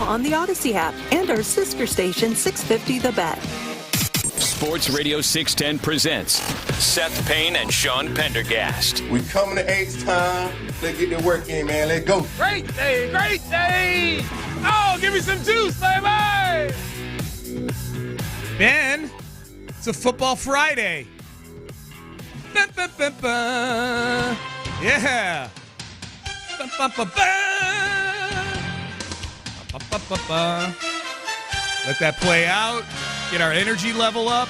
on the Odyssey app and our sister station 650 The Bet. Sports Radio 610 presents Seth Payne and Sean Pendergast. We coming to H-Town. Let's get the work in, man. Let's go. Great day, great day. Oh, give me some juice, baby. Ben, it's a football Friday. Ba, ba, ba, ba. Yeah. Ba, ba, ba, ba. Ba, ba, ba, ba. Let that play out. Get our energy level up.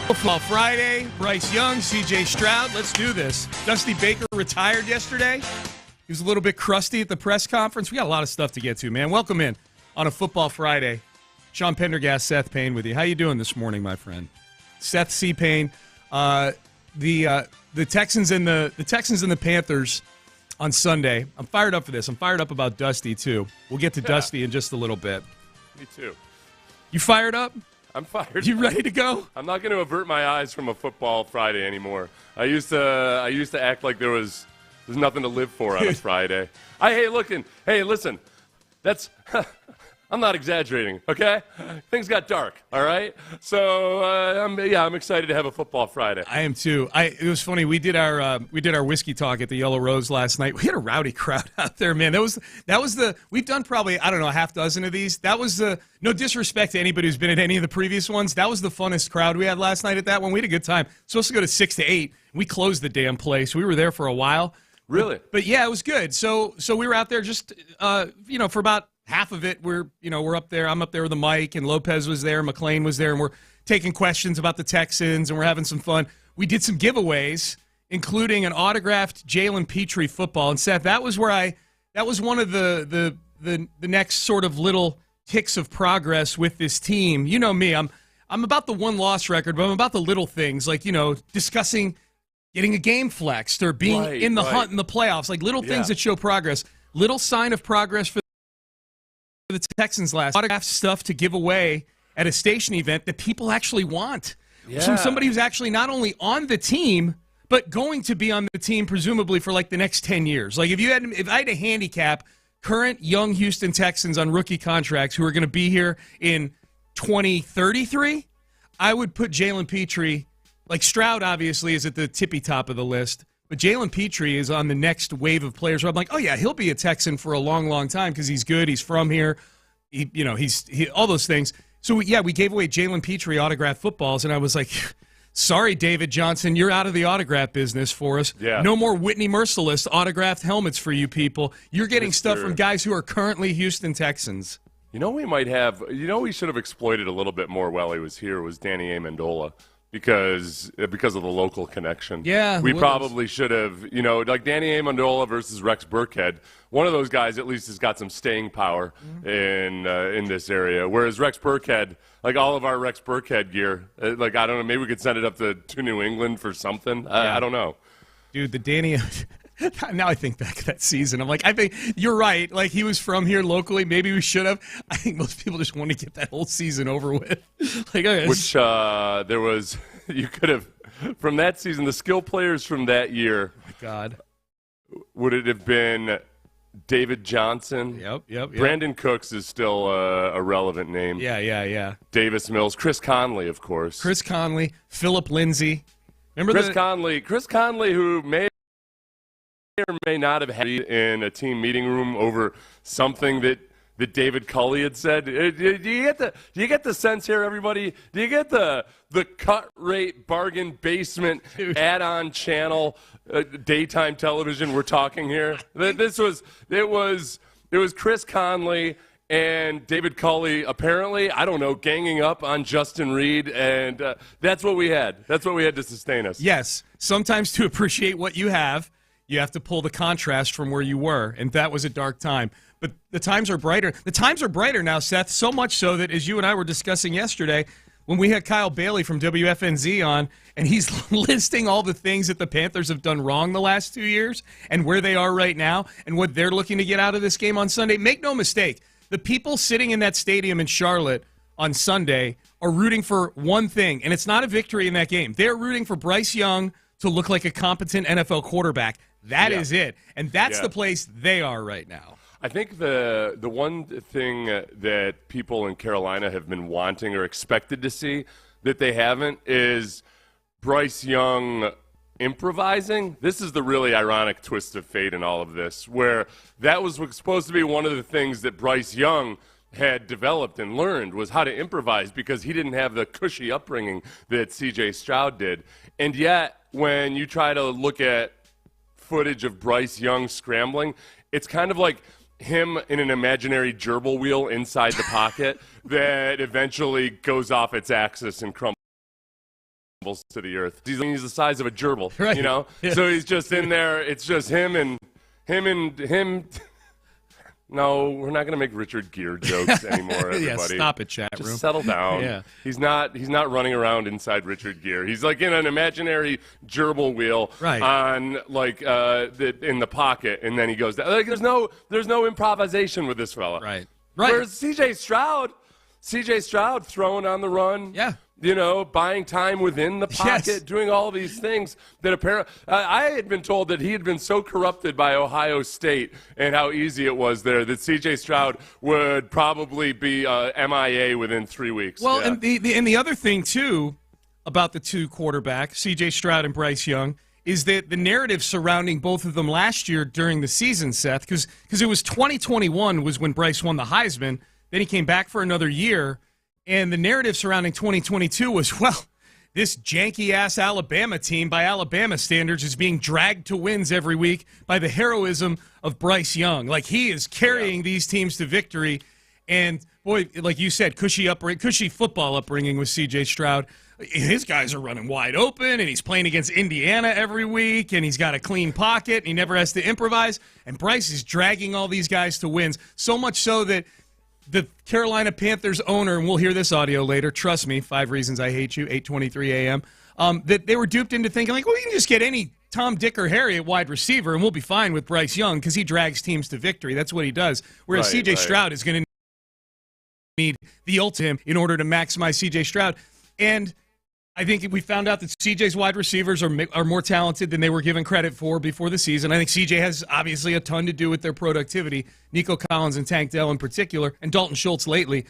Football Friday. Bryce Young, CJ Stroud. Let's do this. Dusty Baker retired yesterday. He was a little bit crusty at the press conference. We got a lot of stuff to get to, man. Welcome in on a Football Friday. Sean Pendergast, Seth Payne with you. How you doing this morning, my friend? Seth C. Payne. The Texans and the Panthers on Sunday. I'm fired up for this. I'm fired up about Dusty too. We'll get to Dusty in just a little bit. Me too. You fired up? I'm fired. You ready to go? I'm not going to avert my eyes from a football Friday anymore. I used to act like there's nothing to live for on a Friday. Hey, listen. That's I'm not exaggerating, okay? Things got dark, all right? So I'm excited to have a football Friday. I am too. It was funny. We did our whiskey talk at the Yellow Rose last night. We had a rowdy crowd out there, man. We've done probably, I don't know, a half dozen of these. That was no disrespect to anybody who's been at any of the previous ones. That was the funnest crowd we had last night at that one. We had a good time. Supposed to go to 6 to 8. We closed the damn place. We were there for a while. Really? But yeah, it was good. So we were out there just for about half of it. We're up there. I'm up there with the mic, and Lopez was there, McLean was there, and we're taking questions about the Texans, and we're having some fun. We did some giveaways, including an autographed Jalen Petrie football. And Seth, that was one of the next sort of little ticks of progress with this team. You know me, I'm about the one-loss record, but I'm about the little things, like discussing getting a game flexed or being in the hunt in the playoffs, like little things that show progress. Little sign of progress for the Texans last autograph stuff to give away at a station event that people actually want. Yeah. From somebody who's actually not only on the team, but going to be on the team presumably for like the next 10 years. Like if I had to handicap current young Houston Texans on rookie contracts who are going to be here in 2033, I would put Jalen Petrie, like Stroud obviously is at the tippy top of the list, but Jalen Petrie is on the next wave of players where I'm like, oh, yeah, he'll be a Texan for a long, long time because he's good. He's from here. He all those things. So, we gave away Jalen Petrie autographed footballs, and I was like, sorry, David Johnson, you're out of the autograph business for us. Yeah. No more Whitney Merciless autographed helmets for you people. You're getting stuff from guys who are currently Houston Texans. We might have – we should have exploited a little bit more while he was here was Danny Amendola. Because of the local connection. Yeah. We probably should have, like Danny Amendola versus Rex Burkhead. One of those guys at least has got some staying power in this area. Whereas Rex Burkhead, like all of our Rex Burkhead gear, like I don't know, maybe we could send it up to New England for something. Yeah. I don't know. Dude, the Danny... Now I think back to that season. I'm like, I think you're right. Like, he was from here locally. Maybe we should have. I think most people just want to get that whole season over with. Like, okay, which there was, you could have, from that season, the skill players from that year. Oh my God. Would it have been David Johnson? Yep. Brandon Cooks is still a relevant name. Yeah. Davis Mills. Chris Conley, of course. Chris Conley. Philip Lindsay. Remember Chris Conley, who may or may not have had in a team meeting room over something that David Culley had said. Do you get the sense here, everybody? Do you get the cut rate bargain basement add-on channel daytime television we're talking here? It was Chris Conley and David Culley apparently, I don't know, ganging up on Justin Reed, and that's what we had. That's what we had to sustain us. Yes, sometimes to appreciate what you have to pull the contrast from where you were, and that was a dark time. But the times are brighter. The times are brighter now, Seth, so much so that, as you and I were discussing yesterday, when we had Kyle Bailey from WFNZ on, and he's listing all the things that the Panthers have done wrong the last 2 years and where they are right now and what they're looking to get out of this game on Sunday, make no mistake, the people sitting in that stadium in Charlotte on Sunday are rooting for one thing, and it's not a victory in that game. They're rooting for Bryce Young to look like a competent NFL quarterback. That is it. And that's the place they are right now. I think the one thing that people in Carolina have been wanting or expected to see that they haven't is Bryce Young improvising. This is the really ironic twist of fate in all of this, where that was supposed to be one of the things that Bryce Young had developed and learned was how to improvise because he didn't have the cushy upbringing that C.J. Stroud did. And yet, when you try to look at footage of Bryce Young scrambling, it's kind of like him in an imaginary gerbil wheel inside the pocket that eventually goes off its axis and crumbles to the earth. He's the size of a gerbil, right. You know? Yeah. So he's just in there. It's just him. No, we're not going to make Richard Gere jokes anymore, everybody. Yeah, stop it, chat room. Just settle down. Yeah. He's not running around inside Richard Gere. He's like in an imaginary gerbil wheel on in the pocket, and then he goes down. Like there's no improvisation with this fella. Right. Whereas C.J. Stroud throwing on the run. Yeah. You know, buying time within the pocket, doing all these things that apparently I had been told that he had been so corrupted by Ohio State and how easy it was there that C.J. Stroud would probably be MIA within 3 weeks. Well, and the other thing, too, about the two quarterbacks, C.J. Stroud and Bryce Young, is that the narrative surrounding both of them last year during the season, Seth, because it was 2021 was when Bryce won the Heisman. Then he came back for another year. And the narrative surrounding 2022 was, well, this janky-ass Alabama team, by Alabama standards, is being dragged to wins every week by the heroism of Bryce Young. Like, he is carrying these teams to victory. And, boy, like you said, cushy football upbringing with C.J. Stroud. His guys are running wide open, and he's playing against Indiana every week, and he's got a clean pocket, and he never has to improvise. And Bryce is dragging all these guys to wins, so much so that the Carolina Panthers owner, and we'll hear this audio later, trust me, 5 Reasons I Hate You, 8:23 a.m., that they were duped into thinking, like, well, we can just get any Tom, Dick, or Harry at wide receiver, and we'll be fine with Bryce Young because he drags teams to victory. That's what he does. Whereas C.J. Stroud is going to need the ultimate in order to maximize C.J. Stroud. And I think we found out that C.J.'s wide receivers are more talented than they were given credit for before the season. I think C.J. has obviously a ton to do with their productivity, Nico Collins and Tank Dell in particular, and Dalton Schultz lately.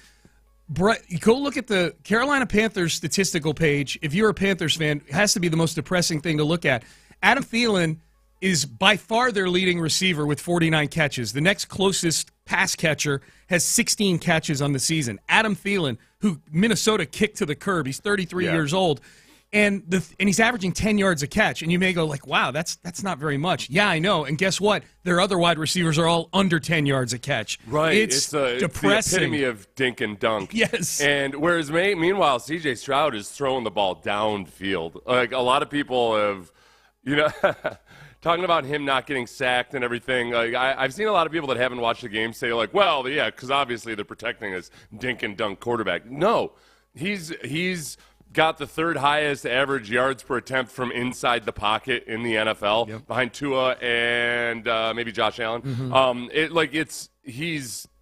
Go look at the Carolina Panthers statistical page. If you're a Panthers fan, it has to be the most depressing thing to look at. Adam Thielen is by far their leading receiver with 49 catches. The next closest pass catcher has 16 catches on the season. Adam Thielen, who Minnesota kicked to the curb. He's 33 years old. And he's averaging 10 yards a catch. And you may go like, wow, that's not very much. Yeah, I know. And guess what? Their other wide receivers are all under 10 yards a catch. Right. It's depressing. It's the epitome of dink and dunk. Yes. And whereas meanwhile, C.J. Stroud is throwing the ball downfield. Like a lot of people have, talking about him not getting sacked and everything. Like I've seen a lot of people that haven't watched the game say like, well, yeah, because obviously they're protecting his dink and dunk quarterback. No, he's got the third highest average yards per attempt from inside the pocket in the NFL, behind Tua and maybe Josh Allen. Mm-hmm.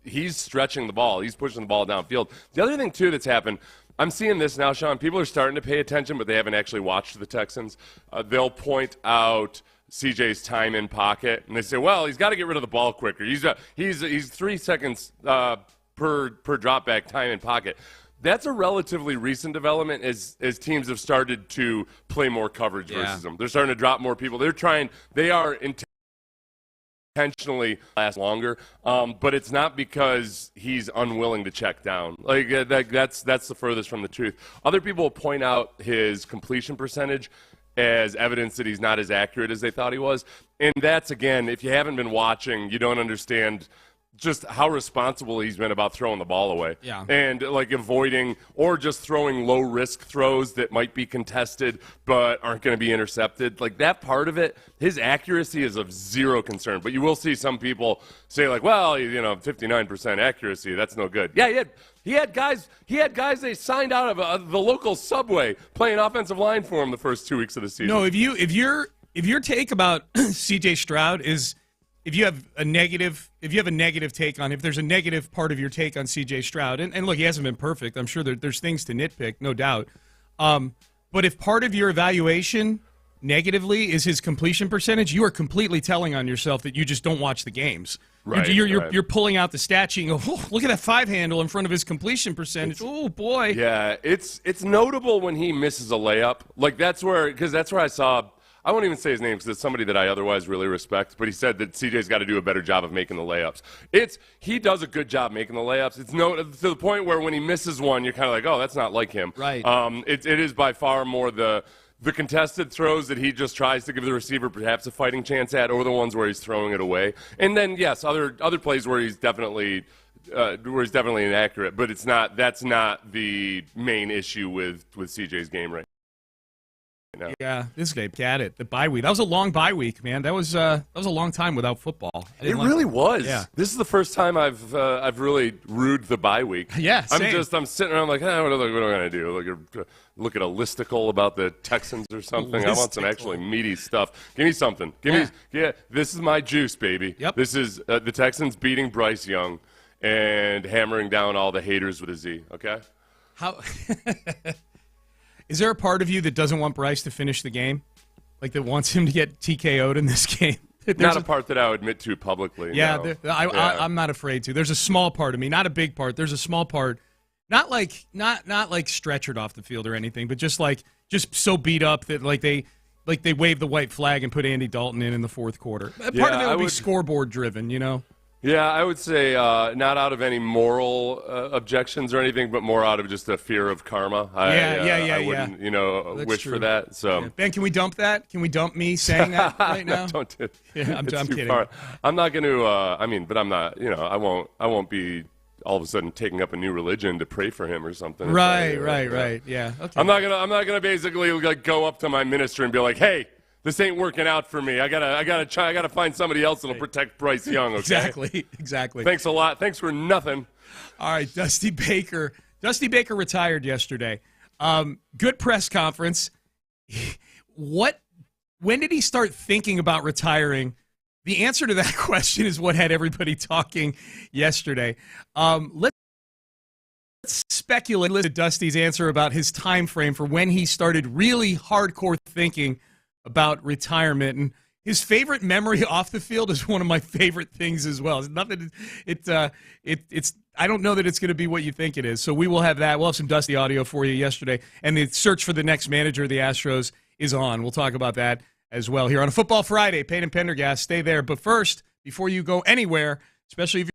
He's stretching the ball. He's pushing the ball downfield. The other thing too that's happened. I'm seeing this now, Sean. People are starting to pay attention, but they haven't actually watched the Texans. They'll point out CJ's time in pocket, and they say, "Well, he's got to get rid of the ball quicker. He's 3 seconds per drop back time in pocket." That's a relatively recent development as teams have started to play more coverage versus them. They're starting to drop more people. They are intentionally last longer, but it's not because he's unwilling to check down. That's the furthest from the truth. Other people point out his completion percentage as evidence that he's not as accurate as they thought he was. And that's, again, if you haven't been watching, you don't understand just how responsible he's been about throwing the ball away. Yeah. And avoiding or just throwing low risk throws that might be contested but aren't going to be intercepted. That part of it, his accuracy is of zero concern. But you will see some people say 59% accuracy, that's no good. Yeah, he had guys they signed out of the local Subway playing offensive line for him the first 2 weeks of the season. No, if your take about CJ Stroud is if you have a negative take on, if there's a negative part of your take on CJ Stroud, and look, he hasn't been perfect. I'm sure there's things to nitpick, no doubt. But if part of your evaluation negatively is his completion percentage, you are completely telling on yourself that you just don't watch the games. Right, You're pulling out the stat sheet and go, oh, look at that 5-handle in front of his completion percentage. Oh, boy. Yeah, it's notable when he misses a layup. Like, that's where I saw, I won't even say his name because it's somebody that I otherwise really respect, but he said that CJ's got to do a better job of making the layups. He does a good job making the layups. It's to the point where when he misses one, you're kind of like, oh, that's not like him. Right. It is by far more the contested throws that he just tries to give the receiver perhaps a fighting chance at, or the ones where he's throwing it away. And then, yes, other plays where he's definitely inaccurate, but that's not the main issue with CJ's game right now. Yeah, this game, got it. The bye week. That was a long bye week, man. That was a long time without football. It really was. Yeah. This is the first time I've really rued the bye week. Yeah, same. I'm sitting around like, what am I going to do? Look at a listicle about the Texans or something. I want some actually meaty stuff. Give me something. This is my juice, baby. Yep. This is the Texans beating Bryce Young and hammering down all the haters with a Z. Okay. How? Is there a part of you that doesn't want Bryce to finish the game? Like that wants him to get TKO'd in this game? Not a part that I would admit to publicly. Yeah, no. I'm not afraid to. There's a small part of me, not a big part. There's a small part, not like stretchered off the field or anything, but just so beat up that they waved the white flag and put Andy Dalton in the fourth quarter. Part of it would be scoreboard driven, you know. Yeah, I would say not out of any moral objections or anything, but more out of just a fear of karma. I wouldn't wish for that. So, yeah. Ben, can we dump that? Can we dump me saying that right now? Don't do it. Yeah, I'm kidding. Far. I'm not going to. But I'm not. I won't be all of a sudden taking up a new religion to pray for him or something. Right. Yeah. Okay. I'm not gonna basically go up to my minister and be like, hey, this ain't working out for me. I gotta find somebody else that'll protect Bryce Young. Okay? Exactly. Thanks a lot. Thanks for nothing. All right, Dusty Baker. Dusty Baker retired yesterday. Good press conference. When did he start thinking about retiring? The answer to that question is what had everybody talking yesterday. Let's speculate at Dusty's answer about his time frame for when he started really hardcore thinking about retirement. And his favorite memory off the field is one of my favorite things as well. It's nothing. It's. I don't know that it's going to be what you think it is. So we will have that. We'll have some Dusty audio for you yesterday, and the search for the next manager of the Astros is on. We'll talk about that as well here on a Football Friday. Payne and Pendergast, stay there. But first, before you go anywhere, especially if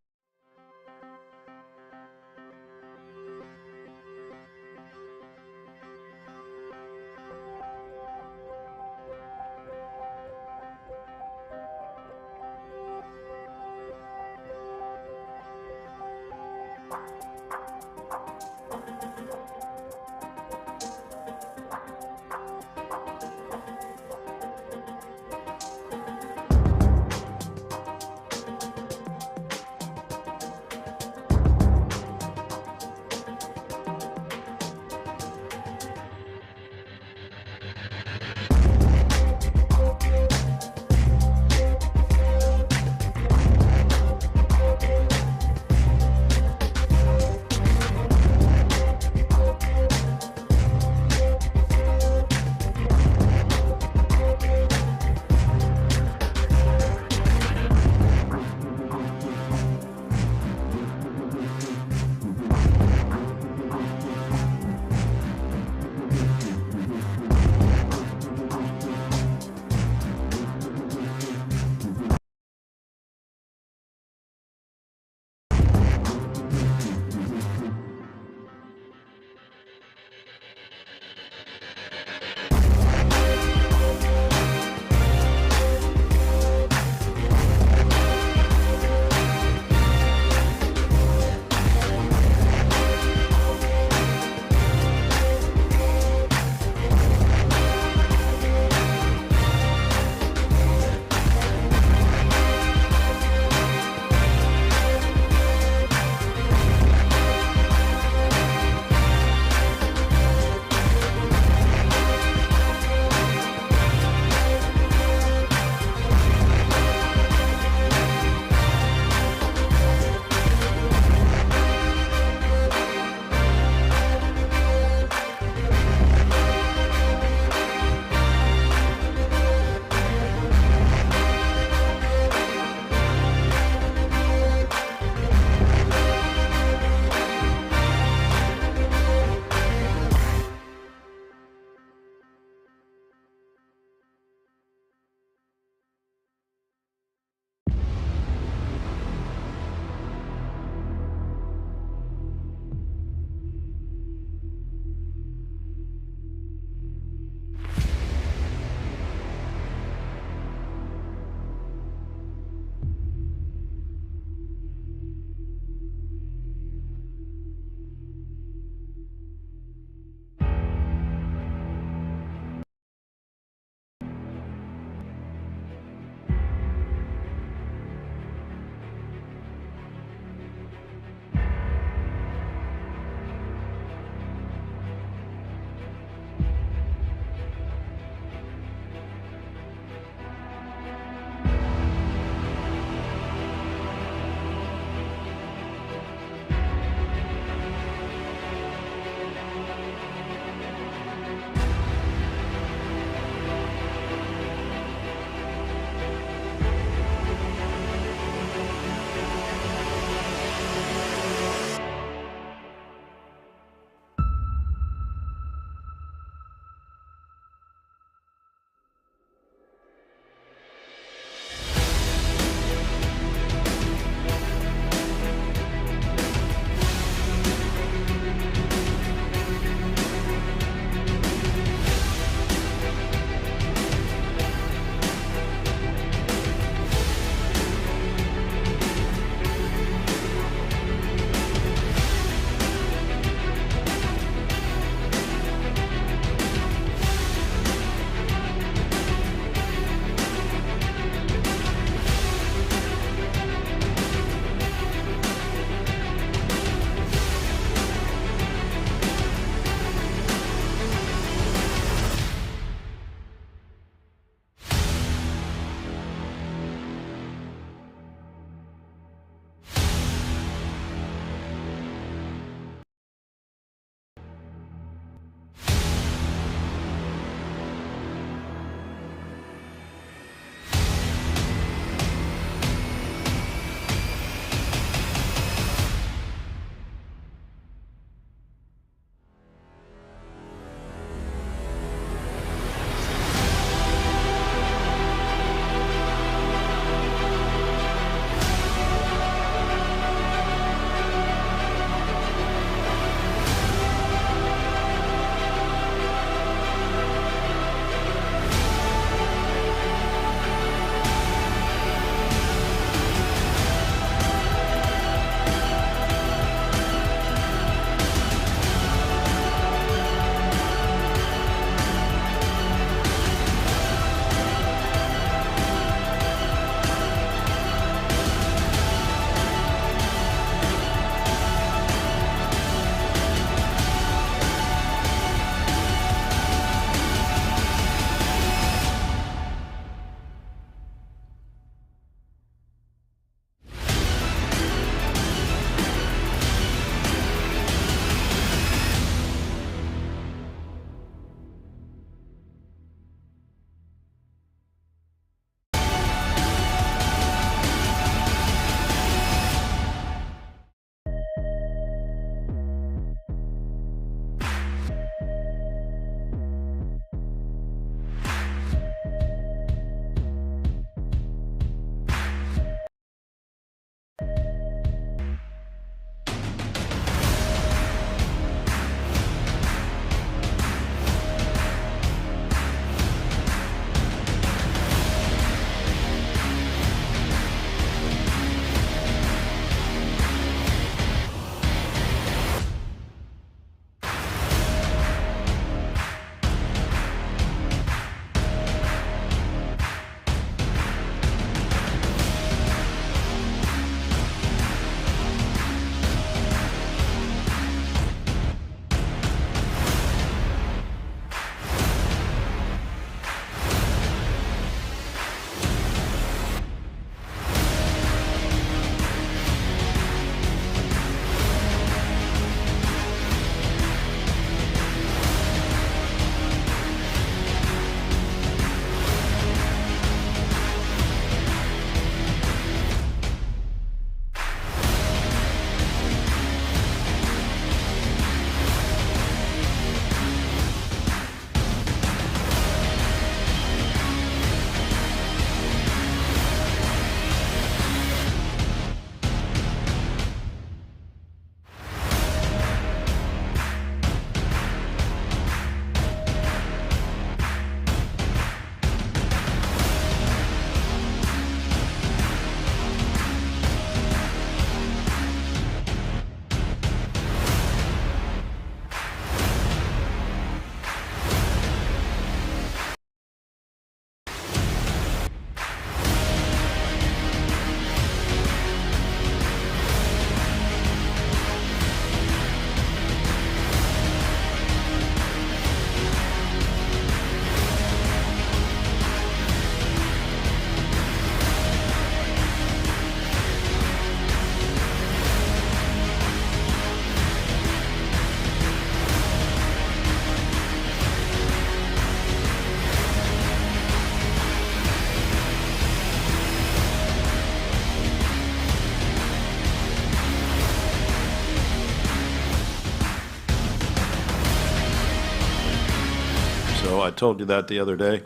I told you that the other day.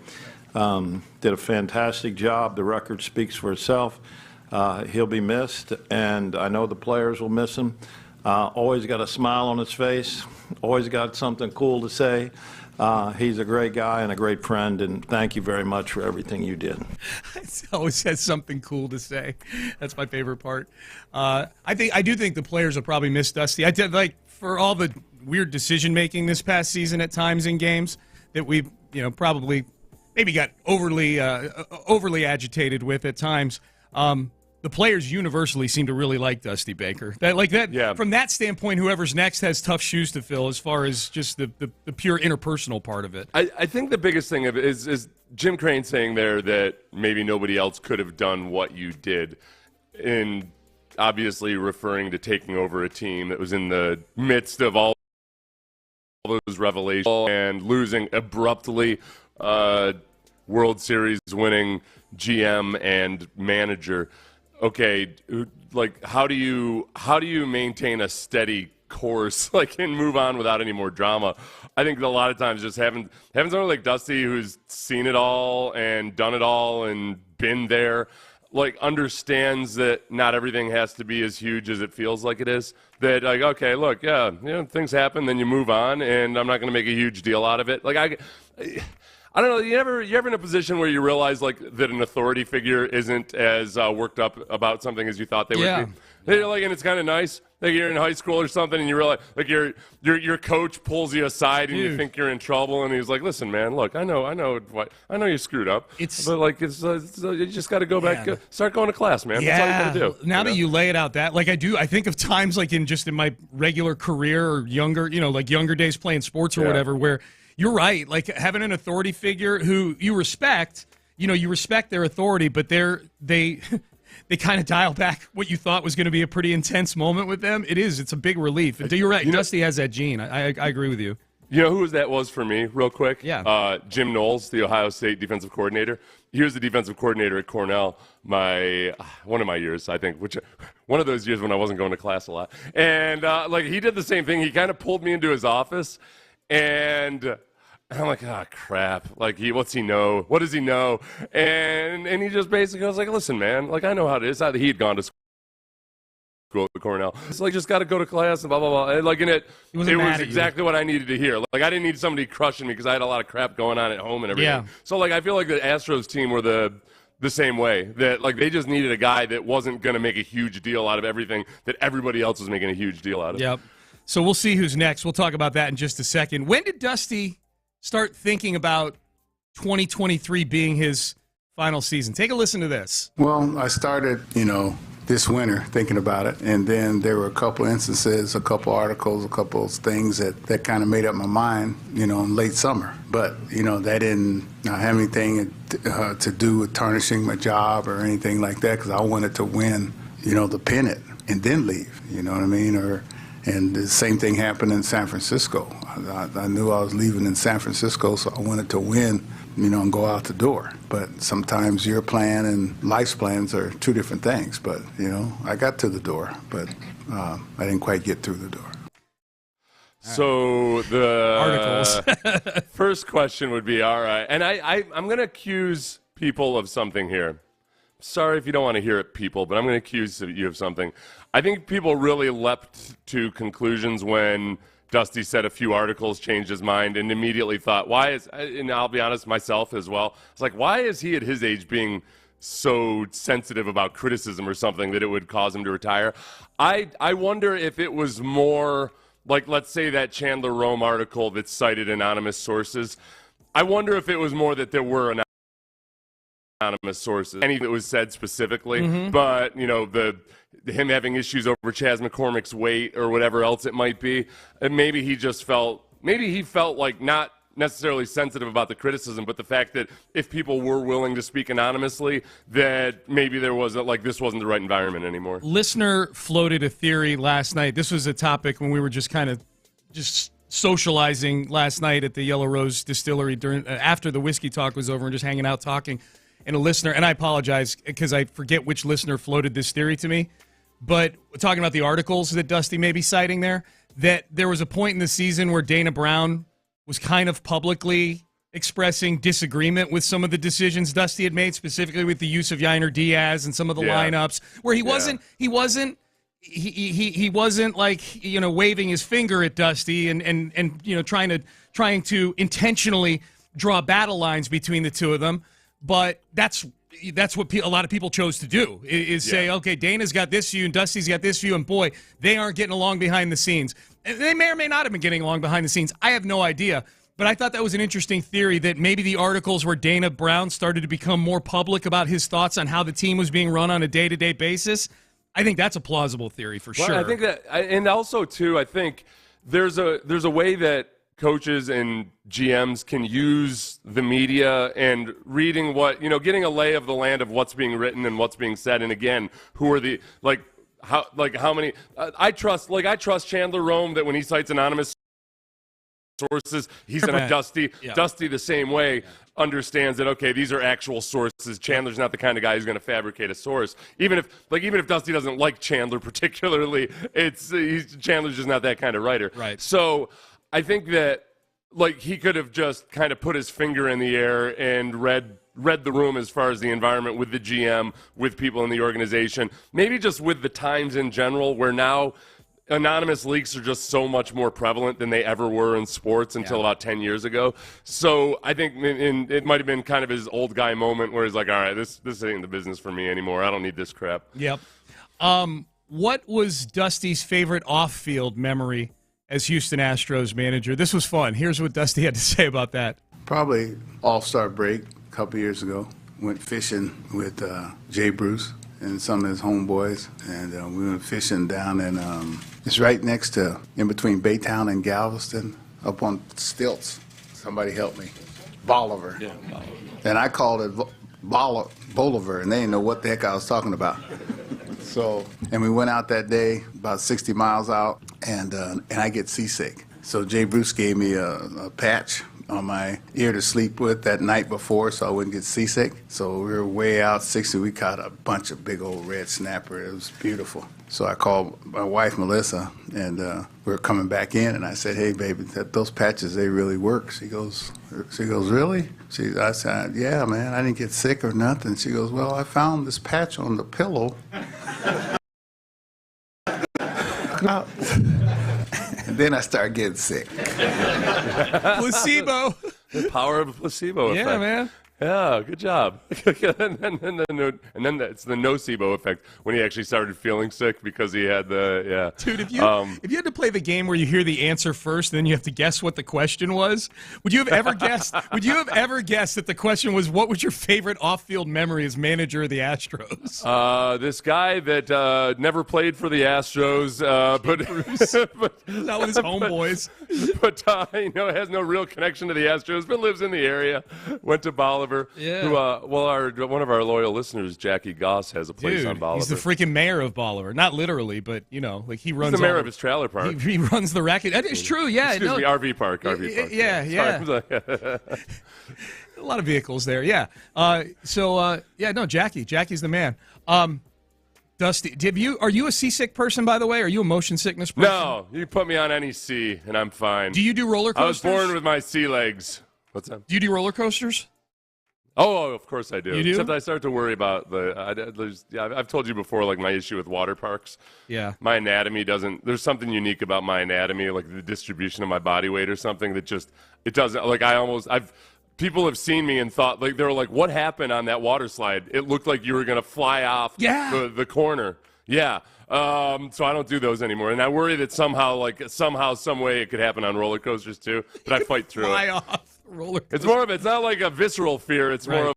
Did a fantastic job. The record speaks for itself. He'll be missed, and I know the players will miss him. Always got a smile on his face, always got something cool to say. He's a great guy and a great friend, and thank you very much for everything you did. He always has something cool to say. That's my favorite part. I do think the players will probably miss Dusty. I did, for all the weird decision making this past season at times in games that we probably maybe got overly agitated with at times. The players universally seem to really like Dusty Baker. From that standpoint, whoever's next has tough shoes to fill as far as just the pure interpersonal part of it. I think the biggest thing of it is Jim Crane saying there that maybe nobody else could have done what you did, in obviously referring to taking over a team that was in the midst of all those revelations and losing abruptly. World Series winning GM and manager. Okay, how do you maintain a steady course, and move on without any more drama? I think a lot of times just having someone like Dusty who's seen it all and done it all and been there, understands that not everything has to be as huge as it feels like it is. That okay, look, things happen, then you move on, and I'm not going to make a huge deal out of it. I don't know. You ever in a position where you realize that an authority figure isn't as worked up about something as you thought they would be? And it's kind of nice. You're in high school or something, and you realize your coach pulls you aside, and you think you're in trouble, and he's like, "Listen, man, look, I know you screwed up, but you just got to go back, start going to class, man. That's all you got to do." Now that you lay it out that, I think of times in my regular career or younger, younger days playing sports or whatever, where. You're right. Having an authority figure who you respect, you respect their authority, but they kind of dial back what you thought was going to be a pretty intense moment with them. It's a big relief. You're right. Dusty has that gene. I agree with you. You know who that was for me, real quick? Yeah. Jim Knowles, the Ohio State defensive coordinator. He was the defensive coordinator at Cornell one of my years, I think, one of those years when I wasn't going to class a lot. And he did the same thing. He kind of pulled me into his office, and I'm like, oh, crap. What's he know? What does he know? And he just basically was like, listen, man, I know how it is. He had gone to school at Cornell. It's just got to go to class and blah, blah, blah. And it was exactly what I needed to hear. I didn't need somebody crushing me because I had a lot of crap going on at home and everything. Yeah. So, I feel like the Astros team were the same way. That, they just needed a guy that wasn't going to make a huge deal out of everything that everybody else was making a huge deal out of. Yep. So we'll see who's next. We'll talk about that in just a second. When did Dusty start thinking about 2023 being his final season? Take a listen to this. Well, I started, this winter thinking about it, and then there were a couple instances, a couple articles, a couple of things that kind of made up my mind, in late summer. But, that didn't have anything to do with tarnishing my job or anything like that, because I wanted to win, the pennant and then leave, you know what I mean? And the same thing happened in San Francisco. I knew I was leaving in San Francisco, so I wanted to win, and go out the door. But sometimes your plan and life's plans are two different things. But, I got to the door, but I didn't quite get through the door. So the articles. First question would be, all right, and I'm going to accuse people of something here. Sorry if you don't want to hear it, people, but I'm going to accuse you of something. I think people really leapt to conclusions when Dusty said a few articles, changed his mind, and immediately thought, and I'll be honest, myself as well, it's why is he at his age being so sensitive about criticism or something that it would cause him to retire? I wonder if it was more let's say that Chandler Rome article that cited anonymous sources. I wonder if it was more that there were anonymous sources, anything that was said specifically, but him having issues over Chas McCormick's weight or whatever else it might be, and maybe he felt not necessarily sensitive about the criticism, but the fact that if people were willing to speak anonymously, that maybe there wasn't this wasn't the right environment anymore. Listener floated a theory last night. This was a topic when we were just socializing last night at the Yellow Rose Distillery after the whiskey talk was over and just hanging out talking. And a listener, and I apologize because I forget which listener floated this theory to me, but talking about the articles that Dusty may be citing there, that there was a point in the season where Dana Brown was kind of publicly expressing disagreement with some of the decisions Dusty had made, specifically with the use of Yainer Diaz and some of the lineups, where he wasn't like, waving his finger at Dusty and trying to intentionally draw battle lines between the two of them. But that's what a lot of people chose to do, is say, okay, Dana's got this view and Dusty's got this view, and boy, they aren't getting along behind the scenes. And they may or may not have been getting along behind the scenes. I have no idea. But I thought that was an interesting theory, that maybe the articles where Dana Brown started to become more public about his thoughts on how the team was being run on a day-to-day basis, I think that's a plausible theory for sure. I think that, and also, too, I think there's a way that coaches and GMs can use the media and reading getting a lay of the land of what's being written and what's being said. And again, who are the, how many, I trust Chandler Rome that when he cites anonymous sources, he's going to Dusty. Yeah. Dusty, the same way, understands that, okay, these are actual sources. Chandler's not the kind of guy who's going to fabricate a source. Even if Dusty doesn't like Chandler particularly, Chandler's just not that kind of writer. Right. So I think that he could have just kind of put his finger in the air and read the room as far as the environment with the GM, with people in the organization, maybe just with the times in general, where now anonymous leaks are just so much more prevalent than they ever were in sports until about 10 years ago. So I think it might have been kind of his old guy moment where he's like, all right, this ain't the business for me anymore. I don't need this crap. Yep. What was Dusty's favorite off-field memory as Houston Astros manager? This was fun. Here's what Dusty had to say about that. Probably All-Star break a couple years ago. Went fishing with Jay Bruce and some of his homeboys, and we went fishing down in it's right next to, in between Baytown and Galveston, up on stilts. Somebody help me. Bolivar. Yeah, Bolivar. And I called it Bolivar, and they didn't know what the heck I was talking about. And we went out that day, about 60 miles out, and I get seasick. So Jay Bruce gave me a patch on my ear to sleep with that night before so I wouldn't get seasick. So we were way out 60. We caught a bunch of big old red snapper. It was beautiful. So I called my wife, Melissa, and we were coming back in, and I said, hey, baby, those patches, they really work. She goes, really? I said, yeah, man, I didn't get sick or nothing. She goes, well, I found this patch on the pillow. And then I started getting sick. Placebo. The power of a placebo effect. Yeah, man. Yeah, good job. and then it's the nocebo effect when he actually started feeling sick because he had Dude, if you had to play the game where you hear the answer first and then you have to guess what the question was, would you have ever guessed that the question was, what was your favorite off-field memory as manager of the Astros? This guy that never played for the Astros, but not with his homeboys. But has no real connection to the Astros, but lives in the area. Went to Bolivar. Yeah. Who, one of our loyal listeners, Jackie Goss, has a place on Bolivar. He's the freaking mayor of Bolivar. Not literally, but, he runs. He's the mayor of his trailer park. He runs the racket. That is true, yeah. Excuse me, RV park. Yeah. A lot of vehicles there, yeah. Jackie. Jackie's the man. Dusty, are you a seasick person, by the way? Are you a motion sickness person? No, you put me on any sea, and I'm fine. Do you do roller coasters? I was born with my sea legs. What's that? Do you do roller coasters? Oh, of course I do. You do? Except I start to worry about I've told you before, my issue with water parks. Yeah. My anatomy there's something unique about my anatomy, like the distribution of my body weight or something that it doesn't, people have seen me and thought, they were like, what happened on that water slide? It looked like you were going to fly off the corner. Yeah. So I don't do those anymore. And I worry that somehow, some way it could happen on roller coasters too, but I fight through fly it. Off. Roller coaster. It's not like a visceral fear. It's more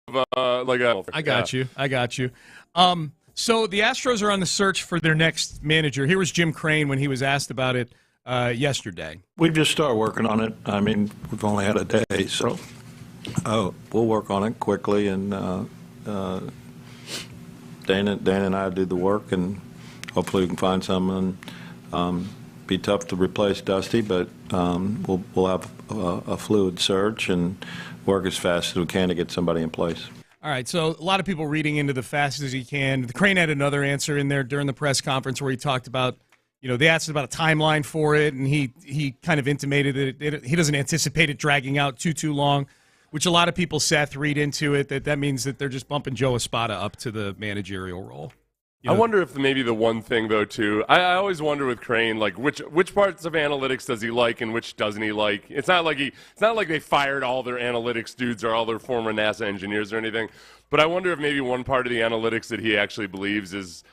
of I got you. So the Astros are on the search for their next manager. Here was Jim Crane when he was asked about it yesterday. We've just started working on it. I mean, we've only had a day, so we'll work on it quickly. And Dana and I do the work, and hopefully we can find someone. Be tough to replace Dusty, but we'll have a fluid search and work as fast as we can to get somebody in place. All right, so a lot of people reading into the fast as he can. The Crane had another answer in there during the press conference where he talked about they asked about a timeline for it, and he kind of intimated that he doesn't anticipate it dragging out too long, which a lot of people, Seth, read into it that means that they're just bumping Joe Espada up to the managerial role. I wonder if maybe the one thing, though, too, I always wonder with Crane, like which parts of analytics does he like and which doesn't he like? It's not like they fired all their analytics dudes or all their former NASA engineers or anything, but I wonder if maybe one part of the analytics that he actually believes is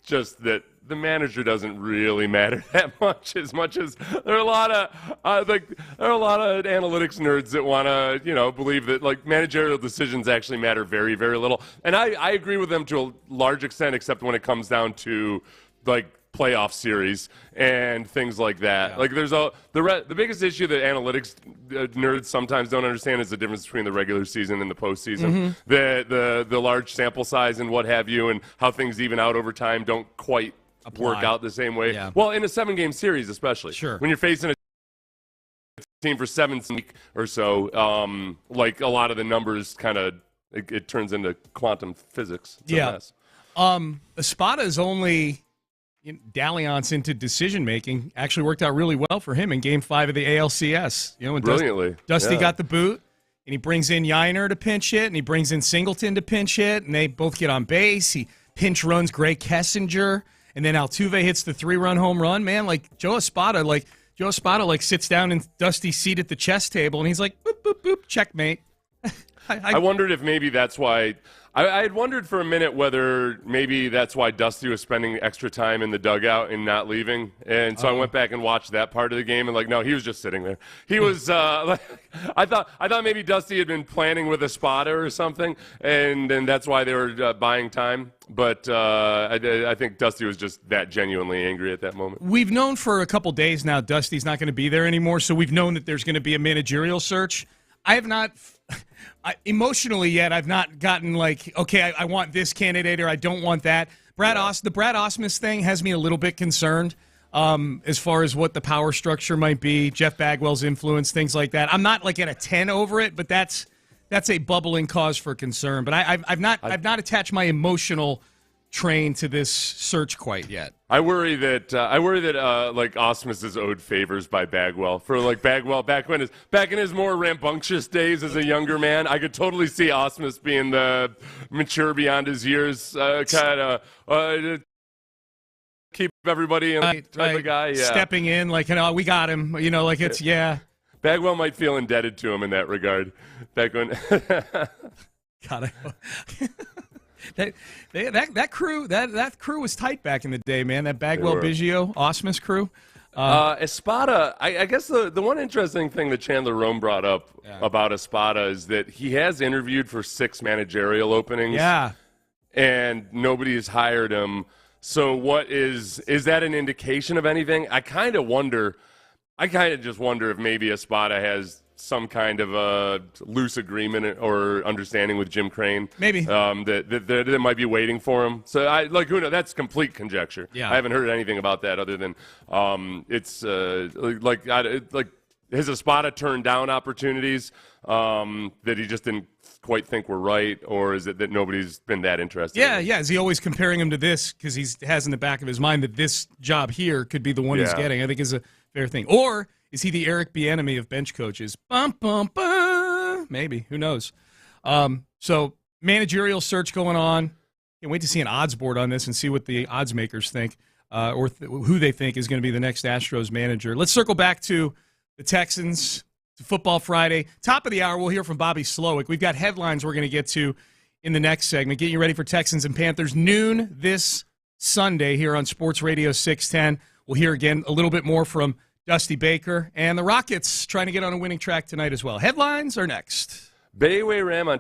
just that the manager doesn't really matter that much as there are a lot of analytics nerds that want to believe that like managerial decisions actually matter very, very little. And I agree with them to a large extent, except when it comes down to like playoff series and things like that. Yeah. Like there's the biggest issue that analytics nerds sometimes don't understand is the difference between the regular season and the postseason. Mm-hmm. The large sample size and what have you, and how things even out over time don't quite work out the same way. Yeah. Well, in a 7-game series especially. Sure. When you're facing a team for 7 weeks or so, like a lot of the numbers kind of it turns into quantum physics. It's a mess. Espada's only dalliance into decision-making actually worked out really well for him in Game 5 of the ALCS. When brilliantly. Dusty got the boot, and he brings in Yiner to pinch hit, and he brings in Singleton to pinch hit, and they both get on base. He pinch runs Gray Kessinger, and then Altuve hits the 3-run home run. Man, like Joe Espada sits down in Dusty's seat at the chess table, and he's like, boop, boop, boop, checkmate. I wondered if maybe that's why I had wondered for a minute whether maybe that's why Dusty was spending extra time in the dugout and not leaving. And so I went back and watched that part of the game, and no, he was just sitting there. He was I thought maybe Dusty had been planning with Espada or something, and that's why they were buying time. But I think Dusty was just that genuinely angry at that moment. We've known for a couple days now Dusty's not going to be there anymore, so we've known that there's going to be a managerial search. I have not emotionally yet. I've not gotten like, okay, I want this candidate or I don't want that. The Brad Ausmus thing has me a little bit concerned as far as what the power structure might be, Jeff Bagwell's influence, things like that. I'm not like at a 10 over it, but that's a bubbling cause for concern. But I've not attached my emotional train to this search quite yet. I worry that Ausmus is owed favors by Bagwell for Bagwell back in his more rambunctious days as a younger man. I could totally see Ausmus being the mature beyond his years kind of keep everybody in type of guy. Yeah. Stepping in we got him. Bagwell might feel indebted to him in that regard. Back when God, that crew was tight back in the day, man. That Bagwell, Biggio, Ausmus crew. Espada, I guess the one interesting thing that Chandler Rome brought up about Espada is that he has interviewed for 6 managerial openings. Yeah. And nobody has hired him. So what is that an indication of anything? I kind of just wonder if maybe Espada has some kind of a loose agreement or understanding with Jim Crane. Maybe. That might be waiting for him. So who knows? That's complete conjecture. Yeah. I haven't heard anything about that other than has Espada turned down opportunities that he just didn't quite think were right, or is it that nobody's been that interested? Yeah. Is he always comparing him to this because he has in the back of his mind that this job here could be the one he's getting? I think is a fair thing. Or is he the Eric Bieniemy of bench coaches? Bum, bum, bum. Maybe. Who knows? So managerial search going on. Can't wait to see an odds board on this and see what the odds makers think or who they think is going to be the next Astros manager. Let's circle back to the Texans, to Football Friday. Top of the hour, we'll hear from Bobby Slowick. We've got headlines we're going to get to in the next segment. Get you ready for Texans and Panthers noon this Sunday here on Sports Radio 610. We'll hear again a little bit more from Dusty Baker, and the Rockets trying to get on a winning track tonight as well. Headlines are next. Bayway Ram on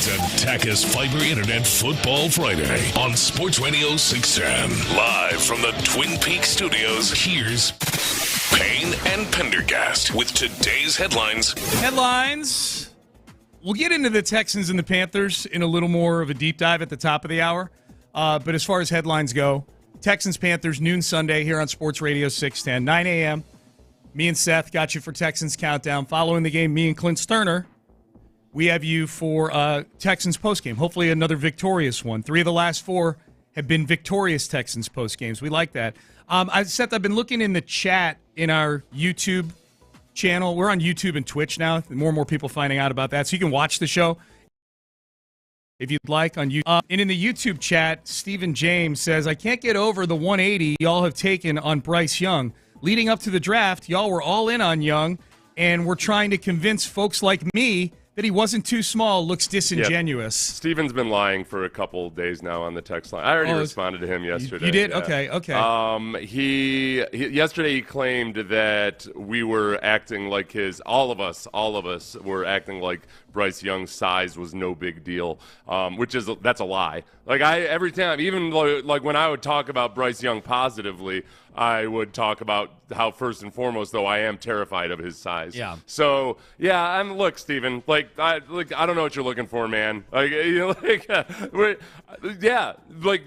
It's a Takis Fiber Internet Football Friday on Sports Radio 610. Live from the Twin Peaks studios, here's Payne and Pendergast with today's headlines. Headlines. We'll get into the Texans and the Panthers in a little more of a deep dive at the top of the hour. But as far as headlines go, Texans-Panthers, noon Sunday here on Sports Radio 610, 9 a.m. Me and Seth got you for Texans Countdown. Following the game, me and Clint Stoerner, we have you for Texans postgame. Hopefully another victorious one. 3 of the last 4 have been victorious Texans postgames. We like that. Seth, I've been looking in the chat in our YouTube channel. We're on YouTube and Twitch now. More and more people finding out about that. So you can watch the show if you'd like on YouTube. And in the YouTube chat, Stephen James says, I can't get over the 180 y'all have taken on Bryce Young. Leading up to the draft, y'all were all in on Young, and we're trying to convince folks like me that he wasn't too small. Looks disingenuous. Yeah. Steven's been lying for a couple days now on the text line. I already responded to him yesterday. You did? Yeah. Okay. He yesterday he claimed that we were acting like all of us were acting like Bryce Young's size was no big deal, that's a lie. Like every time, even like when I would talk about Bryce Young positively, I would talk about how first and foremost, though, I am terrified of his size. Yeah. So yeah, look, Steven, I don't know what you're looking for, man.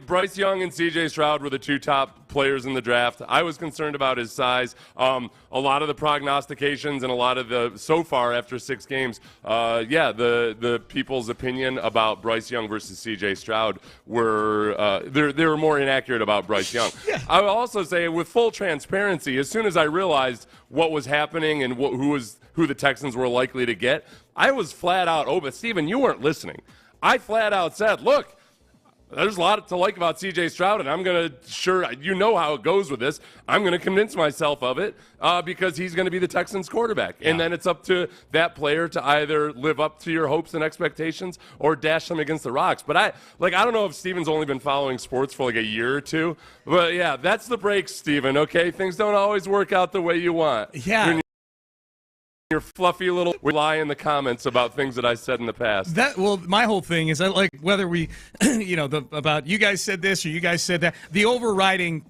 Bryce Young and C.J. Stroud were the 2 top players in the draft. I was concerned about his size. A lot of the prognostications and a lot of the so far after 6 games, the people's opinion about Bryce Young versus C.J. Stroud were they were more inaccurate about Bryce Young. Yeah. I will also say, with full transparency, as soon as I realized what was happening and who the Texans were likely to get, I was flat out, but Steven, you weren't listening. I flat out said, look, there's a lot to like about C.J. Stroud, and I'm going to, you know how it goes with this, I'm going to convince myself of it because he's going to be the Texans quarterback. Yeah. And then it's up to that player to either live up to your hopes and expectations or dash them against the rocks. But I don't know if Steven's only been following sports for a year or 2. But, yeah, that's the break, Steven, okay? Things don't always work out the way you want. Yeah. Your fluffy little lie in the comments about things that I said in the past. My whole thing is whether we, about you guys said this or you guys said that. The overriding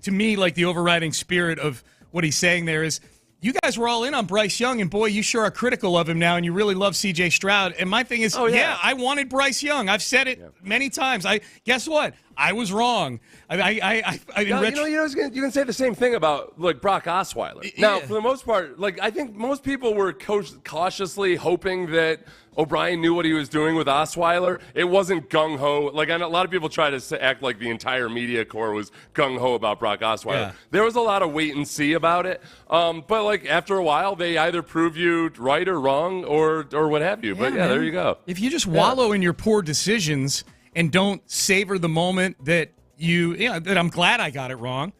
spirit of what he's saying there is, you guys were all in on Bryce Young, and boy, you sure are critical of him now, and you really love C.J. Stroud. And my thing is, I wanted Bryce Young. I've said it many times. Guess what? I was wrong. You can say the same thing about Brock Osweiler. Now, for the most part, I think most people were cautiously hoping that O'Brien knew what he was doing with Osweiler. It wasn't gung-ho. I know a lot of people try to act like the entire media corps was gung-ho about Brock Osweiler. Yeah. There was a lot of wait and see about it. But after a while, they either prove you right or wrong or what have you. But there you go. If you just wallow in your poor decisions and don't savor the moment that that I'm glad I got it wrong.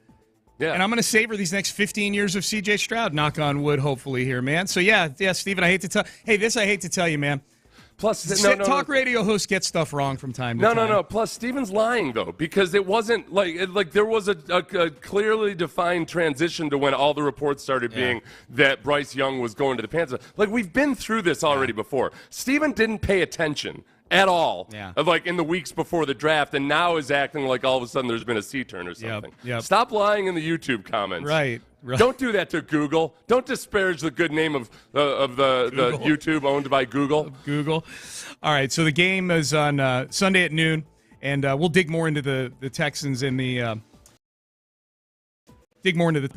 Yeah. And I'm going to savor these next 15 years of C.J. Stroud, knock on wood, hopefully here, man. So, Steven, I hate to tell you, man. Plus, talk radio hosts get stuff wrong from time to time. No. Plus, Steven's lying, though, because it wasn't there was a clearly defined transition to when all the reports started being that Bryce Young was going to the Panthers. We've been through this already before. Steven didn't pay attention at all, in the weeks before the draft, and now is acting like all of a sudden there's been a C-turn or something. Yep. Stop lying in the YouTube comments. Right. Don't do that to Google. Don't disparage the good name of the YouTube owned by Google. All right, so the game is on Sunday at noon, and we'll dig more into the Texans and the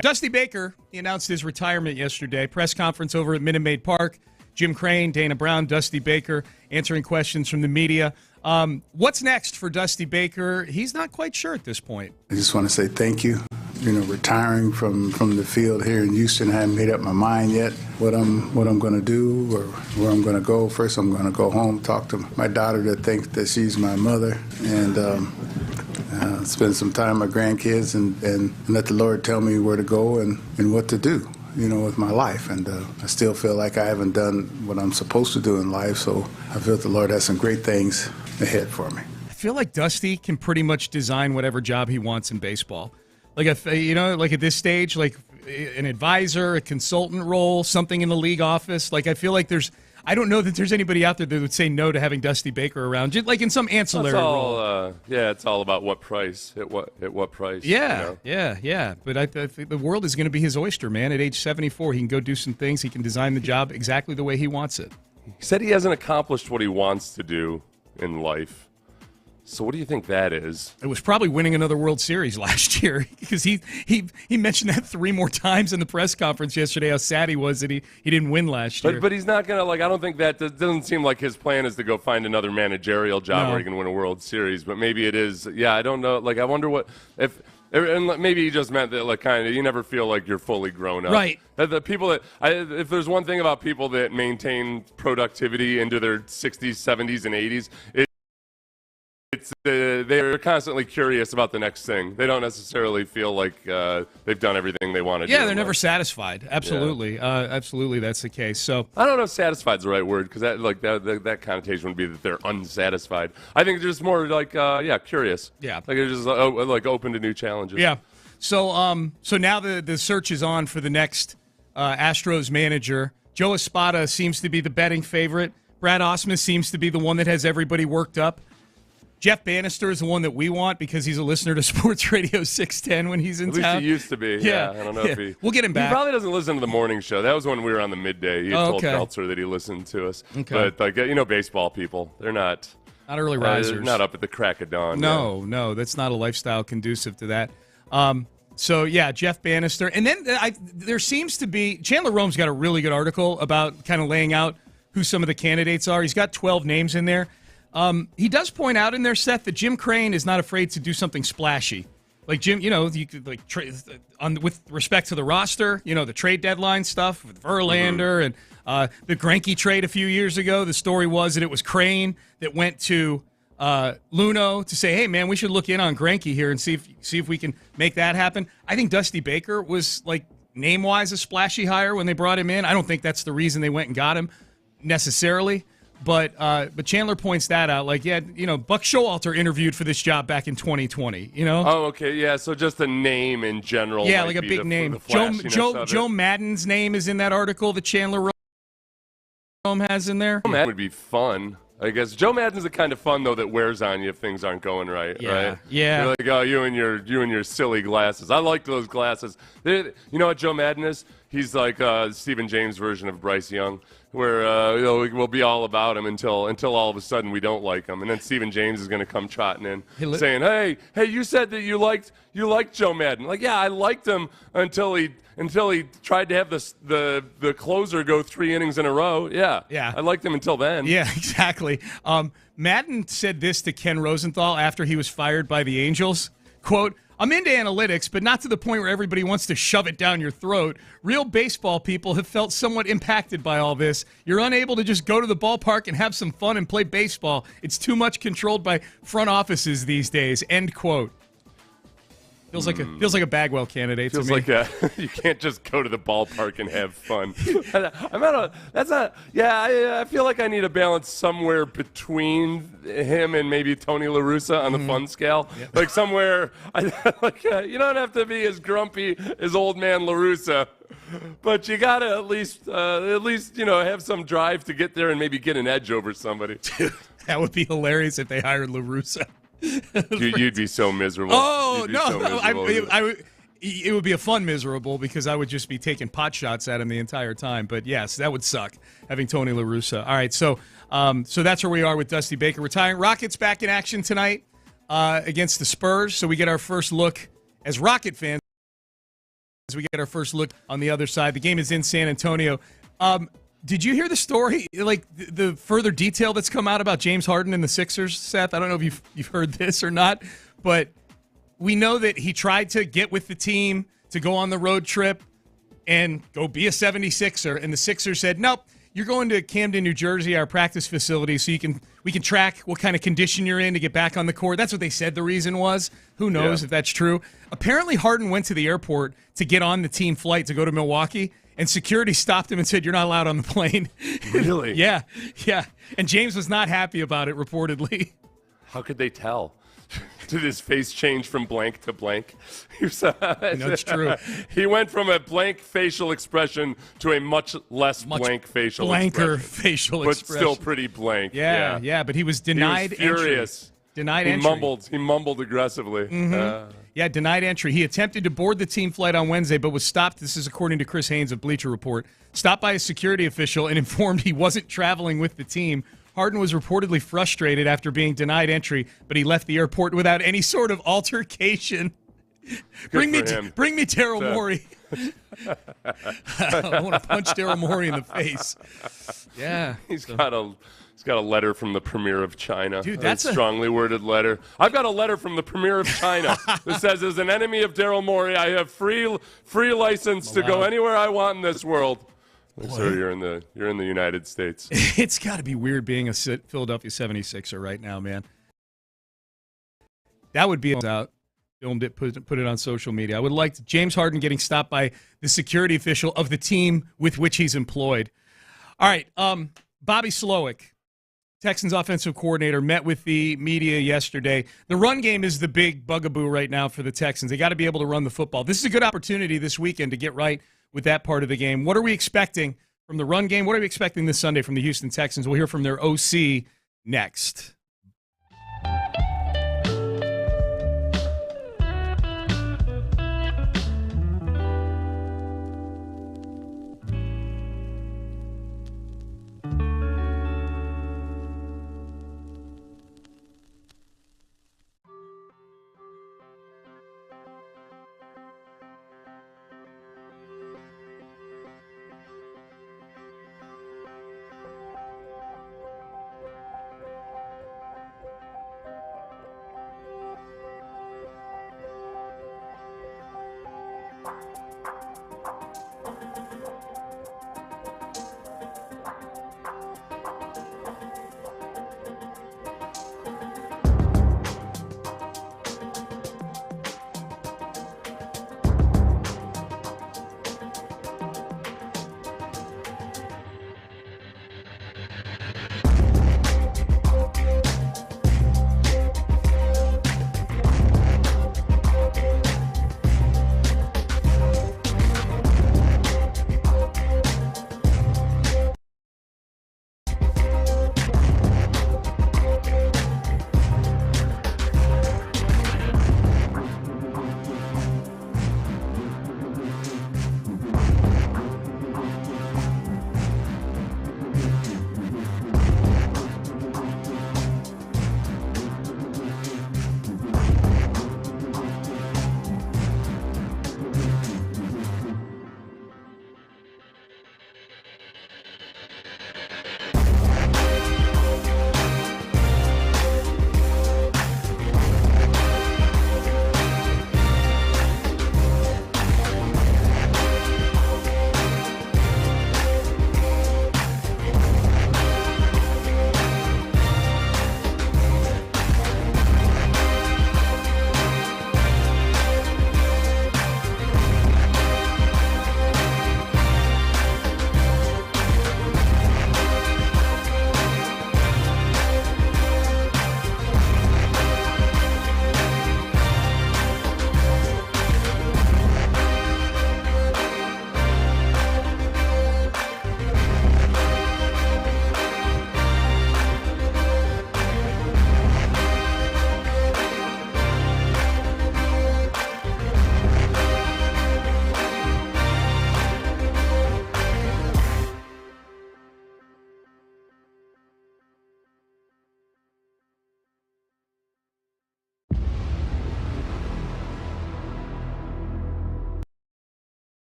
Dusty Baker, he announced his retirement yesterday. Press conference over at Minute Maid Park. Jim Crane, Dana Brown, Dusty Baker answering questions from the media. What's next for Dusty Baker? He's not quite sure at this point. I just want to say thank you. Retiring from the field here in Houston, I haven't made up my mind yet what I'm going to do or where I'm going to go. First, I'm going to go home, talk to my daughter that thinks that she's my mother, and spend some time with my grandkids and let the Lord tell me where to go and what to do, with my life. And I still feel like I haven't done what I'm supposed to do in life, so I feel the Lord has some great things ahead for me. I feel like Dusty can pretty much design whatever job he wants in baseball. At this stage, an advisor, a consultant role, something in the league office. I feel like there's I don't know that there's anybody out there that would say no to having Dusty Baker around, just like in some ancillary role. It's all about what price. At what price? Yeah, yeah. But I think the world is going to be his oyster, man. At age 74, he can go do some things. He can design the job exactly the way he wants it. He said he hasn't accomplished what he wants to do in life. So what do you think that is? It was probably winning another World Series last year, because he mentioned that 3 more times in the press conference yesterday, how sad he was that he didn't win last year. But he's not going to, I don't think that doesn't seem like his plan is to go find another managerial job where he can win a World Series. But maybe it is. Yeah, I don't know. I wonder what and maybe he just meant that, kind of, you never feel like you're fully grown up. Right. The people if there's one thing about people that maintain productivity into their 60s, 70s, and 80s, they're constantly curious about the next thing. They don't necessarily feel like they've done everything they want to do. Yeah, they're never satisfied. Absolutely. Yeah. Absolutely, that's the case. So I don't know if satisfied is the right word, because that connotation would be that they're unsatisfied. I think they're just more curious. Yeah. They're just open to new challenges. Yeah. So now the search is on for the next Astros manager. Joe Espada seems to be the betting favorite. Brad Ausmus seems to be the one that has everybody worked up. Jeff Bannister is the one that we want because he's a listener to Sports Radio 610 when he's in town. At least he used to be. Yeah. I don't know if he... We'll get him back. He probably doesn't listen to the morning show. That was when we were on the midday. He told Meltzer that he listened to us. Okay. But, baseball people, they're not early risers. They're not up at the crack of dawn. No, that's not a lifestyle conducive to that. Jeff Bannister. And then there seems to be... Chandler Rome's got a really good article about kind of laying out who some of the candidates are. He's got 12 names in there. He does point out in there, Seth, that Jim Crane is not afraid to do something splashy. Like Jim, you could with respect to the roster, the trade deadline stuff with Verlander and the Greinke trade a few years ago. The story was that it was Crane that went to Luno to say, "Hey, man, we should look in on Greinke here and see if we can make that happen." I think Dusty Baker was name-wise a splashy hire when they brought him in. I don't think that's the reason they went and got him necessarily. But Chandler points that out. Buck Showalter interviewed for this job back in 2020. Oh, okay, yeah. So just a name in general. Yeah, like a big name. Joe Madden's name is in that article that Chandler Rome has in there. Joe Madden would be fun. I guess Joe Madden's the kind of fun though that wears on you if things aren't going right. Yeah. Right? Yeah. You're like, oh, you and your silly glasses. I like those glasses. You know what Joe Madden is? He's like Stephen James' version of Bryce Young, where we'll be all about him until all of a sudden we don't like him, and then Stephen James is going to come trotting in saying, "Hey, you said that you liked Joe Madden." Like, yeah, I liked him until he tried to have the closer go 3 innings in a row. Yeah, I liked him until then. Yeah, exactly. Madden said this to Ken Rosenthal after he was fired by the Angels. Quote, "I'm into analytics, but not to the point where everybody wants to shove it down your throat. Real baseball people have felt somewhat impacted by all this. You're unable to just go to the ballpark and have some fun and play baseball. It's too much controlled by front offices these days." End quote. Feels like a Bagwell candidate to me. You can't just go to the ballpark and have fun. I feel like I need a balance somewhere between him and maybe Tony La Russa on the fun scale. Yep. Like somewhere, you don't have to be as grumpy as old man La Russa, but you gotta at least have some drive to get there and maybe get an edge over somebody. That would be hilarious if they hired La Russa. You'd be so miserable. Oh, it would be a fun miserable because I would just be taking pot shots at him the entire time. But yes, that would suck, having Tony La Russa. All right, so that's where we are with Dusty Baker retiring. Rockets back in action tonight against the Spurs. So we get our first look as Rocket fans. We get our first look on the other side. The game is in San Antonio. Did you hear the story, like the further detail that's come out about James Harden and the Sixers, Seth? I don't know if you've heard this or not, but we know that he tried to get with the team to go on the road trip and go be a 76er, and the Sixers said, "Nope, you're going to Camden, New Jersey, our practice facility, so we can track what kind of condition you're in to get back on the court." That's what they said the reason was. Who knows if that's true? Apparently, Harden went to the airport to get on the team flight to go to Milwaukee, and security stopped him and said, "You're not allowed on the plane." Really? Yeah. And James was not happy about it, reportedly. How could they tell? Did his face change from blank to blank? That's true. He went from a blank facial expression to a much less blank facial blanker expression. facial But expression. still pretty blank. Yeah, but he was denied he was furious. entry. Denied entry. He mumbled aggressively. Yeah, denied entry. He attempted to board the team flight on Wednesday, but was stopped. This is according to Chris Haynes of Bleacher Report. Stopped by a security official and informed he wasn't traveling with the team. Harden was reportedly frustrated after being denied entry, but he left the airport without any sort of altercation. Bring me Daryl Morey. I want to punch Daryl Morey in the face. Yeah, He's got a letter from the Premier of China. Dude, that's a strongly worded letter. I've got a letter from the Premier of China that says, as an enemy of Daryl Morey, I have free license to go anywhere I want in this world. So you're in the United States. It's got to be weird being a Philadelphia 76er right now, man. That would be out. Filmed it, put it on social media. I would like James Harden getting stopped by the security official of the team with which he's employed. All right, Bobby Slowick, Texans offensive coordinator, met with the media yesterday. The run game is the big bugaboo right now for the Texans. They got to be able to run the football. This is a good opportunity this weekend to get right with that part of the game. What are we expecting from the run game? What are we expecting this Sunday from the Houston Texans? We'll hear from their OC next.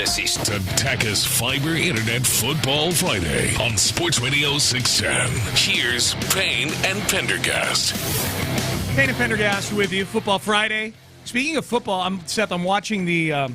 Fantasy. To Taka's Fiber Internet Football Friday on Sports Radio 610. Here's Payne and Pendergast. Payne and Pendergast with you. Football Friday. Speaking of football, I'm watching the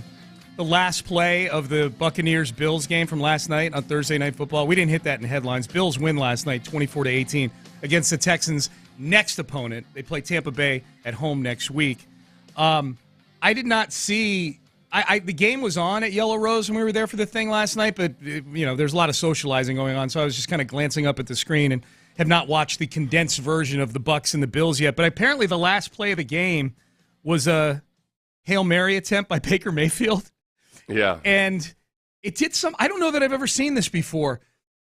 last play of the Buccaneers-Bills game from last night on Thursday Night Football. We didn't hit that in headlines. Bills win last night, 24-18, against the Texans' next opponent. They play Tampa Bay at home next week. I did not see. The game was on at Yellow Rose when we were there for the thing last night, but there's a lot of socializing going on, so I was just kind of glancing up at the screen and have not watched the condensed version of the Bucs and the Bills yet. But apparently, the last play of the game was a Hail Mary attempt by Baker Mayfield. Yeah, and it did some. I don't know that I've ever seen this before.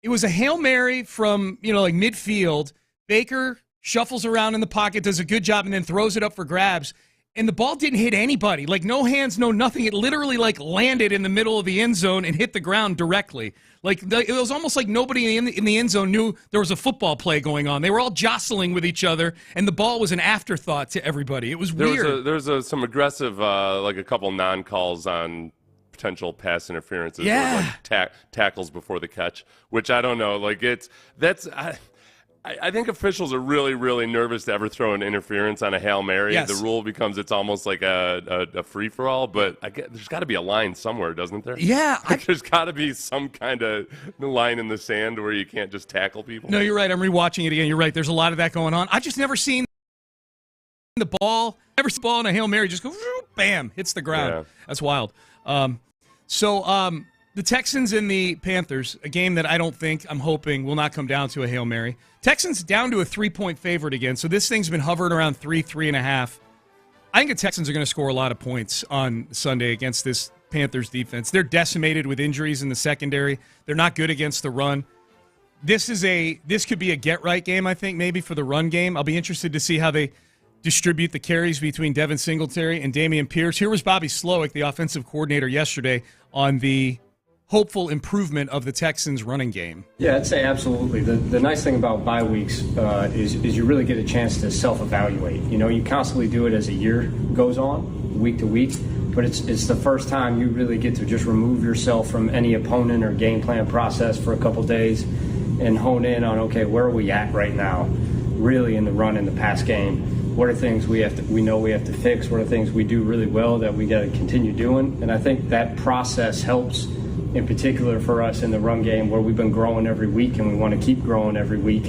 It was a Hail Mary from like midfield. Baker shuffles around in the pocket, does a good job, and then throws it up for grabs. And the ball didn't hit anybody. Like, no hands, no nothing. It literally, landed in the middle of the end zone and hit the ground directly. It was almost like nobody in the end zone knew there was a football play going on. They were all jostling with each other, and the ball was an afterthought to everybody. It was weird. There was some aggressive, a couple non-calls on potential pass interferences. Yeah. Or, tackles before the catch, which I don't know. I think officials are really, really nervous to ever throw an interference on a Hail Mary. Yes. The rule becomes it's almost like a free-for-all, but there's got to be a line somewhere, doesn't there? Yeah. There's got to be some kind of line in the sand where you can't just tackle people. No, you're right. I'm rewatching it again. You're right. There's a lot of that going on. I've just never seen the ball in a Hail Mary just go, bam, hits the ground. Yeah. That's wild. The Texans and the Panthers, a game that I'm hoping will not come down to a Hail Mary. Texans down to a 3-point favorite again, so this thing's been hovering around 3.5. I think the Texans are going to score a lot of points on Sunday against this Panthers defense. They're decimated with injuries in the secondary. They're not good against the run. This could be a get-right game, I think, maybe for the run game. I'll be interested to see how they distribute the carries between Devin Singletary and Dameon Pierce. Here was Bobby Slowick, the offensive coordinator, yesterday on the hopeful improvement of the Texans' running game. Yeah, I'd say absolutely. The nice thing about bye weeks is you really get a chance to self-evaluate. You constantly do it as a year goes on, week to week, but it's the first time you really get to just remove yourself from any opponent or game plan process for a couple days and hone in on, okay, where are we at right now, really in the run in the pass game? What are things we know we have to fix? What are things we do really well that we got to continue doing? And I think that process helps, in particular for us in the run game, where we've been growing every week and we want to keep growing every week,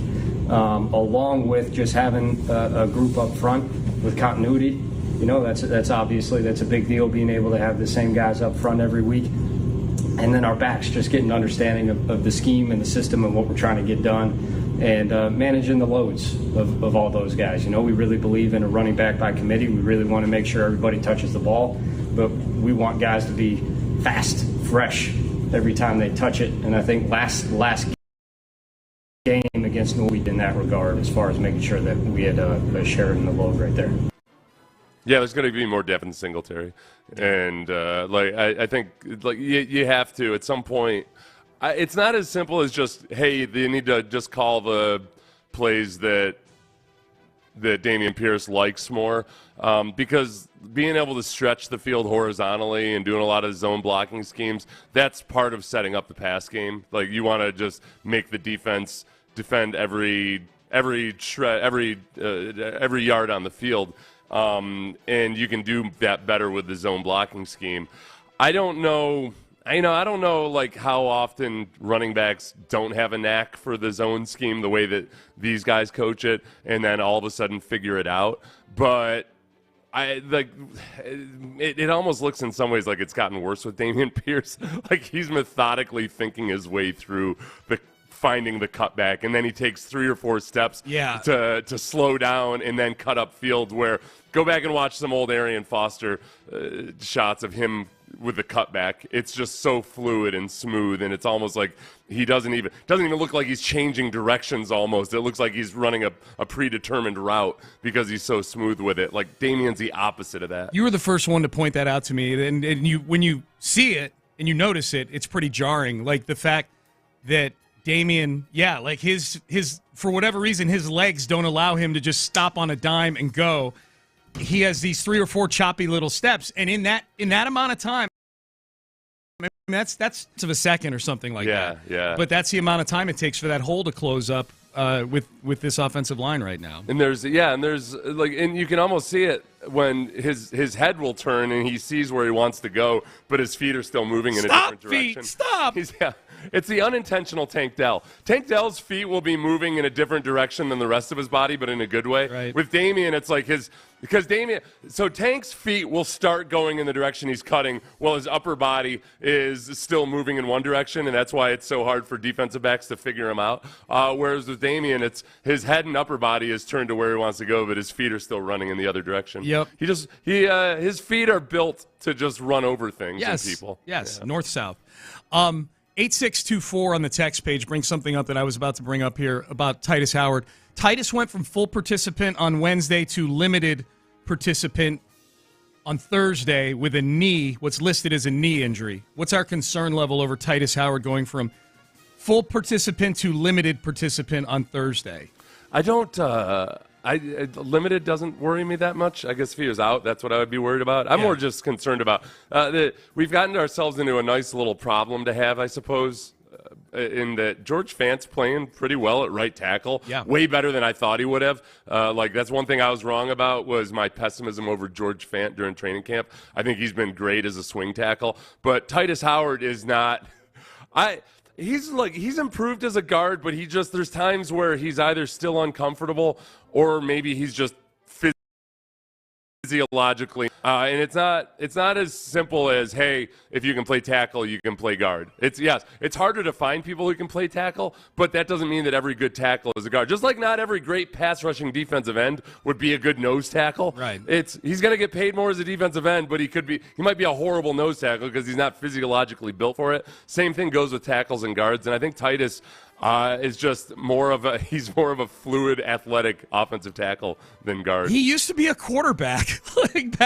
along with just having a group up front with continuity. That's obviously a big deal, being able to have the same guys up front every week. And then our backs just getting an understanding of the scheme and the system and what we're trying to get done, and managing the loads of all those guys. We really believe in a running back by committee. We really want to make sure everybody touches the ball, but we want guys to be fast, fresh every time they touch it. And I think last game against Norwich in that regard, as far as making sure that we had a share in the load right there. Yeah, there's going to be more Devin Singletary, and I think you have to at some point. It's not as simple as just, hey, they need to just call the plays that Dameon Pierce likes more, because being able to stretch the field horizontally and doing a lot of zone blocking schemes, that's part of setting up the pass game. You want to just make the defense defend every yard on the field, and you can do that better with the zone blocking scheme. I don't know how often running backs don't have a knack for the zone scheme the way that these guys coach it, and then all of a sudden figure it out. But it almost looks in some ways like it's gotten worse with Dameon Pierce. He's methodically thinking his way through finding the cutback, and then he takes 3 or 4 steps to slow down and then cut up field, where go back and watch some old Arian Foster shots of him with the cutback. It's just so fluid and smooth, and it's almost like he doesn't even look like he's changing directions almost. It looks like he's running a predetermined route because he's so smooth with it. Damien's the opposite of that. You were the first one to point that out to me, and when you see it and you notice it, it's pretty jarring. The fact that Dameon, his for whatever reason, his legs don't allow him to just stop on a dime and go. He has these 3 or 4 choppy little steps, and in that amount of time, I mean, that's of a second or something like that. Yeah. But that's the amount of time it takes for that hole to close up with this offensive line right now. And there's you can almost see it when his head will turn and he sees where he wants to go, but his feet are still moving in a different direction. Stop! It's the unintentional Tank Dell. Tank Dell's feet will be moving in a different direction than the rest of his body, but in a good way. Right. With Damian, it's like so Tank's feet will start going in the direction he's cutting while his upper body is still moving in one direction, and that's why it's so hard for defensive backs to figure him out. Whereas with Damian, it's his head and upper body is turned to where he wants to go, but his feet are still running in the other direction. Yep. His feet are built to just run over things and people. Yes, north-south. 8624 on the text page brings something up that I was about to bring up here about Titus Howard. Titus went from full participant on Wednesday to limited participant on Thursday with a knee, what's listed as a knee injury. What's our concern level over Titus Howard going from full participant to limited participant on Thursday? I don't. Limited doesn't worry me that much. I guess if he was out, that's what I would be worried about. I'm more just concerned about that we've gotten ourselves into a nice little problem to have, I suppose, in that George Fant's playing pretty well at right tackle. Yeah. Way better than I thought he would have. That's one thing I was wrong about was my pessimism over George Fant during training camp. I think he's been great as a swing tackle. But Titus Howard is not He's improved as a guard, but there's times where he's either still uncomfortable or maybe he's just physiologically, and it's not as simple as, hey, if you can play tackle, you can play guard. It's harder to find people who can play tackle, but that doesn't mean that every good tackle is a guard. Just like not every great pass rushing defensive end would be a good nose tackle. Right. He's going to get paid more as a defensive end, but he might be a horrible nose tackle because he's not physiologically built for it. Same thing goes with tackles and guards, and I think Titus is just he's more of a fluid, athletic offensive tackle than guard. He used to be a quarterback,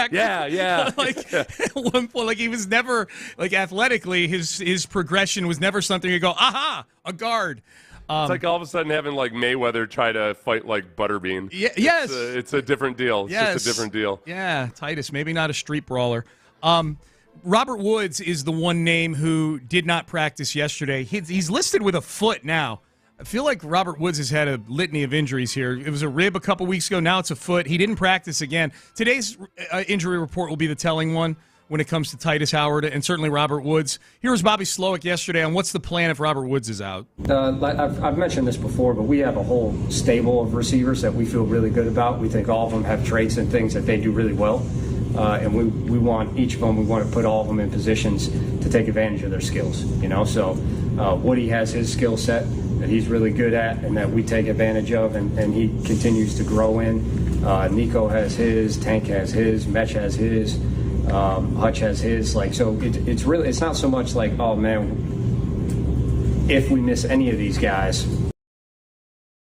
at one point, he was never athletically. His progression was never something you go, aha, a guard. It's like all of a sudden having Mayweather try to fight like Butterbean. Yes, it's a different deal. It's just a different deal. Yeah, Titus, maybe not a street brawler. Robert Woods is the one name who did not practice yesterday. He's listed with a foot now. I feel like Robert Woods has had a litany of injuries here. It was a rib a couple weeks ago. Now it's a foot. He didn't practice again. Today's injury report will be the telling one when it comes to Titus Howard and certainly Robert Woods. Here was Bobby Slowick yesterday on what's the plan if Robert Woods is out. I've mentioned this before, but we have a whole stable of receivers that we feel really good about. We think all of them have traits and things that they do really well. And we want each of them, we want to put all of them in positions to take advantage of their skills, So Woody has his skill set that he's really good at and that we take advantage of, and he continues to grow in. Nico has his, Tank has his, Mech has his, Hutch has his. It's not so much like, oh man, if we miss any of these guys,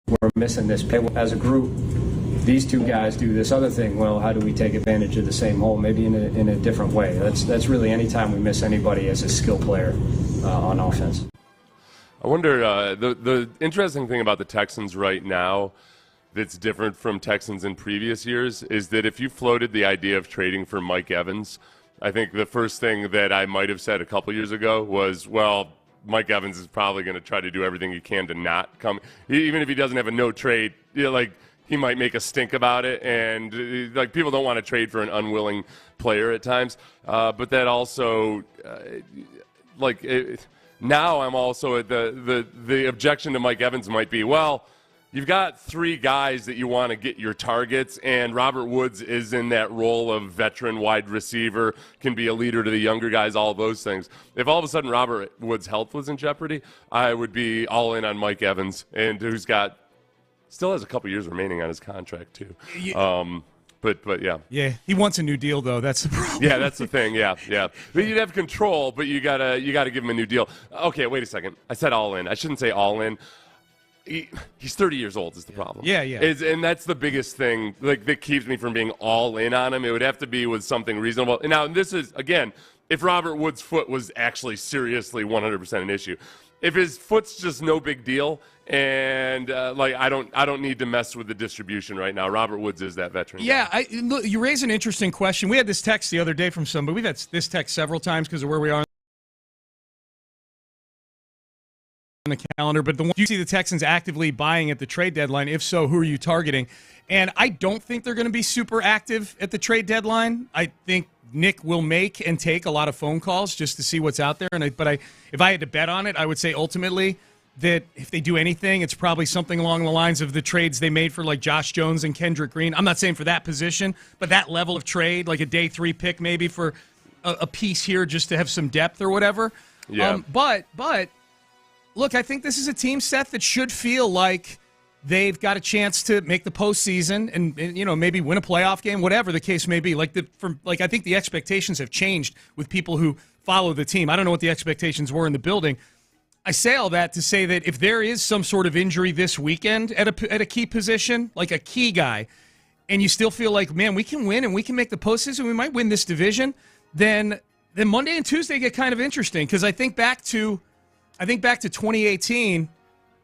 we're missing this. As a group, these two guys do this other thing. Well, how do we take advantage of the same hole, maybe in a different way? That's really any time we miss anybody as a skill player on offense. I wonder, the interesting thing about the Texans right now that's different from Texans in previous years is that if you floated the idea of trading for Mike Evans, I think the first thing that I might have said a couple years ago was, well, Mike Evans is probably going to try to do everything he can to not come. Even if he doesn't have a no trade, he might make a stink about it, and people don't want to trade for an unwilling player at times. But that also, now I'm also at the objection to Mike Evans might be, well, you've got three guys that you want to get your targets, and Robert Woods is in that role of veteran wide receiver, can be a leader to the younger guys, all of those things. If all of a sudden Robert Woods' health was in jeopardy, I would be all in on Mike Evans, and who's still has a couple years remaining on his contract too. But yeah. Yeah, he wants a new deal though. That's the problem. Yeah, that's the thing. Yeah. But you'd have control, but you gotta give him a new deal. Okay, wait a second. I said all in. I shouldn't say all in. He's 30 years old is the problem. Yeah. And that's the biggest thing that keeps me from being all in on him. It would have to be with something reasonable. And now this is, again, if Robert Woods' foot was actually seriously 100% an issue. If his foot's just no big deal, and I don't need to mess with the distribution right now. Robert Woods is that veteran. Yeah, look, you raise an interesting question. We had this text the other day from somebody. We've had this text several times because of where we are the calendar, but the one you see the Texans actively buying at the trade deadline. If so, who are you targeting? And I don't think they're going to be super active at the trade deadline. I think Nick will make and take a lot of phone calls just to see what's out there. If I had to bet on it, I would say ultimately that if they do anything, it's probably something along the lines of the trades they made for like Josh Jones and Kendrick Green. I'm not saying for that position, but that level of trade, like a day 3 pick maybe for a piece here just to have some depth or whatever. Yeah. But look, I think this is a team set that should feel like they've got a chance to make the postseason and maybe win a playoff game, whatever the case may be. I think the expectations have changed with people who follow the team. I don't know what the expectations were in the building. I say all that to say that if there is some sort of injury this weekend at a key position, like a key guy, and you still feel like, man, we can win and we can make the postseason, we might win this division, then Monday and Tuesday get kind of interesting because I think back to 2018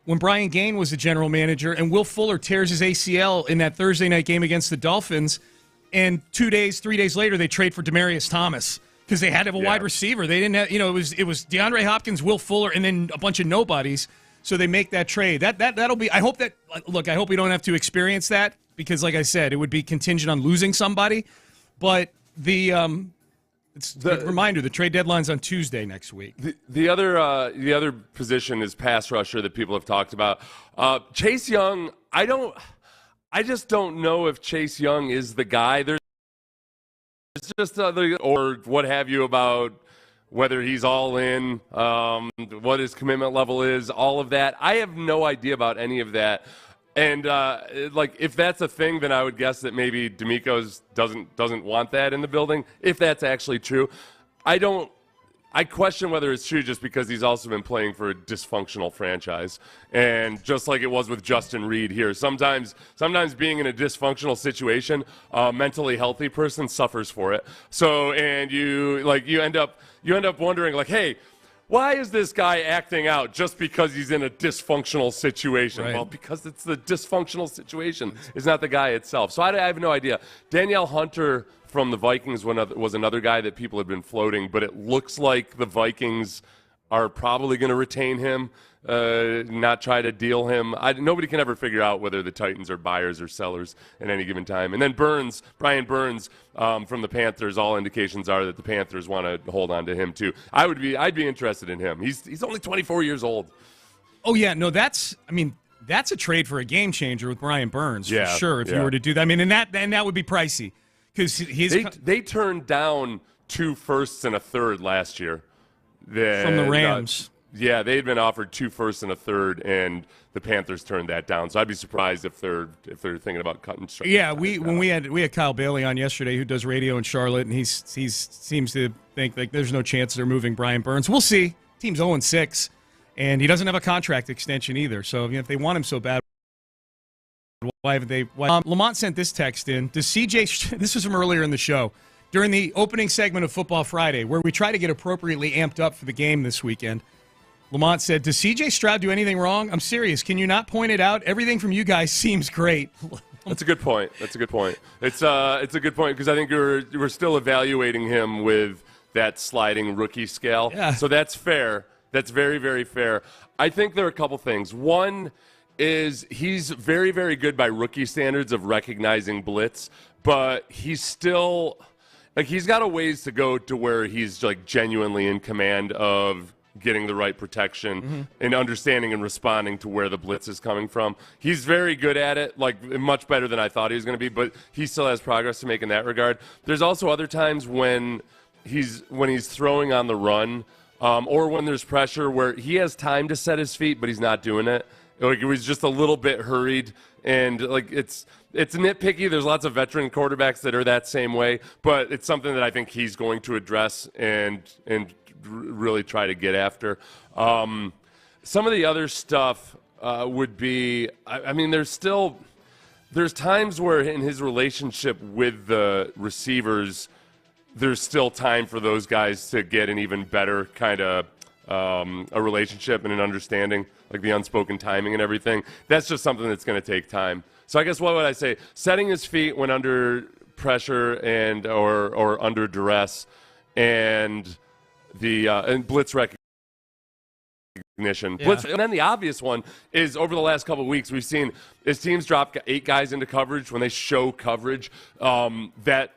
when Brian Gain was the general manager and Will Fuller tears his ACL in that Thursday night game against the Dolphins, and 3 days later they trade for Demaryius Thomas because they had to have a wide receiver. They didn't have, it was DeAndre Hopkins, Will Fuller, and then a bunch of nobodies. So they make that trade. That'll be. I hope we don't have to experience that because, like I said, it would be contingent on losing somebody. But it's a reminder, the trade deadline's on Tuesday next week. The other position is pass rusher that people have talked about. Chase Young, I just don't know if Chase Young is the guy. There's just or what have you about whether he's all in, what his commitment level is, all of that. I have no idea about any of that. And if that's a thing, then I would guess that maybe D'Amico's doesn't want that in the building. If that's actually true, I question whether it's true just because he's also been playing for a dysfunctional franchise, and just like it was with Justin Reed here, sometimes being in a dysfunctional situation, a mentally healthy person suffers for it. So, and you end up wondering like, hey, why is this guy acting out just because he's in a dysfunctional situation? Right. Well, because it's the dysfunctional situation. It's not the guy itself. So I have no idea. Danielle Hunter from the Vikings was another guy that people had been floating, but it looks like the Vikings are probably going to retain him, not try to deal him. Nobody can ever figure out whether the Titans are buyers or sellers at any given time. And then Brian Burns from the Panthers, all indications are that the Panthers want to hold on to him too. I'd be interested in him. He's only 24 years old. Oh yeah, no, that's a trade for a game changer with Brian Burns for sure. If you were to do that, I mean, and that would be pricey because they turned down 2 firsts and a third last year. From the Rams. They had been offered 2 firsts and a third, and the Panthers turned that down. So I'd be surprised if they're thinking about cutting. Yeah, we had Kyle Bailey on yesterday, who does radio in Charlotte, and he seems to think like there's no chance they're moving Brian Burns. We'll see. Team's 0-6, and he doesn't have a contract extension either. So if they want him so bad, why haven't they? Lamont sent this text in. Does CJ? This was from earlier in the show. During the opening segment of Football Friday, where we try to get appropriately amped up for the game this weekend, Lamont said, does C.J. Stroud do anything wrong? I'm serious. Can you not point it out? Everything from you guys seems great. That's a good point. It's a good point because I think we're still evaluating him with that sliding rookie scale. Yeah. So that's fair. That's very, very fair. I think there are a couple things. One is he's very, very good by rookie standards of recognizing blitz, but he's still – he's got a ways to go to where he's genuinely in command of getting the right protection and understanding and responding to where the blitz is coming from. He's very good at it, much better than I thought he was going to be, but he still has progress to make in that regard. There's also other times when he's throwing on the run or when there's pressure where he has time to set his feet, but he's not doing it. It was just a little bit hurried, and it's nitpicky. There's lots of veteran quarterbacks that are that same way, but it's something that I think he's going to address and really try to get after. Some of the other stuff would be, there's times where in his relationship with the receivers, there's still time for those guys to get an even better kind of a relationship and an understanding, like the unspoken timing and everything. That's just something that's going to take time. So I guess what would I say? Setting his feet when under pressure and or under duress, and the and blitz recognition recognition. Yeah. And then the obvious one is over the last couple of weeks, we've seen as teams drop 8 guys into coverage, when they show coverage, that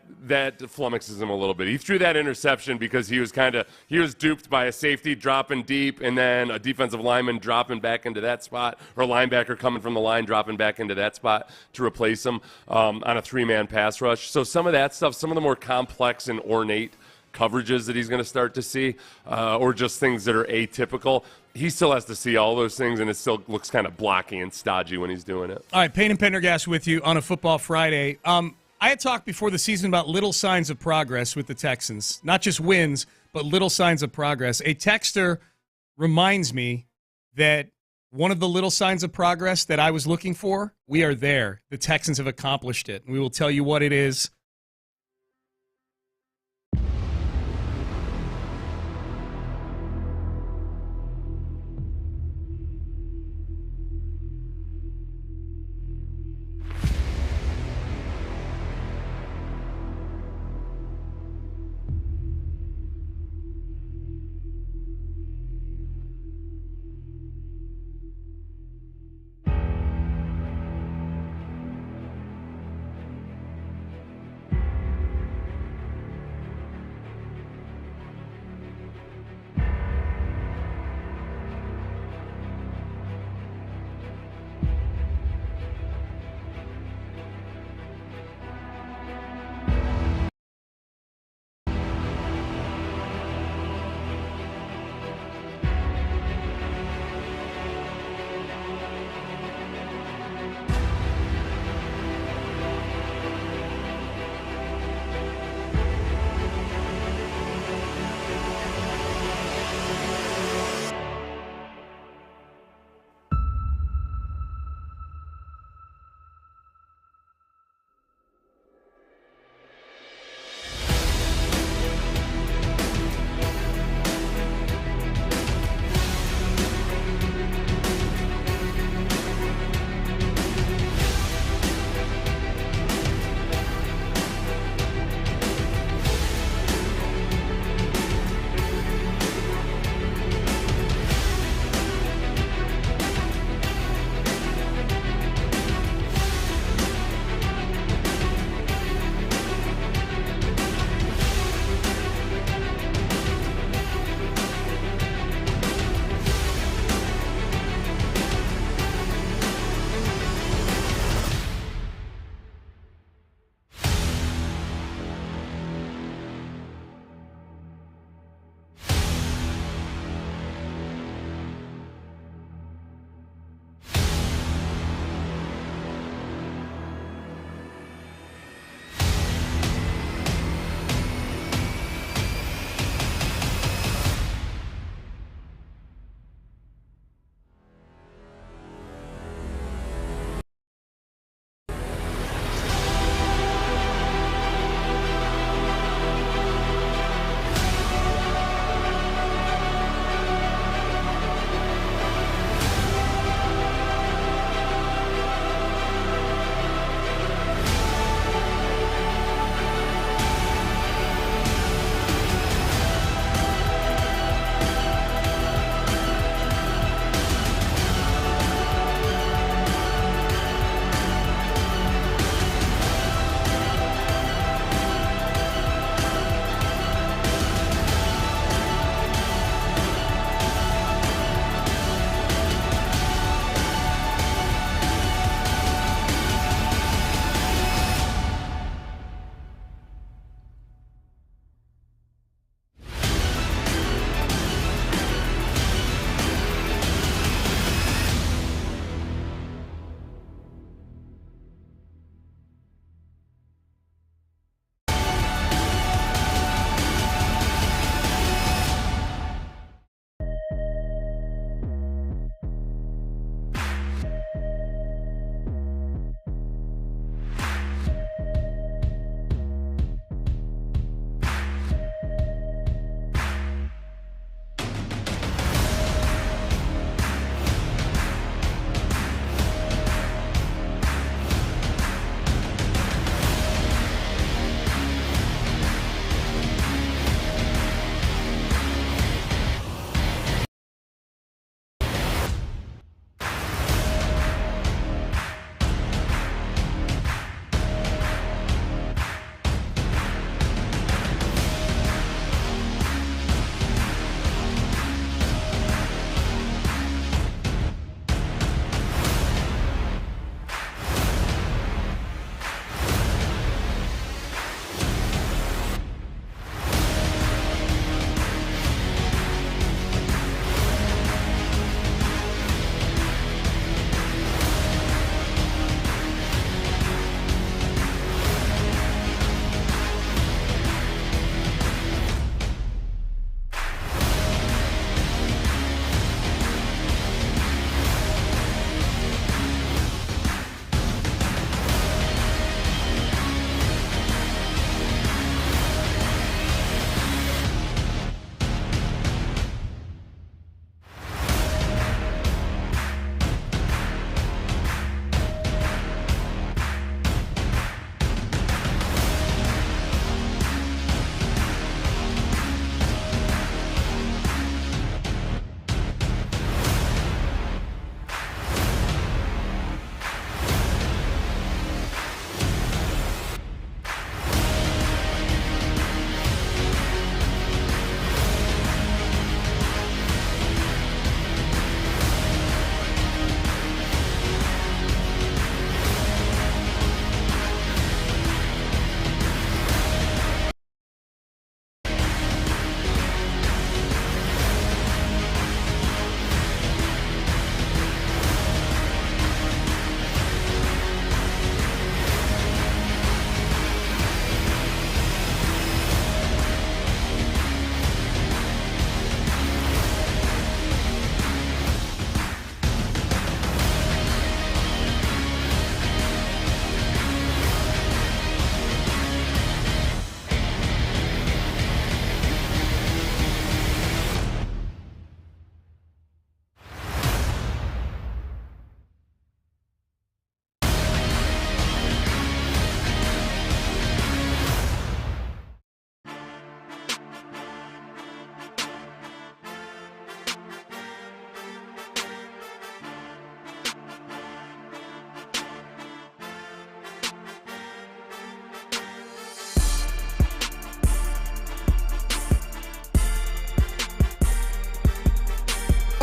flummoxes him a little bit. He threw that interception because he was duped by a safety dropping deep and then a defensive lineman dropping back into that spot, or a linebacker coming from the line dropping back into that spot to replace him on a 3-man pass rush. So some of that stuff, some of the more complex and ornate coverages that he's going to start to see, or just things that are atypical, he still has to see all those things, and it still looks kind of blocky and stodgy when he's doing it. All right, Payne and Pendergast with you on a Football Friday. I had talked before the season about little signs of progress with the Texans, not just wins, but little signs of progress. A texter reminds me that one of the little signs of progress that I was looking for, we are there. The Texans have accomplished it. We will tell you what it is.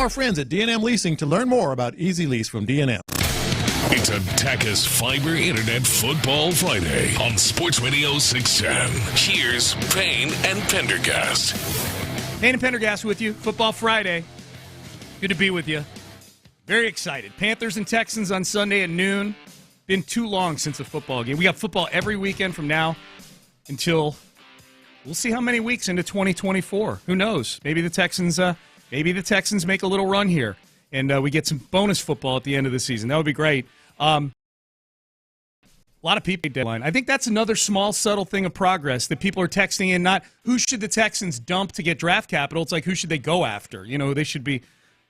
our friends at D&M Leasing to learn more about Easy Lease from D&M. It's a Tachus Fiber Internet Football Friday on Sports Radio 610. Here's Payne and Pendergast. Payne and Pendergast with you. Football Friday. Good to be with you. Very excited. Panthers and Texans on Sunday at noon. Been too long since a football game. We got football every weekend from now until we'll see how many weeks into 2024. Who knows? Maybe the Texans make a little run here, and we get some bonus football at the end of the season. That would be great. A lot of people deadline. I think that's another small, subtle thing of progress that people are texting in. Not who should the Texans dump to get draft capital. It's like who should they go after? They should be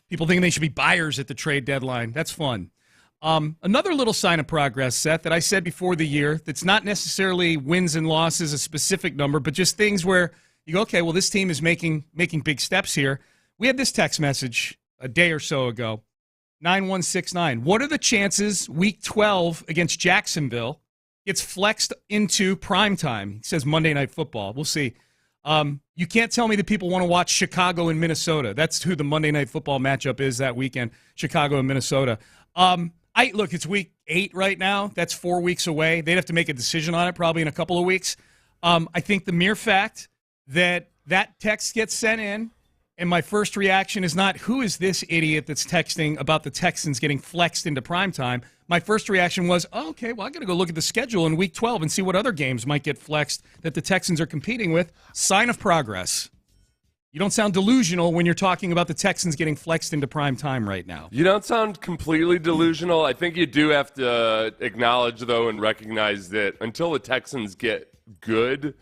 people thinking they should be buyers at the trade deadline. That's fun. Another little sign of progress, Seth, that I said before the year, that's not necessarily wins and losses, a specific number, but just things where you go, okay, well, this team is making big steps here. We had this text message a day or so ago, 9169. What are the chances Week 12 against Jacksonville gets flexed into primetime? It says Monday Night Football. We'll see. You can't tell me that people want to watch Chicago and Minnesota. That's who the Monday Night Football matchup is that weekend, Chicago and Minnesota. Look, it's week 8 right now. That's 4 weeks away. They'd have to make a decision on it probably in a couple of weeks. I think the mere fact that text gets sent in and my first reaction is not, who is this idiot that's texting about the Texans getting flexed into primetime? My first reaction was, oh, okay, well, I got to go look at the schedule in week 12 and see what other games might get flexed that the Texans are competing with. Sign of progress. You don't sound delusional when you're talking about the Texans getting flexed into prime time right now. You don't sound completely delusional. I think you do have to acknowledge, though, and recognize that until the Texans get good,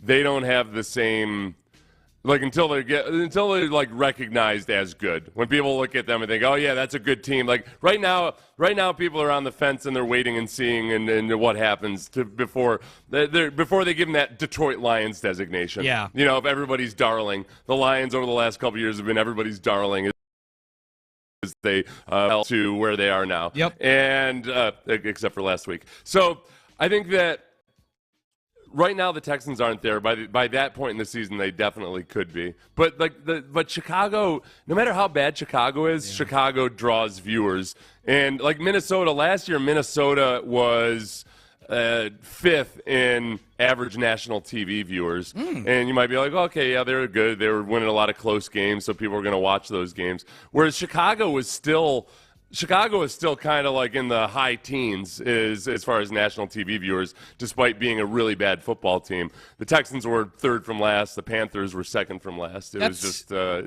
they don't have the same until they're like recognized as good. When people look at them and think, oh yeah, that's a good team. Like right now people are on the fence and they're waiting and seeing and what happens before they give them that Detroit Lions designation. Yeah. If everybody's darling. The Lions over the last couple of years have been everybody's darling as they fell to where they are now. Yep. And except for last week. So I think that right now the Texans aren't there. By that point in the season, they definitely could be. But but Chicago, no matter how bad Chicago is, Chicago draws viewers. And like Minnesota, last year Minnesota was 5th in average national TV viewers. And you might be like, okay, yeah, they're good. They were winning a lot of close games, so people were going to watch those games. Whereas Chicago is still kind of like in the high teens as far as national TV viewers, despite being a really bad football team. The Texans were 3rd from last. The Panthers were 2nd from last. It's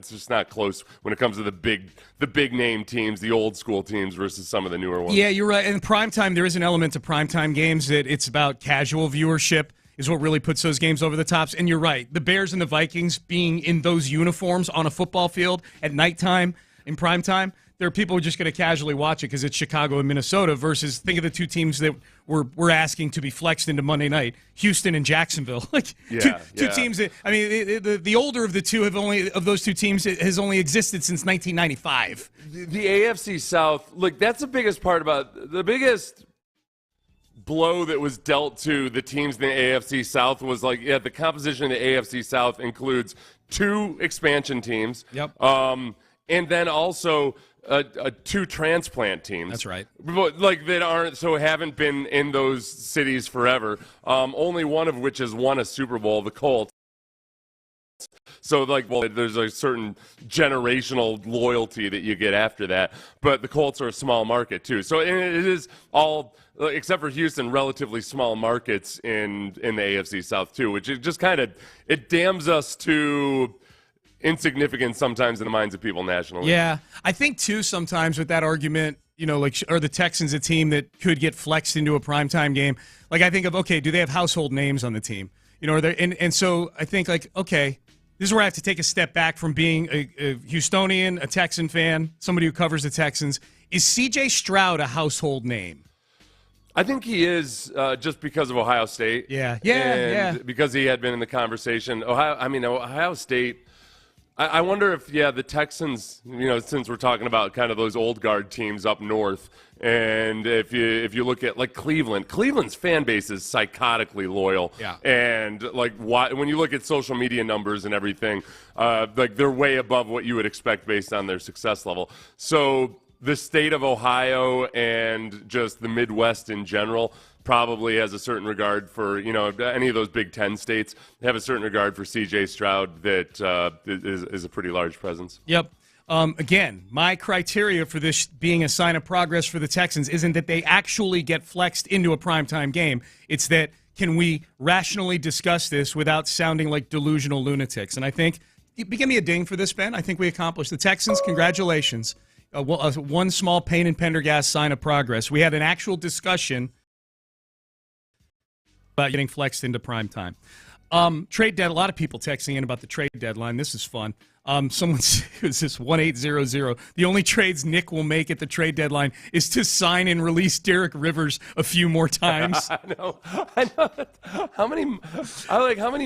just not close when it comes to the big name teams, the old school teams versus some of the newer ones. Yeah, you're right. In primetime, there is an element to primetime games that it's about casual viewership is what really puts those games over the tops. And you're right. The Bears and the Vikings being in those uniforms on a football field at nighttime in primetime, there are people who are just going to casually watch it because it's Chicago and Minnesota versus think of the two teams that we're asking to be flexed into Monday night, Houston and Jacksonville. Two teams that, I mean, the older of the two of those two teams has only existed since 1995. The AFC South, look, that's the biggest part about the biggest blow that was dealt to the teams in the AFC South was the composition of the AFC South includes 2 expansion teams. Yep. And then also 2 transplant teams. That's right. That haven't been in those cities forever. Only one of which has won a Super Bowl, the Colts. So, there's a certain generational loyalty that you get after that. But the Colts are a small market, too. So, it is all, except for Houston, relatively small markets in the AFC South, too, which is just it damns us to insignificant sometimes in the minds of people nationally. Yeah. I think, too, sometimes with that argument, are the Texans a team that could get flexed into a primetime game? I think of, okay, do they have household names on the team? And so I think, okay, this is where I have to take a step back from being a Houstonian, a Texan fan, somebody who covers the Texans. Is C.J. Stroud a household name? I think he is just because of Ohio State. Yeah. Because he had been in the conversation. Ohio State, I wonder if, the Texans, since we're talking about kind of those old guard teams up north, and if you look at like Cleveland's fan base is psychotically loyal. Yeah. And when you look at social media numbers and everything, they're way above what you would expect based on their success level. So the state of Ohio and just the Midwest in general probably has a certain regard for, any of those Big Ten states have a certain regard for C.J. Stroud that is a pretty large presence. Yep. Again, my criteria for this being a sign of progress for the Texans isn't that they actually get flexed into a primetime game. It's that can we rationally discuss this without sounding like delusional lunatics? And I think, give me a ding for this, Ben. I think we accomplished. The Texans, congratulations. One small Payne and Pendergast sign of progress. We had an actual discussion about getting flexed into prime time. Trade deadline. A lot of people texting in about the trade deadline. This is fun. Someone says this 1800. The only trades Nick will make at the trade deadline is to sign and release Derek Rivers a few more times. I know. How many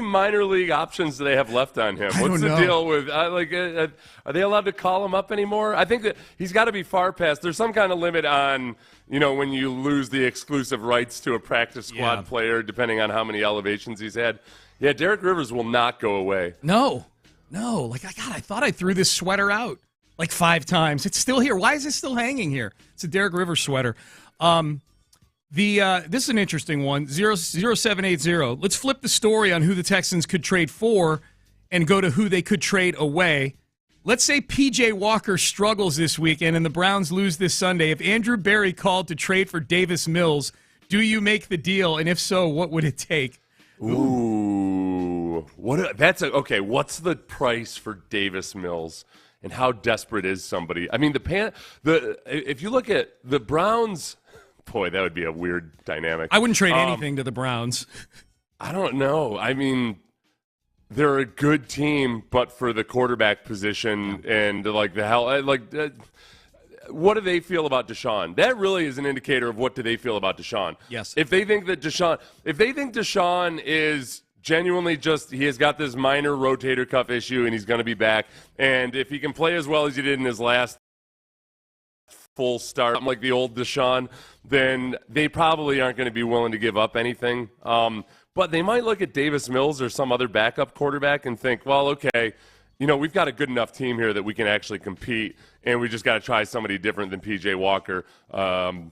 minor league options do they have left on him? What's the deal with? Are they allowed to call him up anymore? I think that he's got to be far past. There's some kind of limit on, when you lose the exclusive rights to a practice squad player, depending on how many elevations he's had. Yeah, Derek Rivers will not go away. No. I thought I threw this sweater out 5 times. It's still here. Why is it still hanging here? It's a Derek Rivers sweater. This is an interesting one. 0780. Let's flip the story on who the Texans could trade for and go to who they could trade away. Let's say P.J. Walker struggles this weekend and the Browns lose this Sunday. If Andrew Berry called to trade for Davis Mills, do you make the deal? And if so, what would it take? Ooh, what's the price for Davis Mills, and how desperate is somebody? I mean, if you look at the Browns, boy, that would be a weird dynamic. I wouldn't trade anything to the Browns. I don't know. I mean, they're a good team, but for the quarterback position and what do they feel about Deshaun? That really is an indicator of what do they feel about Deshaun. Yes. If they think Deshaun is genuinely he has got this minor rotator cuff issue and he's going to be back, and if he can play as well as he did in his last full start, like the old Deshaun, then they probably aren't going to be willing to give up anything. But they might look at Davis Mills or some other backup quarterback and think, well, okay, we've got a good enough team here that we can actually compete, and we just got to try somebody different than P.J. Walker. But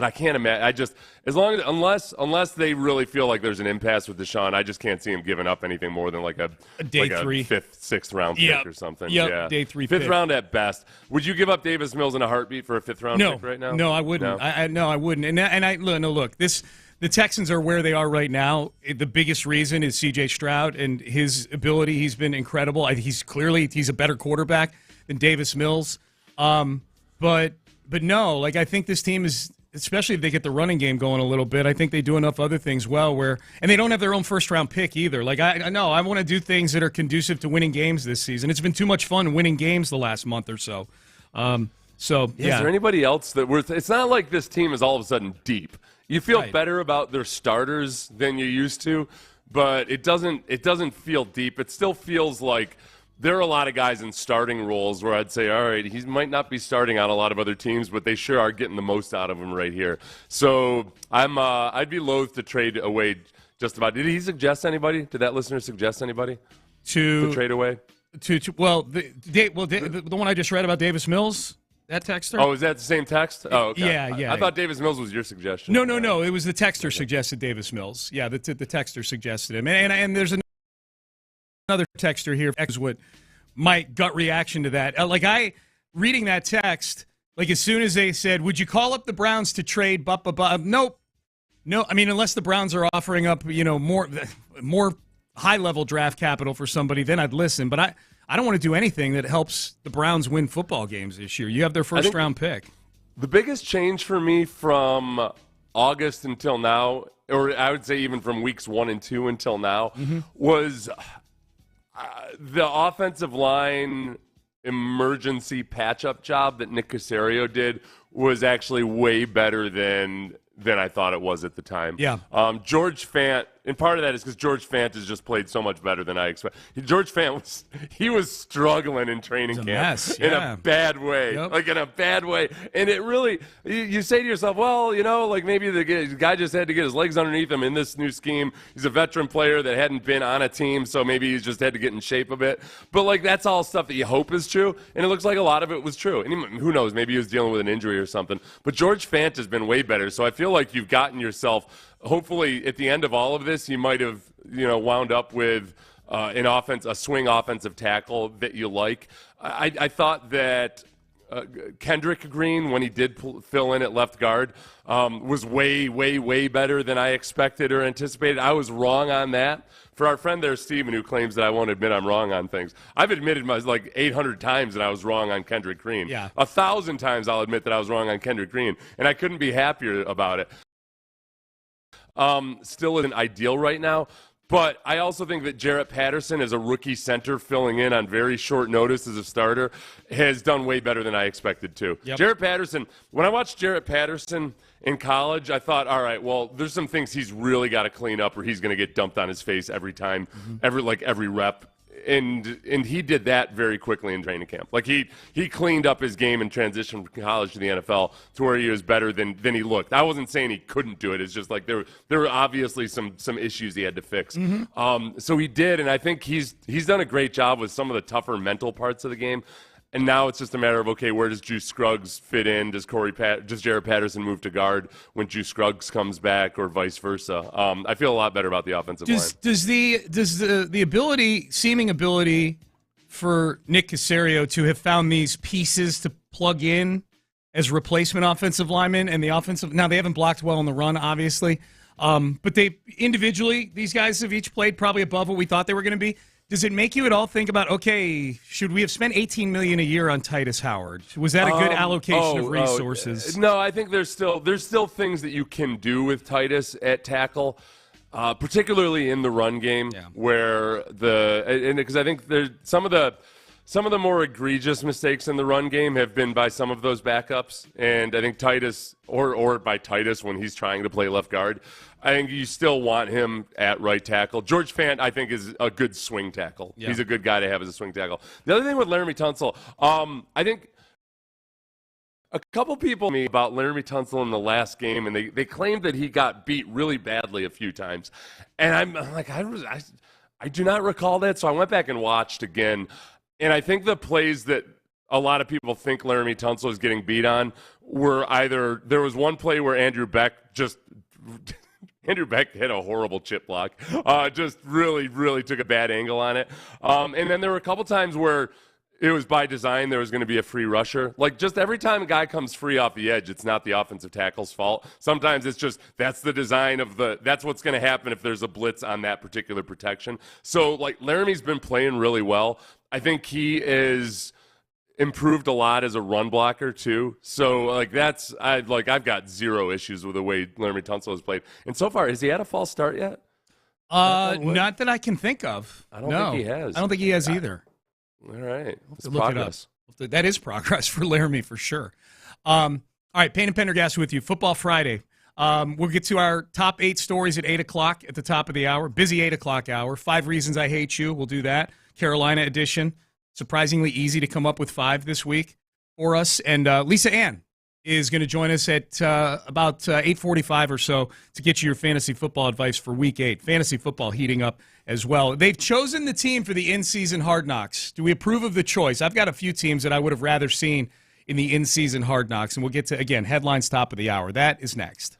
I can't imagine. Unless they really feel like there's an impasse with Deshaun, I just can't see him giving up anything more than a day 3, 5th, 6th round pick or something. Yep. Yeah, day 3, 5th round at best. Would you give up Davis Mills in a heartbeat for a 5th round pick right now? No, I wouldn't. No, I wouldn't. Look, the Texans are where they are right now. The biggest reason is C.J. Stroud and his ability. He's been incredible. He's a better quarterback than Davis Mills. But no, I think this team is, especially if they get the running game going a little bit, I think they do enough other things well and they don't have their own first-round pick either. I want to do things that are conducive to winning games this season. It's been too much fun winning games the last month or so. Is there anybody else it's not like this team is all of a sudden deep. You feel better about their starters than you used to, but it doesn't feel deep. It still feels like there are a lot of guys in starting roles where I'd say, all right, he might not be starting on a lot of other teams, but they sure are getting the most out of him right here. So I'd be loath to trade away just about. Did he suggest anybody? Did that listener suggest anybody to trade away? The one I just read about Davis Mills. That texter? Oh, is that the same text? Oh, okay. Yeah. I thought Davis Mills was your suggestion. No. It was the texter suggested Davis Mills. Yeah, the texter suggested him. And there's another texter here. Is what my gut reaction to that. Reading that text, as soon as they said, would you call up the Browns to trade? Nope. No, I mean, unless the Browns are offering up, more high-level draft capital for somebody, then I'd listen. But I don't want to do anything that helps the Browns win football games this year. You have their first-round pick. The biggest change for me from August until now, or I would say even from weeks 1 and 2 until now, was the offensive line emergency patch-up job that Nick Caserio did was actually way better than I thought it was at the time. Yeah. George Fant And part of that is because George Fant has just played so much better than I expected. George Fant was struggling in training camp mess, in a bad way, like in a bad way. And it really, you say to yourself, well, like maybe the guy just had to get his legs underneath him in this new scheme. He's a veteran player that hadn't been on a team, so maybe he's just had to get in shape a bit. But like that's all stuff that you hope is true, and it looks like a lot of it was true. And who knows, maybe he was dealing with an injury or something. But George Fant has been way better, so I feel like you've gotten yourself. Hopefully, at the end of all of this, you might have wound up with a swing offensive tackle that you like. I thought that Kendrick Green, when he did fill in at left guard, was way, way, way better than I expected or anticipated. I was wrong on that. For our friend there, Steven, who claims that I won't admit I'm wrong on things, I've admitted like 800 times that I was wrong on Kendrick Green. Yeah. 1,000 times I'll admit that I was wrong on Kendrick Green, and I couldn't be happier about it. Still isn't ideal right now, but I also think that Jarrett Patterson, as a rookie center filling in on very short notice as a starter, has done way better than I expected to. Yep. Jarrett Patterson, when I watched Jarrett Patterson in college, I thought, all right, well, there's some things he's really got to clean up or he's going to get dumped on his face every time, every rep. And he did that very quickly in training camp. Like he cleaned up his game and transitioned from college to the NFL to where he was better than he looked. I wasn't saying he couldn't do it. It's just like there were obviously some issues he had to fix. So he did, and I think he's done a great job with some of the tougher mental parts of the game. And now it's just a matter of, okay, where does Juice Scruggs fit in? Does Jarrett Patterson move to guard when Juice Scruggs comes back, or vice versa? I feel a lot better about the offensive line. Does the seeming ability for Nick Caserio to have found these pieces to plug in as replacement offensive linemen and the offensive? Now, they haven't blocked well on the run, obviously, but they individually, these guys have each played probably above what we thought they were going to be. Does it make you at all think about, okay, should we have spent $18 million a year on Titus Howard? Was that a good allocation of resources? No, I think there's still things that you can do with Titus at tackle, particularly in the run game, where because I think there's some of the more egregious mistakes in the run game have been by some of those backups, and I think Titus or by Titus when he's trying to play left guard. I think you still want him at right tackle. George Fant, I think, is a good swing tackle. Yeah. He's a good guy to have as a swing tackle. The other thing with Laramie Tunsil, I think a couple people me about Laramie Tunsil in the last game, and they claimed that he got beat really badly a few times. And I'm like, I do not recall that, so I went back and watched again. And I think the plays that a lot of people think Laramie Tunsil is getting beat on were either – there was one play where Andrew Beck hit a horrible chip block, just really, really took a bad angle on it. And then there were a couple times where it was by design there was going to be a free rusher. Like just every time a guy comes free off the edge, it's not the offensive tackle's fault. Sometimes it's just that's the design of that's what's going to happen if there's a blitz on that particular protection. So like Laramie's been playing really well. I think he is improved a lot as a run blocker too. So like I've got zero issues with the way Laramie Tunsil has played. And so far, has he had a false start yet? Not that I can think of. I don't think he has. I don't think he has either. All right. It's progress. That is progress for Laramie for sure. All right, Payne and Pendergast with you. Football Friday. We'll get to our top 8 stories at 8 o'clock at the top of the hour. Busy 8 o'clock hour. 5 Reasons I Hate You. We'll do that. Carolina edition. Surprisingly easy to come up with 5 this week for us. And Lisa Ann is going to join us at about 8:45 or so to get you your fantasy football advice for Week 8. Fantasy football heating up as well. They've chosen the team for the in-season Hard Knocks. Do we approve of the choice? I've got a few teams that I would have rather seen in the in-season Hard Knocks, and we'll get to, again, headlines top of the hour. That is next.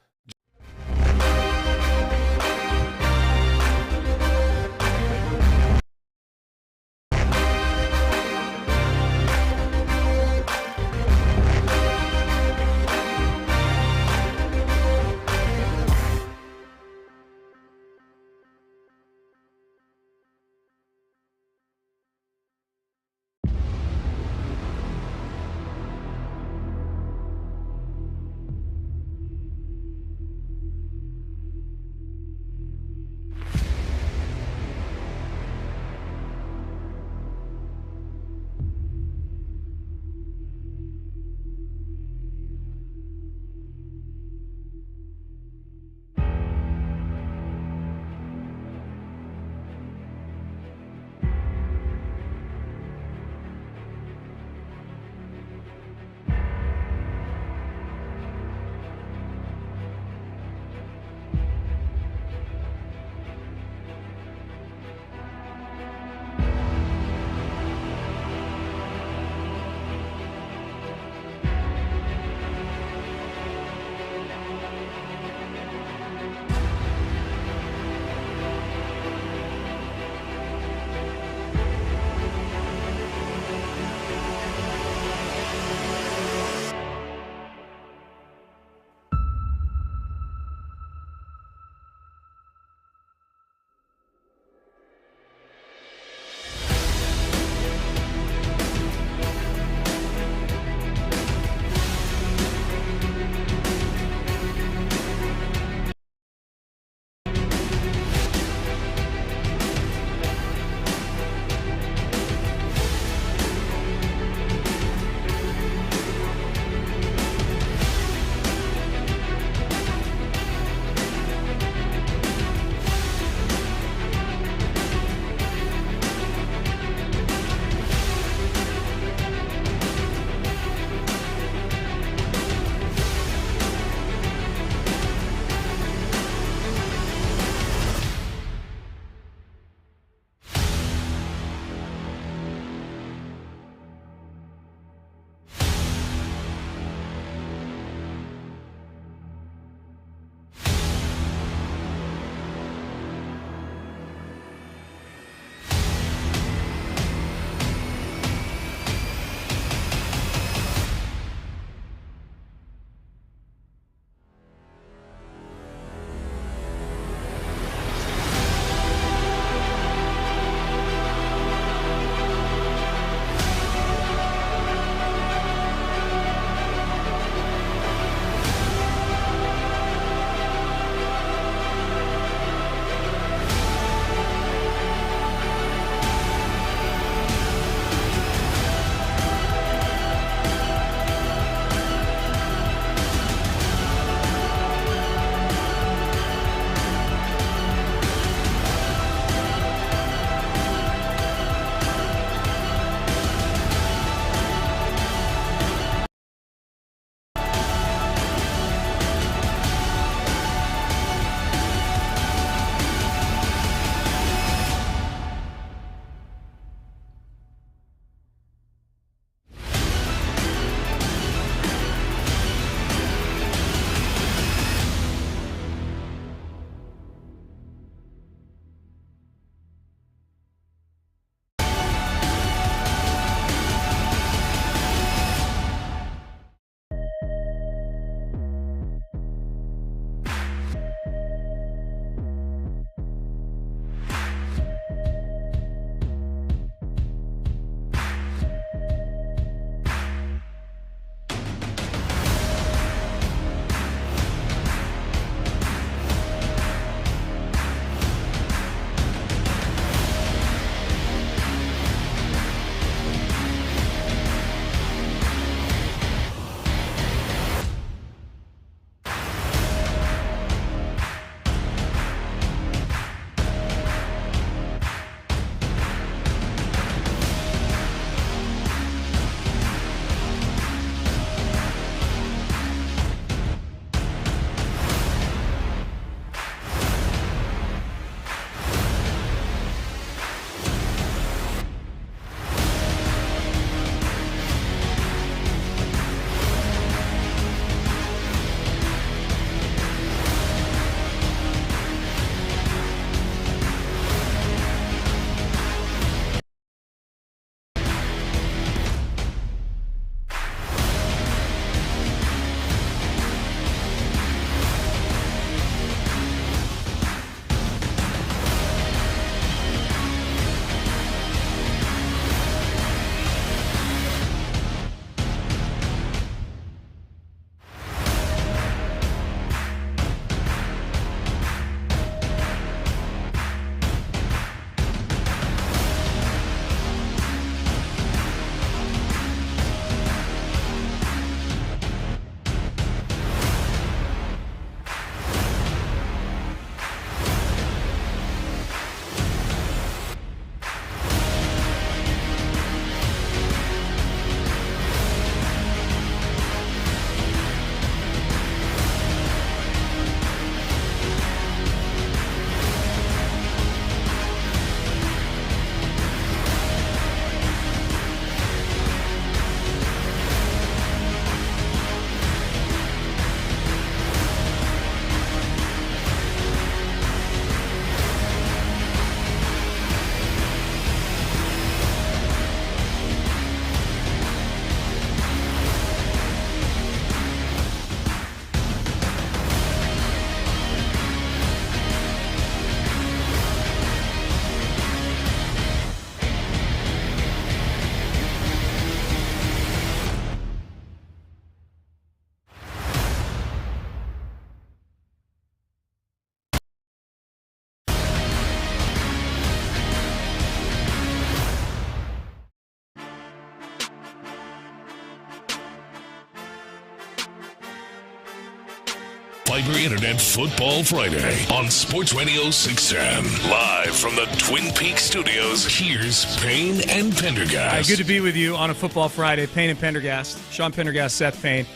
Fiber Internet Football Friday on Sports Radio 610. Live from the Twin Peaks studios, here's Payne and Pendergast. All right, good to be with you on a Football Friday. Payne and Pendergast, Sean Pendergast, Seth Payne.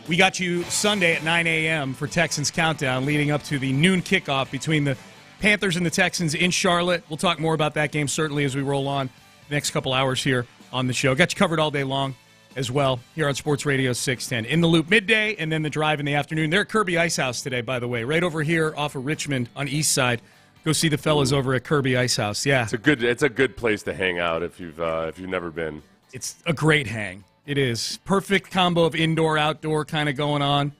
We got you Sunday at 9 a.m. for Texans Countdown, leading up to the noon kickoff between the Panthers and the Texans in Charlotte. We'll talk more about that game, certainly, as we roll on the next couple hours here on the show. Got you covered all day long as well here on Sports Radio 610. In the Loop midday and then the drive in the afternoon. They're at Kirby Ice House today, by the way, right over here off of Richmond on East Side. Go see the fellas over at Kirby Ice House. Yeah, it's a good place to hang out if you've never been. It's a great hang. It is perfect combo of indoor outdoor kind of going on.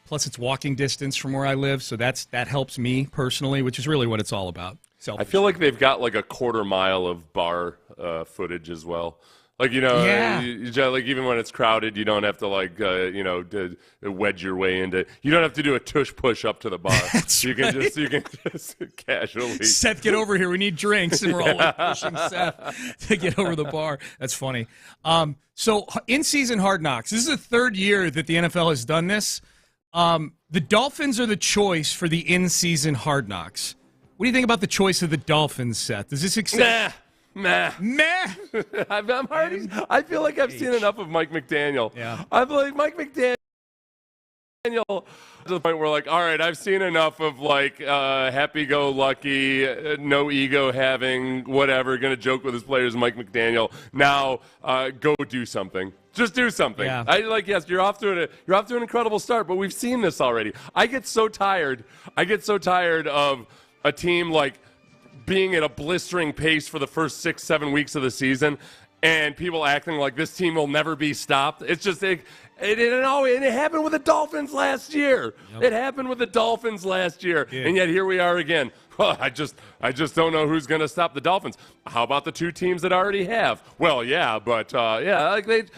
Plus, it's walking distance from where I live, so that helps me personally, which is really what it's all about. I feel like they've got like a quarter mile of bar footage as well. Like, you know, like even when it's crowded, you don't have to to wedge your way into. You don't have to do a tush push up to the bar. You can just casually. Seth, get over here. We need drinks, and we're all like pushing Seth to get over the bar. That's funny. So in-season Hard Knocks. This is the third year that the NFL has done this. The Dolphins are the choice for the in-season Hard Knocks. What do you think about the choice of the Dolphins, Seth? Does this extend? Meh. I feel like I've seen enough of Mike McDaniel. Yeah. I'm like Mike McDaniel to the point where, like, all right, I've seen enough of happy-go-lucky, no ego having, whatever, going to joke with his players, Mike McDaniel. Now, go do something. Just do something. Yeah. Yes, you're off to an incredible start, but we've seen this already. I get so tired of a team like being at a blistering pace for the first 6-7 weeks of the season and people acting like this team will never be stopped. It's just it happened with the Dolphins last year. Yep. It happened with the Dolphins last year. Yeah. And yet here we are again. Well, I just don't know who's going to stop the Dolphins. How about the two teams that already have? Well, yeah, but they've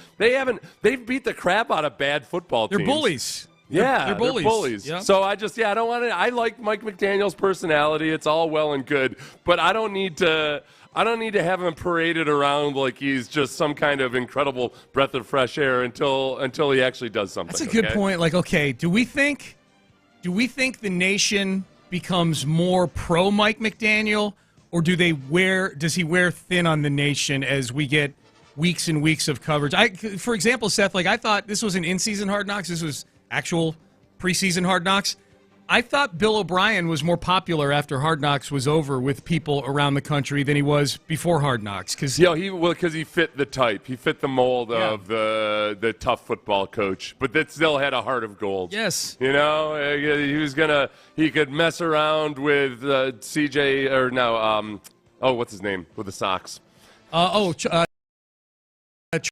beat the crap out of bad football teams. They're bullies. Yeah, they're bullies. Yep. So I don't want to. I like Mike McDaniel's personality. It's all well and good, but I don't need to have him paraded around like he's just some kind of incredible breath of fresh air until he actually does something. That's a good point. Like, okay, do we think the nation becomes more pro Mike McDaniel, or does he wear thin on the nation as we get weeks and weeks of coverage? For example, Seth, I thought this was an in-season Hard Knocks. This was actual preseason Hard Knocks. I thought Bill O'Brien was more popular after Hard Knocks was over with people around the country than he was before Hard Knocks. Because he fit the type. He fit the mold of the tough football coach, but that still had a heart of gold. Yes. You know, he could mess around with CJ, or no, what's his name, with the Sox?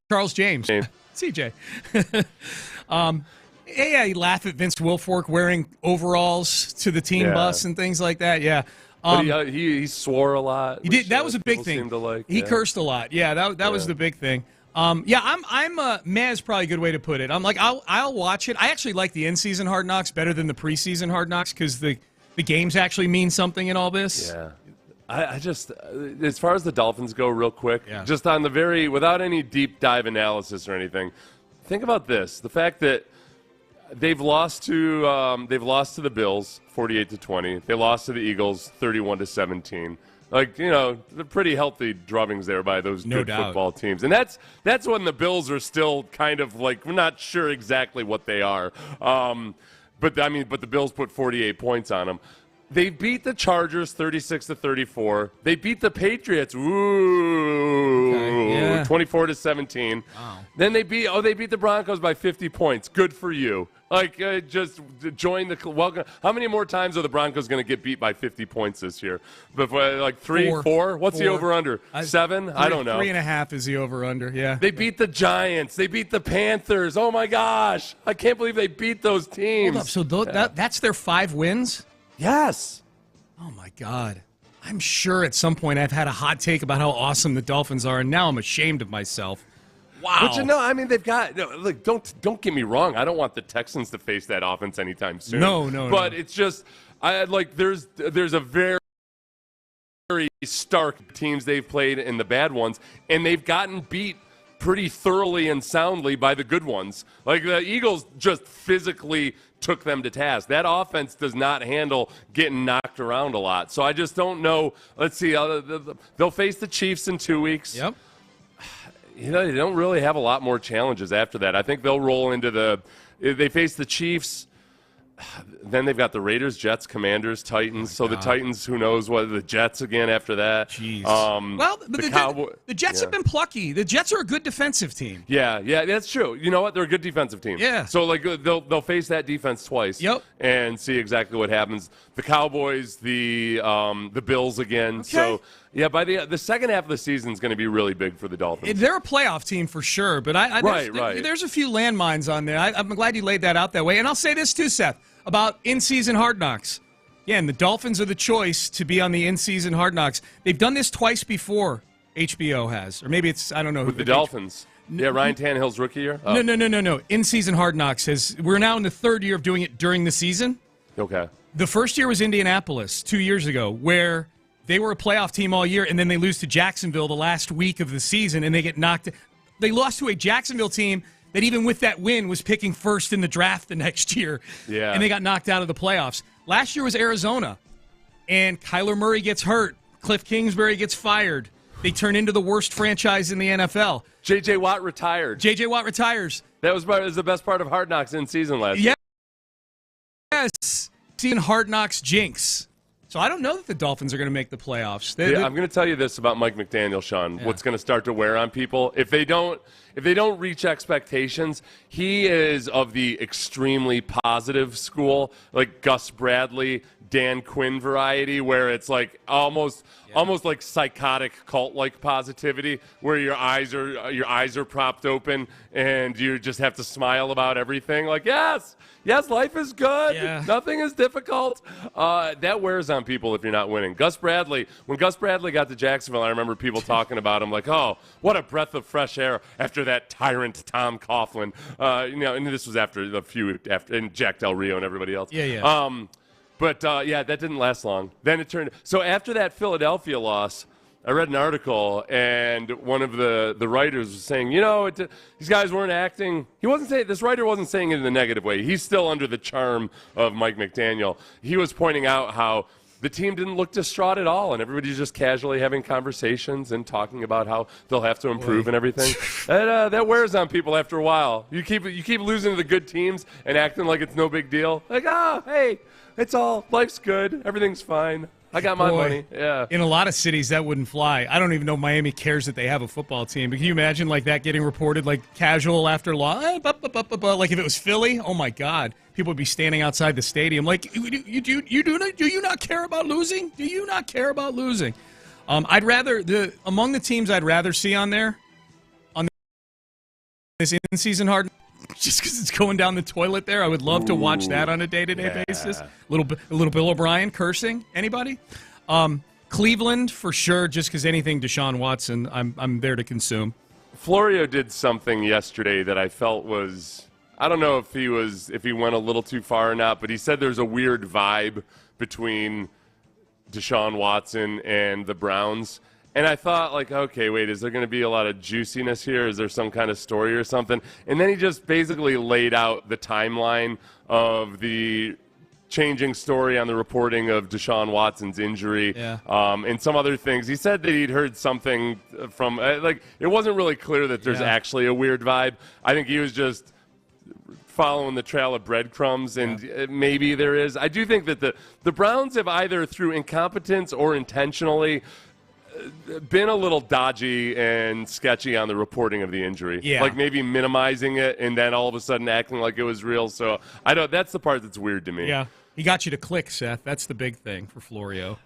Charles James. CJ. Yeah, he laughed at Vince Wilfork wearing overalls to the team bus and things like that. Yeah, but he swore a lot. He did. That was a big thing. He cursed a lot. Yeah, that was the big thing. I'm meh is probably a good way to put it. I'm like, I'll watch it. I actually like the in-season Hard Knocks better than the preseason Hard Knocks because the games actually mean something in all this. Yeah. I just, as far as the Dolphins go, real quick, just on without any deep dive analysis or anything, think about this: the fact that they've lost to the Bills 48-20. They lost to the Eagles 31-17. Like, you know, they're pretty healthy drubbings there by those good football teams. And that's when the Bills are still kind of like, we're not sure exactly what they are. But the Bills put 48 points on them. They beat the Chargers 36-34. They beat the Patriots 24-17. Wow. Then they beat the Broncos by 50 points. Good for you. Just join the welcome. How many more times are the Broncos going to get beat by 50 points this year? Before, like 3, 4? What's the over/under? 7? I don't know. 3.5 is the over/under. Yeah. They beat the Giants. They beat the Panthers. Oh my gosh! I can't believe they beat those teams. Hold up. So that's their 5 wins. Yes. Oh, my God. I'm sure at some point I've had a hot take about how awesome the Dolphins are, and now I'm ashamed of myself. Wow. But they've got look. Don't get me wrong. I don't want the Texans to face that offense anytime soon. No. But it's just there's a very stark teams they've played and the bad ones, and they've gotten beat pretty thoroughly and soundly by the good ones. Like the Eagles just physically took them to task. That offense does not handle getting knocked around a lot. So I just don't know. Let's see. They'll face the Chiefs in 2 weeks. Yep. They don't really have a lot more challenges after that. I think they'll roll into they face the Chiefs. Then they've got the Raiders, Jets, Commanders, Titans. So the Titans, who knows what, the Jets again after that. Jeez. Well, the Jets have been plucky. The Jets are a good defensive team. Yeah, that's true. You know what? They're a good defensive team. Yeah. So like they'll face that defense twice. Yep. And see exactly what happens. The Cowboys, the Bills again. Okay. So yeah, by the second half of the season is going to be really big for the Dolphins. They're a playoff team for sure, but there's a few landmines on there. I'm glad you laid that out that way. And I'll say this too, Seth, about in-season Hard Knocks. Again, the Dolphins are the choice to be on the in-season Hard Knocks. They've done this twice before, HBO has. Or maybe it's, I don't know. With the Dolphins. Yeah, Ryan Tannehill's rookie year? Oh. No. In-season Hard Knocks we're now in the third year of doing it during the season. Okay. The first year was Indianapolis 2 years ago, where they were a playoff team all year, and then they lose to Jacksonville the last week of the season, and they get knocked. They lost to a Jacksonville team that even with that win was picking first in the draft the next year. Yeah. And they got knocked out of the playoffs. Last year was Arizona, and Kyler Murray gets hurt. Cliff Kingsbury gets fired. They turn into the worst franchise in the NFL. J.J. Watt retired. J.J. Watt retires. That was the best part of Hard Knocks in season last year. Yes. Seeing Hard Knocks jinx. So I don't know that the Dolphins are going to make the playoffs. I'm going to tell you this about Mike McDaniel, Sean. Yeah. What's going to start to wear on people if they don't reach expectations. He is of the extremely positive school, like Gus Bradley, Dan Quinn variety, where it's like almost like psychotic cult-like positivity, where your eyes are propped open and you just have to smile about everything. Like yes, life is good. Yeah. Nothing is difficult. That wears on people if you're not winning. When Gus Bradley got to Jacksonville, I remember people talking about him like, oh, what a breath of fresh air after that tyrant Tom Coughlin. And this was after the feud and Jack Del Rio and everybody else. Yeah. But that didn't last long. Then it turned. So after that Philadelphia loss, I read an article, and one of the writers was saying, these guys weren't acting. This writer wasn't saying it in a negative way. He's still under the charm of Mike McDaniel. He was pointing out how the team didn't look distraught at all, and everybody's just casually having conversations and talking about how they'll have to improve and everything. That wears on people after a while. You keep losing to the good teams and acting like it's no big deal. Like, hey, life's good, everything's fine. I got my money. Yeah. In a lot of cities, that wouldn't fly. I don't even know if Miami cares that they have a football team. But can you imagine like that getting reported like casual after loss? Like if it was Philly, oh my God, people would be standing outside the stadium. Like, do you not care about losing? Do you not care about losing? I'd rather among the teams I'd rather see on there on this in-season hard. Just because it's going down the toilet there, I would love to watch that on a day-to-day basis. A little Bill O'Brien cursing. Anybody? Cleveland for sure. Just because anything Deshaun Watson, I'm there to consume. Florio did something yesterday that I felt was, I don't know if he went a little too far or not, but he said there's a weird vibe between Deshaun Watson and the Browns. And I thought, like, okay, wait, is there going to be a lot of juiciness here? Is there some kind of story or something? And then he just basically laid out the timeline of the changing story on the reporting of Deshaun Watson's injury and some other things. He said that he'd heard something from, it wasn't really clear that there's actually a weird vibe. I think he was just following the trail of breadcrumbs, and maybe there is. I do think that the Browns have either through incompetence or intentionally been a little dodgy and sketchy on the reporting of the injury. Yeah. Like maybe minimizing it and then all of a sudden acting like it was real. So that's the part that's weird to me. Yeah. He got you to click, Seth. That's the big thing for Florio.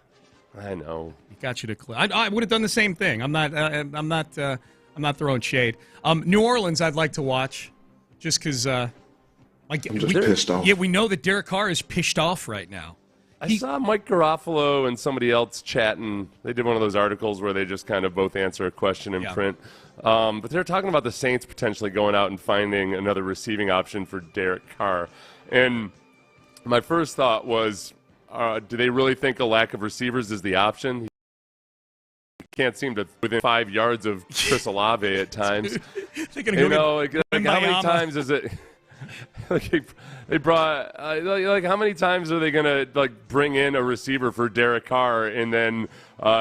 I know. He got you to click. I would have done the same thing. I'm not throwing shade. New Orleans I'd like to watch just because I'm just pissed off. Yeah, we know that Derek Carr is pissed off right now. I saw Mike Garofalo and somebody else chatting. They did one of those articles where they just kind of both answer a question in print. But they're talking about the Saints potentially going out and finding another receiving option for Derek Carr. And my first thought was, do they really think a lack of receivers is the option? can't seem to within 5 yards of Chris Olave at times. They're gonna go like how many times is it? Like they brought like how many times are they gonna like bring in a receiver for Derek Carr and then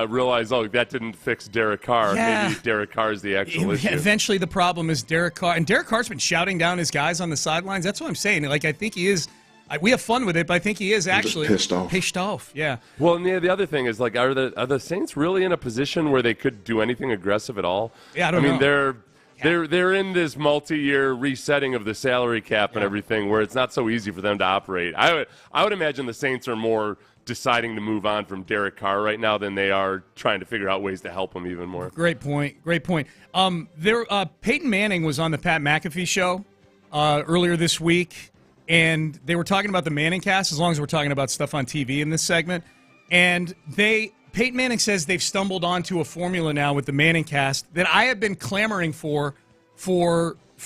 realize that didn't fix Derek Carr? Yeah. Maybe Derek Carr is the actual issue. Eventually, the problem is Derek Carr, and Derek Carr's been shouting down his guys on the sidelines. That's what I'm saying. Like I think he is. We have fun with it, but I think he is actually pissed off. Pissed off, yeah. Well, and the other thing is like, are the Saints really in a position where they could do anything aggressive at all? Yeah, I don't know. They're in this multi-year resetting of the salary cap and everything, where it's not so easy for them to operate. I would imagine the Saints are more deciding to move on from Derek Carr right now than they are trying to figure out ways to help him even more. Great point. Peyton Manning was on the Pat McAfee show earlier this week, and they were talking about the Manning cast, as long as we're talking about stuff on TV in this segment. And Peyton Manning says they've stumbled onto a formula now with the Manning cast that I have been clamoring for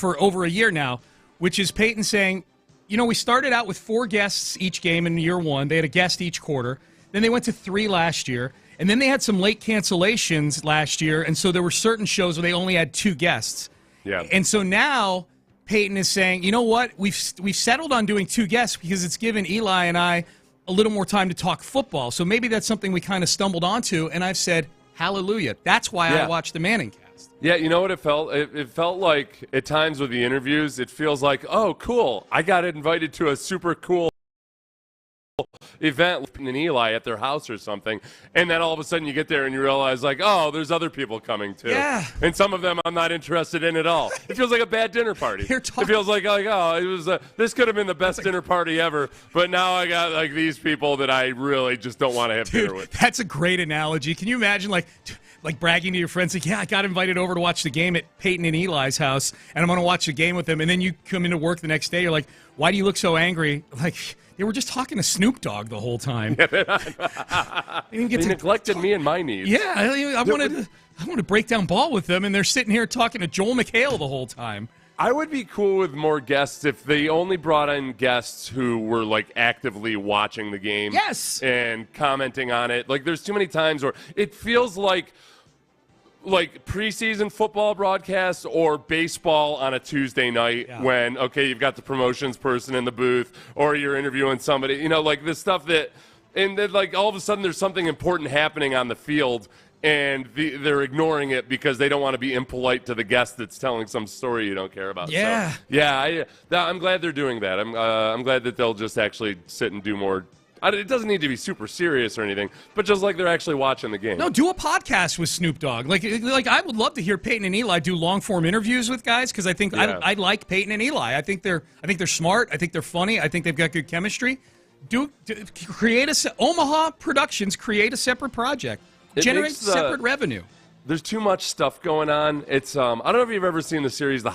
over a year now, which is Peyton saying, we started out with 4 guests each game in year one. They had a guest each quarter. Then they went to 3 last year. And then they had some late cancellations last year, and so there were certain shows where they only had 2 guests. Yeah. And so now Peyton is saying, you know what, we've settled on doing 2 guests because it's given Eli and I a little more time to talk football. So maybe that's something we kind of stumbled onto, and I've said, hallelujah. That's why I watched the Manning cast. Yeah, you know what it felt? It felt like at times with the interviews, it feels like, oh, cool, I got invited to a super cool event in Eli at their house or something, and then all of a sudden you get there and you realize like, oh, there's other people coming too. Yeah. And some of them I'm not interested in at all. It feels like a bad dinner party. It feels like oh, it was this could have been the best dinner party ever, but now I got like these people that I really just don't want to have dinner with. That's a great analogy. Can you imagine like bragging to your friends, like, yeah, I got invited over to watch the game at Peyton and Eli's house, and I'm going to watch the game with them, and then you come into work the next day, you're like, why do you look so angry? Like, they were just talking to Snoop Dogg the whole time. They neglected me and my needs. Yeah, I wanted to break down ball with them, and they're sitting here talking to Joel McHale the whole time. I would be cool with more guests if they only brought in guests who were like actively watching the game. Yes. And commenting on it. Like there's too many times where it feels like preseason football broadcasts or baseball on a Tuesday night when, you've got the promotions person in the booth or you're interviewing somebody, like this stuff and then like all of a sudden there's something important happening on the field and they're ignoring it because they don't want to be impolite to the guest that's telling some story you don't care about. Yeah. So, I'm glad they're doing that. I'm glad that they'll just actually sit and do more. It doesn't need to be super serious or anything, but just like they're actually watching the game. No, do a podcast with Snoop Dogg. Like I would love to hear Peyton and Eli do long form interviews with guys because I think I like Peyton and Eli. I think they're smart. I think they're funny. I think they've got good chemistry. Omaha Productions create a separate project, generate separate revenue. There's too much stuff going on. It's I don't know if you've ever seen the series The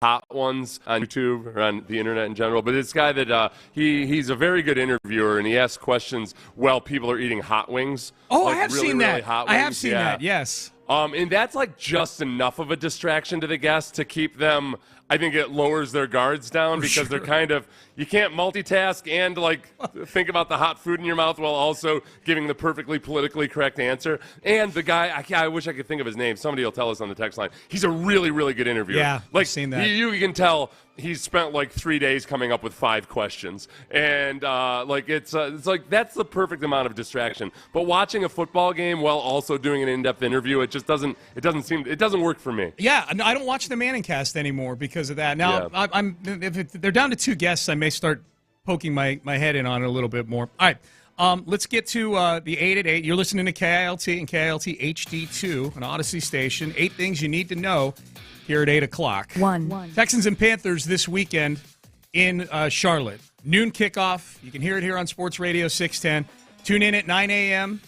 Hot Ones on YouTube or on the internet in general, but this guy that he's a very good interviewer and he asks questions while people are eating hot wings. Oh, like I have really, seen really that. Hot I wings. have seen that. Yes. And that's like just enough of a distraction to the guests to keep them. I think it lowers their guards down because they're kind of, you can't multitask and like think about the hot food in your mouth while also giving the perfectly politically correct answer. And the guy, I wish I could think of his name. Somebody will tell us on the text line. He's a really, really good interviewer. Yeah, like, I've seen that. You can tell he's spent like 3 days coming up with 5 questions. And it's like that's the perfect amount of distraction. But watching a football game while also doing an in-depth interview, it doesn't work for me. Yeah, I don't watch the Manning cast anymore because of that. Now, if they're down to 2 guests, I may start poking my head in on it a little bit more. All right, let's get to the 8 at 8. You're listening to KILT and KILT HD2, an Odyssey station. 8 things you need to know here at 8 o'clock. 1. Texans and Panthers this weekend in Charlotte. Noon kickoff. You can hear it here on Sports Radio 610. Tune in at 9 a.m.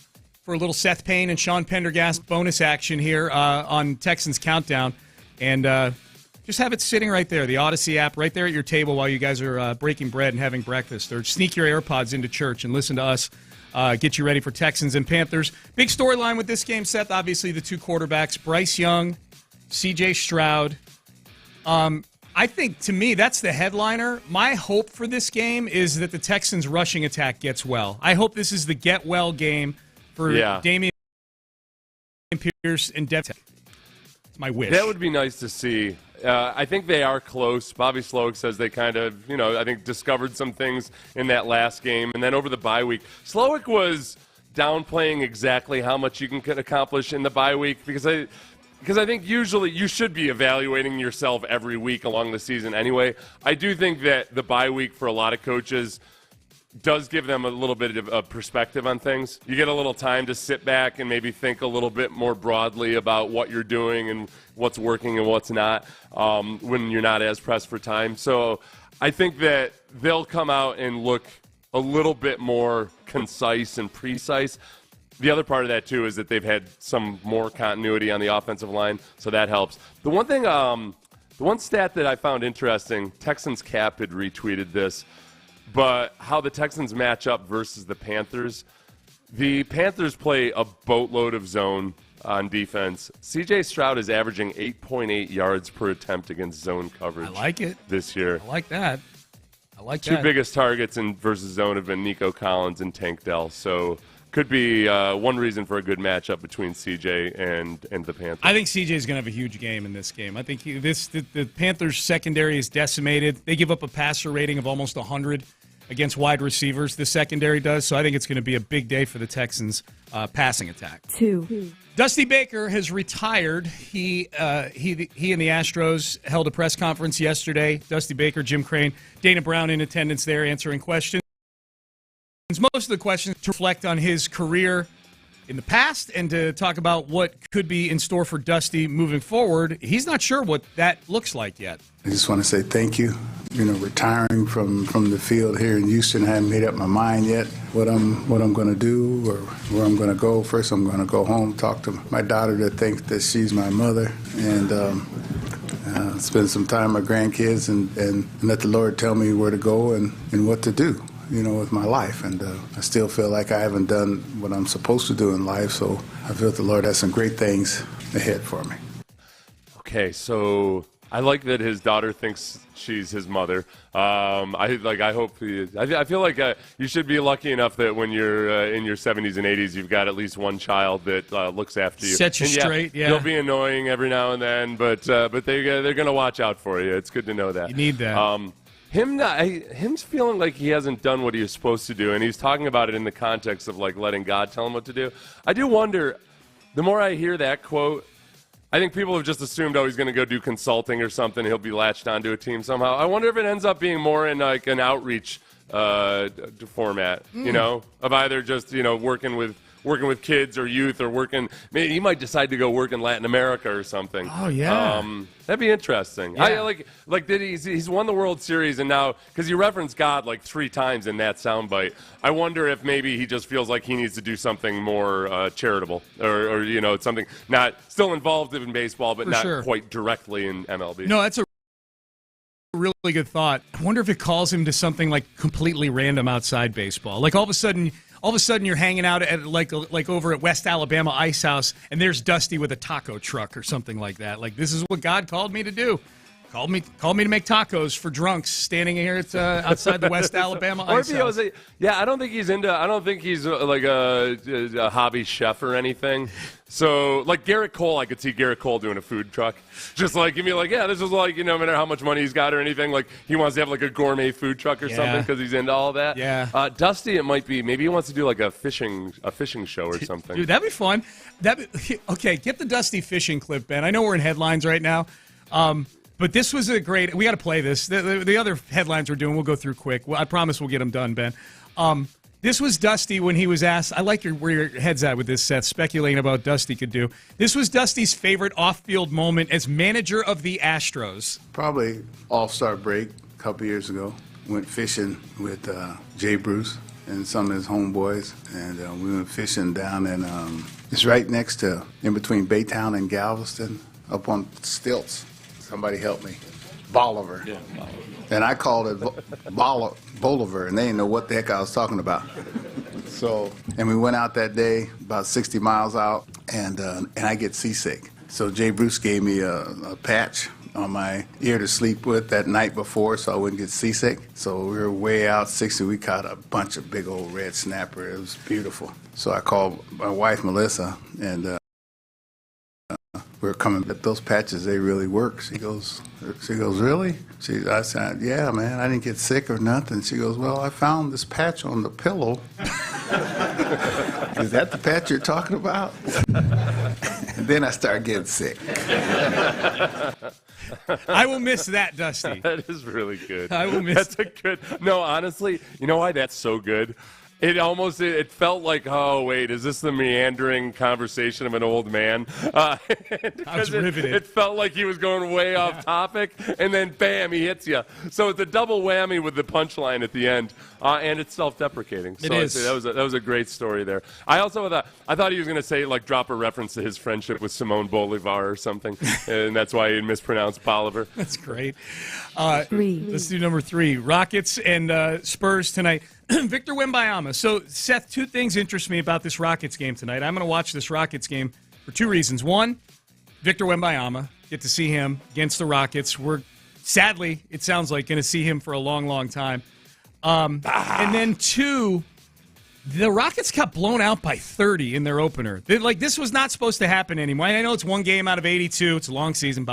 for a little Seth Payne and Sean Pendergast bonus action here on Texans Countdown. And just have it sitting right there, the Odyssey app, right there at your table while you guys are breaking bread and having breakfast. Or sneak your AirPods into church and listen to us get you ready for Texans and Panthers. Big storyline with this game, Seth. Obviously, the 2 quarterbacks, Bryce Young, C.J. Stroud. I think, to me, that's the headliner. My hope for this game is that the Texans' rushing attack gets well. I hope this is the get-well game for Damian and Dev. It's my wish. That would be nice to see. I think they are close. Bobby Sloak says they kind of, I think discovered some things in that last game. And then over the bye week, Sloak was downplaying exactly how much you can accomplish in the bye week because I think usually you should be evaluating yourself every week along the season anyway. I do think that the bye week for a lot of coaches does give them a little bit of a perspective on things. You get a little time to sit back and maybe think a little bit more broadly about what you're doing and what's working and what's not when you're not as pressed for time. So I think that they'll come out and look a little bit more concise and precise. The other part of that, too, is that they've had some more continuity on the offensive line, so that helps. The one thing, the one stat that I found interesting, Texans Cap had retweeted this, but how the Texans match up versus the Panthers. The Panthers play a boatload of zone on defense. C.J. Stroud is averaging 8.8 yards per attempt against zone coverage. I like it. This year. I like that. Two biggest targets in versus zone have been Nico Collins and Tank Dell. So could be one reason for a good matchup between C.J. and the Panthers. I think C.J. is going to have a huge game in this game. I think the Panthers' secondary is decimated. They give up a passer rating of almost 100 against wide receivers. The secondary does. So I think it's going to be a big day for the Texans' passing attack. 2. Dusty Baker has retired. He and the Astros held a press conference yesterday. Dusty Baker, Jim Crane, Dana Brown in attendance there answering questions. Most of the questions to reflect on his career in the past and to talk about what could be in store for Dusty moving forward. He's not sure what that looks like yet. I just want to say thank you. Retiring from the field here in Houston, I haven't made up my mind yet what I'm going to do or where I'm going to go. First, I'm going to go home, talk to my daughter that thinks that she's my mother, and spend some time with my grandkids and let the Lord tell me where to go and what to do, with my life. And I still feel like I haven't done what I'm supposed to do in life, so I feel the Lord has some great things ahead for me. Okay, so I like that his daughter thinks she's his mother. I hope. I feel like you should be lucky enough that when you're in your 70s and 80s, you've got at least one child that looks after you. Set you straight. Yeah, they'll be annoying every now and then, but they're going to watch out for you. It's good to know that. You need that. Him feeling like he hasn't done what he was supposed to do, and he's talking about it in the context of like letting God tell him what to do. I do wonder. The more I hear that quote, I think people have just assumed, he's going to go do consulting or something. He'll be latched onto a team somehow. I wonder if it ends up being more in like an outreach format, of either just working with kids or youth or working. Maybe he might decide to go work in Latin America or something. Oh yeah, that'd be interesting. Yeah. He's won the World Series, and now because you referenced God like 3 times in that soundbite, I wonder if maybe he just feels like he needs to do something more charitable or something not still involved in baseball, but not quite directly in MLB. No, that's a really good thought. I wonder if it calls him to something like completely random outside baseball. Like all of a sudden you're hanging out at like over at West Alabama Ice House, and there's Dusty with a taco truck or something like that. Like, this is what God called me to do. Called me to make tacos for drunks standing here at, outside the West Alabama Ice House. I don't think he's like a hobby chef or anything. So, like Garrett Cole, I could see Garrett Cole doing a food truck. Just like, give me like, this is like, no matter how much money he's got or anything, like he wants to have like a gourmet food truck or something because he's into all that. Yeah. Dusty, it might be, maybe he wants to do like a fishing show or something. Dude, that'd be fun. Okay, get the Dusty fishing clip, Ben. I know we're in headlines right now. But this was a great. We got to play this. The other headlines we're doing, we'll go through quick. I promise we'll get them done, Ben. This was Dusty when he was asked. I like where your head's at with this, Seth, speculating about what Dusty could do. This was Dusty's favorite off-field moment as manager of the Astros. Probably All-Star break a couple years ago. Went fishing with Jay Bruce and some of his homeboys, and we went fishing down in it's right next to, in between Baytown and Galveston, up on stilts. Somebody help me. Bolivar. Yeah, Bolivar. And I called it Bolivar, and they didn't know what the heck I was talking about. So, and we went out that day, about 60 miles out, and I get seasick. So Jay Bruce gave me a patch on my ear to sleep with that night before so I wouldn't get seasick. So we were way out 60. We caught a bunch of big old red snapper. It was beautiful. So I called my wife, Melissa, and we're coming, but those patches, they really work. She goes, really? I said, yeah, man, I didn't get sick or nothing. She goes, well, I found this patch on the pillow. Is that the patch you're talking about? And then I started getting sick. I will miss that, Dusty. That is really good. I will miss That's a good. No, honestly, you know why that's so good? It felt like, oh, wait, is this the meandering conversation of an old man? I was riveted. It felt like he was going way off topic, and then, bam, he hits you. So it's a double whammy with the punchline at the end, and it's self-deprecating. So it is. That was a great story there. I also thought he was going to say, like, drop a reference to his friendship with Simone Bolivar or something, and that's why he mispronounced Bolivar. That's great. Let's do number 3. Rockets and Spurs tonight. Victor Wembanyama. So, Seth, 2 things interest me about this Rockets game tonight. I'm going to watch this Rockets game for 2 reasons. One, Victor Wembanyama. Get to see him against the Rockets. We're, sadly, it sounds like, going to see him for a long, long time. And then 2, the Rockets got blown out by 30 in their opener. This was not supposed to happen anymore. I know it's 1 game out of 82. It's a long season.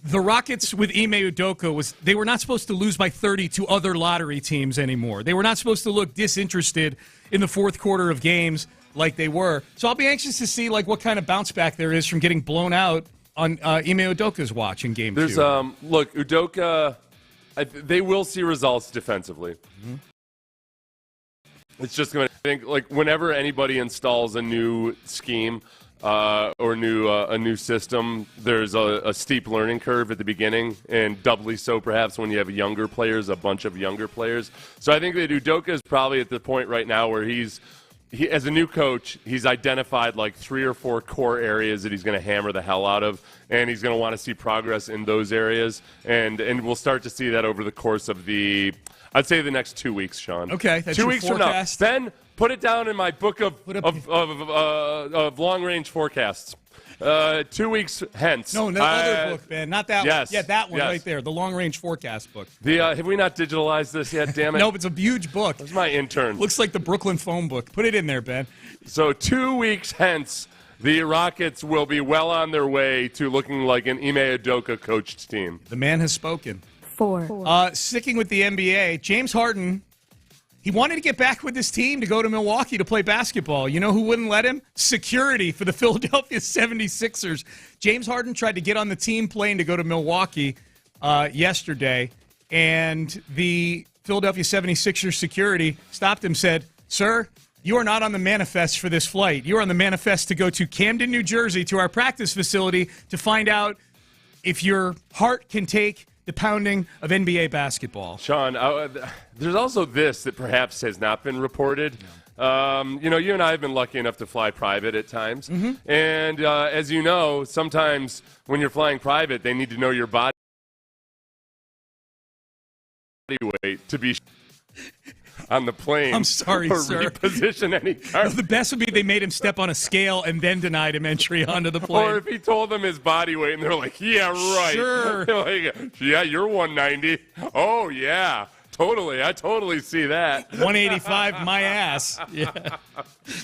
The Rockets with Ime Udoka they were not supposed to lose by 30 to other lottery teams anymore. They were not supposed to look disinterested in the fourth quarter of games like they were. So I'll be anxious to see what kind of bounce back there is from getting blown out on Ime Udoka's watch in game 2. Look, Udoka, they will see results defensively. Mm-hmm. It's just going to think whenever anybody installs a new scheme. Or a new system, there's a steep learning curve at the beginning, and doubly so perhaps when you have a bunch of younger players. So I think that Udoka is probably at the point right now where he as a new coach, he's identified 3 or 4 core areas that he's going to hammer the hell out of, and he's going to want to see progress in those areas, and we'll start to see that over the course of the next 2 weeks, Sean. Okay, that's 2 your weeks forecast. from now. Ben, put it down in my book of long-range forecasts. 2 weeks hence. No, the other book, Ben, not that yes, one. Yeah, that one yes. right there, the long-range forecast book. Have we not digitalized this yet, damn it? No, it's a huge book. That's my intern. Looks like the Brooklyn phone book. Put it in there, Ben. So 2 weeks hence, the Rockets will be well on their way to looking like an Ime Udoka coached team. The man has spoken. 4. Sticking with the NBA, James Harden, he wanted to get back with his team to go to Milwaukee to play basketball. You know who wouldn't let him? Security for the Philadelphia 76ers. James Harden tried to get on the team plane to go to Milwaukee yesterday, and the Philadelphia 76ers security stopped him, said, "Sir, you are not on the manifest for this flight. You are on the manifest to go to Camden, New Jersey, to our practice facility to find out if your heart can take the pounding of NBA basketball." Sean, there's also this that perhaps has not been reported. No. You and I have been lucky enough to fly private at times. Mm-hmm. And as you know, sometimes when you're flying private, they need to know your body weight to be on the plane. I'm sorry, or sir. Reposition any car. No, the best would be they made him step on a scale and then denied him entry onto the plane. Or if he told them his body weight and they're like, yeah, right. Sure. They're like, yeah, you're 190. Oh, yeah. Totally. I totally see that. 185, my ass. Yeah.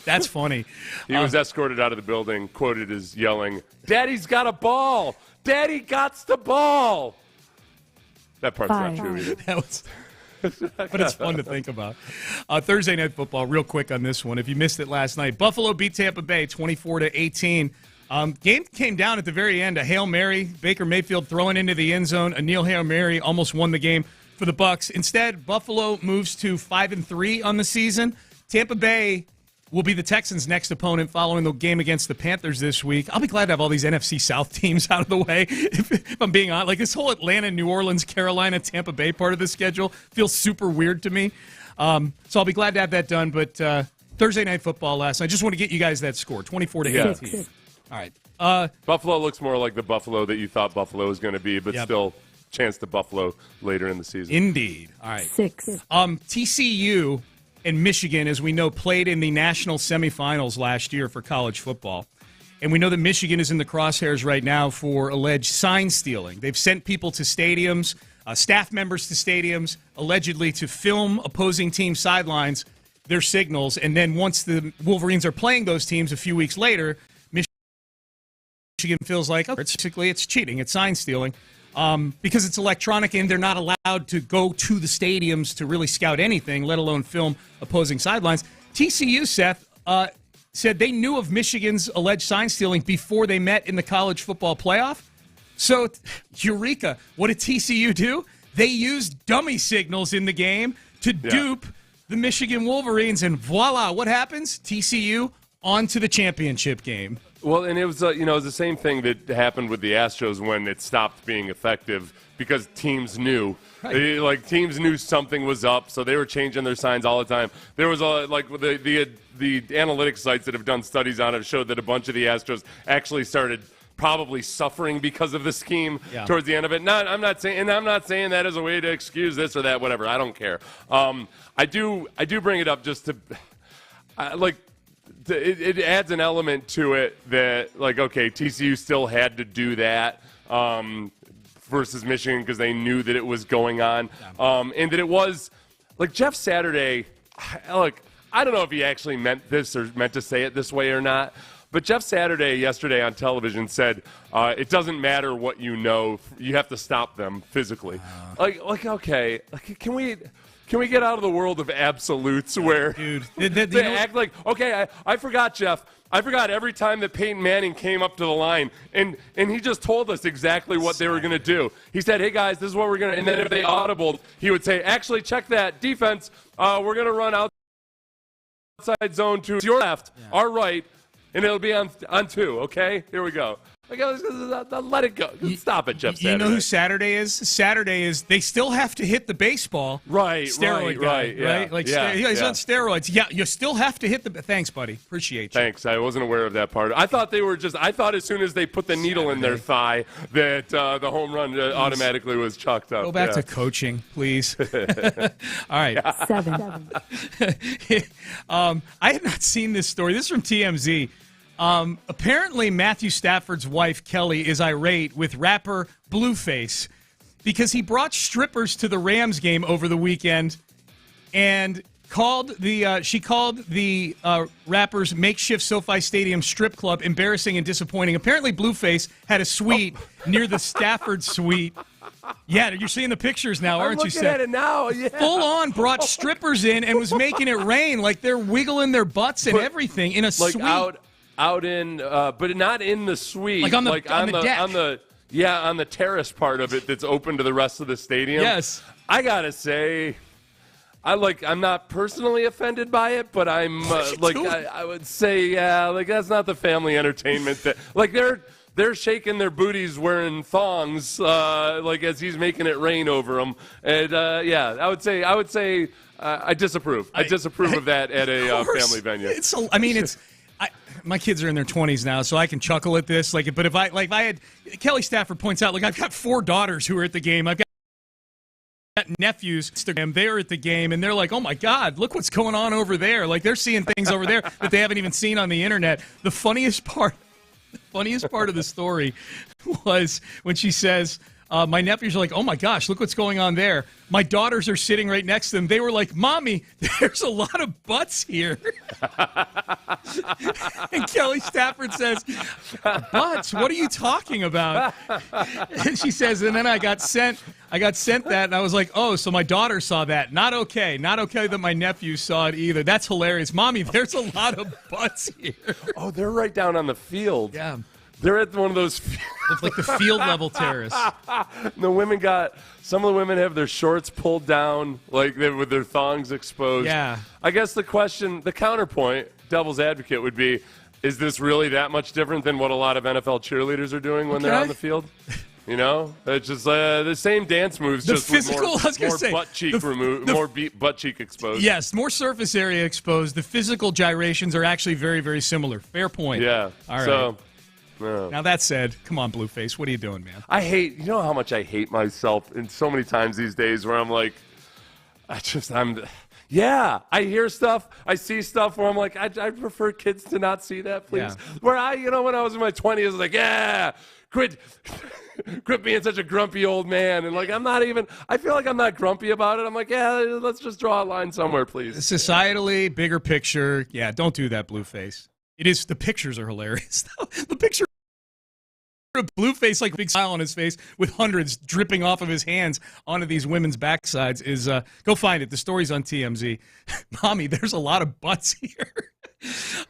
That's funny. He was escorted out of the building, quoted as yelling, "Daddy's got a ball. Daddy gots the ball." That part's 5. not true either. That was... but it's fun to think about. Thursday Night Football, real quick on this one. If you missed it last night, Buffalo beat Tampa Bay 24-18. Game came down at the very end. A Hail Mary, Baker Mayfield throwing into the end zone. A Neil Hail Mary almost won the game for the Bucs. Instead, Buffalo moves to 5-3 on the season. Tampa Bay will be the Texans' next opponent following the game against the Panthers this week. I'll be glad to have all these NFC South teams out of the way, if I'm being honest. This whole Atlanta, New Orleans, Carolina, Tampa Bay part of the schedule feels super weird to me. So I'll be glad to have that done. But Thursday Night Football last night, I just want to get you guys that score, 24-18. Yeah. All right. Buffalo looks more like the Buffalo that you thought Buffalo was going to be, but still chance to Buffalo later in the season. Indeed. All right. 6. TCU and Michigan, as we know, played in the national semifinals last year for college football. And we know that Michigan is in the crosshairs right now for alleged sign stealing. They've sent people to stadiums, staff members to stadiums, allegedly to film opposing team sidelines, their signals. And then once the Wolverines are playing those teams a few weeks later, Michigan feels like, oh, it's cheating, it's sign stealing, because it's electronic and they're not allowed to go to the stadiums to really scout anything, let alone film opposing sidelines. TCU, Seth, said they knew of Michigan's alleged sign stealing before they met in the college football playoff. So, eureka, what did TCU do? They used dummy signals in the game to dupe the Michigan Wolverines, and voila, what happens? TCU on to the championship game. Well, and it was it was the same thing that happened with the Astros when it stopped being effective because teams knew. Right. Teams knew something was up, so they were changing their signs all the time. There was the analytics sites that have done studies on it showed that a bunch of the Astros actually started probably suffering because of the scheme towards the end of it. I'm not saying that as a way to excuse this or that, whatever. I don't care. I do bring it up just to it adds an element to it that okay, TCU still had to do that versus Michigan because they knew that it was going on, and that it was Jeff Saturday. I don't know if he actually meant this or meant to say it this way or not. But Jeff Saturday yesterday on television said, it doesn't matter what you know, you have to stop them physically. Okay, can we get out of the world of absolutes where they act like, okay, I forgot, Jeff. I forgot every time that Peyton Manning came up to the line, and he just told us exactly what they were going to do. He said, hey, guys, this is what we're going to – and then if they audibled, he would say, actually, check that defense. We're going to run outside zone to your left, our right. And it'll be on 2, okay? Here we go. Let it go. Stop it, Jeff Saturday. You know who Saturday is? Saturday is they still have to hit the baseball. Right, steroid guy, right? He's on steroids. Yeah, you still have to hit the – thanks, buddy. Appreciate you. Thanks. I wasn't aware of that part. I thought I thought as soon as they put the needle in their thigh that the home run automatically was chalked up. Go back to coaching, please. All right. 7. I had not seen this story. This is from TMZ. Apparently, Matthew Stafford's wife, Kelly, is irate with rapper Blueface because he brought strippers to the Rams game over the weekend and she called the rapper's makeshift SoFi Stadium strip club embarrassing and disappointing. Apparently, Blueface had a suite near the Stafford suite. Yeah, you're seeing the pictures now, aren't you, Seth? I'm looking at it now, yeah. Full on brought strippers in and was making it rain. They're wiggling their butts and everything in a suite. Out in, but not in the suite. On the deck. On the terrace part of it that's open to the rest of the stadium. Yes. I gotta say, I'm not personally offended by it, but I'm I would say, that's not the family entertainment that they're shaking their booties wearing thongs as he's making it rain over them, and I would say I disapprove. I disapprove of that at a family venue. My kids are in their 20s now, so I can chuckle at this. But if I had Kelly Stafford points out, I've got 4 daughters who are at the game. I've got nephews. They're at the game, and they're like, "Oh my God, look what's going on over there!" They're seeing things over there that they haven't even seen on the internet. The funniest part of the story was when she says, my nephews are like, "Oh my gosh, look what's going on there." My daughters are sitting right next to them. They were like, "Mommy, there's a lot of butts here." And Kelly Stafford says, "Butts? What are you talking about?" And she says, and then I got sent that, and I was like, "Oh, so my daughter saw that. Not okay that my nephew saw it either. That's hilarious. Mommy, there's a lot of butts here." Oh, they're right down on the field. Yeah. They're at one of those the field level terrace. Some of the women have their shorts pulled down, with their thongs exposed. Yeah. I guess the counterpoint, devil's advocate would be, is this really that much different than what a lot of NFL cheerleaders are doing when they're on the field? It's just the same dance moves, just physical, with more butt cheek exposed. Yes, more surface area exposed. The physical gyrations are actually very, very similar. Fair point. Yeah. All right. So, now that said, come on, Blueface, what are you doing, man? You know how much I hate myself in so many times these days where I'm like, I hear stuff, I see stuff where I'm like, I prefer kids to not see that, please. Yeah. Where when I was in my 20s, I was like, quit being such a grumpy old man. And I feel like I'm not grumpy about it. I'm like, let's just draw a line somewhere, please. Societally, bigger picture, don't do that, Blueface. The pictures are hilarious. The picture a blue face, like a big smile on his face with hundreds dripping off of his hands onto these women's backsides is go find it. The story's on TMZ. Mommy, there's a lot of butts here.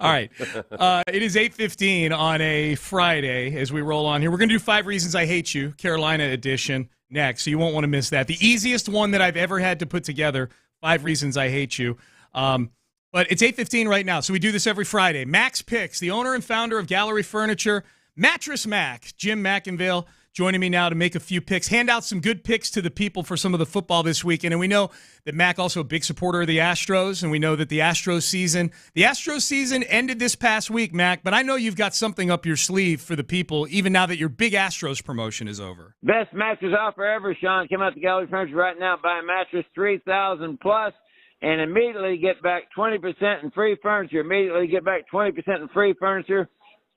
All right. It is 8:15 on a Friday as we roll on here. We're going to do 5 Reasons I Hate You, Carolina edition, next, so you won't want to miss that. The easiest one that I've ever had to put together, 5 Reasons I Hate You. But it's 8:15 right now, so we do this every Friday. Max Picks, the owner and founder of Gallery Furniture, Mattress Mac, Jim McInville, joining me now to make a few picks, hand out some good picks to the people for some of the football this weekend. And we know that Mac also a big supporter of the Astros, and we know that the Astros season ended this past week, Mac, but I know you've got something up your sleeve for the people, even now that your big Astros promotion is over. Best mattress offer ever, Sean. Come out to Gallery Furniture right now, buy a mattress $3,000 plus, and immediately get back 20% in free furniture. Immediately get back 20% in free furniture.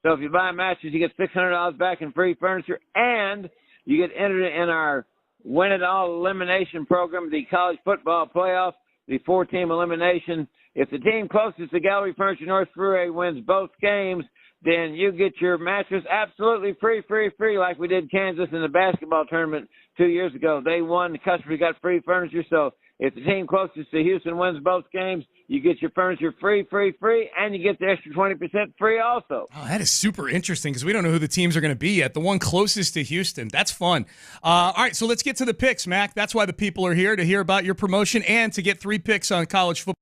So if you buy a mattress, you get $600 back in free furniture, and you get entered in our Win It All elimination program, the college football playoff, the 4-team elimination. If the team closest to Gallery Furniture North Freeway wins both games, then you get your mattress absolutely free, like we did Kansas in the basketball tournament 2 years ago. They won. The customer got free furniture. So if the team closest to Houston wins both games, you get your furniture free, and you get the extra 20% free also. Oh, that is super interesting because we don't know who the teams are going to be yet. The one closest to Houston. That's fun. All right, so let's get to the picks, Mac. That's why the people are here, to hear about your promotion and to get 3 picks on college football.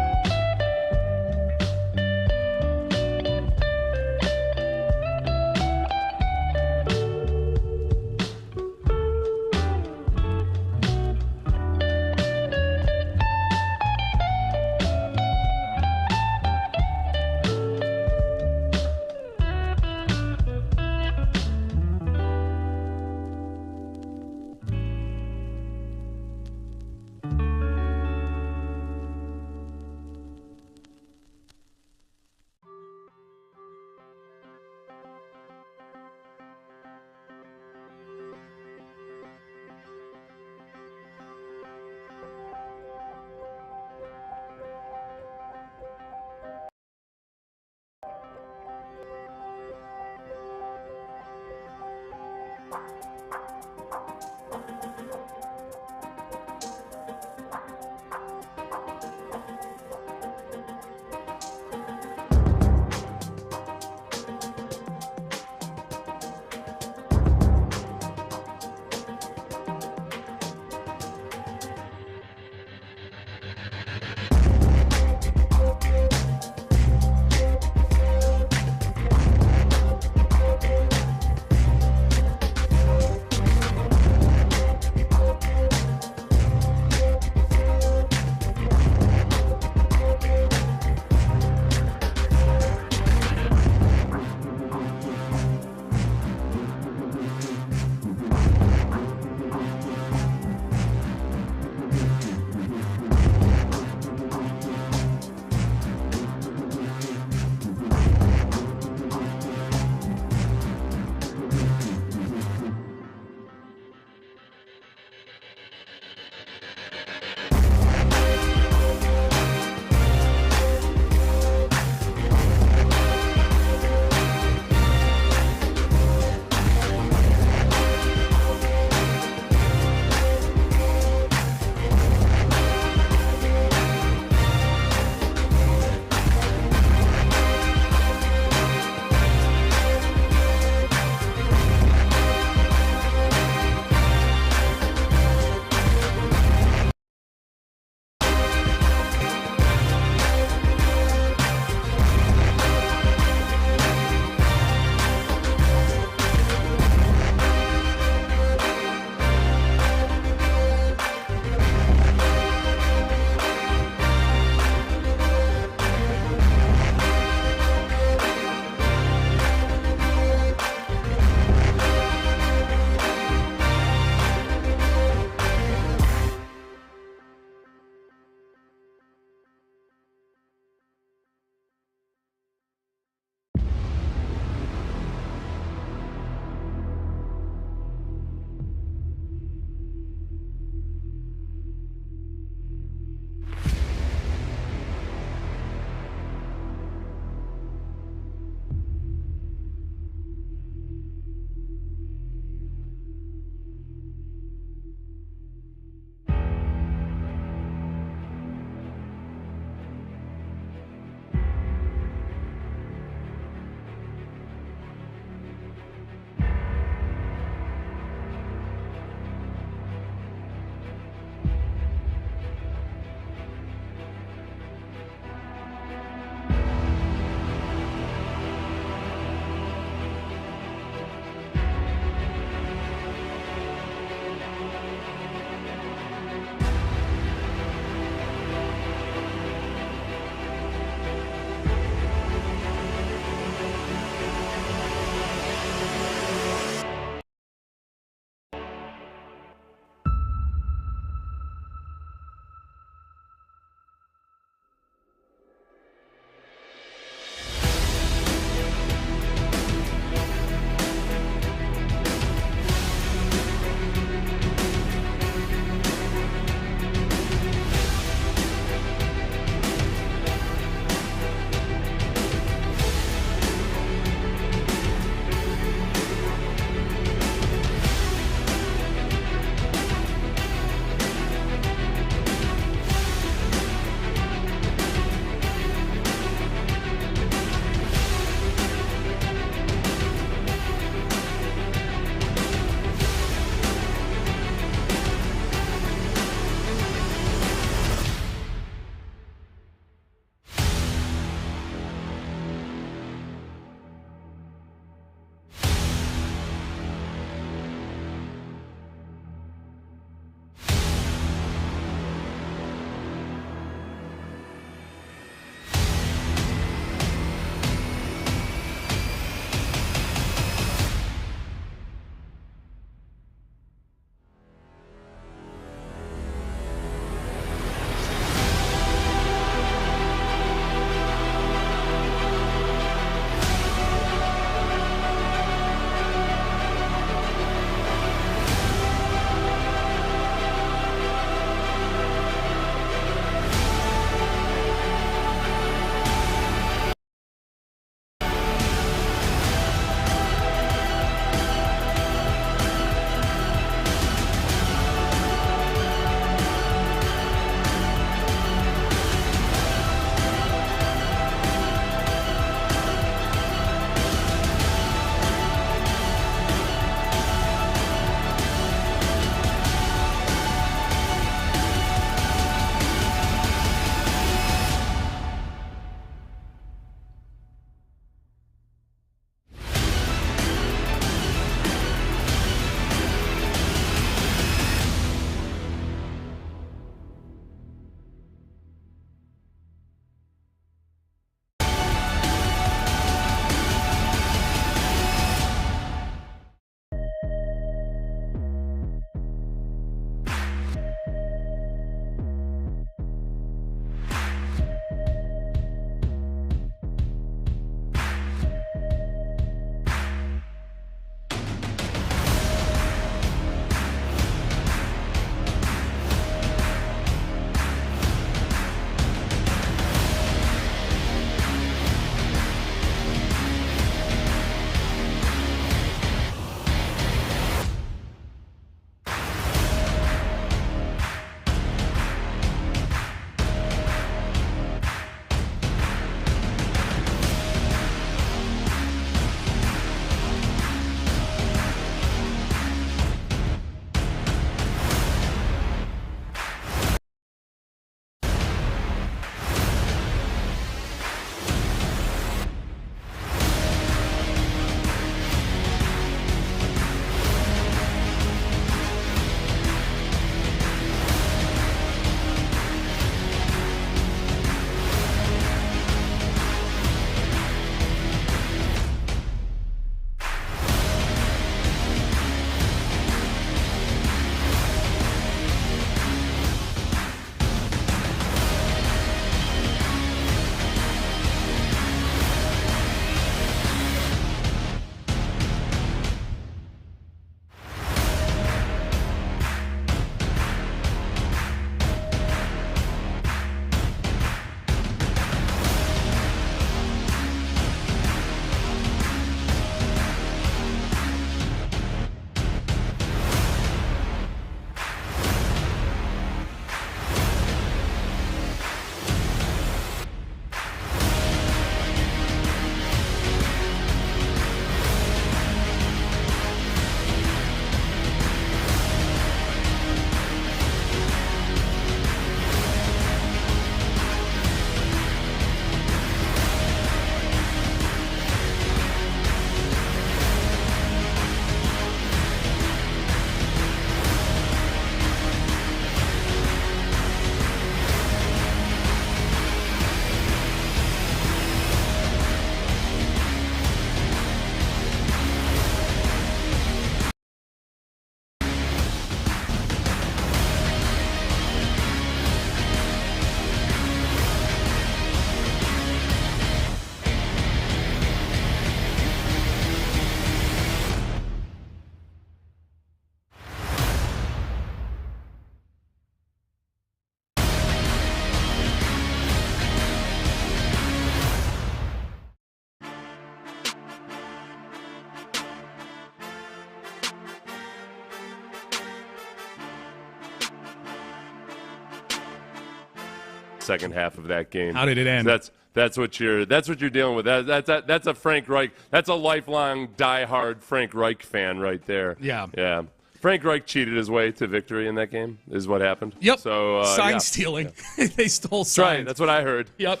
second half of that game. How did it end? That's what you're dealing with. That's a Frank Reich. That's a lifelong diehard Frank Reich fan right there. Yeah. Frank Reich cheated his way to victory in that game, is what happened. Yep. So sign stealing. They stole signs. That's right. That's what I heard. Yep.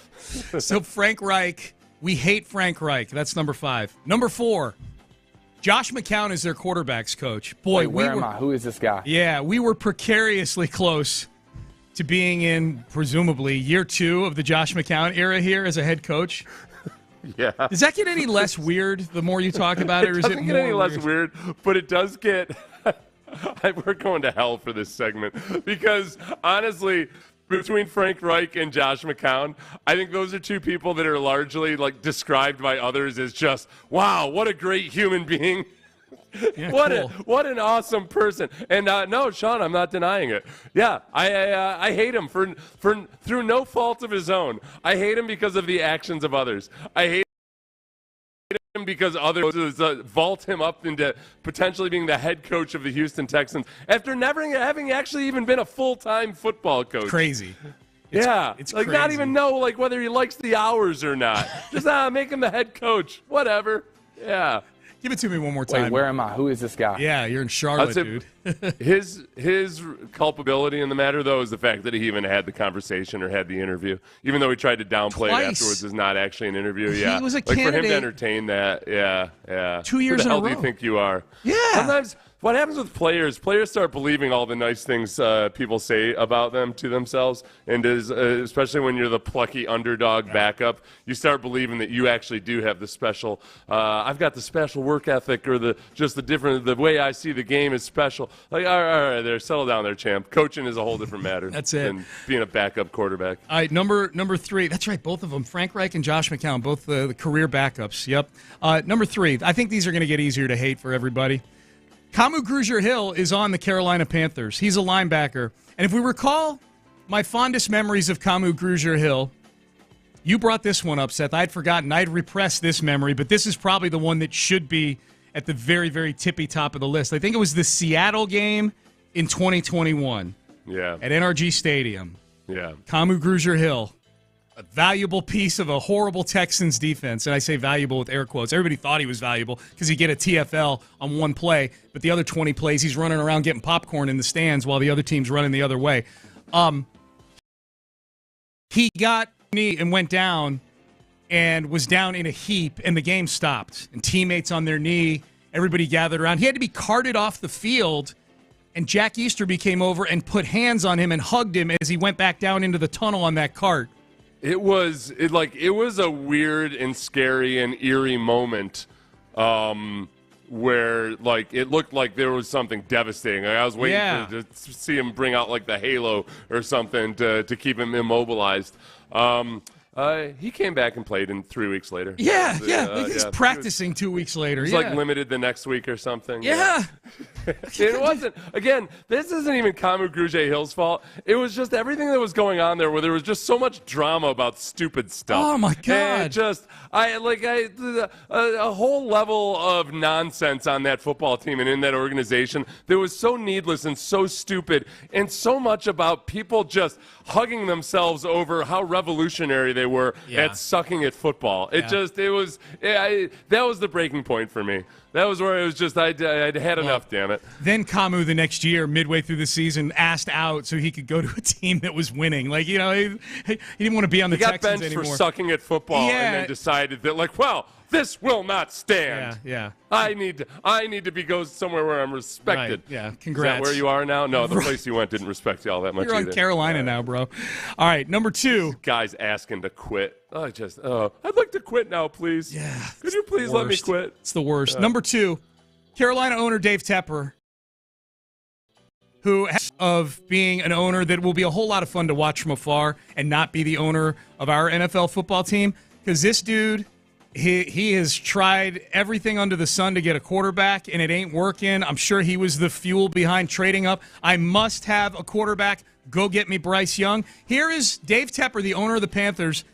So Frank Reich, we hate Frank Reich. That's number 5. Number 4, Josh McCown is their quarterbacks coach. Boy, where am I? Who is this guy? Yeah, we were precariously close to being in, presumably, year 2 of the Josh McCown era here as a head coach. Yeah. Does that get any less weird the more you talk about it? Or It doesn't get any less weird, but it does get... We're going to hell for this segment because, honestly, between Frank Reich and Josh McCown, I think those are two people that are largely described by others as just, wow, what a great human being. Yeah, what an awesome person. And no, Sean, I'm not denying it. Yeah, I hate him for through no fault of his own. I hate him because of the actions of others. I hate him because others vault him up into potentially being the head coach of the Houston Texans after never having actually even been a full-time football coach. Crazy. It's crazy. Not even know whether he likes the hours or not. Just make him the head coach. Whatever. Yeah. Give it to me one more time. Wait, where am I? Who is this guy? Yeah, you're in Charlotte, dude. His culpability in the matter, though, is the fact that he even had the conversation or had the interview, even though he tried to downplay it afterwards as not actually an interview. Yeah, he was a candidate. For him to entertain that. Yeah. 2 years Who the hell in a row. do you think you are? Yeah. Sometimes what happens with players start believing all the nice things people say about them to themselves, and especially when you're the plucky underdog backup, you start believing that you actually do have the special. I've got the special work ethic, or the way I see the game is special. All right, there, settle down there, champ. Coaching is a whole different matter. That's it. Than being a backup quarterback. All right, number 3. That's right, both of them. Frank Reich and Josh McCown, both the career backups. Yep. Number 3. I think these are going to get easier to hate for everybody. Kamu Grugier-Hill is on the Carolina Panthers. He's a linebacker. And if we recall my fondest memories of Kamu Grugier-Hill, you brought this one up, Seth. I'd forgotten. I'd repressed this memory, but this is probably the one that should be at the very, very tippy top of the list. I think it was the Seattle game in 2021 at NRG Stadium. Yeah. Kamu Grugier-Hill, a valuable piece of a horrible Texans defense. And I say valuable with air quotes. Everybody thought he was valuable because he get a TFL on one play, but the other 20 plays he's running around getting popcorn in the stands while the other team's running the other way. He got knee and went down and was down in a heap, and the game stopped. And teammates on their knee, everybody gathered around. He had to be carted off the field, and Jack Easterby came over and put hands on him and hugged him as he went back down into the tunnel on that cart. It was a weird and scary and eerie moment where it looked like there was something devastating. I was waiting to see him bring out the halo or something to keep him immobilized. He came back and played 3 weeks later. He's practicing 2 weeks later. He's limited the next week or something. Yeah. It wasn't, again, this isn't even Kamu Grugier-Hill's fault. It was just everything that was going on there where there was just so much drama about stupid stuff. Oh, my God. And a whole level of nonsense on that football team and in that organization that was so needless and so stupid, and so much about people just hugging themselves over how revolutionary they were at sucking at football. That was the breaking point for me. That was where it was just, I'd had enough, damn it. Then Kamu the next year, midway through the season, asked out so he could go to a team that was winning. He didn't want to be on the Texans anymore. He got benched for sucking at football and then decided that, this will not stand. Yeah. I need to go somewhere where I'm respected. Right. Yeah, congrats. Is that where you are now? No, the place you went didn't respect you all that much You're either. on Carolina now, bro. All right, number 2. This guy's asking to quit. I'd like to quit now, please. Yeah. Could you please let me quit? It's the worst. Number 2, Carolina owner Dave Tepper, who of being an owner that will be a whole lot of fun to watch from afar and not be the owner of our NFL football team, because this dude, he has tried everything under the sun to get a quarterback, and it ain't working. I'm sure he was the fuel behind trading up. I must have a quarterback. Go get me Bryce Young. Here is Dave Tepper, the owner of the Panthers,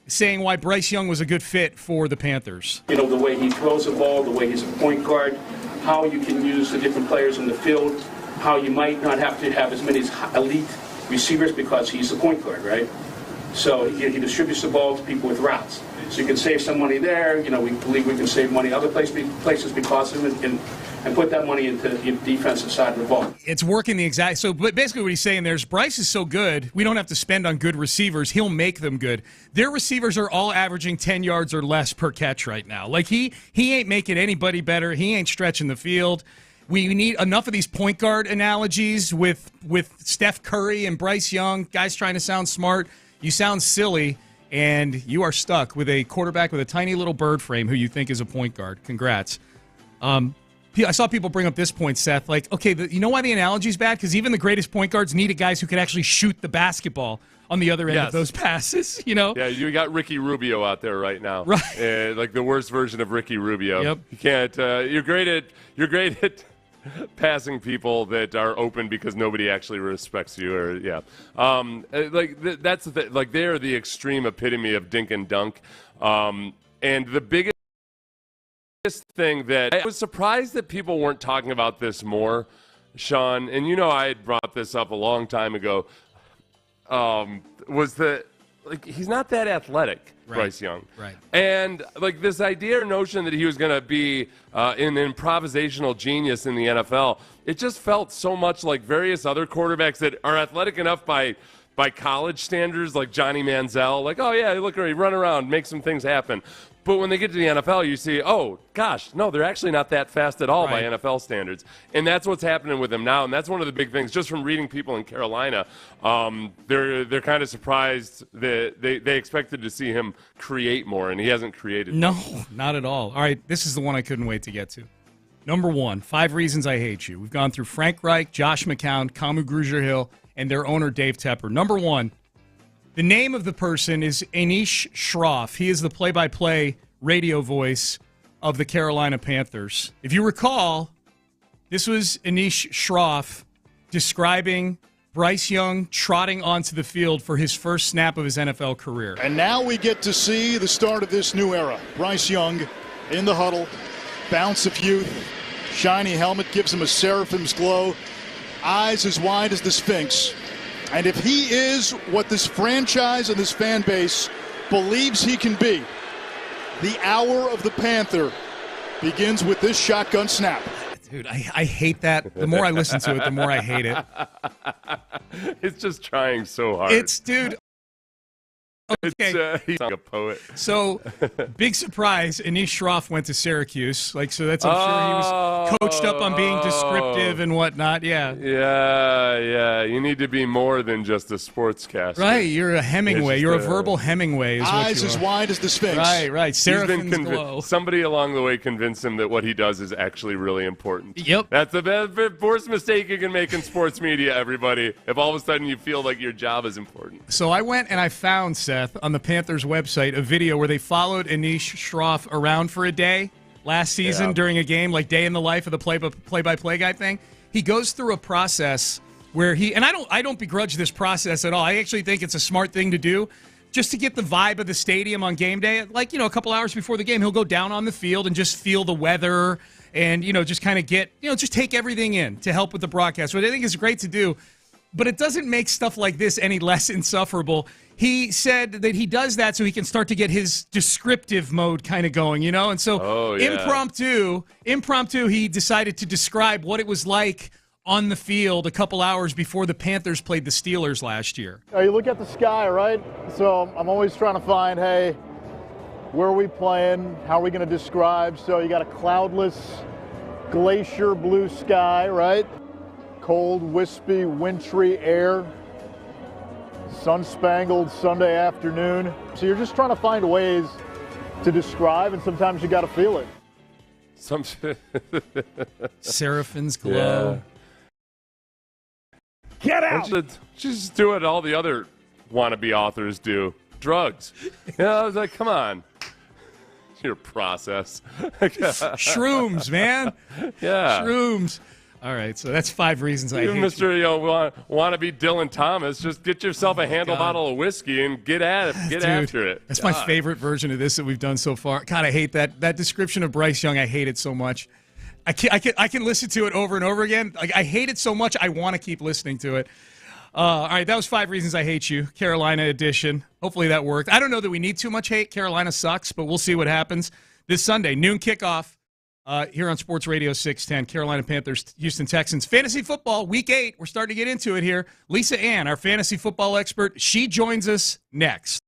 saying why Bryce Young was a good fit for the Panthers. The way he throws the ball, the way he's a point guard, how you can use the different players in the field, how you might not have to have as many elite receivers because he's a point guard, right? So he distributes the ball to people with routes. So you can save some money there. You know, we believe we can save money other places because of it, and put that money into the defensive side of the ball. It's working the exact. So basically what he's saying there is Bryce is so good, we don't have to spend on good receivers. He'll make them good. Their receivers are all averaging 10 yards or less per catch right now. Like he ain't making anybody better. He ain't stretching the field. We need enough of these point guard analogies with Steph Curry and Bryce Young, guys trying to sound smart. You sound silly, and you are stuck with a quarterback with a tiny little bird frame who you think is a point guard. Congrats. I saw people bring up this point, Seth. Like, okay, you know why the analogy is bad? Because even the greatest point guards needed guys who could actually shoot the basketball on the other end of those passes, you know? Yeah, you got Ricky Rubio out there right now. Right. Like the worst version of Ricky Rubio. Yep. You can't, you're great at passing people that are open because nobody actually respects you, or that's the thing. Like they're the extreme epitome of dink and dunk, and the biggest thing that I was surprised that people weren't talking about this more, Sean, and you know I had brought this up a long time ago, was that like he's not that athletic. Right. Bryce Young. Right. And like this idea or notion that he was going to be an improvisational genius in the NFL, it just felt so much like various other quarterbacks that are athletic enough by college standards, like Johnny Manziel, like, oh yeah, look at him, run around, make some things happen. But when they get to the NFL, you see, oh, gosh, no, they're actually not that fast at all by NFL standards. And that's what's happening with him now, and that's one of the big things. Just from reading people in Carolina, they're kind of surprised that they expected to see him create more, and he hasn't created No, more. Not at all. All right, this is the one I couldn't wait to get to. Number 1, 5 reasons I hate you. We've gone through Frank Reich, Josh McCown, Kamu Grugier-Hill, and their owner, Dave Tepper. Number 1, the name of the person is Anish Shroff. He is the play-by-play radio voice of the Carolina Panthers. If you recall, this was Anish Shroff describing Bryce Young trotting onto the field for his first snap of his NFL career. And now we get to see the start of this new era. Bryce Young in the huddle, bounce of youth, shiny helmet gives him a seraphim's glow, eyes as wide as the Sphinx. And if he is what this franchise and this fan base believes he can be, the hour of the Panther begins with this shotgun snap. Dude, I hate that. The more I listen to it, the more I hate it. It's just trying so hard. Dude. Okay. He's like a poet. So, big surprise, Anish Shroff went to Syracuse. I'm sure he was coached up on being descriptive and whatnot. Yeah. Yeah. You need to be more than just a sportscaster. Right. You're a Hemingway. You're a verbal Hemingway. Eyes as wide as the Sphinx. Right. Seraphim's glow. Somebody along the way convinced him that what he does is actually really important. Yep. That's the worst mistake you can make in sports media, everybody. If all of a sudden you feel like your job is important. So I went and I found, Seth, on the Panthers website, a video where they followed Anish Shroff around for a day last season during a game, like day in the life of the play-by-play guy thing. He goes through a process where and I don't begrudge this process at all. I actually think it's a smart thing to do just to get the vibe of the stadium on game day. Like, a couple hours before the game, he'll go down on the field and just feel the weather and, just kind of get, just take everything in to help with the broadcast, which I think is great to do. But it doesn't make stuff like this any less insufferable. He said that he does that so he can start to get his descriptive mode kind of going, And so impromptu, he decided to describe what it was like on the field a couple hours before the Panthers played the Steelers last year. You look at the sky, right? So I'm always trying to find, hey, where are we playing? How are we going to describe? So you got a cloudless, glacier blue sky, right? Cold, wispy, wintry air, sun-spangled Sunday afternoon. So you're just trying to find ways to describe, and sometimes you got to feel it. Seraphim's glow. Yeah. Get out! Just do what all the other wannabe authors do. Drugs. I was like, come on. Your process. Shrooms, man. Yeah. Shrooms. All right, so that's 5 reasons I hate Mr. Want to be Dylan Thomas, just get yourself a handle bottle of whiskey and get at it. Get after it. That's my favorite version of this that we've done so far. God, I hate that description of Bryce Young. I hate it so much. I can listen to it over and over again. Like, I hate it so much, I want to keep listening to it. All right, that was 5 Reasons I Hate You, Carolina edition. Hopefully that worked. I don't know that we need too much hate. Carolina sucks, but we'll see what happens this Sunday. Noon kickoff here on Sports Radio 610. Carolina Panthers, Houston Texans. Fantasy football, Week 8. We're starting to get into it here. Lisa Ann, our fantasy football expert, she joins us next.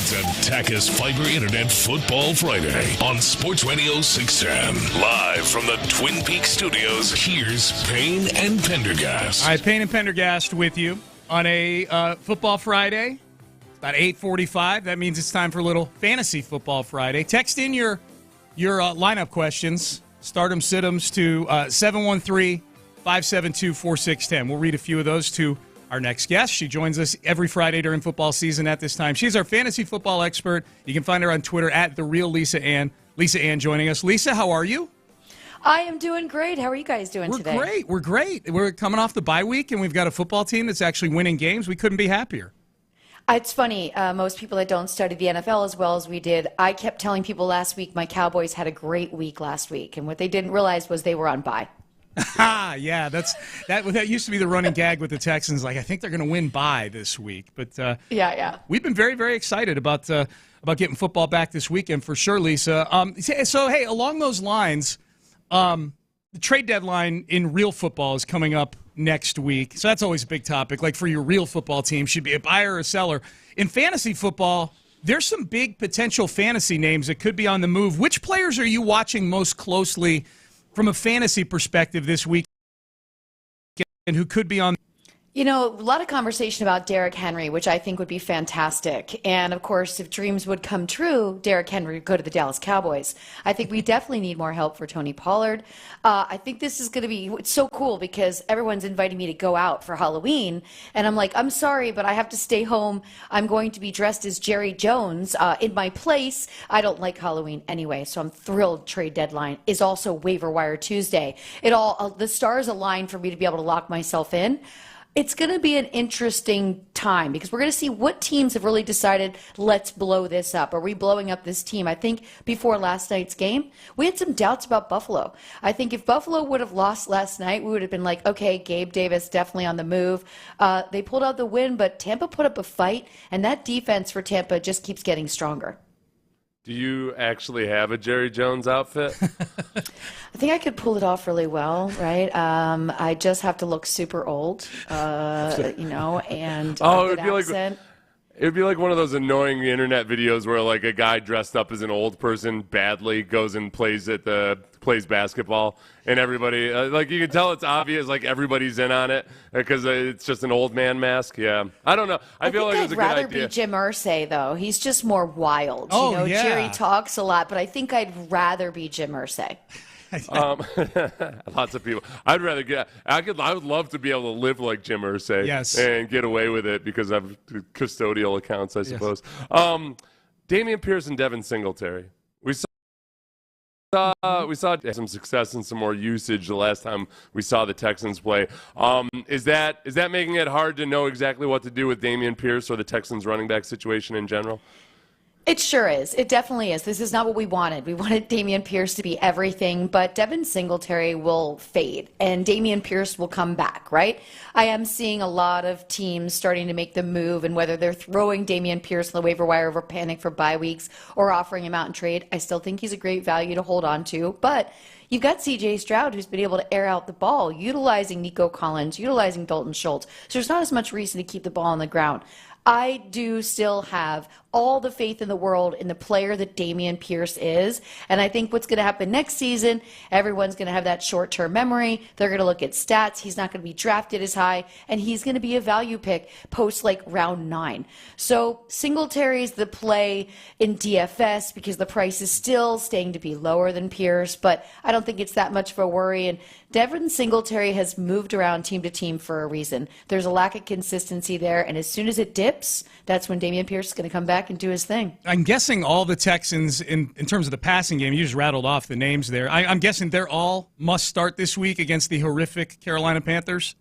It's a Tachus Fiber Internet Football Friday on Sports Radio 610. Live from the Twin Peaks studios, here's Payne and Pendergast. All right, Payne and Pendergast with you on a Football Friday. It's about 8:45. That means it's time for a little Fantasy Football Friday. Text in your lineup questions, start-em, sit-ems, to 713-572-4610. We'll read a few of those to our next guest. She joins us every Friday during football season at this time. She's our fantasy football expert. You can find her on Twitter at @TheRealLisaAnn. Lisa Ann joining us. Lisa, how are you? I am doing great. How are you guys doing today? We're great. We're coming off the bye week, and we've got a football team that's actually winning games. We couldn't be happier. It's funny. Most people that don't study the NFL as well as we did, I kept telling people last week my Cowboys had a great week last week, and what they didn't realize was they were on bye. Yeah, that used to be the running gag with the Texans. Like, I think they're going to win by this week, but yeah, we've been very, very excited about getting football back this weekend for sure, Lisa. So hey, along those lines, the trade deadline in real football is coming up next week, so that's always a big topic. Like, for your real football team, should be a buyer or a seller. In fantasy football, there's some big potential fantasy names that could be on the move. Which players are you watching most closely from a fantasy perspective this week, and who could be on? You know, a lot of conversation about Derrick Henry, which I think would be fantastic. And, of course, if dreams would come true, Derrick Henry would go to the Dallas Cowboys. I think we definitely need more help for Tony Pollard. I think this is going to be – it's so cool because everyone's inviting me to go out for Halloween. And I'm like, I'm sorry, but I have to stay home. I'm going to be dressed as Jerry Jones in my place. I don't like Halloween anyway, so I'm thrilled trade deadline is also waiver wire Tuesday. The stars align for me to be able to lock myself in. It's going to be an interesting time because we're going to see what teams have really decided, let's blow this up. Are we blowing up this team? I think before last night's game, we had some doubts about Buffalo. I think if Buffalo would have lost last night, we would have been like, okay, Gabe Davis definitely on the move. They pulled out the win, but Tampa put up a fight, and that defense for Tampa just keeps getting stronger. Do you actually have a Jerry Jones outfit? I think I could pull it off really well, right? I just have to look super old, and it'd be accent. It'd be like one of those annoying internet videos where like a guy dressed up as an old person badly goes and plays basketball, and everybody like you can tell it's obvious, like everybody's in on it because it's just an old man mask. Yeah, I don't know. I feel like it's a good idea. I'd rather be Jim Irsay though. He's just more wild. Oh, yeah. Jerry talks a lot, but I think I'd rather be Jim Irsay. Lots of people. I would love to be able to live like Jim Irsay. Yes. And get away with it because of custodial accounts, I suppose. Yes. Dameon Pierce and Devin Singletary. We saw some success and some more usage the last time we saw the Texans play. Is that making it hard to know exactly what to do with Dameon Pierce or the Texans running back situation in general? It sure is. It definitely is. This is not what we wanted. We wanted Dameon Pierce to be everything, but Devin Singletary will fade, and Dameon Pierce will come back, right? I am seeing a lot of teams starting to make the move, and whether they're throwing Dameon Pierce on the waiver wire over panic for bye weeks or offering him out in trade, I still think he's a great value to hold on to, but you've got C.J. Stroud, who's been able to air out the ball, utilizing Nico Collins, utilizing Dalton Schultz, so there's not as much reason to keep the ball on the ground. I do still have all the faith in the world in the player that Dameon Pierce is. And I think what's going to happen next season, everyone's going to have that short-term memory. They're going to look at stats. He's not going to be drafted as high, and he's going to be a value pick post like round 9. So Singletary's the play in DFS because the price is still staying to be lower than Pierce, but I don't think it's that much of a worry. And Devin Singletary has moved around team to team for a reason. There's a lack of consistency there, and as soon as it dips, that's when Dameon Pierce is going to come back and do his thing. I'm guessing all the Texans, in terms of the passing game, you just rattled off the names there. I'm guessing they're all must start this week against the horrific Carolina Panthers?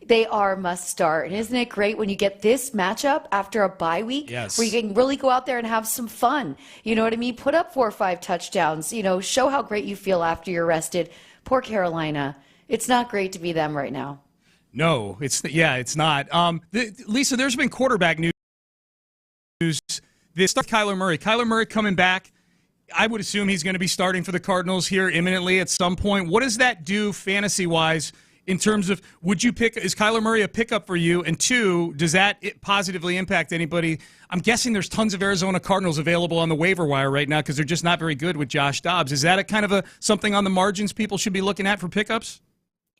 They are must start. And isn't it great when you get this matchup after a bye week? Yes. Where you can really go out there and have some fun. You know what I mean? Put up 4 or 5 touchdowns. You know, show how great you feel after you're rested. Poor Carolina. It's not great to be them right now. No, it's not. Lisa, there's been quarterback news. This Kyler Murray. Kyler Murray coming back. I would assume he's going to be starting for the Cardinals here imminently at some point. What does that do fantasy-wise in terms of is Kyler Murray a pickup for you? And two, does that positively impact anybody? I'm guessing there's tons of Arizona Cardinals available on the waiver wire right now because they're just not very good with Josh Dobbs. Is that a kind of something on the margins people should be looking at for pickups?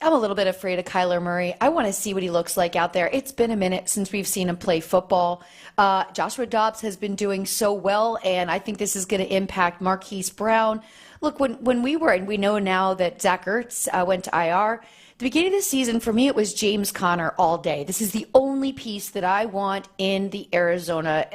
I'm a little bit afraid of Kyler Murray. I want to see what he looks like out there. It's been a minute since we've seen him play football. Joshua Dobbs has been doing so well, and I think this is going to impact Marquise Brown. Look, when we were, and we know now that Zach Ertz went to IR, the beginning of the season, for me, it was James Conner all day. This is the only piece that I want in the Arizona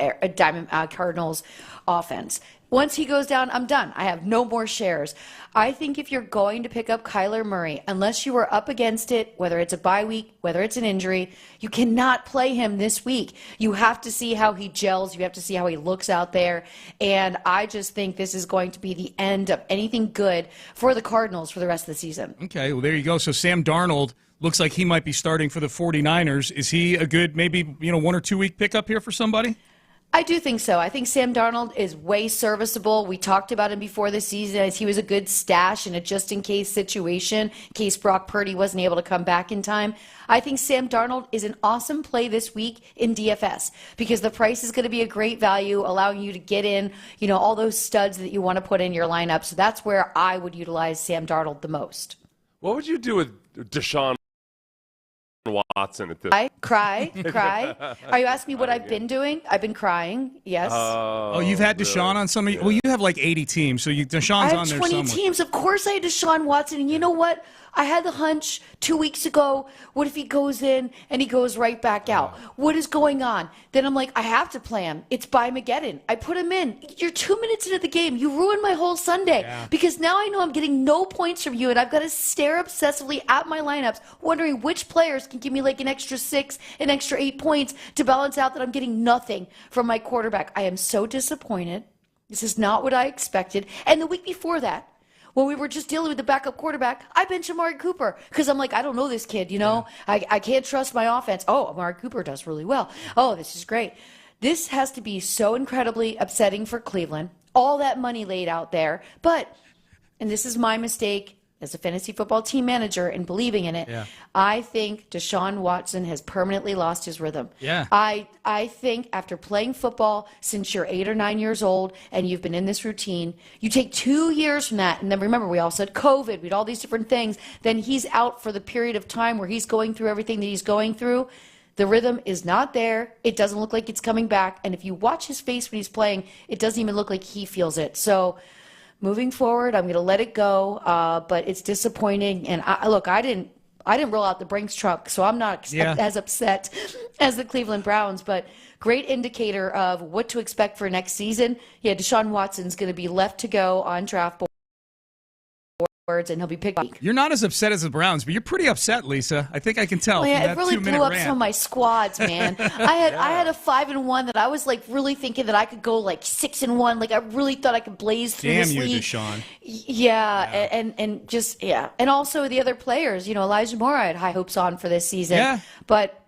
Cardinals offense. Once he goes down, I'm done. I have no more shares. I think if you're going to pick up Kyler Murray, unless you are up against it, whether it's a bye week, whether it's an injury, you cannot play him this week. You have to see how he gels. You have to see how he looks out there. And I just think this is going to be the end of anything good for the Cardinals for the rest of the season. Okay, well, there you go. So Sam Darnold looks like he might be starting for the 49ers. Is he a good, maybe 1 or 2 week pickup here for somebody? I do think so. I think Sam Darnold is way serviceable. We talked about him before the season as he was a good stash in a just-in-case situation, in case Brock Purdy wasn't able to come back in time. I think Sam Darnold is an awesome play this week in DFS because the price is going to be a great value, allowing you to get in, all those studs that you want to put in your lineup. So that's where I would utilize Sam Darnold the most. What would you do with Deshaun Watson at this? Cry. Are you asking me what I've been doing? I've been crying, yes. You've had Deshaun on some of well, you have like 80 teams, so Deshaun's on there somewhere. I have 20 teams. Of course I had Deshaun Watson, and you know what? I had the hunch 2 weeks ago, what if he goes in and he goes right back out? What is going on? Then I'm like, I have to play him. It's by Mageddon. I put him in. You're 2 minutes into the game. You ruined my whole Sunday because now I know I'm getting no points from you, and I've got to stare obsessively at my lineups, wondering which players can give me like an extra 6, an extra 8 points to balance out that I'm getting nothing from my quarterback. I am so disappointed. This is not what I expected. And the week before that, when we were just dealing with the backup quarterback, I benched Amari Cooper because I'm like, I don't know this kid, I can't trust my offense. Oh, Amari Cooper does really well. Oh, this is great. This has to be so incredibly upsetting for Cleveland. All that money laid out there. But, and this is my mistake as a fantasy football team manager and believing in it, I think Deshaun Watson has permanently lost his rhythm. I think after playing football since you're 8 or 9 years old and you've been in this routine, you take 2 years from that, and then remember, we also had COVID, we had all these different things, then he's out for the period of time where he's going through everything that he's going through. The rhythm is not there. It doesn't look like it's coming back. And if you watch his face when he's playing, it doesn't even look like he feels it. So moving forward, I'm going to let it go, but it's disappointing. And I didn't roll out the Brinks truck, so I'm not as upset as the Cleveland Browns. But great indicator of what to expect for next season. Yeah, Deshaun Watson's going to be left to go on draft boards, and he'll be picked up. You're not as upset as the Browns, but you're pretty upset, Lisa. I think I can tell. Well, yeah, it really blew up some of my squads, man. I had a 5-1 that I was like really thinking that I could go like 6-1. Like I really thought I could blaze through this league. Deshaun. And just and also the other players. Elijah Moore, I had high hopes on for this season. But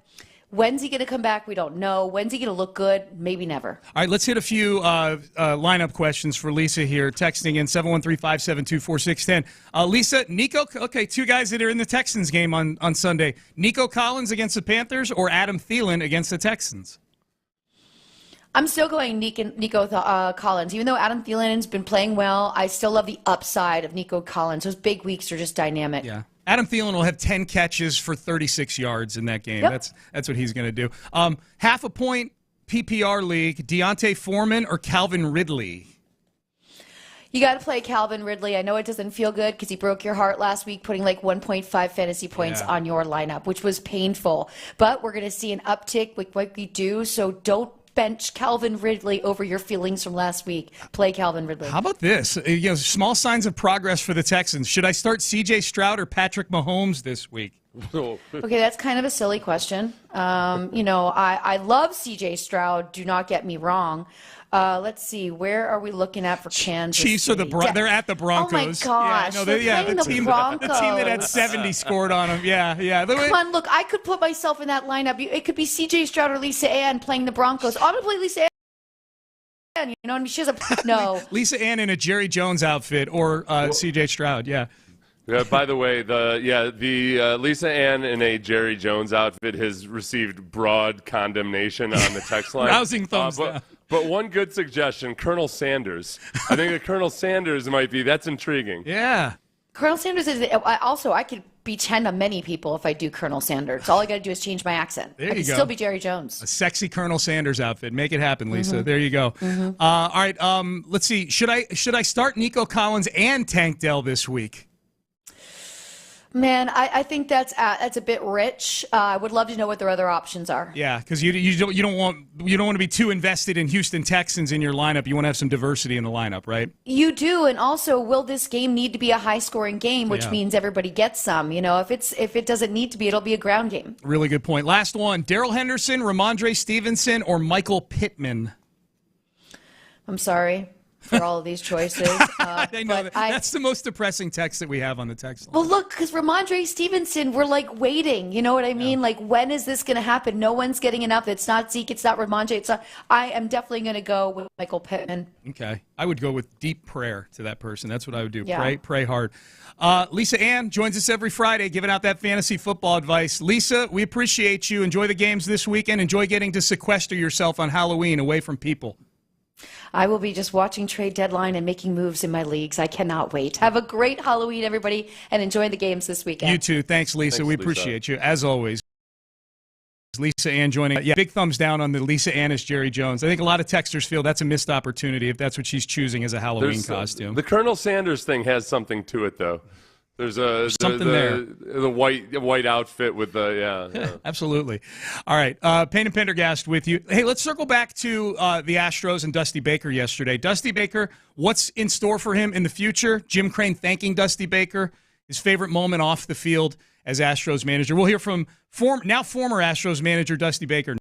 when's he going to come back? We don't know. When's he going to look good? Maybe never. All right, let's hit a few lineup questions for Lisa here. Texting in 713-572-4610. Lisa, Nico, okay, 2 guys that are in the Texans game on Sunday. Nico Collins against the Panthers or Adam Thielen against the Texans? I'm still going Nico Collins. Even though Adam Thielen's been playing well, I still love the upside of Nico Collins. Those big weeks are just dynamic. Yeah. Adam Thielen will have 10 catches for 36 yards in that game. That's what he's going to do. Half a point PPR league, Deontay Foreman or Calvin Ridley? You got to play Calvin Ridley. I know it doesn't feel good because he broke your heart last week putting like 1.5 fantasy points on your lineup, which was painful. But we're going to see an uptick with what we do, so don't bench Calvin Ridley over your feelings from last week. Play Calvin Ridley. How about this? Small signs of progress for the Texans. Should I start C.J. Stroud or Patrick Mahomes this week? Okay, that's kind of a silly question. I love C.J. Stroud. Do not get me wrong. Let's see. Where are we looking at for Kansas Chiefs City? they're at the Broncos. Oh, my gosh. They're playing the Broncos. The team that had 70 scored on them. Yeah. Come on, look. I could put myself in that lineup. It could be C.J. Stroud or Lisa Ann playing the Broncos. I'm going to play Lisa Ann. She has a... No. Lisa Ann in a Jerry Jones outfit or C.J. Stroud, Yeah, by the way, the Lisa Ann in a Jerry Jones outfit has received broad condemnation on the text line. Rousing thumbs down. But one good suggestion, Colonel Sanders. I think that Colonel Sanders that's intriguing. Yeah. Colonel Sanders is also, I could pretend I'm many people if I do Colonel Sanders. All I got to do is change my accent. There I you can go. still be Jerry Jones. A sexy Colonel Sanders outfit. Make it happen, Lisa. Mhm. There you go. Mhm. All right. Let's see. Should I start Nico Collins and Tank Dell this week? Man, I think that's a bit rich. I would love to know what their other options are. Yeah, because you don't want to be too invested in Houston Texans in your lineup. You want to have some diversity in the lineup, right? You do, and also, will this game need to be a high-scoring game, which means everybody gets some? You know, if it doesn't need to be, it'll be a ground game. Really good point. Last one: Darrell Henderson, Ramondre Stevenson, or Michael Pittman? I'm sorry for all of these choices. I know that's the most depressing text that we have on the text line. Well, look, because Ramondre Stevenson, we're like waiting. You know what I mean? Like, when is this going to happen? No one's getting enough. It's not Zeke. It's not Ramondre. It's not. I am definitely going to go with Michael Pittman. Okay, I would go with deep prayer to that person. That's what I would do. Yeah. Pray hard. Lisa Ann joins us every Friday, giving out that fantasy football advice. Lisa, we appreciate you. Enjoy the games this weekend. Enjoy getting to sequester yourself on Halloween away from people. I will be just watching trade deadline and making moves in my leagues. I cannot wait. Have a great Halloween, everybody, and enjoy the games this weekend. You too. Thanks, Lisa. We appreciate you, as always. Lisa Ann joining. Yeah, big thumbs down on the Lisa Ann as Jerry Jones. I think a lot of texters feel that's a missed opportunity if that's what she's choosing as a Halloween costume. The Colonel Sanders thing has something to it, though. There's something there. The white outfit with the yeah. Absolutely. All right, Payne and Pendergast with you. Hey, let's circle back to the Astros and Dusty Baker yesterday. Dusty Baker, what's in store for him in the future? Jim Crane thanking Dusty Baker, his favorite moment off the field as Astros manager. We'll hear from former Astros manager Dusty Baker.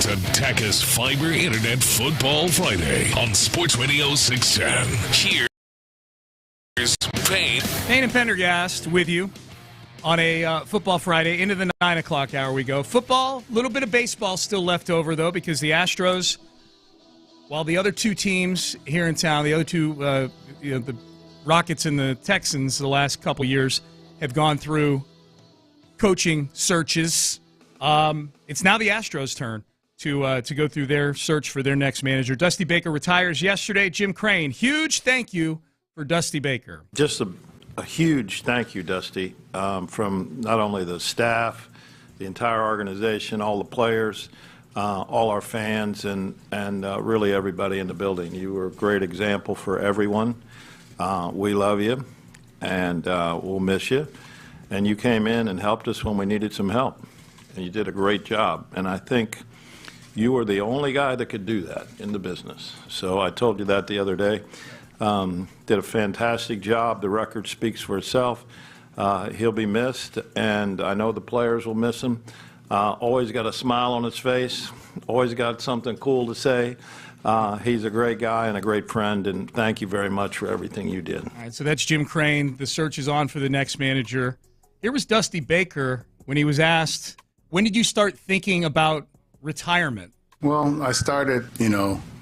It's a Tachus Fiber Internet Football Friday on Sports Radio 610. Here's Payne. Payne and Pendergast with you on a Football Friday. Into the 9 o'clock hour we go. Football, a little bit of baseball still left over, though, because the Astros, while the other two teams here in town, the other two, the Rockets and the Texans the last couple years have gone through coaching searches. It's now the Astros' turn to go through their search for their next manager. Dusty Baker retires yesterday. Jim Crane, huge thank you for Dusty Baker. Just a huge thank you, Dusty, from not only the staff, the entire organization, all the players, all our fans, and really everybody in the building. You were a great example for everyone. We love you, and we'll miss you. And you came in and helped us when we needed some help, and you did a great job. And I think you were the only guy that could do that in the business. So I told you that the other day. Did a fantastic job. The record speaks for itself. He'll be missed, and I know the players will miss him. Always got a smile on his face, always got something cool to say. He's a great guy and a great friend, and thank you very much for everything you did. All right, so that's Jim Crane. The search is on for the next manager. Here was Dusty Baker when he was asked, when did you start thinking about retirement? Well, I started,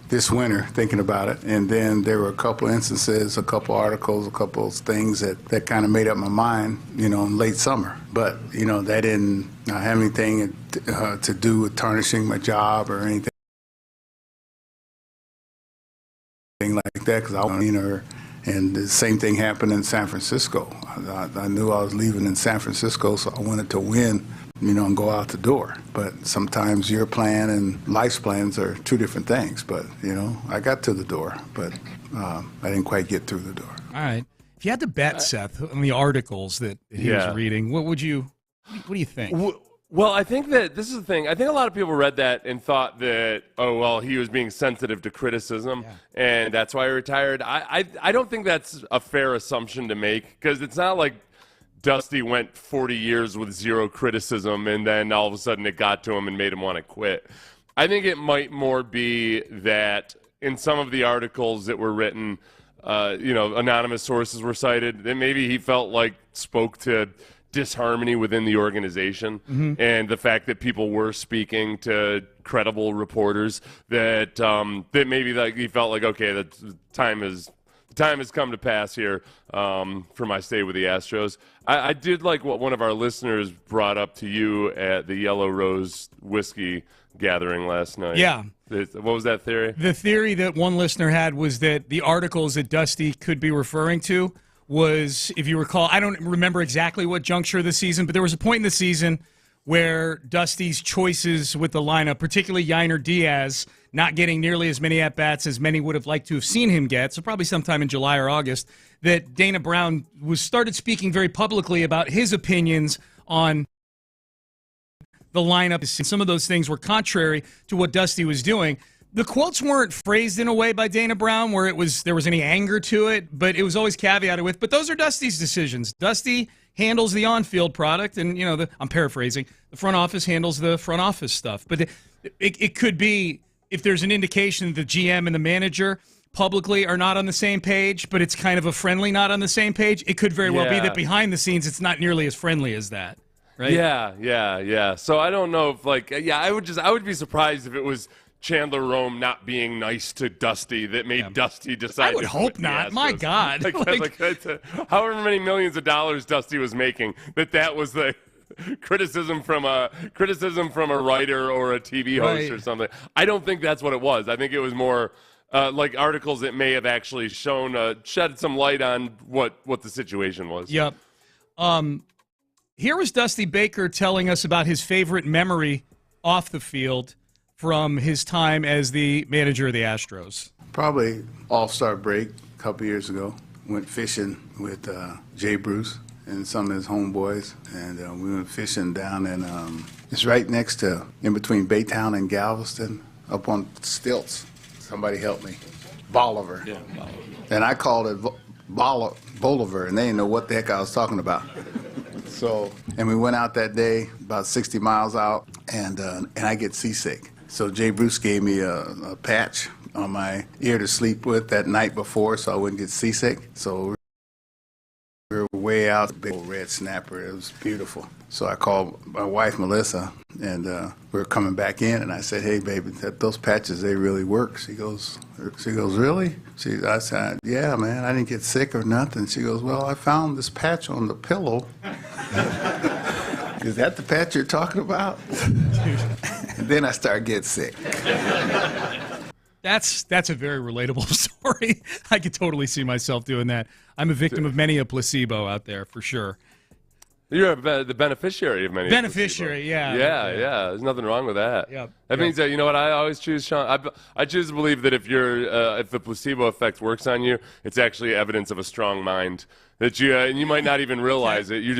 this winter thinking about it, and then there were a couple instances, a couple articles, a couple of things that kind of made up my mind, in late summer. But, that didn't have anything to do with tarnishing my job or anything like that, because I was and the same thing happened in San Francisco. I knew I was leaving in San Francisco, so I wanted to win, and go out the door. But sometimes your plan and life's plans are two different things. But, I got to the door, but I didn't quite get through the door. All right. If you had to bet, Seth, on the articles that he was reading, what do you think? Well, I think that this is the thing. I think a lot of people read that and thought that, he was being sensitive to criticism, and that's why he retired. I don't think that's a fair assumption to make, because it's not like Dusty went 40 years with zero criticism, and then all of a sudden it got to him and made him want to quit. I think it might more be that in some of the articles that were written, anonymous sources were cited, that maybe he felt like spoke to disharmony within the organization, and the fact that people were speaking to credible reporters, that maybe like he felt like, okay, the time has come to pass here for my stay with the Astros. I did like what one of our listeners brought up to you at the Yellow Rose Whiskey gathering last night. Yeah. What was that theory? The theory that one listener had was that the articles that Dusty could be referring to was, if you recall, I don't remember exactly what juncture of the season, but there was a point in the season where Dusty's choices with the lineup, particularly Yainer Diaz, not getting nearly as many at-bats as many would have liked to have seen him get, so probably sometime in July or August, that Dana Brown started speaking very publicly about his opinions on the lineup. Some of those things were contrary to what Dusty was doing. The quotes weren't phrased in a way by Dana Brown where there was any anger to it, but it was always caveated with, but those are Dusty's decisions. Dusty handles the on-field product, and, I'm paraphrasing, the front office handles the front office stuff. But it could be, if there's an indication that the GM and the manager publicly are not on the same page, but it's kind of a friendly not on the same page, it could very well be that behind the scenes it's not nearly as friendly as that, right? Yeah. So I don't know if, I would be surprised if it was Chandler Rome not being nice to Dusty that made Dusty decide. I would hope not. My God. However many millions of dollars Dusty was making, that was the criticism from a writer or a TV host or something. I don't think that's what it was. I think it was more like articles that may have actually shed some light on what the situation was. Yep. Here was Dusty Baker telling us about his favorite memory off the field from his time as the manager of the Astros. Probably All-Star break a couple years ago. Went fishing with Jay Bruce and some of his homeboys, and we went fishing down in it's right next to, in between Baytown and Galveston, up on stilts. Somebody help me. Bolivar. Yeah, Bolivar. And I called it Bolivar, and they didn't know what the heck I was talking about. And we went out that day, about 60 miles out, and I get seasick. So Jay Bruce gave me a patch on my ear to sleep with that night before so I wouldn't get seasick. So we were way out, big old red snapper. It was beautiful. So I called my wife, Melissa, and we were coming back in, and I said, hey, baby, those patches, they really work. She goes, really? I said, yeah, man, I didn't get sick or nothing. She goes, well, I found this patch on the pillow. Is that the patch you're talking about? And then I started getting sick. That's a very relatable story. I could totally see myself doing that. I'm a victim of many a placebo out there, for sure. You're the beneficiary of many. Beneficiary, yeah. Yeah. There's nothing wrong with that. Yep. That means that, you know what, I always choose, Sean. I choose to believe that if the placebo effect works on you, it's actually evidence of a strong mind. That and you might not even realize it. Your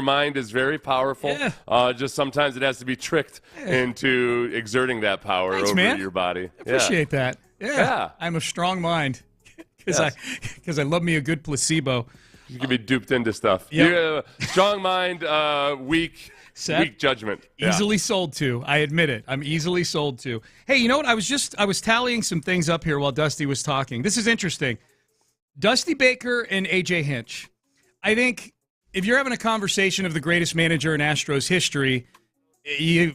mind is very powerful. Yeah. Just sometimes it has to be tricked into exerting that power over your body. I appreciate that. Yeah. I'm a strong mind because I love me a good placebo. You can be duped into stuff. Yep. Strong mind, weak judgment. Easily sold to. I admit it. I'm easily sold to. Hey, you know what? I was tallying some things up here while Dusty was talking. This is interesting. Dusty Baker and A.J. Hinch. I think if you're having a conversation of the greatest manager in Astros history,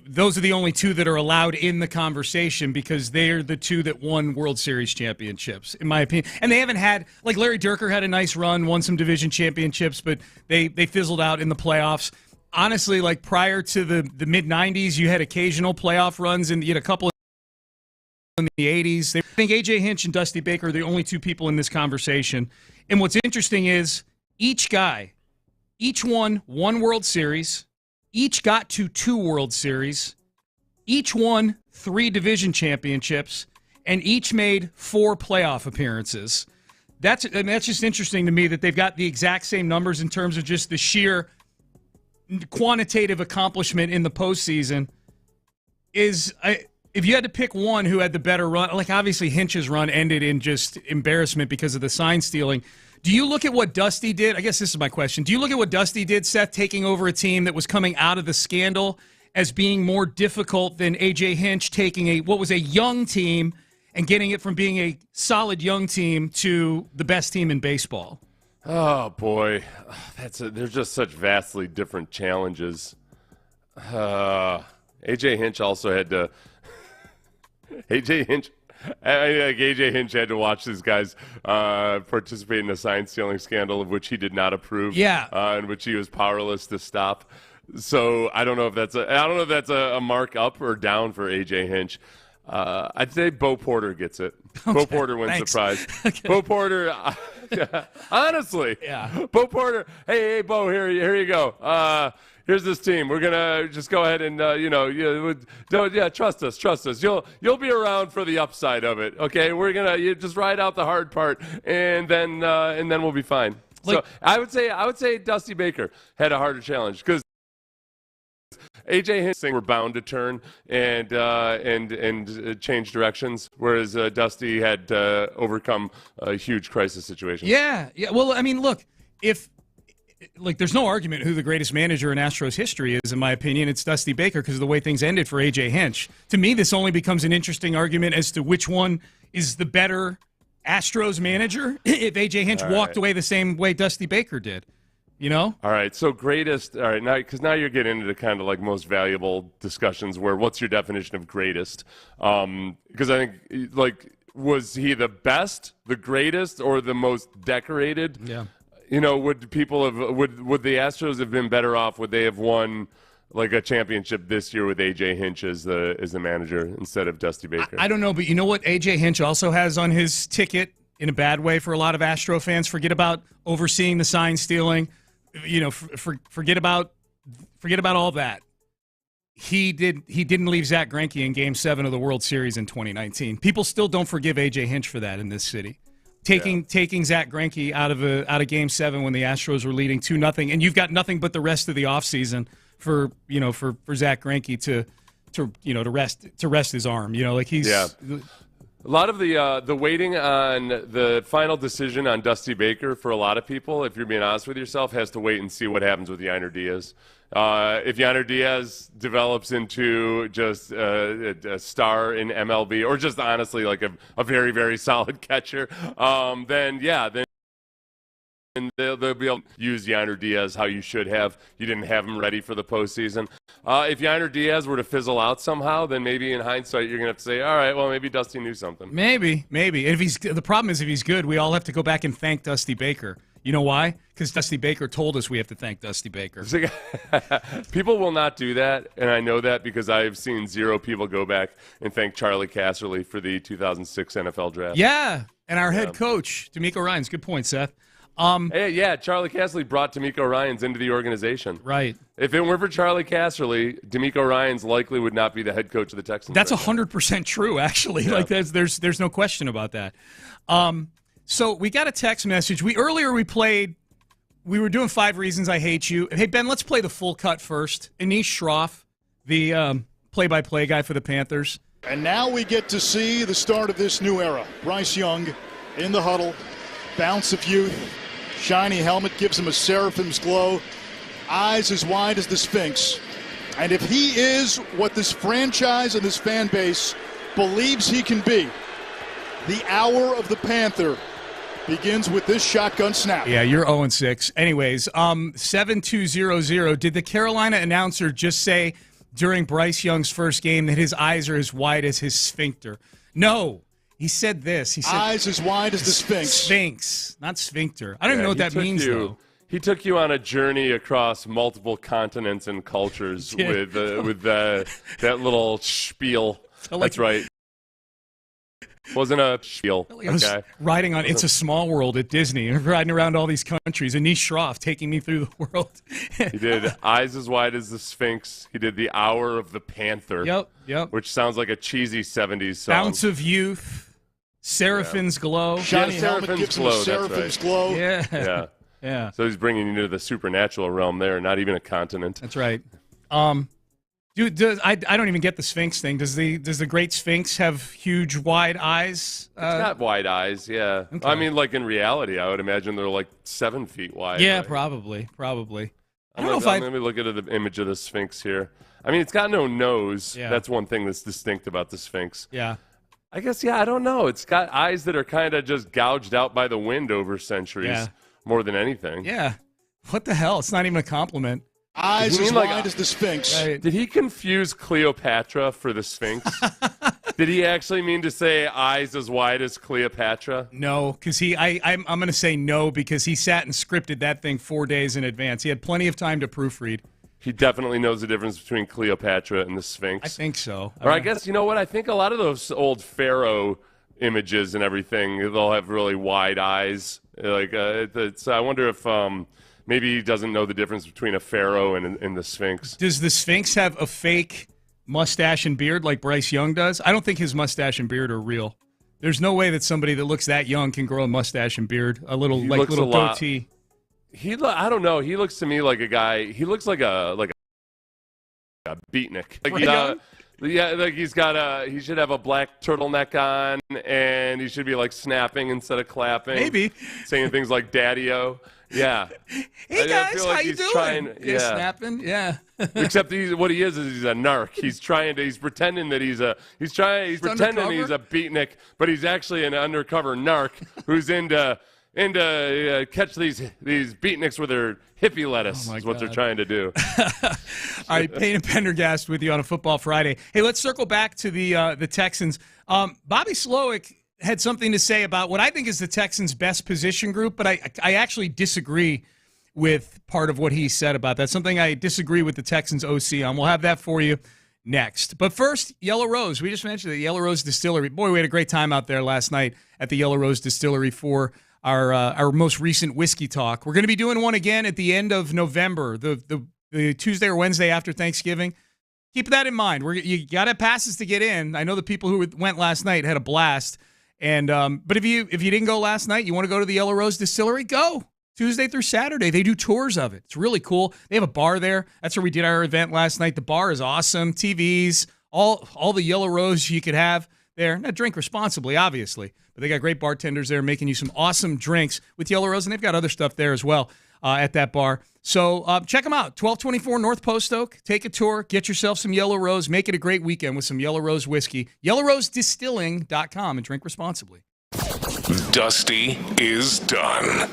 those are the only two that are allowed in the conversation because they're the two that won World Series championships, in my opinion. And they haven't had, like Larry Dierker had a nice run, won some division championships, but they fizzled out in the playoffs. Honestly, like prior to the mid-'90s, you had occasional playoff runs, and you had a couple in the 80s. I think A.J. Hinch and Dusty Baker are the only two people in this conversation. And what's interesting is each won one World Series, each got to 2 World Series, each won 3 division championships, and each made 4 playoff appearances. That's just interesting to me that they've got the exact same numbers in terms of just the sheer quantitative accomplishment in the postseason. If you had to pick one who had the better run, like obviously Hinch's run ended in just embarrassment because of the sign stealing. Do you look at what Dusty did? I guess this is my question. Do you look at what Dusty did, Seth, taking over a team that was coming out of the scandal as being more difficult than A.J. Hinch taking what was a young team and getting it from being a solid young team to the best team in baseball? Oh, boy. They're just such vastly different challenges. A.J. Hinch also had to... A.J. Hinch had to watch these guys participate in a sign-stealing scandal of which he did not approve, and which he was powerless to stop. So I don't know if that's a mark up or down for A.J. Hinch. I'd say Bo Porter gets it. Okay, Bo Porter wins the prize. Okay. Bo Porter, honestly, Bo Porter. Hey, Bo, here you go. Here's this team. We're gonna just go ahead and trust us. You'll be around for the upside of it. Okay, we're gonna just ride out the hard part, and then we'll be fine. So I would say Dusty Baker had a harder challenge because A.J. Hinch were bound to turn and change directions, whereas Dusty had overcome a huge crisis situation. Yeah. Well, I mean, look, there's no argument who the greatest manager in Astros history is, in my opinion. It's Dusty Baker because of the way things ended for A.J. Hinch. To me, this only becomes an interesting argument as to which one is the better Astros manager if A.J. Hinch walked away the same way Dusty Baker did. You know? All right, so greatest, all right, now you're getting into kind of like most valuable discussions where what's your definition of greatest? Because I think, was he the best, the greatest, or the most decorated? Yeah. You know, would the Astros have been better off? Would they have won like a championship this year with A.J. Hinch as the manager instead of Dusty Baker? I don't know, but you know what A.J. Hinch also has on his ticket in a bad way for a lot of Astro fans? Forget about overseeing the sign stealing. You know, forget about all that. He didn't leave Zach Greinke in Game 7 of the World Series in 2019. People still don't forgive A.J. Hinch for that in this city. Taking Zach Greinke out of Game 7 when the Astros were leading 2-0, and you've got nothing but the rest of the offseason for Zach Greinke to rest his arm. You know, like he's A lot of the waiting on the final decision on Dusty Baker for a lot of people, if you're being honest with yourself, has to wait and see what happens with Yainer Diaz. If Yainer Diaz develops into just a star in MLB, or just honestly like a very, very solid catcher, then they'll be able to use Yainer Diaz how you should have. You didn't have him ready for the postseason. If Yainer Diaz were to fizzle out somehow, then maybe in hindsight you're going to have to say, all right, well, maybe Dusty knew something. Maybe. And the problem is if he's good, we all have to go back and thank Dusty Baker. You know why? Because Dusty Baker told us we have to thank Dusty Baker. People will not do that, and I know that because I've seen zero people go back and thank Charlie Casserly for the 2006 NFL draft. Yeah, and our head coach, D'Amico Ryans. Good point, Seth. Charlie Casserly brought D'Amico Ryans into the organization. Right. If it weren't for Charlie Casserly, D'Amico Ryans likely would not be the head coach of the Texans. That's 100% true, actually. Yeah. Like there's no question about that. So we got a text message. We were doing 5 Reasons I Hate You. Hey, Ben, let's play the full cut first. Anish Shroff, the play-by-play guy for the Panthers. And now we get to see the start of this new era. Bryce Young in the huddle, bounce of youth, shiny helmet gives him a seraphim's glow, eyes as wide as the Sphinx. And if he is what this franchise and this fan base believes he can be, the hour of the Panther begins with this shotgun snap. Yeah, you're 0-6. Anyways, 7200, did the Carolina announcer just say during Bryce Young's first game that his eyes are as wide as his sphincter? No. He said this. He said eyes as wide as the Sphinx. Sphinx, not sphincter. I don't even know what that means, though. He took you on a journey across multiple continents and cultures with that little spiel. That's right. Wasn't a spiel. I was riding on It's a Small World at Disney, riding around all these countries. Anish Shroff taking me through the world. He did Eyes as Wide as the Sphinx. He did The Hour of the Panther. Yep. Which sounds like a cheesy 70s song. Bounce of Youth. Seraphim's Glow. Shiny helmet gives him a Seraphim's Glow. Yeah. So he's bringing you to the supernatural realm there, not even a continent. That's right. Dude, I don't even get the Sphinx thing. Does the Great Sphinx have huge, wide eyes? It's got wide eyes, yeah. Okay. I mean, like in reality, I would imagine they're like 7 feet wide. Yeah, right? Probably. Let me look at the image of the Sphinx here. I mean, it's got no nose. Yeah. That's one thing that's distinct about the Sphinx. Yeah. I guess, I don't know. It's got eyes that are kind of just gouged out by the wind over centuries more than anything. Yeah. What the hell? It's not even a compliment. Eyes as wide as the Sphinx. Right. Did he confuse Cleopatra for the Sphinx? Did he actually mean to say eyes as wide as Cleopatra? No, because I'm going to say no because he sat and scripted that thing 4 days in advance. He had plenty of time to proofread. He definitely knows the difference between Cleopatra and the Sphinx. I think so. Or I guess, you know what? I think a lot of those old pharaoh images and everything, they'll have really wide eyes. Like, I wonder if maybe he doesn't know the difference between a pharaoh and the Sphinx. Does the Sphinx have a fake mustache and beard like Bryce Young does? I don't think his mustache and beard are real. There's no way that somebody that looks that young can grow a mustache and beard, a little goatee. I don't know. He looks to me like a guy. He looks like a beatnik. He should have a black turtleneck on, and he should be like snapping instead of clapping. Maybe saying things like "Daddy-o." Yeah. Hey guys, how you doing? Snapping. Yeah. Except what he is he's a narc. He's pretending that he's pretending he's a beatnik, but he's actually an undercover narc who's into catch these beatniks with their hippie lettuce is what they're trying to do. All right, Payne and Pendergast with you on a Football Friday. Hey, let's circle back to the Texans. Bobby Slowick had something to say about what I think is the Texans' best position group, but I actually disagree with part of what he said about that. Something I disagree with the Texans OC on. We'll have that for you next. But first, Yellow Rose. We just mentioned the Yellow Rose Distillery. Boy, we had a great time out there last night at the Yellow Rose Distillery for our most recent whiskey talk. We're going to be doing one again at the end of November, the Tuesday or Wednesday after Thanksgiving. Keep that in mind. You got to have passes to get in. I know the people who went last night had a blast. And but if you didn't go last night, you want to go to the Yellow Rose Distillery, go. Tuesday through Saturday. They do tours of it. It's really cool. They have a bar there. That's where we did our event last night. The bar is awesome. TVs, all the Yellow Rose you could have. there. Now, drink responsibly, obviously, but they got great bartenders there making you some awesome drinks with Yellow Rose, and they've got other stuff there as well at that bar. So check them out, 1224 North Post Oak. Take a tour, get yourself some Yellow Rose, make it a great weekend with some Yellow Rose whiskey. YellowRoseDistilling.com, and drink responsibly. Dusty is done.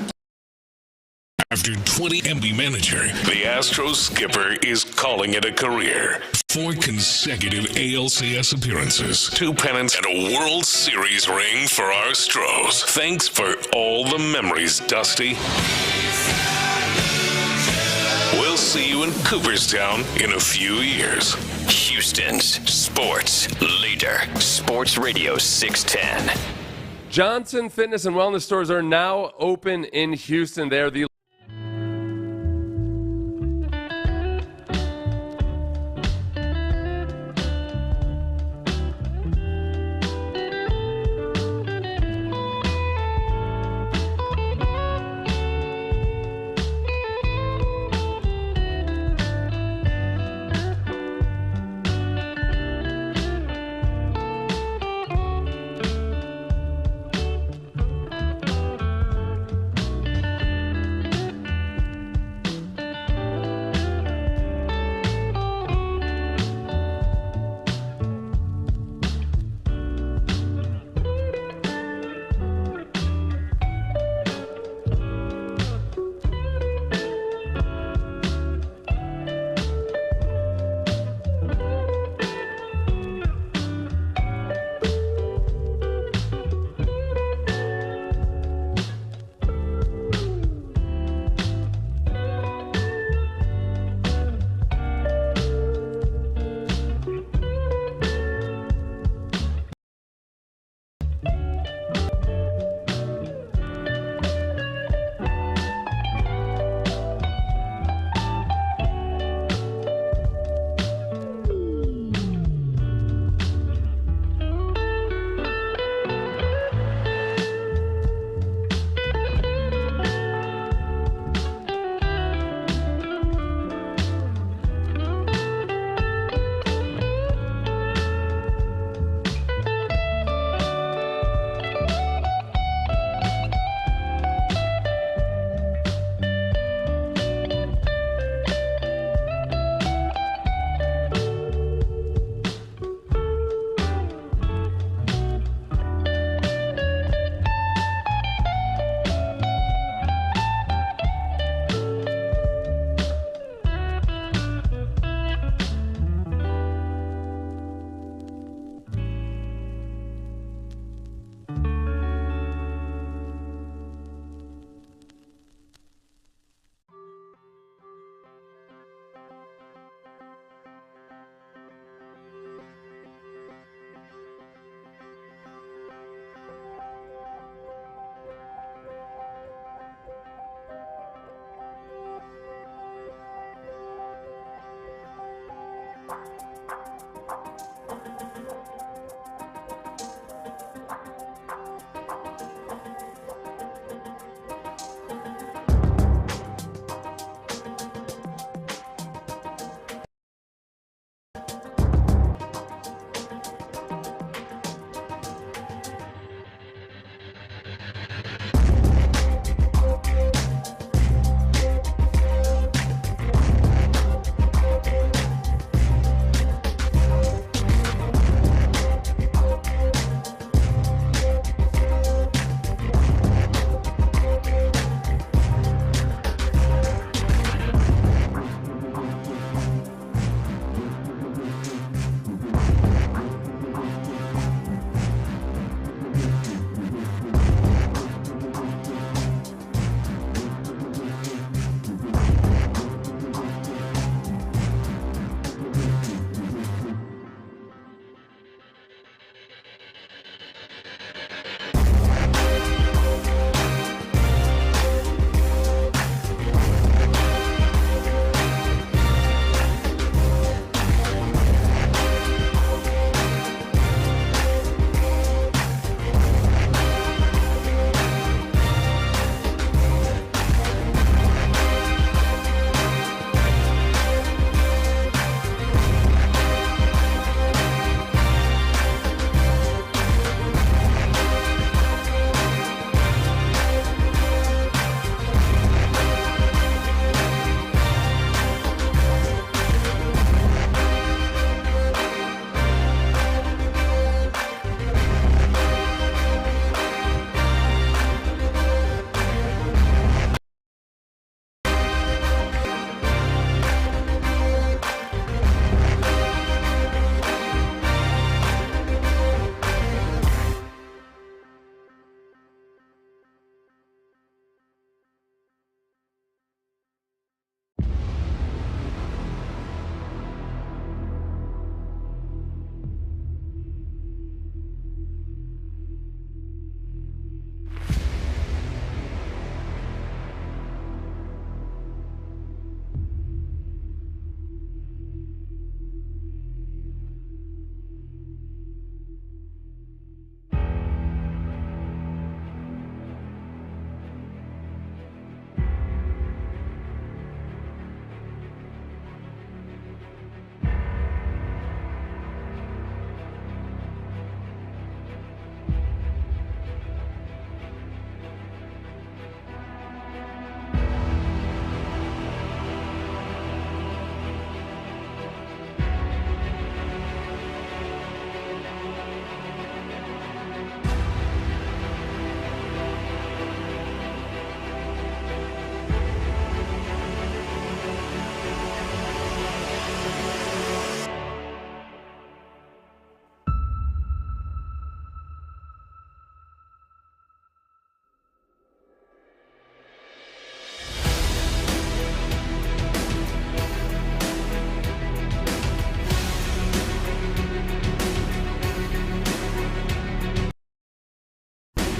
After 20 MB manager, the Astros skipper is calling it a career. 4 consecutive ALCS appearances, 2 pennants, and a World Series ring for our Astros. Thanks for all the memories, Dusty. We'll see you in Cooperstown in a few years. Houston's sports leader, Sports Radio 610. Johnson Fitness and Wellness stores are now open in Houston. They are the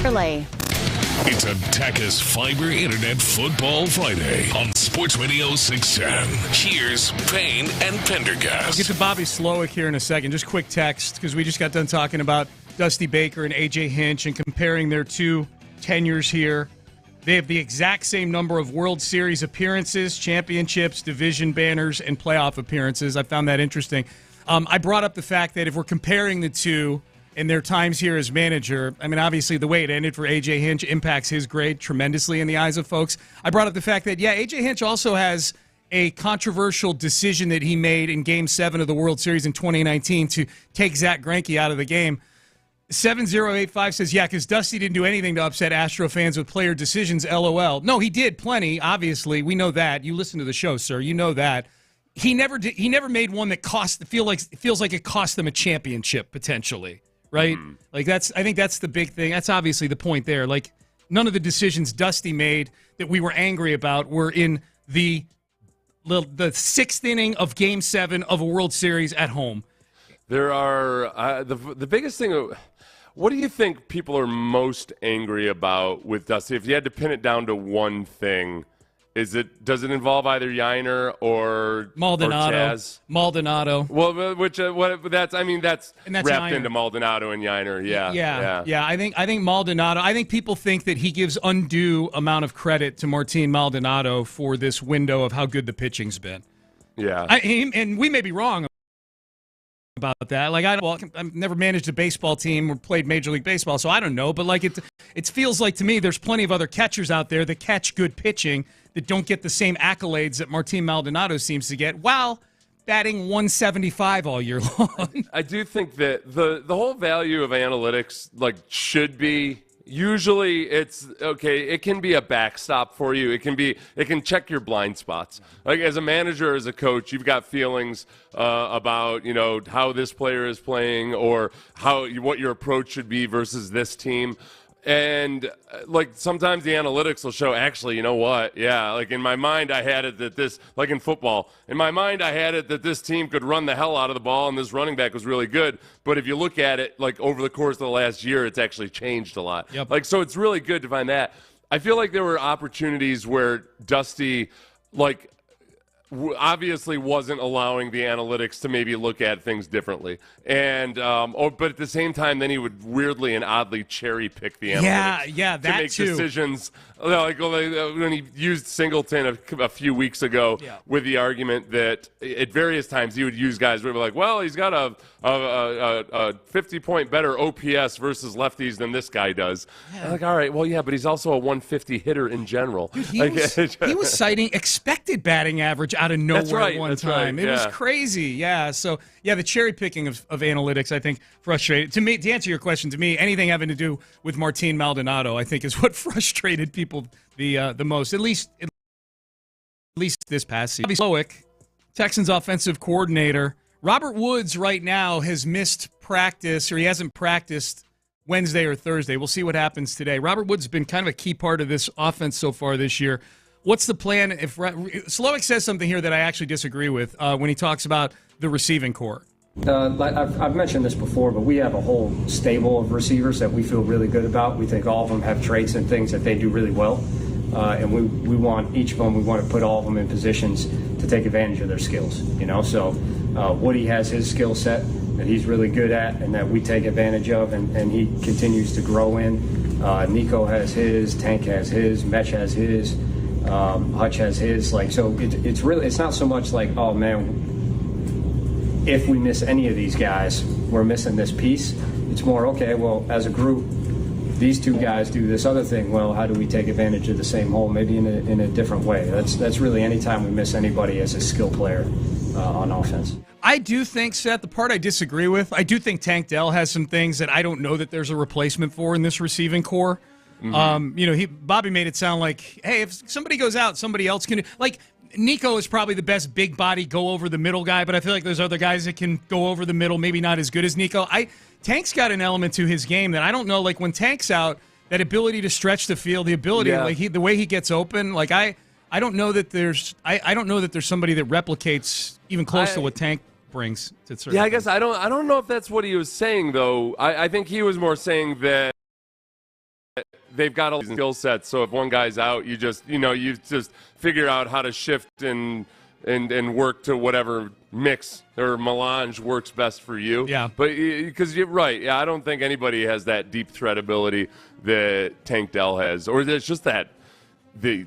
Hughley. It's a Tachus Fiber Internet Football Friday on Sports Radio 610. Here's Payne and Pendergast. I'll get to Bobby Slowick here in a second. Just quick text, because we just got done talking about Dusty Baker and A.J. Hinch and comparing their two tenures here. They have the exact same number of World Series appearances, championships, division banners, and playoff appearances. I found that interesting. I brought up the fact that if we're comparing the two in their times here as manager, I mean, obviously the way it ended for A.J. Hinch impacts his grade tremendously in the eyes of folks. I brought up the fact that, A.J. Hinch also has a controversial decision that he made in Game 7 of the World Series in 2019 to take Zach Greinke out of the game. 7085 says, because Dusty didn't do anything to upset Astro fans with player decisions, LOL. No, he did plenty, obviously. We know that. You listen to the show, sir. You know that. He never did. He never made one that feels like it cost them a championship, potentially, right? Like, I think that's the big thing. That's obviously the point there. Like, none of the decisions Dusty made that we were angry about were in the sixth inning of Game 7 of a World Series at home. There are the biggest thing. What do you think people are most angry about with Dusty? If you had to pin it down to one thing, does it involve either Yiner or Maldonado? Or Chaz? Maldonado. Well, that's wrapped Yiner. into Maldonado and Yiner. Yeah. I think Maldonado. I think people think that he gives undue amount of credit to Martin Maldonado for this window of how good the pitching's been. Yeah, and we may be wrong about that. Like, I've never managed a baseball team or played Major League Baseball, so I don't know. But like, it feels like to me there's plenty of other catchers out there that catch good pitching that don't get the same accolades that Martin Maldonado seems to get, while batting 175 all year long. I do think that the whole value of analytics should be. Usually it's okay. It can be a backstop for you. It can check your blind spots. Like, as a manager, as a coach, you've got feelings about how this player is playing or what your approach should be versus this team. And sometimes the analytics will show, actually, you know what? Yeah, like in my mind I had it that this, like in football, in my mind I had it that this team could run the hell out of the ball and this running back was really good. But if you look at it over the course of the last year, it's actually changed a lot. Yep. So it's really good to find that. I feel like there were opportunities where Dusty obviously wasn't allowing the analytics to maybe look at things differently, and but at the same time, then he would weirdly and oddly cherry pick the analytics that to make too. Decisions. Like when he used Singleton a few weeks ago with the argument that at various times he would use guys where we're like, well, he's got a 50-point better OPS versus lefties than this guy does. Yeah. Like, all right, well, yeah, but he's also a 150 hitter in general. Dude, he was citing expected batting average out of nowhere one time. It was crazy. Yeah. So the cherry picking of analytics, I think, frustrated. To me, to answer your question, to me, anything having to do with Martin Maldonado, I think, is what frustrated people the most. At least this past season. Slowick, Texans offensive coordinator. Robert Woods right now has missed practice, or he hasn't practiced Wednesday or Thursday. We'll see what happens today. Robert Woods has been kind of a key part of this offense so far this year. What's the plan? If Slowick says something here that I actually disagree with when he talks about the receiving corps. I've mentioned this before, but we have a whole stable of receivers that we feel really good about. We think all of them have traits and things that they do really well. And we want each of them, we want to put all of them in positions to take advantage of their skills. So Woody has his skill set that he's really good at and that we take advantage of, and he continues to grow in. Nico has his, Tank has his, Mech has his, Hutch has his. It's not so much like, oh man, if we miss any of these guys, we're missing this piece. It's more, okay, well, as a group, these two guys do this other thing. Well, how do we take advantage of the same hole, maybe in a different way? That's really any time we miss anybody as a skill player on offense. I do think, Seth, the part I disagree with, I do think Tank Dell has some things that I don't know that there's a replacement for in this receiving core. Mm-hmm. Bobby made it sound like, hey, if somebody goes out, somebody else can. Like, Nico is probably the best big body go over the middle guy, but I feel like there's other guys that can go over the middle, maybe not as good as Nico. Tank's got an element to his game that I don't know. Like, when Tank's out, that ability to stretch the field, the ability, the way he gets open. Like, I don't know that there's somebody that replicates even close to what Tank brings to certain. Yeah, I guess I don't know if that's what he was saying though. I think he was more saying that they've got a skill set. So if one guy's out, you just figure out how to shift and work to whatever mix or melange works best for you. Yeah. But because you're right, yeah, I don't think anybody has that deep threat ability that Tank Dell has, or there's just that the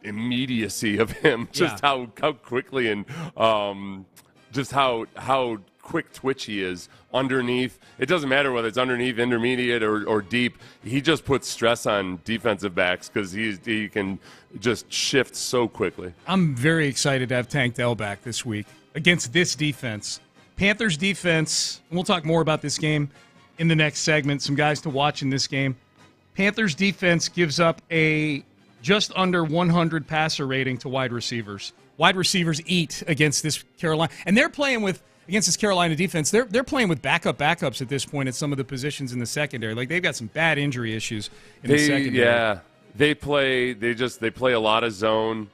immediacy of him, just how quickly and just how quick twitch he is underneath. It doesn't matter whether it's underneath, intermediate, or deep. He just puts stress on defensive backs because he can just shift so quickly. I'm very excited to have Tank Dell back this week against this defense. Panthers defense, and we'll talk more about this game in the next segment, some guys to watch in this game. Panthers defense gives up a just under 100 passer rating to wide receivers. Wide receivers eat against this Carolina, and they're playing against this Carolina defense. They're playing with backups at this point at some of the positions in the secondary. Like, they've got some bad injury issues in the secondary. Yeah, they play a lot of zone.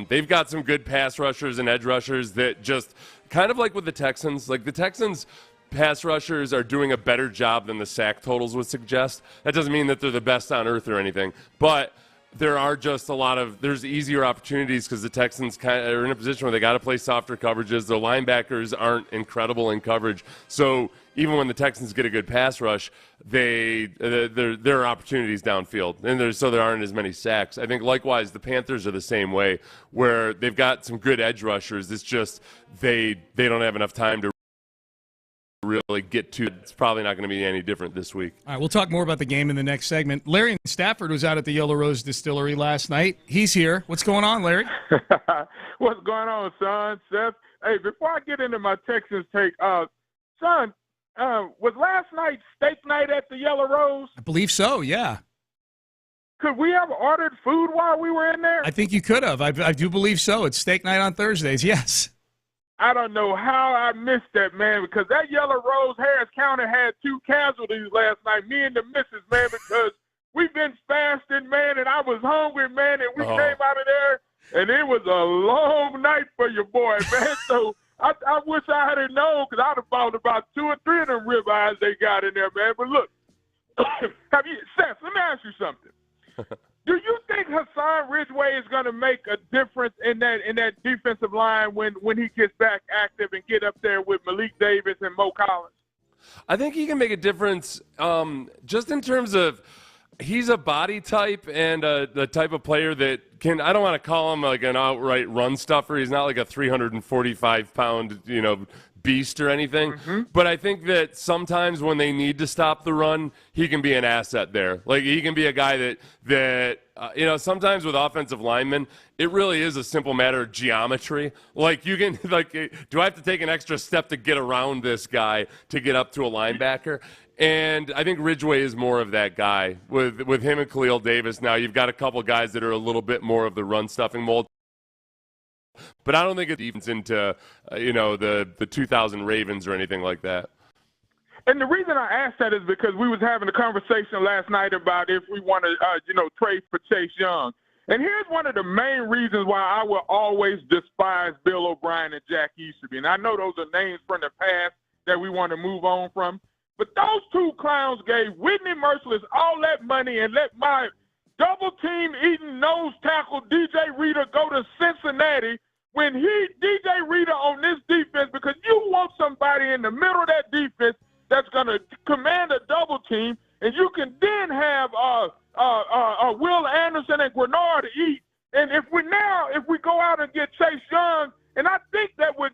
They've got some good pass rushers and edge rushers that just kind of like with the Texans. Like, the Texans pass rushers are doing a better job than the sack totals would suggest. That doesn't mean that they're the best on earth or anything, but there are just there's easier opportunities because the Texans kind of are in a position where they got to play softer coverages. Their linebackers aren't incredible in coverage. So even when the Texans get a good pass rush, there are opportunities downfield. And there aren't as many sacks. I think likewise the Panthers are the same way, where they've got some good edge rushers. It's just they don't have enough time to really get to. It's probably not going to be any different this week. All right, we'll talk more about the game in the next segment. Larry Stafford was out at the Yellow Rose Distillery last night. He's here. What's going on, Larry? What's going on, son? Seth? Hey, before I get into my Texans take, son, was last night steak night at the Yellow Rose? I believe so, yeah. Could we have ordered food while we were in there? I think you could have. I do believe so. It's steak night on Thursdays, yes. I don't know how I missed that, man, because that Yellow Rose, Harris County, had 2 casualties last night, me and the missus, man, because we've been fasting, man, and I was hungry, man, and we came out of there, and it was a long night for your boy, man. So I wish I had known, because I'd have bought about 2 or 3 of them ribeyes they got in there, man. But look, Seth, let me ask you something. Do you think Hassan Ridgeway is going to make a difference in that defensive line when he gets back active and get up there with Malik Davis and Mo Collins? I think he can make a difference just in terms of he's a body type and the type of player that can – I don't want to call him like an outright run stuffer. He's not like a 345-pound, beast or anything. Mm-hmm. But I think that sometimes when they need to stop the run, he can be an asset there. Like, he can be a guy that sometimes with offensive linemen, it really is a simple matter of geometry. Like, you can, do I have to take an extra step to get around this guy to get up to a linebacker? And I think Ridgeway is more of that guy. With him and Khalil Davis now, you've got a couple guys that are a little bit more of the run-stuffing mold. But I don't think it evens into, the 2000 Ravens or anything like that. And the reason I asked that is because we was having a conversation last night about if we want to, trade for Chase Young. And here's one of the main reasons why I will always despise Bill O'Brien and Jack Easterby. And I know those are names from the past that we want to move on from. But those 2 clowns gave Whitney Merciless all that money and let my double-team eating nose tackle DJ Reader go to Cincinnati when DJ Reader on this defense, because you want somebody in the middle of that defense that's going to command a double team, and you can then have Will Anderson and Grenard eat. And if we go out and get Chase Young, and I think that with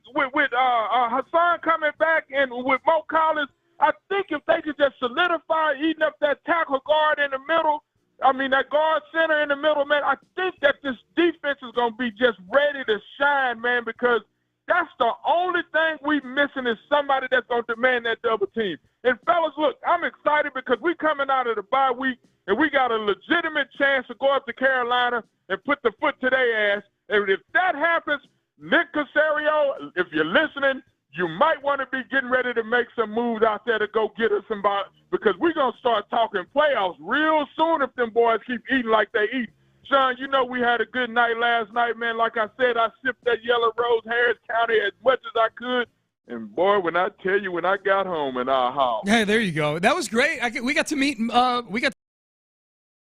Hassan coming back and with Mo Collins, I think if they could just solidify eating up that tackle guard in the middle, that guard center in the middle, man, I think that this defense is going to be just ready to shine, man, because that's the only thing we missing is somebody that's going to demand that double team. And, fellas, look, I'm excited because we coming out of the bye week, and we got a legitimate chance to go up to Carolina and put the foot to their ass. And if that happens, Nick Caserio, if you're listening, you might want to be getting ready to make some moves out there to go get us somebody, because we're going to start talking playoffs real soon if them boys keep eating like they eat. Sean, we had a good night last night, man. Like I said, I sipped that Yellow Rose, Harris County, as much as I could. And, boy, when I tell you, when I got home in our house. Hey, there you go. That was great. We got to meet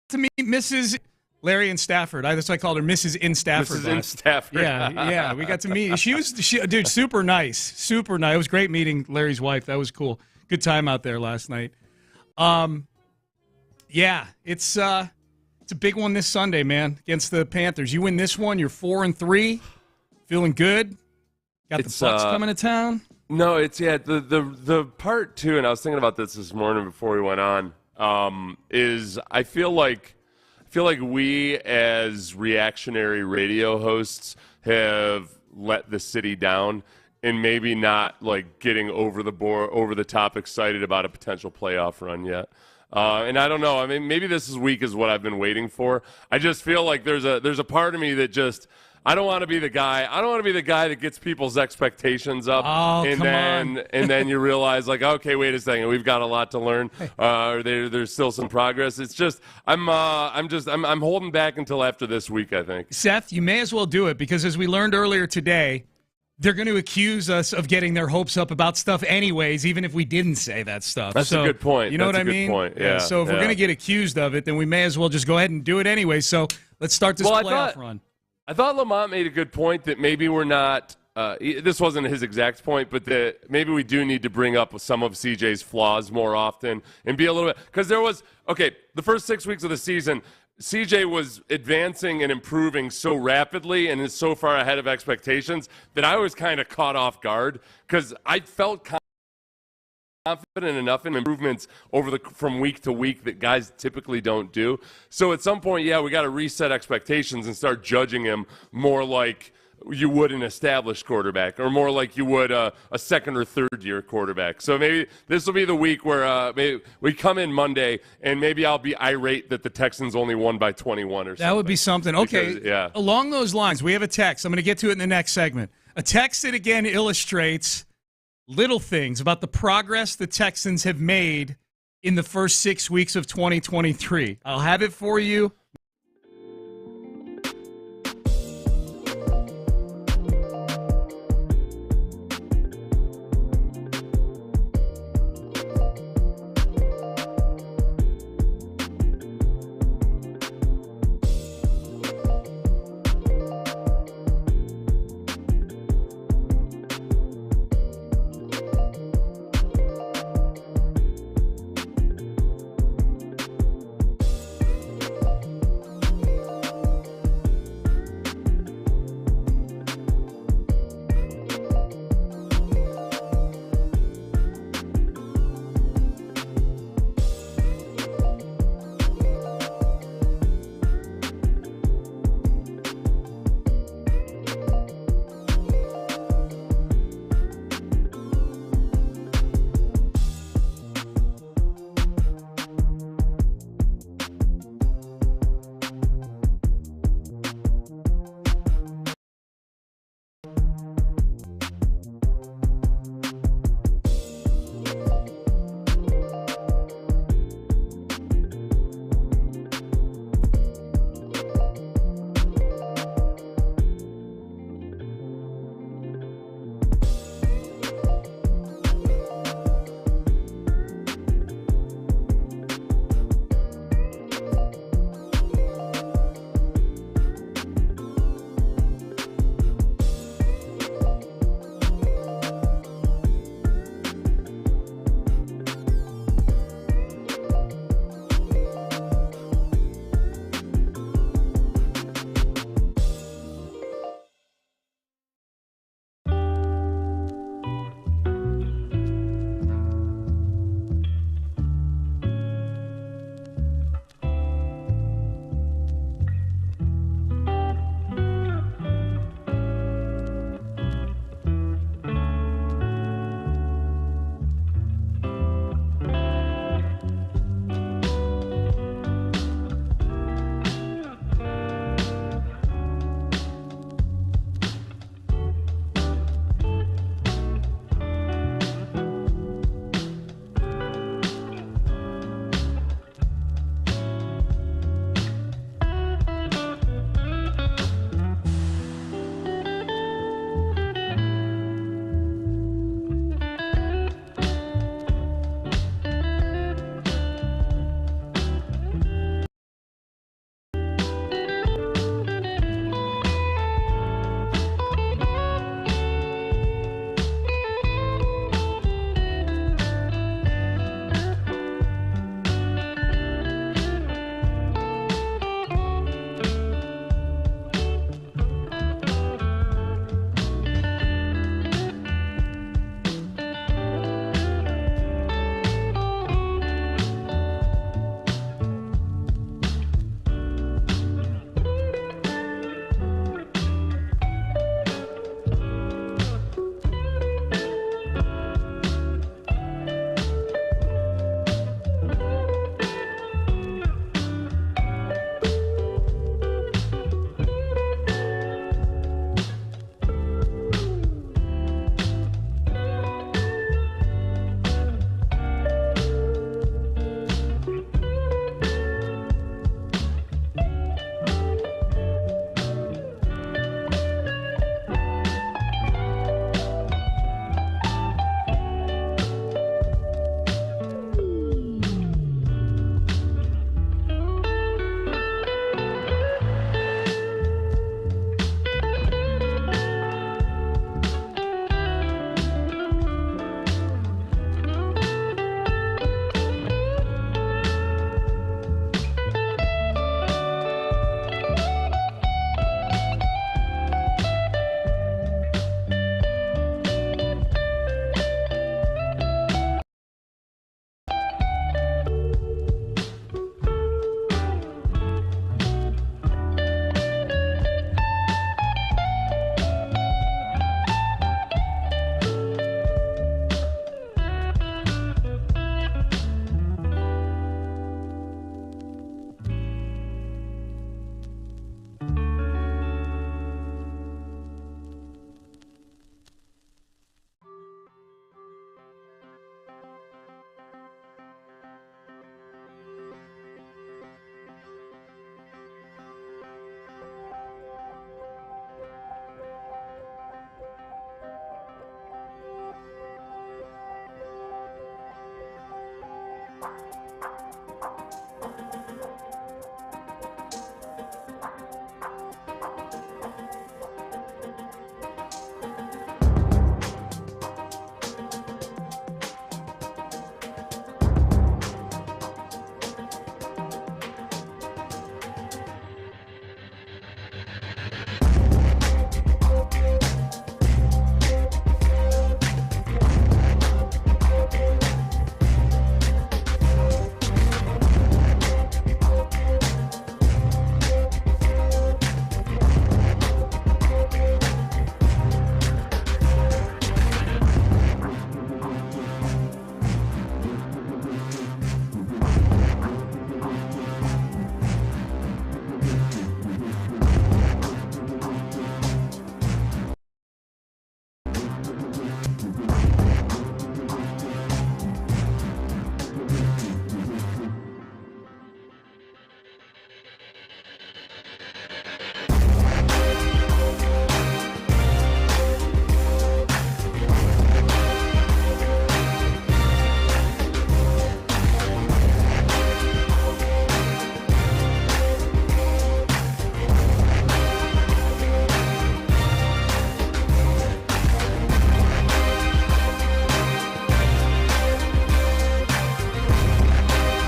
to meet Mrs. Larry in Stafford. That's why I called her Mrs. in Stafford. Mrs. in Stafford. Yeah, we got to meet. Dude, super nice, super nice. It was great meeting Larry's wife. That was cool. Good time out there last night. Yeah, it's a big one this Sunday, man, against the Panthers. You win this one, you're 4-3, feeling good. Got the Bucs coming to town. No, it's the part too, and I was thinking about this morning before we went on. Is I feel like we as reactionary radio hosts have let the city down, and maybe not like getting over the top excited about a potential playoff run yet. And I don't know. I mean, maybe this week is what I've been waiting for. I just feel like there's a part of me that just. I don't want to be the guy. I don't want to be the guy that gets people's expectations up, and then you realize, like, okay, wait a second, we've got a lot to learn. There's still some progress. It's just I'm holding back until after this week, I think. Seth, you may as well do it because, as we learned earlier today, they're going to accuse us of getting their hopes up about stuff anyways, even if we didn't say that stuff. That's a good point. You know That's what I mean? Point. Yeah. So if we're going to get accused of it, then we may as well just go ahead and do it anyway. So let's start this playoff run. I thought Lamont made a good point that maybe we're not this wasn't his exact point, but that maybe we do need to bring up some of CJ's flaws more often and be a little bit – because there was – okay, the first 6 weeks of the season, CJ was advancing and improving so rapidly and is so far ahead of expectations that I was kind of caught off guard because I felt confident enough in improvements from week to week that guys typically don't do. So at some point, we got to reset expectations and start judging him more like you would an established quarterback or more like you would a second or third year quarterback. So maybe this will be the week where maybe we come in Monday and maybe I'll be irate that the Texans only won by 21 or something. That would be something. Okay. Along those lines, we have a text. I'm going to get to it in the next segment. A text that again illustrates little things about the progress the Texans have made in the first 6 weeks of 2023. I'll have it for you.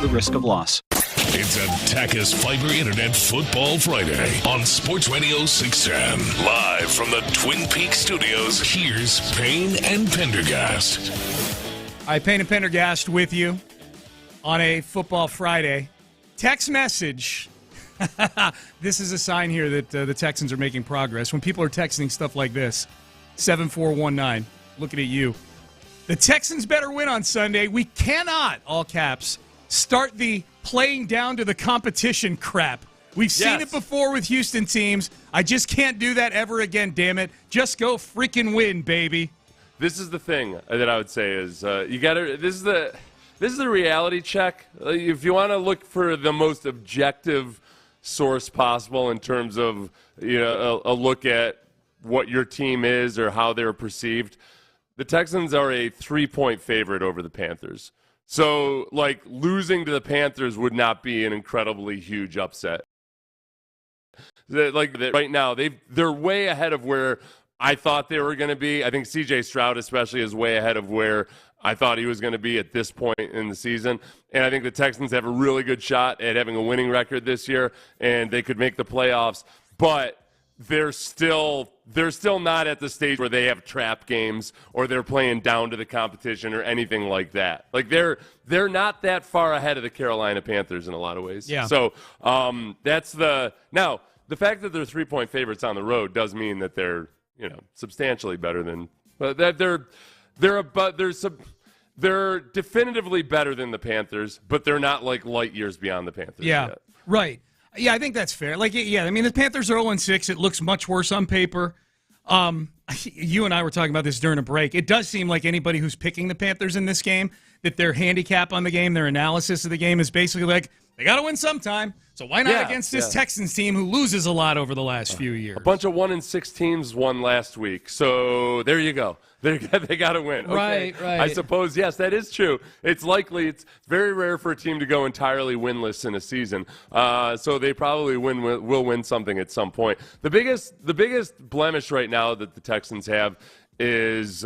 the risk of loss. It's Attackus Fiber Internet Football Friday on Sports Radio 610. Live from the Twin Peaks studios, here's Payne and Pendergast. All right, Payne and Pendergast with you on a Football Friday. Text message. This is a sign here that the Texans are making progress. When people are texting stuff like this, 7419, looking at you. The Texans better win on Sunday. We cannot, all caps, start the playing down to the competition crap. We've seen it before with Houston teams. I just can't do that ever again, damn it. Just go freaking win, baby. This is the thing that I would say is you got to. This is the reality check. If you want to look for the most objective source possible in terms of a look at what your team is or how they're perceived, the Texans are a 3-point favorite over the Panthers. So, losing to the Panthers would not be an incredibly huge upset. Right now, they're way ahead of where I thought they were going to be. I think C.J. Stroud especially is way ahead of where I thought he was going to be at this point in the season. And I think the Texans have a really good shot at having a winning record this year, and they could make the playoffs. But they're still not at the stage where they have trap games or they're playing down to the competition or anything like that. They're not that far ahead of the Carolina Panthers in a lot of ways. Yeah. So that's the fact that they're 3-point favorites on the road does mean that they're substantially better than they're definitively better than the Panthers, but they're not light years beyond the Panthers. Yeah. Yet. Right. Yeah, I think that's fair. The Panthers are 0-6. It looks much worse on paper. You and I were talking about this during a break. It does seem like anybody who's picking the Panthers in this game, that their handicap on the game, their analysis of the game is basically they got to win sometime. So why not against this Texans team who loses a lot over the last few years? A bunch of 1-6 teams won last week. So there you go. They got to win. Okay. Right. I suppose, yes, that is true. It's very rare for a team to go entirely winless in a season. So they probably will win something at some point. The biggest blemish right now that the Texans have is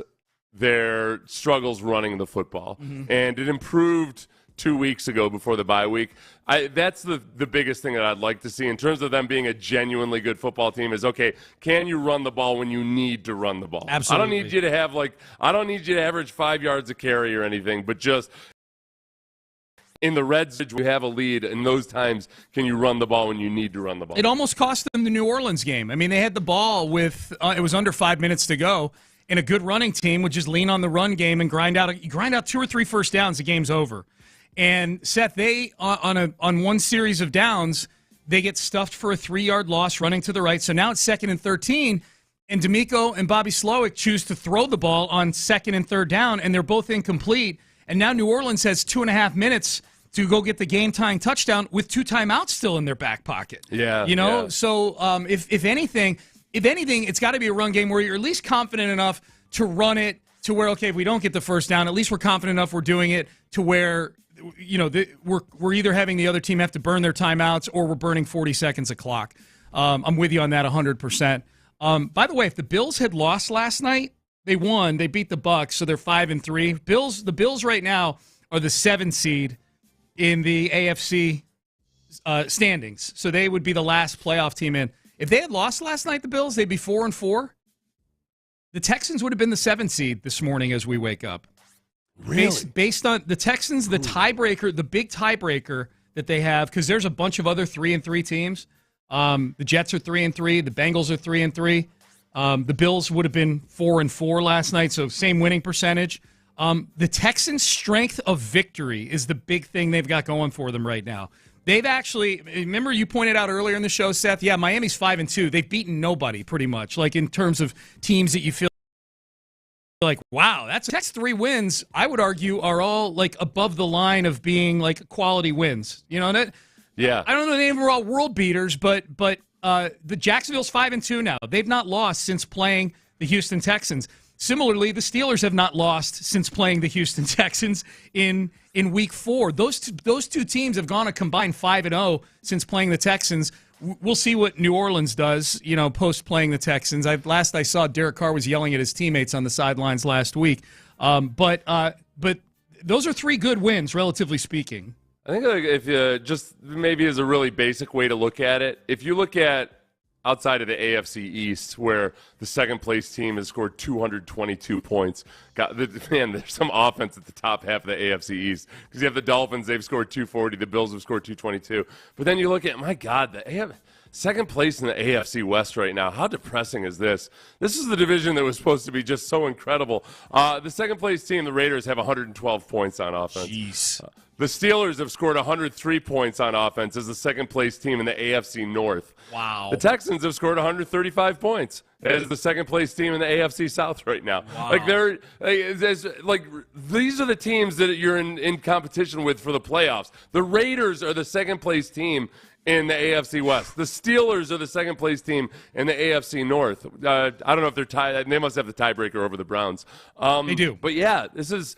their struggles running the football. Mm-hmm. And it improved 2 weeks ago before the bye week. That's the biggest thing that I'd like to see in terms of them being a genuinely good football team is, okay, can you run the ball when you need to run the ball? Absolutely. I don't need you to average 5 yards a carry or anything, but just in the red zone, we have a lead, and those times can you run the ball when you need to run the ball? It almost cost them the New Orleans game. I mean, they had the ball with it was under 5 minutes to go, and a good running team would just lean on the run game and grind out 2 or 3 first downs, the game's over. And Seth, they on one series of downs, they get stuffed for a 3-yard loss running to the right. So now it's 2nd and 13, and D'Amico and Bobby Slowick choose to throw the ball on 2nd and 3rd down, and they're both incomplete. And now New Orleans has 2.5 minutes to go get the game-tying touchdown with 2 timeouts still in their back pocket. Yeah. Yeah. So if anything, it's got to be a run game where you're at least confident enough to run it to where, okay, if we don't get the first down, at least we're confident enough we're doing it to where we're either having the other team have to burn their timeouts or we're burning 40 seconds of clock. I'm with you on that 100%. By the way, if the Bills had lost last night, they won. They beat the Bucs, so they're 5-3. The Bills right now are the 7th seed in the AFC standings, so they would be the last playoff team in. If they had lost last night, the Bills, they'd be 4-4. The Texans would have been the 7th seed this morning as we wake up. Really? Based on the Texans, the tiebreaker, the big tiebreaker that they have, because there's a bunch of other 3-3 teams. The Jets are 3-3. The Bengals are 3-3. The Bills would have been 4-4 last night, so same winning percentage. The Texans' strength of victory is the big thing they've got going for them right now. They've actually, remember you pointed out earlier in the show, Seth, yeah, Miami's 5-2. They've beaten nobody pretty much, in terms of teams that you feel wow, that's 3 wins, I would argue, are all above the line of being quality wins. You know that? Yeah. I don't know if they were all world beaters, but the Jacksonville's 5-2 now. They've not lost since playing the Houston Texans. Similarly, the Steelers have not lost since playing the Houston Texans in Week 4. Those two teams have gone a combined 5-0 since playing the Texans. We'll see what New Orleans does, post playing the Texans. Last I saw, Derek Carr was yelling at his teammates on the sidelines last week. But those are 3 good wins, relatively speaking. I think like if you just maybe as a really basic way to look at it, if you look at outside of the AFC East, where the second-place team has scored 222 points. There's some offense at the top half of the AFC East because you have the Dolphins, they've scored 240. The Bills have scored 222. But then you look at, my God, second place in the AFC West right now. How depressing is this? This is the division that was supposed to be just so incredible. The second-place team, the Raiders, have 112 points on offense. Jeez. The Steelers have scored 103 points on offense as the second-place team in the AFC North. Wow. The Texans have scored 135 points as the second-place team in the AFC South right now. Wow. These are the teams that you're in competition with for the playoffs. The Raiders are the second-place team in the AFC West. The Steelers are the second-place team in the AFC North. I don't know if they're tied. They must have the tiebreaker over the Browns. They do. But yeah, this is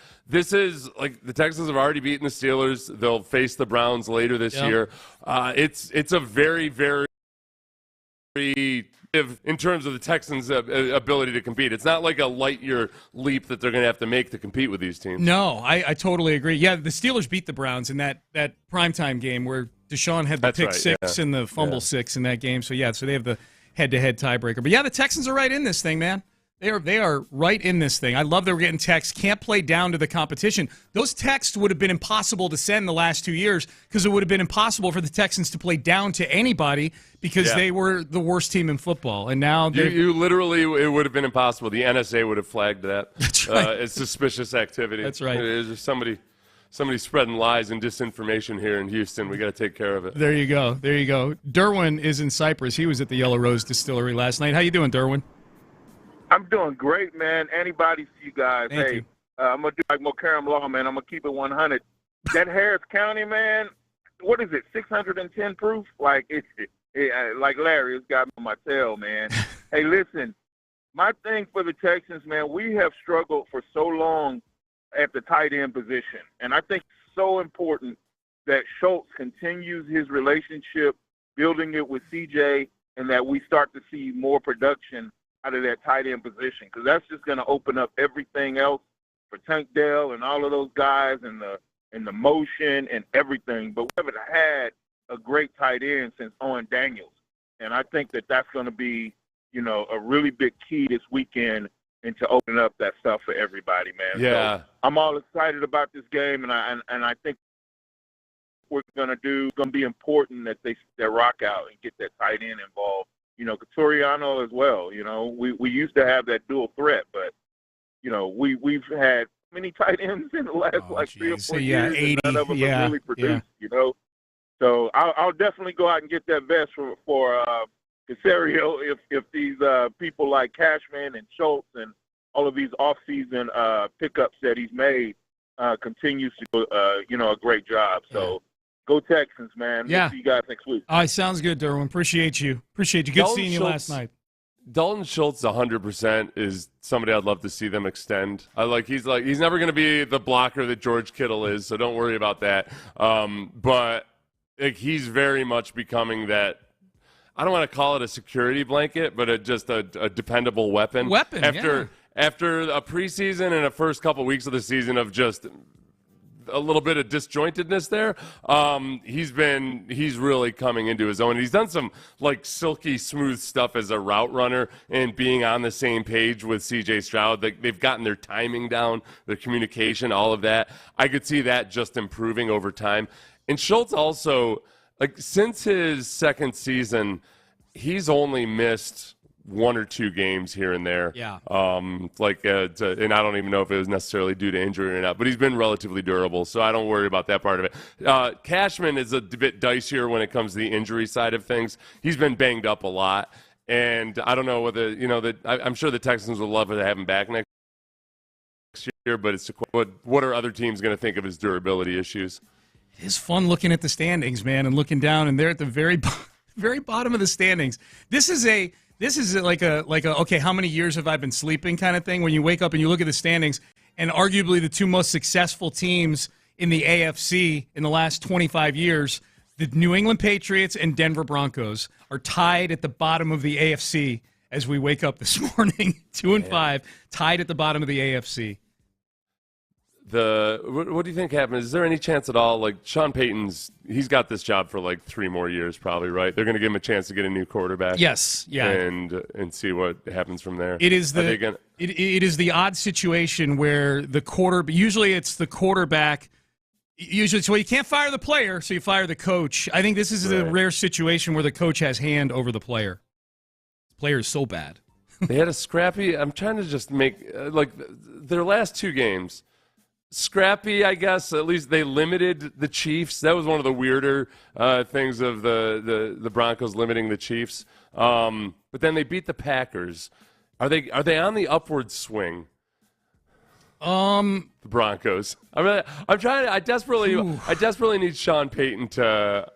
like the Texans have already beaten the Steelers. They'll face the Browns later this year. It's a very, very in terms of the Texans' ability to compete. It's not like a light year leap that they're going to have to make to compete with these teams. No, I totally agree. Yeah, the Steelers beat the Browns in that primetime game where Deshaun had the pick six and the fumble six in that game. So they have the head-to-head tiebreaker. But yeah, the Texans are right in this thing, man. They are right in this thing. I love that we're getting texts. Can't play down to the competition. Those texts would have been impossible to send the last 2 years because it would have been impossible for the Texans to play down to anybody because they were the worst team in football. And now you literally, it would have been impossible. The NSA would have flagged that. That's right. It's suspicious activity. That's right. There's somebody spreading lies and disinformation here in Houston. We got to take care of it. There you go. Derwin is in Cyprus. He was at the Yellow Rose Distillery last night. How you doing, Derwin? I'm doing great, man. Antibodies to you guys. Thank you. I'm going to do like Mokaram Law, man. I'm going to keep it 100. That Harris County, man, what is it, 610 proof? Like, like Larry, it's got me on my tail, man. Hey, listen, my thing for the Texans, man, we have struggled for so long at the tight end position. And I think it's so important that Schultz continues his relationship, building it with CJ, and that we start to see more production out of that tight end position, because that's just going to open up everything else for Tank Dell and all of those guys and the motion and everything. But we haven't had a great tight end since Owen Daniels. And I think that that's going to be, a really big key this weekend into opening up that stuff for everybody, man. Yeah. So I'm all excited about this game, and I think we're going to be important that they rock out and get that tight end involved. Couturiano as well. We used to have that dual threat, but we've had many tight ends in the last 3 or 4 years, 80, and none of them have really produced. So I'll definitely go out and get that vest for Casario if these people like Cashman and Schultz and all of these off-season pickups that he's made continues to do a great job. So. Go Texans, man. Yeah. We'll see you guys next week. All right, sounds good, Derwin. Appreciate you. Good seeing you last night. Dalton Schultz 100% is somebody I'd love to see them extend. He's never going to be the blocker that George Kittle is, so don't worry about that. But he's very much becoming that. I don't want to call it a security blanket, but just a dependable weapon. After a preseason and the first couple weeks of the season of just a little bit of disjointedness there. He's really coming into his own. He's done some silky smooth stuff as a route runner and being on the same page with CJ Stroud. They've gotten their timing down, their communication, all of that. I could see that just improving over time. And Schultz also, since his second season, he's only missed 1 or 2 games here and there. Yeah. And I don't even know if it was necessarily due to injury or not, but he's been relatively durable, so I don't worry about that part of it. Cashman is a bit dicier when it comes to the injury side of things. He's been banged up a lot, and I don't know whether, I'm sure the Texans would love to have him back next year, but what are other teams going to think of his durability issues? It is fun looking at the standings, man, and looking down, and they're at the very bottom of the standings. This is like a okay, how many years have I been sleeping kind of thing when you wake up and you look at the standings, and arguably the 2 most successful teams in the AFC in the last 25 years, the New England Patriots and Denver Broncos, are tied at the bottom of the AFC as we wake up this morning. 2 and 5, tied at the bottom of the AFC. what do you think happened? Is there any chance at all, like Sean Payton's, he's got this job for like 3 more years probably, right? They're going to give him a chance to get a new quarterback. Yes, yeah. And see what happens from there. It is it is the odd situation where usually it's the quarterback. Usually, so you can't fire the player, so you fire the coach. I think this is a rare situation where the coach has hand over the player. The player is so bad. They had a scrappy. I'm trying to just make their last 2 games. Scrappy, I guess. At least they limited the Chiefs. That was one of the weirder things of the Broncos limiting the Chiefs. But then they beat the Packers. Are they on the upward swing? The Broncos. I'm trying. I desperately need Sean Payton to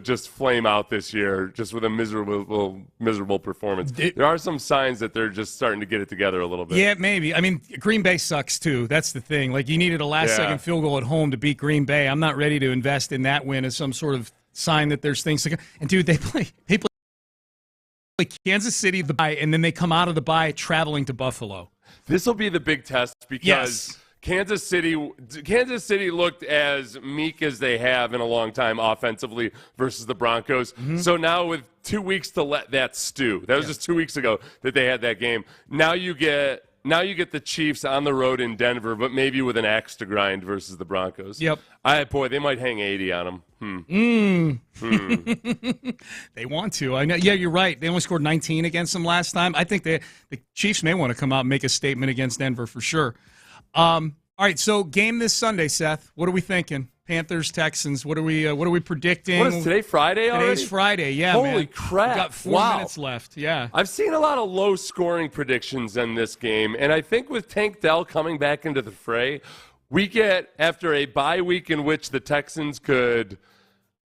just flame out this year, just with a miserable performance. There are some signs that they're just starting to get it together a little bit. Yeah, maybe. I mean, Green Bay sucks too. That's the thing. Like, you needed a last-second field goal at home to beat Green Bay. I'm not ready to invest in that win as some sort of sign that there's things to go. And dude, they play Kansas City the bye, and then they come out of the bye traveling to Buffalo. This will be the big test because Kansas City looked as meek as they have in a long time offensively versus the Broncos. Mm-hmm. So now with 2 weeks to let that stew, that was just 2 weeks ago that they had that game. Now you get the Chiefs on the road in Denver, but maybe with an axe to grind versus the Broncos. Yep. They might hang 80 on them. They want to. I know. Yeah, you're right. They only scored 19 against them last time. I think the Chiefs may want to come out and make a statement against Denver for sure. All right, so game this Sunday, Seth. What are we thinking? Panthers, Texans. What are we predicting? What is today? Friday already? Today's Friday. Yeah, Holy man. crap! We've got 4 minutes left. Yeah, I've seen a lot of low scoring predictions in this game, and I think with Tank Dell coming back into the fray, we get after a bye week in which the Texans could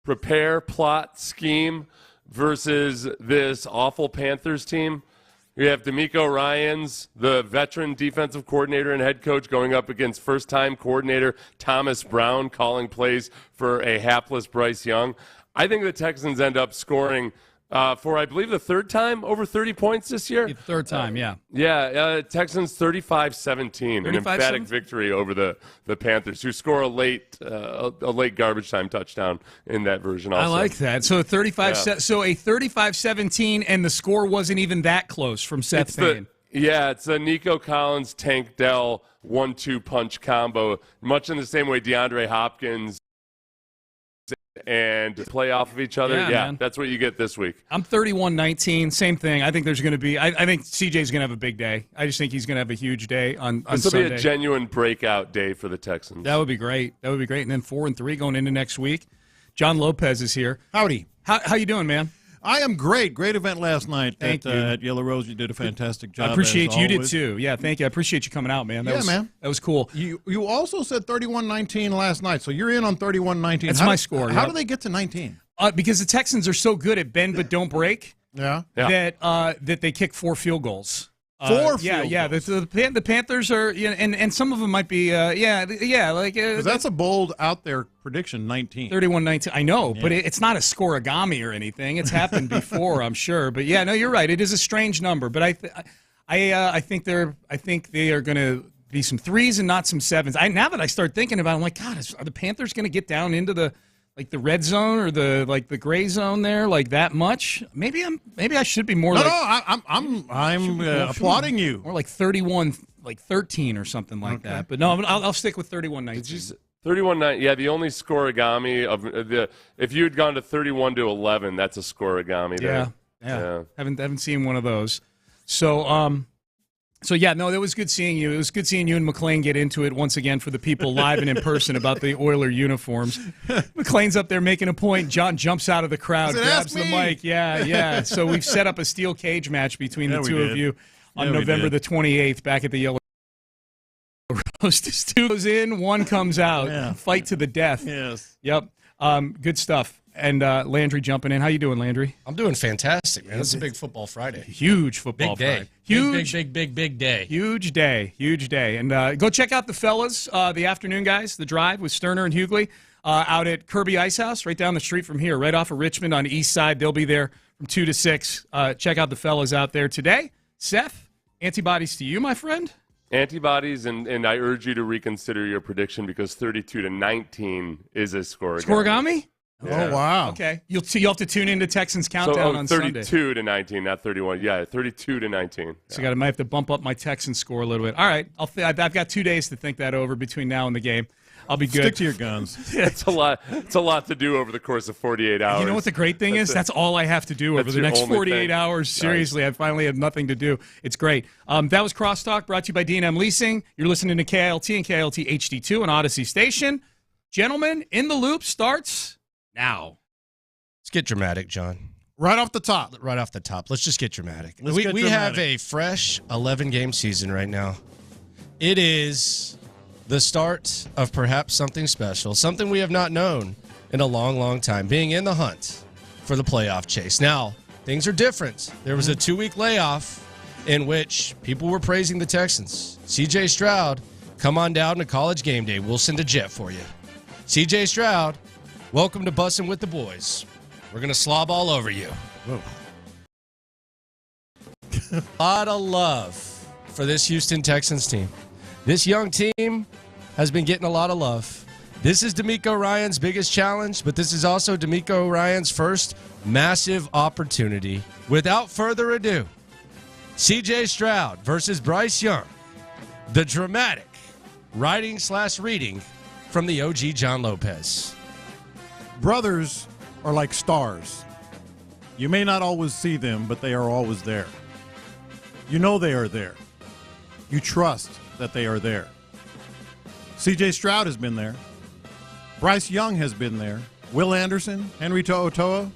prepare, plot, scheme versus this awful Panthers team. We have D'Amico Ryans, the veteran defensive coordinator and head coach, going up against first-time coordinator Thomas Brown, calling plays for a hapless Bryce Young. I think the Texans end up scoring for, I believe, the 3rd time over 30 points this year. The 3rd time, yeah. Texans 35-17, an emphatic victory over the Panthers, who score a late garbage time touchdown in that version also. I like that. So a 35-17, and the score wasn't even that close from Seth Payne. It's a Nico Collins, Tank Dell 1-2 punch combo, much in the same way DeAndre Hopkins and play off of each other. Man. That's what you get this week. I'm 31-19. Same thing. I think there's going to be. I think CJ's going to have a big day. I just think he's going to have a huge day on Sunday. This will be a genuine breakout day for the Texans. That would be great. And then 4-3 going into next week. John Lopez is here. Howdy. How you doing, man? I am great. Great event last night at Yellow Rose. You did a fantastic job. I appreciate you did too. Yeah, thank you. I appreciate you coming out, man. Man. That was cool. You also said 31-19 last night, so you're in on 31-19. That's my score. How do they get to 19? Because the Texans are so good at bend but don't break. Yeah. That they kick 4 field goals. 4 field goals. The Panthers are, and some of them might be, because that's a bold out there prediction. 31-19. I know, but it's not a scoregami or anything. It's happened before, I'm sure. But yeah, no, you're right. It is a strange number, but I think they are going to be some 3s and not some 7s. Now that I start thinking about it, I'm like, God, are the Panthers going to get down into the red zone or the gray zone there that much? Maybe I should be more. I'm applauding you. More like 31-13 or something like that. But no, I'll stick with 31-19. 31-9. Yeah, the only scoregami of if you had gone to 31-11, that's a scoregami there. Yeah. Haven't seen one of those. So yeah, no, that was good seeing you. It was good seeing you and McLean get into it once again for the people live and in person about the Oiler uniforms. McLean's up there making a point. John jumps out of the crowd, grabs the mic. Yeah. So we've set up a steel cage match between the two of you on November the 28th back at the Yellow Roast. 2 goes in, 1 comes out. Yeah. Fight to the death. Yes. Yep. Good stuff. And Landry jumping in. How you doing, Landry? I'm doing fantastic, man. It's a big football Friday. Huge football Friday. Big day. Huge day. And go check out the fellas, the afternoon guys, The Drive with Stoerner and Hughley out at Kirby Ice House, right down the street from here, right off of Richmond on the east side. They'll be there from 2 to 6. Check out the fellas out there today. Seth, antibodies to you, my friend. Antibodies, and I urge you to reconsider your prediction because 32-19 is a scorigami. Scorigami? Yeah. Oh, wow. Okay. You'll have to tune into Texans Countdown on Sunday. 32-19, not 31. Yeah, 32-19. So I might have to bump up my Texans score a little bit. All right. I've got 2 days to think that over between now and the game. I'll be good. Stick to your guns. It's a lot. It's a lot to do over the course of 48 hours. You know what the great thing is? That's all I have to do over the next 48 hours. Seriously, I finally have nothing to do. It's great. That was Crosstalk, brought to you by D&M Leasing. You're listening to KILT and KILT HD2 on Odyssey Station. Gentlemen, In the Loop starts now. Let's get dramatic, John. Right off the top. Right off the top. Let's just get dramatic. Let's We get have dramatic. a fresh 11-game season right now. It is the start of perhaps something special, something we have not known in a long, long time, being in the hunt for the playoff chase. Now, things are different. There was a 2-week layoff in which people were praising the Texans. C.J. Stroud, come on down to College Game Day. We'll send a jet for you. C.J. Stroud, welcome to Bussin' with the Boys. We're going to slob all over you. A lot of love for this Houston Texans team. This young team has been getting a lot of love. This is DeMeco Ryans' biggest challenge, but this is also DeMeco Ryans' first massive opportunity. Without further ado, C.J. Stroud versus Bryce Young. The dramatic writing/reading from the OG John Lopez. Brothers are like stars. You may not always see them, but they are always there. You know they are there. You trust that they are there. C.J. Stroud has been there. Bryce Young has been there. Will Anderson, Henry To'oTo'o.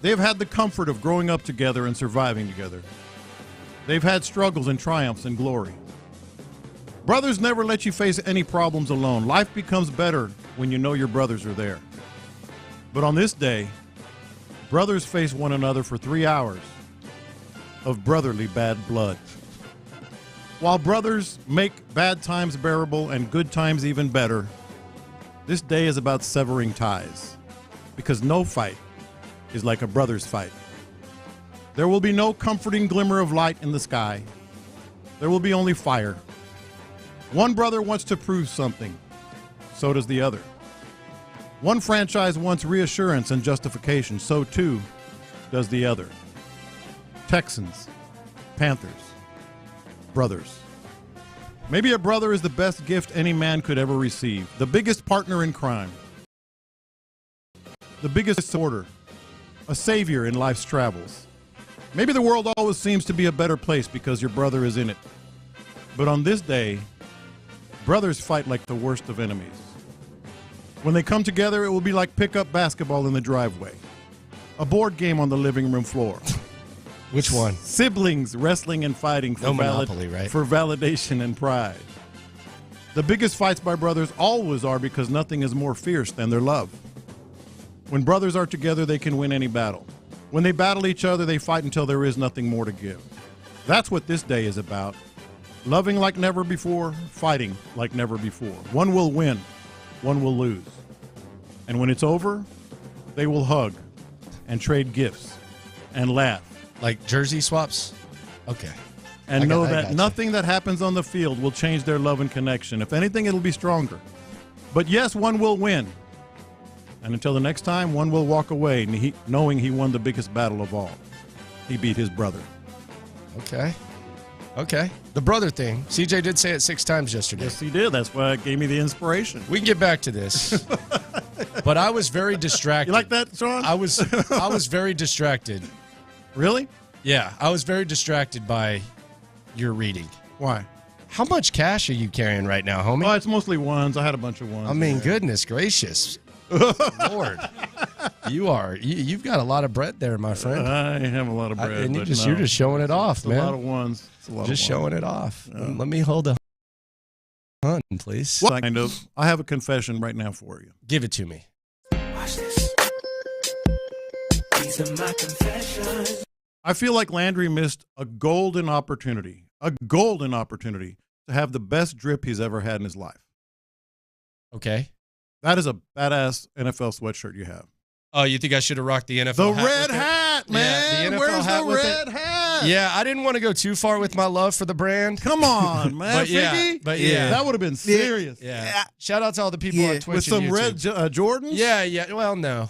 They have had the comfort of growing up together and surviving together. They've had struggles and triumphs and glory. Brothers never let you face any problems alone. Life becomes better when you know your brothers are there. But on this day, brothers face one another for 3 hours of brotherly bad blood. While brothers make bad times bearable and good times even better, this day is about severing ties, because no fight is like a brother's fight. There will be no comforting glimmer of light in the sky. There will be only fire. One brother wants to prove something, so does the other. One franchise wants reassurance and justification, so too does the other. Texans, Panthers, brothers. Maybe a brother is the best gift any man could ever receive, the biggest partner in crime, the biggest supporter, a savior in life's travels. Maybe the world always seems to be a better place because your brother is in it. But on this day, brothers fight like the worst of enemies. When they come together, it will be like pickup basketball in the driveway, a board game on the living room floor. Which one? Siblings wrestling and fighting for, No Monopoly, right? for validation and pride. The biggest fights by brothers always are because nothing is more fierce than their love. When brothers are together, they can win any battle. When they battle each other, they fight until there is nothing more to give. That's what this day is about. Loving like never before, fighting like never before. One will win, one will lose. And when it's over, they will hug and trade gifts and laugh. Like jersey swaps? Okay. And know that nothing that happens on the field will change their love and connection. If anything, it'll be stronger. But yes, one will win. And until the next time, one will walk away knowing he won the biggest battle of all. He beat his brother. Okay. The brother thing. CJ did say it 6 times yesterday. Yes, he did. That's why it gave me the inspiration. We can get back to this. But I was very distracted. You like that, Sean? I was very distracted. Really? Yeah, I was very distracted by your reading. Why? How much cash are you carrying right now, homie? Oh, it's mostly ones. I had a bunch of ones. I mean, goodness gracious. Lord. You've got a lot of bread there, my friend. I have a lot of bread. And you're but just showing it off, it's man. a lot of ones. It's a lot Just of showing it off. Let me hold a hunt, please. What kind of? I have a confession right now for you. Give it to me. Watch this. These are my confessions. I feel like Landry missed a golden opportunity to have the best drip he's ever had in his life. Okay. That is a badass NFL sweatshirt you have. Oh, you think I should have rocked the NFL The hat red with it? hat, man. Yeah, the NFL Where's hat the with red it? hat? that? Yeah, I didn't want to go too far with my love for the brand. Come on, man. But yeah. That would have been serious. Yeah. Shout out to all the people on Twitch With some and red YouTube. Jordans? Yeah. Well, no.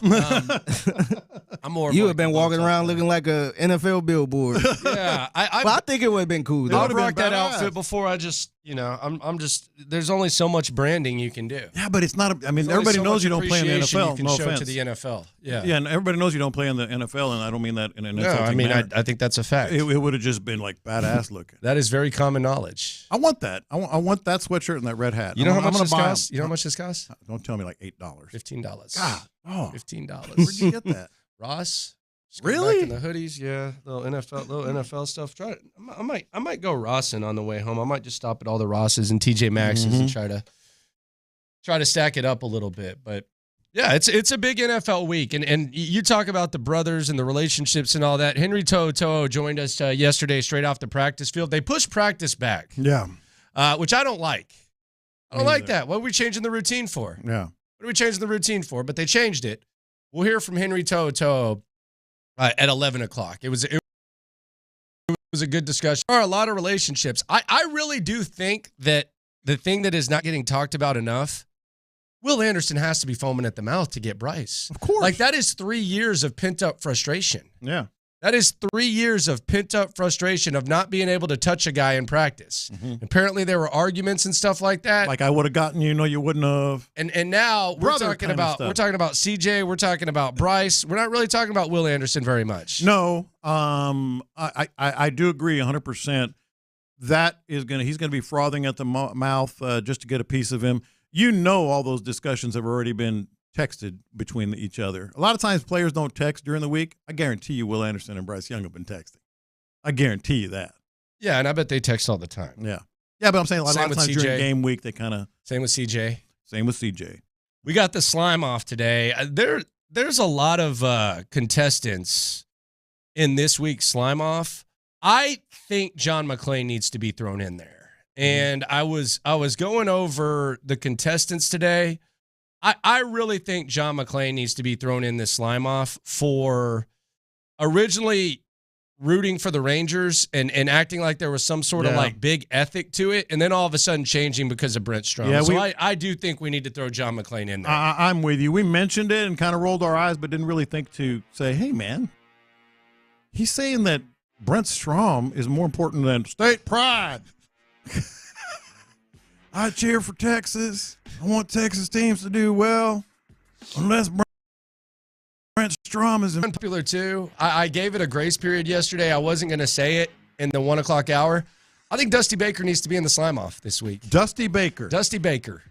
I'm more. You have been walking around looking like a NFL billboard. Yeah, I think it would have been cool. I've rocked that outfit before. I just, I'm just. There's only so much branding you can do. Yeah, but it's not. There's everybody only so knows much you don't play in the appreciation NFL. You can No show offense. to the NFL. Yeah. Yeah, and everybody knows you don't play in the NFL, and I don't mean that in an No, insulting I mean, manner. I think that's a fact. It would have just been like badass looking. That is very common knowledge. I want that. I want that sweatshirt and that red hat. You know how much I'm this buy 'em. costs? You know how much this costs? Don't tell me like $8. $15. God. Oh. $15. Where'd you get that? Ross? Just go Really? back in the hoodies, yeah. Little NFL stuff. Try it. I might go Rossing on the way home. I might just stop at all the Rosses and TJ Maxx's and try to stack it up a little bit. But yeah, it's a big NFL week, and you talk about the brothers and the relationships and all that. Henry To'oTo'o joined us yesterday straight off the practice field. They pushed practice back, Yeah. which I don't like. I don't like that. What are we changing the routine for? Yeah. What are we changing the routine for? But they changed it. We'll hear from Henry To'oTo'o at 11 o'clock. It was a good discussion. There are a lot of relationships. I really do think that the thing that is not getting talked about enough, Will Anderson has to be foaming at the mouth to get Bryce. Of course. Like, that is 3 years of pent-up frustration. Yeah. That is 3 years of pent-up frustration of not being able to touch a guy in practice. Apparently, there were arguments and stuff like that. Like I would have gotten you, you wouldn't have. And now we're talking about CJ, we're talking about Bryce. We're not really talking about Will Anderson very much. No, I do agree 100%. That is he's gonna be frothing at the mouth just to get a piece of him. All those discussions have already been texted between each other. A lot of times players don't text during the week. I guarantee you Will Anderson and Bryce Young have been texting. I guarantee you that. Yeah, and I bet they text all the time. Yeah. Yeah, but I'm saying a lot of times CJ. during game week they kind of. Same with CJ. Same with CJ. We got the slime off today. There's a lot of contestants in this week's slime off. I think John McClain needs to be thrown in there. And I was going over the contestants today. I really think John McClain needs to be thrown in this slime off for originally rooting for the Rangers and acting like there was some sort of like big ethic to it, and then all of a sudden changing because of Brent Strom. Yeah, so I do think we need to throw John McClain in there. I'm with you. We mentioned it and kind of rolled our eyes, but didn't really think to say, hey, man, he's saying that Brent Strom is more important than state pride. I cheer for Texas. I want Texas teams to do well. Unless Brent Strom is popular too. I gave it a grace period yesterday. I wasn't going to say it in the 1 o'clock hour. I think Dusty Baker needs to be in the slime off this week. Dusty Baker.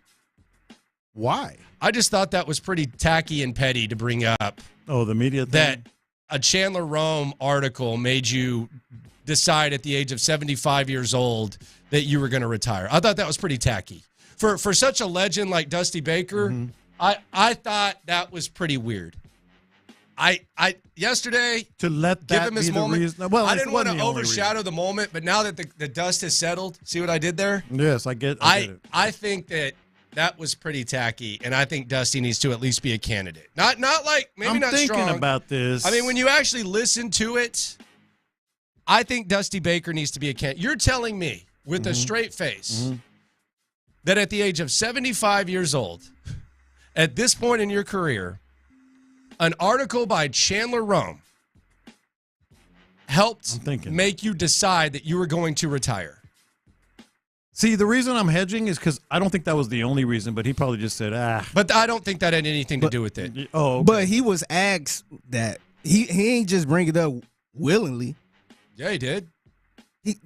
Why? I just thought that was pretty tacky and petty to bring up. Oh, the media thing? That a Chandler Rome article made you decide at the age of 75 years old that you were going to retire. I thought that was pretty tacky. For such a legend like Dusty Baker, I thought that was pretty weird. I yesterday to let give that him his be the moment. reason. Well, I it didn't want wasn't to the only overshadow the moment, but now that the dust has settled, see what I did there? Yes, I get it. I think that was pretty tacky, and I think Dusty needs to at least be a candidate. Not like maybe I'm not thinking strong. about this. I mean, when you actually listen to it, I think Dusty Baker needs to be a candidate. You're telling me with a straight face that at the age of 75 years old, at this point in your career, an article by Chandler Rome helped make you decide that you were going to retire. See, the reason I'm hedging is because I don't think that was the only reason, but he probably just said, But I don't think that had anything to do with it. Oh, okay. But he was asked that. He ain't just bring it up willingly. Yeah, he did.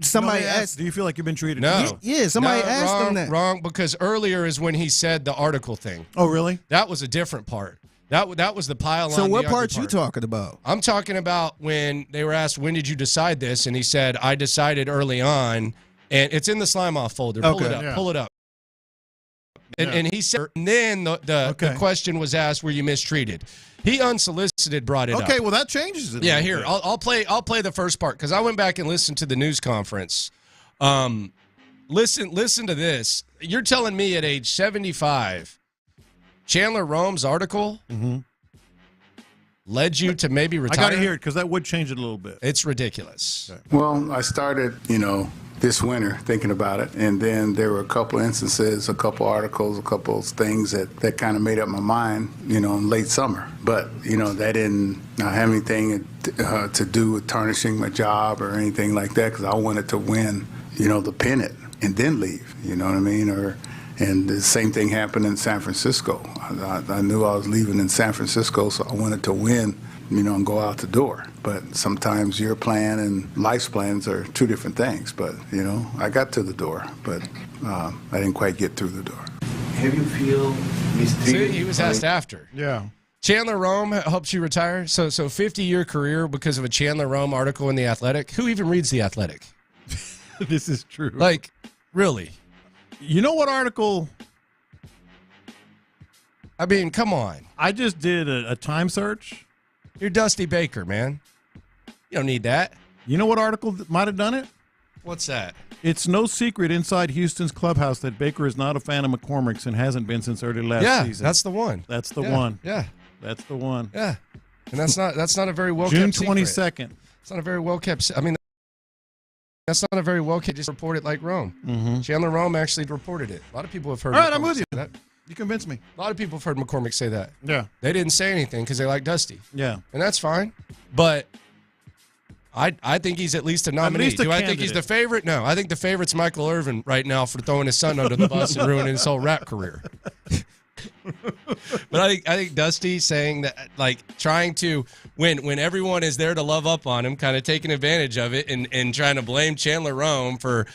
Somebody asked. Do you feel like you've been treated? No. Yeah, somebody asked him that. Wrong, because earlier is when he said the article thing. Oh, really? That was a different part. That was the pile on. So what the ugly part you talking about? I'm talking about when they were asked, when did you decide this? And he said, I decided early on. And it's in the slime off folder. Pull it up. Yeah. Pull it up. And he said, and then the question was asked, were you mistreated? He unsolicited brought it up. Okay, well, that changes it. Yeah, here. I'll play the first part because I went back and listened to the news conference. Listen to this. You're telling me at age 75, Chandler Rome's article led you to maybe retire? I got to hear it because that would change it a little bit. It's ridiculous. Okay. Well, I started, this winter thinking about it, and then there were a couple instances, a couple articles, a couple things that kind of made up my mind, in late summer. But, that didn't have anything to do with tarnishing my job or anything like that, because I wanted to win, the pennant and then leave, you know what I mean? And the same thing happened in San Francisco. I knew I was leaving in San Francisco, so I wanted to win, and go out the door. But sometimes your plan and life's plans are two different things. But, I got to the door, but I didn't quite get through the door. Have you feel mistreated? See, he was asked after. Yeah. Chandler Rome helps you retire. So 50-year career because of a Chandler Rome article in The Athletic. Who even reads The Athletic? This is true. Like, really? You know what article? I mean, come on. I just did a time search. You're Dusty Baker, man. You don't need that. You know what article might have done it? What's that? It's no secret inside Houston's clubhouse that Baker is not a fan of McCormick's and hasn't been since early last season. That's the one. That's the one. Yeah. That's the one. Yeah. And that's not a very well June kept 22nd. It's not a very well kept. I mean, that's not a very well kept. Just report it like Rome. Mm-hmm. Chandler Rome actually reported it. A lot of people have heard. All right, McCormick I'm with you. say that. You convinced me. A lot of people have heard McCormick say that. Yeah. They didn't say anything because they like Dusty. Yeah. And that's fine. But I think he's at least a nominee. Least a Do I think he's the favorite? No. I think the favorite's Michael Irvin right now for throwing his son under the bus and ruining his whole rap career. But I think Dusty saying that, like, trying to when everyone is there to love up on him, kind of taking advantage of it and trying to blame Chandler Rome for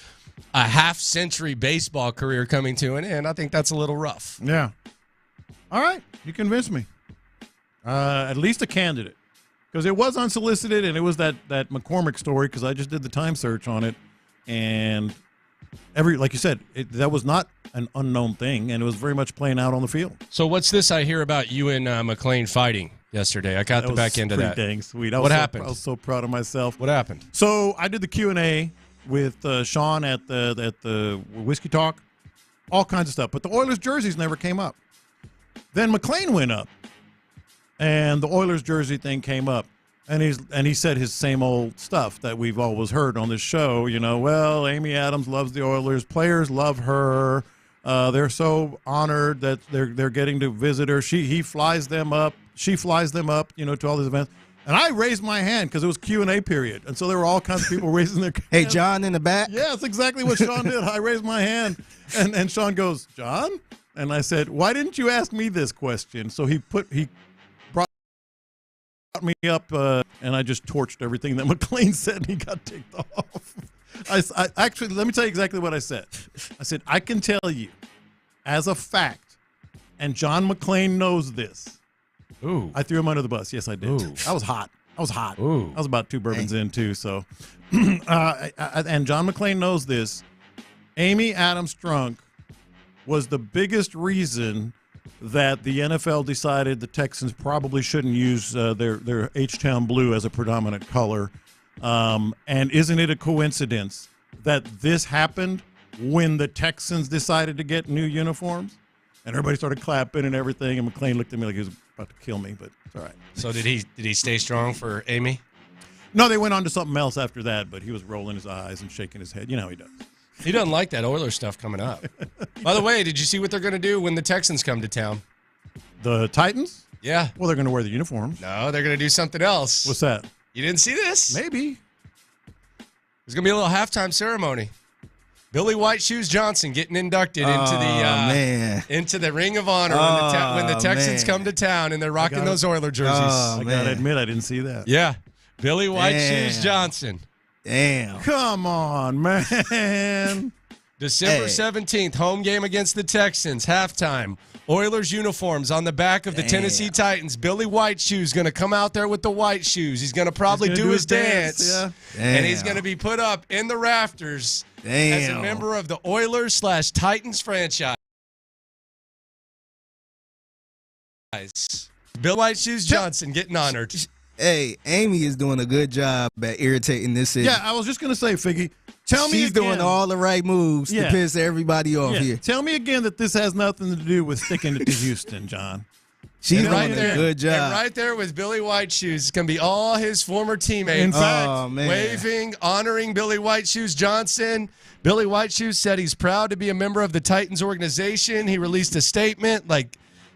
a half-century baseball career coming to an end, I think that's a little rough. Yeah. All right. You convinced me. At least a candidate. Because it was unsolicited, and it was that McCormick story, because I just did the time search on it. And like you said, that was not an unknown thing, and it was very much playing out on the field. So what's this I hear about you and McLean fighting yesterday? I got the back end of that. Dang sweet. What happened? I was so proud of myself. What happened? So I did the Q&A with Sean at the Whiskey Talk, all kinds of stuff. But the Oilers jerseys never came up. Then McLean went up, and the Oilers jersey thing came up. And he said his same old stuff that we've always heard on this show. Well, Amy Adams loves the Oilers. Players love her. They're so honored that they're getting to visit her. He flies them up. She flies them up, to all these events. And I raised my hand because it was Q&A period. And so there were all kinds of people raising their hand. Hey, John in the back? Yeah, that's exactly what Sean did. I raised my hand. And Sean goes, John? And I said, why didn't you ask me this question? So he brought me up, and I just torched everything that McLean said, and he got ticked off. I actually, let me tell you exactly what I said. I said, I can tell you as a fact, and John McLean knows this. Ooh. I threw him under the bus. Yes, I did. Ooh. I was hot. Ooh. I was about 2 bourbons in, too. So, and John McLean knows this. Amy Adams Strunk was the biggest reason that the NFL decided the Texans probably shouldn't use their H-Town blue as a predominant color. And isn't it a coincidence that this happened when the Texans decided to get new uniforms? And everybody started clapping and everything, and McLean looked at me like he was about to kill me, but it's all right. So did he stay strong for Amy? No, they went on to something else after that, but he was rolling his eyes and shaking his head. You know how he does. He doesn't like that Oilers stuff coming up. By the way, did you see what they're going to do when the Texans come to town? The Titans? Yeah. Well, they're going to wear the uniforms. No, they're going to do something else. What's that? You didn't see this? Maybe. There's going to be a little halftime ceremony. Billy White Shoes Johnson getting inducted into the Ring of Honor when the Texans come to town and they're rocking those Oiler jerseys. I got to admit, I didn't see that. Yeah. Billy White Shoes Johnson. Damn. Come on, man. December 17th, home game against the Texans, halftime. Oilers uniforms on the back of the Tennessee Titans. Billy White Shoes going to come out there with the white shoes. He's going to probably do his dance. Yeah. And he's going to be put up in the rafters as a member of the Oilers/Titans franchise. Bill White Shoes Johnson getting honored. Hey, Amy is doing a good job at irritating this city. Yeah, I was just going to say, Figgy, tell me She's again. doing all the right moves to piss everybody off here. Tell me again that this has nothing to do with sticking it to Houston, John. She's And doing a good job. And right there with Billy White Shoes, it's going to be all his former teammates. In fact, waving, honoring Billy White Shoes Johnson. Billy White Shoes said he's proud to be a member of the Titans organization. He released a statement.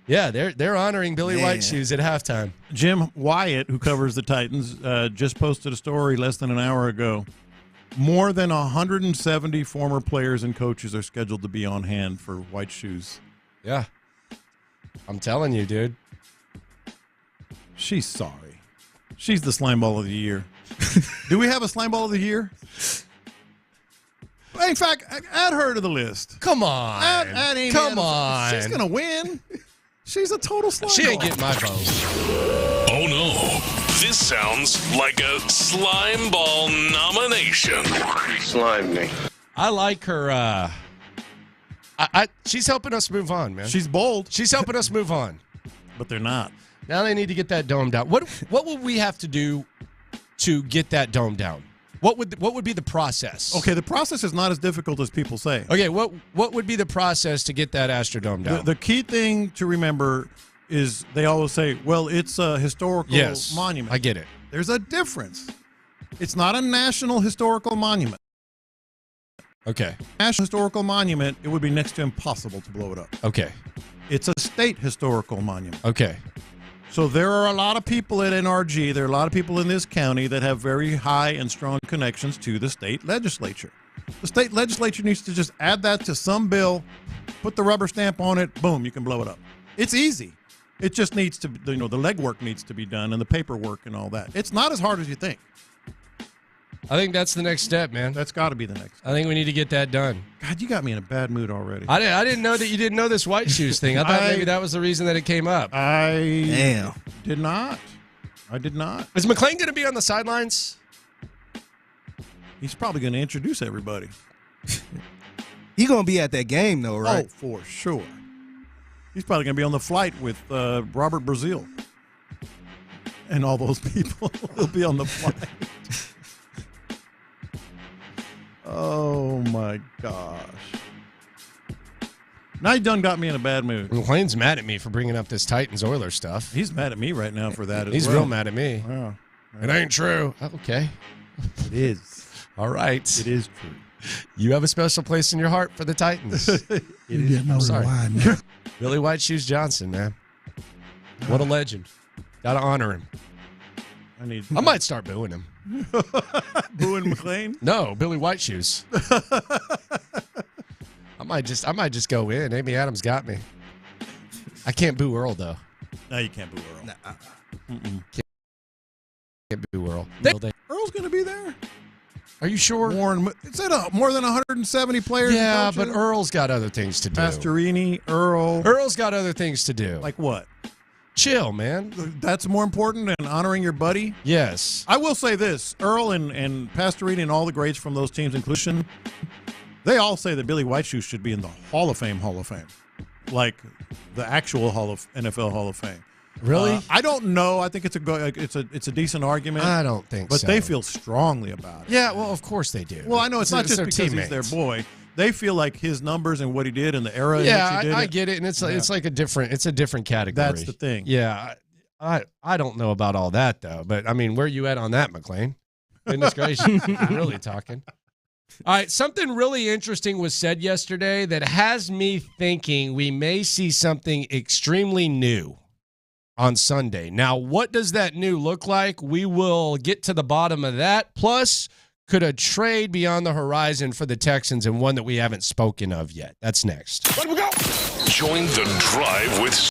Yeah, they're honoring Billy White Shoes at halftime. Jim Wyatt, who covers the Titans, just posted a story less than an hour ago. More than 170 former players and coaches are scheduled to be on hand for White Shoes. Yeah. I'm telling you, dude. She's sorry. She's the slime ball of the year. Do we have a slime ball of the year? In fact, add her to the list. Come on. Add Amy Come Adams. on. She's going to win. She's a total slime She ain't ball. getting my vote. Oh no, this sounds like a slime ball nomination. Slime me. I like her. She's helping us move on, man. She's bold. She's helping us move on. But they're not. Now they need to get that dome down. What would we have to do to get that dome down? What would be the process? Okay, the process is not as difficult as people say. Okay, what would be the process to get that Astrodome down? The key thing to remember is they always say, well, it's a historical monument. I get it. There's a difference. It's not a national historical monument. Okay. National historical monument, it would be next to impossible to blow it up. Okay. It's a state historical monument. Okay. So there are a lot of people at NRG, there are a lot of people in this county that have very high and strong connections to the state legislature. The state legislature needs to just add that to some bill, put the rubber stamp on it, boom, you can blow it up. It's easy. It just needs to, the legwork needs to be done and the paperwork and all that. It's not as hard as you think. I think that's the next step, man. That's got to be the next step. I think we need to get that done. God, you got me in a bad mood already. I didn't know that you didn't know this White Shoes thing. I thought maybe that was the reason that it came up. I did not. I did not. Is McClain going to be on the sidelines? He's probably going to introduce everybody. He's going to be at that game, though, right? Oh, for sure. He's probably going to be on the flight with Robert Brazil and all those people. He'll be on the flight. Oh, my gosh. Now you done got me in a bad mood. McClain's mad at me for bringing up this Titans-Oilers stuff. He's mad at me right now for that as He's well. real mad at me. Yeah. It ain't true. Okay. It is. All right. It is true. You have a special place in your heart for the Titans. I'm sorry. Billy White Shoes Johnson, man. What a legend. Got to honor him. I might start booing him. Booing McClain? No, Billy White Shoes. I might just go in. Amy Adams got me. I can't boo Earl though. No, you can't boo Earl. Can't boo Earl. Earl's going to be there. Are you sure? It said more than 170 players. Yeah, but Earl's got other things to do. Pastorini, Earl. Earl's got other things to do. Like what? Chill, man. That's more important than honoring your buddy? Yes. I will say this. Earl and Pastorini and all the greats from those teams, including, they all say that Billy White Shoes should be in the Hall of Fame. Like the actual NFL Hall of Fame. Really? I don't know. I think it's a decent argument. I don't think but so. But they feel strongly about it. Yeah, well, of course they do. Well, I know it's not just because teammates. he's their boy. They feel like his numbers and what he did and the era. Yeah, in which he did I get it, and it's like a different category. That's the thing. Yeah, I don't know about all that though, but I mean, where you at on that, McClain? Goodness gracious, I'm really talking. All right, something really interesting was said yesterday that has me thinking we may see something extremely new on Sunday. Now, what does that new look like? We will get to the bottom of that. Plus, could a trade be on the horizon for the Texans and one that we haven't spoken of yet? That's next. Let we go. Join the drive with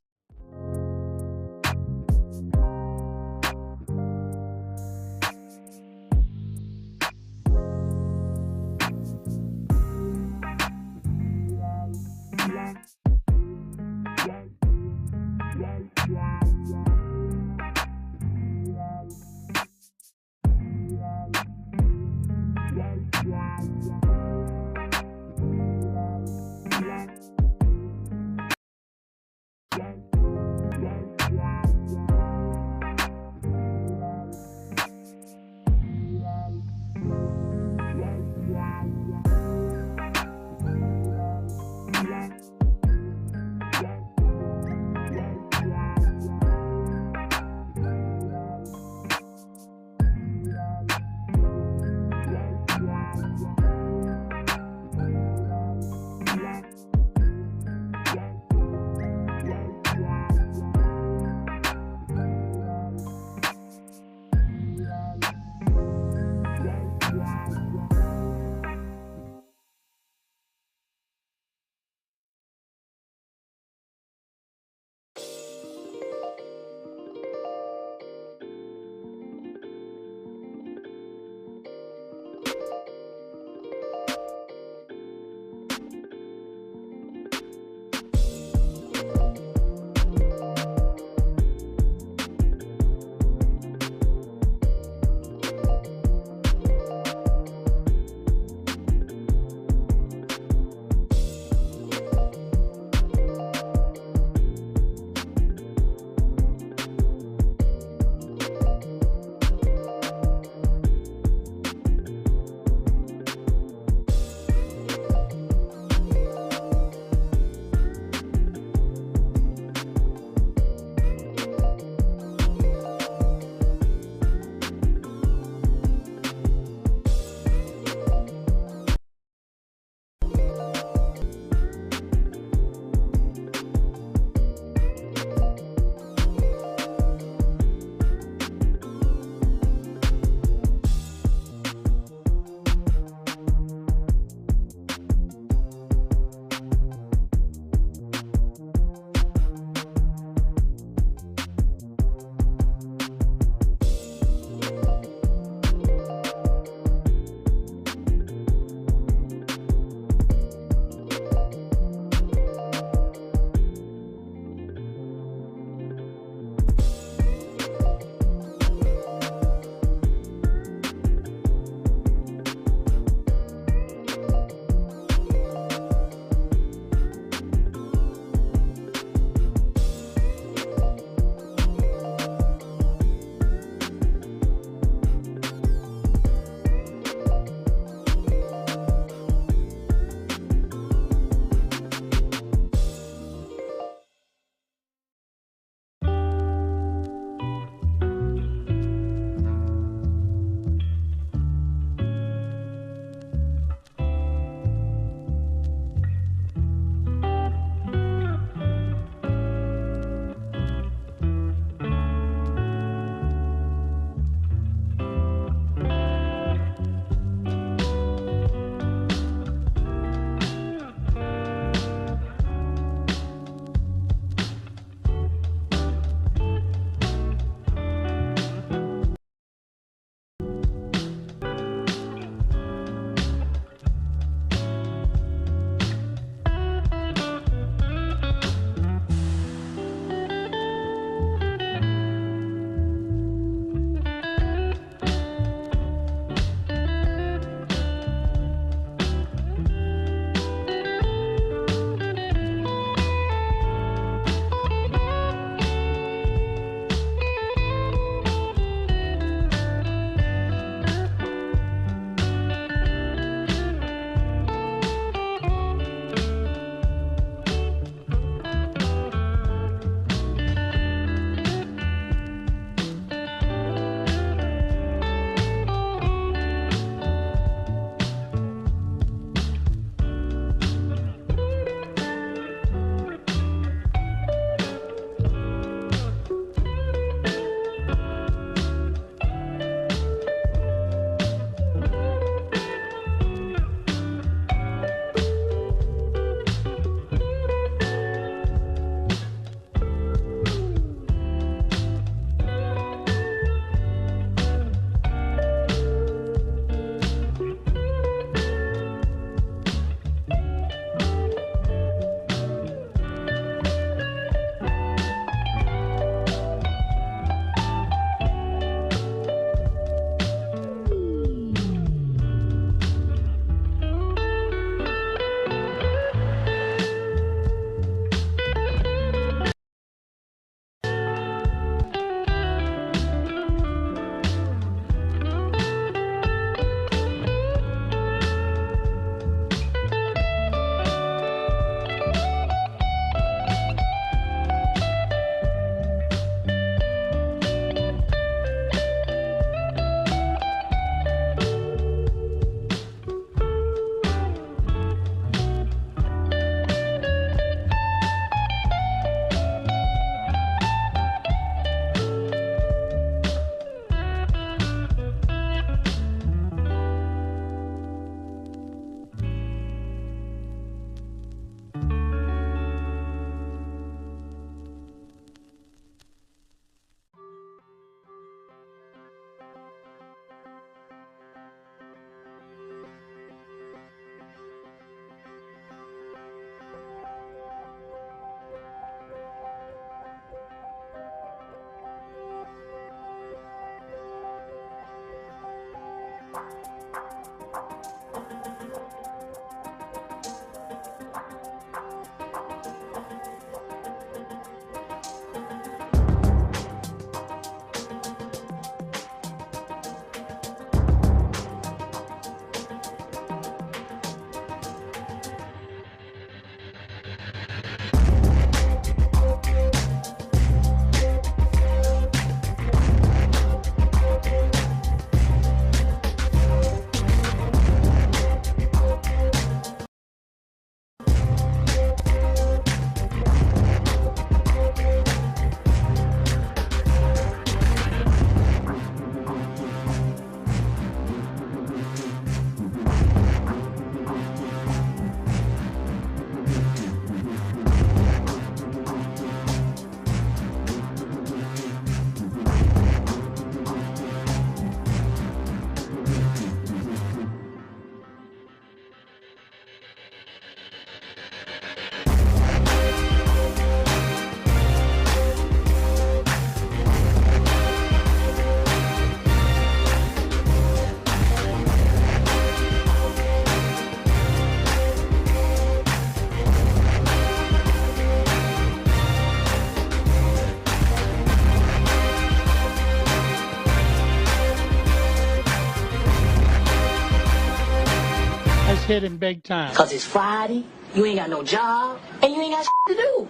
Hitting big time. Cause it's Friday, you ain't got no job, and you ain't got to do.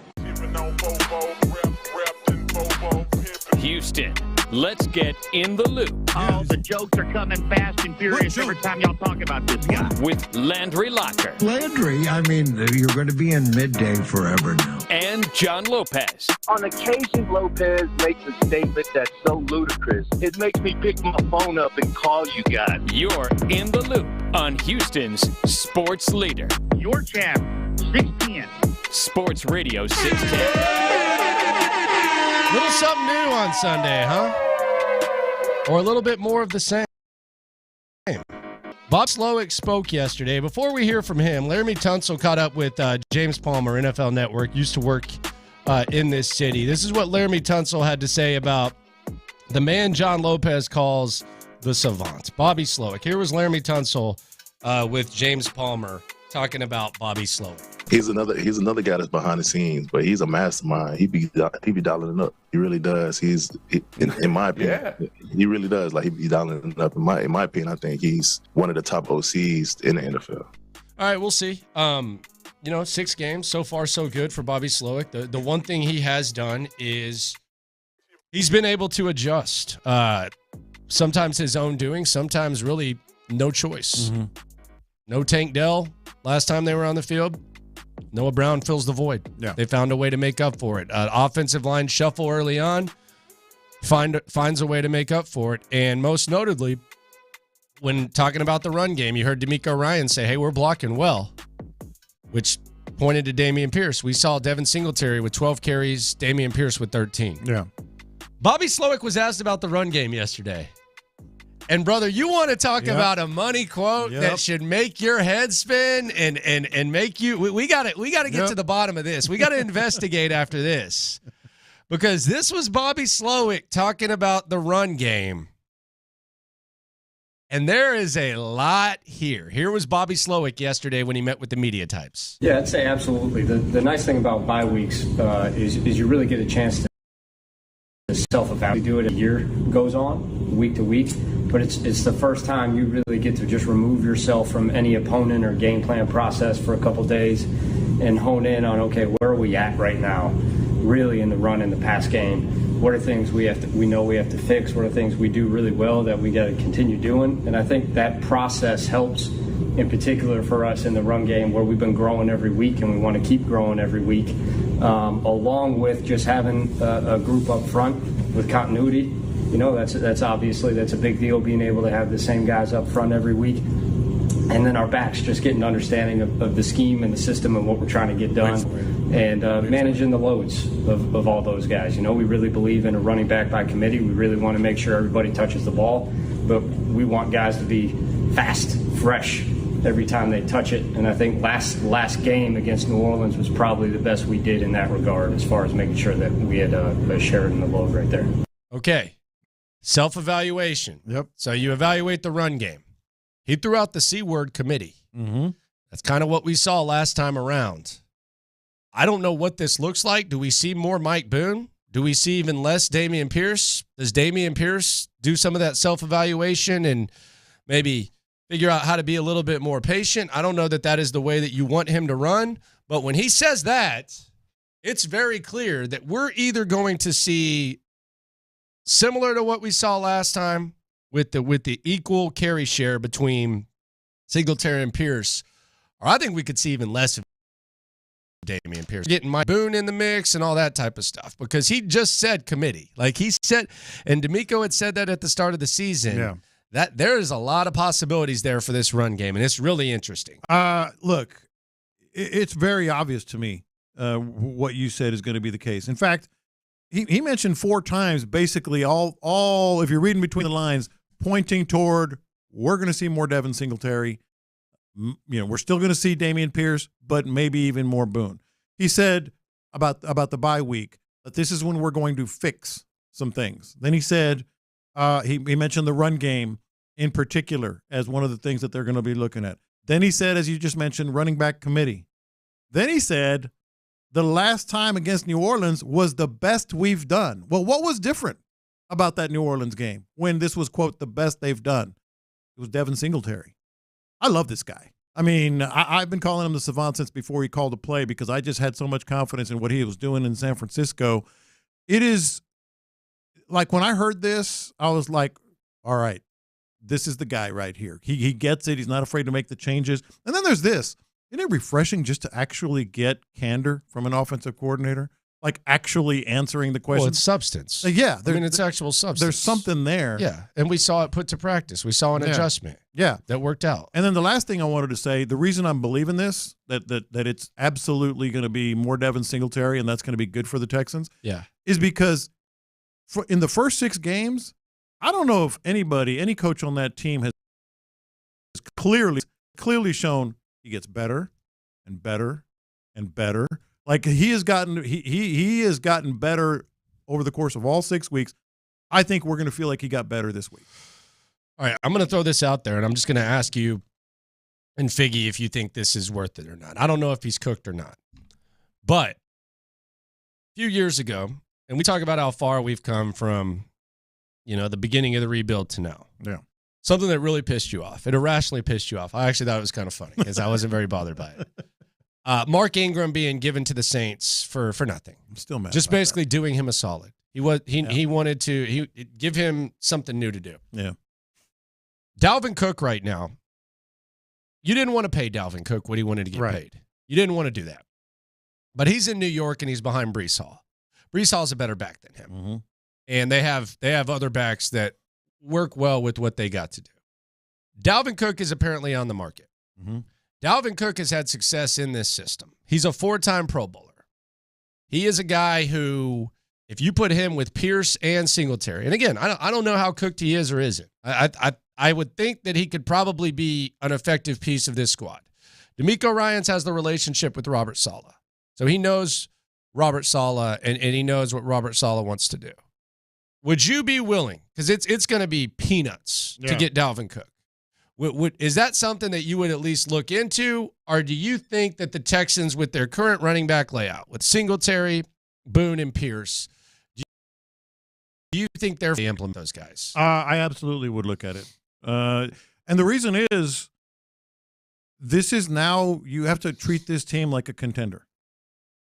Houston, let's get in the loop. Oh, the jokes are coming fast and furious every time y'all talk about this guy. With Landry Locker. Landry, I mean, you're going to be in midday forever now. And John Lopez. On occasion, Lopez makes a statement that's so ludicrous, it makes me pick my phone up and call you guys. You're in the loop on Houston's sports leader. Your champ, 610. Sports Radio 610. Little something new on Sunday, huh? Or a little bit more of the same. Bob Slowick spoke yesterday. Before we hear from him, Laramie Tunsil caught up with James Palmer, NFL Network, used to work in this city. This is what Laramie Tunsil had to say about the man John Lopez calls the savant, Bobby Slowick. Here was Laramie Tunsil with James Palmer talking about Bobby Slowick. He's another guy that's behind the scenes, but he's a mastermind. He be dialing it up. He really does. In my opinion, he really does. Like, he be dialing it up. In my opinion, I think he's one of the top OCs in the NFL. All right, we'll see. 6 games so far, so good for Bobby Slowick. The one thing he has done is he's been able to adjust. Sometimes his own doing, sometimes really no choice. Mm-hmm. No Tank Dell last time they were on the field. Noah Brown fills the void. Yeah. They found a way to make up for it. Offensive line shuffle early on finds a way to make up for it. And most notably, when talking about the run game, you heard D'Amico Ryan say, hey, we're blocking well, which pointed to Dameon Pierce. We saw Devin Singletary with 12 carries, Dameon Pierce with 13. Yeah. Bobby Slowick was asked about the run game yesterday. And, brother, you want to talk about a money quote that should make your head spin and make you – we got to get to the bottom of this. We got to investigate after this, because this was Bobby Slowick talking about the run game. And there is a lot here. Here was Bobby Slowick yesterday when he met with the media types. Yeah, I'd say absolutely. The nice thing about bye weeks is you really get a chance to self-evaluate. Do it as the year goes on, week to week. But it's the first time you really get to just remove yourself from any opponent or game plan process for a couple days and hone in on, okay, where are we at right now, really in the run in the pass game? What are things we know we have to fix? What are things we do really well that we got to continue doing? And I think that process helps, in particular for us in the run game, where we've been growing every week and we want to keep growing every week, along with just having a group up front with continuity. That's obviously a big deal, being able to have the same guys up front every week. And then our backs just getting an understanding of the scheme and the system and what we're trying to get done, and managing the loads of all those guys. We really believe in a running back by committee. We really want to make sure everybody touches the ball, but we want guys to be fast, fresh every time they touch it. And I think last game against New Orleans was probably the best we did in that regard, as far as making sure that we had shared in the load right there. Okay. Self-evaluation. Yep. So you evaluate the run game. He threw out the C word committee. Mm-hmm. That's kind of what we saw last time around. I don't know what this looks like. Do we see more Mike Boone? Do we see even less Dameon Pierce? Does Dameon Pierce do some of that self-evaluation and maybe figure out how to be a little bit more patient? I don't know that that is the way that you want him to run, but when he says that, it's very clear that we're either going to see similar to what we saw last time with the equal carry share between Singletary and Pierce, or I think we could see even less of Dameon Pierce getting Mike Boone in the mix and all that type of stuff, because he just said committee. Like he said, and D'Amico had said that at the start of the season. Yeah. That there is a lot of possibilities there for this run game, and it's really interesting. Look, it's very obvious to me what you said is going to be the case. In fact, he mentioned 4 times basically all if you're reading between the lines, pointing toward we're going to see more Devin Singletary. We're still going to see Dameon Pierce, but maybe even more Boone. He said about the bye week that this is when we're going to fix some things. Then he said he mentioned the run game in particular as one of the things that they're going to be looking at. Then he said, as you just mentioned, running back committee. Then he said the last time against New Orleans was the best we've done. Well, what was different about that New Orleans game when this was, quote, the best they've done? It was Devin Singletary. I love this guy. I mean, I've been calling him the savant since before he called a play because I just had so much confidence in what he was doing in San Francisco. It is like when I heard this, I was like, all right, this is the guy right here. He gets it. He's not afraid to make the changes. And then there's this. Isn't it refreshing just to actually get candor from an offensive coordinator? Like actually answering the question. Well, it's substance. Yeah. It's actual substance. There's something there. Yeah, and we saw it put to practice. We saw an adjustment. Yeah. That worked out. And then the last thing I wanted to say, the reason I'm believing this, that it's absolutely going to be more Devin Singletary and that's going to be good for the Texans, is because in the first 6 games, I don't know if any coach on that team has clearly shown he gets better and better and better. Like he has gotten better over the course of all 6 weeks. I think we're going to feel like he got better this week. All right, I'm going to throw this out there, and I'm just going to ask you and Figgy if you think this is worth it or not. I don't know if he's cooked or not. But a few years ago, and we talk about how far we've come from, the beginning of the rebuild to now. Yeah. Something that really pissed you off. It irrationally pissed you off. I actually thought it was kind of funny because I wasn't very bothered by it. Mark Ingram being given to the Saints for nothing. I'm still mad. Just basically doing him a solid. He wanted to give him something new to do. Yeah. Dalvin Cook right now, you didn't want to pay Dalvin Cook what he wanted to get paid. You didn't want to do that. But he's in New York and he's behind Breece Hall. Breece Hall's a better back than him. Mm-hmm. And they have other backs that work well with what they got to do. Dalvin Cook is apparently on the market. Mm-hmm. Dalvin Cook has had success in this system. He's a 4-time Pro Bowler. He is a guy who, if you put him with Pierce and Singletary, and again, I don't know how cooked he is or isn't. I would think that he could probably be an effective piece of this squad. D'Amico Ryans has the relationship with Robert Saleh. So he knows Robert Saleh, and he knows what Robert Saleh wants to do. Would you be willing, because it's going to be peanuts to get Dalvin Cook. Is that something that you would at least look into, or do you think that the Texans, with their current running back layout, with Singletary, Boone, and Pierce, do you think they're going to implement those guys? I absolutely would look at it. And the reason is, this is now, you have to treat this team like a contender.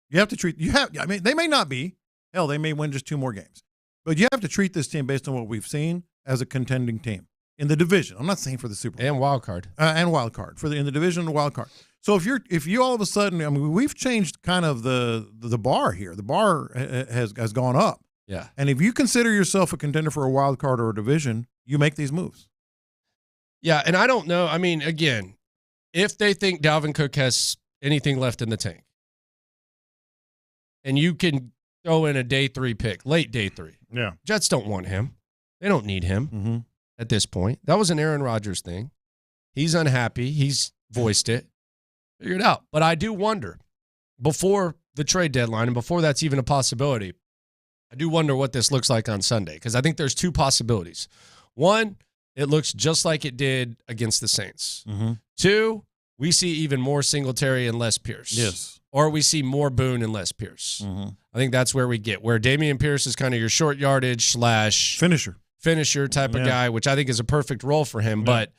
They may not be. Hell, they may win just 2 more games. But you have to treat this team based on what we've seen as a contending team. In the division, I'm not saying for the Super Bowl. And wild card. In the division and wild card. So if you all of a sudden, we've changed kind of the bar here. The bar has gone up. Yeah. And if you consider yourself a contender for a wild card or a division, you make these moves. Yeah, and I don't know. I mean, again, if they think Dalvin Cook has anything left in the tank, and you can throw in a day 3 pick, late day 3. Yeah. Jets don't want him. They don't need him. Mm-hmm. At this point. That was an Aaron Rodgers thing. He's unhappy. He's voiced it. Figure it out. But I do wonder, before the trade deadline and before that's even a possibility, I do wonder what this looks like on Sunday, because I think there's 2 possibilities. One, it looks just like it did against the Saints. Mm-hmm. 2, we see even more Singletary and less Pierce. Yes. Or we see more Boone and less Pierce. Mm-hmm. I think that's where we get, where Dameon Pierce is kind of your short yardage / finisher type of guy, which I think is a perfect role for him. Yeah. But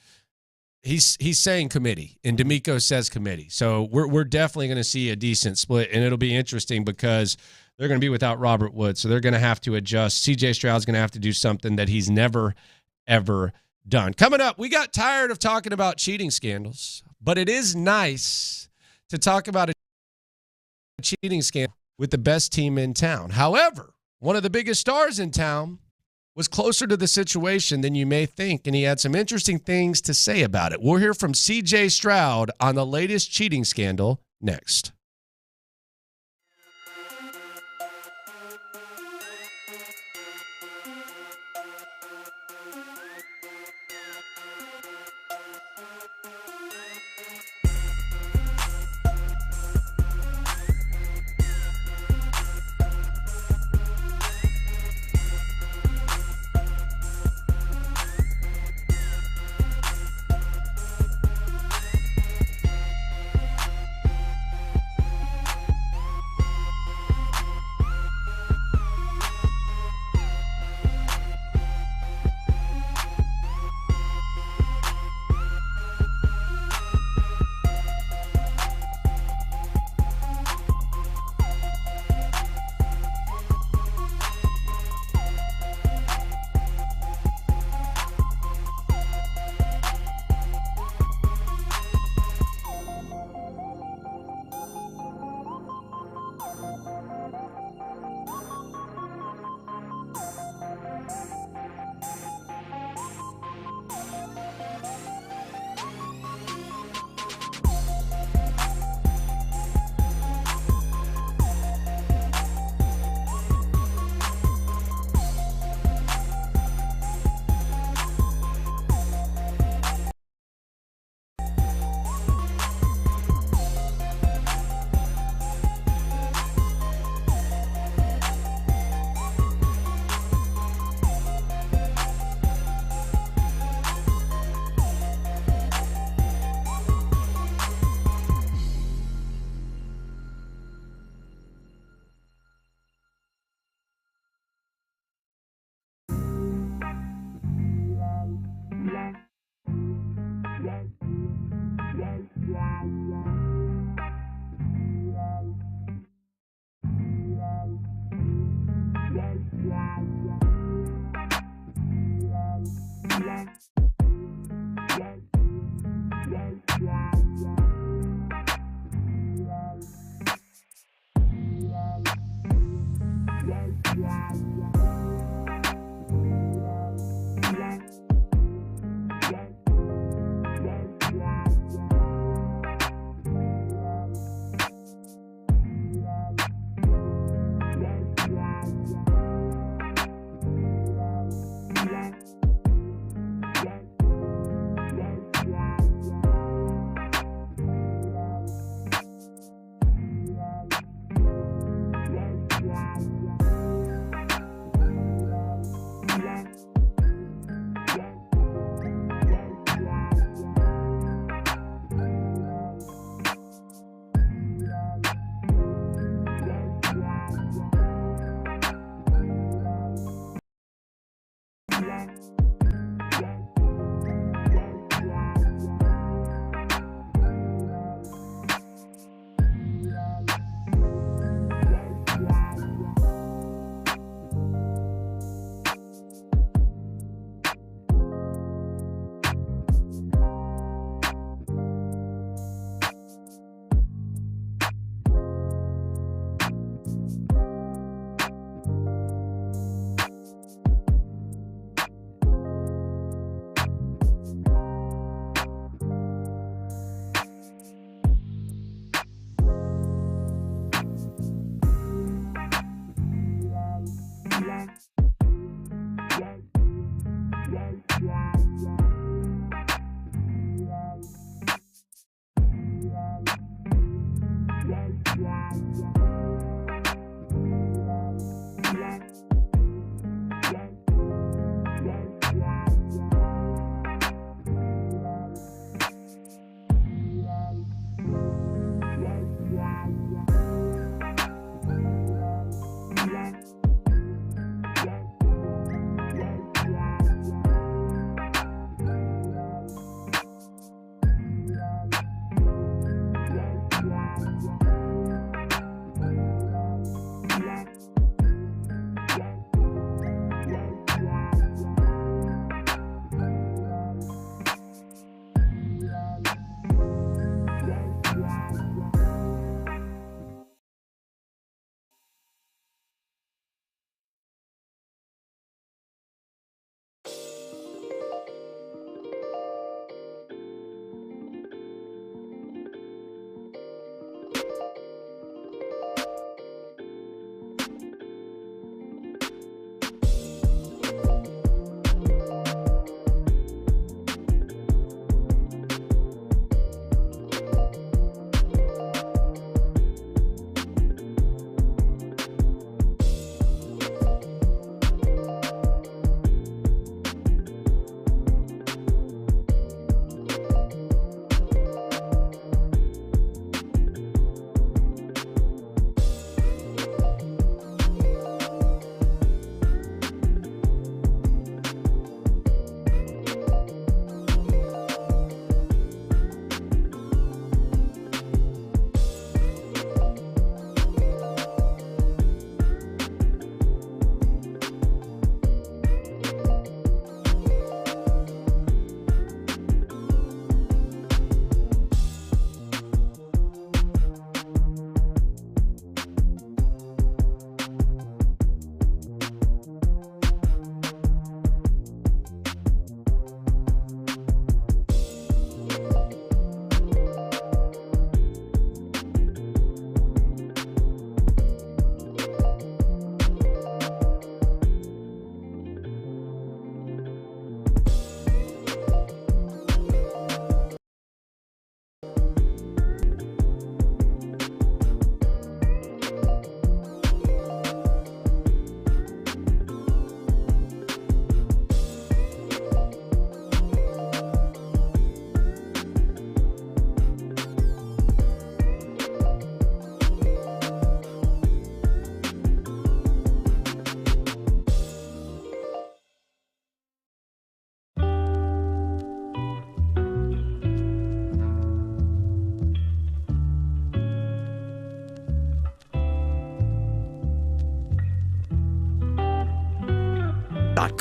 he's saying committee, and D'Amico says committee. So we're definitely going to see a decent split, and it'll be interesting because they're going to be without Robert Woods, so they're going to have to adjust. C.J. Stroud's going to have to do something that he's never, ever done. Coming up, we got tired of talking about cheating scandals, but it is nice to talk about a cheating scandal with the best team in town. However, one of the biggest stars in town was closer to the situation than you may think, and he had some interesting things to say about it. We'll hear from C.J. Stroud on the latest cheating scandal next.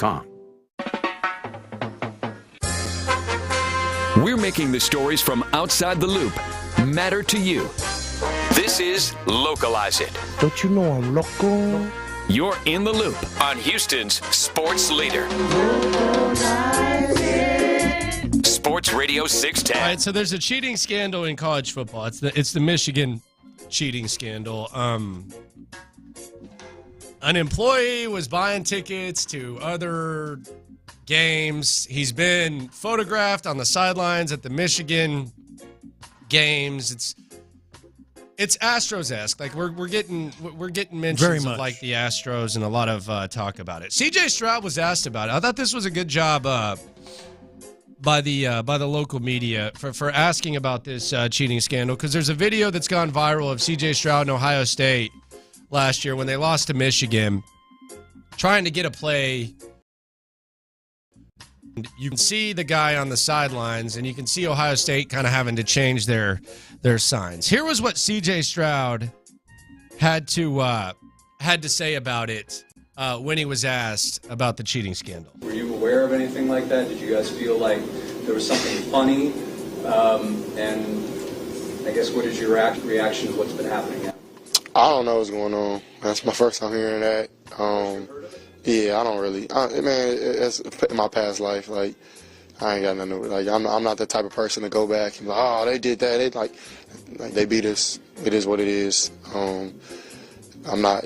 SportsRadio610 We're making the stories from outside the loop matter to you. This is Localize It. Don't you know I'm local? You're in the loop on Houston's sports leader. Sports Radio 610. All right, so there's a cheating scandal in college football. It's the Michigan cheating scandal. An employee was buying tickets to other games. He's been photographed on the sidelines at the Michigan games. It's Astros-esque. Like we're getting mentions of like the Astros and a lot of talk about it. CJ Stroud was asked about it. I thought this was a good job by the local media for asking about this cheating scandal, because there's a video that's gone viral of CJ Stroud in Ohio State last year when they lost to Michigan, trying to get a play. You can see the guy on the sidelines, and you can see Ohio State kind of having to change their signs. Here was what C.J. Stroud had to say about it when he was asked about the cheating scandal. Were you aware of anything like that? Did you guys feel like there was something funny? And I guess what is your reaction to what's been happening now? I don't know what's going on. That's my first time hearing that. Yeah, I don't really. It's in my past life. Like, I ain't got nothing to, like, I'm not the type of person to go back and be like, oh, they did that. They like they beat us. It is what it is. I'm not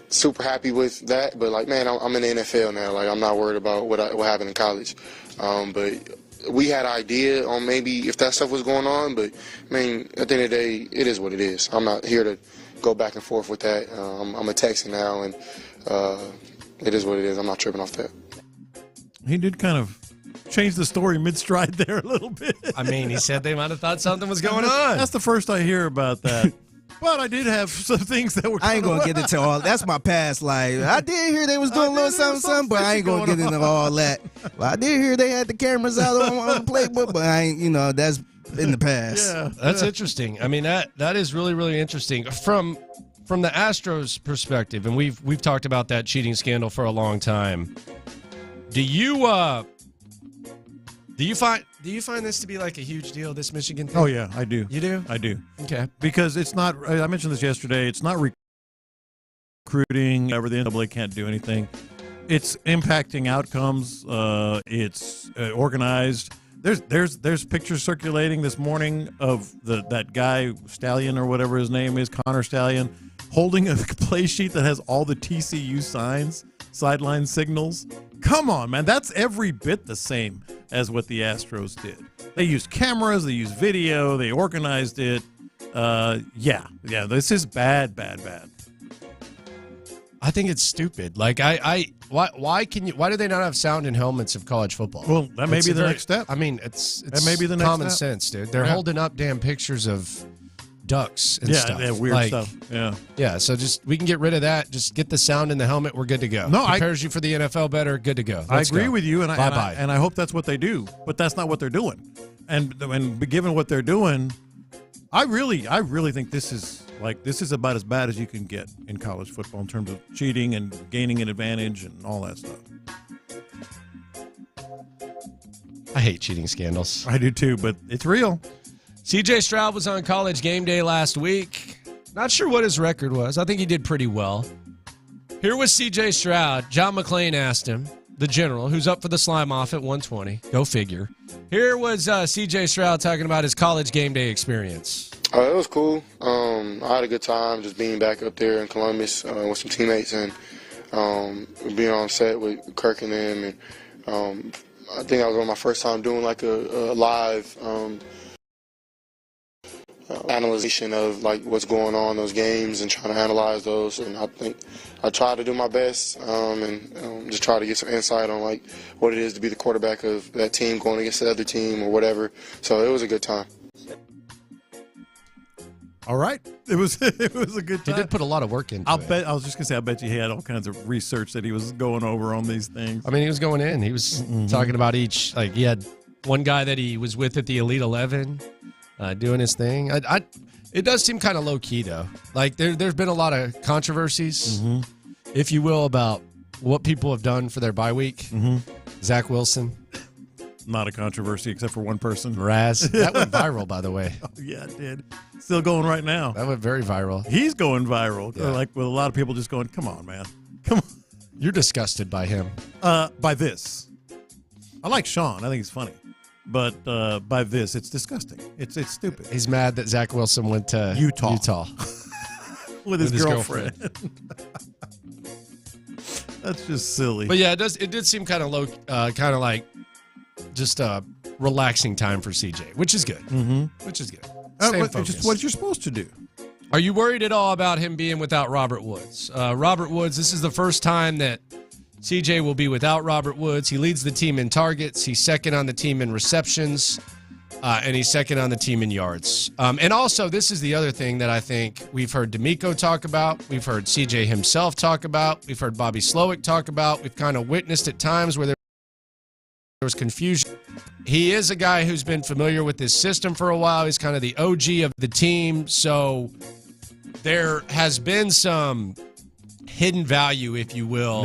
super happy with that, but like, man, I'm in the NFL now. Like, I'm not worried about what happened in college. But we had an idea on maybe if that stuff was going on. But I mean, at the end of the day, it is what it is. I'm not here to go back and forth with that. I'm a Texan now, and it is what it is. I'm not tripping off that. He did kind of change the story mid-stride there a little bit. I mean, he said they might have thought something was going on. That's the first I hear about that. But I did have some things that were. I ain't gonna get into all. That's my past life. I did hear they was doing a little something, but I ain't gonna get into all that. Well, I did hear they had the cameras out on the playbook, but I ain't. That's in the past. Yeah, that's interesting. I mean, that is really, really interesting from the Astros perspective, and we've talked about that cheating scandal for a long time. Do you find this to be like a huge deal, this Michigan thing? Oh yeah, I do. You do? I do. Okay. Because it's not. I mentioned this yesterday. It's not recruiting. Whatever, the NCAA can't do anything. It's impacting outcomes. It's organized. There's pictures circulating this morning of that guy Stallion or whatever his name is, Connor Stallion, holding a play sheet that has all the TCU signs, sideline signals. Come on, man. That's every bit the same as what the Astros did. They used cameras. They used video. They organized it. Yeah. This is bad. I think it's stupid. Like, why do they not have sound in helmets of college football? Well, that may be the next step. I mean, it's that may be the next common step. sense, dude. They're holding up damn pictures of ducks and stuff. Yeah, weird stuff. Yeah. So we can get rid of that. Just get the sound in the helmet. We're good to go. No, prepares you for the NFL better. Good to go. I agree with you, and bye. I hope that's what they do. But that's not what they're doing. And given what they're doing, I really think this is about as bad as you can get in college football in terms of cheating and gaining an advantage and all that stuff. I hate cheating scandals. I do too, but it's real. C.J. Stroud was on College Game Day last week. Not sure what his record was. I think he did pretty well. Here was C.J. Stroud. John McClain asked him, the general, who's up for the slime off at 120. Go figure. Here was C.J. Stroud talking about his College Game Day experience. It was cool. I had a good time just being back up there in Columbus with some teammates and being on set with Kirk and them. And I think that was my first time doing like a live analyzation of like what's going on in those games and trying to analyze those. And I think I tried to do my best and just try to get some insight on like what it is to be the quarterback of that team going against the other team or whatever. So it was a good time. All right, it was a good time. He did put a lot of work into it. I was just gonna say, I bet you he had all kinds of research that he was going over on these things. I mean, he was going in. He was talking about each. Like, he had one guy that he was with at the Elite 11, doing his thing. It does seem kind of low key though. Like there's been a lot of controversies, if you will, about what people have done for their bye week. Mm-hmm. Zach Wilson. Not a controversy except for one person. Raz. That went viral, by the way. Oh, yeah, it did. Still going right now. That went very viral. He's going viral. Yeah. Like with a lot of people just going, come on, man. Come on. You're disgusted by him. By this. I like Sean. I think he's funny. But by this, it's disgusting. It's stupid. He's mad that Zach Wilson went to Utah. with his girlfriend. That's just silly. But yeah, it did seem kind of low, kind of like just a relaxing time for CJ, which is good. Mm-hmm. Which is good. Just what you're supposed to do. Are you worried at all about him being without Robert Woods? Robert Woods, this is the first time that CJ will be without Robert Woods. He leads the team in targets. He's second on the team in receptions. And he's second on the team in yards. And also, this is the other thing that I think we've heard D'Amico talk about. We've heard CJ himself talk about. We've heard Bobby Slowick talk about. We've kind of witnessed at times where there was confusion. He is a guy who's been familiar with this system for a while. He's kind of the OG of the team. So there has been some hidden value, if you will,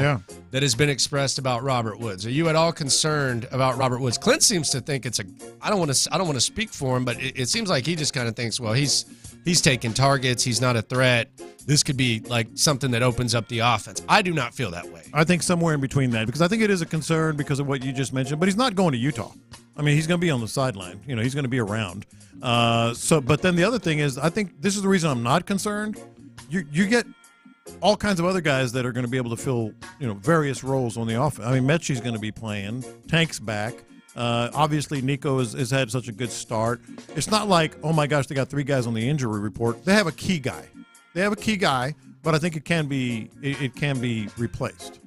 that has been expressed about Robert Woods. Are you at all concerned about Robert Woods? Clint seems to think it's I don't want to speak for him, but it seems like he just kind of thinks, well, he's taking targets. He's not a threat. This could be like something that opens up the offense. I do not feel that way. I think somewhere in between that, because I think it is a concern because of what you just mentioned, but he's not going to Utah. I mean, he's going to be on the sideline. You know, he's going to be around. But then the other thing is, I think this is the reason I'm not concerned. You get all kinds of other guys that are going to be able to fill, various roles on the offense. I mean, Mechie's going to be playing. Tank's back. Obviously, Nico has had such a good start. It's not like, oh my gosh, they got 3 guys on the injury report. They have a key guy. But I think it can be replaced.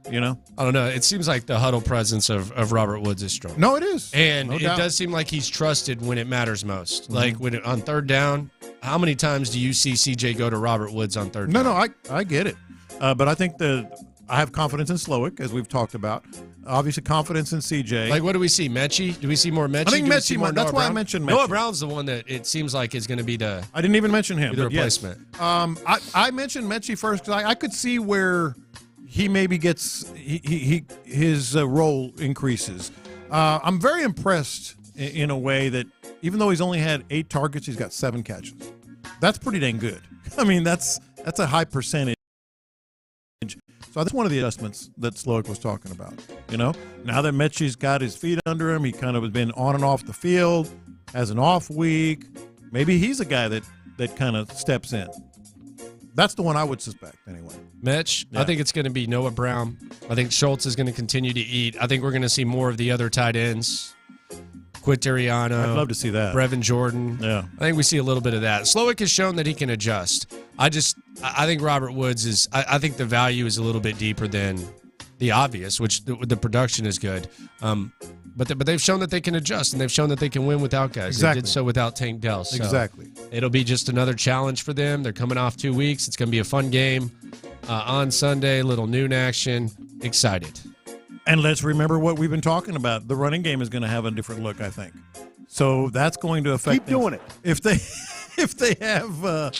I don't know. It seems like the huddle presence of Robert Woods is strong. No, it is. And no it doubt. does seem like he's trusted when it matters most. Mm-hmm. Like when on third down, how many times do you see CJ go to Robert Woods on third down? No, I get it. But I think I have confidence in Slowick, as we've talked about. Obviously, confidence in CJ. Like, what do we see? Mechie? Do we see more Mechie? I think Do we see Mechie. more That's Noah why Brown? I mentioned Mechie. Noah Brown's the one that it seems like is going to be the. I didn't even mention him. The but replacement. Yes. I mentioned Mechie first because I could see where he maybe gets his role increases. I'm very impressed in a way that even though he's only had 8 targets, he's got 7 catches. That's pretty dang good. I mean, that's a high percentage. So that's one of the adjustments that Slowick was talking about. Now that Mechie's got his feet under him, he kind of has been on and off the field, has an off week. Maybe he's a guy that kind of steps in. That's the one I would suspect anyway. Mitch, Yeah. I think it's going to be Noah Brown. I think Schultz is going to continue to eat. I think we're going to see more of the other tight ends. Quintariano. I'd love to see that. Brevin Jordan. Yeah. I think we see a little bit of that. Slowick has shown that he can adjust. I think Robert Woods is, I think the value is a little bit deeper than the obvious, which the production is good. But they've shown that they can adjust, and they've shown that they can win without guys. Exactly. They did so without Tank Dell. So Exactly. It'll be just another challenge for them. They're coming off 2 weeks. It's going to be a fun game on Sunday, little noon action. Excited. And let's remember what we've been talking about. The running game is going to have a different look, I think. So that's going to affect. Keep doing it. If they have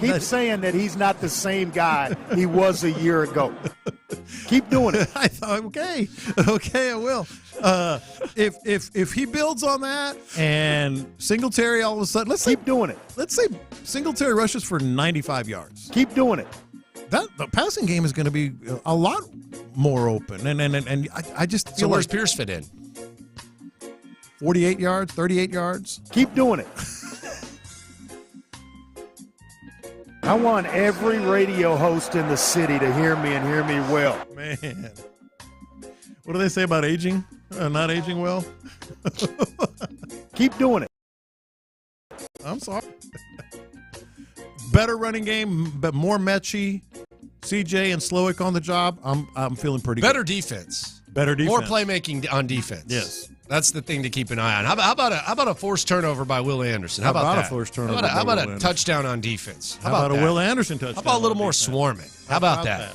Keep saying that he's not the same guy he was a year ago. Keep doing it. I thought, okay, I will. If he builds on that and Singletary all of a sudden, keep doing it. Let's say Singletary rushes for 95 yards. Keep doing it. The passing game is going to be a lot more open, and I just feel So where's like Pierce fit in? 48 yards, 38 yards. Keep doing it. I want every radio host in the city to hear me and hear me well. Man, what do they say about aging? Not aging well. Keep doing it. I'm sorry. Better running game, but more Mechie, CJ, and Slowick on the job. I'm feeling pretty Better good. defense. Better defense. More playmaking on defense. Yes. That's the thing to keep an eye on. How about a forced turnover by Will Anderson? How about that? a forced turnover? How about by a Will Anderson? touchdown on defense? How about a that? Will Anderson touchdown? How about a little on more defense? swarming? How about that?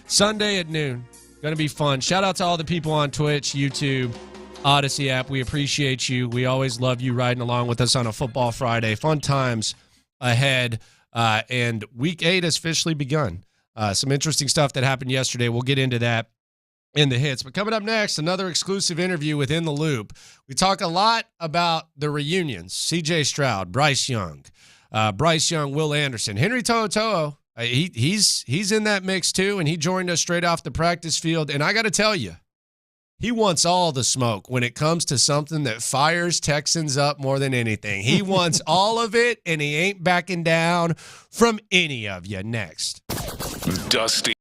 Sunday at noon. Going to be fun. Shout out to all the people on Twitch, YouTube, Odyssey app. We appreciate you. We always love you riding along with us on a Football Friday. Fun times ahead. And Week 8 has officially begun. Some interesting stuff that happened yesterday. We'll get into that in the hits. But coming up next, another exclusive interview with In the Loop. We talk a lot about the reunions. C.J. Stroud, Bryce Young, Will Anderson, Henry To'oTo'o. He's in that mix too, and he joined us straight off the practice field. And I got to tell you, he wants all the smoke when it comes to something that fires Texans up more than anything. He wants all of it, and he ain't backing down from any of you. Next. Dusty.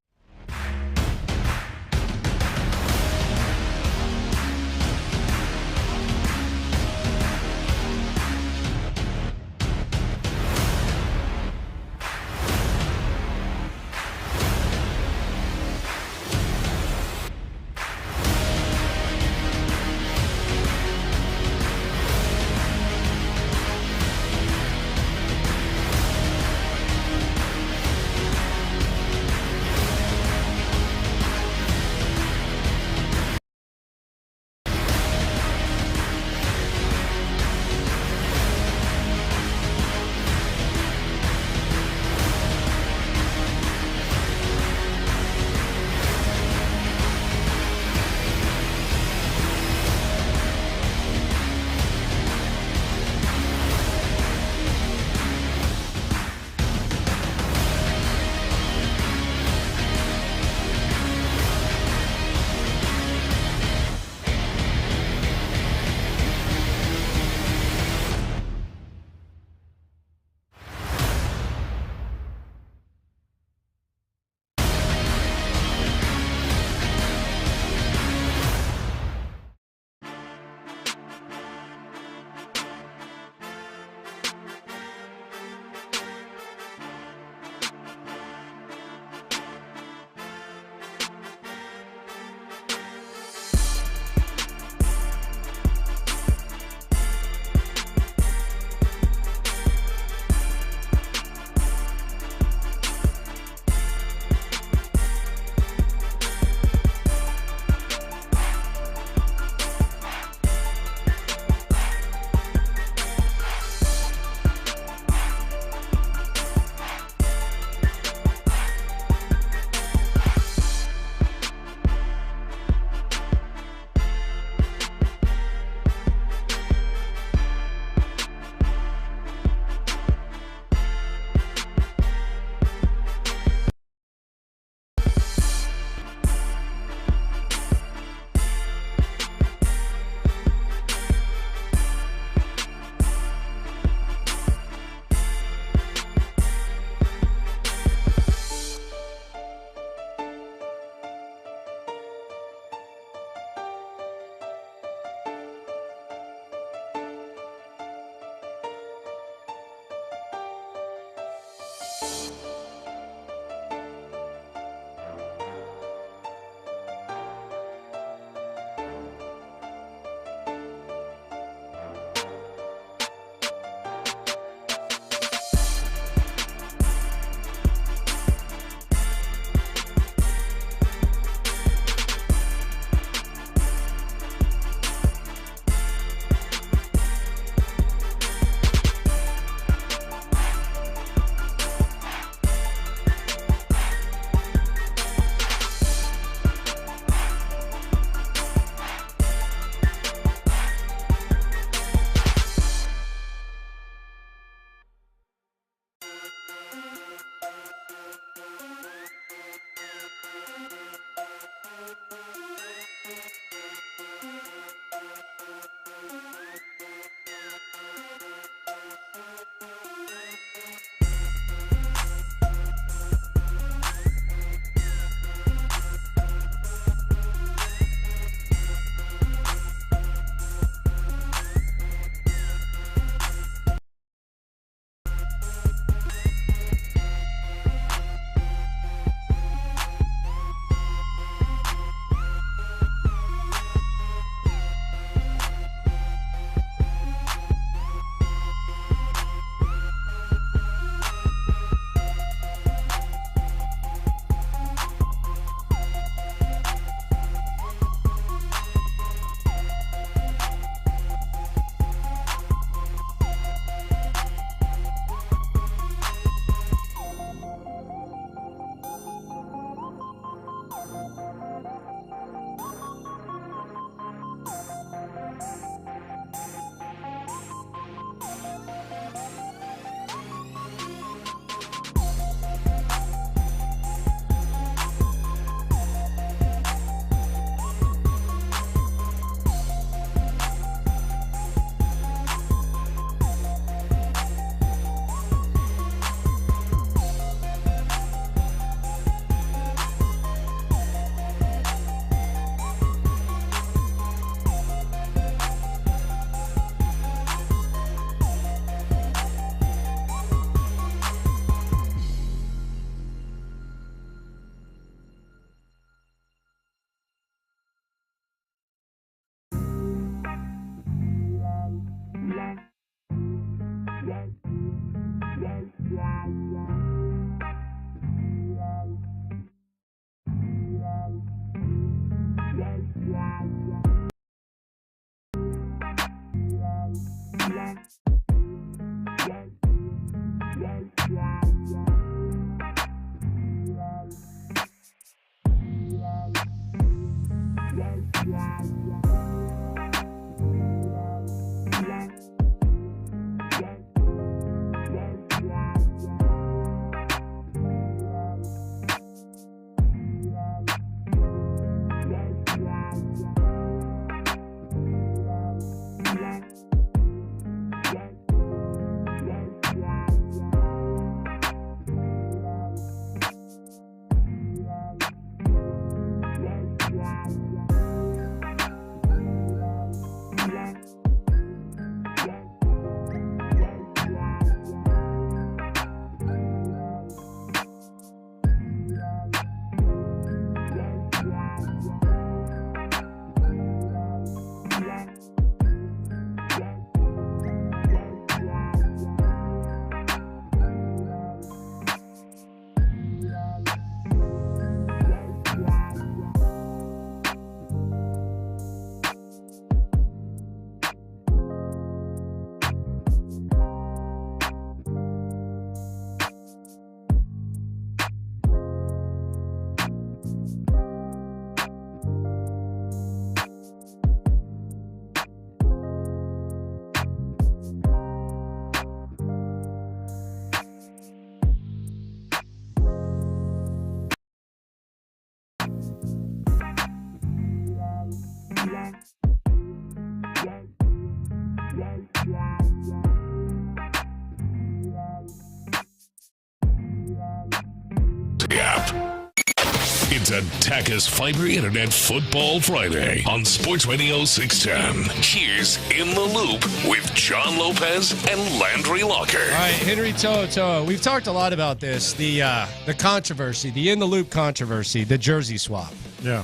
It's Attackers Fiber Internet Football Friday on Sports Radio 610. Here's In the Loop with John Lopez and Landry Locker. All right, Henry To'o. We've talked a lot about this, the controversy, the In the Loop controversy, the jersey swap. Yeah.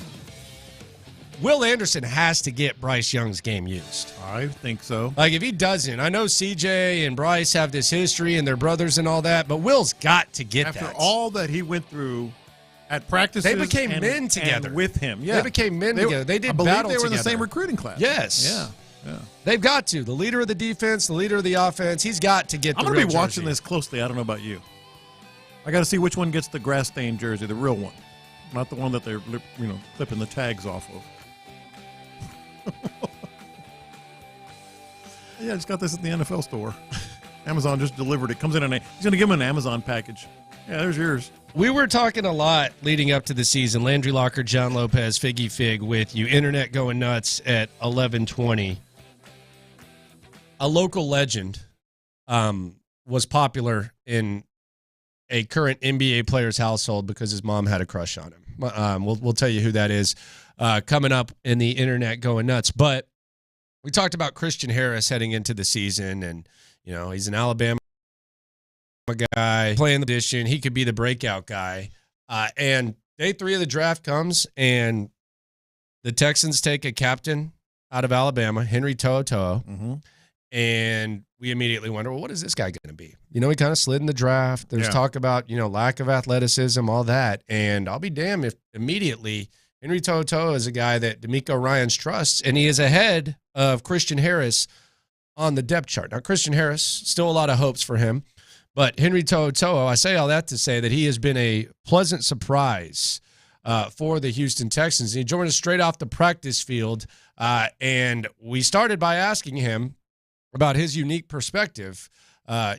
Will Anderson has to get Bryce Young's game used. I think so. Like, if he doesn't, I know CJ and Bryce have this history and they're brothers and all that, but Will's got to get After that. all that he went through at practices, they became men together. and with him. Yeah. They became men together. They did I believe battle they were in the together. same recruiting class. Yes. Yeah. They've got to. The leader of the defense, the leader of the offense, he's got to get the I'm real going to be jersey. watching this closely. I don't know about you. I got to see which one gets the grass-stained jersey, the real one, not the one that they're clipping the tags off of. Yeah, I just got this at the NFL store. Amazon just delivered it. Comes in he's going to give him an Amazon package. Yeah, there's yours. We were talking a lot leading up to the season. Landry Locker, John Lopez, Figgy Fig with you. Internet going nuts at 11:20. A local legend was popular in a current NBA player's household because his mom had a crush on him. We'll tell you who that is coming up in the Internet going nuts. But we talked about Christian Harris heading into the season, and he's an Alabama guy playing the position. He could be the breakout guy. And day 3 of the draft comes, and the Texans take a captain out of Alabama, Henry To'o. Mm-hmm. And we immediately wonder, well, what is this guy going to be? He kind of slid in the draft. There's talk about, lack of athleticism, all that. And I'll be damned if immediately Henry To'o is a guy that D'Amico Ryans trusts, and he is ahead of Christian Harris on the depth chart. Now, Christian Harris, still a lot of hopes for him. But Henry To'o, I say all that to say that he has been a pleasant surprise for the Houston Texans. He joined us straight off the practice field, and we started by asking him about his unique perspective.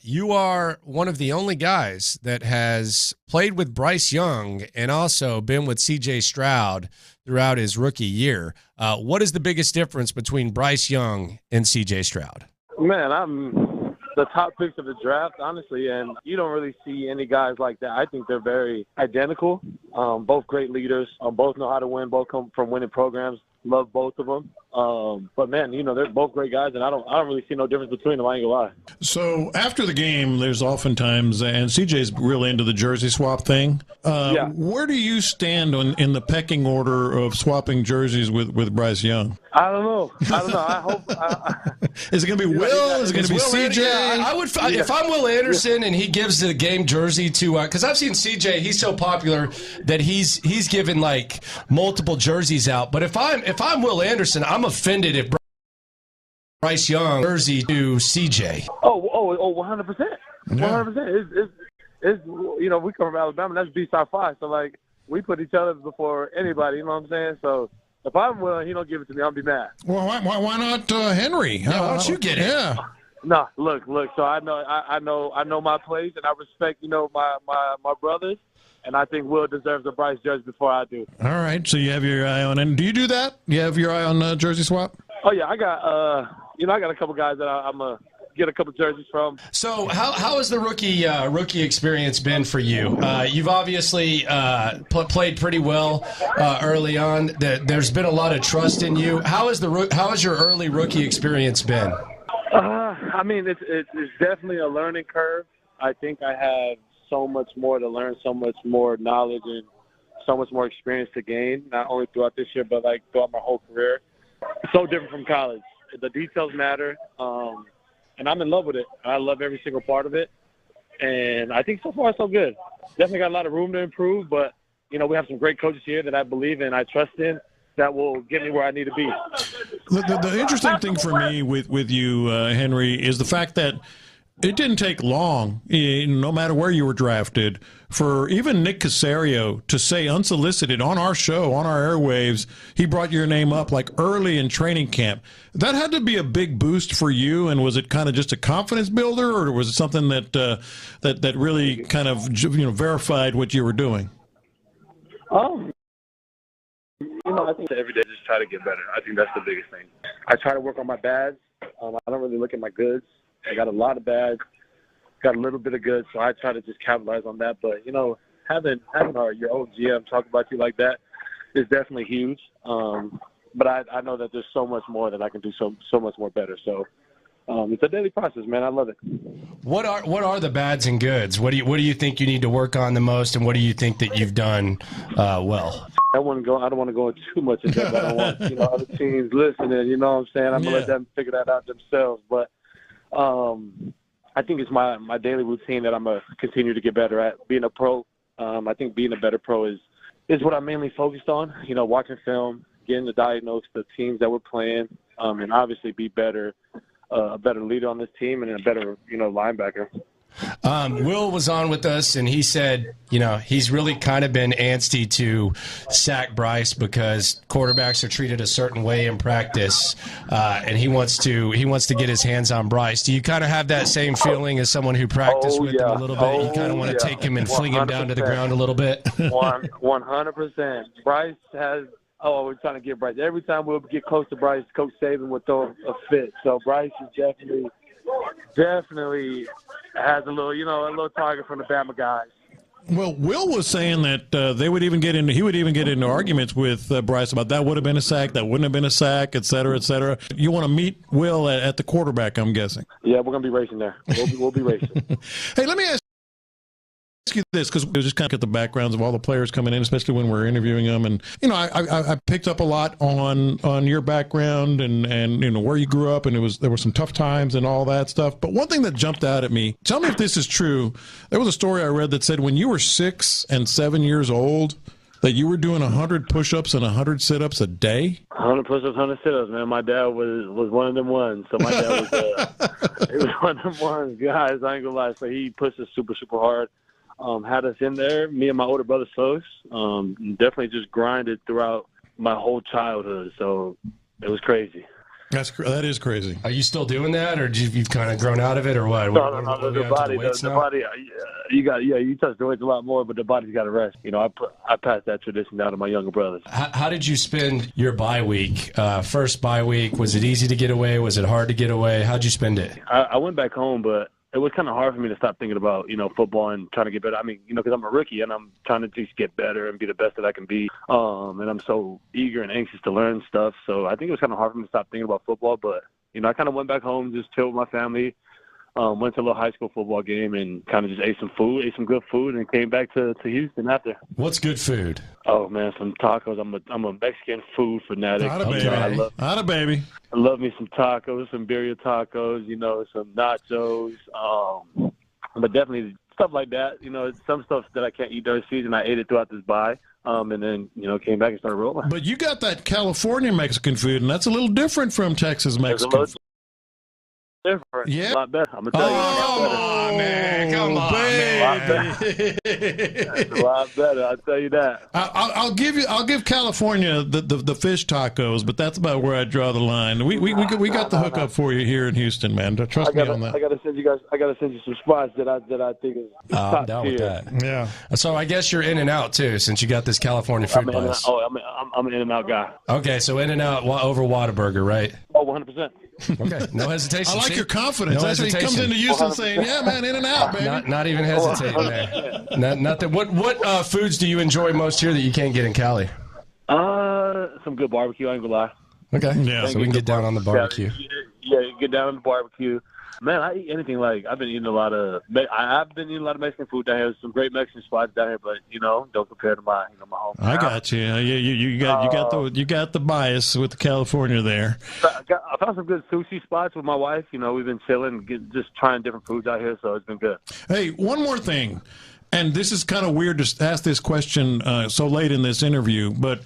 You are one of the only guys that has played with Bryce Young and also been with C.J. Stroud throughout his rookie year. What is the biggest difference between Bryce Young and C.J. Stroud? Man, I'm the top picks of the draft, honestly, and you don't really see any guys like that. I think they're very identical. Both great leaders. Both know how to win. Both come from winning programs. Love both of them. But man, they're both great guys, and I don't really see no difference between them. I ain't gonna lie. So after the game, there's oftentimes, and CJ's really into the jersey swap thing. Where do you stand in the pecking order of swapping jerseys with Bryce Young? I don't know. I hope. Is it going to be Will? Is it going to be CJ? I would, if I'm Will Anderson and he gives the game jersey to, because I've seen CJ, he's so popular that he's given like multiple jerseys out. But if I'm Will Anderson, I'm offended if Bryce Young jersey to CJ. Oh, 100%. 100%. It's we come from Alabama. That's B-Star 5. So like we put each other before anybody. You know what I'm saying? So If I'm willing, he don't give it to me, I'll be mad. Well, why not Henry? Yeah, why don't you get it? Yeah. No, look. So I know my place, and I respect, my brothers, and I think Will deserves a Bryce jersey before I do. All right. So you have your eye on, and do you do that? You have your eye on jersey swap? Oh yeah, I got I got a couple guys that I'm gonna get a couple jerseys from. So how has the rookie experience been for you? You've obviously played pretty well early on. There's been a lot of trust in you. How has your early rookie experience been? I mean, it's definitely a learning curve. I think I have so much more to learn, so much more knowledge, and so much more experience to gain, not only throughout this year, but like throughout my whole career. It's so different from college. The details matter, and I'm in love with it. I love every single part of it, and I think so far so good. Definitely got a lot of room to improve, but, we have some great coaches here that I believe in, I trust in, that will get me where I need to be. The interesting thing for me with you, Henry, is the fact that it didn't take long, no matter where you were drafted, for even Nick Caserio to say unsolicited on our show, on our airwaves, he brought your name up like early in training camp. That had to be a big boost for you, and was it kind of just a confidence builder, or was it something that really kind of verified what you were doing? I think every day just try to get better. I think that's the biggest thing. I try to work on my bads. I don't really look at my goods. I got a lot of bads, got a little bit of goods, so I try to just capitalize on that. But, having your own GM talk about you like that is definitely huge. But I know that there's so much more that I can do so much more better. So it's a daily process, man. I love it. What are the bads and goods? What do you think you need to work on the most, and what do you think that you've done well? I don't want to go into too much of that. I don't want other teams listening. You know what I'm saying? I'm gonna let them figure that out themselves. But I think it's my daily routine that I'm gonna continue to get better at. Being a pro, I think being a better pro is what I'm mainly focused on. Watching film, getting to diagnose the teams that we're playing, and obviously be better, a better leader on this team, and a better linebacker. Will was on with us, and he said, he's really kind of been antsy to sack Bryce because quarterbacks are treated a certain way in practice, and he wants to get his hands on Bryce. Do you kind of have that same feeling as someone who practiced with him a little bit? You kind of want to take him and fling him down to the ground a little bit? 100%. Bryce has – we're trying to get Bryce. Every time we'll get close to Bryce, Coach Saban will throw a fit. So Bryce is definitely has a little target from the Bama guys. Well, Will was saying that he would even get into arguments with Bryce about that would have been a sack, that wouldn't have been a sack, et cetera, et cetera. You want to meet Will at the quarterback, I'm guessing. Yeah, we're going to be racing there. We'll be racing. Hey, let me ask you this, because we just kind of get the backgrounds of all the players coming in, especially when we're interviewing them. And, I picked up a lot on your background and where you grew up, and there were some tough times and all that stuff. But one thing that jumped out at me, tell me if this is true. There was a story I read that said when you were 6 and 7 years old, that you were doing 100 push-ups and 100 sit-ups a day? 100 push-ups, 100 sit-ups, man. My dad was one of them ones. So my dad was one of them ones, guys. I ain't gonna lie. So he pushed us super, super hard. Had us in there, me and my older brother Sos, definitely just grinded throughout my whole childhood. So it was crazy. That is crazy. Are you still doing that, or you've kind of grown out of it, or what? No, the body. You touch the weights a lot more, but the body's got to rest. I passed that tradition down to my younger brothers. How did you spend your bye week? First bye week, was it easy to get away? Was it hard to get away? How'd you spend it? I went back home, but it was kind of hard for me to stop thinking about, football and trying to get better. I mean, because I'm a rookie and I'm trying to just get better and be the best that I can be. And I'm so eager and anxious to learn stuff. So I think it was kind of hard for me to stop thinking about football. But, I kind of went back home, just chilled with my family, went to a little high school football game and kind of just ate some good food, and came back to Houston after. What's good food? Oh, man, some tacos. I'm a Mexican food fanatic. Not a baby. I love me some tacos, some birria tacos, some nachos, but definitely stuff like that. Some stuff that I can't eat during the season, I ate it throughout this bye, and then, came back and started rolling. But you got that California Mexican food, and that's a little different from Texas Mexican food. different. Yeah. A lot better. I'm going to tell you. Come on, man. It's a lot better. I'll tell you that. I'll give California the fish tacos, but that's about where I draw the line. We got the hookup for you here in Houston, man. Trust me on that. I gotta send you some spots that I think is top I'm down with tier. that. Yeah. So I guess you're in and out too, since you got this California food buzz. I'm an In-N-Out guy. Okay, so In and Out over Whataburger, right? Oh, 100%. Okay, no hesitation. I like See? your confidence. No That's when he comes hesitation. into Houston saying, "Yeah, man, In and Out, baby." Not even hesitating there. Not that. What foods do you enjoy most here that you can't get in Cali? Some good barbecue. I ain't gonna lie. Okay, yeah. So we can get down on the barbecue. Yeah, get down on the barbecue. Man, I eat anything. Like I've been eating a lot of Mexican food down here. Some great Mexican spots down here, but don't compare to my home. I got you. You got the bias with the California there. I found some good sushi spots with my wife. We've been chilling, just trying different foods out here, so it's been good. Hey, one more thing. And this is kind of weird to ask this question so late in this interview, but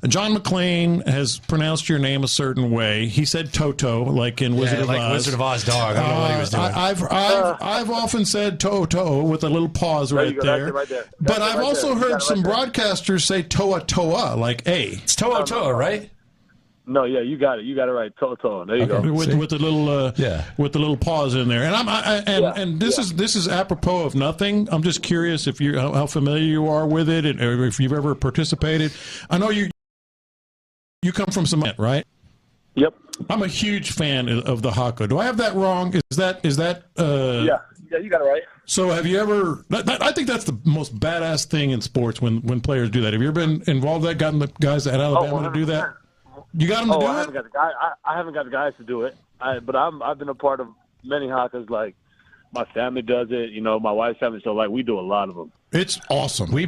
John McClane has pronounced your name a certain way. He said Toto, like in Wizard of Oz. Wizard of Oz dog. I don't know what he was doing. I've often said Toto with a little pause right there. Right there. But I've also heard some broadcasters say Toa, like A. It's Toa, right? No, yeah, you got it. You got it right. Toto. There you go. With the little pause in there. And this is apropos of nothing. I'm just curious if you how familiar you are with it, or if you've ever participated. I know you come from cement, right? Yep. I'm a huge fan of the haka. Do I have that wrong? Is that Yeah, you got it right. So have you ever I think that's the most badass thing in sports when players do that. Have you ever been involved in that, gotten the guys at Alabama to do that? You got them to do it? I haven't got the guys to do it. But I've been a part of many hakas. Like my family does it. My wife's family. So like we do a lot of them. It's awesome. We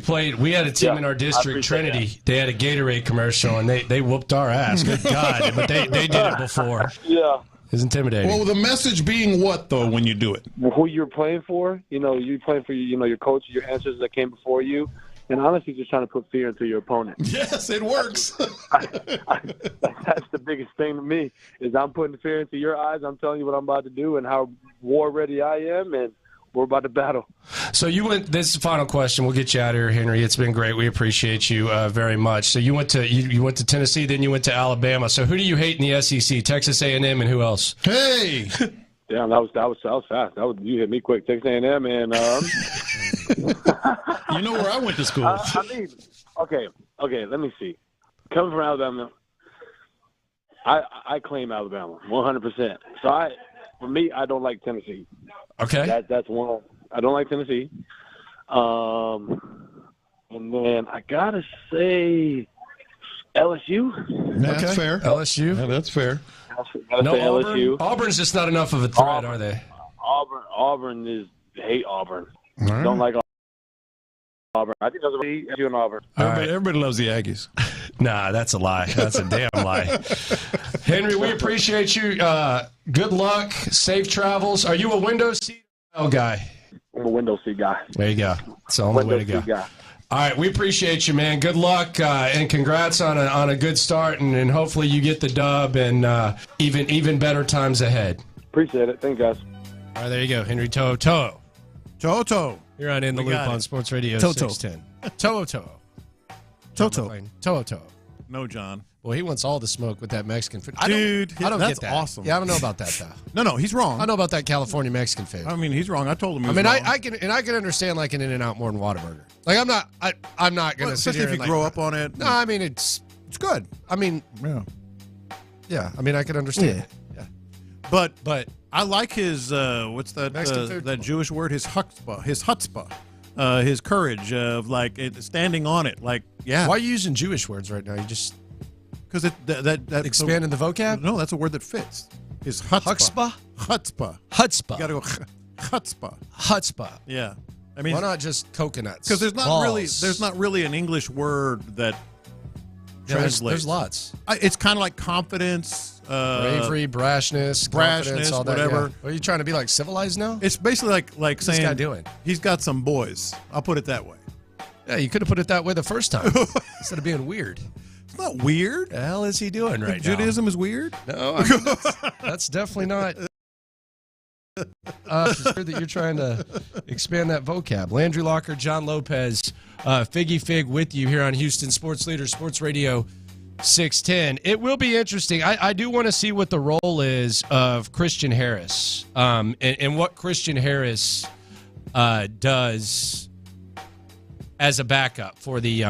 had a team in our district, Trinity. That. They had a Gatorade commercial, and they whooped our ass. Good God! But they did it before. Yeah. It's intimidating. Well, the message being what, though, when you do it? Who you're playing for. You're playing for your coach, your ancestors that came before you. And honestly, just trying to put fear into your opponent. Yes, it works. That's the biggest thing to me, is I'm putting fear into your eyes. I'm telling you what I'm about to do and how war ready I am, and we're about to battle. So this is the final question. We'll get you out of here, Henry. It's been great. We appreciate you very much. So you went to Tennessee, then you went to Alabama. So who do you hate in the SEC? Texas A&M and who else? Hey. Damn, that was fast. You hit me quick. Texas A&M and you know where I went to school. Okay. Let me see. Coming from Alabama, I claim Alabama 100%. So for me, I don't like Tennessee. Okay. That's one. I don't like Tennessee. And then I gotta say LSU. That's fair. LSU. Yeah, that's fair. No, Auburn? LSU. Auburn's just not enough of a threat, are they? Auburn hate Auburn. Right. Don't like Auburn. I think there's a LSU and Auburn. Everybody loves the Aggies. Nah, that's a lie. That's a damn lie. Henry, we appreciate you. Good luck. Safe travels. Are you a window seat guy? I'm a window seat guy. There you go. It's the only way to go. Guy. All right, we appreciate you, man. Good luck and congrats on a good start, and hopefully you get the dub and even better times ahead. Appreciate it. Thank you, guys. All right, there you go, Henry Toto. You're on In the Loop on Sports Radio 610. Toto. No, John. Well, he wants all the smoke with that Mexican food. I don't get that. Awesome. Yeah, I don't know about that though. No, he's wrong. I know about that California Mexican food. I mean, he's wrong. I told him. He was wrong. I can understand like an In-N-Out more than Whataburger. Like I'm not gonna sit here especially if you grow up on it. No, I mean it's good. I mean, yeah. I mean, I can understand. Yeah. But I like his what's that food? That Jewish word? His chutzpah, his courage of like standing on it. Like Why are you using Jewish words right now? You just because that expanding the vocab. No, that's a word that fits. His chutzpah. Chutzpah. You got to go chutzpah. Chutzpah. Yeah. I mean, why not just coconuts? Because there's not really an English word that translates. There's lots. It's kind of like confidence, bravery, brashness, all that, whatever. Yeah. Are you trying to be like civilized now? It's basically like What's saying this guy doing? He's got some boys. I'll put it that way. Yeah, you could have put it that way the first time instead of being weird. It's not weird. The hell is he doing right now? Judaism is weird? No, I mean, that's definitely not. It's good that you're trying to expand that vocab. Landry Locker, John Lopez, Figgy Fig with you here on Houston Sports Leader, Sports Radio 610. It will be interesting. I do want to see what the role is of Christian Harris and what Christian Harris does as a backup for the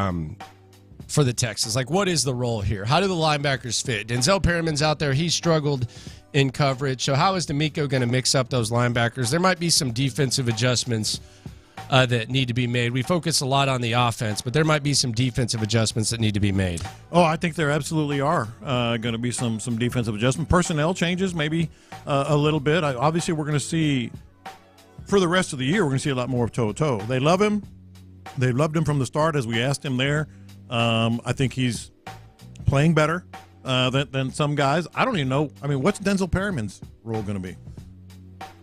Texans. Like, what is the role here? How do the linebackers fit? Denzel Perriman's out there. He struggled in coverage. So how is D'Amico going to mix up those linebackers? There might be some defensive adjustments that need to be made. We focus a lot on the offense, but there might be some defensive adjustments that need to be made. Oh, I think there absolutely are going to be some defensive adjustment. Personnel changes, maybe a little bit. Obviously, we're going to see, for the rest of the year, we're going to see a lot more of Toto. They love him. They loved him from the start, as we asked him there. I think he's playing better than some guys. I don't even know. I mean, what's Denzel Perriman's role going to be?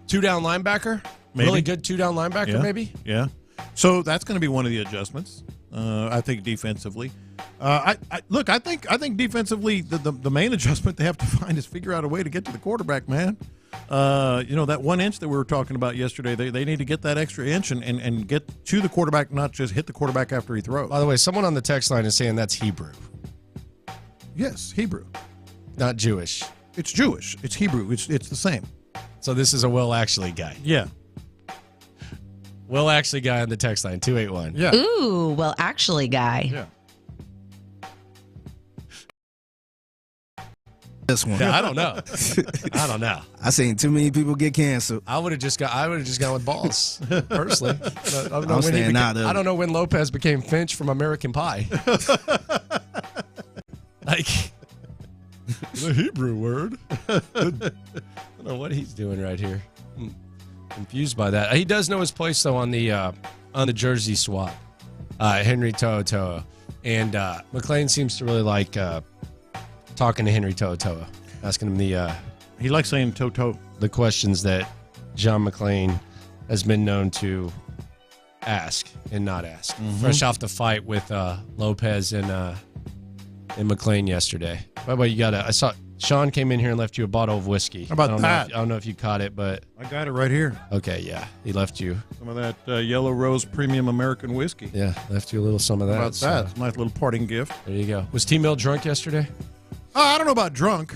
Two-down linebacker? Maybe. Really good two-down linebacker, maybe? Yeah. So that's going to be one of the adjustments, I think, defensively. I think defensively, the main adjustment they have to find is figure out a way to get to the quarterback, man. That 1 inch that we were talking about yesterday, they need to get that extra inch and get to the quarterback, not just hit the quarterback after he throws. By the way, someone on the text line is saying that's Hebrew. Yes, Hebrew. Not Jewish. It's Jewish. It's Hebrew. It's the same. So this is a Will Actually guy. Yeah. Will Actually guy on the text line, 281. Yeah. Ooh, Will Actually guy. Yeah. This one. Yeah, I don't know. I seen too many people get canceled. I would have just gone with balls, personally. I don't know when Lopez became Finch from American Pie. Like the Hebrew word. I don't know what he's doing right here. I'm confused by that. He does know his place though on the jersey swap. Henry To'oTo'o. And McLean seems to really like talking to Henry To'oTo'o, asking him he likes saying Toto. The questions that John McLean has been known to ask and not ask. Mm-hmm. Fresh off the fight with Lopez and McLean yesterday. By the way, I saw Sean came in here and left you a bottle of whiskey. How about that? I don't know if you caught it, but I got it right here. Okay, yeah, he left you some of that Yellow Rose Premium American whiskey. Yeah, left you a little some of that. How about that? It's a nice little parting gift. There you go. Was T-Mill drunk yesterday? I don't know about drunk.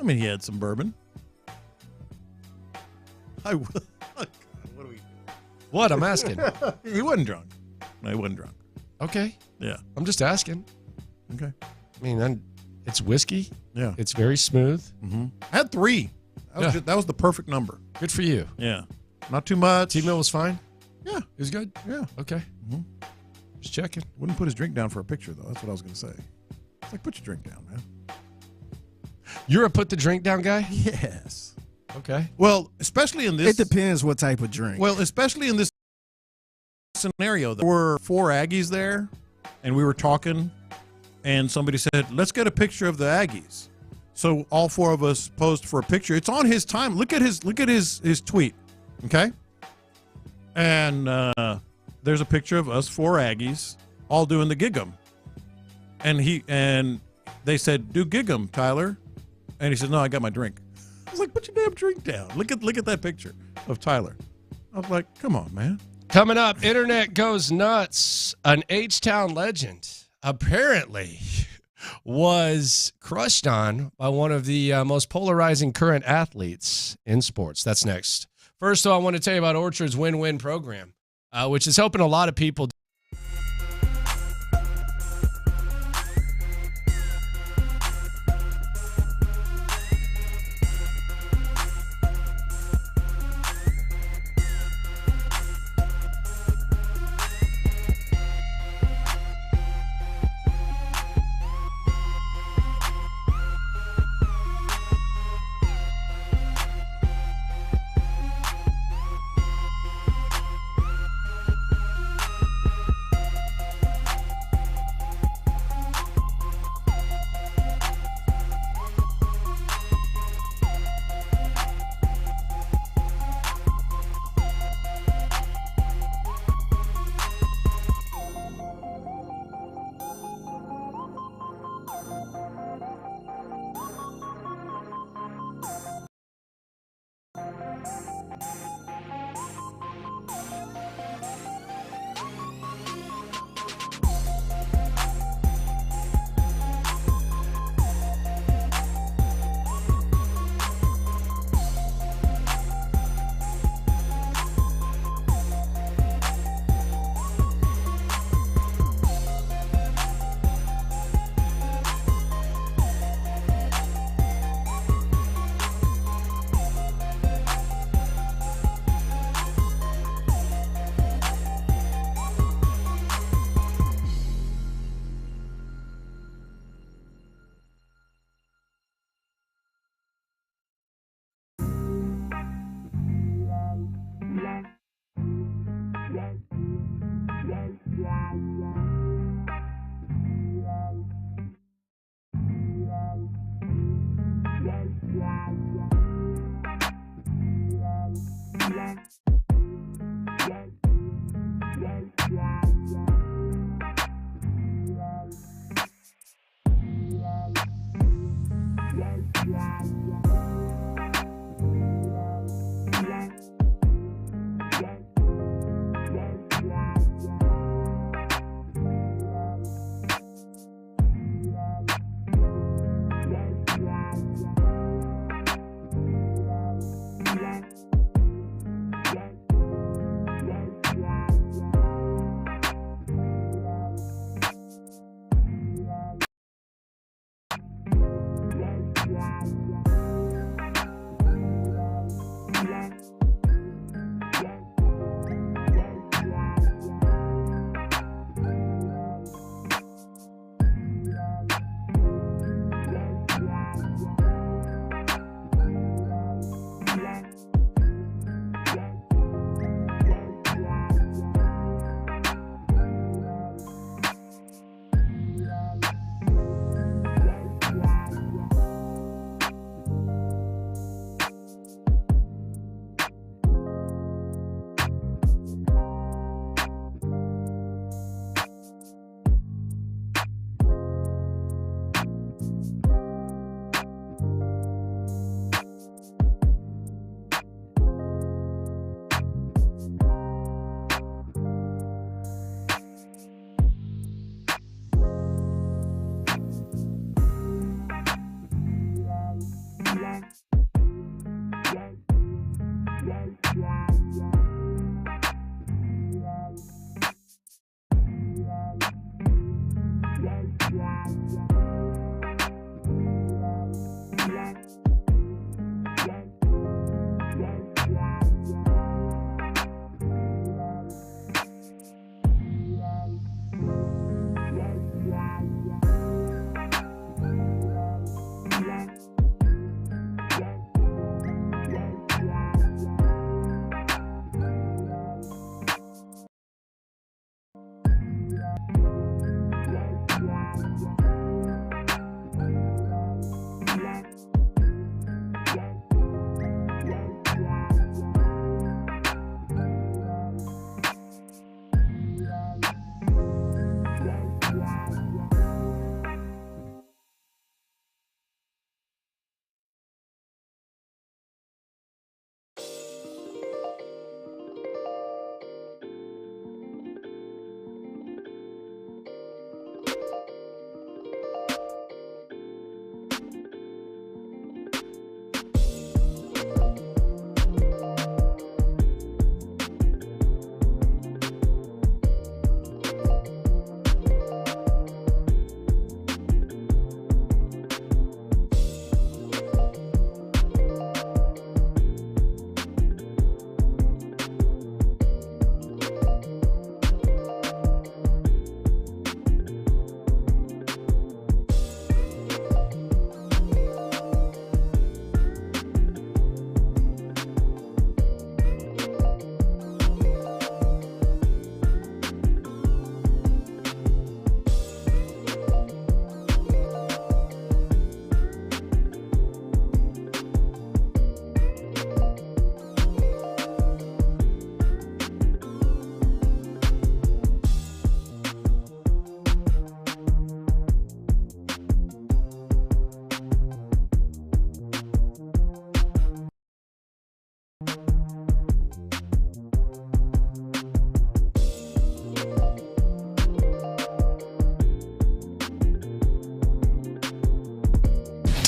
I mean, he had some bourbon. What are we doing? What? I'm asking. He wasn't drunk. No, he wasn't drunk. Okay. Yeah. I'm just asking. Okay. I mean, it's whiskey. Yeah. It's very smooth. Mm-hmm. I had 3. That was the perfect number. Good for you. Yeah. Not too much. T-Mill was fine? Yeah. He was good? Yeah. Okay. Mm-hmm. Just checking. Wouldn't put his drink down for a picture, though. That's what I was going to say. It's like, put your drink down, man. You're a put the drink down guy? Yes. Okay. Well, especially in this. It depends what type of drink. Well, especially in this scenario. There were 4 Aggies there, and we were talking, and somebody said, let's get a picture of the Aggies. So all 4 of us posed for a picture. It's on his time. Look at his tweet. Okay? And there's a picture of us 4 Aggies all doing the gig 'em. And they said, do gig 'em, Tyler. And he said, no, I got my drink. I was like, put your damn drink down. Look at that picture of Tyler. I was like, come on, man. Coming up, Internet Goes Nuts. An H-Town legend apparently was crushed on by one of the most polarizing current athletes in sports. That's next. First, though, I want to tell you about Orchard's win-win program, which is helping a lot of people.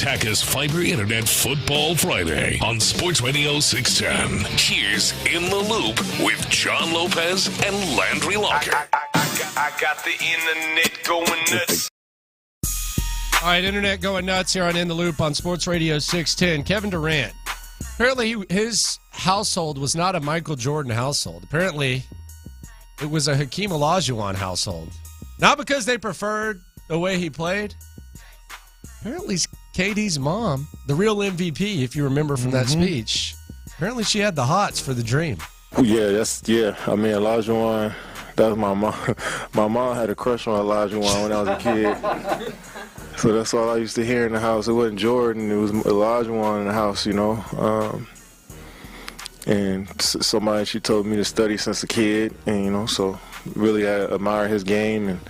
Taka's Fiber Internet Football Friday on Sports Radio 610. Here's In the Loop with John Lopez and Landry Locker. I got the internet going nuts. All right, internet going nuts here on In the Loop on Sports Radio 610. Kevin Durant. Apparently, his household was not a Michael Jordan household. Apparently, it was a Hakeem Olajuwon household. Not because they preferred the way he played. Apparently, KD's mom, the real MVP, if you remember from that speech, apparently she had the hots for the dream. Yeah. I mean, Olajuwon, that was my mom. My mom had a crush on Olajuwon when I was a kid. So that's all I used to hear in the house. It wasn't Jordan. It was Olajuwon in the house, and somebody, she told me to study since a kid. And, so really I admire his game and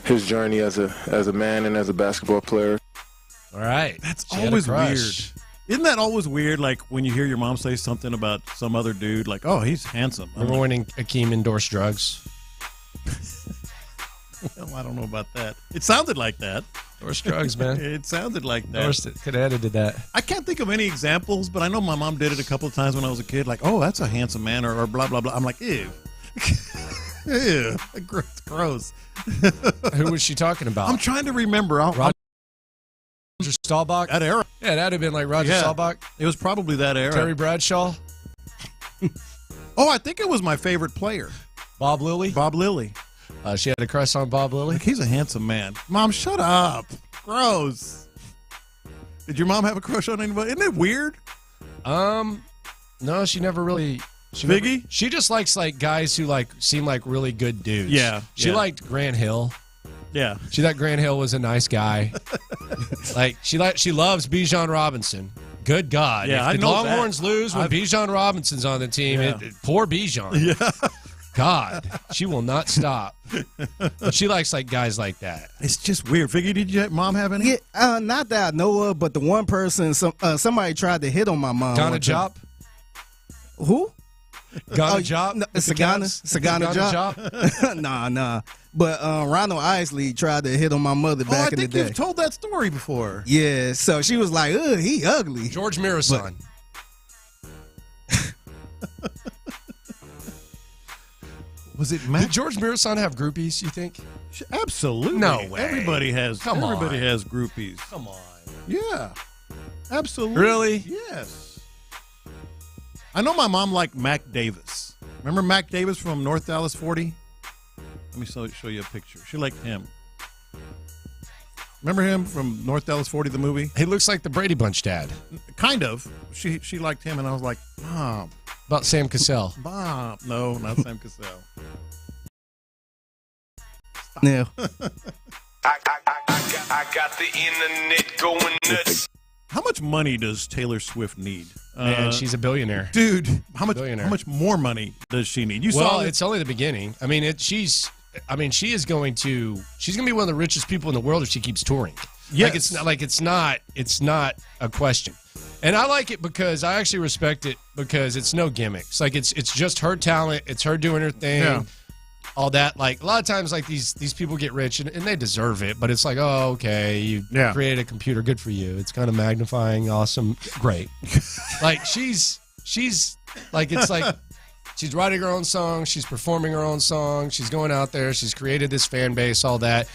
his journey as a man and as a basketball player. All right. That's always weird. Isn't that always weird, like when you hear your mom say something about some other dude, like, oh, he's handsome. Remember when Akeem endorsed drugs? Well, I don't know about that. It sounded like that. Endorsed drugs, man. It sounded like that. Endorsed it. Could have edited that. I can't think of any examples, but I know my mom did it a couple of times when I was a kid, like, oh, that's a handsome man, or blah, blah, blah. I'm like, ew. Ew. Gross. Who was she talking about? I'm trying to remember. Roger Staubach? That era. Yeah, that'd have been like Roger Staubach. It was probably that era. Terry Bradshaw? Oh, I think it was my favorite player. Bob Lilly? Bob Lilly. She had a crush on Bob Lilly? Like, he's a handsome man. Mom, shut up. Gross. Did your mom have a crush on anybody? Isn't it weird? No, she never really... Biggie? She just likes like guys who like seem like really good dudes. Yeah. She liked Grant Hill. Yeah. She thought Grant Hill was a nice guy. She loves Bijan Robinson. Good God. Yeah, if the Longhorns lose when Bijan Robinson's on the team, poor Bijan. Yeah. God, she will not stop. But she likes like guys like that. It's just weird. Figgy, did your mom have any? Yeah, not that I know of, but the one person, somebody tried to hit on my mom. Ghana Jop? Who? Ghana Jop? No, Sagana Jop? Nah. But Ronald Isley tried to hit on my mother back in the day. I think you've told that story before. Yeah, so she was like, ugh, he ugly. George Mirasan. Was it Matt? Did George Mirasan have groupies, you think? Absolutely. No way. Everybody has groupies. Come on. Yeah. Absolutely. Really? Yes. I know my mom liked Mac Davis. Remember Mac Davis from North Dallas 40? Let me show you a picture. She liked him. Remember him from North Dallas 40, the movie? He looks like the Brady Bunch dad. Kind of. She liked him, and I was like, Mom. About Sam Cassell. Bob. No, not Sam Cassell. No. I got the internet going nuts. How much money does Taylor Swift need? Man, she's a billionaire. Dude, how much more money does she need? It's only the beginning. I mean, she's going to be one of the richest people in the world if she keeps touring. Yes. It's not a question. And I like it because I actually respect it because it's no gimmicks. Like it's just her talent, it's her doing her thing. All that, like a lot of times, like these people get rich and they deserve it, but it's like, oh, okay, you create a computer, good for you. It's kind of magnifying, awesome, great. Like she's like, it's like she's writing her own songs, she's performing her own songs, she's going out there, she's created this fan base, all that.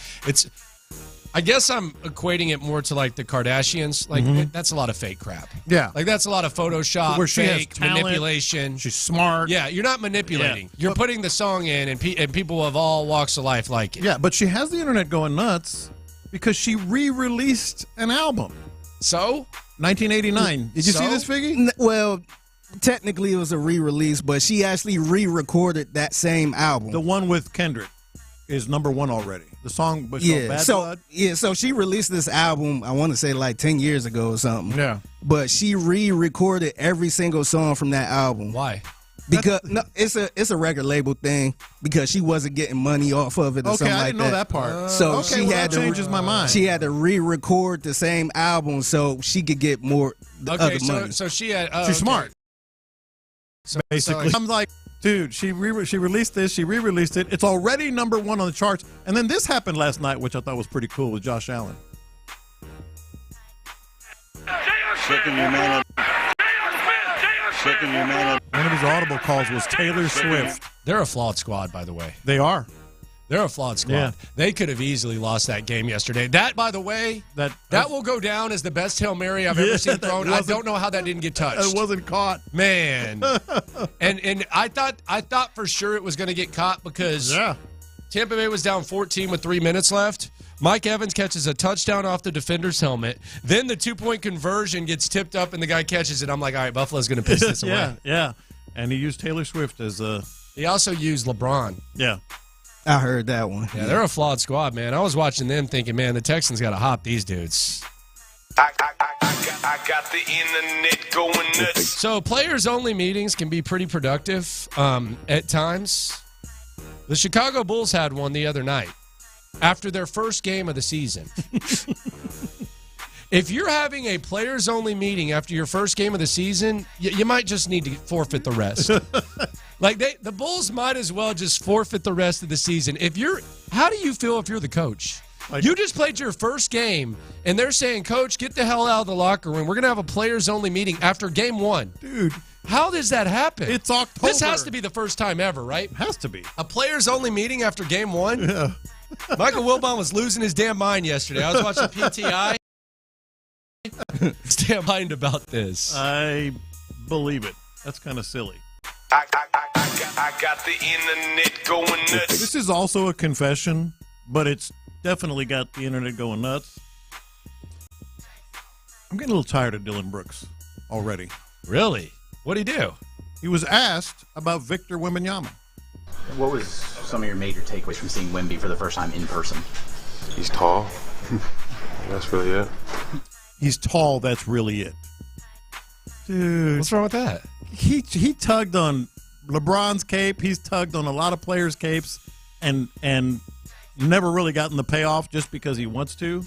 I guess I'm equating it more to like the Kardashians. Like that's a lot of fake crap. Yeah, like that's a lot of Photoshop, where she fake has talent, manipulation. She's smart. Yeah, you're not manipulating. Yeah. You're putting the song in, and people of all walks of life like it. Yeah, but she has the internet going nuts because she re-released an album. So, 1989. Did you see this, Figgy? Well, technically it was a re-release, but she actually re-recorded that same album. The one with Kendrick is number one already. The song was Bad Blood. Yeah, so she released this album, I want to say like 10 years ago or something. Yeah. But she re-recorded every single song from that album. Why? Because it's a record label thing because she wasn't getting money off of it or something like that. Okay, I didn't know that part. So she had that changes my mind. She had to re-record the same album so she could get more other money. So she had she's smart. So basically, I'm like, dude, she released this, she re-released it. It's already number one on the charts. And then this happened last night, which I thought was pretty cool with Josh Allen. Shaking your man up. Shaking your man up. One of his audible calls was Taylor Swift. They're a flawed squad, by the way. They are. They're a flawed squad. Yeah. They could have easily lost that game yesterday. That, by the way, that will go down as the best Hail Mary I've ever seen thrown. I don't know how that didn't get touched. It wasn't caught. Man. and I thought for sure it was going to get caught because Tampa Bay was down 14 with 3 minutes left. Mike Evans catches a touchdown off the defender's helmet. Then the 2-point conversion gets tipped up and the guy catches it. I'm like, all right, Buffalo's going to piss this away. Yeah. And he used Taylor Swift as a... He also used LeBron. Yeah. I heard that one. Yeah, they're a flawed squad, man. I was watching them thinking, man, the Texans got to hop these dudes. I got the internet going nuts. So players-only meetings can be pretty productive at times. The Chicago Bulls had one the other night after their first game of the season. If you're having a players-only meeting after your first game of the season, you might just need to forfeit the rest. Like the Bulls might as well just forfeit the rest of the season. How do you feel if you're the coach? You just played your first game, and they're saying, Coach, get the hell out of the locker room. We're going to have a players-only meeting after game one. Dude. How does that happen? It's October. This has to be the first time ever, right? It has to be. A players-only meeting after game one? Yeah. Michael Wilbon was losing his damn mind yesterday. I was watching PTI. Stand mind about this. I believe it. That's kind of silly. I got the internet going nuts. This is also a confession, but it's definitely got the internet going nuts. I'm getting a little tired of Dylan Brooks already. Really? What'd he do? He was asked about Victor Wembanyama. What was some of your major takeaways from seeing Wemby for the first time in person? He's tall. That's really it. He's tall. That's really it. Dude. What's wrong with that? He tugged on LeBron's cape. He's tugged on a lot of players' capes and never really gotten the payoff just because he wants to.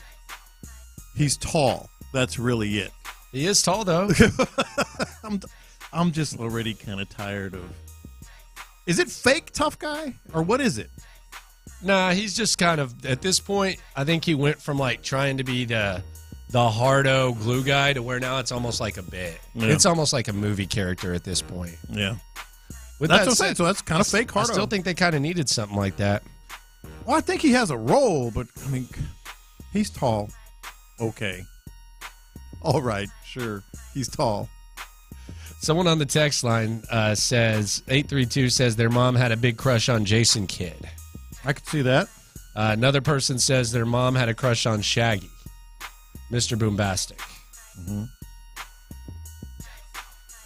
He's tall. That's really it. He is tall, though. I'm just already kind of tired of. Is it fake tough guy or what is it? Nah, he's just kind of at this point. I think he went from like trying to be the hardo glue guy to where now it's almost like a bit. Yeah. It's almost like a movie character at this point. Yeah, With that's that what I'm said, saying. So that's kind of fake hardo. I still think they kind of needed something like that. Well, I think he has a role, but I mean, he's tall. Okay. All right, sure. He's tall. Someone on the text line says, 832 says their mom had a big crush on Jason Kidd. I could see that. Another person says their mom had a crush on Shaggy, Mr. Boombastic. Mm-hmm.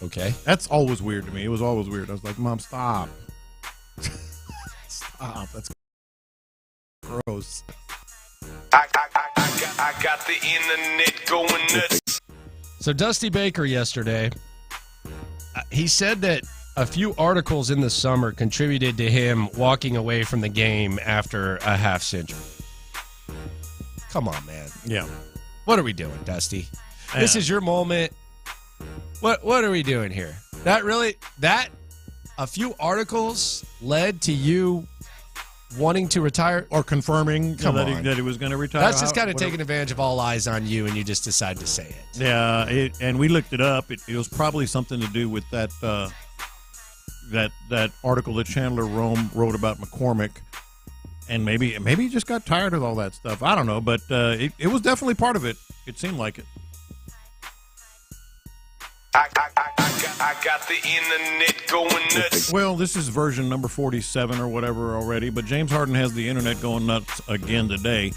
Okay. That's always weird to me. It was always weird. I was like, Mom, stop. Stop. That's gross. I got the internet going nuts. So Dusty Baker yesterday, he said that a few articles in the summer contributed to him walking away from the game after a half century. Come on, man. Yeah. What are we doing, Dusty? This is your moment. What are we doing here? A few articles led to you wanting to retire? Or confirming that he was going to retire? That's just kind of taking advantage of all eyes on you, and you just decide to say it. Yeah, and we looked it up. It was probably something to do with that that article that Chandler Rome wrote about McCormick, and maybe he just got tired of all that stuff. I don't know, but it was definitely part of it. It seemed like it. I got the internet going nuts. Well, this is version number 47 or whatever already, but James Harden has the internet going nuts again today.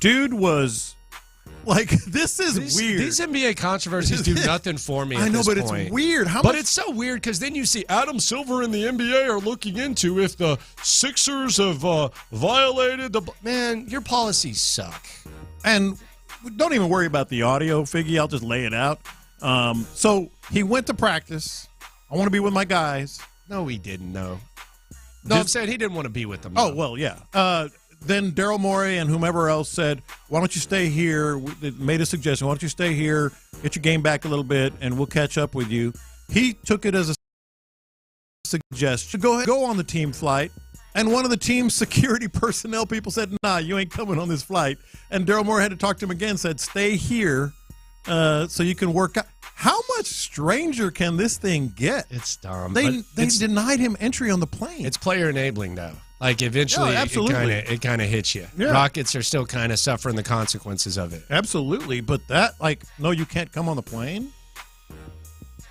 Dude was like, this is weird. These NBA controversies do nothing for me. I know, but it's weird. It's so weird because then you see Adam Silver and the NBA are looking into if the Sixers have violated the. Man, your policies suck. And don't even worry about the audio, Figgy. I'll just lay it out. So he went to practice. I want to be with my guys. No, he didn't. No, I'm saying he didn't want to be with them. Oh, well, yeah. Then Daryl Morey and whomever else said, why don't you stay here? They made a suggestion. Why don't you stay here, get your game back a little bit, and we'll catch up with you. He took it as a suggestion. Go ahead, go on the team flight. And one of the team's security personnel people said, nah, you ain't coming on this flight. And Daryl Morey had to talk to him again, said, stay here so you can work out. How much stranger can this thing get? It's dumb. They denied him entry on the plane. It's player enabling, though. Like, eventually, it kind of hits you. Yeah. Rockets are still kind of suffering the consequences of it. Absolutely. But that, no, you can't come on the plane?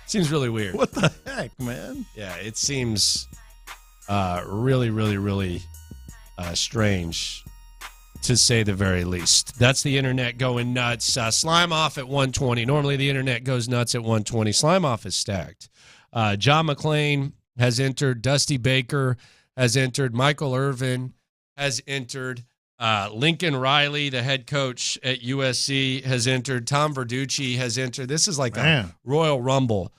Seems really weird. What the heck, man? Yeah, it seems really, really, really strange, to say the very least. That's the internet going nuts. Slime off at 120. Normally, the internet goes nuts at 120. Slime off is stacked. John McClain has entered. Dusty Baker has entered. Michael Irvin has entered. Lincoln Riley, the head coach at USC, has entered. Tom Verducci has entered. This is like a Royal Rumble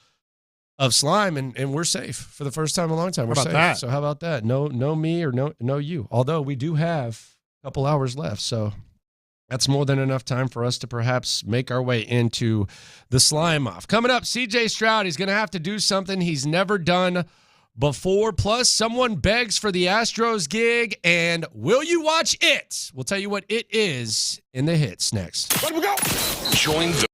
of slime, and we're safe for the first time in a long time. We're safe. That? So how about that? No me or no you. Although we do have a couple hours left, so that's more than enough time for us to perhaps make our way into the slime off. Coming up, CJ Stroud. He's going to have to do something he's never done before. Plus, someone begs for the Astros gig, and will you watch it? We'll tell you what it is in the hits next. Let we go. Join the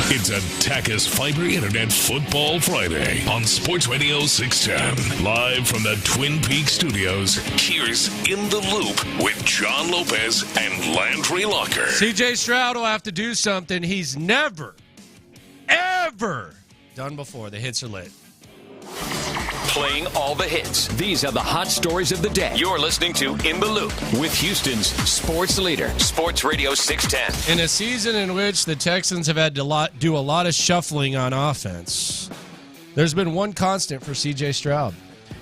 It's a Tachus Fiber Internet Football Friday on Sports Radio 610. Live from the Twin Peaks studios, here's In the Loop with John Lopez and Landry Locker. CJ Stroud will have to do something he's never, ever done before. The hits are lit. Playing all the hits. These are the hot stories of the day. You're listening to In the Loop with Houston's sports leader, Sports Radio 610. In a season in which the Texans have had to do a lot of shuffling on offense, there's been one constant for CJ Stroud.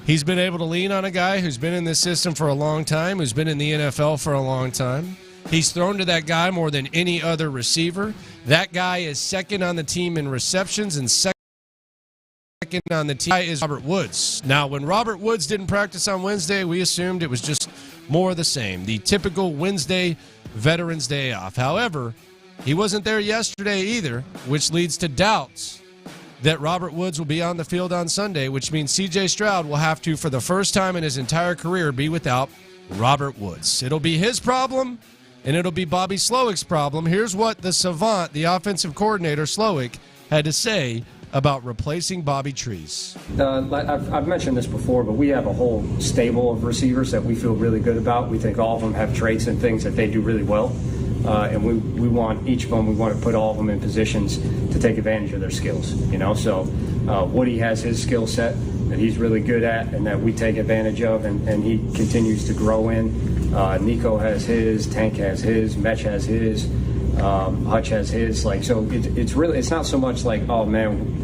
He's been able to lean on a guy who's been in this system for a long time, who's been in the NFL for a long time. He's thrown to that guy more than any other receiver. That guy is second on the team in receptions and second on the team is Robert Woods. Now, when Robert Woods didn't practice on Wednesday, we assumed it was just more of the same. The typical Wednesday Veterans Day off. However, he wasn't there yesterday either, which leads to doubts that Robert Woods will be on the field on Sunday, which means C.J. Stroud will have to, for the first time in his entire career, be without Robert Woods. It'll be his problem, and it'll be Bobby Slowick's problem. Here's what the savant, the offensive coordinator, Slowick, had to say about replacing Bobby Trees. I've mentioned this before, but we have a whole stable of receivers that we feel really good about. We think all of them have traits and things that they do really well. And we want each of them, we want to put all of them in positions to take advantage of their skills, So Woody has his skill set that he's really good at and that we take advantage of, and he continues to grow in. Nico has his, Tank has his, Metch has his, Hutch has his. So it's not so much like, oh man,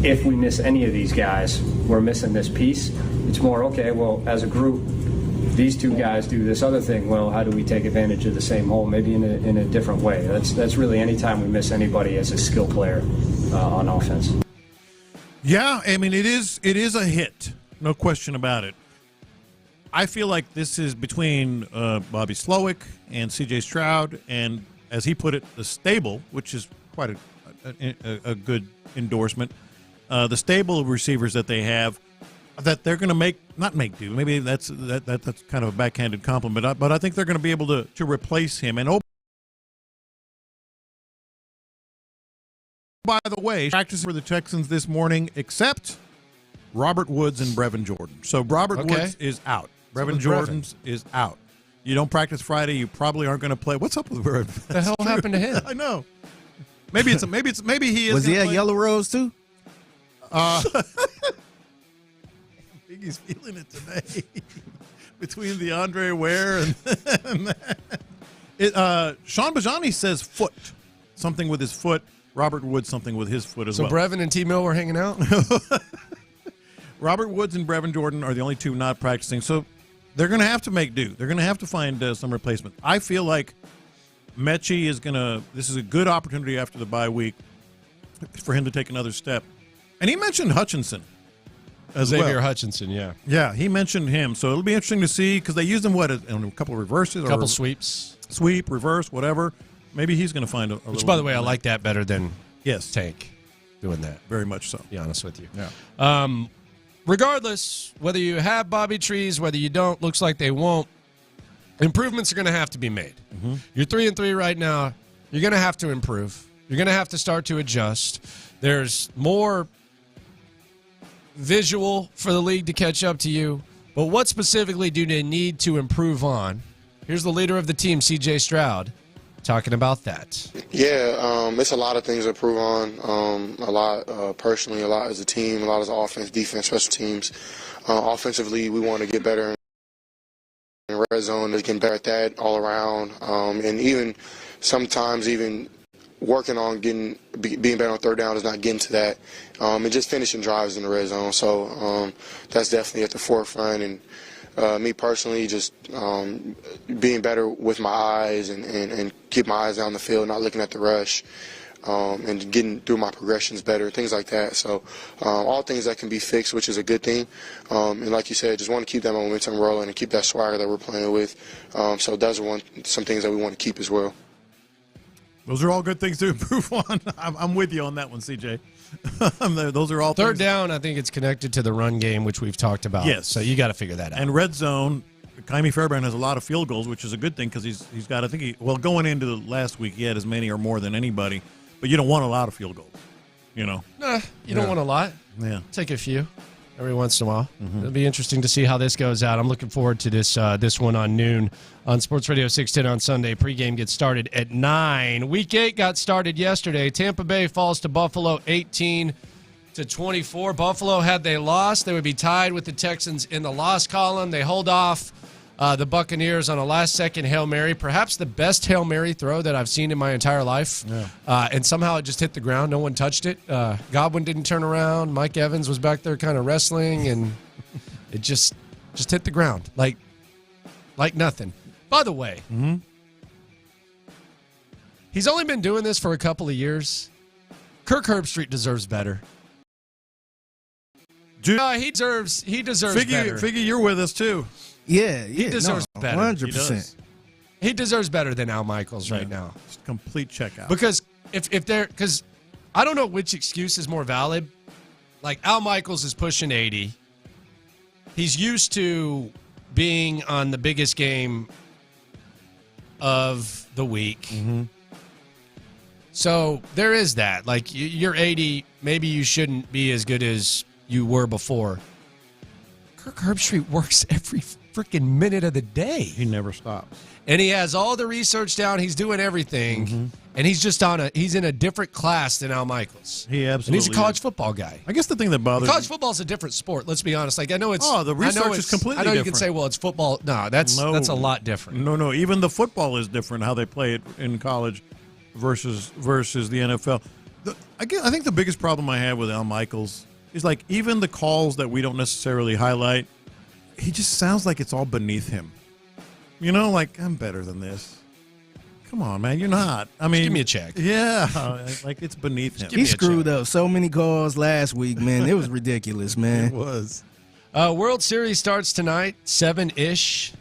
if we miss any of these guys, we're missing this piece. It's more, okay, well, as a group, these two guys do this other thing. Well, how do we take advantage of the same hole, maybe in a different way? That's really any time we miss anybody as a skill player on offense. Yeah, I mean, it is a hit, no question about it. I feel like this is between Bobby Slowick and C.J. Stroud, and as he put it, the stable, which is quite a good endorsement. The stable of receivers that they have, that they're going to not make do. Maybe that's kind of a backhanded compliment, but I think they're going to be able to replace him. And by the way, practicing for the Texans this morning, except Robert Woods and Brevin Jordan. So Robert Woods is out. Brevin Jordan is out. You don't practice Friday, you probably aren't going to play. What's up with Brevin? What the hell happened to him? I know. Maybe he is. Was he at Yellow Rose too? I think he's feeling it today. Between the Andre Ware and that. Sean Bajani says foot. Something with his foot. Robert Woods, something with his foot as well. So Brevin and T-Mill were hanging out? Robert Woods and Brevin Jordan are the only two not practicing. So they're going to have to make do. They're going to have to find some replacement. I feel like Mechie is going to – this is a good opportunity after the bye week for him to take another step. And he mentioned Hutchinson as Xavier well. Hutchinson, yeah. Yeah, he mentioned him. So it'll be interesting to see because they used him, in a couple of reverses? A couple sweeps. Sweep, reverse, whatever. Maybe he's going to find a little. Which, by the way, I like that better than Tank doing that. Very much so. To be honest with you. Yeah. Regardless, whether you have Bobby Trees, whether you don't, looks like they won't. Improvements are going to have to be made. Mm-hmm. You're 3-3 right now. You're going to have to improve. You're going to have to start to adjust. There's more visual for the league to catch up to you. But what specifically do they need to improve on? Here's the leader of the team, C.J. Stroud, talking about that. Yeah, it's a lot of things to improve on. A lot personally, a lot as a team, a lot as offense, defense, special teams. Offensively, we want to get better in red zone, getting better at that all around. And even sometimes working on being better on third down is not getting to that. And just finishing drives in the red zone. So that's definitely at the forefront. And me personally, just being better with my eyes and keep my eyes down the field, not looking at the rush, and getting through my progressions better, things like that. So all things that can be fixed, which is a good thing. And like you said, just want to keep that momentum rolling and keep that swagger that we're playing with. So those are some things that we want to keep as well. Those are all good things to improve on. I'm with you on that one, CJ. Those are all third down. I think it's connected to the run game, which we've talked about. Yes, so you got to figure that out. And red zone, Kaimi Fairbairn has a lot of field goals, which is a good thing because he's got. I think going into the last week, he had as many or more than anybody. but you don't want a lot of field goals. You know, Nah, you don't want a lot. Yeah. Take a few every once in a while. It'll be interesting to see how this goes out. I'm looking forward to this one on noon on Sports Radio 610 on Sunday. Pregame gets started at 9. Week 8 got started yesterday. Tampa Bay falls to Buffalo 18-24. Buffalo, had they lost, they would be tied with the Texans in the loss column. They hold off the Buccaneers on a last-second Hail Mary, perhaps the best Hail Mary throw that I've seen in my entire life. Yeah. And somehow it just hit the ground. No one touched it. Godwin didn't turn around. Mike Evans was back there kind of wrestling, and it just hit the ground like nothing. By the way, he's only been doing this for a couple of years. Kirk Herbstreit deserves better. He deserves better. Figure you're with us, too. Yeah, he deserves better. 100%. He deserves better than Al Michaels right now. Just complete checkout. Because because I don't know which excuse is more valid. Like Al Michaels is pushing 80. He's used to being on the biggest game of the week. So there is that. Like you're 80, maybe you shouldn't be as good as you were before. Kirk Herbstreit works every freaking minute of the day. He never stops. And he has all the research down. He's doing everything. And he's just he's in a different class than Al Michaels. He absolutely And he's a college football guy. I guess the thing that bothers college football is a different sport, let's be honest. Like I know it's the research is completely I know different. You can say, well, it's football. No, that's a lot different. No, even the football is different how they play it in college versus the NFL. I think the biggest problem I have with Al Michaels is like even the calls that we don't necessarily highlight, he just sounds like it's all beneath him. You know, like, I'm better than this. Come on, man, you're not. I mean, just give me a check. Yeah, like it's beneath him. He screwed up so many calls last week, man. It was ridiculous, man. It was. World Series starts tonight, 7-ish.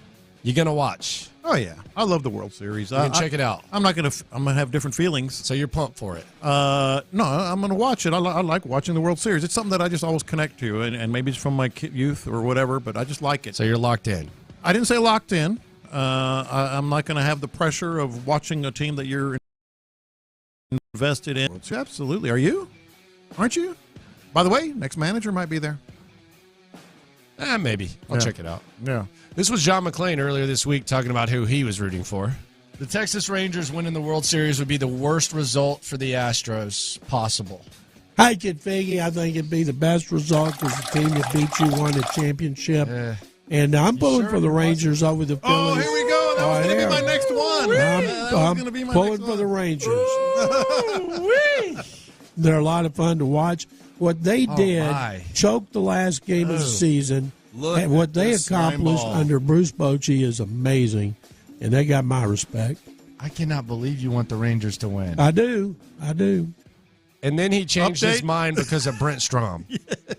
You going to watch? Oh, yeah. I love the World Series. You can check it out. I'm gonna have different feelings. So you're pumped for it? No, I'm gonna watch it. I like watching the World Series. It's something that I just always connect to, and maybe it's from my youth or whatever, but I just like it. So you're locked in? I didn't say locked in. I'm not gonna have the pressure of watching a team that you're invested in. Absolutely. Are you? Aren't you? By the way, next manager might be there. Maybe. I'll check it out. Yeah. This was John McClain earlier this week talking about who he was rooting for. The Texas Rangers winning the World Series would be the worst result for the Astros possible. Hey, Kid Figgy, I think it'd be the best result because the team that beat you won a championship. And I'm pulling for the Rangers over the Phillies. Oh, here we go. That was going to be my next one. I'm pulling for the Rangers. They're a lot of fun to watch. What they did, choked the last game of the season. And what they accomplished under Bruce Bochy is amazing, and they got my respect. I cannot believe you want the Rangers to win. I do. And then he changed his mind because of Brent Strom.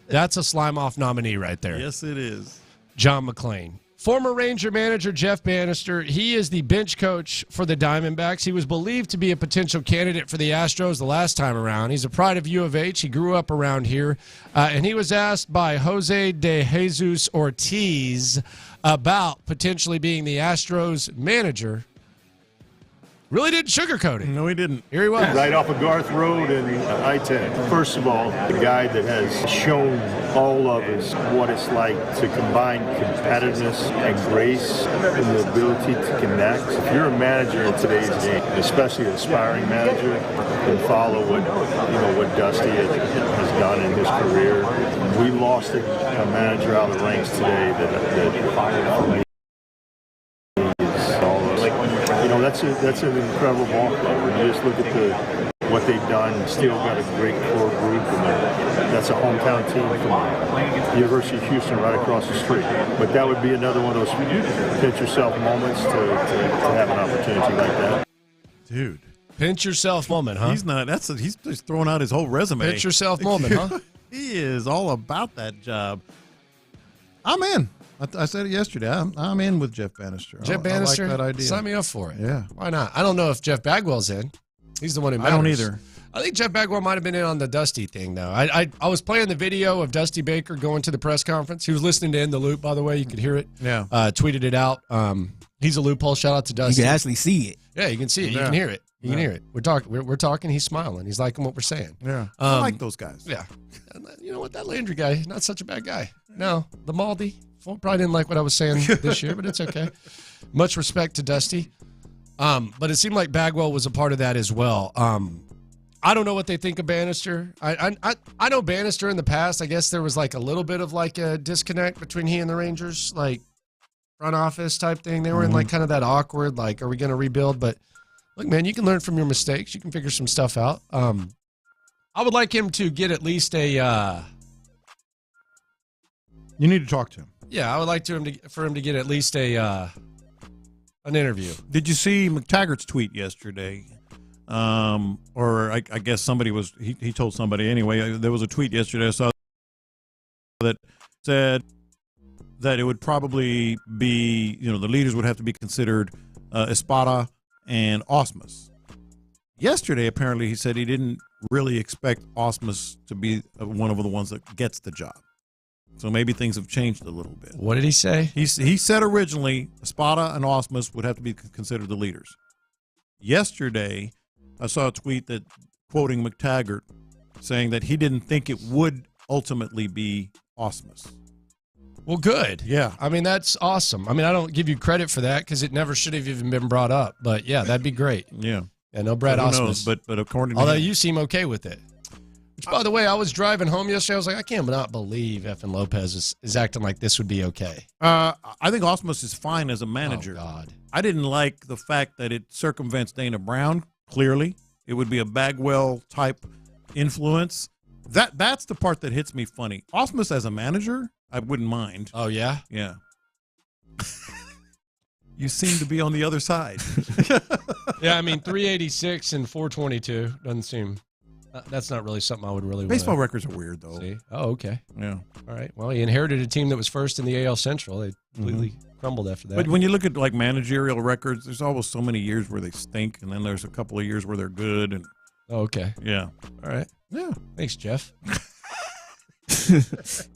That's a slime-off nominee right there. Yes, it is. John McClain. Former Ranger manager Jeff Bannister, he is the bench coach for the Diamondbacks. He was believed to be a potential candidate for the Astros the last time around. He's a pride of U of H. He grew up around here. And he was asked by Jose de Jesus Ortiz about potentially being the Astros manager. Really didn't sugarcoat it. No, he didn't. Here he was. Right off of Garth Road and I-10. First of all, the guy that has shown all of us what it's like to combine competitiveness and grace and the ability to connect. If you're a manager in today's game, especially an aspiring manager, and follow what Dusty has done in his career. We lost a manager out of the ranks today that for me, that's an incredible ball club. When you just look at what they've done, still got a great core group, and that's a hometown team from University of Houston right across the street. But that would be another one of those pinch yourself moments to have an opportunity like that. Dude. Pinch yourself moment, huh? He's just throwing out his whole resume. Pinch yourself moment, huh? He is all about that job. I'm in. I said it yesterday. I'm in with Jeff Bannister. Jeff Bannister, I like that idea. Sign me up for it. Yeah. Why not? I don't know if Jeff Bagwell's in. He's the one who matters. I don't either. I think Jeff Bagwell might have been in on the Dusty thing, though. I was playing the video of Dusty Baker going to the press conference. He was listening to In the Loop, by the way. You could hear it. Yeah. Tweeted it out. He's a loophole. Shout out to Dusty. You can actually see it. Yeah, you can see it. You can hear it. You can hear it. We're talking. He's smiling. He's liking what we're saying. Yeah. I like those guys. Yeah. And you know what? That Landry guy, not such a bad guy. No, the Maldi probably didn't like what I was saying this year, but it's okay. Much respect to Dusty. But it seemed like Bagwell was a part of that as well. I don't know what they think of Bannister. I know Bannister in the past. I guess there was like a little bit of like a disconnect between he and the Rangers, like front office type thing. They were in like kind of that awkward, like, are we going to rebuild? But look, man, you can learn from your mistakes. You can figure some stuff out. I would like him to get at least a. You need to talk to him. Yeah, I would like for him to get at least an interview. Did you see McTaggart's tweet yesterday? Or I guess somebody was, he told somebody anyway. There was a tweet yesterday I saw that said that it would probably be, the leaders would have to be considered Espada and Osmus. Yesterday, apparently, he said he didn't really expect Osmus to be one of the ones that gets the job. So maybe things have changed a little bit. What did he say? He said originally Espada and Osmus would have to be considered the leaders. Yesterday, I saw a tweet that quoting McTaggart saying that he didn't think it would ultimately be Osmus. Well, good. Yeah. I mean, that's awesome. I mean, I don't give you credit for that because it never should have even been brought up. But, yeah, that'd be great. Yeah. Yeah, no Brad Osmus. But according to although him, you seem okay with it. Which, by the way, I was driving home yesterday. I was like, I cannot believe Effin Lopez is acting like this would be okay. I think Osmus is fine as a manager. Oh, God. I didn't like the fact that it circumvents Dana Brown, clearly. It would be a Bagwell-type influence. That's the part that hits me funny. Osmus as a manager, I wouldn't mind. Oh, yeah? Yeah. You seem to be on the other side. Yeah, I mean, 386 and 422 doesn't seem that's not really something I would really Baseball records are weird, though. See? Oh, okay. Yeah. All right. Well, he inherited a team that was first in the AL Central. They completely crumbled after that. But when you look at, like, managerial records, there's always so many years where they stink, and then there's a couple of years where they're good. And oh, okay. Yeah. All right. Yeah. Thanks, Jeff.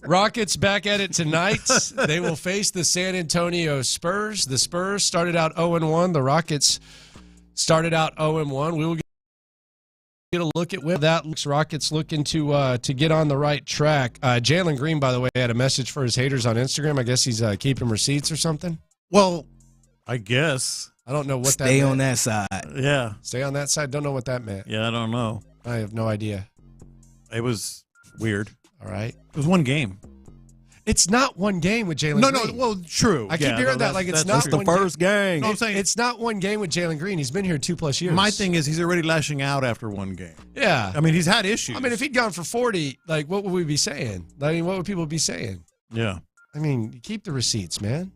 Rockets back at it tonight. They will face the San Antonio Spurs. The Spurs started out 0-1. The Rockets started out 0-1. We will get a look at where that looks. Rockets looking to get on the right track. Jalen Green, by the way, had a message for his haters on Instagram. I guess he's keeping receipts or something. Well, I guess. I don't know what that meant. Stay on that side. Yeah. Stay on that side. Don't know what that meant. Yeah, I don't know. I have no idea. It was weird. All right. It was one game. It's not one game with Jalen Green. Well, true. I keep hearing that like it's not the first game. No, I'm saying it's not one game with Jalen Green. He's been here 2+ years. My thing is he's already lashing out after one game. Yeah. I mean, he's had issues. I mean, if he'd gone for 40, like, what would we be saying? I mean, what would people be saying? Yeah. I mean, keep the receipts, man.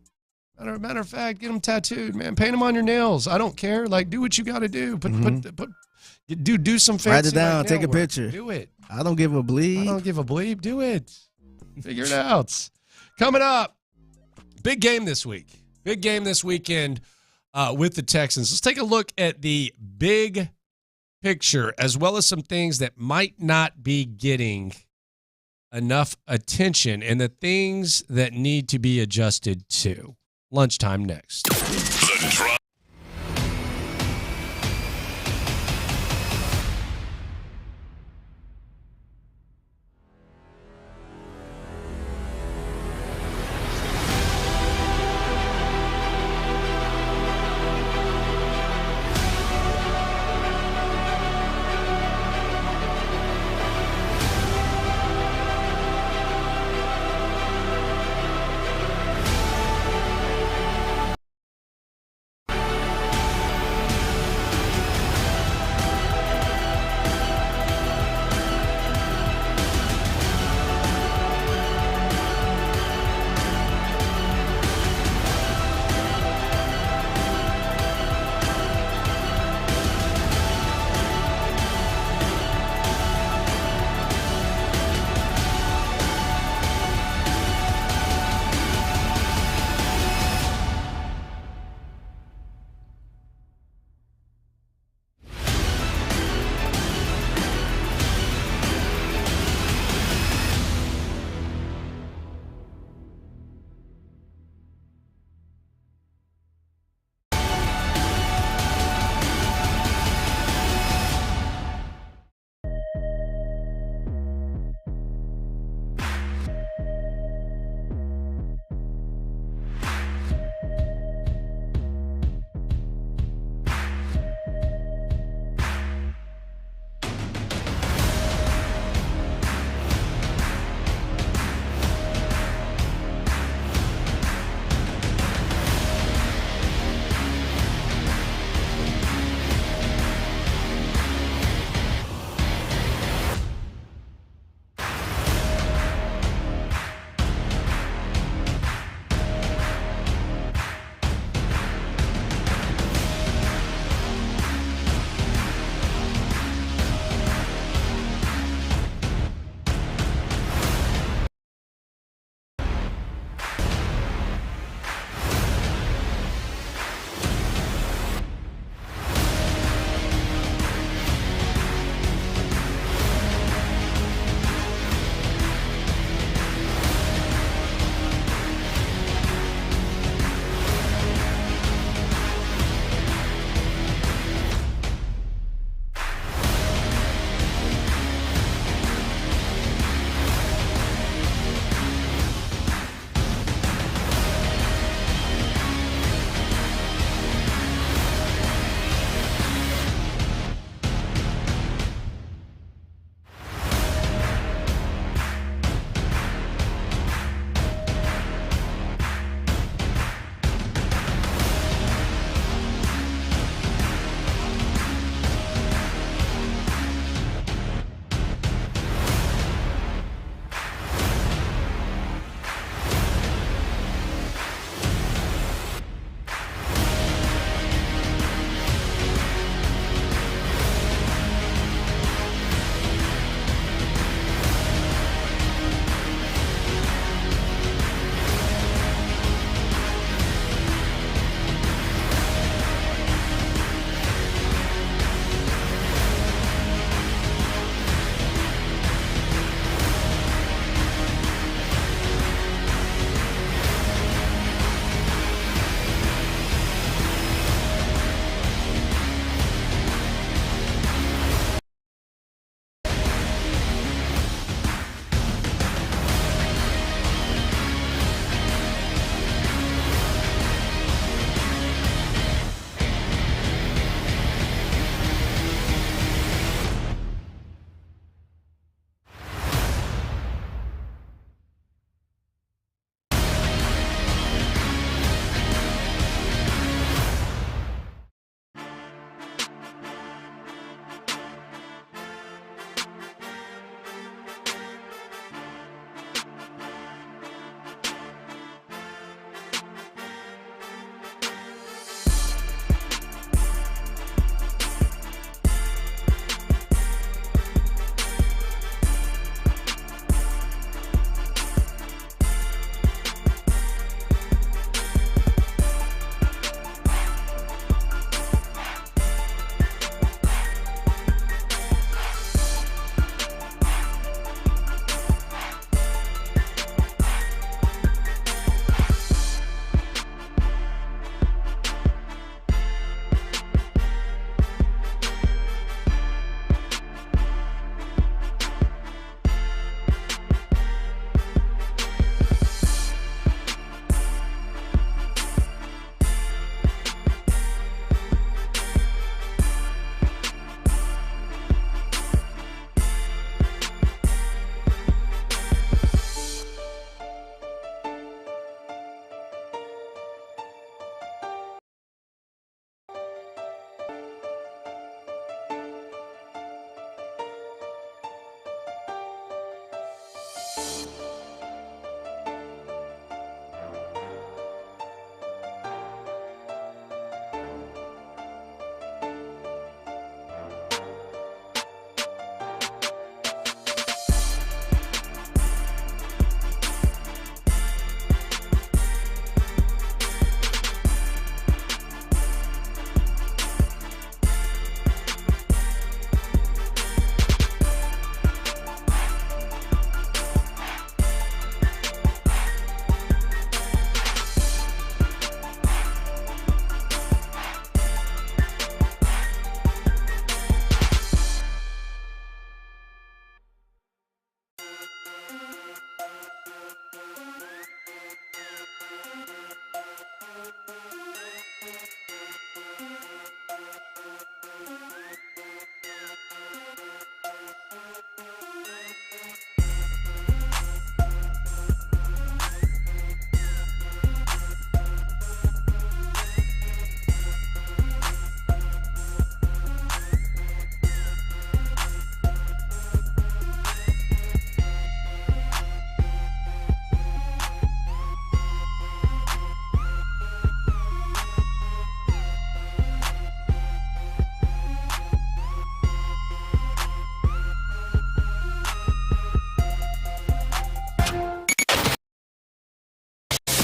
Matter of fact, get them tattooed, man. Paint them on your nails. I don't care. Like, do what you got to do. Do some fancy. Write it down. Like take a picture. Do it. I don't give a bleep. I don't give a bleep. Do it. Figure it out. Coming up, big game this week. Big game this weekend with the Texans. Let's take a look at the big picture as well as some things that might not be getting enough attention and the things that need to be adjusted to. Lunchtime next. The Drive.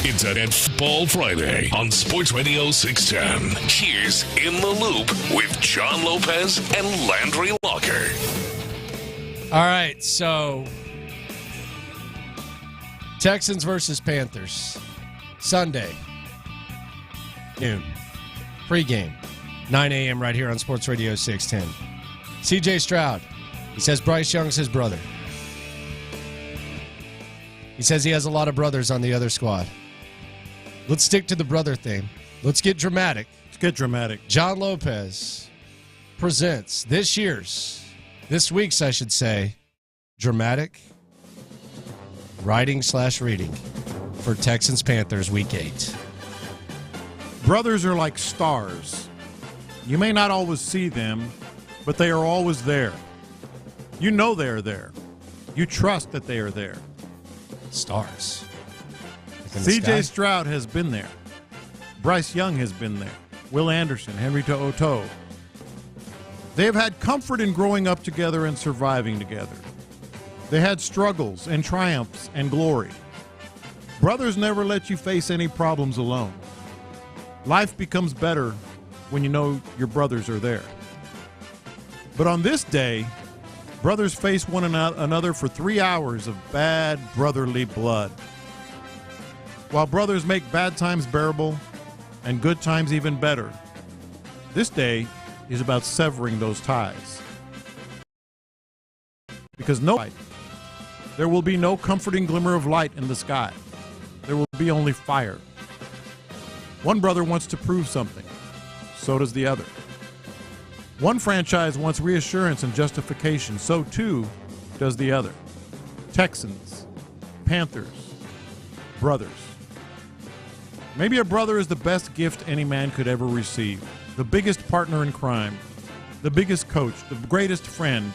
It's a Football Friday on Sports Radio 610. Here's In the Loop with John Lopez and Landry Locker. All right, so Texans versus Panthers. Sunday, noon. Pre-game, 9 a.m. right here on Sports Radio 610. CJ Stroud, he says Bryce Young's his brother. He says he has a lot of brothers on the other squad. Let's stick to the brother theme. Let's get dramatic. Let's get dramatic. John Lopez presents this week's, I should say, dramatic writing/reading for Texans Panthers Week 8. Brothers are like stars. You may not always see them, but they are always there. You know they are there. You trust that they are there. Stars. C.J. Stroud has been there. Bryce Young has been there. Will Anderson, Henry To'oTo'o. They have had comfort in growing up together and surviving together. They had struggles and triumphs and glory. Brothers never let you face any problems alone. Life becomes better when you know your brothers are there. But on this day, brothers face one another for 3 hours of bad brotherly blood. While brothers make bad times bearable and good times even better, this day is about severing those ties. Because there will be no comforting glimmer of light in the sky. There will be only fire. One brother wants to prove something. So does the other. One franchise wants reassurance and justification. So too does the other. Texans, Panthers, brothers. Maybe a brother is the best gift any man could ever receive. The biggest partner in crime, the biggest coach, the greatest friend,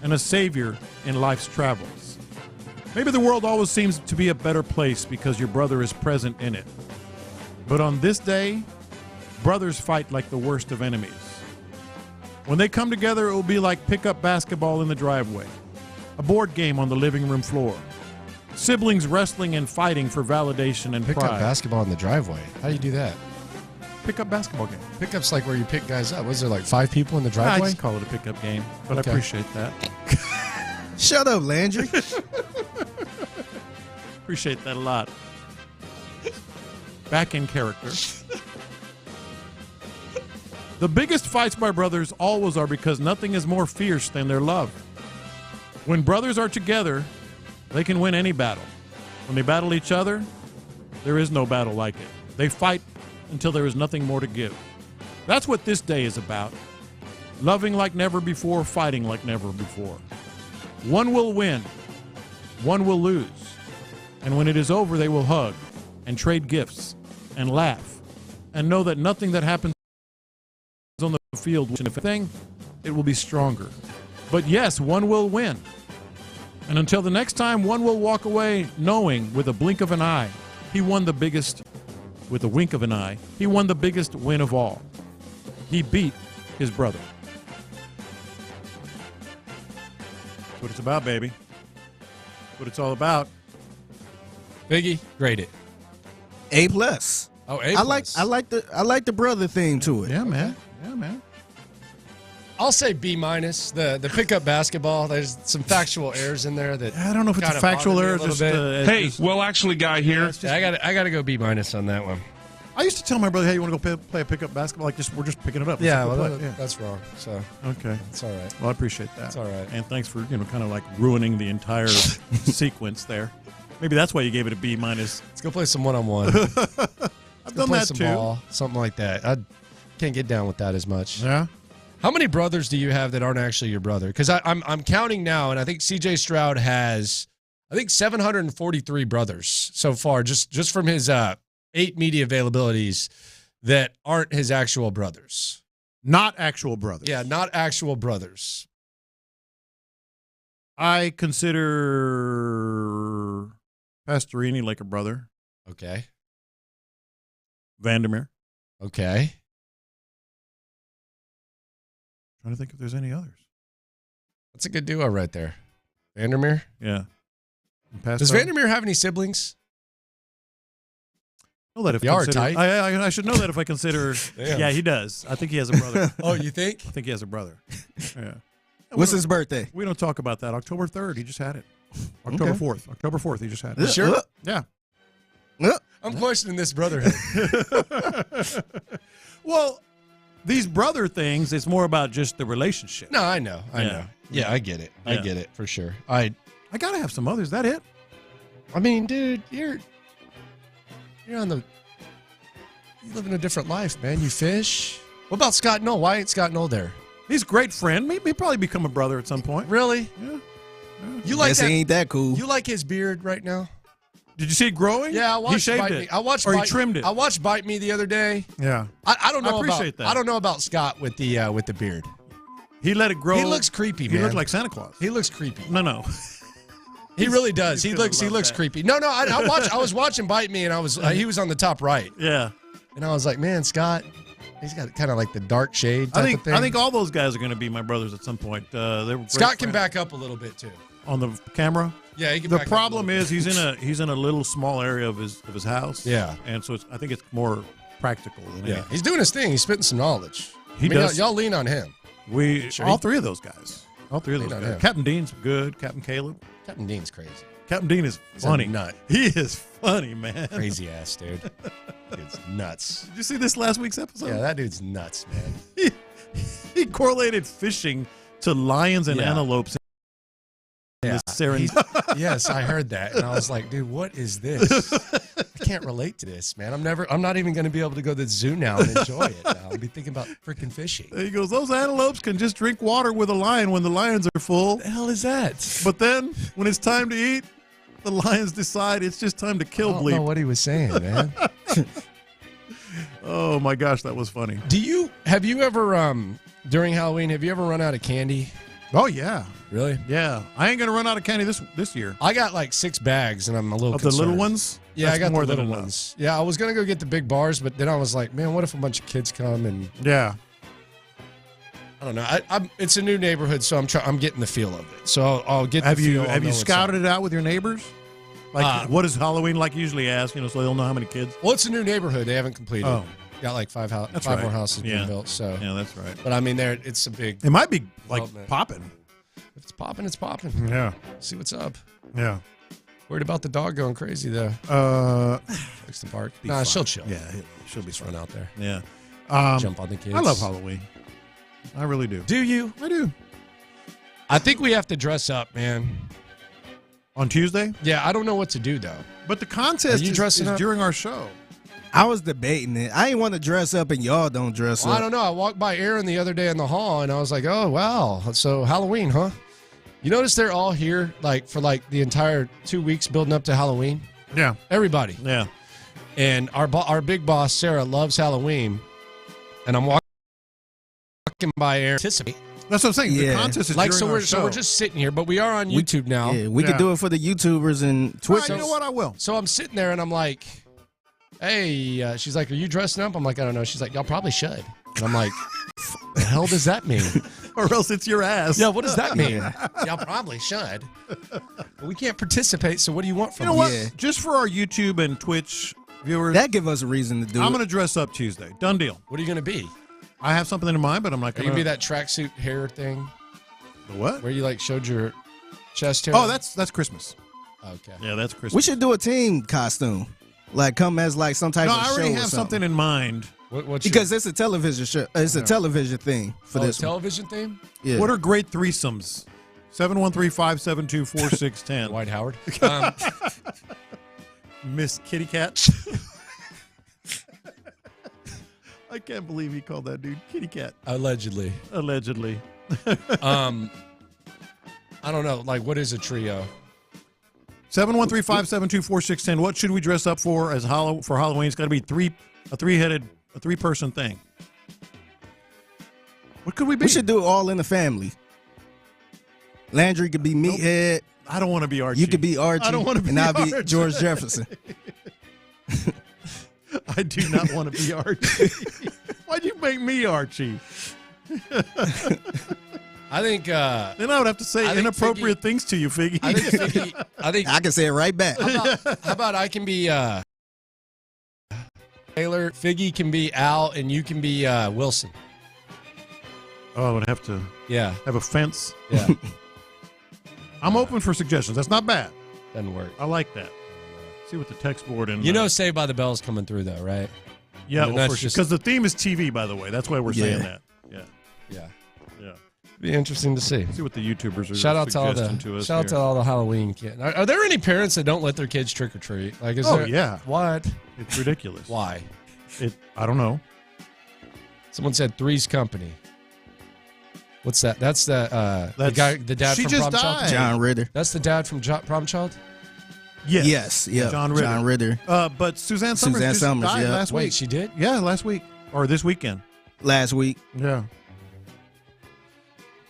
and a savior in life's travels. Maybe the world always seems to be a better place because your brother is present in it. But on this day, brothers fight like the worst of enemies. When they come together, it will be like pickup basketball in the driveway, a board game on the living room floor, siblings wrestling and fighting for validation and pride. Pickup basketball in the driveway. How do you do that? Pickup basketball game. Pickup's like where you pick guys up. Was there like 5 people in the driveway? I just call it a pickup game, but Okay. I appreciate that. Shut up, Landry. Appreciate that a lot. Back in character. The biggest fights by brothers always are because nothing is more fierce than their love. When brothers are together, they can win any battle. When they battle each other, there is no battle like it. They fight until there is nothing more to give. That's what this day is about. Loving like never before, fighting like never before. One will win, one will lose. And when it is over, they will hug and trade gifts and laugh and know that nothing that happens on the field, if anything, it will be stronger. But yes, one will win. And until the next time, one will walk away knowing with a blink of an eye, he won the biggest, with a wink of an eye, he won the biggest win of all. He beat his brother. That's what it's about, baby. That's what it's all about. Biggie, grade it. A+. Oh, A+. I like the brother theme to it. Yeah, man. Yeah, man. I'll say B-. The pickup basketball, there's some factual errors in there that I don't know if it's a factual error. Just, hey, well, actually, guy here. Yeah, I got to go B- on that one. I used to tell my brother, "Hey, you want to go play a pickup basketball? Like, we're just picking it up." Yeah, Let's well, go play. that's wrong. So okay, it's all right. Well, I appreciate that. It's all right. And thanks for kind of like ruining the entire sequence there. Maybe that's why you gave it a B-. Let's go play some one-on-one. I've done that some too. Ball, something like that. I can't get down with that as much. Yeah. How many brothers do you have that aren't actually your brother? Because I'm counting now, and I think C.J. Stroud has, 743 brothers so far, just from his 8 media availabilities that aren't his actual brothers. Not actual brothers. Yeah, not actual brothers. I consider Pastorini like a brother. Okay. Vandermeer. Okay. Trying to think if there's any others. That's a good duo right there. Vandermeer? Yeah. Does Vandermeer have any siblings? know that if You are consider- tight. I should know that if I consider. Damn. Yeah, he does. I think he has a brother. Oh, you think? I think he has a brother. Yeah. What's his birthday? We don't talk about that. October 3rd, he just had it. October 4th. October 4th, he just had it. Sure? Yeah. I'm questioning this brotherhood. Well, these brother things, it's more about just the relationship. No, I know. I know. Yeah, I get it. I Yeah. get it for sure. I got to have some others. Is that it? I mean, dude, you're living a different life, man. You fish. What about Scott Knoll? Why ain't Scott Knoll there? He's a great friend. Maybe probably become a brother at some point. Really? Yeah. You like Guess that? he ain't that cool. You like his beard right now? Did you see it growing? Yeah, I watched He shaved Bite it. Me. I watched or Bite, he trimmed it. I watched Bite Me the other day. Yeah. I don't know. I appreciate about, that. I don't know about Scott with the beard. He let it grow. He looks creepy, man. He looked like Santa Claus. He looks creepy. No. He really does. He gonna looks love that. creepy. No. I was watching Bite Me, and he was on the top right. Yeah. And I was like, man, Scott, he's got kind of like the dark shade type of thing. I think all those guys are going to be my brothers at some point. They were great Scott can friends. back up a little bit too. On the camera. Yeah, he can. The back problem up a is he's in a little small area of his house. Yeah. And so I think it's more practical than anything. He's doing his thing. He's spitting some knowledge. He does. Y'all lean on him. All three of those guys. All three of those Lean on guys. him. Captain Dean's good. Captain Caleb. Captain Dean's crazy. Captain Dean is He's a funny. nut. He is funny, man. Crazy ass dude. Dude's nuts. Did you see this last week's episode? Yeah, that dude's nuts, man. He correlated fishing to lions and antelopes. Yeah. This Yes, I heard that, and I was like, dude, what is this? I can't relate to this, man. I'm not even going to be able to go to the zoo now and enjoy it now. I'll be thinking about freaking fishing. He goes, those antelopes can just drink water with a lion when the lions are full. What the hell is that? But then when it's time to eat, the lions decide it's just time to kill I don't bleep. know what he was saying, man. Oh my gosh, that was funny. Have you ever during Halloween, have you ever run out of candy? Oh yeah. Really? Yeah. I ain't gonna run out of candy this year. I got like 6 bags, and I'm a little Of the concerned. little ones? Yeah, That's I got more the than little enough. ones. Yeah, I was gonna go get the big bars, but then I was like, man, what if a bunch of kids come and Yeah. I don't know. It's a new neighborhood, so I'm getting the feel of it. So I'll get. Have the you feel. I'll have know you what's scouted up. it out with your neighbors? Like what is Halloween like? Usually ask, so they'll know how many kids. Well, it's a new neighborhood. They haven't completed. Oh. Got like five That's more right. houses being Yeah. built. So Yeah, that's right. But I mean, it's a big. It might be like development. popping. If it's popping, it's popping. Yeah. See what's up. Yeah. Worried about the dog going crazy though. Likes to bark. Be Nah, fine. she'll chill. Yeah, she'll be Just fine. run out there. Yeah. Jump on the kids. I love Halloween. I really do. Do you? I do. I think we have to dress up, man. On Tuesday? Yeah, I don't know what to do though. But the contest Are you is dressing up? during our show. I was debating it. I ain't want to dress up, and y'all don't dress Well, up. I don't know. I walked by Aaron the other day in the hall, and I was like, "Oh wow, so Halloween, huh?" You notice they're all here for the entire 2 weeks building up to Halloween. Yeah, everybody. Yeah, and our big boss Sarah loves Halloween, and I'm walking by Aaron. Anticipate. That's what I'm saying. The contest is during so our we're show. we're just sitting here, but we are on YouTube now. Yeah, we could do it for the YouTubers and Twitch. You know what? I will. So I'm sitting there and I'm like, hey, she's like, are you dressing up? I'm like, I don't know. She's like, y'all probably should. And I'm like, the hell does that mean? Or else it's your ass. Yeah, what does that mean? Y'all probably should. But we can't participate, so what do you want from You know us? what? Yeah. Just for our YouTube and Twitch viewers, That give us a reason to do I'm it. going to dress up Tuesday. Done deal. What are you going to be? I have something in mind, but I'm not Are going you going to be that tracksuit hair thing? The what? Where you showed your chest hair? Oh, that's Christmas. Okay. Yeah, that's Christmas. We should do a team costume, come as some type No, of show. I already or have something. something in mind. What's Because it's a television show. It's a television thing for this one. television theme? Yeah. What are great threesomes? 713-572-4610. Dwight Howard. Miss Kitty Cat. I can't believe he called that dude Kitty Cat. Allegedly. Allegedly. I don't know. Like, what is a trio? 713-572-4610. What should we dress up for for Halloween? It's got to be a three-person thing. What could we be? We should do it all in the family. Landry could be Meathead. I don't want to be Archie. You could be Archie. I don't want to be and I'll Archie. be George Jefferson. I do not want to be Archie. Why'd you make me Archie? I think. Then I would have to say inappropriate things to you, Figgy. I think I can say it right back. How about I can be Taylor, Figgy can be Al, and you can be Wilson. Oh, I would have to have a fence. Yeah. I'm open for suggestions. That's not bad. Doesn't work. I like that. See what the text board and Saved by the Bell's coming through, though, right? Yeah, well, because the theme is TV, by the way. That's why we're saying that. Yeah. Be interesting to see. See what the YouTubers are Shout out suggesting to to us. Shout out to all the Halloween kids. Are there any parents that don't let their kids trick or treat? Like, yeah. What? It's ridiculous. Why? I don't know. Someone said Three's Company. What's that? That's the guy, the dad she from just Prom Child. died. John Ritter. That's the dad from Prom Child. Yes. Yeah. John Ritter. But Suzanne Summers just died last week. Wait, she did? Yeah, last week or this weekend. Last week. Yeah.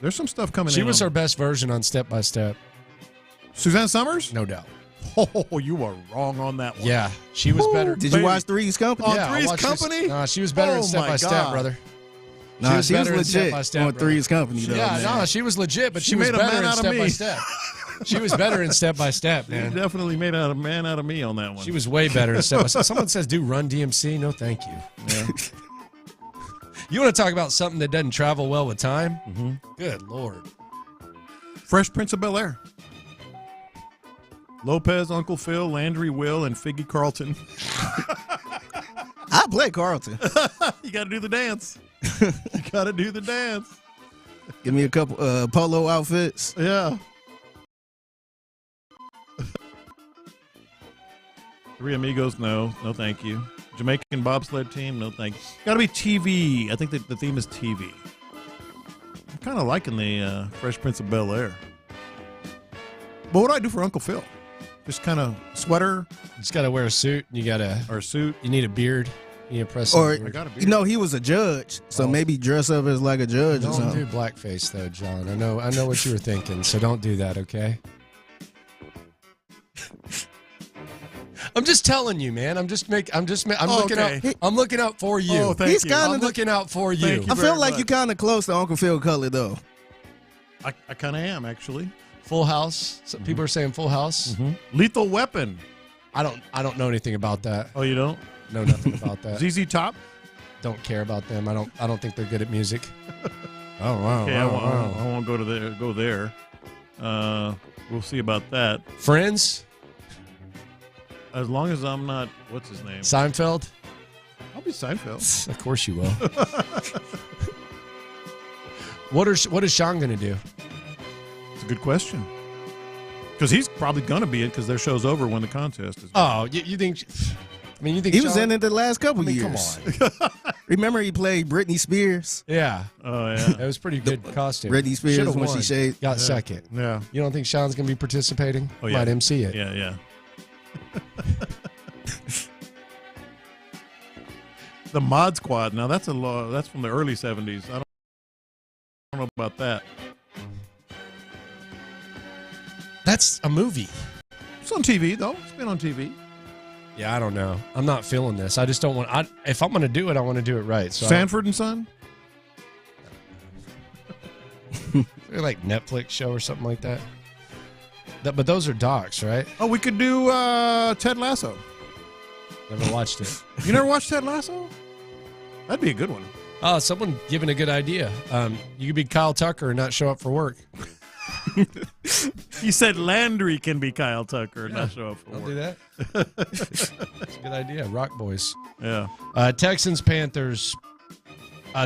There's some stuff coming in. She was her best version on Step by Step. Suzanne Summers? No doubt. Oh, you are wrong on that one. Yeah, she was better. Did you watch Three's Company? On Three's Company? No, she was better in Step by Step, brother. Nah, she was legit on brother. Three's Company, though. Yeah, no, she was legit, but she was made a better man in out of Step by me. Step. She was better in Step by Step, She man. definitely made a man out of me on that one. She was way better in Step by Step. Someone says, do Run DMC. No, thank you. Yeah. You want to talk about something that doesn't travel well with time? Mm-hmm. Good Lord. Fresh Prince of Bel-Air. Lopez, Uncle Phil, Landry, Will, and Figgy Carlton. I play Carlton. You got to do the dance. You got to do the dance. Give me a couple polo outfits. Yeah. Three Amigos, no thank you. Jamaican bobsled team, no thank you. Got to be TV. I think that the theme is TV. I'm kind of liking the Fresh Prince of Bel-Air. But what do I do for Uncle Phil? Just kind of sweater? You just got to wear a suit. Or a suit. You need a beard. You need a press. Or, I got a beard. you know, he was a judge, so maybe dress up as like a judge or Don't something. do blackface, though, John. I know what you were thinking, so don't do that, okay? I'm just telling you, man. I'm looking out for you. Oh, thank you. I'm looking out for you. Thank you I feel very like much. you're kind of close to Uncle Phil Cutler, though. I kind of am, actually. Full House. Some people are saying Full House. Mm-hmm. Lethal Weapon. I don't know anything about that. Oh, you don't? Know nothing about that. ZZ Top? Don't care about them. I don't think they're good at music. Oh wow. Okay, wow. I won't go there. We'll see about that. Friends? As long as I'm not, what's his name? Seinfeld? I'll be Seinfeld. Of course you will. What is Sean going to do? It's a good question. Because he's probably going to be it because their show's over when the contest is. Oh, you think? I mean, you think He Sean, was in it the last couple I mean, years. Come on. Remember he played Britney Spears? Yeah. Oh yeah. It was pretty good costume. Britney Spears Should've when won. she shaved. Got second. Yeah. You don't think Sean's going to be participating? Oh yeah. Might MC it. Yeah. The Mod Squad. Now that's that's from the early 70s. I don't know about that. That's a movie. It's on TV though. It's been on TV. Yeah, I don't know. I'm not feeling this. I just don't want. If I'm going to do it, I want to do it right. So Sanford and Son. Like Netflix show or something like that. But those are docs, right? Oh, we could do Ted Lasso. Never watched it. You never watched Ted Lasso? That'd be a good one. Oh, someone giving a good idea. You could be Kyle Tucker and not show up for work. You said Landry can be Kyle Tucker and not show up for I'll work. do that. That's a good idea. Rock Boys. Yeah. Texans, Panthers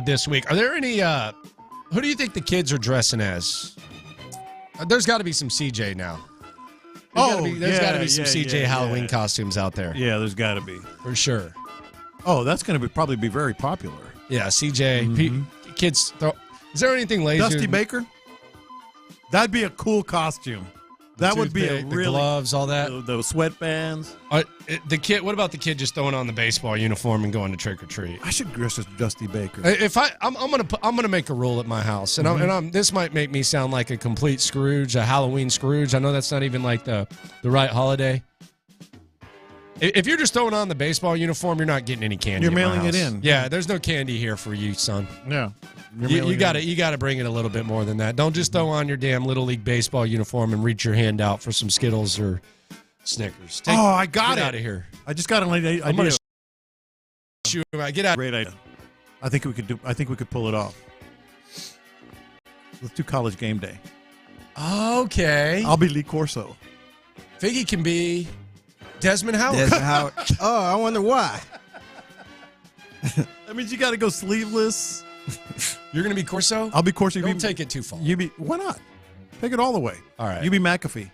this week. Are there any... who do you think the kids are dressing as? There's got to be some CJ now. There's got to be some CJ Halloween costumes out there. Yeah, there's got to be. For sure. Oh, that's going to probably be very popular. Yeah, CJ. Mm-hmm. Kids throw... Is there anything lazier? Dusty Baker? That'd be a cool costume. That would be a the really... gloves, all that. Those sweatbands. The kid. What about the kid just throwing on the baseball uniform and going to trick or treat? I should dress as Dusty Baker. If I'm gonna make a rule at my house, and this might make me sound like a complete Scrooge, a Halloween Scrooge. I know that's not even like the right holiday. If you're just throwing on the baseball uniform, you're not getting any candy. You're at my mailing it house. in. Yeah, there's no candy here for you, son. Yeah. You got to bring it a little bit more than that. Don't just throw on your damn Little League baseball uniform and reach your hand out for some Skittles or Snickers. I got it. Get out of here. I just got an idea. shoo him out. Get out. Great idea. I think we could pull it off. Let's do College Game Day. Okay. I'll be Lee Corso. Figgy can be Desmond Howard. Desmond Howard. Oh, I wonder why. That means you got to go sleeveless. You're going to be Corso? I'll be Corso. Don't take it too far. Why not? Take it all the way. All right. You be McAfee.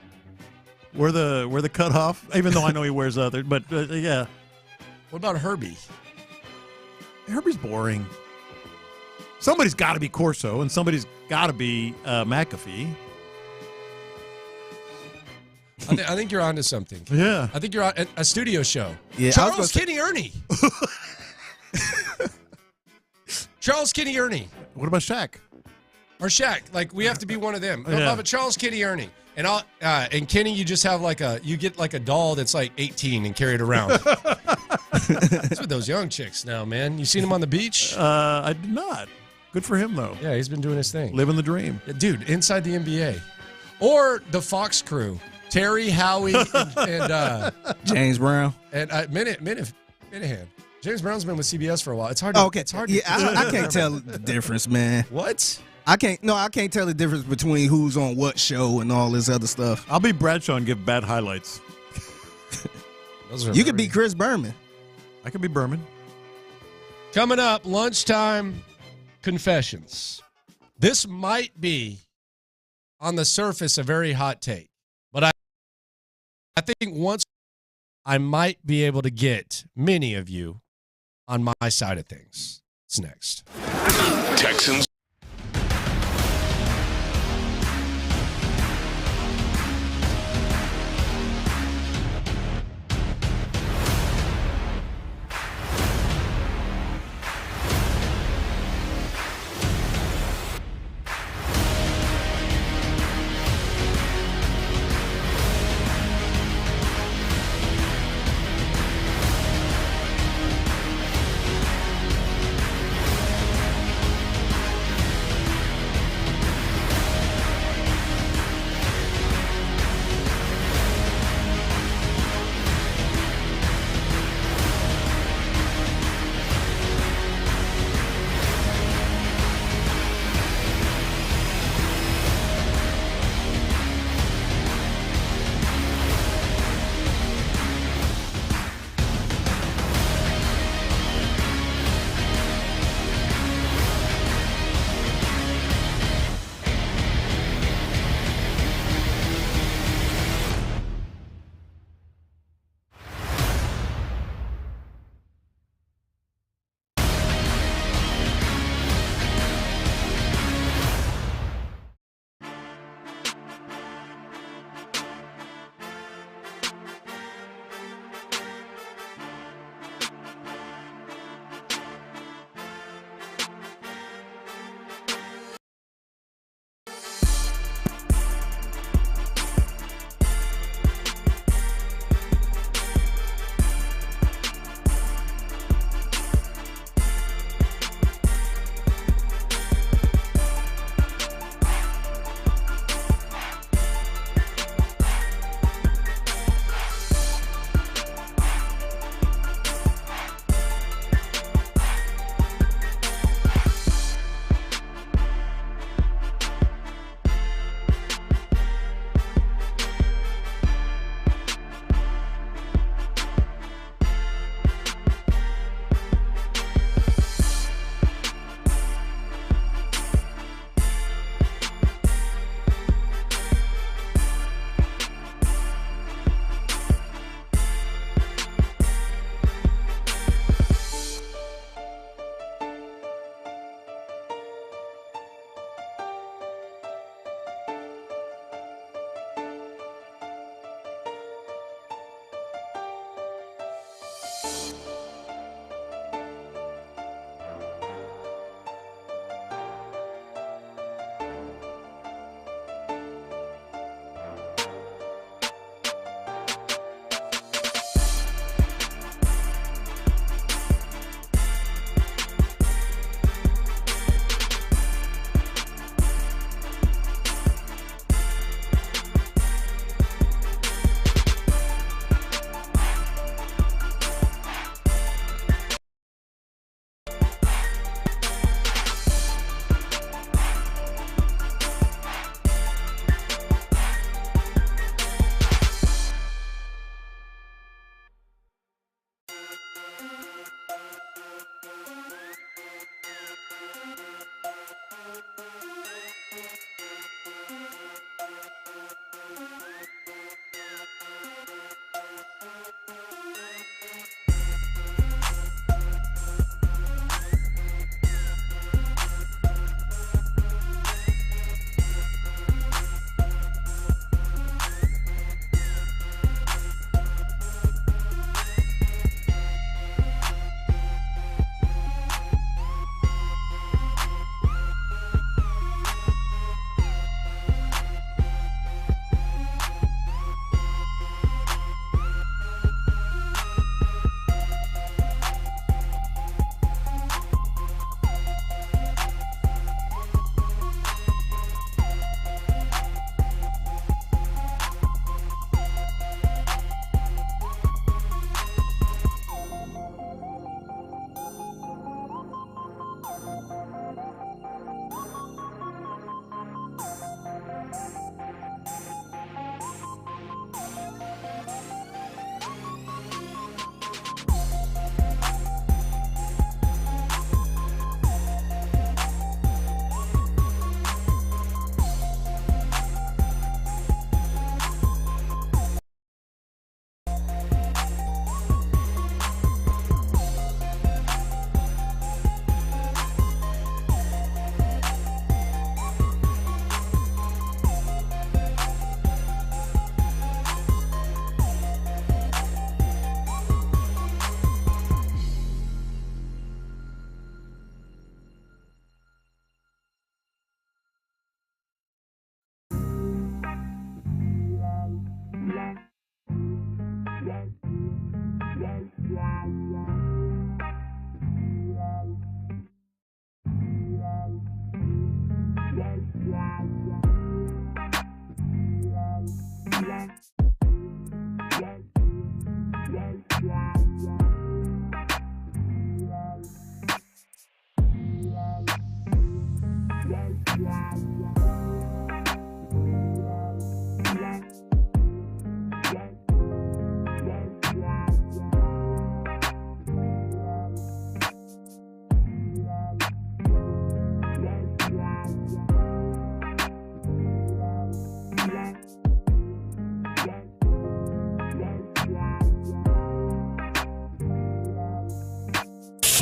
We're the cutoff, even though I know he wears other. But yeah. What about Herbie? Herbie's boring. Somebody's got to be Corso, and somebody's got to be McAfee. I think you're onto something. Yeah. I think you're on a studio show. Yeah, Charles Kinney Ernie. Charles Kinney Ernie. What about Shaq? Or Shaq. Like, we have to be one of them. Yeah. How about Charles Kinney Ernie? And Kenny, you just have you get like a doll that's like 18 and carry it around. That's with those young chicks now, man. You seen him on the beach? I did not. Good for him, though. Yeah, he's been doing his thing. Living the dream. Yeah, dude, inside the NBA. Or the Fox crew. Terry, Howie, and James Brown. And Minahan. James Brown's been with CBS for a while. It's hard to, okay. It's hard yeah, to I can't tell the difference, man. What? I can't tell the difference between who's on what show and all this other stuff. I'll be Bradshaw and give bad highlights. You could be Chris Berman. I could be Berman. Coming up, lunchtime confessions. This might be, on the surface, a very hot take, but I think once I might be able to get many of you on my side of things. It's next. Texans.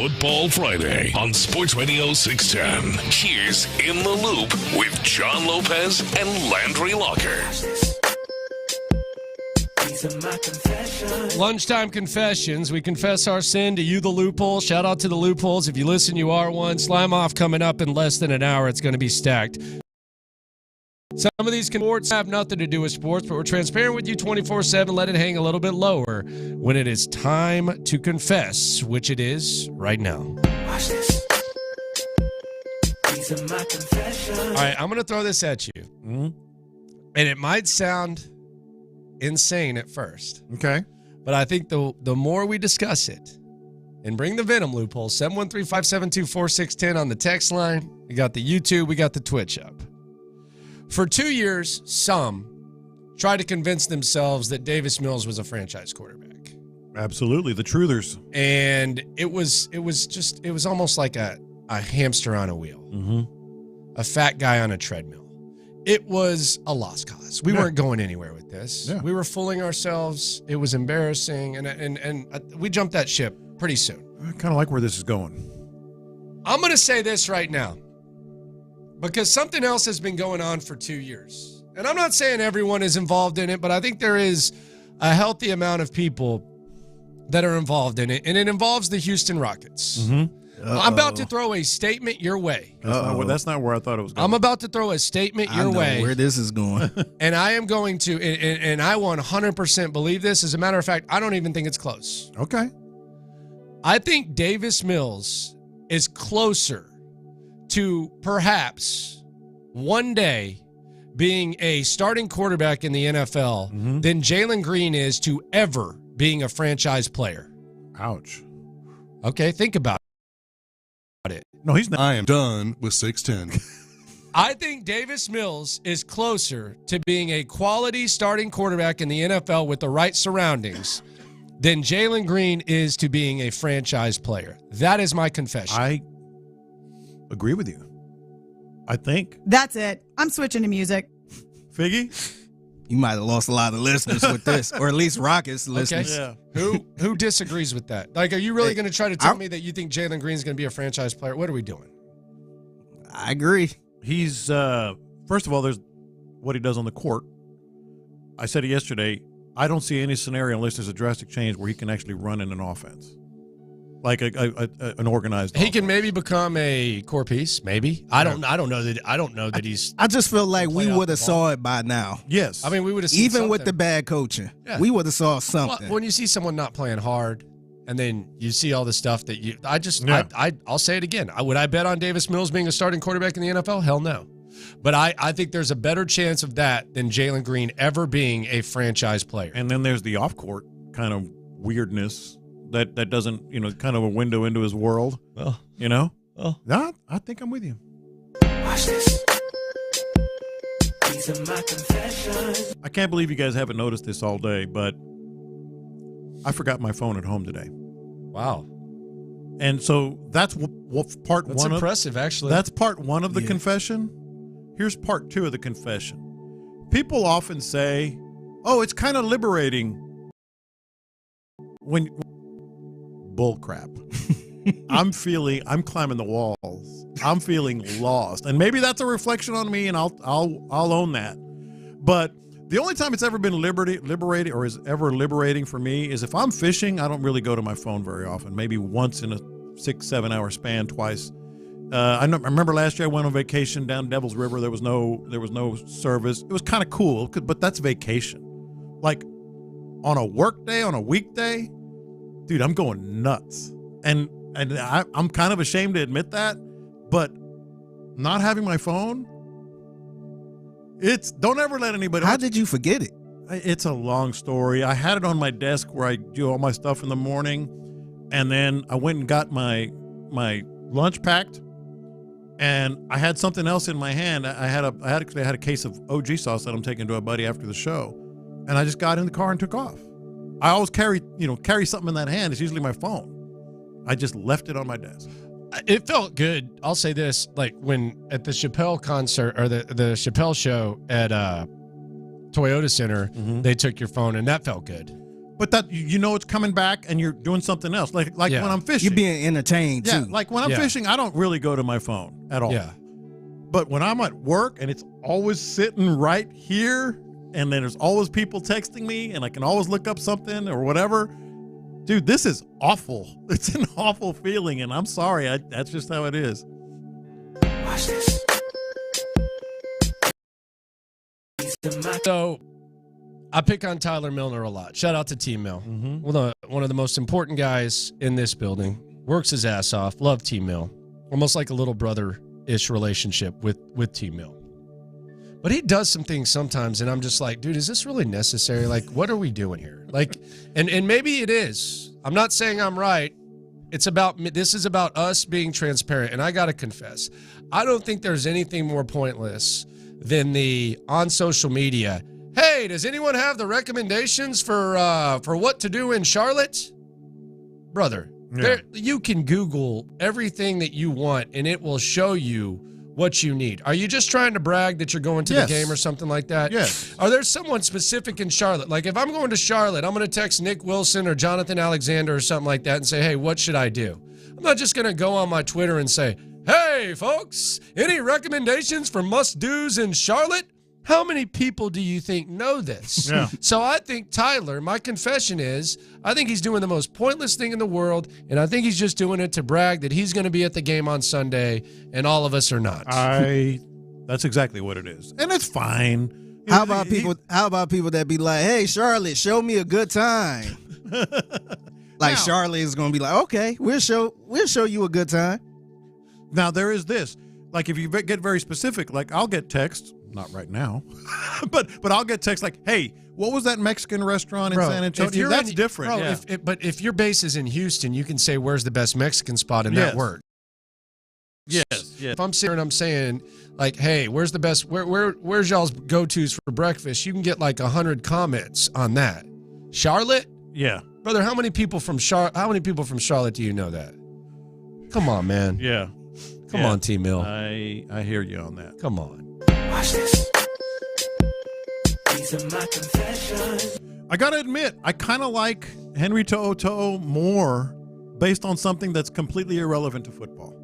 Football Friday on Sports Radio 610. Here's In the Loop with John Lopez and Landry Locker. Lunchtime confessions. We confess our sin to you, the loophole. Shout out to the loopholes. If you listen, you are one. Slime off coming up in less than an hour. It's going to be stacked. Some of these sports have nothing to do with sports, but we're transparent with you 24/7. Let it hang a little bit lower when it is time to confess, which it is right now. Watch this. These are my confessions. All right, I'm going to throw this at you. Mm-hmm. And it might sound insane at first. Okay. But I think the more we discuss it and bring the venom loophole, 713-572-4610 on the text line. We got the YouTube, we got the Twitch up. For 2 years, some tried to convince themselves that Davis Mills was a franchise quarterback. Absolutely, the truthers. And it was almost like a hamster on a wheel. Mm-hmm. A fat guy on a treadmill. It was a lost cause. We weren't going anywhere with this. Yeah. We were fooling ourselves. It was embarrassing, and we jumped that ship pretty soon. I kind of like where this is going. I'm going to say this right now because something else has been going on for 2 years. And I'm not saying everyone is involved in it, but I think there is a healthy amount of people that are involved in it, and it involves the Houston Rockets. Mm-hmm. I'm about to throw a statement your way. That's not where I thought it was going. I'm about to throw a statement your way. I know where this is going. And I am going to, and I 100% believe this. As a matter of fact, I don't even think it's close. Okay. I think Davis Mills is closer to perhaps one day being a starting quarterback in the NFL than Jalen Green is to ever being a franchise player. Ouch. Okay, think about it. No, he's not. I am done with 610. I think Davis Mills is closer to being a quality starting quarterback in the NFL with the right surroundings than Jalen Green is to being a franchise player. That is my confession. I agree with you. I think. That's it. I'm switching to music. Figgy? You might have lost a lot of listeners with this, or at least Rockets listeners. Okay. Yeah. Who disagrees with that? Like, are you really going to try to tell me that you think Jalen Green is going to be a franchise player? What are we doing? I agree. He's, first of all, there's what he does on the court. I said it yesterday. I don't see any scenario unless there's a drastic change where he can actually run in an offense. Like an organized He offense. can maybe become a core piece, maybe. I don't know that he's. I just feel like we would have saw it by now. Yes. I mean, we would have seen even something. with the bad coaching. Yeah. We would have saw something. Well, when you see someone not playing hard, and then you see all the stuff that you, I'll say it again. Would I bet on Davis Mills being a starting quarterback in the NFL? Hell no. But I think there's a better chance of that than Jalen Green ever being a franchise player. And then there's the off-court kind of weirdness that doesn't, kind of a window into his world. Well, No, I think I'm with you. Watch this. These are my confessions. I can't believe you guys haven't noticed this all day, but I forgot my phone at home today. Wow. And so that's part That's one. impressive, actually. That's part one of the confession. Here's part two of the confession. People often say, "Oh, it's kind of liberating." When bull crap. I'm climbing the walls. I'm feeling lost, and maybe that's a reflection on me, and I'll own that. But the only time it's ever been liberating, or is ever liberating for me, is if I'm fishing. I don't really go to my phone very often. Maybe once in a 6-7 hour span, twice. I remember last year I went on vacation down Devil's River. There was no service. It was kind of cool, but that's vacation. Like on a work day, on a weekday, dude, I'm going nuts. And I'm kind of ashamed to admit that, but not having my phone, don't ever let anybody. How did you forget it? It's a long story. I had it on my desk where I do all my stuff in the morning, and then I went and got my lunch packed, and I had something else in my hand. I had a case of OG sauce that I'm taking to a buddy after the show, and I just got in the car and took off. I always carry something in that hand. It's usually my phone. I just left it on my desk. It felt good. I'll say this, like when at the Chappelle concert or the Chappelle show at Toyota Center, they took your phone, and that felt good. But that it's coming back, and you're doing something else. Like when I'm fishing, You're being entertained too. Yeah, like when I'm fishing, I don't really go to my phone at all. Yeah. But when I'm at work and it's always sitting right here, and then there's always people texting me, and I can always look up something or whatever. Dude, this is awful. It's an awful feeling, and I'm sorry. That's just how it is. Watch this. So I pick on Tyler Milner a lot. Shout out to Team Mill. One of the most important guys in this building. Works his ass off. Love Team Mill. Almost like a little brother-ish relationship with Team Mill. But he does some things sometimes, and I'm just like, dude, is this really necessary? Like, what are we doing here? Like, and maybe it is. I'm not saying I'm right. This is about us being transparent, and I got to confess, I don't think there's anything more pointless than the on social media, hey, does anyone have the recommendations for what to do in Charlotte? Brother, you can Google everything that you want, and it will show you what you need. Are you just trying to brag that you're going to the game or something like that? Yes. Are there someone specific in Charlotte? Like if I'm going to Charlotte, I'm going to text Nick Wilson or Jonathan Alexander or something like that and say, hey, what should I do? I'm not just going to go on my Twitter and say, hey, folks, any recommendations for must-dos in Charlotte? How many people do you think know this? Yeah. So I think Tyler, my confession is, I think he's doing the most pointless thing in the world, and I think he's just doing it to brag that he's going to be at the game on Sunday, and all of us are not. That's exactly what it is, and it's fine. How about people that be like, hey, Charlotte, show me a good time? Like Charlotte is going to be like, okay, we'll show you a good time. Now there is this, like if you get very specific, like I'll get texts. Not right now, but I'll get texts like, "Hey, what was that Mexican restaurant in San Antonio?" That's different. Bro, but if your base is in Houston, you can say, "Where's the best Mexican spot?" in that word. Yes. If I'm sitting and I'm saying, like, "Hey, where's the best? Where's y'all's go-tos for breakfast?" You can get like 100 comments on that. Charlotte, yeah, brother. How many people from Charlotte do you know that? Come on, man. Yeah, come on, T Mill. I hear you on that. Come on. Watch this. These are my confessions. I gotta admit, I kind of like Henry To'oTo'o more based on something that's completely irrelevant to football.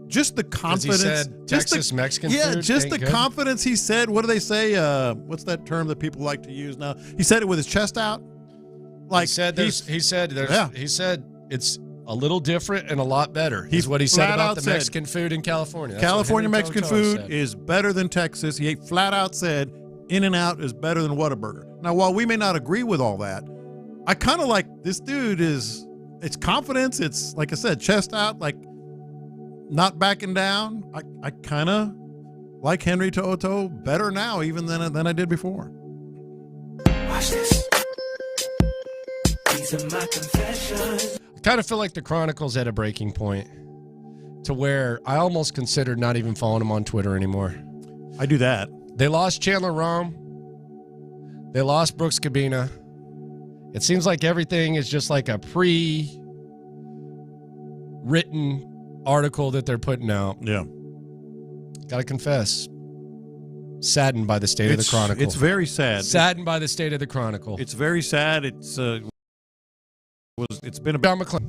Just the confidence. He said Texas Mexican food. Yeah, just the good. confidence he said. What do they say? What's that term that people like to use now? He said it with his chest out. Like he said it's a little different and a lot better. He's what he said about the Mexican food in California. That's California Mexican food is better than Texas. He flat out said In-N-Out is better than Whataburger. Now, while we may not agree with all that, I kind of like this dude it's confidence. It's, like I said, chest out, like not backing down. I kind of like Henry To'oTo'o better now even than I did before. Watch this. These are my confessions. I kind of feel like the Chronicle's at a breaking point to where I almost considered not even following them on Twitter anymore. I do that. They lost Chandler Rome. They lost Brooks Cabina. It seems like everything is just like a pre-written article that they're putting out. Yeah. Gotta confess. Saddened by the state of the Chronicle. It's very sad. Saddened by the state of the Chronicle. It's very sad. It's been a John McClain.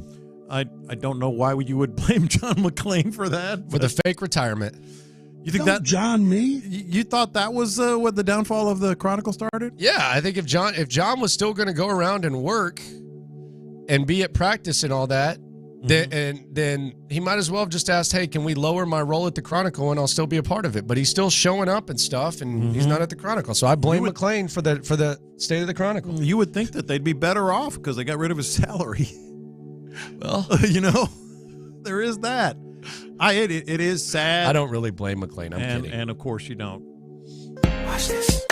I don't know why you would blame John McClain for that. For the fake retirement. You think that John me? You thought that was what the downfall of the Chronicle started? Yeah, I think if John was still going to go around and work and be at practice and all that, then he might as well have just asked, hey, can we lower my role at the Chronicle and I'll still be a part of it? But he's still showing up and stuff, and he's not at the Chronicle. So I blame McClain for the state of the Chronicle. You would think that they'd be better off because they got rid of his salary. Well, there is that. It is sad. I don't really blame McClain. I'm kidding. And of course you don't. Watch this.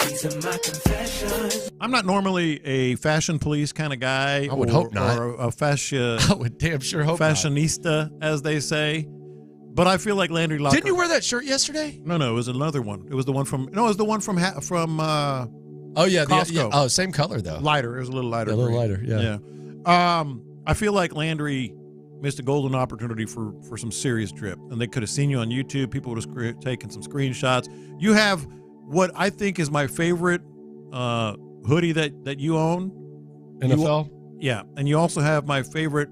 These are my confessions. I'm not normally a fashion police kind of guy. I would hope not. Or a fashion. I would damn sure hope fashionista, as they say. But I feel like Landry Locker. Didn't you wear that shirt yesterday? No, it was another one. It was the one from. No, it was the one from. Oh yeah, Costco. Same color though. Lighter. It was a little lighter. A little lighter. Yeah. I feel like Landry missed a golden opportunity for some serious drip, and they could have seen you on YouTube. People would have taken some screenshots. You have what I think is my favorite hoodie that you own. NFL? Yeah, and you also have my favorite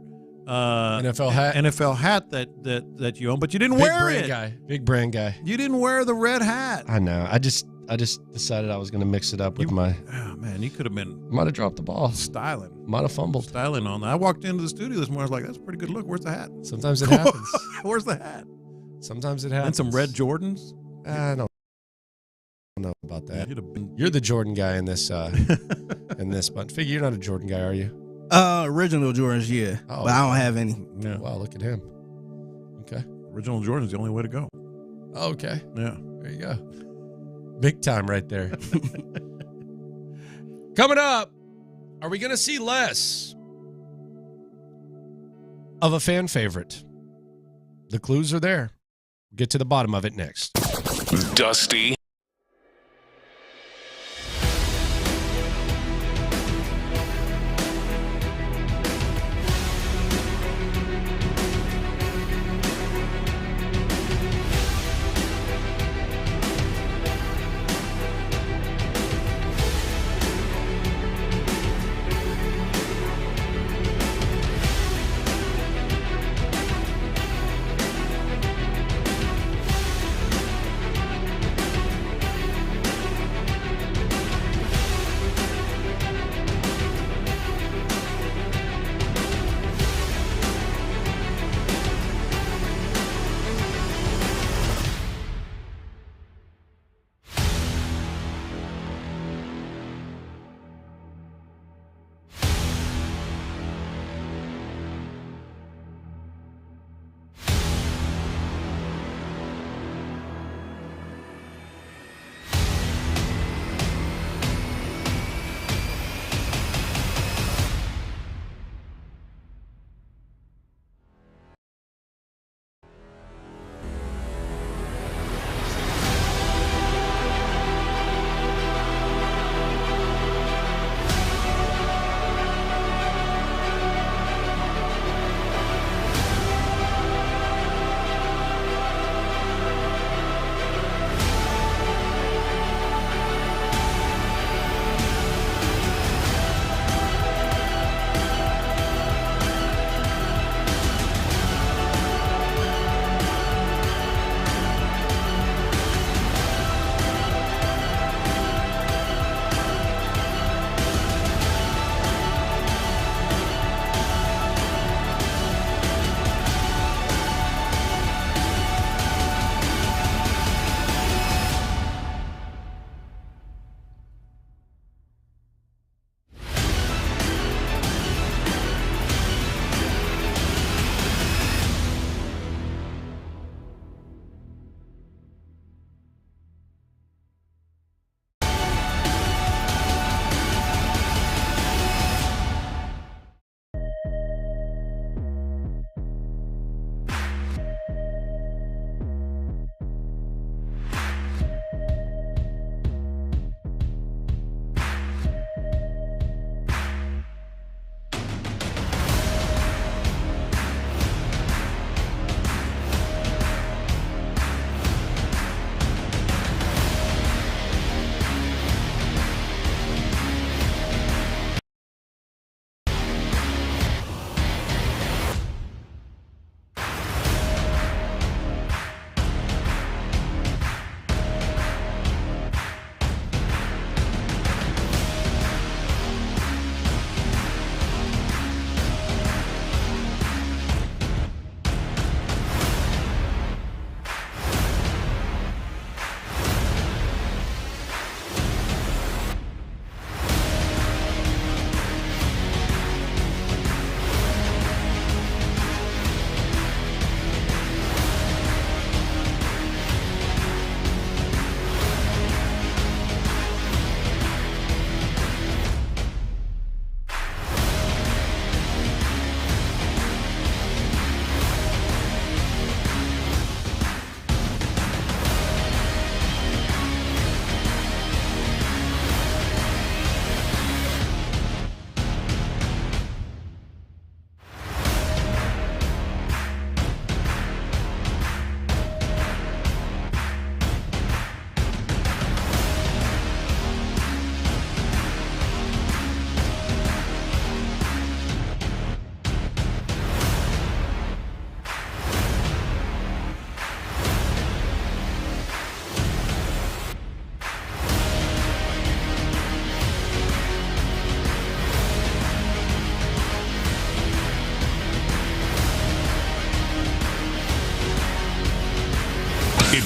NFL hat. NFL hat that you own, but you didn't Big wear brand it. Guy. Big brand guy. You didn't wear the red hat. I know. I just decided I was going to mix it up with my. Oh man, you could have been. Might have dropped the ball. Styling. Might have fumbled. Styling on that. I walked into the studio this morning. I was like, "That's a pretty good look. Where's the hat?" Sometimes it happens. Where's the hat? Sometimes it happens. And some red Jordans. I don't know about that. You're the Jordan guy in this in this bunch. Figure you're not a Jordan guy, are you? Original Jordans, yeah. Oh, but I don't have any. Yeah. Wow, look at him. Okay. Original Jordan's the only way to go. Okay. Yeah. There you go. Big time right there. Coming up, are we going to see less of a fan favorite? The clues are there. We'll get to the bottom of it next. Dusty.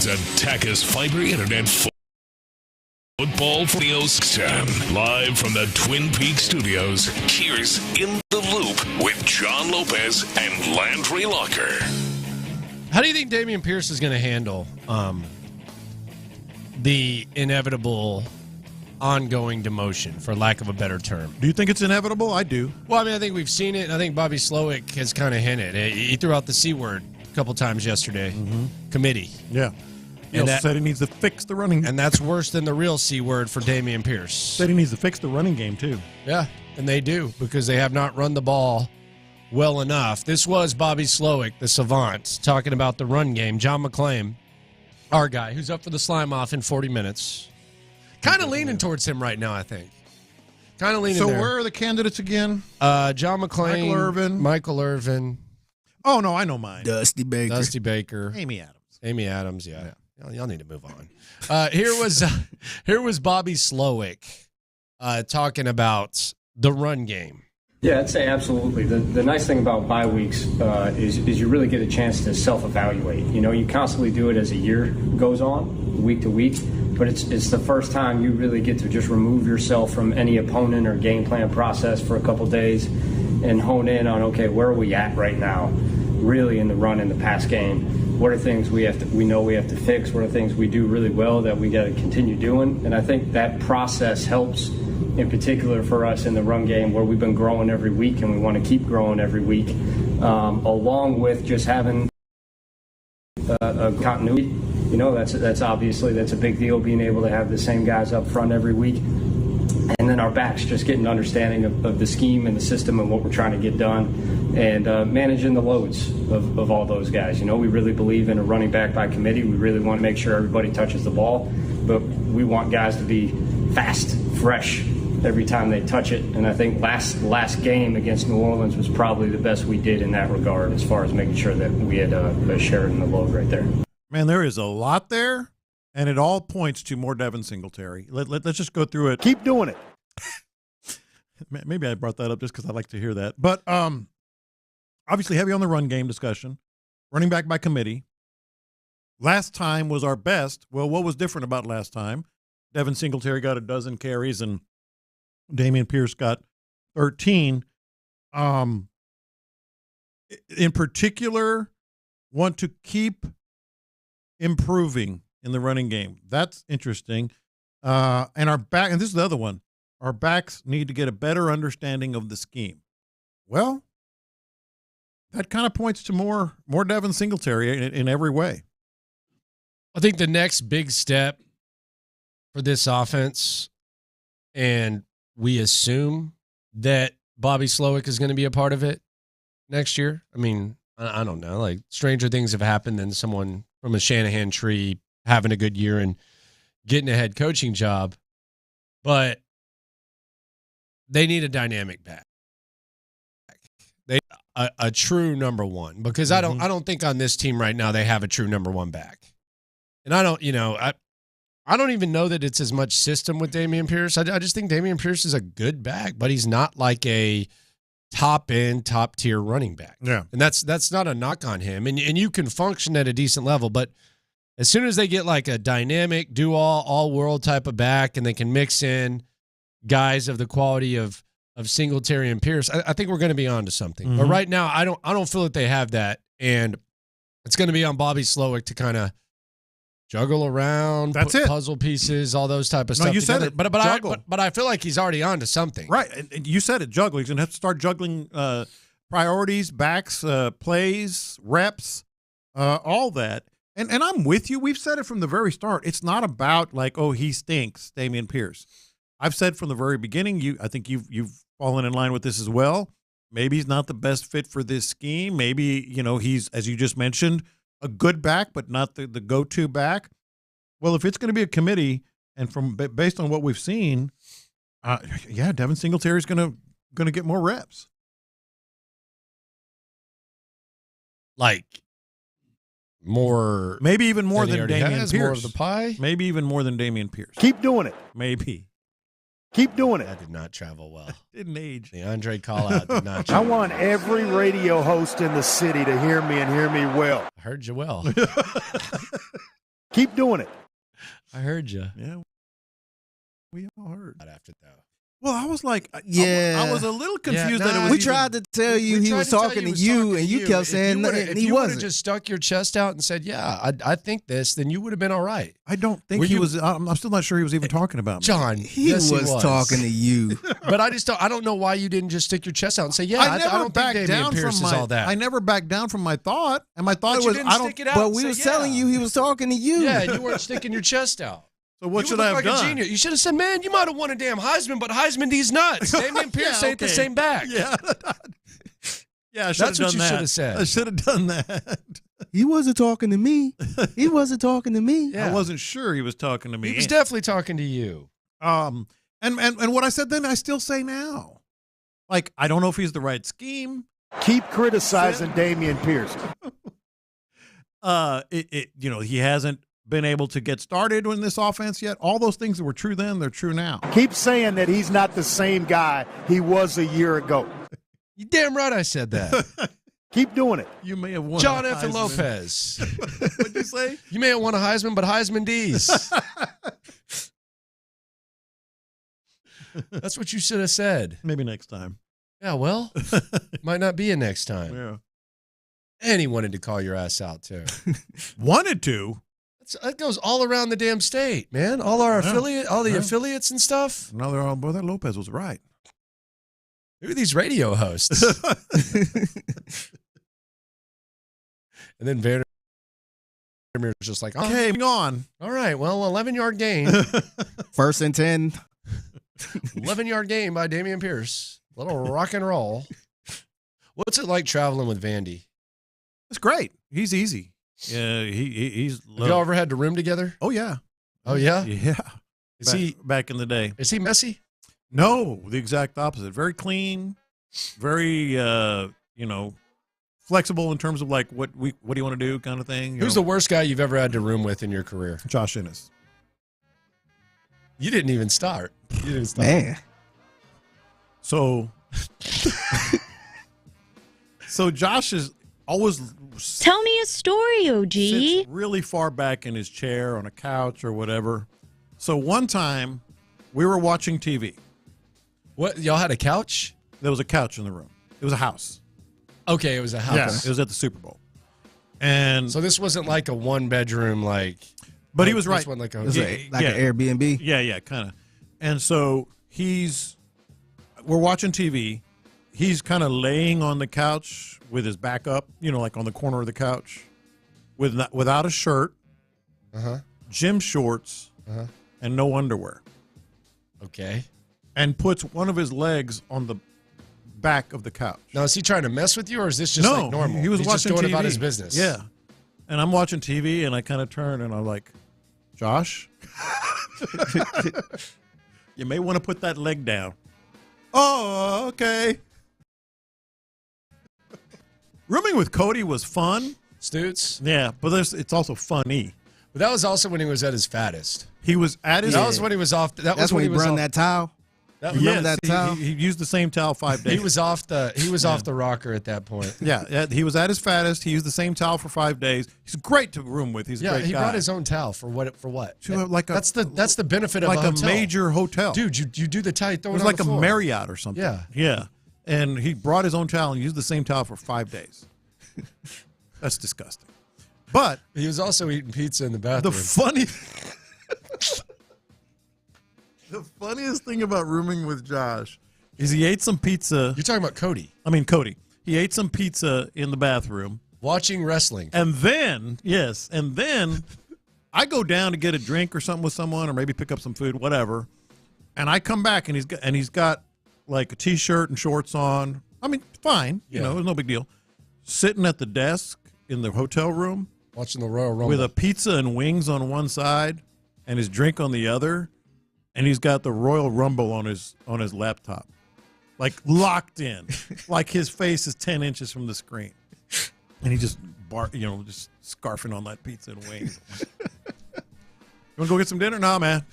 is Atacus Fiber Internet Football for Radio 610. Live from the Twin Peaks studios, here's In the Loop with John Lopez and Landry Locker. How do you think Dameon Pierce is going to handle the inevitable ongoing demotion, for lack of a better term? Do you think it's inevitable? I do. Well, I mean, I think we've seen it. I think Bobby Slowick has kind of hinted. He threw out the C word a couple times yesterday. Mm-hmm. Committee. Yeah. He also said he needs to fix the running game. And that's worse than the real C word for Dameon Pierce. Said he needs to fix the running game, too. Yeah, and they do, because they have not run the ball well enough. This was Bobby Slowick, the savant, talking about the run game. John McClain, our guy, who's up for the slime off in 40 minutes. Kind of leaning towards him right now, I think. Kind of leaning So there. where are the candidates again? John McClain. Michael Irvin. Oh, no, I know mine. Dusty Baker. Amy Adams. Amy Adams, yeah. Y'all need to move on. Here was Bobby Slowick talking about the run game. Yeah, I'd say absolutely. The nice thing about bye weeks is you really get a chance to self-evaluate. You know, you constantly do it as a year goes on, week to week, but it's the first time you really get to just remove yourself from any opponent or game plan process for a couple days and hone in on, okay, where are we at right now, really in the run in the pass game? What are things we know we have to fix? What are things we do really well that we got to continue doing? And I think that process helps, in particular for us in the run game, where we've been growing every week and we want to keep growing every week, along with just having a continuity. You know, that's obviously a big deal, being able to have the same guys up front every week. And then our backs just getting an understanding of the scheme and the system and what we're trying to get done, and managing the loads of all those guys. You know, we really believe in a running back by committee. We really want to make sure everybody touches the ball, but we want guys to be fast, fresh every time they touch it. And I think last game against New Orleans was probably the best we did in that regard, as far as making sure that we had a share in the load right there. Man, there is a lot there. And it all points to more Devin Singletary. Let's just go through it. Keep doing it. Maybe I brought that up just because I like to hear that. But obviously heavy on the run game discussion. Running back by committee. Last time was our best. Well, what was different about last time? Devin Singletary got 12 carries and Dameon Pierce got 13. In particular, want to keep improving in the running game. That's interesting. And our back, and this is the other one, our backs need to get a better understanding of the scheme. Well, that kind of points to more Devin Singletary in every way. I think the next big step for this offense, and we assume that Bobby Slowick is going to be a part of it next year. I mean, I don't know. Like, stranger things have happened than someone from a Shanahan tree having a good year and getting a head coaching job, but they need a dynamic back. They a true number one, because I don't think on this team right now they have a true number one back. And I don't even know that it's as much system with Dameon Pierce. I just think Dameon Pierce is a good back, but he's not like a top tier running back. Yeah. And that's not a knock on him. And you can function at a decent level, but as soon as they get like a dynamic, all-world type of back, and they can mix in guys of the quality of Singletary and Pierce, I think we're going to be on to something. Mm-hmm. But right now, I don't feel that they have that, and it's going to be on Bobby Slowick to kind of juggle around, puzzle pieces, all those type of stuff. You together. said it. But I feel like he's already on to something. Right, and you said it. Juggle. He's going to have to start juggling priorities, backs, plays, reps, all that. And I'm with you. We've said it from the very start. It's not about like, oh, he stinks, Dameon Pierce. I've said from the very beginning, I think you've fallen in line with this as well. Maybe he's not the best fit for this scheme. Maybe, he's, as you just mentioned, a good back, but not the go-to back. Well, if it's going to be a committee, and based on what we've seen, Devin Singletary is going to get more reps. Like, more, maybe even more than Dameon Pierce. More of the pie. Maybe even more than Dameon Pierce. Keep doing it. Maybe. Keep doing it. That did not travel well. Didn't age. The Andre call-out did not travel. I want every radio host in the city to hear me and hear me well. I heard you well. Keep doing it. I heard you. Yeah, we all heard. Not after that. Well, I was like, Yeah. I was a little confused that it was. We tried to tell you he was talking to you, and you kept saying nothing, and he If you would have wasn't. just stuck your chest out and said, "Yeah, I think this," then you would have been all right. I don't think he was. I'm still not sure he was even talking about me. John, He yes, was talking to you. But I don't know why you didn't just stick your chest out and say, "Yeah, I don't think Damian Pierce is all that." I never backed down from my thought, and my thought But you was, didn't I don't. stick it out But and we say, was telling you he was talking to you. Yeah, and you weren't sticking your chest out. So what You should would I look have like done? a genius. You should have said, "Man, you might have won a damn Heisman, but Heisman D's nuts. Damian Pierce ain't the same back." Yeah. Yeah, I should That's have what done you that. should have said. I should have done that. He wasn't talking to me. He wasn't talking to me. Yeah. I wasn't sure he was talking to me. He was definitely talking to you. And what I said then, I still say now. Like, I don't know if he's the right scheme. Keep criticizing Damian Pierce. He hasn't been able to get started in this offense yet. All those things that were true then, they're true now. Keep saying that he's not the same guy he was a year ago. You damn right I said that. Keep doing it. You may have won. John a F. and Heisman. Lopez. What'd you say? You may have won a Heisman, but Heisman D's. That's what you should have said. Maybe next time. Yeah, well, might not be a next time. Yeah. And he wanted to call your ass out, too. Wanted to? That goes all around the damn state, man. All our affiliates and stuff. No, they're all, boy, that Lopez was right. Who are these radio hosts? And then Vandermeer was just like, okay, moving on. All right, well, 11-yard gain. 1st and 10. 11-yard gain by Damian Pierce. Little rock and roll. What's it like traveling with Vandy? It's great. He's easy. Yeah, he's. Have y'all ever had to room together? Oh yeah. Oh yeah. Yeah. Is he back in the day? Is he messy? No, the exact opposite. Very clean, very flexible in terms of like what do you want to do kind of thing. Who's the worst guy you've ever had to room with in your career? Josh Ennis. You didn't even start. Man. So Josh is always Tell me a story, OG. sits really far back in his chair on a couch or whatever. So one time we were watching TV. What, y'all had a couch? There was a couch in the room. It was a house. Okay, it was a house. Yeah, it was at the Super Bowl. And so this wasn't like a one-bedroom, but he was right. This one like It was like an Airbnb. Yeah, kind of. And so we're watching TV. He's kind of laying on the couch with his back up, like on the corner of the couch, without a shirt, gym shorts, and no underwear. Okay. And puts one of his legs on the back of the couch. Now, is he trying to mess with you, or is this just like normal? He was He's watching just going TV. about his business. Yeah. And I'm watching TV, and I kind of turn, and I'm like, Josh, you may want to put that leg down. Oh, okay. Rooming with Cody was fun. Stoots? Yeah, but it's also funny. But that was also when he was at his fattest. He was at his... That was when he was off... That's when he burned that towel. Remember that towel? He used the same towel 5 days. He was off the rocker at that point. Yeah, he was at his fattest. He used the same towel for 5 days. He's great to room with. He's a great guy. He brought his own towel for what? That's the benefit of like a hotel. major hotel. Dude, you do the towel, you throw it was on like the a floor. Marriott or something. Yeah. And he brought his own towel and used the same towel for 5 days. That's disgusting. But he was also eating pizza in the bathroom. The funniest thing about rooming with Josh is he ate some pizza. You're talking about Cody. I mean, Cody. He ate some pizza in the bathroom. Watching wrestling. And then I go down to get a drink or something with someone or maybe pick up some food, whatever. And I come back and he's got like a T-shirt and shorts on. I mean, fine. It's no big deal. Sitting at the desk in the hotel room. Watching the Royal Rumble. With a pizza and wings on one side and his drink on the other. And he's got the Royal Rumble on his laptop. Like locked in. Like his face is 10 inches from the screen. And he just just scarfing on that pizza and wings. You want to go get some dinner? Nah, man.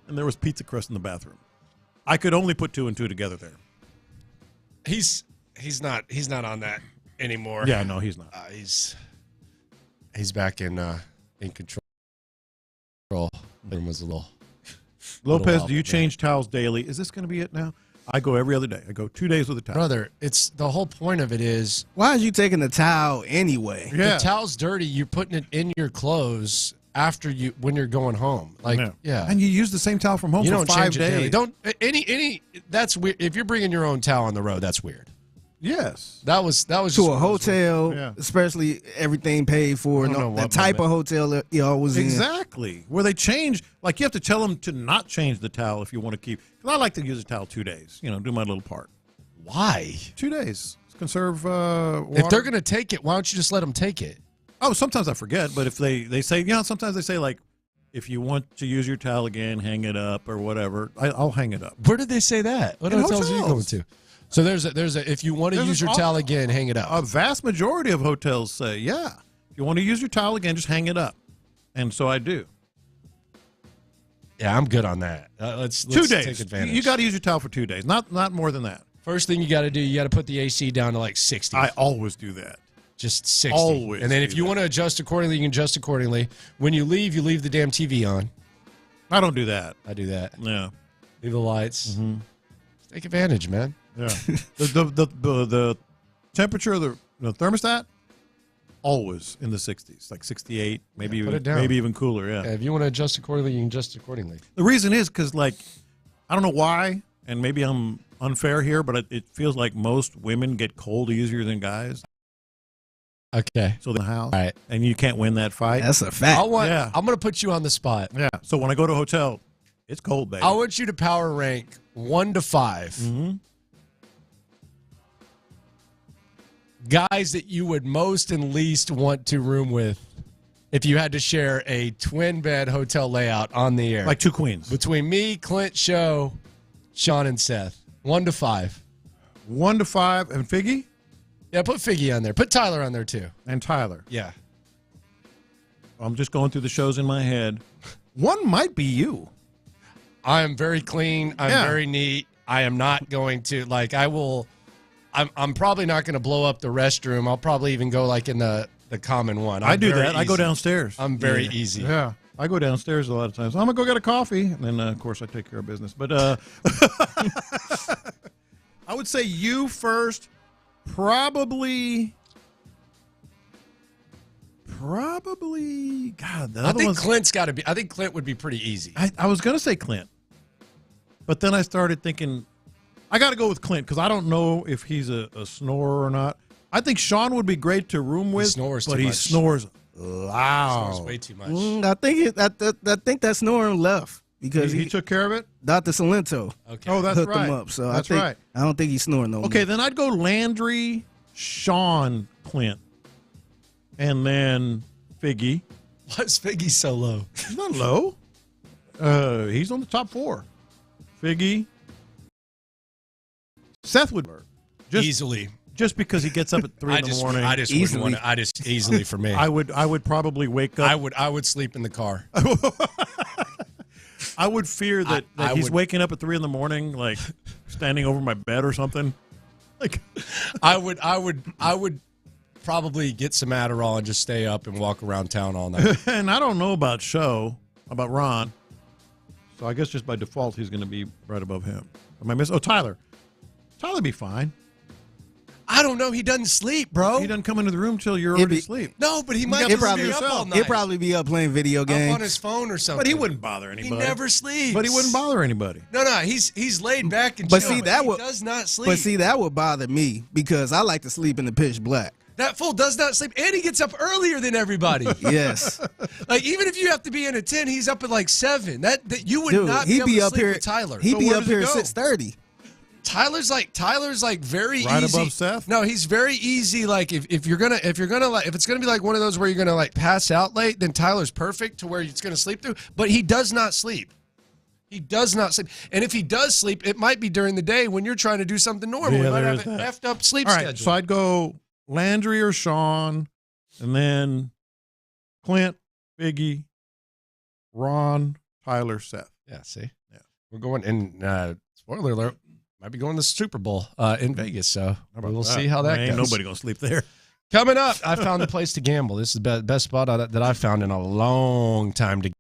And there was pizza crust in the bathroom. I could only put 2 and 2 together there. He's not on that anymore. Yeah, no, he's not. He's back in control. It was a little. Lopez, do you change towels daily? Is this going to be it now? I go every other day. I go 2 days with a towel. Brother, it's the whole point of it is. Why are you taking the towel anyway? Yeah. The towel's dirty. You're putting it in your clothes when you're going home. Like, yeah. And you use the same towel from home for 5 days. Don't that's weird. If you're bringing your own towel on the road, that's weird. Yes. That was to a hotel, especially everything paid for. The type of hotel that you always in. Exactly. Where they change, like you have to tell them to not change the towel if you want to keep. Because I like to use a towel 2 days, do my little part. Why? 2 days. Conserve water. If they're going to take it, why don't you just let them take it? Oh, sometimes I forget, but if they say, sometimes they say like, if you want to use your towel again, hang it up or whatever, I'll hang it up. Where did they say that? What hotels are you going to? So there's a if you want to use your towel again, hang it up. A vast majority of hotels say, if you want to use your towel again, just hang it up. And so I do. Yeah, I'm good on that. Let's 2 days. Take advantage. You got to use your towel for 2 days, not more than that. First thing you got to do, you got to put the AC down to like 60. I always do that. Just 60. Always. And then if you want to adjust accordingly, you can adjust accordingly. When you leave the damn TV on. I don't do that. I do that. Yeah. Leave the lights. Mm-hmm. Take advantage, man. Yeah. the temperature of the thermostat always in the 60s, like 68, maybe even cooler. Yeah. If you want to adjust accordingly, you can adjust accordingly. The reason is because, like, I don't know why, and maybe I'm unfair here, but it feels like most women get cold easier than guys. Okay. So the house, all right, and you can't win that fight. That's a fact. I'm going to put you on the spot. Yeah. So when I go to a hotel, it's cold, baby. I want you to power rank 1 to 5. Mm-hmm. Guys that you would most and least want to room with if you had to share a twin bed hotel layout on the air. Like 2 queens. Between me, Clint, Show, Sean, and Seth. 1 to 5. 1 to 5. And Figgy? Yeah, put Figgy on there. Put Tyler on there, too. And Tyler. Yeah. I'm just going through the shows in my head. 1 might be you. I am very clean. I'm very neat. I am not going to, I'm probably not going to blow up the restroom. I'll probably even go like in the common one. I do that. Easy. I go downstairs. I'm very easy. Yeah. I go downstairs a lot of times. I'm going to go get a coffee. And then, of course, I take care of business. But I would say you first. Probably. God, I think Clint's got to be. I think Clint would be pretty easy. I was going to say Clint. But then I started thinking, I got to go with Clint because I don't know if he's a snorer or not. I think Sean would be great to room with, but he snores loud. Snores way too much. I think that snoring left because he took care of it. Dr. Salento. Okay. Oh, that's hooked right. him up. So that's I don't think he's snoring no more. Okay, then I'd go Landry, Sean, Clint, and then Figgy. Why is Figgy so low? He's not low. He's on the top 4. Figgy. Seth would easily. Just because he gets up at 3 in the morning. I just easily for me. I would probably wake up. I would sleep in the car. I would fear that he's waking up at 3 in the morning, like standing over my bed or something. Like I would probably get some Adderall and just stay up and walk around town all night. And I don't know about Ron. So I guess just by default he's going to be right above him. Am I missing? Oh, Tyler. Tyler'd be fine. I don't know. He doesn't sleep, bro. He doesn't come into the room till you're already asleep. No, but he might He'll be up all night. He'll probably be up playing video games. Up on his phone or something. But he wouldn't bother anybody. He never sleeps. But he wouldn't bother anybody. No, he's laid back and but chill, see, that he does not sleep. But see, that would bother me because I like to sleep in the pitch black. That fool does not sleep, and he gets up earlier than everybody. Yes. Like, even if you have to be in at 10, he's up at like 7. That you would not be able to sleep with Tyler. He'd be up here at 6:30. Tyler's like very right easy. Above Seth? No, he's very easy. Like if it's gonna be like one of those where you're gonna like pass out late, then Tyler's perfect to where it's gonna sleep through. But he does not sleep. He does not sleep. And if he does sleep, it might be during the day when you're trying to do something normal. Yeah, you might have an effed up sleep All right, schedule. so I'd go Landry or Sean, and then Clint, Biggie, Ron, Tyler, Seth. Yeah, see? Yeah. We're going, and spoiler alert, Might be going to the Super Bowl in Vegas, so we'll see how that Ain't goes. nobody going to sleep there. Coming up, I found the place to gamble. This is the best spot that I've found in a long time to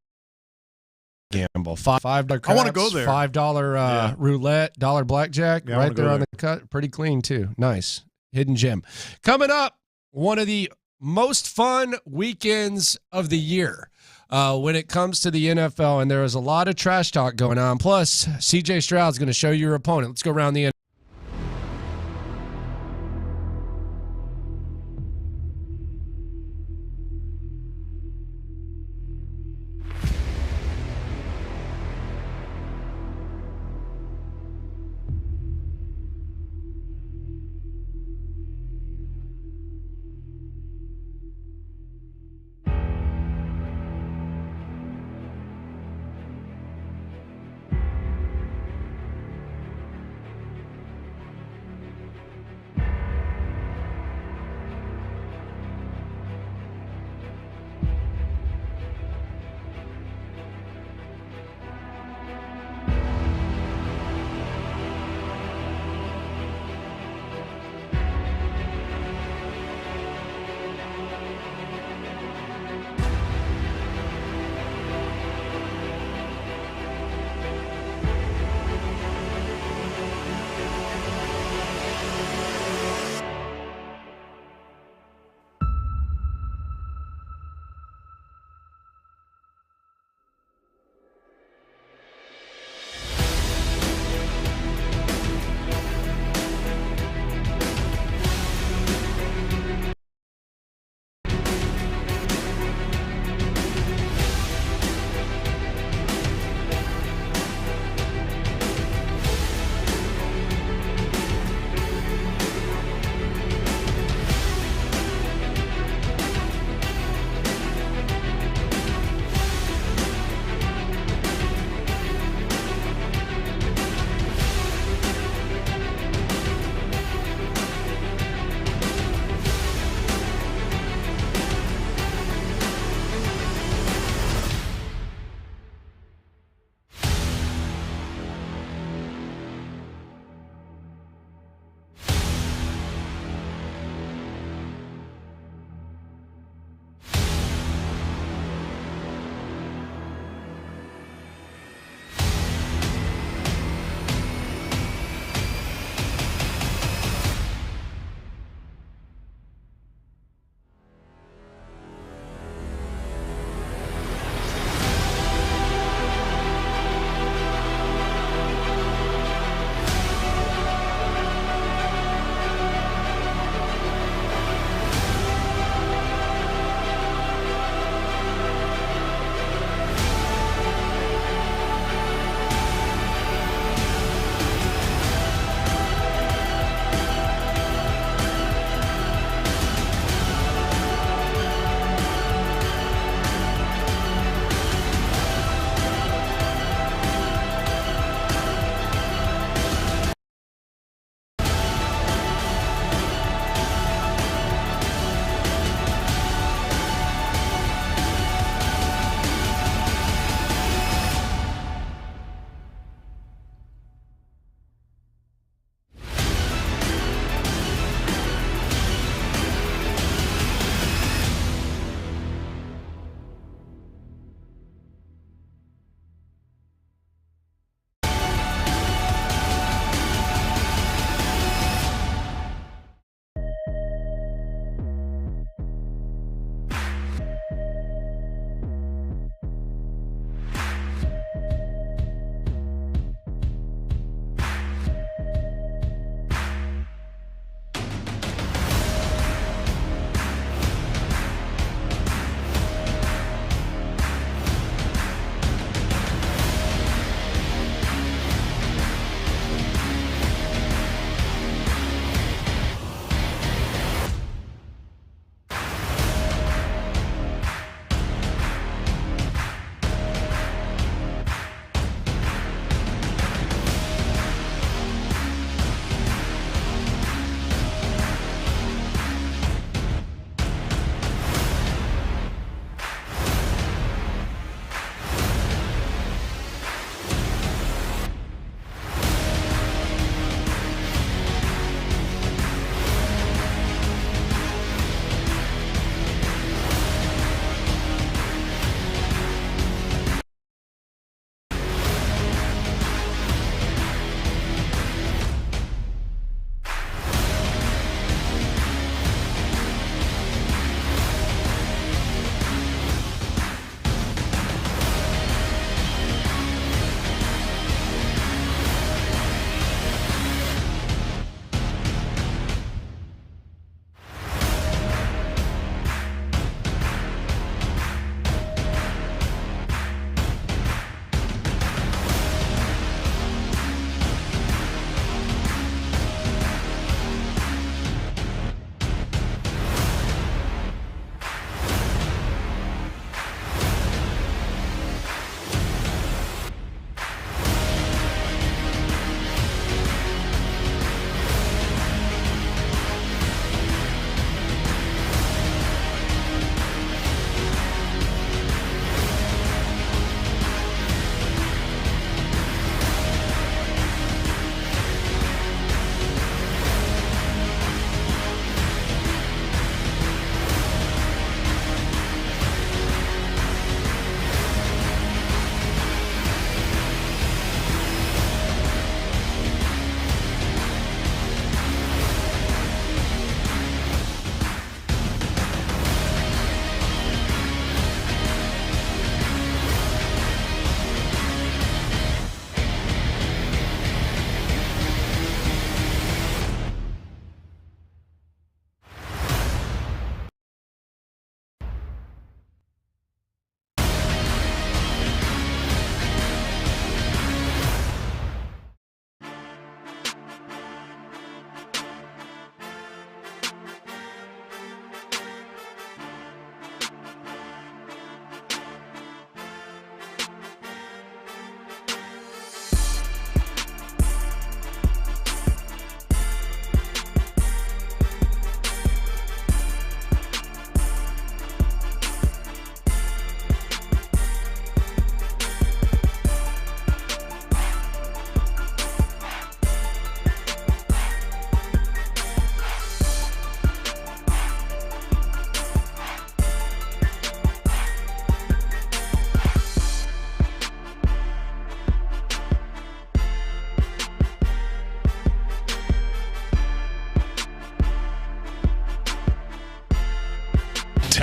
gamble. $5 craps, I want to go there. $5 roulette, $1 blackjack, Yeah, I right wanna there go on there. the cut. Pretty clean, too. Nice. Hidden gem. Coming up, one of the most fun weekends of the year when it comes to the NFL, and there is a lot of trash talk going on. Plus, C.J. Stroud's going to show you your opponent. Let's go around the end.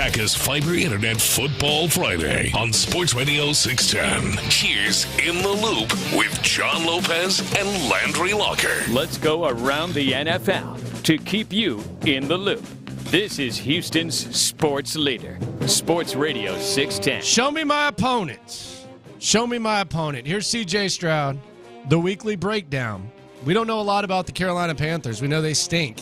Taka's Fiber Internet Football Friday on Sports Radio 610. Here's In the Loop with John Lopez and Landry Locker. Let's go around the NFL to keep you in the loop. This is Houston's sports leader, Sports Radio 610. Show me my opponent. Show me my opponent. Here's CJ Stroud, the weekly breakdown. We don't know a lot about the Carolina Panthers. We know they stink.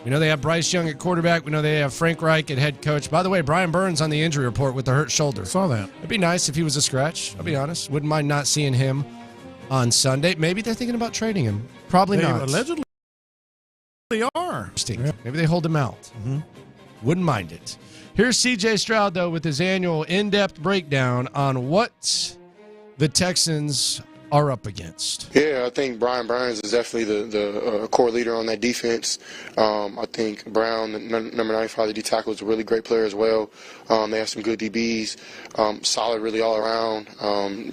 We know they have Bryce Young at quarterback. We know they have Frank Reich at head coach. By the way, Brian Burns on the injury report with the hurt shoulder. Saw that. It'd be nice if he was a scratch. I'll be honest. Wouldn't mind not seeing him on Sunday. Maybe they're thinking about trading him. Probably not. Allegedly, they are. Yeah. Maybe they hold him out. Mm-hmm. Wouldn't mind it. Here's CJ Stroud, though, with his annual in-depth breakdown on what the Texans are up against. Yeah, I think Brian Burns is definitely the core leader on that defense. I think Brown, the number 95, the D tackle, is a really great player as well. They have some good DBs, solid really all around,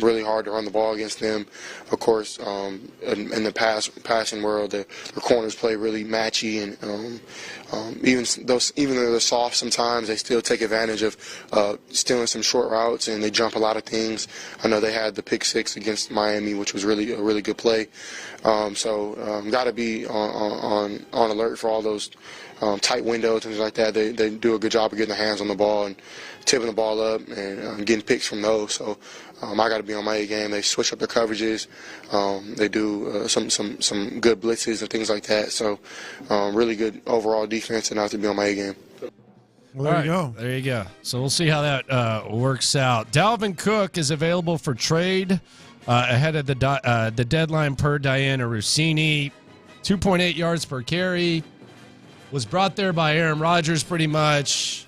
really hard to run the ball against them. Of course, in the passing world, the corners play really matchy, and even though they're soft sometimes, they still take advantage of stealing some short routes, and they jump a lot of things. I know they had the pick six against Miami, which was really a really good play. So got to be on alert for all those tight windows, things like that. They do a good job of getting their hands on the ball and tipping the ball up and getting picks from those. So I got to be on my A game. They switch up their coverages. They do some good blitzes and things like that. So really good overall defense, and I have to be on my A game. Well, there you go. There you go. So we'll see how that works out. Dalvin Cook is available for trade ahead of the deadline per Diana Rossini. 2.8 yards per carry. Was brought there by Aaron Rodgers pretty much.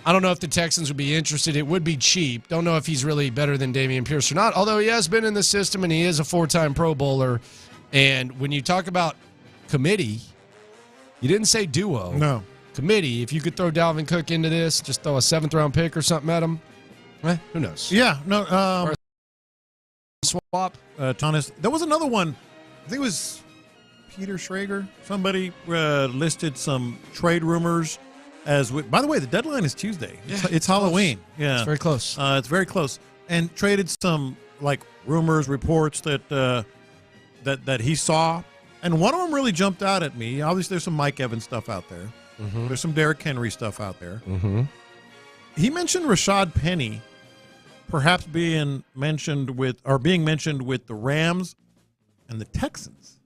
I don't know if the Texans would be interested. It would be cheap. Don't know if he's really better than Dameon Pierce or not, although he has been in the system and he is a 4-time Pro Bowler. And when you talk about committee, you didn't say duo. No. Committee, if you could throw Dalvin Cook into this, just throw a 7th-round pick or something at him, who knows? Yeah, no. Or a swap. Thomas. There was another one. I think it was Peter Schrager. Somebody listed some trade rumors. By the way, the deadline is Tuesday. Yeah, it's Halloween. Yeah, it's very close. It's very close. And traded some rumors, reports that he saw, and one of them really jumped out at me. Obviously, there's some Mike Evans stuff out there. Mm-hmm. There's some Derrick Henry stuff out there. Mm-hmm. He mentioned Rashad Penny, perhaps being mentioned with the Rams and the Texans.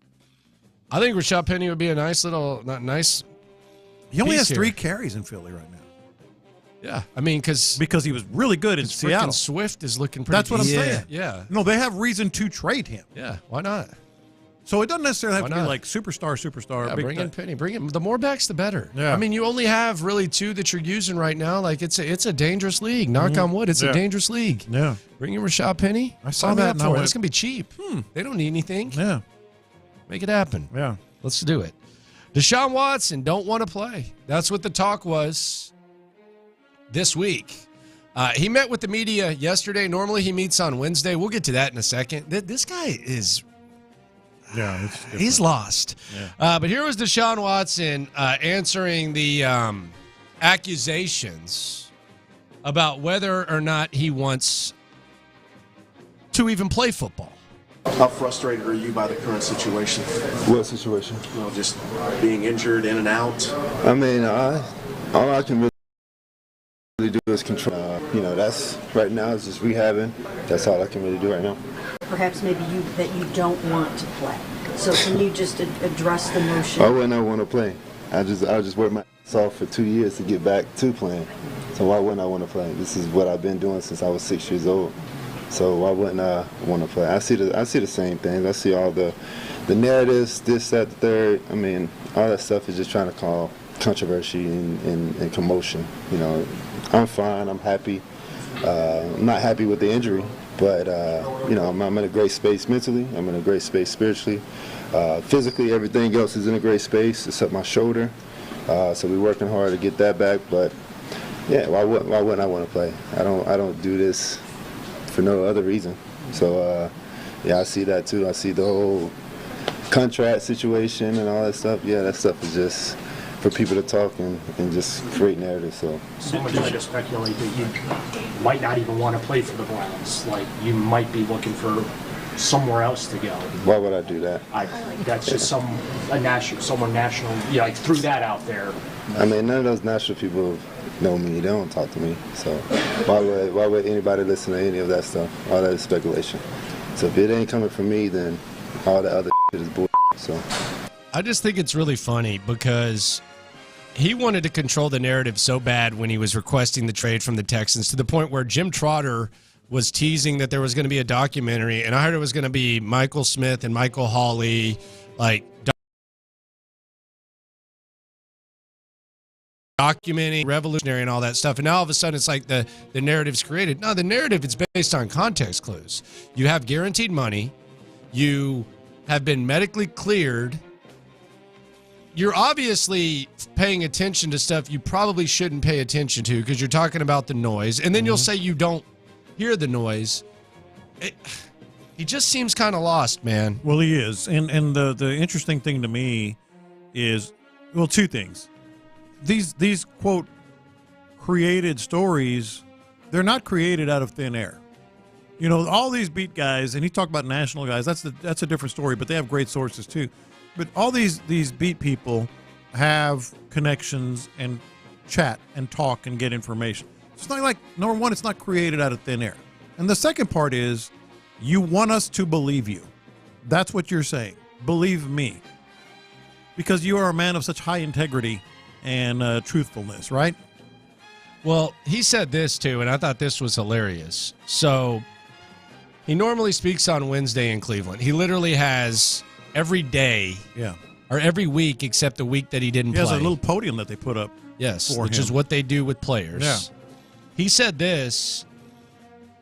I think Rashad Penny would be a nice. He only has here. 3 carries in Philly right now. Yeah, I mean, because he was really good in Seattle. Swift is looking pretty. That's what I'm saying. Yeah. No, they have reason to trade him. Yeah. Why not? So it doesn't necessarily have to be like superstar. Yeah, bring in Penny. Bring him. The more backs, the better. Yeah. I mean, you only have really 2 that you're using right now. Like it's a dangerous league. Knock on wood, it's a dangerous league. Yeah. Bring in Rashad Penny. I saw that. For it. It's gonna be cheap. They don't need anything. Yeah. Make it happen. Yeah. Let's do it. Deshaun Watson don't want to play. That's what the talk was this week. He met with the media yesterday. Normally he meets on Wednesday. We'll get to that in a second. This guy is... Yeah, he's lost. Yeah. But here was Deshaun Watson answering the accusations about whether or not he wants to even play football. How frustrated are you by the current situation? What situation? Well, just being injured in and out. I mean, all I can really do is control. That's right now is just rehabbing. That's all I can really do right now. Perhaps maybe that you don't want to play. So can you just address the notion? I wouldn't want to play. I just worked my ass off for 2 years to get back to playing. So why wouldn't I want to play? This is what I've been doing since I was 6 years old. So why wouldn't I want to play? I see the same things. I see all the narratives, this, that, the third. I mean, all that stuff is just trying to cause controversy and commotion. I'm fine. I'm happy. I'm not happy with the injury, but I'm in a great space mentally. I'm in a great space spiritually. Physically, everything else is in a great space except my shoulder. So we're working hard to get that back. But yeah, why wouldn't I want to play? I don't do this for no other reason. So I see that too. I see the whole contract situation and all that stuff. Yeah, that stuff is just for people to talk and just create narrative. So Someone tried to speculate that you might not even want to play for the Browns. Like, you might be looking for somewhere else to go. why would I do that? That's just someone national. Yeah, like, threw that out there. I mean, none of those national people know me. They don't talk to me. So why would anybody listen to any of that stuff? All that is speculation. So if it ain't coming from me, then all the other shit is bullshit. So I just think it's really funny because he wanted to control the narrative so bad when he was requesting the trade from the Texans, to the point where Jim Trotter was teasing that there was going to be a documentary, and I heard it was going to be Michael Smith and Michael Hawley, like, documenting revolutionary and all that stuff. And now all of a sudden it's like the narrative's created. No, the narrative is based on context clues. You have guaranteed money. You have been medically cleared. You're obviously paying attention to stuff you probably shouldn't pay attention to because you're talking about the noise. And then you'll say you don't hear the noise. He just seems kind of lost, man. Well, he is. And the interesting thing to me is, well, two things. These quote created stories, they're not created out of thin air. You know, all these beat guys, and he talked about national guys, that's a different story, but they have great sources too. But all these beat people have connections and chat and talk and get information. It's not like, number one, it's not created out of thin air. And the second part is, you want us to believe you. That's what you're saying. Believe me. Because you are a man of such high integrity and truthfulness, right? Well, he said this too, and I thought this was hilarious. So he normally speaks on Wednesday in Cleveland. He literally has every day, or every week except the week that he didn't play. He has a little podium that they put up. Yes, for which him. is what they do with players. Yeah. He said this,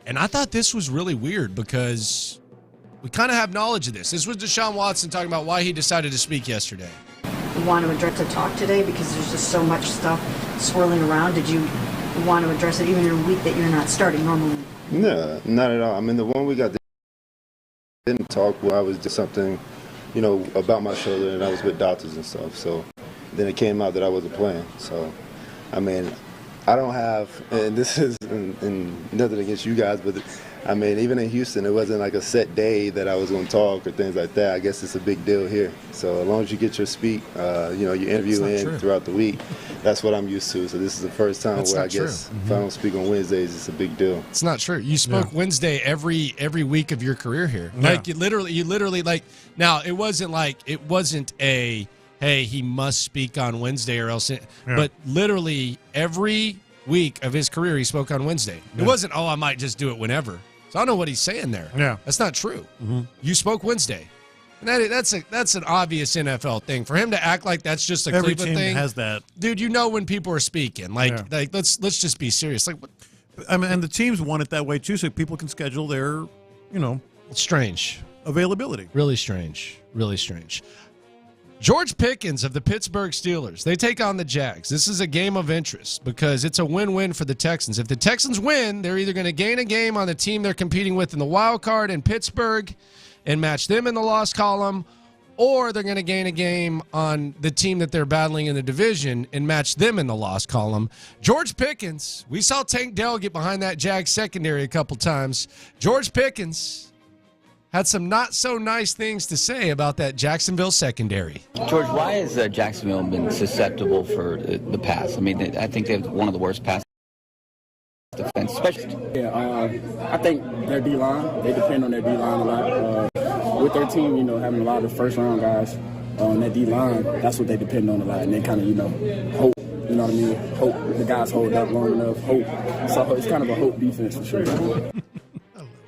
and I thought this was really weird because we kind of have knowledge of this. This was Deshaun Watson talking about why he decided to speak yesterday. You want to address the talk today because there's just so much stuff swirling around? Did you want to address it even in a week that you're not starting normally? no, not at all. I mean, the one week I didn't talk, well, I was just something, you know, about my shoulder, and I was with doctors and stuff. So then it came out that I wasn't playing. So, I mean, I don't have, and this is and nothing against you guys, but I mean, even in Houston, it wasn't like a set day that I was going to talk or things like that. I guess it's a big deal here. So as long as you get your speak, you know, your interview in throughout the week, that's what I'm used to. So this is the first time where I guess if I don't speak on Wednesdays, it's a big deal. It's not true. You spoke Wednesday every week of your career here. Yeah. Like you literally like. Now it wasn't a hey, he must speak on Wednesday or else. But literally every week of his career, he spoke on Wednesday. It wasn't, I might just do it whenever. So I don't know what he's saying there. Yeah. That's not true. You spoke Wednesday. And that's an obvious NFL thing. For him to act like that's just a Every Cleveland team thing. has that. Dude, you know when people are speaking. Like let's just be serious. Like what? I mean, and the teams want it that way too, so people can schedule their, you know, it's strange availability. Really strange. Really strange. George Pickens of the Pittsburgh Steelers. They take on the Jags. This is a game of interest because it's a win-win for the Texans. If the Texans win, they're either going to gain a game on the team they're competing with in the wild card in Pittsburgh and match them in the loss column, or they're going to gain a game on the team that they're battling in the division and match them in the loss column. George Pickens, we saw Tank Dell get behind that Jags secondary a couple times. George Pickens had some not so nice things to say about that Jacksonville secondary. George, why has Jacksonville been susceptible for the pass? I mean, I think they have one of the worst pass defense, especially. Yeah, I think their D-line, they depend on their D-line a lot. With their team, you know, having a lot of first-round guys on that D-line, that's what they depend on a lot. And they kind of, you know, hope, you know what I mean? Hope the guys hold up long enough, hope. So it's kind of a hope defense for sure. I love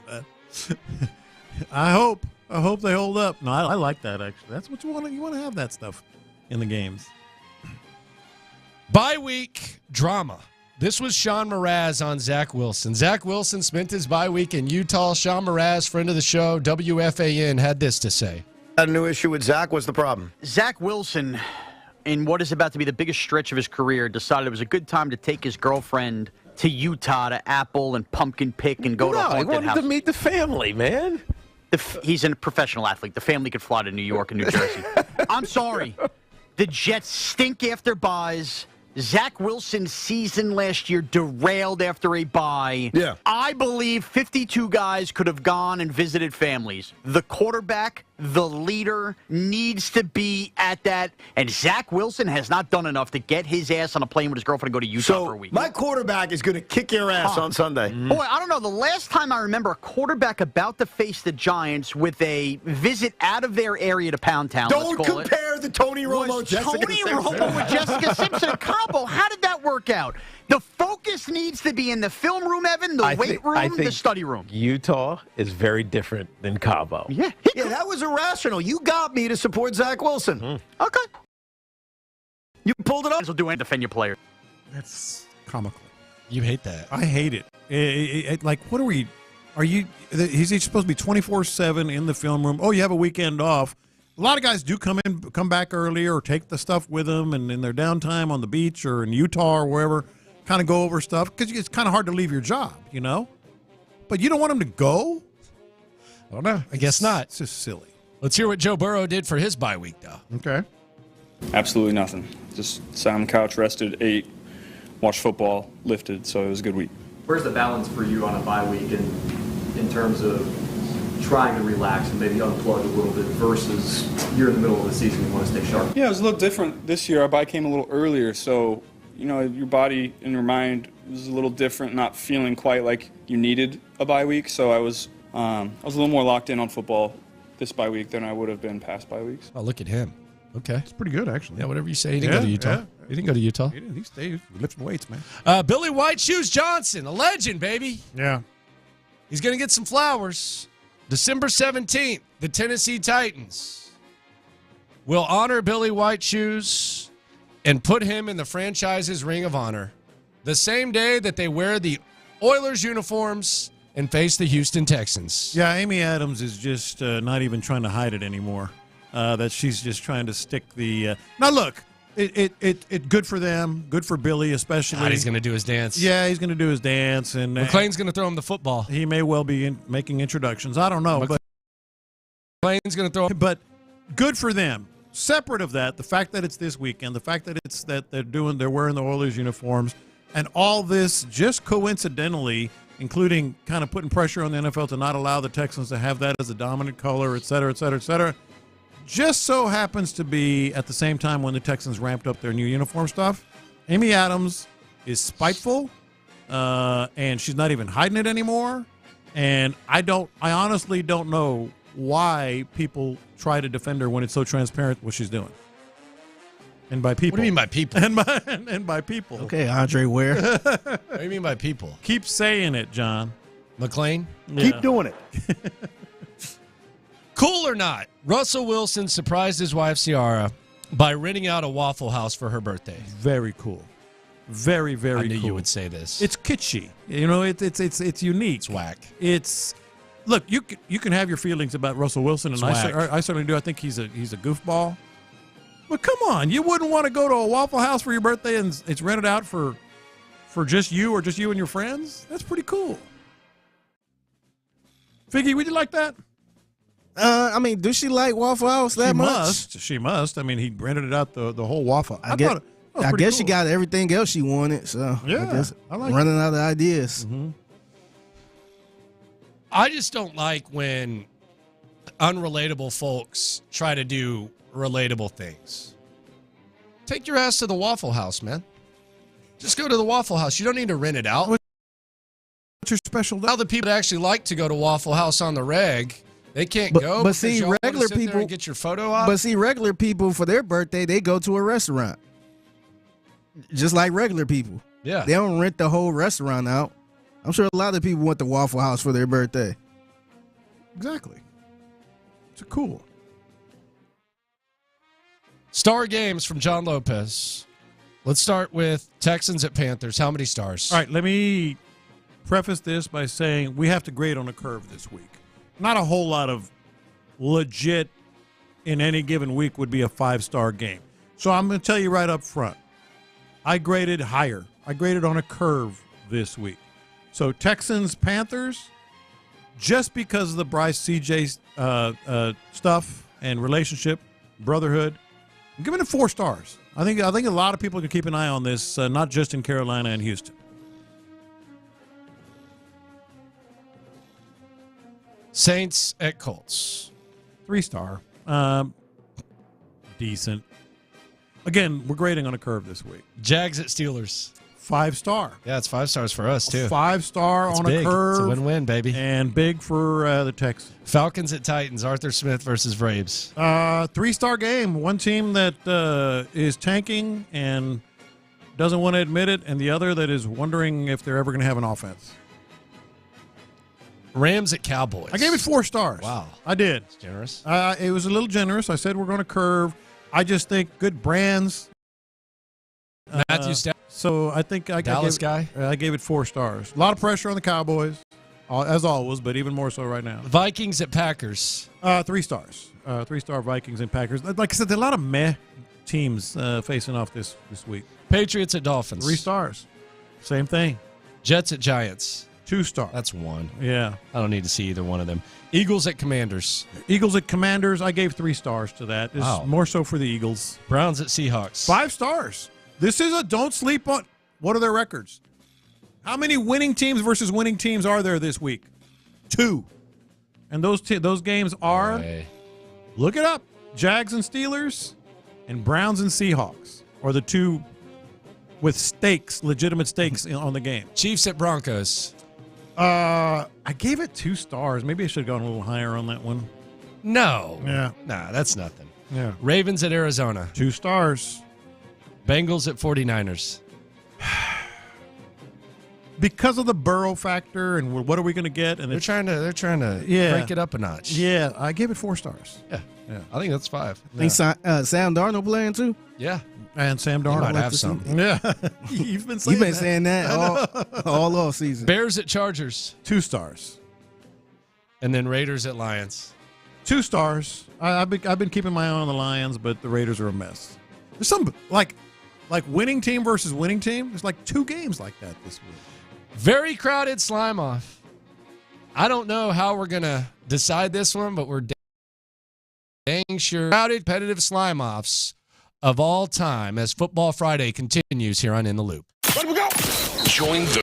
that. I hope they hold up. No, I like that, actually. That's what you want. You want to have that stuff in the games. Bye week drama. This was Sean Mraz on Zach Wilson. Zach Wilson spent his bye week in Utah. Sean Mraz, friend of the show, WFAN, had this to say. A new issue with Zach. What's the problem? Zach Wilson, in what is about to be the biggest stretch of his career, decided it was a good time to take his girlfriend to Utah to apple and pumpkin pick and go to a haunted he wanted house. to meet the family, man. He's a professional athlete. The family could fly to New York and New Jersey. I'm sorry. The Jets stink after buys. Zach Wilson's season last year derailed after a bye. Yeah. I believe 52 guys could have gone and visited families. The quarterback, the leader, needs to be at that. And Zach Wilson has not done enough to get his ass on a plane with his girlfriend and go to Utah for a week. My quarterback is going to kick your ass on Sunday. Boy, I don't know. The last time I remember a quarterback about to face the Giants with a visit out of their area to Pound Town, Don't compare the Tony Romo, Jessica Tony Simpson. Romo with Jessica Simpson combo. How did that work out? The focus needs to be in the film room, Evan, the weight room, the study room. Utah is very different than Cabo. Yeah. That was irrational. You got me to support Zach Wilson. Okay. You pulled it up. Will do and defend your player. That's comical. You hate that. I hate it. Like, what are we? Are you? He's supposed to be 24/7 in the film room. Oh, you have a weekend off. A lot of guys do come back earlier or take the stuff with them, and in their downtime on the beach or in Utah or wherever, kind of go over stuff because it's kind of hard to leave your job, you know. But you don't want them to go. I don't know. I guess not. It's just silly. Let's hear what Joe Burrow did for his bye week, though. Okay. Absolutely nothing. Just sat on the couch, rested, ate, watched football, lifted. So it was a good week. Where's the balance for you on a bye week in terms of trying to relax and maybe unplug a little bit versus you're in the middle of the season and you want to stay sharp? Yeah, it was a little different this year. Our bye came a little earlier, so your body and your mind was a little different, not feeling quite like you needed a bye week. So I was a little more locked in on football this bye week than I would have been past bye weeks. Oh, look at him. Okay. It's pretty good, actually. Yeah, whatever you say. He didn't go to Utah. Yeah. He didn't go to Utah. He stayed lifting weights, man. Billy White Shoes Johnson, a legend, baby. Yeah. He's going to get some flowers. December 17th, the Tennessee Titans will honor Billy White Shoes and put him in the franchise's Ring of Honor the same day that they wear the Oilers uniforms and face the Houston Texans. Yeah, Amy Adams is just not even trying to hide it anymore. That she's just trying to stick the. Now look, it good for them, good for Billy especially. God, he's going to do his dance. Yeah, he's going to do his dance, and McClain's going to throw him the football. He may well be making introductions. I don't know, but McClain's going to throw him. But good for them. Separate of that, the fact that it's this weekend, the fact that they're wearing the Oilers uniforms, and all this just coincidentally, including kind of putting pressure on the NFL to not allow the Texans to have that as a dominant color, et cetera, et cetera, et cetera. Just so happens to be at the same time when the Texans ramped up their new uniform stuff. Amy Adams is spiteful, and she's not even hiding it anymore. And I honestly don't know why people try to defend her when it's so transparent what she's doing. And by people. What do you mean by people? And by people. Okay, Andre Ware. What do you mean by people? Keep saying it, John. McClain? Yeah. Keep doing it. Cool or not, Russell Wilson surprised his wife, Ciara, by renting out a Waffle House for her birthday. Very cool. Very, very cool. I knew you would say this. It's kitschy. You know, it's unique. It's whack. Look, you can have your feelings about Russell Wilson, and I certainly do. I think he's a goofball. But come on, you wouldn't want to go to a Waffle House for your birthday and it's rented out for just you or just you and your friends? That's pretty cool. Figgy, would you like that? I mean, does she like Waffle House that much? She must. I mean, he rented it out the whole Waffle. I guess she got everything else she wanted. So yeah, I guess I like running out of ideas. Mm-hmm. I just don't like when unrelatable folks try to do relatable things. Take your ass to the Waffle House, man. Just go to the Waffle House. You don't need to rent it out. What's your special? Now the people that actually like to go to Waffle House on the reg, they can't go. But see, regular sit there people and get your photo op. But see, regular people for their birthday, they go to a restaurant, just like regular people. Yeah, they don't rent the whole restaurant out. I'm sure a lot of people went to Waffle House for their birthday. Exactly. It's cool. Star games from John Lopez. Let's start with Texans at Panthers. How many stars? All right, let me preface this by saying we have to grade on a curve this week. Not a whole lot of legit in any given week would be a 5-star game. So I'm going to tell you right up front. I graded higher. I graded on a curve this week. So Texans, Panthers, just because of the Bryce CJ stuff and relationship, brotherhood, I'm giving it 4 stars. I think a lot of people can keep an eye on this, not just in Carolina and Houston. Saints at Colts. 3-star. Decent. Again, we're grading on a curve this week. Jags at Steelers. 5-star. Yeah, it's 5 stars for us, too. 5-star on big. a curve. It's a win-win, baby. And big for the Texans. Falcons at Titans. Arthur Smith versus Braves. 3-star game. One team that is tanking and doesn't want to admit it, and the other that is wondering if they're ever going to have an offense. Rams at Cowboys. I gave it 4 stars. Wow. I did. That's generous. It was a little generous. I said we're going to curve. I just think good brands. Matthew Stafford. So I think I Dallas gave I gave it 4 stars. A lot of pressure on the Cowboys, as always, but even more so right now. Vikings at Packers. 3 stars. 3-star Vikings and Packers. Like I said, there are a lot of meh teams facing off this week. Patriots at Dolphins. 3 stars. Same thing. Jets at Giants. 2 stars. That's 1. Yeah. I don't need to see either one of them. Eagles at Commanders. Eagles at Commanders. I gave 3 stars to that. It's more so for the Eagles. Browns at Seahawks. 5 stars. This is a don't sleep on. What are their records? How many winning teams versus winning teams are there this week? 2. And those games are, look it up, Jags and Steelers and Browns and Seahawks are the 2 with stakes, legitimate stakes on the game. Chiefs at Broncos. I gave it 2 stars. Maybe I should have gone a little higher on that one. No. Yeah. Nah, that's nothing. Yeah. Ravens at Arizona. 2 stars. Bengals at 49ers. Because of the Burrow factor and what are we going to get? And they're trying to crank it up a notch. Yeah, I gave it 4 stars. Yeah. I think that's 5. Think Sam Darnold playing too? Yeah. And Sam Darnold might have some. Yeah. You've been saying that all off season. Bears at Chargers. 2 stars. And then Raiders at Lions. 2 stars. I've been keeping my eye on the Lions, but the Raiders are a mess. There's some like winning team versus winning team. There's like 2 games like that this week. Very crowded slime off. I don't know how we're going to decide this one, but we're dang sure. Crowded competitive slime offs of all time as Football Friday continues here on In the Loop. Let we go. Join the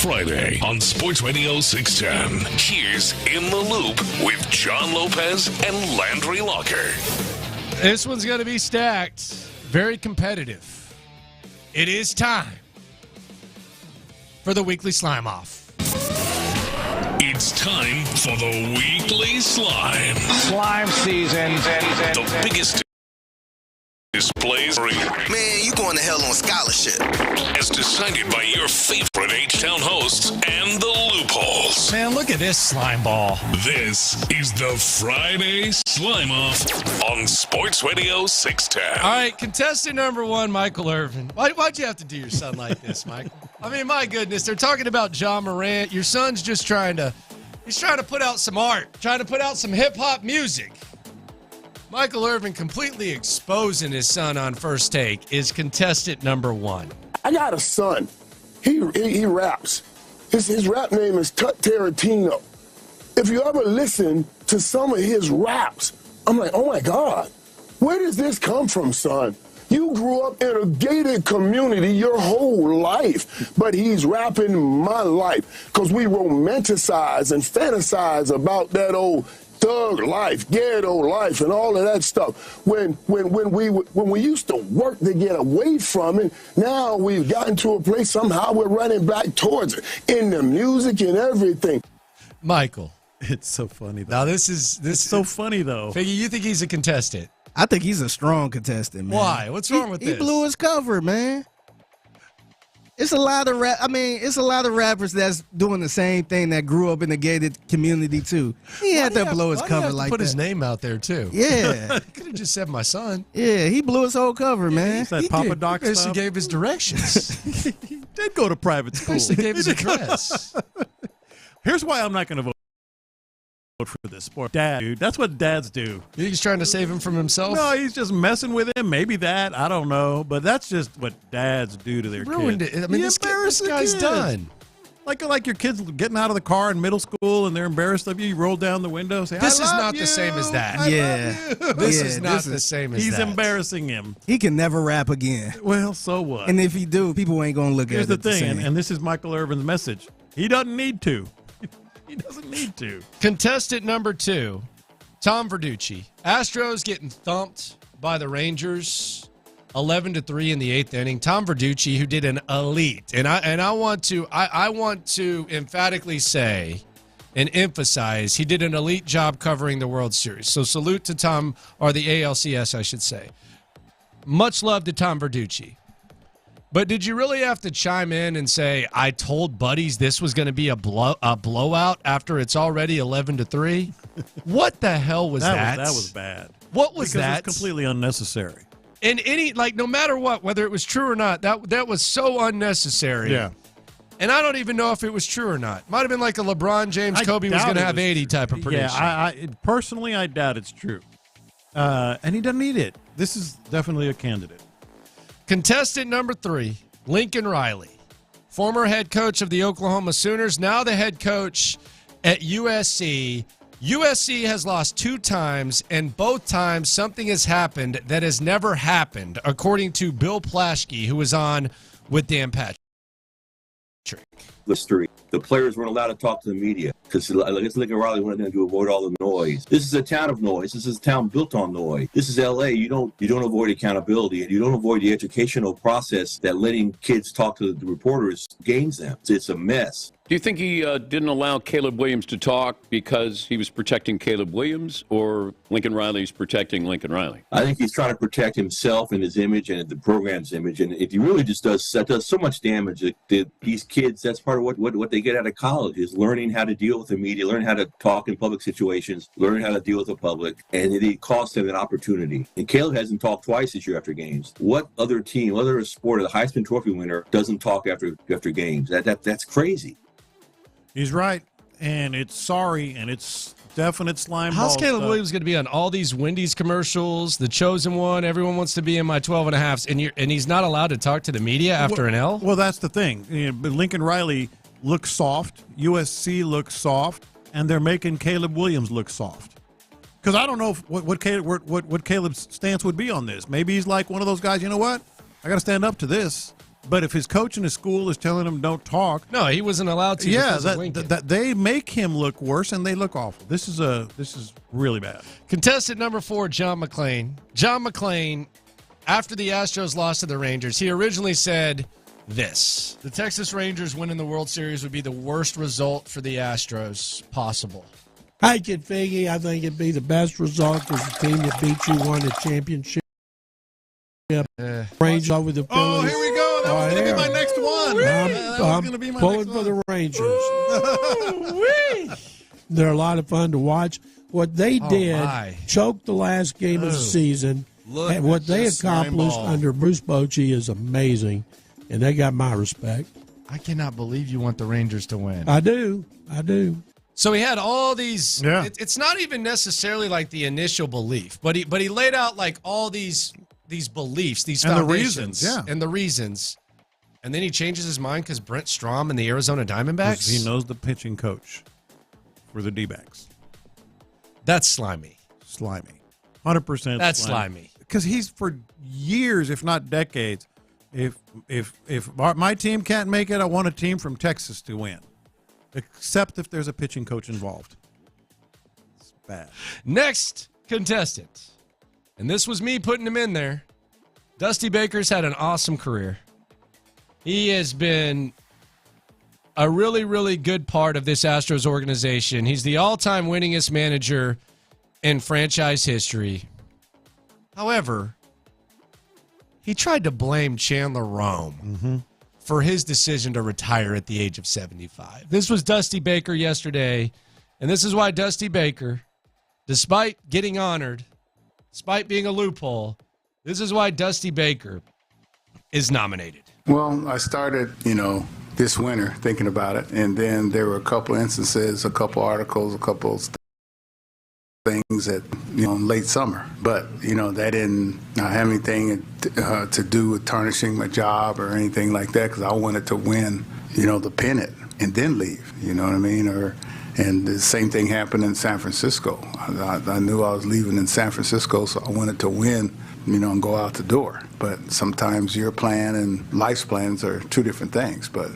Friday on Sports Radio 610. Here's In the Loop with John Lopez and Landry Locker. This one's going to be stacked. Very competitive. It is time for the weekly slime off. It's time for the weekly slime. Slime season. The biggest displays. Man, you going to hell on scholarship. As decided by your favorite H-Town hosts and the loopholes. Man, look at this slime ball. This is the Friday Slime Off on Sports Radio 610. All right, contestant number one, Michael Irvin. Why'd you have to do your son like this, Michael? I mean, my goodness, they're talking about John Morant. Your son's just trying to put out some art, trying to put out some hip-hop music. Michael Irvin completely exposing his son on First Take is contestant number one. I got a son. He raps. His rap name is Tut Tarantino. If you ever listen to some of his raps, I'm like, oh my God, where does this come from, son? You grew up in a gated community your whole life, but he's rapping my life because we romanticize and fantasize about that old thug life, ghetto life, and all of that stuff. When we used to work to get away from it, now we've gotten to a place somehow we're running back towards it in the music and everything. Michael, it's so funny. Now this is so funny though. Figgy, you think he's a contestant? I think he's a strong contestant, man. Why? What's wrong with this? He blew his cover, man. It's a lot of it's a lot of rappers that's doing the same thing that grew up in the gated community too. He had to blow his cover like that. Put his name out there too. Yeah, could have just said my son. Yeah, he blew his whole cover, man. Is that Papa Doc He stuff? gave his directions. He did go to private school. He gave his address. Here's why I'm not going to vote for this sport. Dad, dude. That's what dads do. He's trying to save him from himself? No, he's just messing with him. Maybe that. I don't know. But that's just what dads do to their kids. Ruined it. I mean, this guy's done. Like your kids getting out of the car in middle school and they're embarrassed of you. You roll down the window, say, This I is love not you. the same as that. This is not the same as he's that. embarrassing him. He can never rap again. Well, so what? And if he do, people ain't gonna look Here's at it the thing, same. and this is Michael Irvin's message. He doesn't need to. He doesn't need to. Contestant number two, Tom Verducci. Astros getting thumped by the Rangers 11-3 in the eighth inning. Tom Verducci, who did an elite, and I want to emphatically say and emphasize he did an elite job covering the World Series. So salute to Tom, or the ALCS, I should say. Much love to Tom Verducci. But did you really have to chime in and say, I told buddies this was going to be a blowout after it's already 11-3? What the hell was that? That was bad. What was because that? It was completely unnecessary. And no matter what, whether it was true or not, that was so unnecessary. Yeah. And I don't even know if it was true or not. Might have been like a LeBron James, Kobe was going to have 80 type of prediction. Yeah, personally, I doubt it's true. And he doesn't need it. This is definitely a candidate. Contestant number three, Lincoln Riley, former head coach of the Oklahoma Sooners, now the head coach at USC. USC has lost 2 times, and both times something has happened that has never happened, according to Bill Plaschke, who was on with Dan Patrick. History. The players weren't allowed to talk to the media because Lincoln Riley wanted them to avoid all the noise. This is a town of noise. This is a town built on noise. This is LA. You don't avoid accountability, and you don't avoid the educational process that letting kids talk to the reporters gains them. It's a mess. Do you think he didn't allow Caleb Williams to talk because he was protecting Caleb Williams, or Lincoln Riley's protecting Lincoln Riley? I think he's trying to protect himself and his image and the program's image, and he really just does so much damage. That these kids, that's part of what they get out of college, is learning how to deal with the media, learn how to talk in public situations, learn how to deal with the public, and it costs them an opportunity. And Caleb hasn't talked twice this year after games. What other team, whether a sport, the Heisman Trophy winner, doesn't talk after games? That's crazy. He's right, and it's sorry, and it's definite slime ball. How's Caleb stuff. Williams going to be on all these Wendy's commercials, the chosen one, everyone wants to be in my 12 and a halves, and he's not allowed to talk to the media after an L? Well, that's the thing. But Lincoln Riley looks soft, USC looks soft, and they're making Caleb Williams look soft. Because I don't know what Caleb's stance would be on this. Maybe he's like one of those guys, you know what? I got to stand up to this. But if his coach in his school is telling him don't talk, no, he wasn't allowed to. Yeah, that they make him look worse, and they look awful. This is really bad. Contestant number 4, John McClain. John McClain, after the Astros lost to the Rangers, he originally said this: the Texas Rangers winning the World Series would be the worst result for the Astros possible. I can figure. I think it'd be the best result because the team that beat you won the championship. Rangers over the Phillies. Oh, here we go. That was going to be my next one. I'm pulling for the Rangers. They're a lot of fun to watch. What they did, choked the last game of the season. And what they accomplished under Bruce Bochy is amazing, and they got my respect. I cannot believe you want the Rangers to win. I do. So he had all these. Yeah. It's not even necessarily like the initial belief, but he laid out like all these beliefs, these and foundations, the reasons, and then he changes his mind because Brent Strom and the Arizona Diamondbacks. He knows the pitching coach for the D-backs. That's slimy. 100%. That's slimy. Because he's for years, if not decades, if my team can't make it, I want a team from Texas to win. Except if there's a pitching coach involved. It's bad. Next contestant, and this was me putting him in there. Dusty Baker's had an awesome career. He has been a really, really good part of this Astros organization. He's the all-time winningest manager in franchise history. However, he tried to blame Chandler Rome for his decision to retire at the age of 75. This was Dusty Baker yesterday, and this is why Dusty Baker, despite getting honored, despite being a loophole, this is why Dusty Baker is nominated. Well, I started, this winter thinking about it, and then there were a couple instances, a couple articles, a couple things that, in late summer. But, that didn't have anything to do with tarnishing my job or anything like that, because I wanted to win, the pennant and then leave, you know what I mean? And the same thing happened in San Francisco. I knew I was leaving in San Francisco, so I wanted to win, and go out the door. But sometimes your plan and life's plans are two different things. But,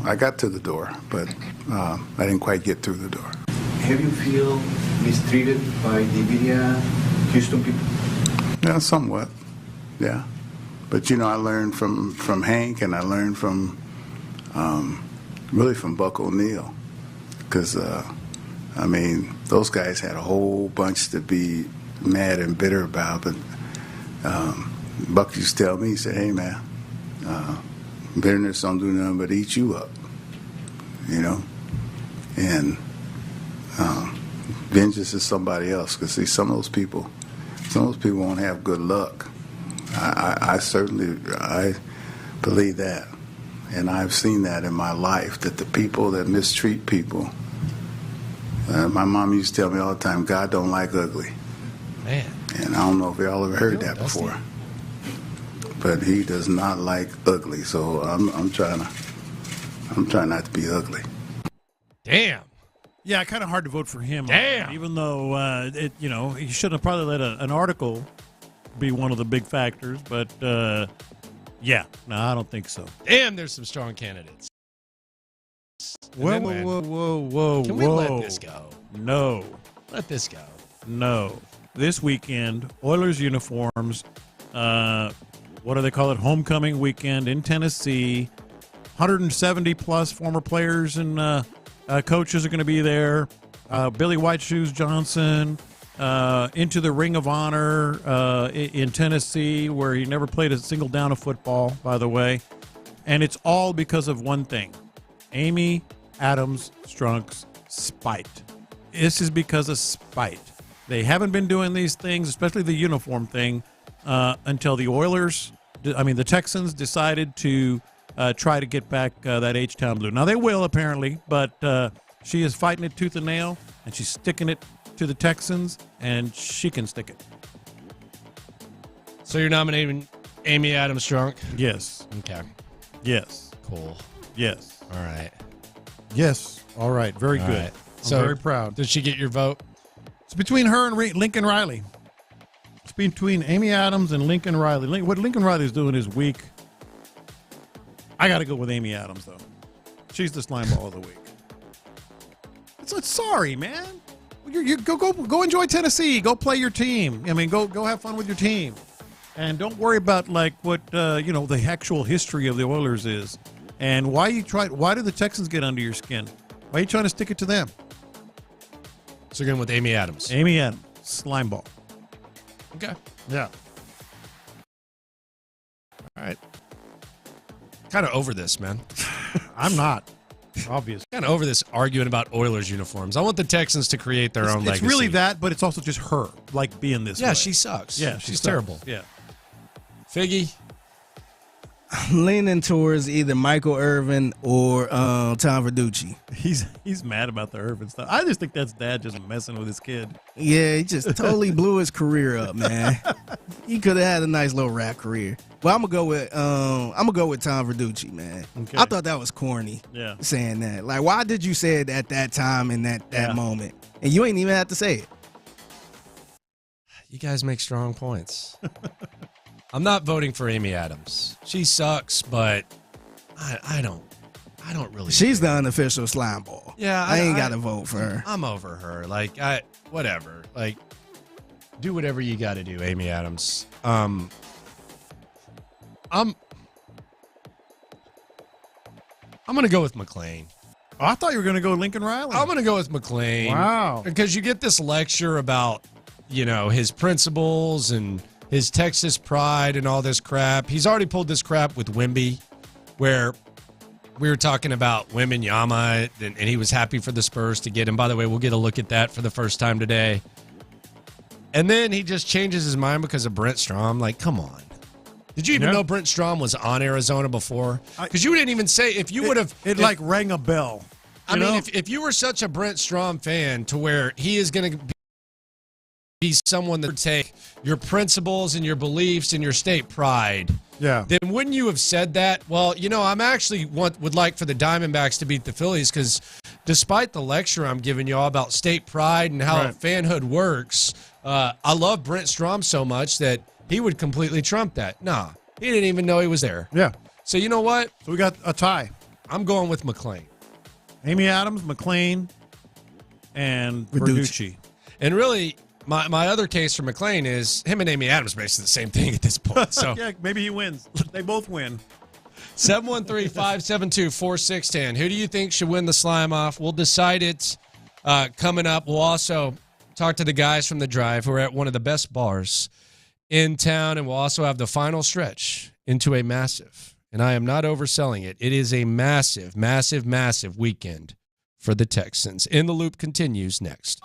I got to the door, but I didn't quite get through the door. Have you feel mistreated by the media, Houston people? Yeah, somewhat. Yeah. But, I learned from Hank, and I learned from, really from Buck O'Neill. Because, those guys had a whole bunch to be mad and bitter about. But Buck used to tell me, he said, hey, man, bitterness don't do nothing but eat you up, And vengeance is somebody else. Because, see, some of those people won't have good luck. I believe that. And I've seen that in my life, that the people that mistreat people, my mom used to tell me all the time, God don't like ugly. Man. And I don't know if y'all ever heard that before. But he does not like ugly. So I'm trying not to be ugly. Damn. Yeah, kind of hard to vote for him. Damn. Even though, he should have probably let an article be one of the big factors. But, yeah, no, I don't think so. Damn, there's some strong candidates. Whoa. Can we let this go? No. Let this go. No. This weekend, Oilers uniforms, what do they call it? Homecoming weekend in Tennessee. 170-plus former players and coaches are going to be there. Billy White Shoes Johnson into the Ring of Honor in Tennessee, where he never played a single down of football, by the way. And it's all because of one thing. Amy Adams Strunk's spite. This is because of spite. They haven't been doing these things, especially the uniform thing, until the Texans decided to try to get back that H-Town blue. Now, they will, apparently, but she is fighting it tooth and nail, and she's sticking it to the Texans, and she can stick it. So you're nominating Amy Adams Strunk? Yes. Okay. Yes. Cool. Yes. All right. Yes. All right. Very good. Right. I'm very proud. Did she get your vote? It's between her and Lincoln Riley. It's between Amy Adams and Lincoln Riley. What Lincoln Riley is doing is weak. I got to go with Amy Adams, though. She's the slime ball of the week. Sorry, man. You go enjoy Tennessee. Go play your team. I mean, go have fun with your team, and don't worry about like what the actual history of the Oilers is, and why do the Texans get under your skin? Why are you trying to stick it to them? So again with Amy Adams. Amy Adams, slime ball. Okay. Yeah. All right. Kind of over this, man. I'm not. Obviously. Kind of over this arguing about Oilers uniforms. I want the Texans to create their own legacy. It's really that, but it's also just her, like, being this way. Yeah, she sucks. Yeah, she's terrible. Yeah. Figgy? I'm leaning towards either Michael Irvin or Tom Verducci. He's mad about the Irvin stuff. I just think that's dad just messing with his kid. Yeah, he just totally blew his career up, man. He could have had a nice little rap career. Well, I'm gonna go with Tom Verducci, man. Okay. I thought that was corny. Yeah. Saying that. Like, why did you say it at that time in that moment? And you ain't even have to say it. You guys make strong points. I'm not voting for Amy Adams. She sucks, but I don't really. She's the unofficial slime ball. Yeah, I ain't got to vote for her. I'm over her. Like, whatever. Like, do whatever you got to do, Amy Adams. I'm gonna go with McClain. Oh, I thought you were gonna go Lincoln Riley. I'm gonna go with McClain. Wow. Because you get this lecture about, his principles and his Texas pride and all this crap. He's already pulled this crap with Wemby, where we were talking about Wembanyama, and he was happy for the Spurs to get him. By the way, we'll get a look at that for the first time today. And then he just changes his mind because of Brent Strom. Like, come on. Did you even know Brent Strom was on Arizona before? Because you didn't even say if you would have. It rang a bell. I mean, if you were such a Brent Strom fan to where he is going to be someone that would take your principles and your beliefs and your state pride, then wouldn't you have said that? Well, I'm actually would like for the Diamondbacks to beat the Phillies because despite the lecture I'm giving you all about state pride and how fanhood works, I love Brent Strom so much that he would completely trump that. Nah, he didn't even know he was there. Yeah. So you know what? So we got a tie. I'm going with McClain. Amy Adams, McClain, and Verducci. And really, my other case for McClain is him and Amy Adams basically the same thing at this point. So yeah, maybe he wins. They both win. 713-572-4610. Who do you think should win the slime off? We'll decide it coming up. We'll also talk to the guys from the Drive who are at one of the best bars in town, and we'll also have the final stretch into a massive, and I am not overselling it, it is a massive, massive, massive weekend for the Texans. In the Loop continues next.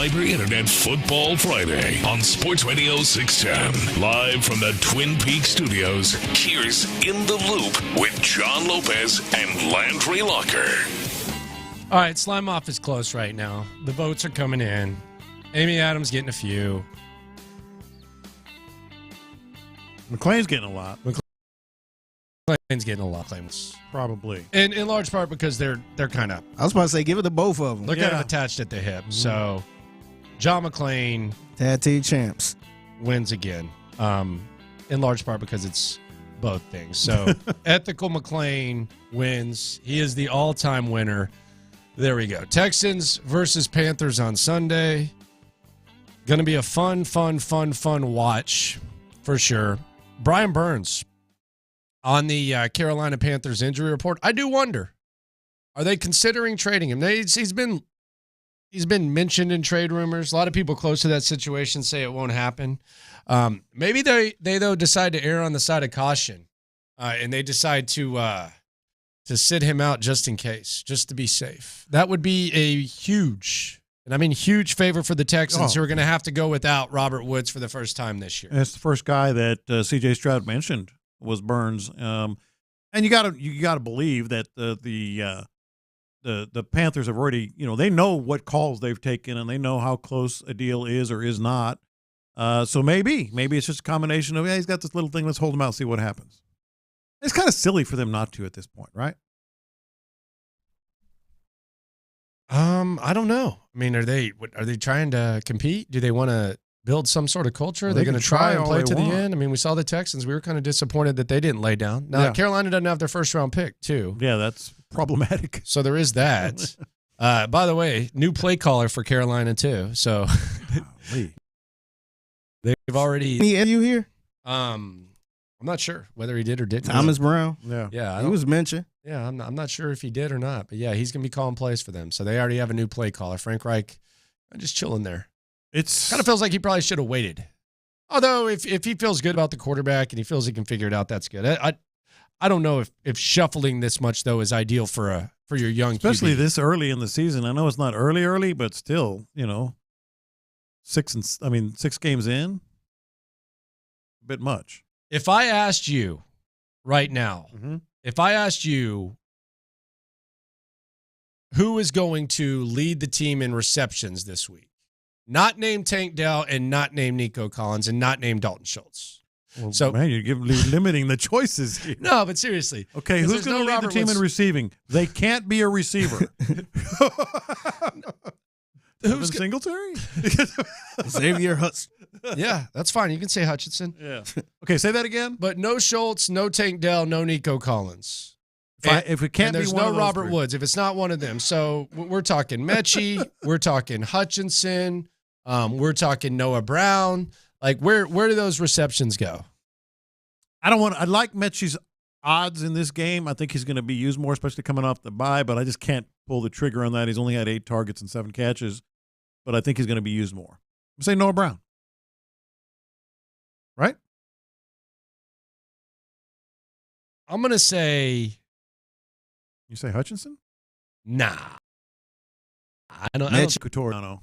Library Internet Football Friday on Sports Radio 610. Live from the Twin Peaks studios, here's In the Loop with John Lopez and Landry Locker. All right, Slime Off is close right now. The votes are coming in. Amy Adams getting a few. McClain's getting a lot. McClain's getting a lot of claims. Probably. And in large part because they're kind of... I was about to say, give it to both of them. They're kind of attached at the hip. Mm-hmm. So, John McClain... Tag team champs. Wins again. In large part because it's both things. So, Ethical McClain wins. He is the all-time winner. There we go. Texans versus Panthers on Sunday. Going to be a fun watch for sure. Brian Burns on the Carolina Panthers injury report. I do wonder, are they considering trading him? He's been mentioned in trade rumors. A lot of people close to that situation say it won't happen. Maybe they though decide to err on the side of caution, and they decide to sit him out just in case, just to be safe. That would be a huge favor for the Texans, who are going to have to go without Robert Woods for the first time this year. And it's the first guy that C.J. Stroud mentioned was Burns, and you got to believe that the Panthers have already, they know what calls they've taken and they know how close a deal is or is not. So maybe it's just a combination of he's got this little thing, let's hold him out, see what happens. It's kind of silly for them not to at this point, right? I don't know. I mean, are they trying to compete? Do they want to build some sort of culture? Are they going to try and play to the end? I mean, we saw the Texans. We were kind of disappointed that they didn't lay down. Now, Carolina doesn't have their first round pick, too. Yeah, that's problematic. So there is that. By the way, new play caller for Carolina, too. So they've already. Any you here? I'm not sure whether he did or didn't. Thomas Brown. Yeah, he was mentioned. Yeah, I'm not sure if he did or not, but yeah, he's going to be calling plays for them. So they already have a new play caller, Frank Reich, just chilling there. It's kind of feels like he probably should have waited. Although if he feels good about the quarterback and he feels he can figure it out, that's good. I don't know if shuffling this much though is ideal for your young, especially QB. This early in the season. I know it's not early, but still, 6 games in, a bit much. If I asked you right now, if I asked you who is going to lead the team in receptions this week, not named Tank Dell and not named Nico Collins and not named Dalton Schultz. Well, so man, you're limiting the choices here. No, but seriously. Okay, who's going to lead the team in receiving? They can't be a receiver. Who's Singletary? Xavier Hudson. Yeah, that's fine. You can say Hutchinson. Yeah. Okay, say that again. But no Schultz, no Tank Dell, no Nico Collins. If it can't be there's one no of those Robert three. Woods, if it's not one of them. So we're talking Mechie, we're talking Hutchinson, we're talking Noah Brown. Like where do those receptions go? I like Mechie's odds in this game. I think he's going to be used more, especially coming off the bye, but I just can't pull the trigger on that. He's only had 8 targets and 7 catches, but I think he's going to be used more. I'm saying Noah Brown. Right? I'm going to say. You say Hutchinson? Nah. I don't. Couture. Nah.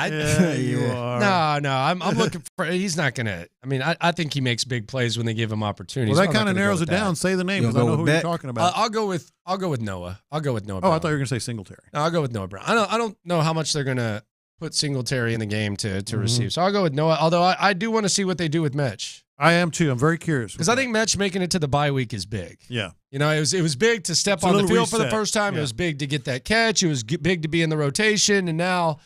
Yeah, you are. No. I'm looking for. He's not going to. I mean, I think he makes big plays when they give him opportunities. Well, that kind of narrows it down. Say the name because I know who you're talking about. I'll go with Noah. I'll go with Noah. Oh, Brown. I thought you were going to say Singletary. No, I'll go with Noah Brown. I don't know how much they're going to put Singletary in the game to receive. So I'll go with Noah. Although I do want to see what they do with Mech. I am too. I'm very curious because I think Mech making it to the bye week is big. Yeah, it was big to step on the field for the first time. Yeah. It was big to get that catch. It was big to be in the rotation, and now,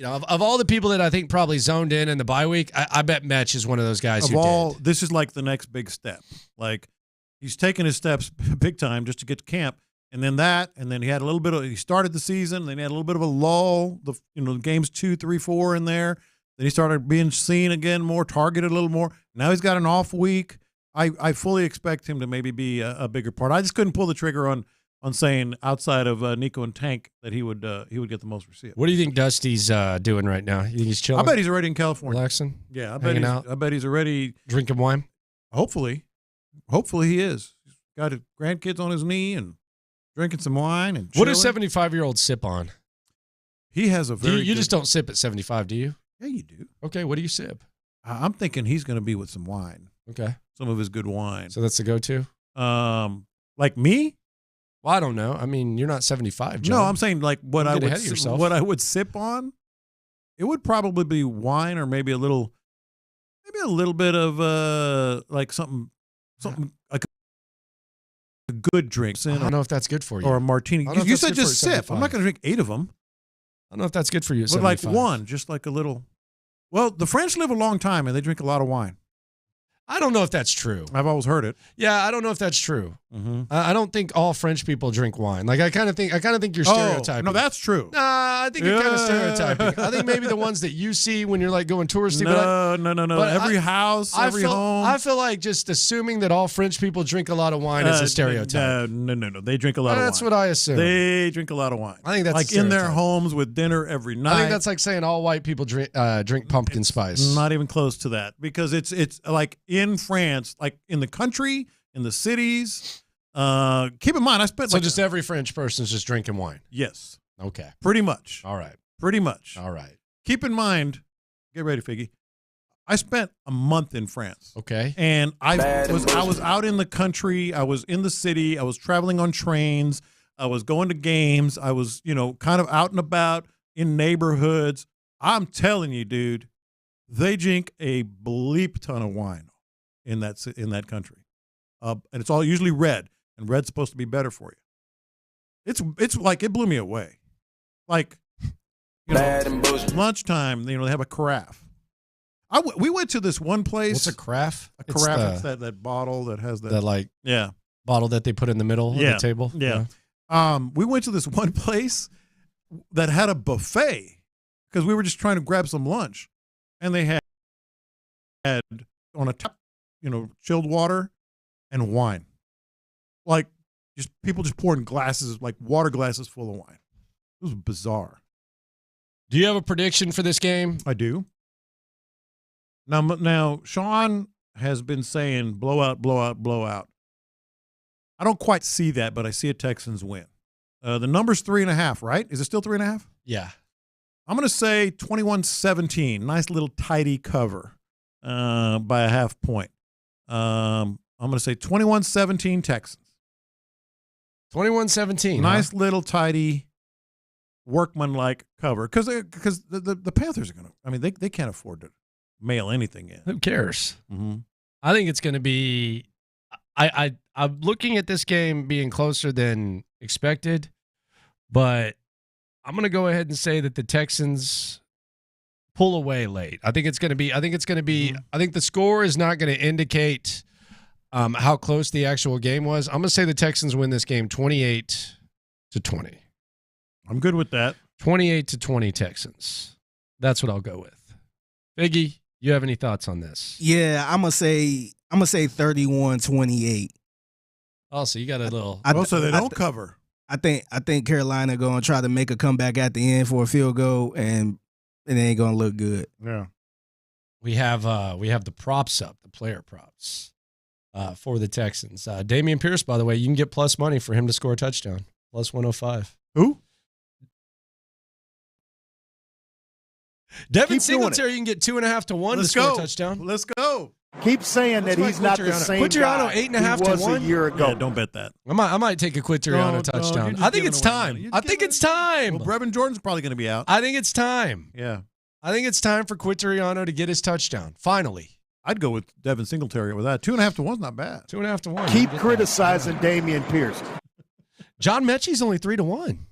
of all the people that I think probably zoned in the bye week, I bet Mech is one of those guys. This is like the next big step. Like he's taking his steps big time just to get to camp, and then he had a little bit of. He started the season, then he had a little bit of a lull. Games 2, 3, 4 in there. Then he started being seen again more, targeted a little more. Now he's got an off week. I fully expect him to maybe be a bigger part. I just couldn't pull the trigger on saying outside of Nico and Tank that he would get the most receivers. What do you think Dusty's doing right now? You think he's chilling? I bet he's already in California. Relaxing? Yeah, I bet he's already drinking wine. Hopefully he is. He's got his grandkids on his knee and drinking some wine and chilling. What does 75-year-old sip on? He has a very. You just don't sip at 75, do you? Yeah, you do. Okay, what do you sip? I'm thinking he's going to be with some wine. Okay, some of his good wine. So that's the go-to. Like me? Well, I don't know. I mean, you're not 75, John. No, I'm saying like what I would sip on. It would probably be wine or maybe a little bit of like something like a good drink. I don't know if that's good for you. Or a martini. You said just sip. I'm not going to drink 8 of them. I don't know if that's good for you. But like one, just like a little. Well, the French live a long time and they drink a lot of wine. I don't know if that's true. I've always heard it. Yeah, I don't know if that's true. Mm-hmm. I don't think all French people drink wine. Like I kind of think you're stereotyping. No, that's true. Nah, I think you're kind of stereotyping. I think maybe the ones that you see when you're like going touristy. No. Every house, every home. I feel like just assuming that all French people drink a lot of wine is a stereotype. No. They drink a lot of wine. That's what I assume. They drink a lot of wine. I think that's like in their homes with dinner every night. I think that's like saying all white people drink pumpkin spice. Not even close to that because it's like in France. Like in the country, in the cities. Keep in mind, I spent. So just every French person is just drinking wine. Yes. Okay. Pretty much. All right. Pretty much. All right. Keep in mind. Get ready, Figgy. I spent a month in France. Okay. And I was out in the country. I was in the city. I was traveling on trains. I was going to games. I was, kind of out and about in neighborhoods. I'm telling you, dude, they drink a bleep ton of wine. In that country, and it's all usually red, and red's supposed to be better for you. It's like it blew me away. Like, lunchtime, they have a carafe. We went to this one place. What's a carafe? A carafe. It's that bottle that has that bottle that they put in the middle of the table. Yeah. We went to this one place that had a buffet because we were just trying to grab some lunch, and they had on a top. Chilled water and wine. Like, just people just pouring glasses, like water glasses full of wine. It was bizarre. Do you have a prediction for this game? I do. Now, Sean has been saying blowout, blowout, blowout. I don't quite see that, but I see a Texans win. The number's 3.5, right? Is it still 3.5? Yeah. I'm going to say 21-17. Nice little tidy cover by a half point. I'm going to say 21-17 Texans. 21-17. Nice little tidy, workmanlike cover because the Panthers are going to. I mean, they can't afford to mail anything in. Who cares? Mm-hmm. I think it's going to be. I'm looking at this game being closer than expected, but I'm going to go ahead and say that the Texans pull away late. I think it's going to be. Mm-hmm. I think the score is not going to indicate how close the actual game was. I'm going to say the Texans win this game 28-20. I'm good with that. 28-20 Texans. That's what I'll go with. Biggie, you have any thoughts on this? Yeah, I'm gonna say 31-28. Oh, so you got a little. So they don't cover. I think Carolina gonna try to make a comeback at the end for a field goal, and it ain't gonna look good. Yeah. We have the props up, the player props for the Texans. Dameon Pierce, by the way, you can get plus money for him to score a touchdown. Plus 105. Who? Devin Singletary, you can get 2.5 to 1 to score a touchdown. Let's go. Keep saying that he's not the same Quinteriano, guy 8.5 he to was 1 a year ago. Yeah, don't bet that. I might take a Quinteriano touchdown. I think it's time. Well, Brevin Jordan's probably going to be out. I think it's time. Yeah. I think it's time for Quinteriano to get his touchdown. Finally. I'd go with Devin Singletary with that. 2.5 to 1's not bad. 2.5 to 1. Keep criticizing Dameon Pierce. John Mechie's only 3 to 1.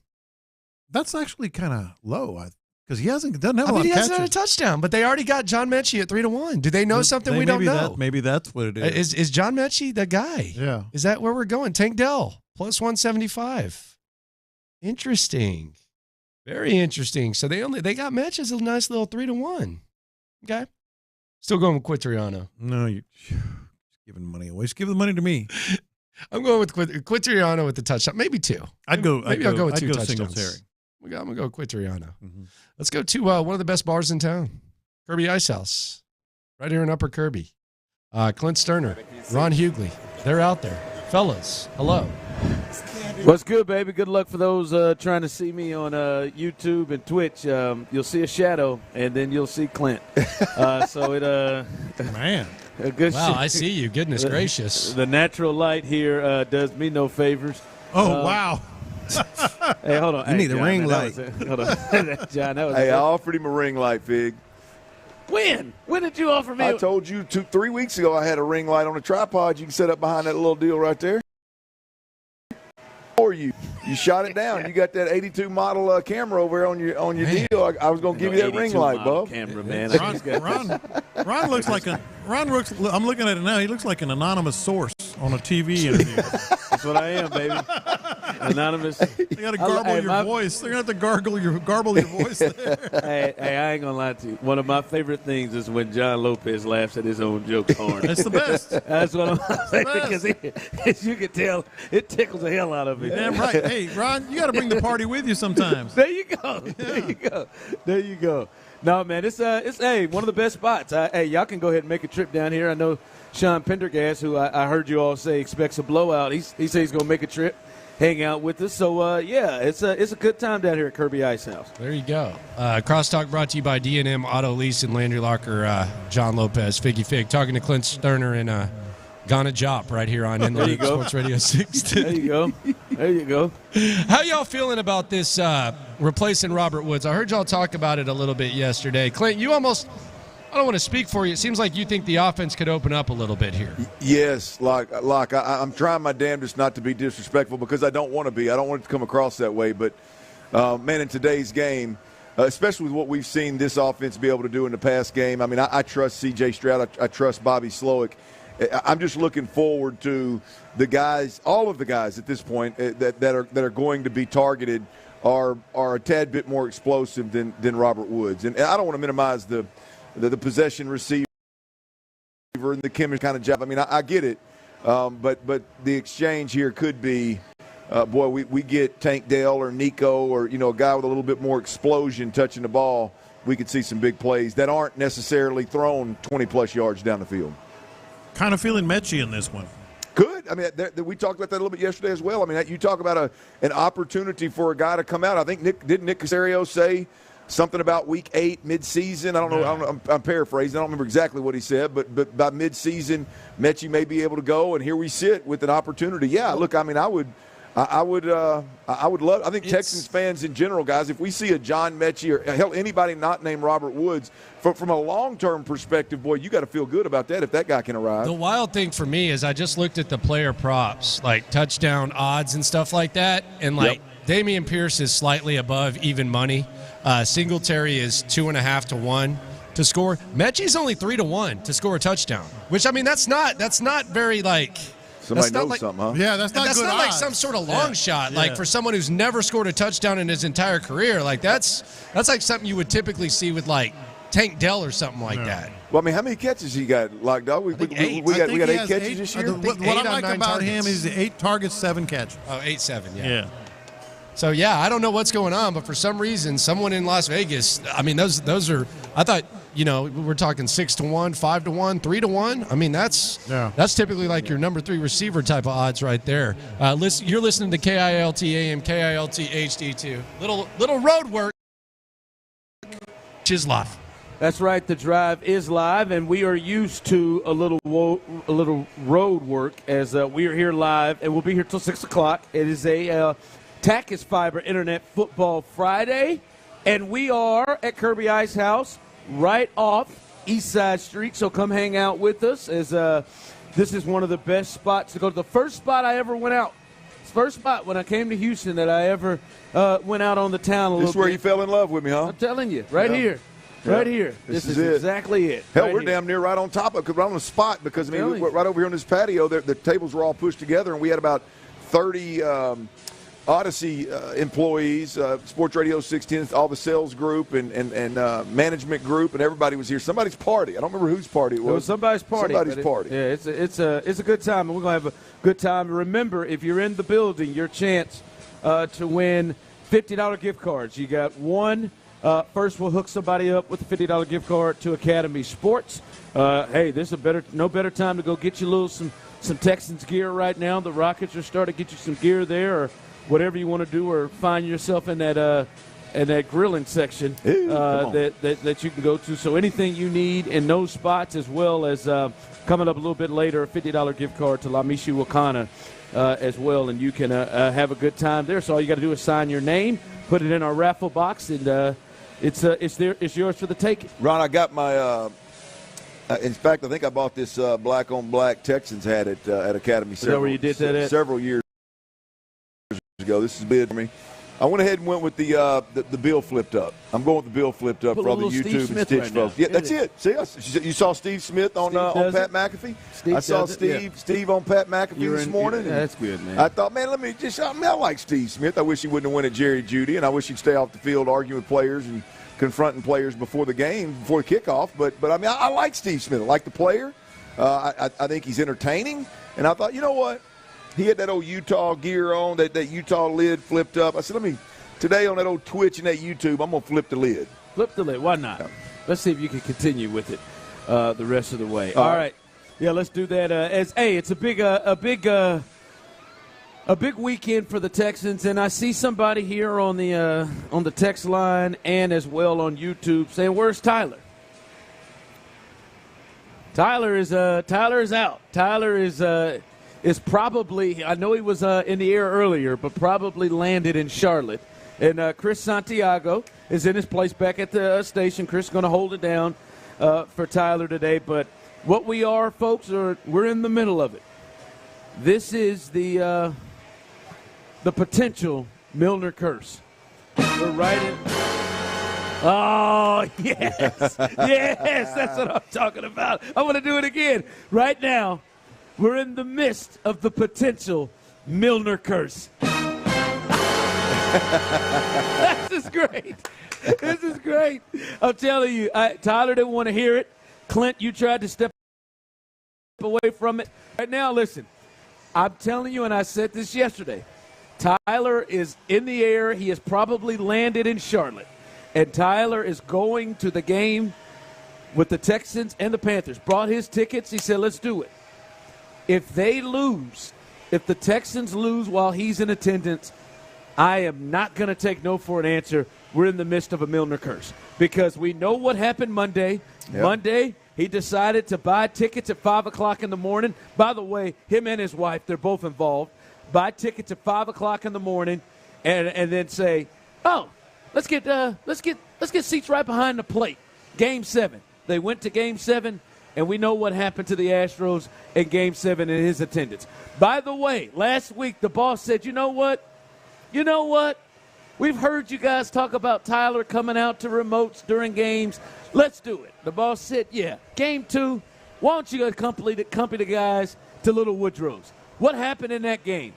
That's actually kind of low, because he doesn't have a lot of catches. He hasn't had a touchdown, but they already got John Mechie at 3 to 1. Do they know something we don't know? Maybe that's what it is. Is John Mechie the guy? Yeah. Is that where we're going? Tank Dell plus 175. Interesting. Very interesting. So they got Mechie as a nice little 3 to 1. Okay. Still going with Quinteriano. No, you're giving money away. Just give the money to me. I'm going with Quinteriano with the touchdown. Maybe 2. I'll go with 2 touchdowns. Singletary. I'm going to go with Quinteriano. Mm-hmm. Let's go to one of the best bars in town, Kirby Ice House, right here in Upper Kirby. Clint Stoerner, Ron Hughley, they're out there. Fellas, hello. What's good, baby? Good luck for those trying to see me on YouTube and Twitch. You'll see a shadow, and then you'll see Clint. Man. A good wow, I see you. Goodness gracious. The natural light here does me no favors. Oh, wow. Hey, hold on. You need John, a ring man, light. Hold on. John, that was Hey, I offered him a ring light, Fig. When? When did you offer me? I told you 3 weeks ago I had a ring light on a tripod you can set up behind that little deal right there. Or you shot it down. You got that 82 model camera over there on your deal. I was going to give you that ring light, bub. Camera, man. Ron looks like I'm looking at it now. He looks like an anonymous source on a TV interview. That's what I am, baby. Anonymous. They got to garble your voice. They're going to have to garble your voice there. Hey, I ain't going to lie to you. One of my favorite things is when John Lopez laughs at his own jokes hard. That's the best. That's what I'm saying, because as you can tell, it tickles the hell out of me. Damn right. Hey, Ron, you got to bring the party with you sometimes. There you go. There you go. No, man, it's one of the best spots. Hey, y'all can go ahead and make a trip down here. I know Sean Pendergast, who I heard you all say expects a blowout. He says he's going to make a trip, hang out with us. So, it's a good time down here at Kirby Ice House. There you go. Crosstalk brought to you by D&M Auto Lease and Landry Locker. John Lopez, Figgy Fig, talking to Clint Stoerner and Ghana Jop right here on NLE Sports Radio 610. There you go. There you go. How y'all feeling about this replacing Robert Woods? I heard y'all talk about it a little bit yesterday. Clint, you almost, I don't want to speak for you. It seems like you think the offense could open up a little bit here. Yes, I'm trying my damnedest not to be disrespectful because I don't want to be. I don't want it to come across that way. But, man, in today's game, especially with what we've seen this offense be able to do in the past game, I mean, I trust C.J. Stroud. I trust Bobby Slowick. I'm just looking forward to the guys, all of the guys at this point that are going to be targeted are a tad bit more explosive than Robert Woods. And I don't want to minimize the possession receiver and the chemistry kind of job. I mean, I get it, but the exchange here could be, we get Tank Dell or Nico or a guy with a little bit more explosion touching the ball. We could see some big plays that aren't necessarily thrown 20-plus yards down the field. Kind of feeling Mechie in this one. Good. I mean, we talked about that a little bit yesterday as well. I mean, you talk about an opportunity for a guy to come out. I think Nick Caserio say something about week 8, mid-season? I don't know. I'm paraphrasing. I don't remember exactly what he said, but by mid-season, Mechie may be able to go, and here we sit with an opportunity. Yeah, look, I mean, I would love. I think Texans fans in general, guys, if we see a John Mechie or hell anybody not named Robert Woods, from a long-term perspective, boy, you got to feel good about that if that guy can arrive. The wild thing for me is I just looked at the player props, like touchdown odds and stuff like that, and Dameon Pierce is slightly above even money. Singletary is 2.5 to 1 to score. Mechie's only 3 to 1 to score a touchdown, which I mean that's not very like. Somebody knows something, huh? Yeah, that's not good like odds. some sort of long shot. Like for someone who's never scored a touchdown in his entire career, like that's like something you would typically see with like Tank Dell or something like that. Well, I mean, how many catches he got locked up? We got 8 catches this year. What I like about him is 8 targets, 7 catches. Oh, 8-7, yeah. So, I don't know what's going on, but for some reason, someone in Las Vegas, I mean, those are, I thought, we're talking 6 to 1, 5 to 1, 3 to 1. I mean, that's typically like your number 3 receiver type of odds right there. You're listening to KILT AM, KILT HD2. Little road work, which is live. That's right. The drive is live, and we are used to a little road work as we are here live, and we'll be here till 6 o'clock. It is a Tachys Fiber Internet Football Friday, and we are at Kirby Ice House right off East Side Street, so come hang out with us as this is one of the best spots to go to. The first spot I ever went out, first spot when I came to Houston that I ever went out on the town a little bit. This is where you fell in love with me, huh? I'm telling you, right here. Right here. This is exactly it. Hell, right we're here. Damn near right on top of it because we're on the spot because, I mean, we're right over here on this patio. The tables were all pushed together, and we had about 30 Odyssey employees, Sports Radio 610, all the sales group and management group, and everybody was here. Somebody's party. I don't remember whose party it was. It was somebody's party. Somebody's party. Yeah, it's a good time, and we're going to have a good time. Remember, if you're in the building, your chance to win $50 gift cards. You got one. First, we'll hook somebody up with a $50 gift card to Academy Sports. Hey, this is no better time to go get you some some Texans gear right now. The Rockets are starting to get you some gear there, or whatever you want to do, or find yourself in that grilling section that you can go to. So anything you need in those spots, as well as coming up a little bit later, a $50 gift card to La Michi Wakana as well, and you can have a good time there. So all you got to do is sign your name, put it in our raffle box, and it's there. It's yours for the taking. Ron, I got my. In fact, I think I bought this black on black Texans hat at Academy. Is that where you did that at? Several years ago. This is big for me. I went ahead and went with the bill flipped up. I'm going with the bill flipped up for all the YouTube and Stitch folks. Yeah, that's it. See, you saw Steve Smith on Pat McAfee? I saw Steve on Pat McAfee this morning. That's good, man. I thought, man, I like Steve Smith. I wish he wouldn't have won at Jerry Jeudy, and I wish he'd stay off the field arguing with players and confronting players before the game, before the kickoff. But I mean, I like Steve Smith. I like the player. I think he's entertaining. And I thought, you know what? He had that old Utah gear on, that Utah lid flipped up. I said, today on that old Twitch and that YouTube, I'm going to flip the lid. Flip the lid. Why not? Yeah. Let's see if you can continue with it the rest of the way. All right. Yeah, let's do that. It's a big weekend for the Texans, and I see somebody here on the text line and as well on YouTube saying, "Where's Tyler?" Tyler is out. Tyler is probably, I know he was in the air earlier, but probably landed in Charlotte. And Chris Santiago is in his place back at the station. Chris is going to hold it down for Tyler today. But what we are, folks, we're in the middle of it. This is the potential Milner curse. We're right in. Oh, yes. Yes, that's what I'm talking about. I want to do it again. Right now, we're in the midst of the potential Milner curse. This is great. This is great. I'm telling you, Tyler didn't want to hear it. Clint, you tried to step away from it. Right now, listen, I'm telling you, and I said this yesterday, Tyler is in the air. He has probably landed in Charlotte. And Tyler is going to the game with the Texans and the Panthers. Brought his tickets. He said, let's do it. If they lose, if the Texans lose while he's in attendance, I am not going to take no for an answer. We're in the midst of a Milner curse because we know what happened Monday. Yep. Monday, he decided to buy tickets at 5 o'clock in the morning. By the way, him and his wife, they're both involved. Buy tickets at 5 o'clock in the morning and then say, oh, let's get seats right behind the plate. Game 7. They went to Game 7. And we know what happened to the Astros in Game 7 in his attendance. By the way, last week the boss said, you know what? We've heard you guys talk about Tyler coming out to remotes during games. Let's do it. The boss said, yeah. Game 2, why don't you accompany the guys to Little Woodrow's? What happened in that game?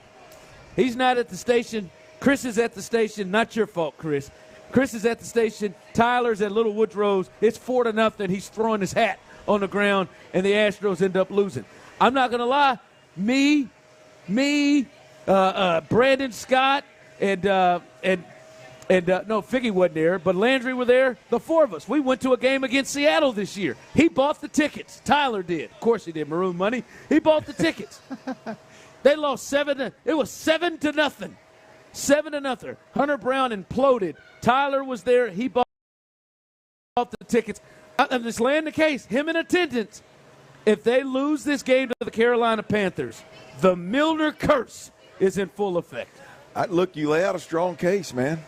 He's not at the station. Chris is at the station. Not your fault, Chris. Chris is at the station. Tyler's at Little Woodrow's. It's 4-0. He's throwing his hat on the ground, and the Astros end up losing. I'm not going to lie. Me, Brandon Scott, and no, Figgy wasn't there, but Landry were there. The four of us. We went to a game against Seattle this year. He bought the tickets. Tyler did. Of course he did. Maroon money. He bought the tickets. They lost 7-0. It was 7-0. 7-0. Hunter Brown imploded. Tyler was there. He bought the tickets. I'm just laying the case. Him in attendance. If they lose this game to the Carolina Panthers, the Milner curse is in full effect. Look, you lay out a strong case, man.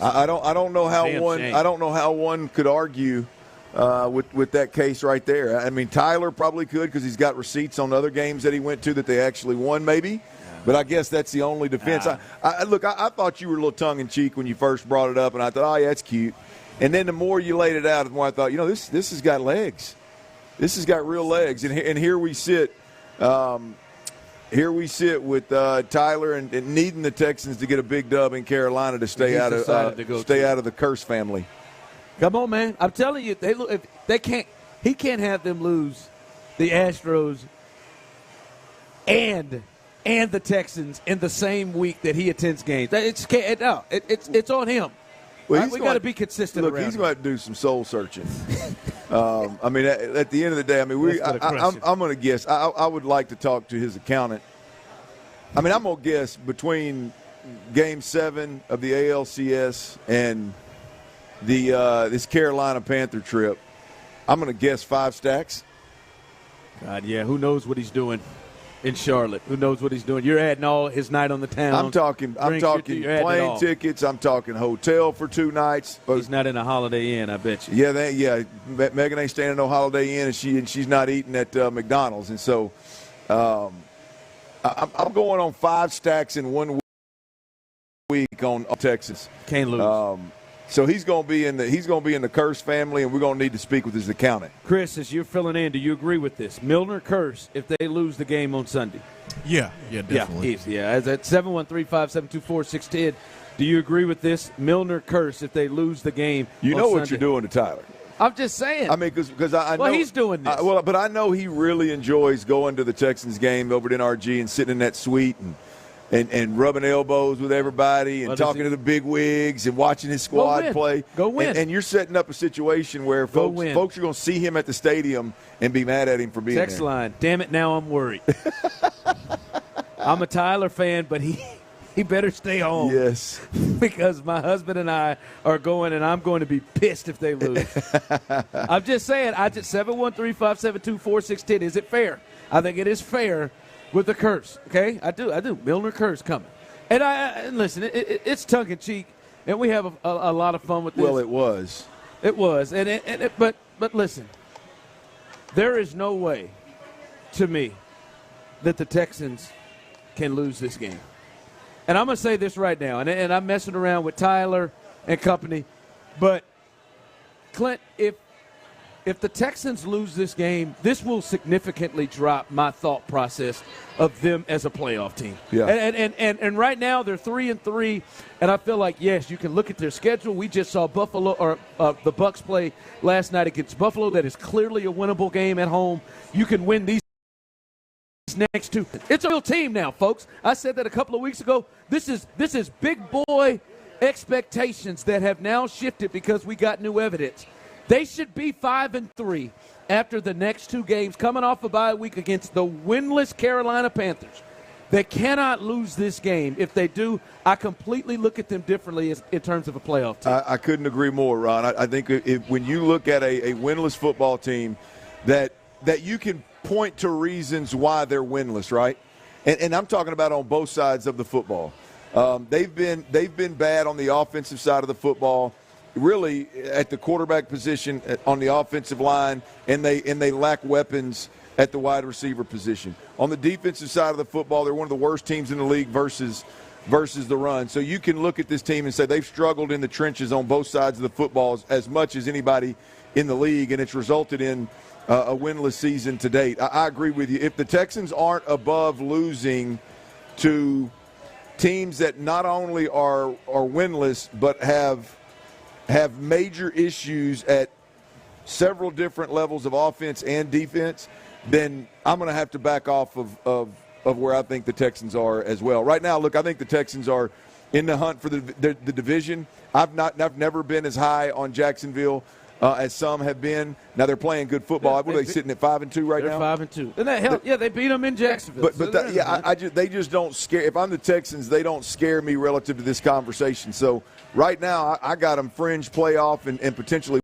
I don't know how one could argue with that case right there. I mean, Tyler probably could because he's got receipts on other games that he went to that they actually won, maybe. But I guess that's the only defense. I thought you were a little tongue-in-cheek when you first brought it up, and I thought, oh, yeah, that's cute. And then the more you laid it out, the more I thought, this has got legs. This has got real legs. And here we sit. Here we sit with Tyler and needing the Texans to get a big dub in Carolina to stay out of the curse family. Come on, man! I'm telling you, he can't have them lose the Astros and the Texans in the same week that he attends games. It's on him. Well, we got to be consistent. Look, he's going to do some soul searching. I mean, at the end of the day, I mean, I'm going to guess. I would like to talk to his accountant. I mean, I'm going to guess between Game 7 of the ALCS and this Carolina Panther trip, I'm going to guess 5 stacks. God, yeah. Who knows what he's doing in Charlotte? Who knows what he's doing? You're adding all his night on the town. I'm talking plane tickets. I'm talking hotel for 2 nights. He's not in a Holiday Inn, I bet you. Yeah, Megan ain't staying in no Holiday Inn, and she's not eating at McDonald's. And so I'm going on 5 stacks in 1 week on Texas. Can't lose. So he's going to be in the Curse family, and we're going to need to speak with his accountant. Chris, as you're filling in, do you agree with this? Milner Curse if they lose the game on Sunday. Yeah, definitely. Yeah, as at 713-572-4610. Do you agree with this? Milner Curse if they lose the game. You know what Sunday. you're doing to Tyler. I'm just saying. I mean, because I know. Well, he's doing this. But I know he really enjoys going to the Texans game over at NRG and sitting in that suite and rubbing elbows with everybody and talking to the big wigs and watching his squad play. Go win. And you're setting up a situation where folks are going to see him at the stadium and be mad at him for being Text there. line, damn it, now I'm worried. I'm a Tyler fan, but he better stay home. Yes. Because my husband and I are going, and I'm going to be pissed if they lose. I'm just saying, 713-572-4610. Is it fair? I think it is fair. With the curse, okay? I do. Milner Curse coming. And listen, it's tongue-in-cheek, and we have a lot of fun with this. Well, it was. It was. But listen, there is no way, to me, that the Texans can lose this game. And I'm going to say this right now, and I'm messing around with Tyler and company, but, Clint, if the Texans lose this game, this will significantly drop my thought process of them as a playoff team. Yeah. And right now they're 3-3, and I feel like, yes, you can look at their schedule. We just saw the Bucs play last night against Buffalo. That is clearly a winnable game at home. You can win these next 2. It's a real team now, folks. I said that a couple of weeks ago. This is big boy expectations that have now shifted because we got new evidence. They should be 5-3 after the next 2 games, coming off a bye week against the winless Carolina Panthers. They cannot lose this game. If they do, I completely look at them differently in terms of a playoff team. I couldn't agree more, Ron. I think when you look at a winless football team, that you can point to reasons why they're winless, right? And I'm talking about on both sides of the football. They've been bad on the offensive side of the football. Really at the quarterback position on the offensive line, and they lack weapons at the wide receiver position. On the defensive side of the football, they're one of the worst teams in the league versus the run. So you can look at this team and say they've struggled in the trenches on both sides of the football as much as anybody in the league, and it's resulted in a winless season to date. I agree with you. If the Texans aren't above losing to teams that not only are winless but have major issues at several different levels of offense and defense, then I'm going to have to back off of where I think the Texans are as well. Right now, look, I think the Texans are in the hunt for the division. I've never been as high on Jacksonville as some have been. Now they're playing good football. What are they sitting at 5-2 right now? They're 5-2. And that helped. Yeah, they beat them in Jacksonville. They just don't scare. If I'm the Texans, they don't scare me relative to this conversation. So right now, I got them fringe playoff and potentially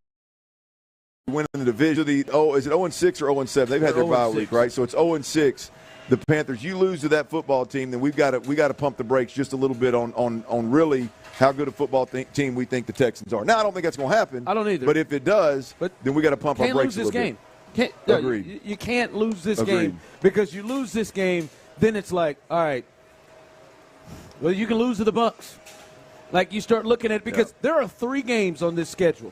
winning the division. Is it 0-6 or 0-7? They've had their bye week, right? So it's 0-6. The Panthers. You lose to that football team, then we got to pump the brakes just a little bit on really how good a football team we think the Texans are. Now, I don't think that's going to happen. I don't either. But if it does, then we got to pump our brakes a little bit. Agreed. You can't lose this game, because you lose this game, then it's like, all right, well, you can lose to the Bucs. Like, you start looking at it, because there are 3 games on this schedule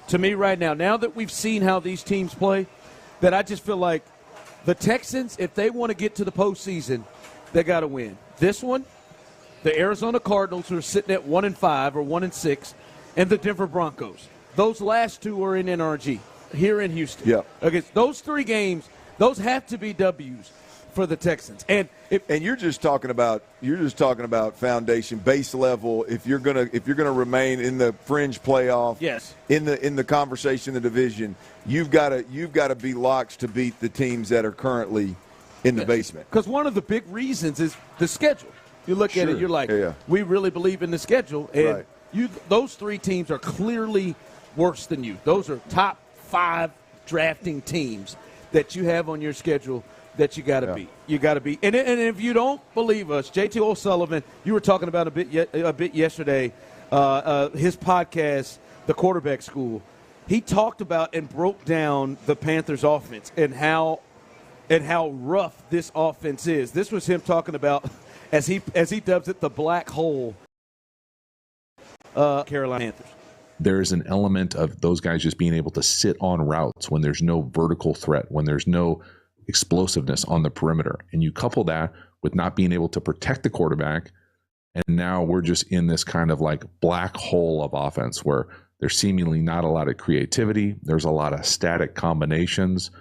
to me right now that we've seen how these teams play, that I just feel like the Texans, if they want to get to the postseason, they got to win. This one, the Arizona Cardinals, who are sitting at 1-5 or 1-6, and the Denver Broncos. Those last 2 are in NRG here in Houston. Yeah. Okay, those 3 games, those have to be W's for the Texans. And you're just talking about foundation, base level. If you're gonna remain in the fringe playoff, yes, in the conversation, in the division, you've got to be locks to beat the teams that are currently in the basement. Because one of the big reasons is the schedule. You look at it, you're like, we really believe in the schedule, and those three teams are clearly worse than you. Those are top 5 drafting teams that you have on your schedule that you got to beat. You got to beat. And if you don't believe us, JT O'Sullivan, you were talking about a bit yesterday, his podcast, The Quarterback School. He talked about and broke down the Panthers' offense and how rough this offense is. This was him talking about, as he dubs it, the black hole. Carolina Panthers. There's an element of those guys just being able to sit on routes when there's no vertical threat, when there's no explosiveness on the perimeter. And you couple that with not being able to protect the quarterback, and now we're just in this kind of like black hole of offense where there's seemingly not a lot of creativity. There's a lot of static combinations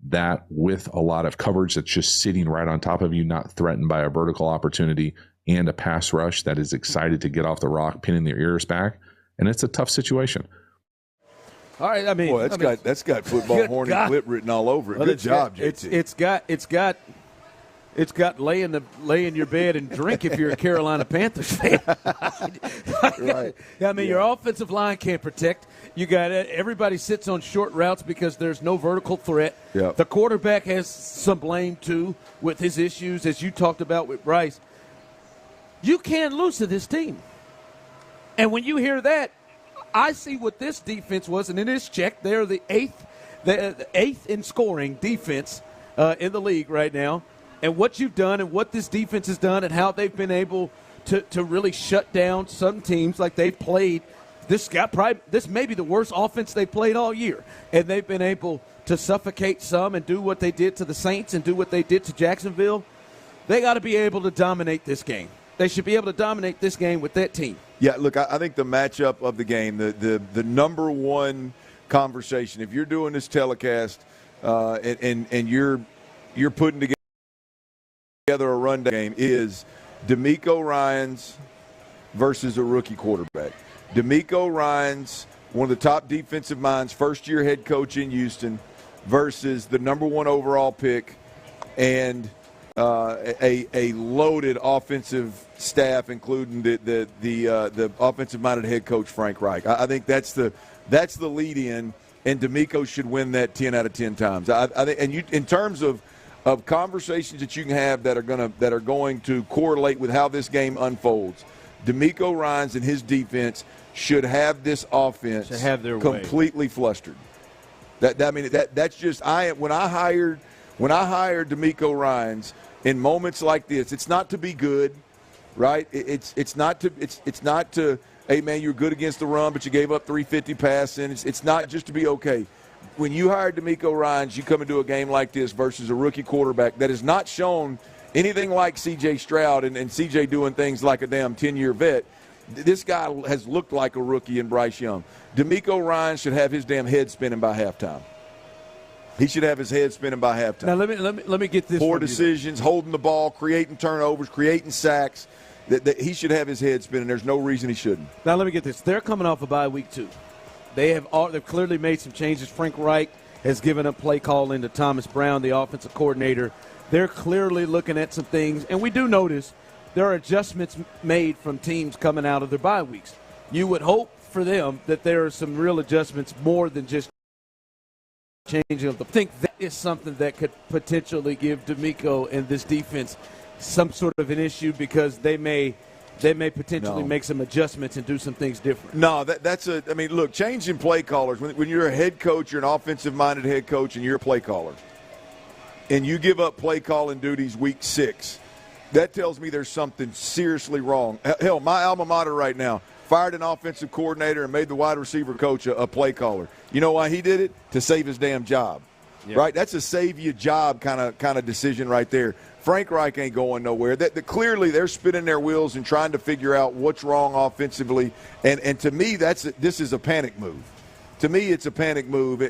that, with a lot of coverage that's just sitting right on top of you, not threatened by a vertical opportunity, and a pass rush that is excited to get off the rock, pinning their ears back. And it's a tough situation. All right, I mean, boy, that's got football horny clip written all over it. Good job, JT. It's got lay in your bed and drink if you're a Carolina Panthers fan. Right. I mean, your offensive line can't protect. You got everybody sits on short routes because there's no vertical threat. Yep. The quarterback has some blame too with his issues, as you talked about with Bryce. You can't lose to this team. And when you hear that, I see what this defense was, and it is checked. They're the eighth in scoring defense in the league right now. And what you've done and what this defense has done and how they've been able to really shut down some teams like they've played. This may be the worst offense they played all year. And they've been able to suffocate some and do what they did to the Saints and do what they did to Jacksonville. They got to be able to dominate this game. They should be able to dominate this game with that team. Yeah, look, I think the matchup of the game, the number one conversation, if you're doing this telecast and you're putting together a rundown game, is DeMeco Ryans versus a rookie quarterback. DeMeco Ryans, one of the top defensive minds, first-year head coach in Houston, versus the number one overall pick and a loaded offensive staff, including the offensive-minded head coach Frank Reich. I think that's the lead-in, and DeMeco should win that 10 out of 10 times. I think, and in terms of conversations that you can have that are going to correlate with how this game unfolds, DeMeco Ryans and his defense should have this offense completely flustered. That's just when I hired DeMeco Ryans. In moments like this, it's not to be good, right? It's not to hey man, you're good against the run, but you gave up 350 passing. It's not just to be okay. When you hired DeMeco Ryans, you come into a game like this versus a rookie quarterback that has not shown anything like C.J. Stroud and C.J. doing things like a damn 10-year vet. This guy has looked like a rookie in Bryce Young. DeMeco Ryans should have his damn head spinning by halftime. He should have his head spinning by halftime. Now let me get this. Poor decisions, holding the ball, creating turnovers, creating sacks. That he should have his head spinning. There's no reason he shouldn't. Now let me get this. They're coming off a bye week 2. They've clearly made some changes. Frank Reich has given up play calling to Thomas Brown, the offensive coordinator. They're clearly looking at some things, and we do notice there are adjustments made from teams coming out of their bye weeks. You would hope for them that there are some real adjustments more than just changing of the. I think that is something that could potentially give DeMeco and this defense some sort of an issue because they may potentially make some adjustments and do some things different. No, look, changing play callers. When you're a head coach, you're an offensive-minded head coach, and you're a play caller, and you give up play calling duties week 6, that tells me there's something seriously wrong. Hell, my alma mater right now fired an offensive coordinator and made the wide receiver coach a play caller. You know why he did it? To save his damn job. Yep. Right? That's a save your job kind of decision right there. Frank Reich ain't going nowhere. Clearly they're spinning their wheels and trying to figure out what's wrong offensively. And to me, this is a panic move. To me, it's a panic move.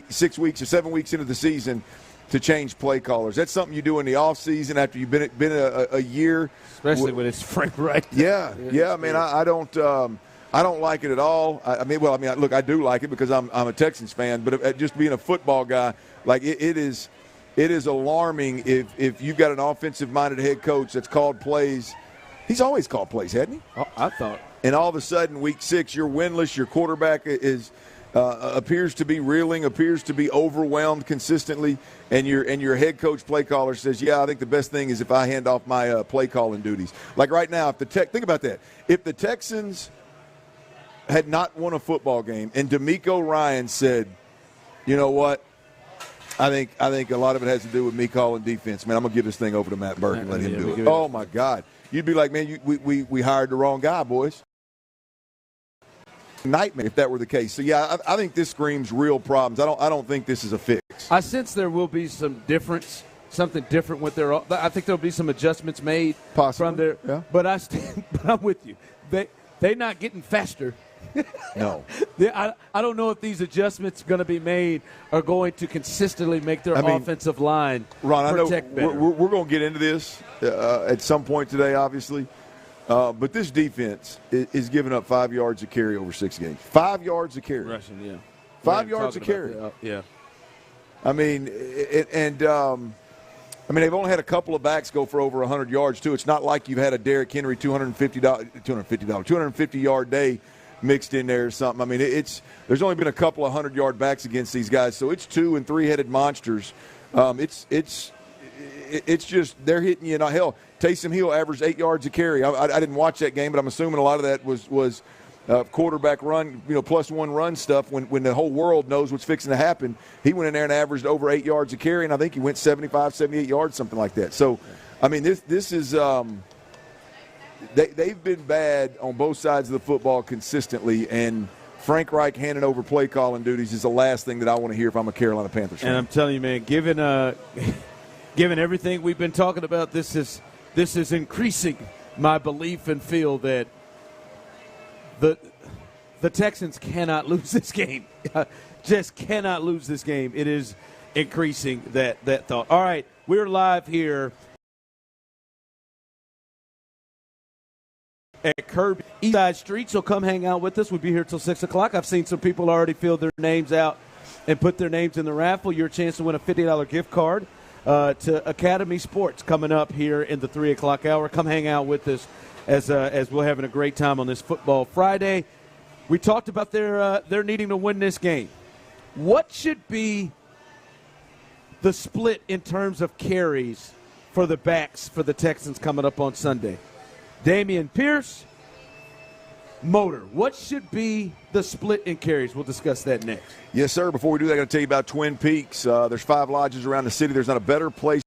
6 weeks or 7 weeks into the season, to change play callers. That's something you do in the offseason after you've been a year. Especially when it's Frank Reich. Yeah, man, I don't like it at all. Look, I do like it because I'm a Texans fan, but just being a football guy, like it is alarming if you've got an offensive-minded head coach that's called plays. He's always called plays, hadn't he? Oh, I thought. And all of a sudden, week 6, you're winless. Your quarterback appears to be reeling, appears to be overwhelmed consistently, and your head coach play caller says, "Yeah, I think the best thing is if I hand off my play calling duties." Like right now, think about that. If the Texans had not won a football game, and DeMeco Ryans said, "You know what? I think a lot of it has to do with me calling defense. Man, I'm gonna give this thing over to Matt Burke and let him do it." Oh my God, you'd be like, "Man, we hired the wrong guy, boys." Nightmare if that were the case. So yeah, I think this screams real problems. I don't think this is a fix. I sense there will be something different with their. I think there'll be some adjustments made from their. Yeah. But I'm with you. They're not getting faster. No. I don't know if these adjustments going to be made are going to consistently make their offensive line protect better. We're going to get into this at some point today, obviously. But this defense is giving up 5 yards a carry over 6 games. 5 yards a carry. Rushing, yeah. 5 yards a carry. Yeah. I mean, they've only had a couple of backs go for over 100 yards, too. It's not like you've had a Derrick Henry 250-yard day mixed in there or something. I mean, there's only been a couple of 100-yard backs against these guys, so it's 2- and 3-headed monsters. It's just they're hitting you. Hell, Taysom Hill averaged 8 yards a carry. I didn't watch that game, but I'm assuming a lot of that was quarterback run, +1 run stuff. When the whole world knows what's fixing to happen, he went in there and averaged over 8 yards a carry, and I think he went 75, 78 yards, something like that. So, I mean, this is. They've been bad on both sides of the football consistently, and Frank Reich handing over play calling duties is the last thing that I want to hear if I'm a Carolina Panthers fan. And I'm telling you, man, given everything we've been talking about, this is increasing my belief and feel that the Texans cannot lose this game. Just cannot lose this game. It is increasing that thought. All right, we're live here at Kirby Eastside Street, so come hang out with us. We'll be here till 6 o'clock. I've seen some people already fill their names out and put their names in the raffle. Your chance to win a $50 gift card to Academy Sports coming up here in the 3 o'clock hour. Come hang out with us as we're having a great time on this Football Friday. We talked about their needing to win this game. What should be the split in terms of carries for the backs for the Texans coming up on Sunday? Dameon Pierce, Motor. What should be the split in carries? We'll discuss that next. Yes, sir. Before we do that, I'm going to tell you about Twin Peaks. There's 5 lodges around the city. There's not a better place.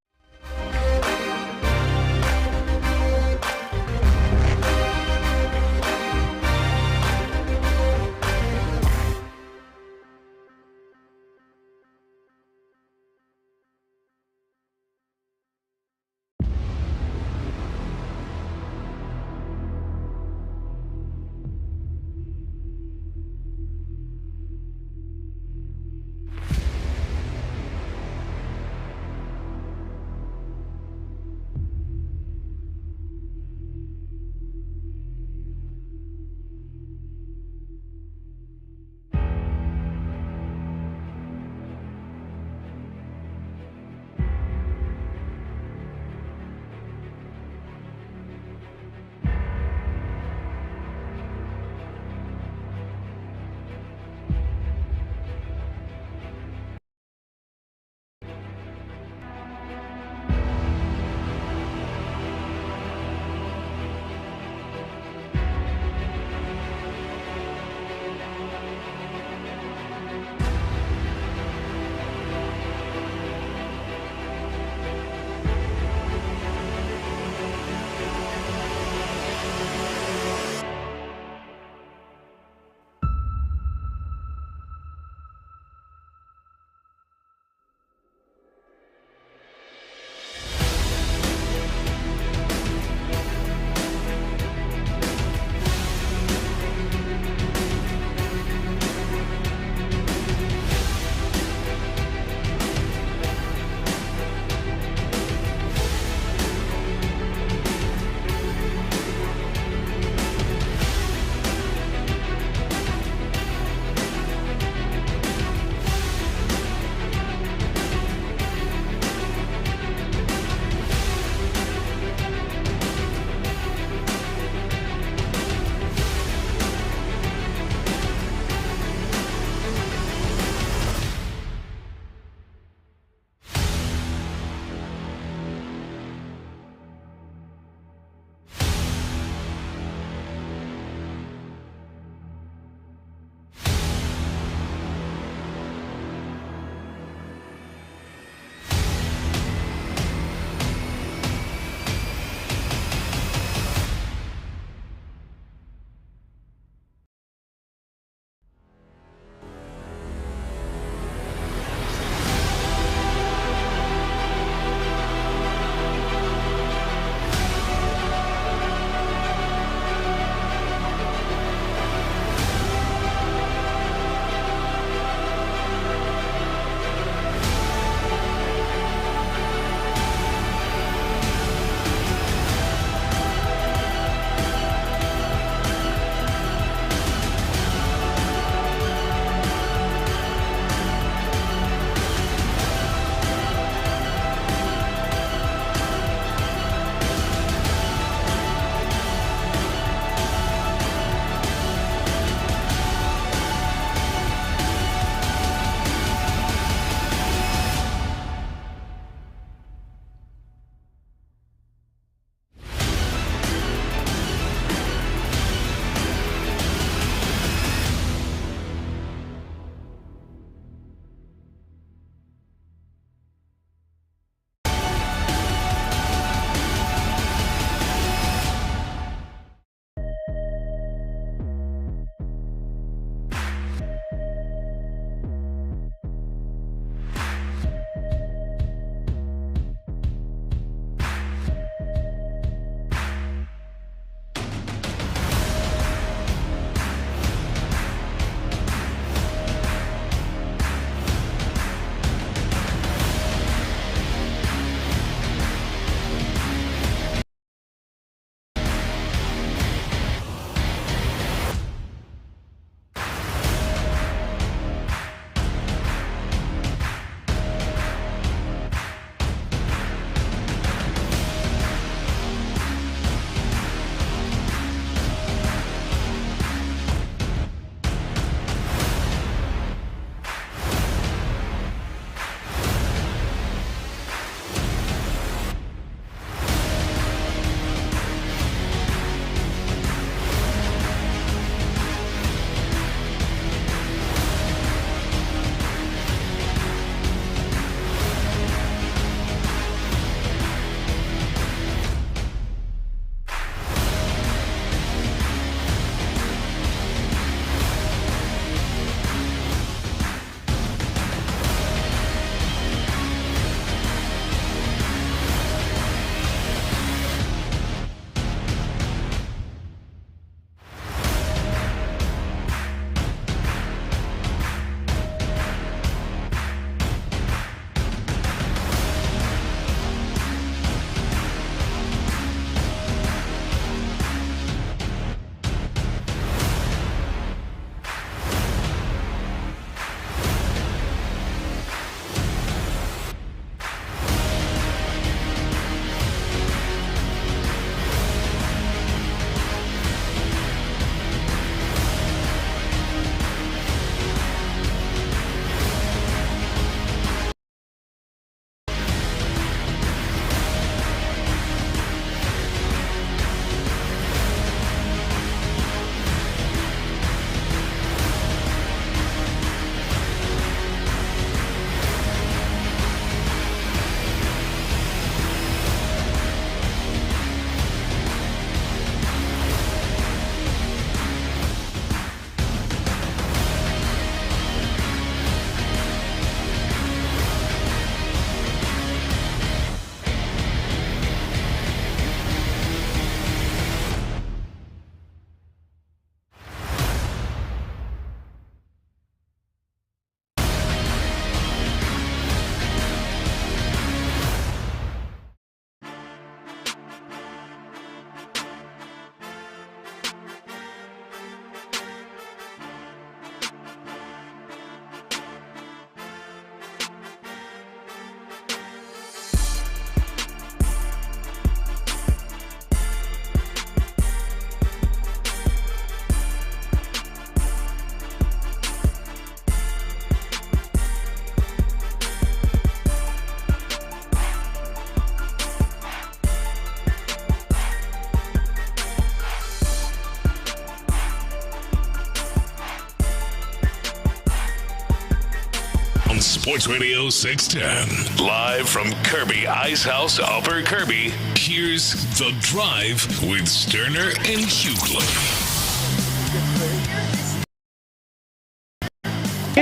Sports Radio 610. Live from Kirby Ice House, Upper Kirby, here's The Drive with Stoerner and Hughley.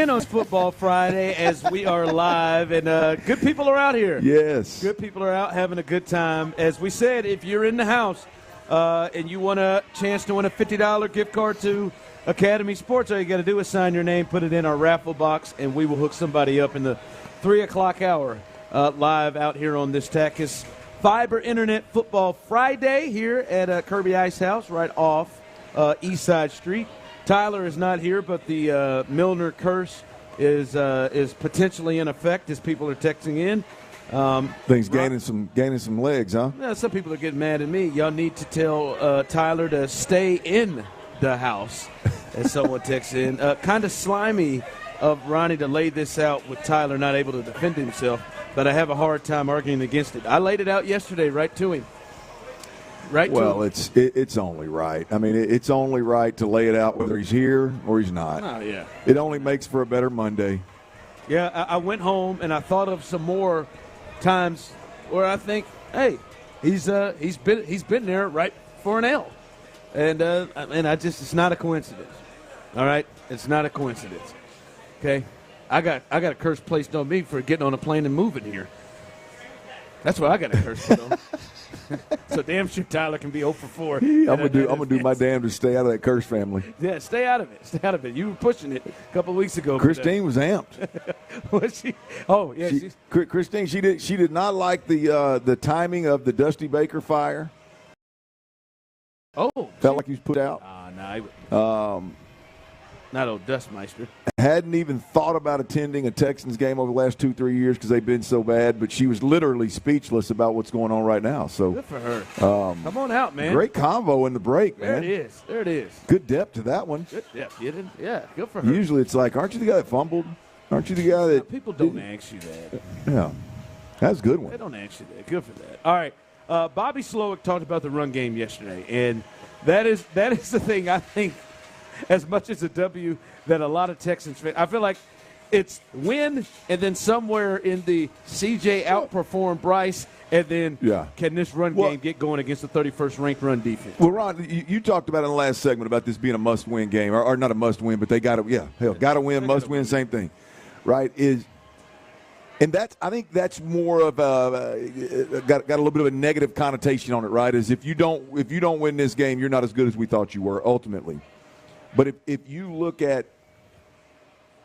In on Football Friday as we are live, and good people are out here. Yes. Good people are out having a good time. As we said, if you're in the house and you want a chance to win a $50 gift card to Academy Sports, all you got to do is sign your name, put it in our raffle box, and we will hook somebody up in the 3 o'clock hour live out here on this Tachys Fiber Internet Football Friday here at Kirby Ice House right off East Side Street. Tyler is not here, but the Milner curse is potentially in effect as people are texting in. Things gaining some legs, huh? Yeah, some people are getting mad at me. Y'all need to tell Tyler to stay in the house, as someone texts in. Kind of slimy of Ronnie to lay this out with Tyler not able to defend himself, but I have a hard time arguing against it. I laid it out yesterday right to him. Well, it's only right. I mean, it's only right to lay it out whether he's here or he's not. Oh, yeah. It only makes for a better Monday. Yeah, I went home and I thought of some more times where I think, hey, he's been there right for an L, and it's not a coincidence. All right, it's not a coincidence. Okay, I got a curse placed on me for getting on a plane and moving here. That's what I got a curse put on. So damn sure Tyler can be 0 for 4. I'm gonna do my damn to stay out of that curse family. Yeah, stay out of it. Stay out of it. You were pushing it a couple of weeks ago. Christine was amped. Was she? Oh yeah, Christine. She did not like the timing of the Dusty Baker fire. Oh, felt like he was put out. No. Not old Dustmeister. Hadn't even thought about attending a Texans game over the last 2-3 years because they've been so bad, but she was literally speechless about what's going on right now. So good for her. Come on out, man. Great convo in the break, man. There it is. Good depth to that one. Good depth. Yeah, good for her. Usually it's like, aren't you the guy that fumbled? Aren't you the guy that... People don't ask you that. Yeah. That's a good one. They don't ask you that. Good for that. All right. Bobby Slowick talked about the run game yesterday, and that is the thing I think, as much as a W, that a lot of Texans fans, I feel like it's win and then somewhere in the CJ outperform Bryce, and then can this run game get going against the 31st ranked run defense? Well, Ron, you talked about in the last segment about this being a must-win game, or not a must-win, but they got to, got to win, must-win, same thing, right? And I think that's more of got a little bit of a negative connotation on it, right? Is if you don't win this game, you're not as good as we thought you were ultimately. But if you look at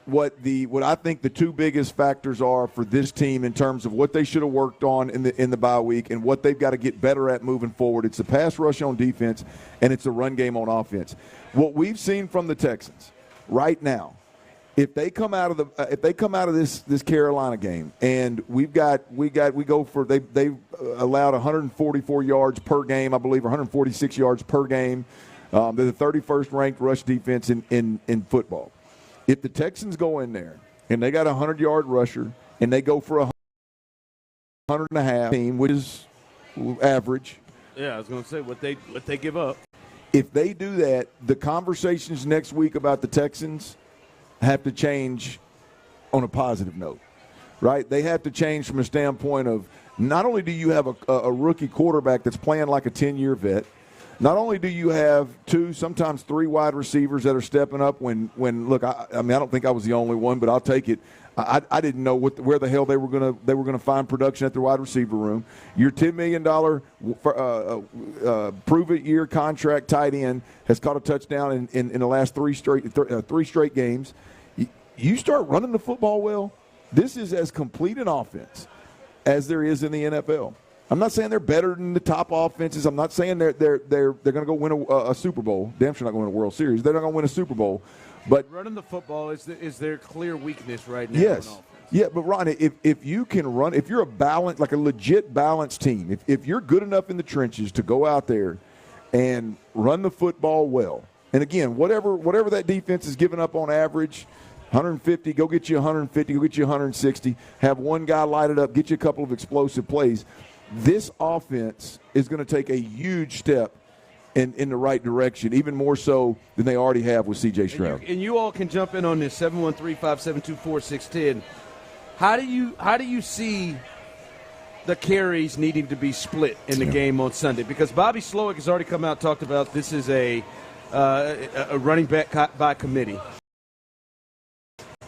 what I think the two biggest factors are for this team in terms of what they should have worked on in the bye week and what they've got to get better at moving forward, it's the pass rush on defense and it's the run game on offense. What we've seen from the Texans right now, if they come out of this Carolina game and we go for they allowed 144 yards per game, I believe, 146 yards per game. They're the 31st ranked rush defense in football. If the Texans go in there and they got a 100-yard rusher and they go for 100.5 team, which is average. Yeah, I was going to say what they give up. If they do that, the conversations next week about the Texans have to change on a positive note, right? They have to change from a standpoint of not only do you have a rookie quarterback that's playing like a 10-year vet, not only do you have 2, sometimes 3 wide receivers that are stepping up when look, I mean, I don't think I was the only one, but I'll take it. I didn't know where the hell they were gonna find production at the wide receiver room. Your $10 million prove-it-year contract tight end has caught a touchdown in the last 3 straight games. You start running the football well, this is as complete an offense as there is in the NFL. I'm not saying they're better than the top offenses. I'm not saying they're going to go win a Super Bowl. Damn sure not going to win a World Series. They're not going to win a Super Bowl. But running the football is their clear weakness right now. Yes. Yeah, but Ronnie, if you can run, if you're like a legit balanced team, if you're good enough in the trenches to go out there and run the football well, and again, whatever that defense is giving up on average, 150, go get you 150, go get you 160, have one guy light it up, get you a couple of explosive plays. This offense is going to take a huge step in the right direction, even more so than they already have with C.J. Stroud. And you all can jump in on this, 713-572-4610. How do you see the carries needing to be split in the game on Sunday? Because Bobby Slowick has already come out and talked about this is a running back by committee.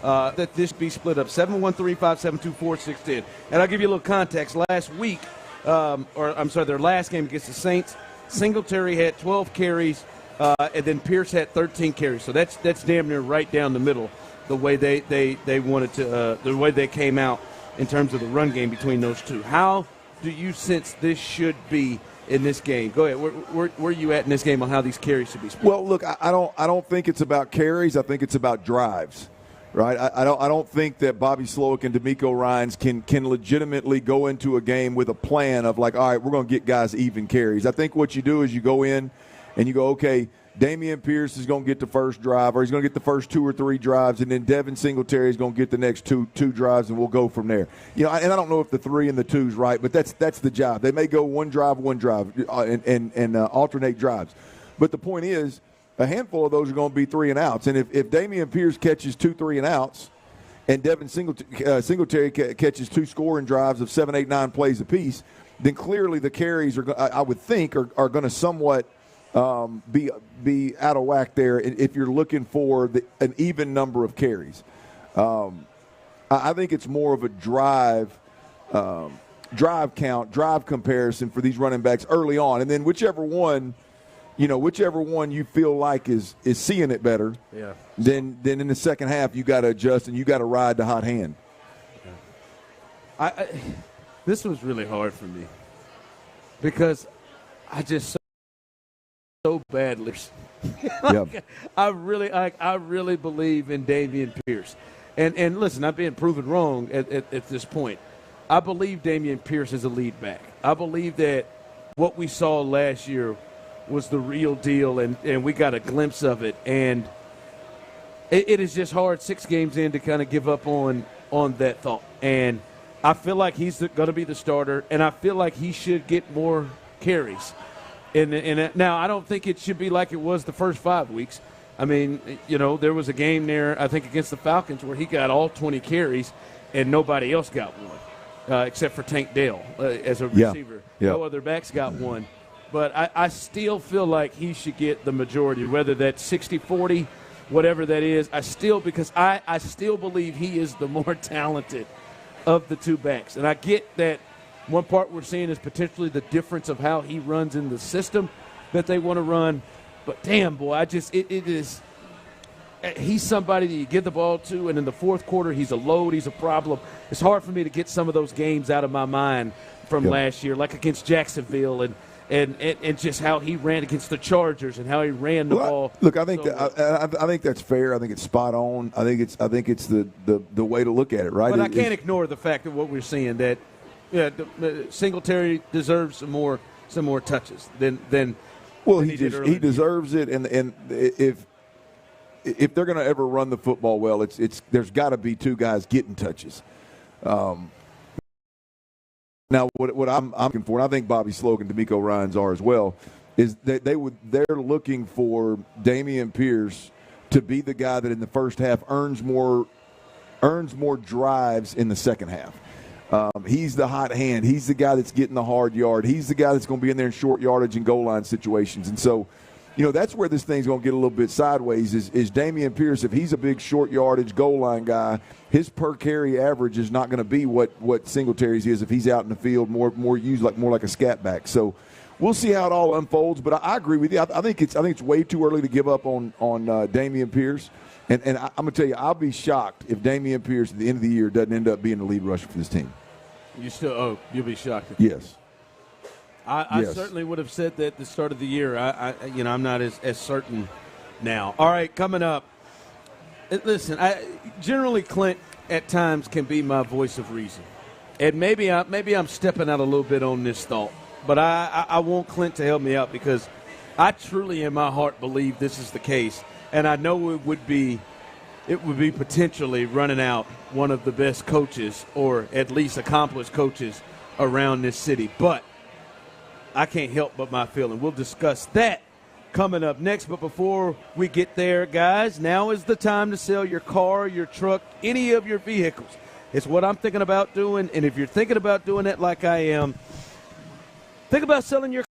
That this be split up 7-1-3-5-7-2-4-6-10. And I'll give you a little context. Last week, their last game against the Saints, Singletary had 12 carries, and then Pierce had 13 carries. So that's damn near right down the middle. The way they wanted to, the way they came out in terms of the run game between those two. How do you sense this should be in this game? Go ahead. Where are you at in this game on how these carries should be split? Well, look, I don't think it's about carries. I think it's about drives. Right, I don't think that Bobby Slowick and DeMeco Ryans can legitimately go into a game with a plan of like, all right, we're going to get guys even carries. I think what you do is you go in and you go, okay, Dameon Pierce is going to get the first drive, or he's going to get the first 2 or 3 drives, and then Devin Singletary is going to get the next two drives, and we'll go from there. And I don't know if the 3 and the 2 is right, but that's the job. They may go one drive, and alternate drives. But the point is, a handful of those are going to be 3 and outs. And if Dameon Pierce catches 2 3 and outs and Devin Singletary catches 2 scoring drives of 7, 8, 9 plays apiece, then clearly the carries I would think are going to somewhat be out of whack there if you're looking for an even number of carries. I think it's more of a drive count, drive comparison for these running backs early on. And then whichever one you feel like is seeing it better, then in the second half you got to adjust and you got to ride the hot hand. This was really hard for me because I just so badly. I really believe in Dameon Pierce, and listen, I'm being proven wrong at this point. I believe Dameon Pierce is a lead back. I believe that what we saw last year was the real deal, and we got a glimpse of it. And it is just hard 6 games in to kind of give up on that thought. And I feel like he's going to be the starter, and I feel like he should get more carries. And now, I don't think it should be like it was the first 5 weeks. I mean, there was a game there, I think, against the Falcons where he got all 20 carries and nobody else got one, except for Tank Dell as a receiver. Yeah. No other backs got one. But I still feel like he should get the majority, whether that's 60-40, whatever that is. Because I still believe he is the more talented of the 2 backs. And I get that one part we're seeing is potentially the difference of how he runs in the system that they want to run. But damn, boy, he's somebody that you give the ball to, and in the fourth quarter he's a load, he's a problem. It's hard for me to get some of those games out of my mind from last year, like against Jacksonville and just how he ran against the Chargers and how he ran the ball. Look, I think I think that's fair. I think it's spot on. I think it's the way to look at it, right? But I can't ignore the fact that what we're seeing that Singletary deserves some more touches than. Well, he deserves it, and if they're going to ever run the football well, there's got to be 2 guys getting touches. Now, what I'm looking for, and I think Bobby Slowick and DeMeco Ryans are as well, is that they're looking for Dameon Pierce to be the guy that in the first half earns more drives in the second half. He's the hot hand. He's the guy that's getting the hard yard. He's the guy that's going to be in there in short yardage and goal line situations. And so, that's where this thing's going to get a little bit sideways is Dameon Pierce. If he's a big short yardage goal line guy, his per carry average is not going to be what Singletary's is if he's out in the field more used more like a scat back. So we'll see how it all unfolds. But I agree with you. I think it's way too early to give up on Dameon Pierce. And I'm going to tell you, I'll be shocked if Dameon Pierce at the end of the year doesn't end up being the lead rusher for this team. You'll be shocked. Yes. I certainly would have said that at the start of the year. I'm not as certain now. All right, coming up. Listen, generally Clint at times can be my voice of reason, and maybe I'm stepping out a little bit on this thought, but I want Clint to help me out because I truly in my heart believe this is the case, and I know it would be potentially running out one of the best coaches or at least accomplished coaches around this city, but I can't help but my feeling. We'll discuss that coming up next. But before we get there, guys, now is the time to sell your car, your truck, any of your vehicles. It's what I'm thinking about doing. And if you're thinking about doing it like I am, think about selling your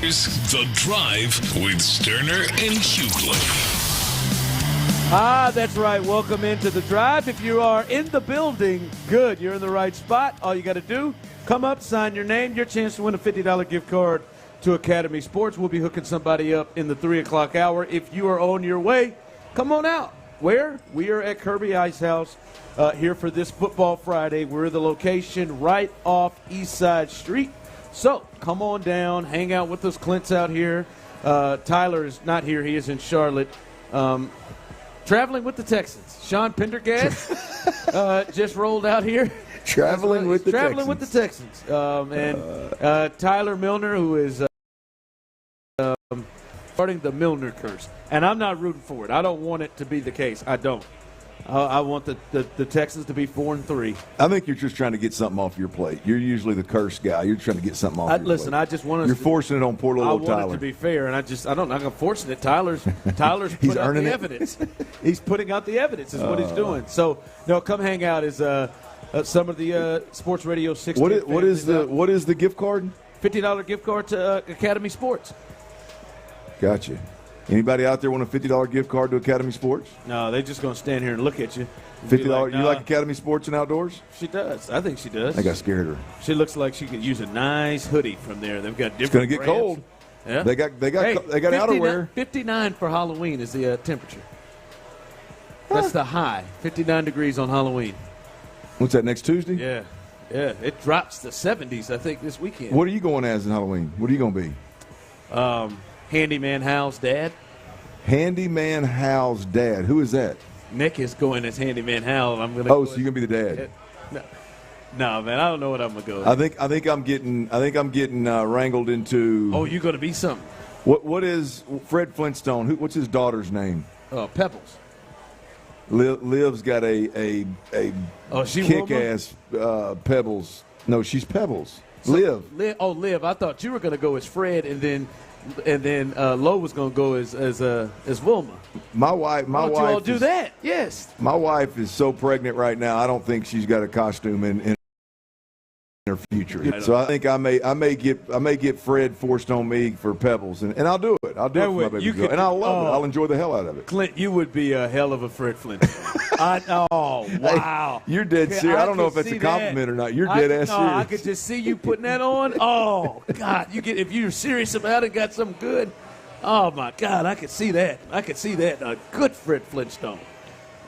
The Drive with Stoerner and Hughley. That's right. Welcome into The Drive. If you are in the building, good. You're in the right spot. All you got to do, come up, sign your name, your chance to win a $50 gift card to Academy Sports. We'll be hooking somebody up in the 3 o'clock hour. If you are on your way, come on out. Where? We are at Kirby Ice House here for this Football Friday. We're the location right off East Side Street. So come on down, hang out with us. Clint's out here. Tyler is not here. He is in Charlotte. Traveling with the Texans. Sean Pendergast just rolled out here. Traveling with the Texans. And Tyler Milner, who is starting the Milner curse. And I'm not rooting for it. I don't want it to be the case. I don't. I want the Texans to be 4-3. I think you're just trying to get something off your plate. You're usually the curse guy. You're trying to get something off your plate. I just want us. You're forcing it on poor little Tyler. I want it to be fair, and I'm not forcing it. Tyler's put out the evidence. He's putting out the evidence is what he's doing. So, no, come hang out. Is some of the Sports Radio 610. What is the gift card? $50 gift card to Academy Sports. Gotcha. Anybody out there want a $50 gift card to Academy Sports? No, they're just going to stand here and look at you. $50. Like, you like Academy Sports and Outdoors? She does. I think she does. I got scared of her. She looks like she could use a nice hoodie from there. They've got different. It's going to get brands. cold. Yeah. They got outerwear. 59 for Halloween is the temperature. That's the high. 59 degrees on Halloween. What's that, next Tuesday? Yeah. It drops to 70s, I think, this weekend. What are you going as in Halloween? What are you going to be? Handyman Hal's dad. Handyman Hal's dad. Who is that? Nick is going as Handyman Hal. I'm going to. Oh, so you're going to be the dad? No, man, I don't know what I'm going to go. I think I'm getting wrangled into. Oh, you're going to be something. What is Fred Flintstone? What's his daughter's name? Pebbles. Liv's got a kick-ass Pebbles. No, she's Pebbles. Liv. Liv. I thought you were going to go as Fred, and then Lo was going to go as Wilma. My wife. You all do that? Yes. My wife is so pregnant right now. I don't think she's got a costume in her future. So I think I may get Fred forced on me for Pebbles, and I'll do it. I'll do it for my baby girl, and I'll love it. I'll enjoy the hell out of it. Clint, you would be a hell of a Fred Flint. Wow. Hey, you're dead serious. I don't know if that's a compliment or not. You're dead ass serious. I could just see you putting that on. Oh God, if you're serious about it, got something good. Oh my God, I could see that. A good Fred Flintstone.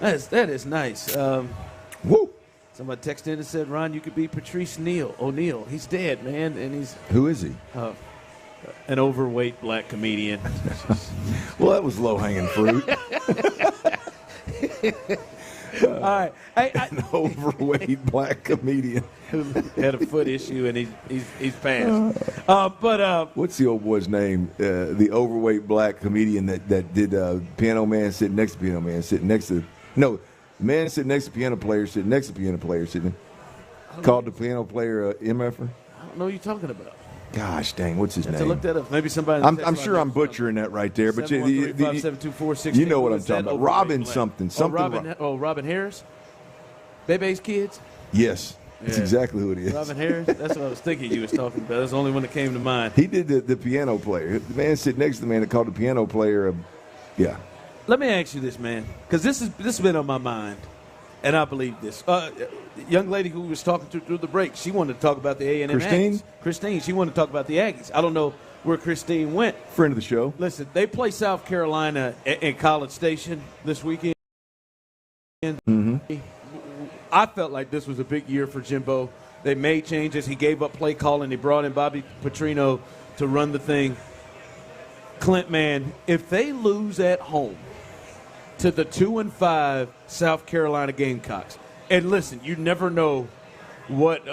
That is nice. Woo. Somebody texted in and said, Ron, you could be Patrice O'Neal. He's dead, man. And he's who is he? An overweight black comedian. Well, that was low-hanging fruit. All right. An overweight black comedian who had a foot issue and he's passed. But what's the old boy's name? The overweight black comedian that did Piano Man sitting next to Piano Man sitting next to man sitting next to piano player sitting next to piano player sitting called the piano player MFer. I don't know what you're talking about. Gosh dang, what's his name? To look that up. Maybe somebody. I'm sure I'm butchering that right there, but you know what I'm talking about. Robin something. Robin Harris. Bebe's kids. Yes, that's exactly who it is. Robin Harris. That's what I was thinking you was talking about. That's the only one that came to mind. He did the piano player. The man sitting next to the man that called the piano player. Yeah. Let me ask you this, man, because this has been on my mind, and I believe this. Young lady who was talking to through the break, she wanted to talk about the A&M Aggies. Christine, she wanted to talk about the Aggies. I don't know where Christine went. Friend of the show. Listen, they play South Carolina in College Station this weekend. Mm-hmm. I felt like this was a big year for Jimbo. They made changes. He gave up play calling. He brought in Bobby Petrino to run the thing. Clint, man, if they lose at home to the 2-5 South Carolina Gamecocks. And listen, you never know what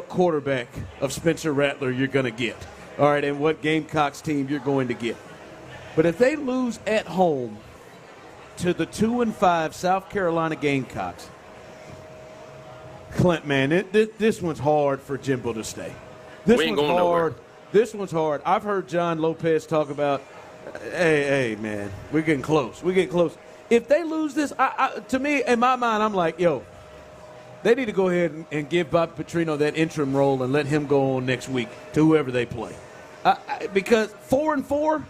quarterback of Spencer Rattler you're going to get. All right, and what Gamecocks team you're going to get. But if they lose at home to the 2-5 South Carolina Gamecocks, Clint, man, this one's hard for Jimbo to stay. This we ain't one's going hard. nowhere. This one's hard. I've heard John Lopez talk about, hey, man, we're getting close. If they lose this, to me, in my mind, I'm like, yo, they need to go ahead and give Bob Petrino that interim role and let him go on next week to whoever they play. Because 4-4.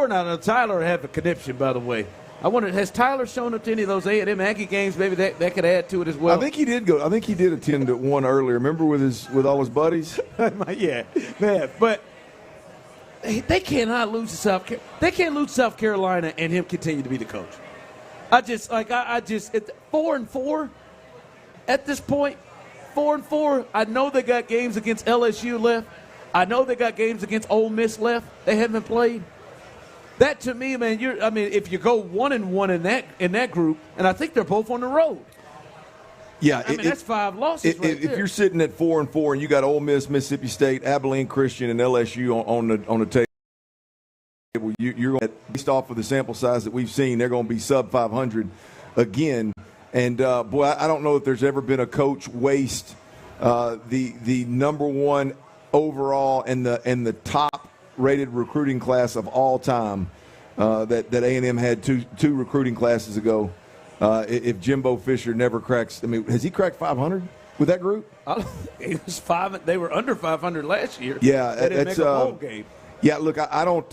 Now Tyler have a connection, by the way. I wonder, has Tyler shown up to any of those A&M Aggie games? Maybe that could add to it as well. I think he did go. I think he did attend one earlier. Remember with all his buddies? Yeah, man. But they cannot lose to South Carolina. They can't lose to South Carolina and him continue to be the coach. I just 4-4 at this point. 4-4. I know they got games against LSU left. I know they got games against Ole Miss left. They haven't played. That to me, man, if you go 1-1 in that group, and I think they're both on the road. Yeah, that's 5 losses. If you're sitting at 4-4 and you got Ole Miss, Mississippi State, Abilene Christian, and LSU on the table, you're going, based off of the sample size that we've seen, they're going to be sub 500 again. And boy, I don't know if there's ever been a coach waste the number one overall and the top rated recruiting class of all time that A&M had two recruiting classes ago. If Jimbo Fisher never cracks, has he cracked 500 with that group? It was 5. They were under 500 last year. Yeah, they didn't make a bowl game. Yeah, look, I don't.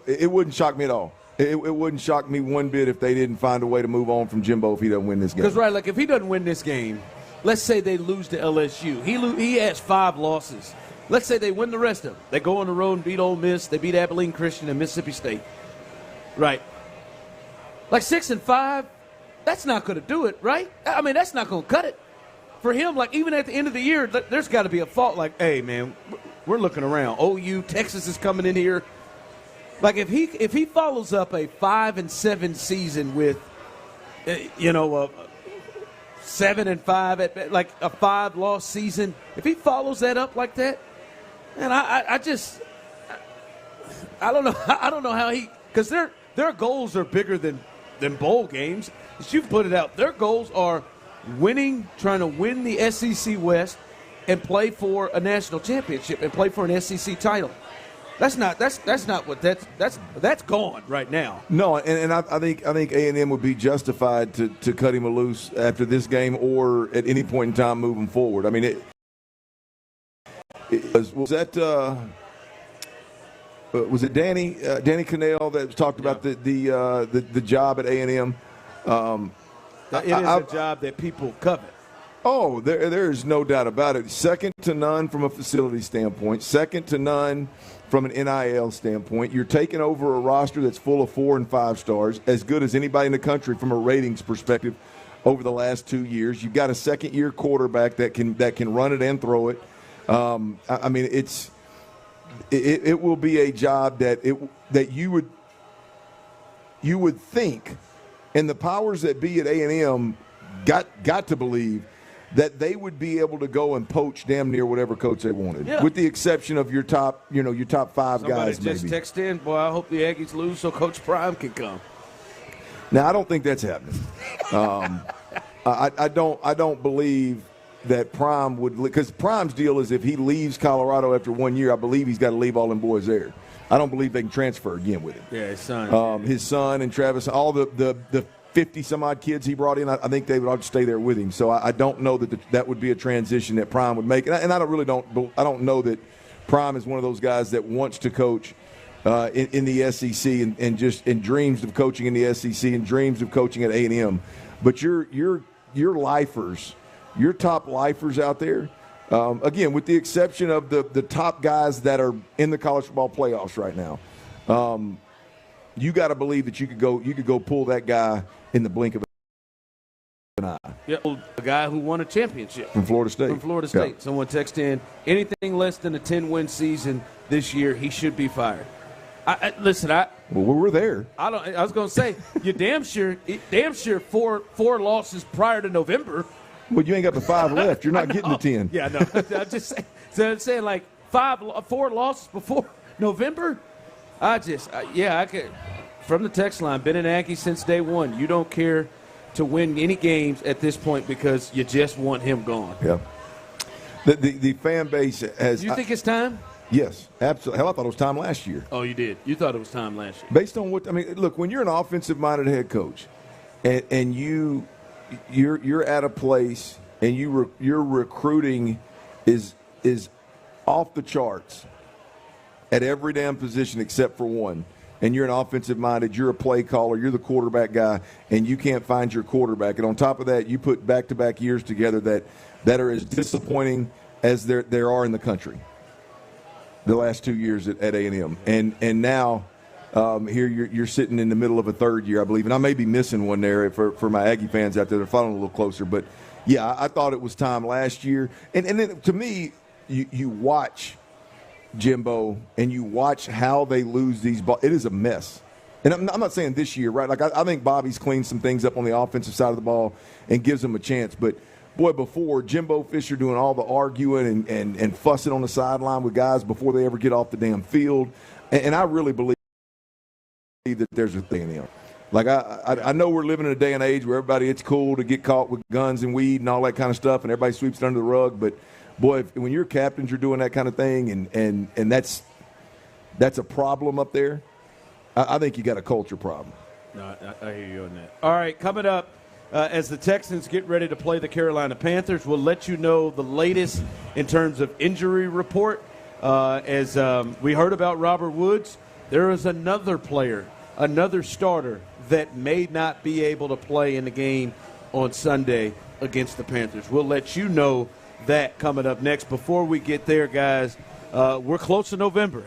It wouldn't shock me at all. It wouldn't shock me one bit if they didn't find a way to move on from Jimbo if he doesn't win this game. Because like if he doesn't win this game, let's say they lose to LSU. He has 5 losses. Let's say they win the rest of them. They go on the road and beat Ole Miss. They beat Abilene Christian and Mississippi State. Right. Like 6-5, that's not going to do it, right? I mean, that's not going to cut it. For him, like even at the end of the year, there's got to be a fault. Like, hey, man, we're looking around. OU, Texas is coming in here. Like if he follows up a 5-7 season with, 7-5 like a 5-loss season, if he follows that up like that, and I don't know how because their goals are bigger than bowl games. As you've put it out, their goals are trying to win the SEC West and play for a national championship and play for an SEC title. That's not that's gone right now. No, and I think A&M would be justified to cut him loose after this game or at any point in time moving forward. I mean, was it Danny Cannell that talked about the job at A&M? It is a job that people covet. Oh, there is no doubt about it. Second to none from a facility standpoint. Second to none from an NIL standpoint. You're taking over a roster that's full of 4 and 5 stars, as good as anybody in the country from a ratings perspective over the last 2 years. You've got a second-year quarterback that can run it and throw it. I mean, it will be a job that you would think, and the powers that be at A&M got to believe that they would be able to go and poach damn near whatever coach they wanted, with the exception of your top 5 Somebody guys. Just maybe text in, boy, I hope the Aggies lose so Coach Prime can come. Now, I don't think that's happening. I don't believe that Prime would, because Prime's deal is if he leaves Colorado after 1 year, I believe he's got to leave all them boys there. I don't believe they can transfer again with him. Yeah, his son and Travis, all the 50-some-odd kids he brought in, I think they would all stay there with him. So I don't know that would be a transition that Prime would make. And I don't know that Prime is one of those guys that wants to coach in the SEC and dreams of coaching in the SEC and dreams of coaching at A&M. But your lifers, your top lifers out there, again, with the exception of the top guys that are in the college football playoffs right now, you got to believe that you could go pull that guy in the blink of an eye. Yeah, a guy who won a championship from Florida State. Yeah. Someone text in, anything less than a 10-win season this year, he should be fired. Listen, well, we're there. I was going to say, you're damn sure four losses prior to November. Well, you ain't got the 5 left. You're not getting the 10. Yeah, no. I'm just saying. So I'm saying like 4 losses before November. I could. From the text line, been an Aggie since day one. You don't care to win any games at this point because you just want him gone. Yeah. The fan base has. Do you think it's time? Yes, absolutely. Hell, I thought it was time last year. Oh, you did? You thought it was time last year? Based on what I mean, look, when you're an offensive-minded head coach, and you're at a place and your recruiting is off the charts, at every damn position except for one, and you're an offensive-minded, you're a play caller, you're the quarterback guy, and you can't find your quarterback. And on top of that, you put back-to-back years together that are as disappointing as there are in the country. The last 2 years at A&M. And now here you're sitting in the middle of a third year, I believe. And I may be missing one there for my Aggie fans out there that are following a little closer. But, yeah, I thought it was time last year. And then, to me, you watch Jimbo and you watch how they lose these balls. It is a mess. And I'm not saying this year, right? Like, I think Bobby's cleaned some things up on the offensive side of the ball and gives them a chance. But, boy, before, Jimbo Fisher doing all the arguing and fussing on the sideline with guys before they ever get off the damn field. And I really believe that there's a thing in him. Like, I know we're living in a day and age where it's cool to get caught with guns and weed and all that kind of stuff, and everybody sweeps it under the rug. But, boy, when you're captains, you're doing that kind of thing, and that's a problem up there. I think you got a culture problem. No, I hear you on that. All right, coming up, as the Texans get ready to play the Carolina Panthers, we'll let you know the latest in terms of injury report. As we heard about Robert Woods, there is another player, another starter that may not be able to play in the game on Sunday against the Panthers. We'll let you know that coming up next. Before we get there, guys, we're close to November.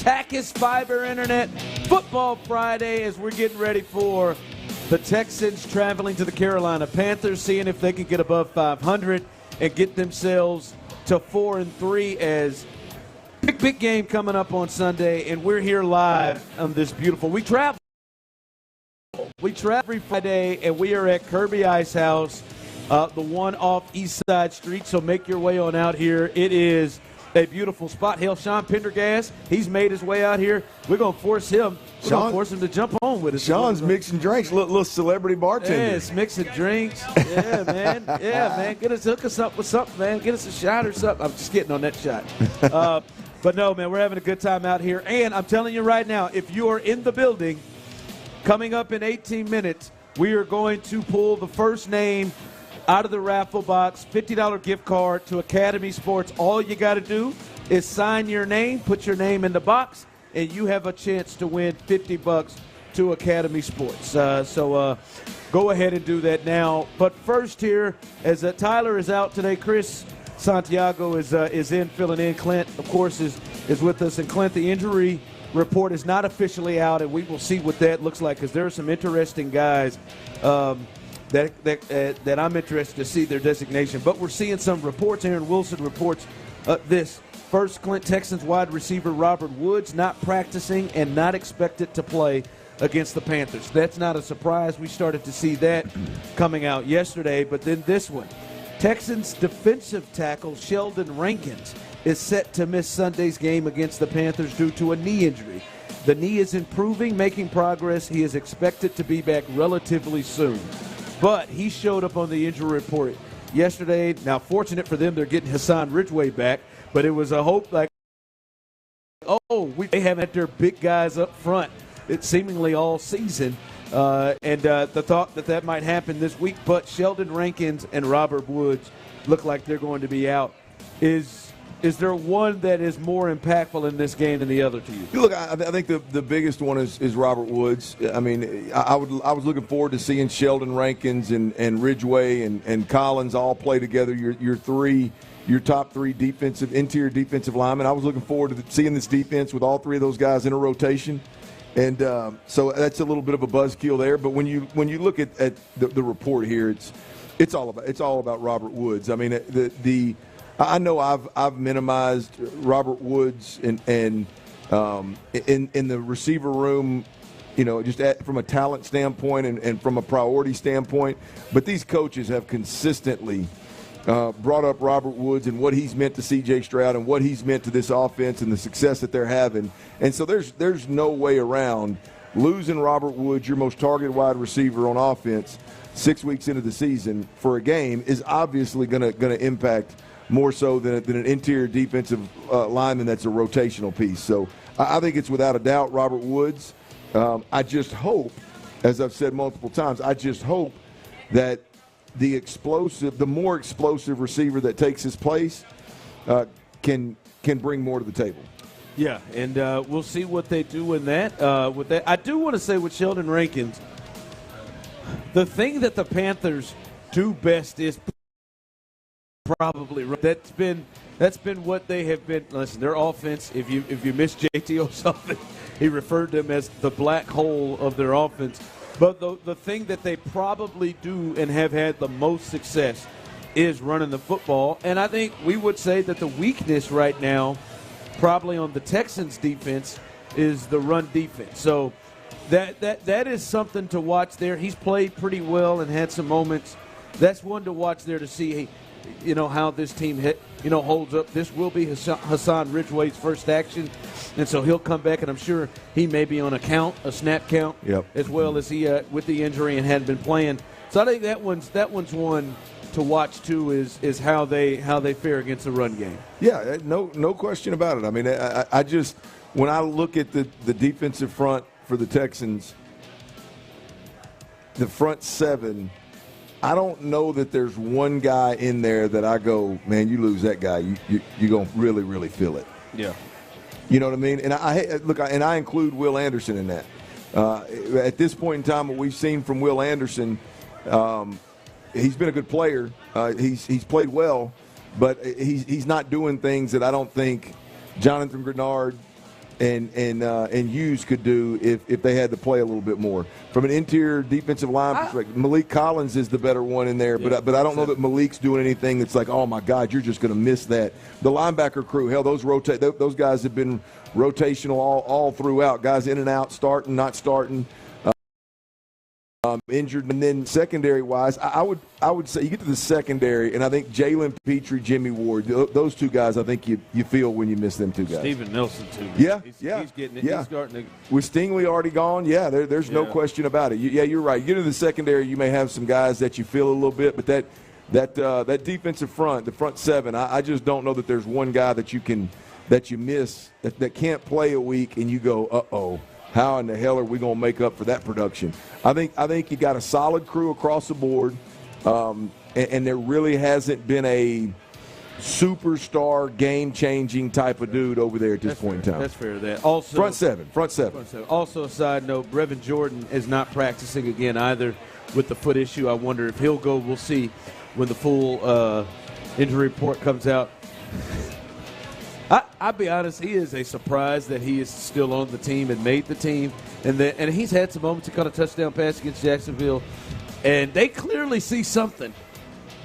Takis Fiber Internet Football Friday as we're getting ready for the Texans traveling to the Carolina Panthers, seeing if they can get above 500 and get themselves to 4-3 as big game coming up on Sunday, and we're here live on this beautiful. We travel every Friday, and we are at Kirby Ice House, the one off East Side Street. So make your way on out here. It is a beautiful spot. Hell, Sean Pendergast, he's made his way out here. We're gonna force him. We're gonna force him to jump on with us. Sean's mixing drinks, little celebrity bartender. Yes, mixing drinks. Yeah, man. Yeah, man. Hook us up with something, man. Get us a shot or something. I'm just kidding on that shot. But no, man, we're having a good time out here. And I'm telling you right now, if you are in the building, coming up in 18 minutes, we are going to pull the first name out of the raffle box, $50 gift card to Academy Sports. All you got to do is sign your name, put your name in the box, and you have a chance to win $50 to Academy Sports. So go ahead and do that now. But first here, as Tyler is out today, Chris Santiago is in, filling in. Clint, of course, is with us. And Clint, the injury report is not officially out, and we will see what that looks like because there are some interesting guys that I'm interested to see their designation. But we're seeing some reports. Aaron Wilson reports this. First, Clint, Texans wide receiver Robert Woods not practicing and not expected to play against the Panthers. That's not a surprise. We started to see that coming out yesterday. But then this one. Texans defensive tackle Sheldon Rankins is set to miss Sunday's game against the Panthers due to a knee injury. The knee is improving, making progress. He is expected to be back relatively soon. But he showed up on the injury report yesterday. Now, fortunate for them, they're getting Hassan Ridgeway back. But it was a hope they haven't had their big guys up front seemingly all season. And the thought that might happen this week, but Sheldon Rankins and Robert Woods look like they're going to be out. Is there one that is more impactful in this game than the other to you? Look, I think the biggest one is Robert Woods. I mean, I was looking forward to seeing Sheldon Rankins and Ridgeway and Collins all play together. Your top three interior defensive linemen. I was looking forward to seeing this defense with all three of those guys in a rotation. And so that's a little bit of a buzzkill there. But when you look at the report here, it's all about Robert Woods. I mean, I know I've minimized Robert Woods and in the receiver room, just from a talent standpoint and from a priority standpoint. But these coaches have consistently brought up Robert Woods and what he's meant to C.J. Stroud and what he's meant to this offense and the success that they're having. And so there's no way around losing Robert Woods, your most targeted wide receiver on offense, 6 weeks into the season for a game is obviously going to impact more so than an interior defensive lineman that's a rotational piece. So I think it's without a doubt Robert Woods. I just hope, as I've said multiple times, I just hope that the more explosive receiver that takes his place can bring more to the table. Yeah, and we'll see what they do in that. With that, I do want to say with Sheldon Rankins, the thing that the Panthers do best is probably that's been what they have been. Listen, their offense. If you miss JT O'Sullivan, he referred to them as the black hole of their offense. But the thing that they probably do and have had the most success is running the football. And I think we would say that the weakness right now, probably on the Texans' defense, is the run defense. So that is something to watch there. He's played pretty well and had some moments. That's one to watch there to see, how this team holds up. This will be Hassan Ridgeway's first action, and so he'll come back, and I'm sure he may be on a snap count, as well as he with the injury and hadn't been playing. So I think that one's one to watch too. Is how they fare against the run game. Yeah, no question about it. I mean, I just when I look at the defensive front for the Texans, the front seven. I don't know that there's one guy in there that I go, man, you lose that guy, you're going to really, really feel it. Yeah. You know what I mean? And I include Will Anderson in that. At this point in time, what we've seen from Will Anderson, he's been a good player. He's played well, but he's not doing things that I don't think Jonathan Grenard and Hughes could do if they had to play a little bit more. From an interior defensive line perspective, Malik Collins is the better one in there, but I don't know that Malik's doing anything that's like, oh my God, you're just going to miss that. The linebacker crew, hell, those guys have been rotational all throughout. Guys in and out, starting, not starting. Injured, and then secondary-wise, I would say you get to the secondary, and I think Jalen Petrie, Jimmy Ward, those two guys, I think you feel when you miss them two guys. Steven Nelson too. Yeah, He's getting it. Yeah. He's starting to. With Stingley already gone, there's no question about it. You're right. You get to the secondary, you may have some guys that you feel a little bit, but that defensive front, the front seven, I just don't know that there's one guy that you miss that can't play a week, and you go, uh-oh. How in the hell are we going to make up for that production? I think you got a solid crew across the board, and there really hasn't been a superstar, game-changing type of dude over there at this point in time. That's fair. That also front seven. Also, a side note: Brevin Jordan is not practicing again either with the foot issue. I wonder if he'll go. We'll see when the full injury report comes out. I'll be honest, he is a surprise that he is still on the team and made the team. And he's had some moments. He caught a touchdown pass against Jacksonville. And they clearly see something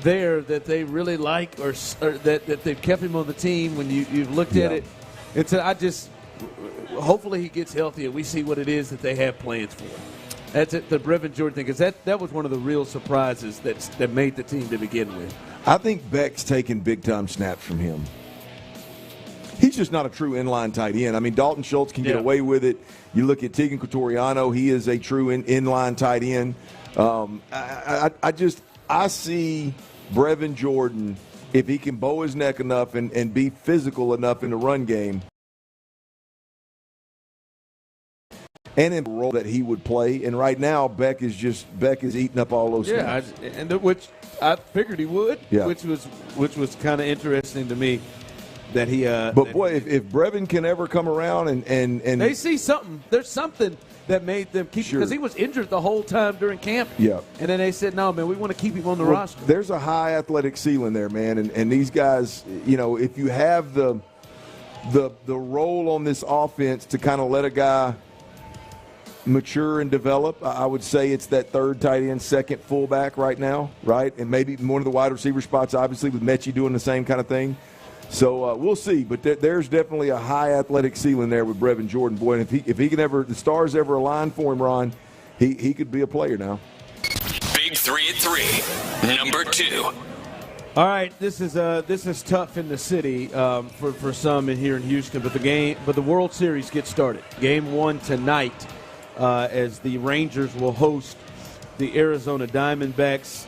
there that they really like or that they've kept him on the team when you've looked at it. And so hopefully he gets healthy and we see what it is that they have plans for him. That's it, the Brevin Jordan thing, because that was one of the real surprises that made the team to begin with. I think Beck's taking big-time snaps from him. He's just not a true inline tight end. I mean, Dalton Schultz can get away with it. You look at Tegan Cotoriano, he is a true inline tight end. I see Brevin Jordan, if he can bow his neck enough and be physical enough in the run game, and in the role that he would play. And right now, Beck is eating up all those snaps. Which I figured he would, which was kind of interesting to me. That he, but boy, if Brevin can ever come around and they see something, there's something that made them keep because he was injured the whole time during camp. Yeah, and then they said, no, man, we want to keep him on the roster. There's a high athletic ceiling there, man, and these guys, if you have the role on this offense to kind of let a guy mature and develop, I would say it's that third tight end, second fullback right now, right, and maybe one of the wide receiver spots, obviously with Mechie doing the same kind of thing. So we'll see, but there's definitely a high athletic ceiling there with Brevin Jordan. Boy, and if he can ever, the stars ever align for him, Ron, he could be a player now. Big 3 at 3, number 2. All right, this is tough in the city for some in here in Houston, but the World Series gets started. Game 1 tonight, as the Rangers will host the Arizona Diamondbacks.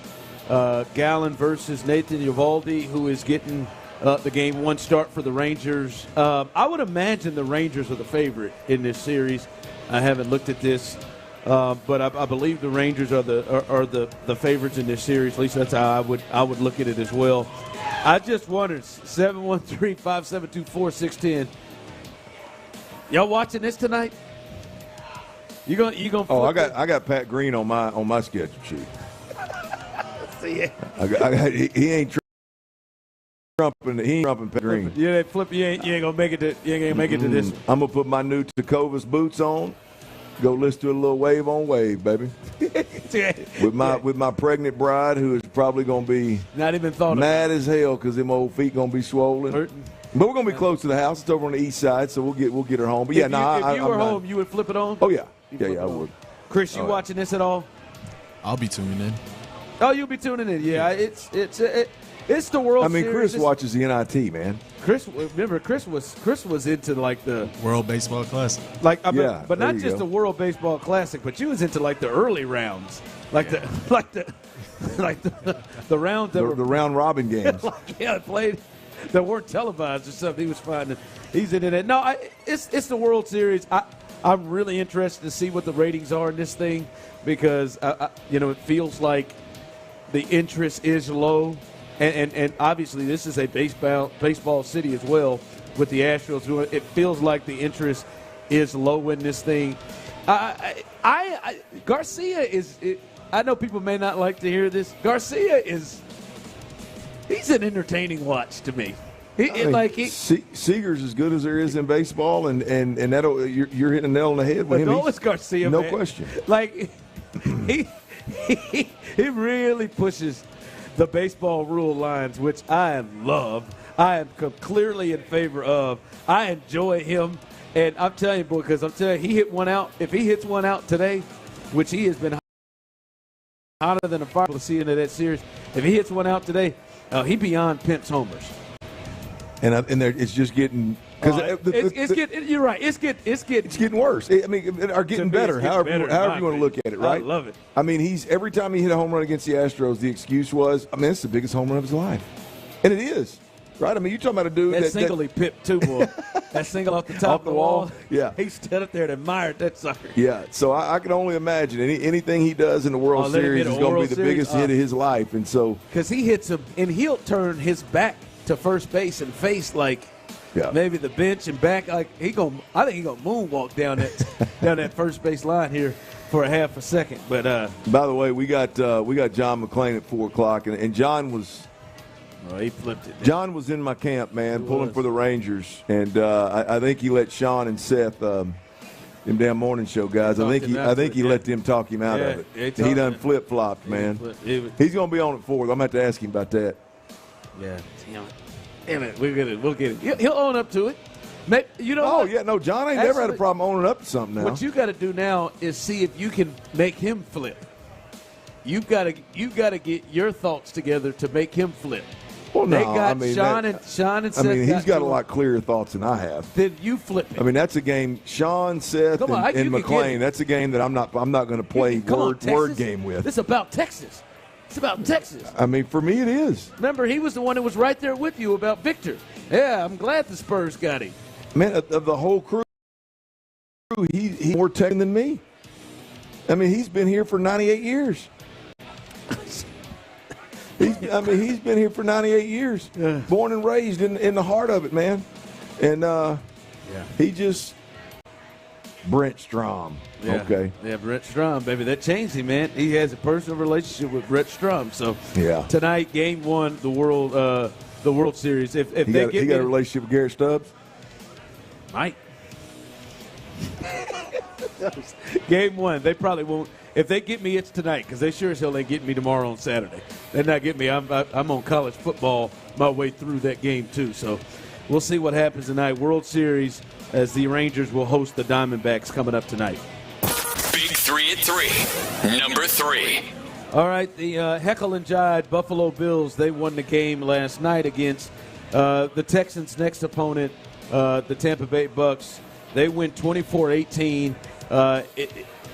Gallen versus Nathan Eovaldi, who is getting the game 1 start for the Rangers. I would imagine the Rangers are the favorite in this series. I haven't looked at this, but I believe the Rangers are the favorites in this series. At least that's how I would look at it as well. I just wondered, 713-572-4610. Y'all watching this tonight? You gonna? Oh, I got Pat Green on my schedule sheet. See it. He ain't trumping Pat Green. Yeah, Flip. You ain't gonna make it to this. I'm gonna put my new Tecovas boots on. Go listen to a little Wave on Wave, baby. with my pregnant bride, who is probably gonna be not even thought mad as hell because them old feet gonna be swollen. Hurting. But we're gonna be close to the house. It's over on the east side, so we'll get her home. But yeah, if you were home, you would flip it on. Oh yeah, I would. Chris, you watching this at all? I'll be tuning in. Oh, you'll be tuning in. Yeah, it's the World Series. Chris watches the NIT, man. Chris was into like the World Baseball Classic. But not just the World Baseball Classic, but you was into like the early rounds, the rounds that were the round robin games. Played that weren't televised or something. He was finding. He's into that. No, it's the World Series. I'm really interested to see what the ratings are in this thing because it feels like the interest is low. And obviously this is a baseball city as well with the Astros. It feels like the interest is low in this thing. Garcia is – I know people may not like to hear this. Garcia he's an entertaining watch to me. Seager's as good as there is in baseball, and that'll you're hitting a nail on the head with him. Adolis Garcia, no man, question. Like he really pushes the baseball rule lines, which I love. I am clearly in favor of. I enjoy him, and I'm telling you, boy, because I'm telling you, he hit one out. If he hits one out today, which he has been hotter than a fire to see into that series, if he hits one out today, he beyond Pence homers. And it's just getting because you're right. It's getting worse. I mean, are getting better. However you want to look at it, right? I love it. I mean, every time he hit a home run against the Astros, the excuse was, I mean, it's the biggest home run of his life, and it is, right? I mean, you're talking about a dude that single he pipped too, boy. That single off the top of the wall. Yeah, he stood up there and admired that sucker. Yeah, so I can only imagine anything he does in the World Series is going to be the biggest hit of his life, and so because he hits him and he'll turn his back to first base and face like maybe the bench and back. Like I think he gonna moonwalk down that first base line here for a half a second. But by the way, we got John McClain at 4:00, and John was. Oh, he flipped it. John was in my camp, man, pulling for the Rangers, and I think he let Sean and Seth, them damn morning show guys. I think he let them talk him out of it. He done flip flopped, man. He's gonna be on at 4. I'm gonna have to ask him about that. Yeah, damn it. We'll get it. He'll own up to it. John ain't never had a problem owning up to something now. What you got to do now is see if you can make him flip. You've got to get your thoughts together to make him flip. Well, no, they got Sean and Seth. I mean, he's got a lot clearer thoughts than I have. Then you flip it. I mean, that's a game. Sean, Seth, and McClain. That's a game that I'm not going to play word game with. This is about Texas. It's about Texas. I mean, for me, it is. Remember, he was the one that was right there with you about Victor. Yeah, I'm glad the Spurs got him. Man, of the whole crew, he's more Texan than me. I mean, he's been here for 98 years. He's been here for 98 years. Yeah. Born and raised in the heart of it, man. And he just Brent Strom. Yeah. Okay. Yeah, Brent Strom, baby. That changed him, man. He has a personal relationship with Brent Strom. So tonight, Game 1, the World Series. If he got a relationship with Garrett Stubbs? Might. Game 1, they probably won't. If they get me, it's tonight, because they sure as hell ain't getting me tomorrow on Saturday. They're not getting me. I'm on college football my way through that game, too. So we'll see what happens tonight. World Series, as the Rangers will host the Diamondbacks coming up tonight. Big 3 at 3. Number 3. All right, the Heckle and Jive Buffalo Bills, they won the game last night against the Texans' next opponent, the Tampa Bay Bucks. They win 24-18.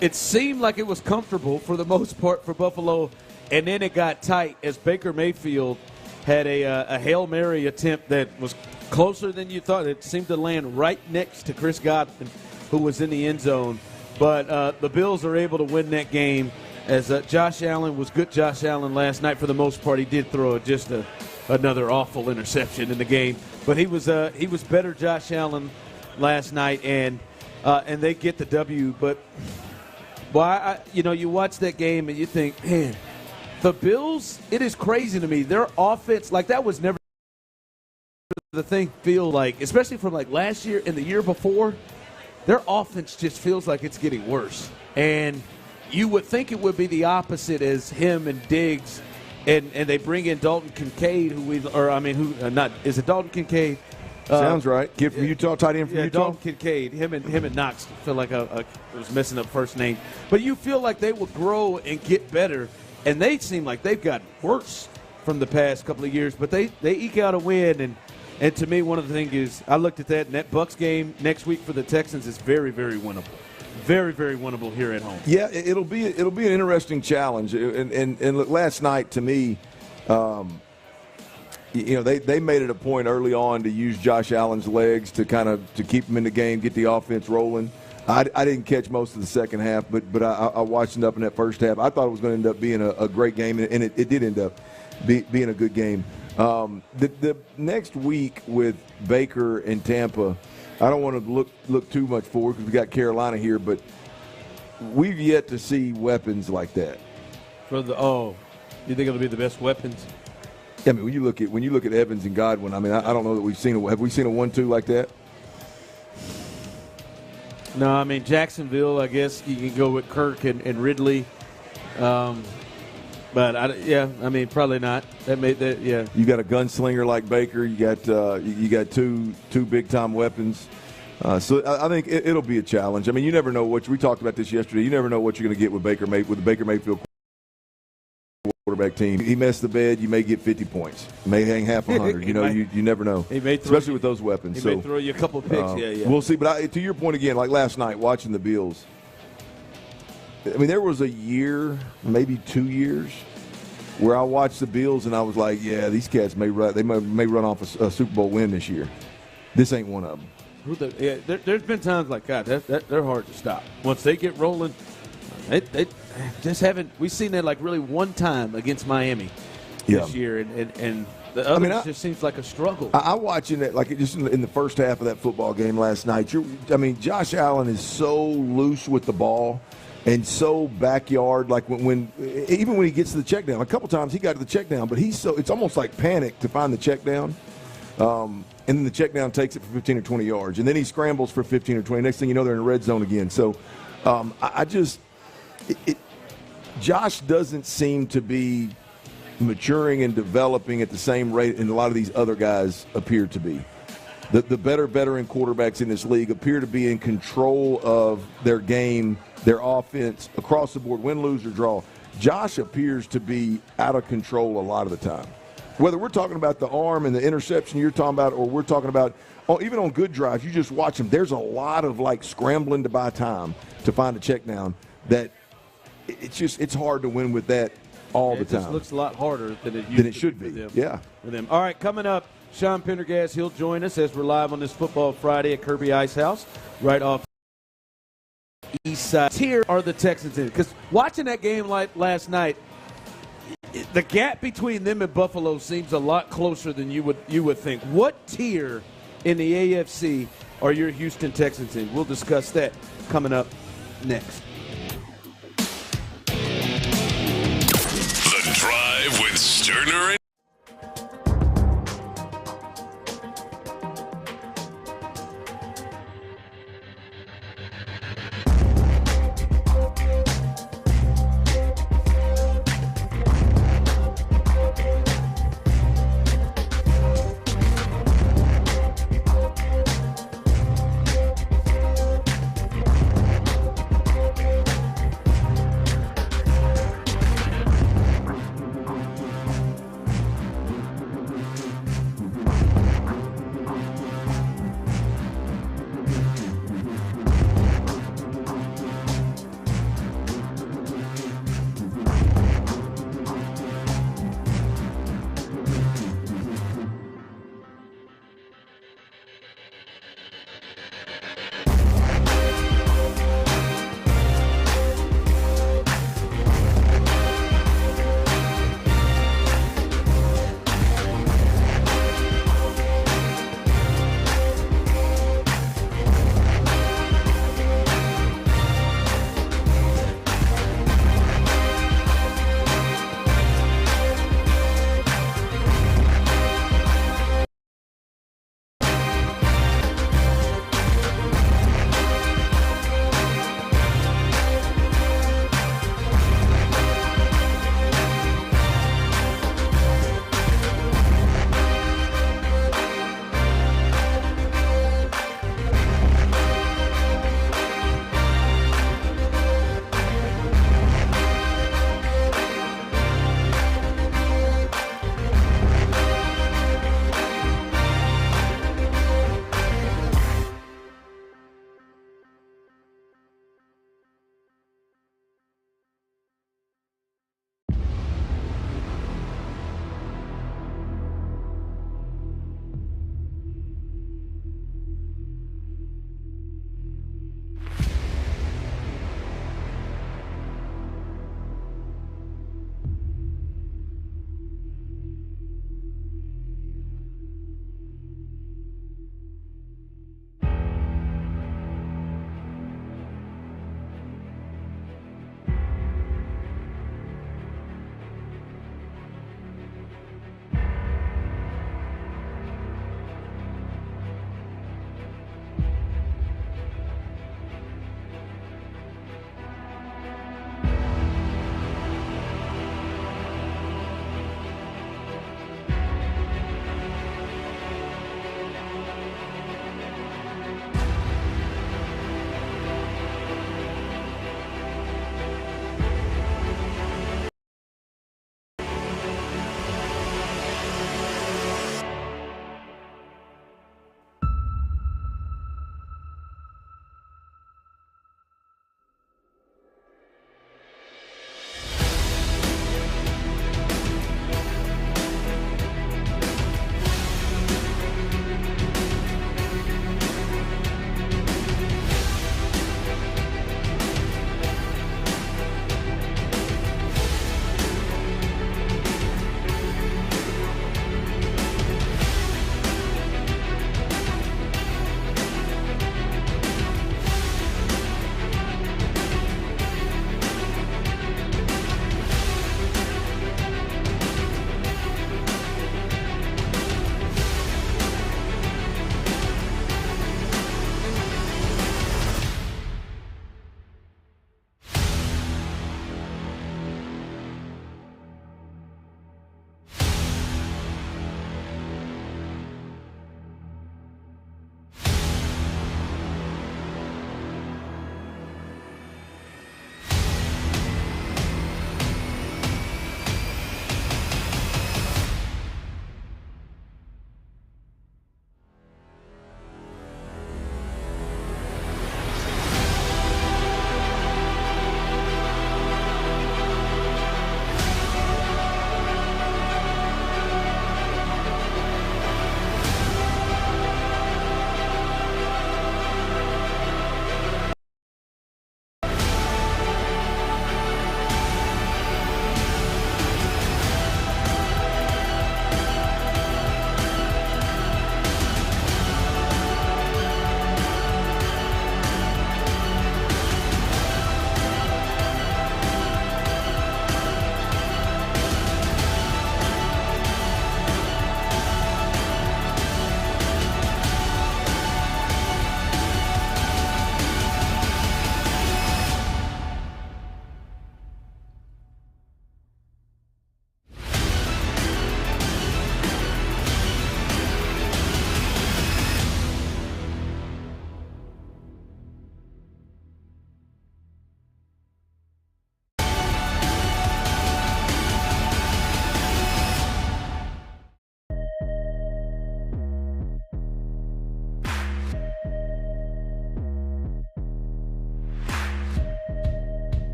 It seemed like it was comfortable for the most part for Buffalo, and then it got tight as Baker Mayfield had a Hail Mary attempt that was closer than you thought. It seemed to land right next to Chris Godwin, who was in the end zone. But the Bills are able to win that game as Josh Allen was good. Josh Allen last night for the most part. He did throw another awful interception in the game. But he was better Josh Allen last night, and they get the W. But you watch that game and you think, man, the Bills, it is crazy to me. Their offense, like that was never the thing feel like, especially from like last year and the year before, their offense just feels like it's getting worse. And you would think it would be the opposite as him and Diggs, and they bring in Dalton Kincaid, is it Dalton Kincaid? Sounds right. Kid from Utah, tight end from Utah. Dalton Kincaid. Him and Knox feel like I was messing up first name. But you feel like they will grow and get better, and they seem like they've gotten worse from the past couple of years. But they eke out a win, and to me, one of the things is I looked at that, and that Bucs game next week for the Texans is very, very winnable. Very, very winnable here at home. Yeah, it'll be an interesting challenge. And last night, to me, they made it a point early on to use Josh Allen's legs to keep him in the game, get the offense rolling. I didn't catch most of the second half, but I watched it up in that first half. I thought it was going to end up being a great game, and it did end up being a good game. The next week with Baker and Tampa, I don't want to look too much forward because we got Carolina here, but we've yet to see weapons like that. You think it'll be the best weapons? I mean, when you look at Evans and Godwin, I mean, I don't know that have we seen a 1-2 like that? No, I mean, Jacksonville, I guess you can go with Kirk and Ridley. But, I mean, probably not. Yeah. You got a gunslinger like Baker. You got two big-time weapons. So I think it'll be a challenge. I mean, you never know we talked about this yesterday. You never know what you're going to get with the Baker Mayfield quarterback team. He messed the bed. You may get 50 points. You may hang half 100. You never know. Especially with those weapons. He may throw you a couple of picks. Yeah. We'll see. But to your point again, like last night watching the Bills, I mean, there was a year, maybe 2 years, where I watched the Bills and I was like, yeah, these cats may run off a Super Bowl win this year. This ain't one of them. There's been times like, God, they're hard to stop. Once they get rolling, they just haven't. We've seen that like really one time against Miami this year, and the others just seems like a struggle. I watching it like just in the first half of that football game last night. Josh Allen is so loose with the ball. And so backyard, like even when he gets to the check down, a couple times he got to the check down, but it's almost like panic to find the check down. And then the check down takes it for 15 or 20 yards. And then he scrambles for 15 or 20. Next thing you know, they're in the red zone again. So Josh doesn't seem to be maturing and developing at the same rate, and a lot of these other guys appear to be. The better veteran quarterbacks in this league appear to be in control of their game, their offense, across the board, win, lose, or draw. Josh appears to be out of control a lot of the time. Whether we're talking about the arm and the interception you're talking about, or we're talking about even on good drives, you just watch him. There's a lot of like scrambling to buy time to find a check down that it's hard to win with that all the time. It just looks a lot harder than it should be. For them. All right, coming up, Sean Pendergast, he'll join us as we're live on this Football Friday at Kirby Ice House, right off east side. Here are the Texans in it. Because watching that game like last night, the gap between them and Buffalo seems a lot closer than you would think. What tier in the AFC are your Houston Texans in? We'll discuss that coming up next. The Drive with Stoerner and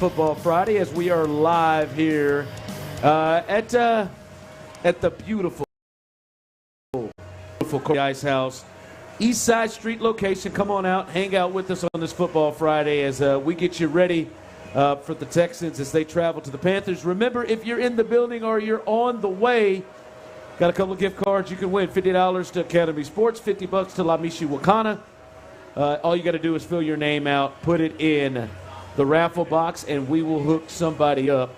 Football Friday as we are live here at the beautiful Ice House. East Side Street location. Come on out, hang out with us on this Football Friday as we get you ready for the Texans as they travel to the Panthers. Remember, if you're in the building or you're on the way, got a couple of gift cards you can win. $50 to Academy Sports, $50 to La Michi Wakana. All you got to do is fill your name out, put it in the raffle box, and we will hook somebody up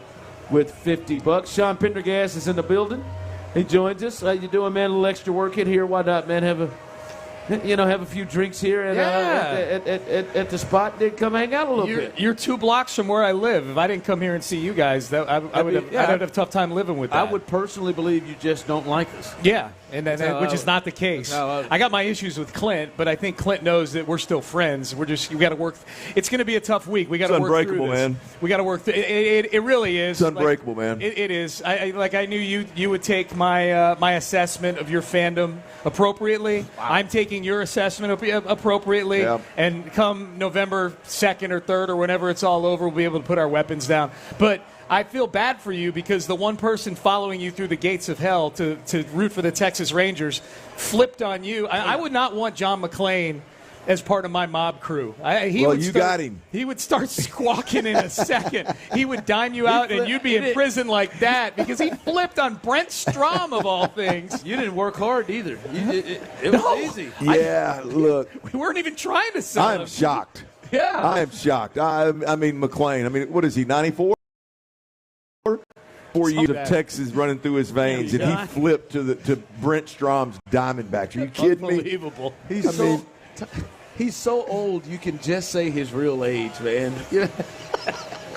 with $50. Sean Pendergast is in the building. He joins us. How you doing, man? A little extra work in here. Why not, man? Have a few drinks here at the spot. Then come hang out a little bit. You're 2 blocks from where I live. If I didn't come here and see you guys, I would have a tough time living with that. I would personally believe you just don't like us. Yeah, which is not the case. I got my issues with Clint, but I think Clint knows that we're still friends. We got to work. It's going to be a tough week. We got to work through this. Man. We got to work through it. It really is. It's unbreakable, man. It is. I knew you would take my assessment of your fandom appropriately. Wow. I'm taking your assessment appropriately, and come November 2nd or 3rd or whenever it's all over, we'll be able to put our weapons down. But I feel bad for you because the one person following you through the gates of hell to root for the Texas Rangers flipped on you. I would not want John McClain as part of my mob crew. Got him. He would start squawking in a second. He would dime you out, and you'd be in prison like that because he flipped on Brent Strom, of all things. You didn't work hard either. It was easy. Yeah, look. We weren't even trying to sell him. I'm shocked. Yeah. I am shocked. I mean, McClain. What is he, 94? 4 years of Texas running through his veins, and he flipped to Brent Strom's Diamondbacks. Are you kidding me? Unbelievable. He's so old, you can just say his real age, man.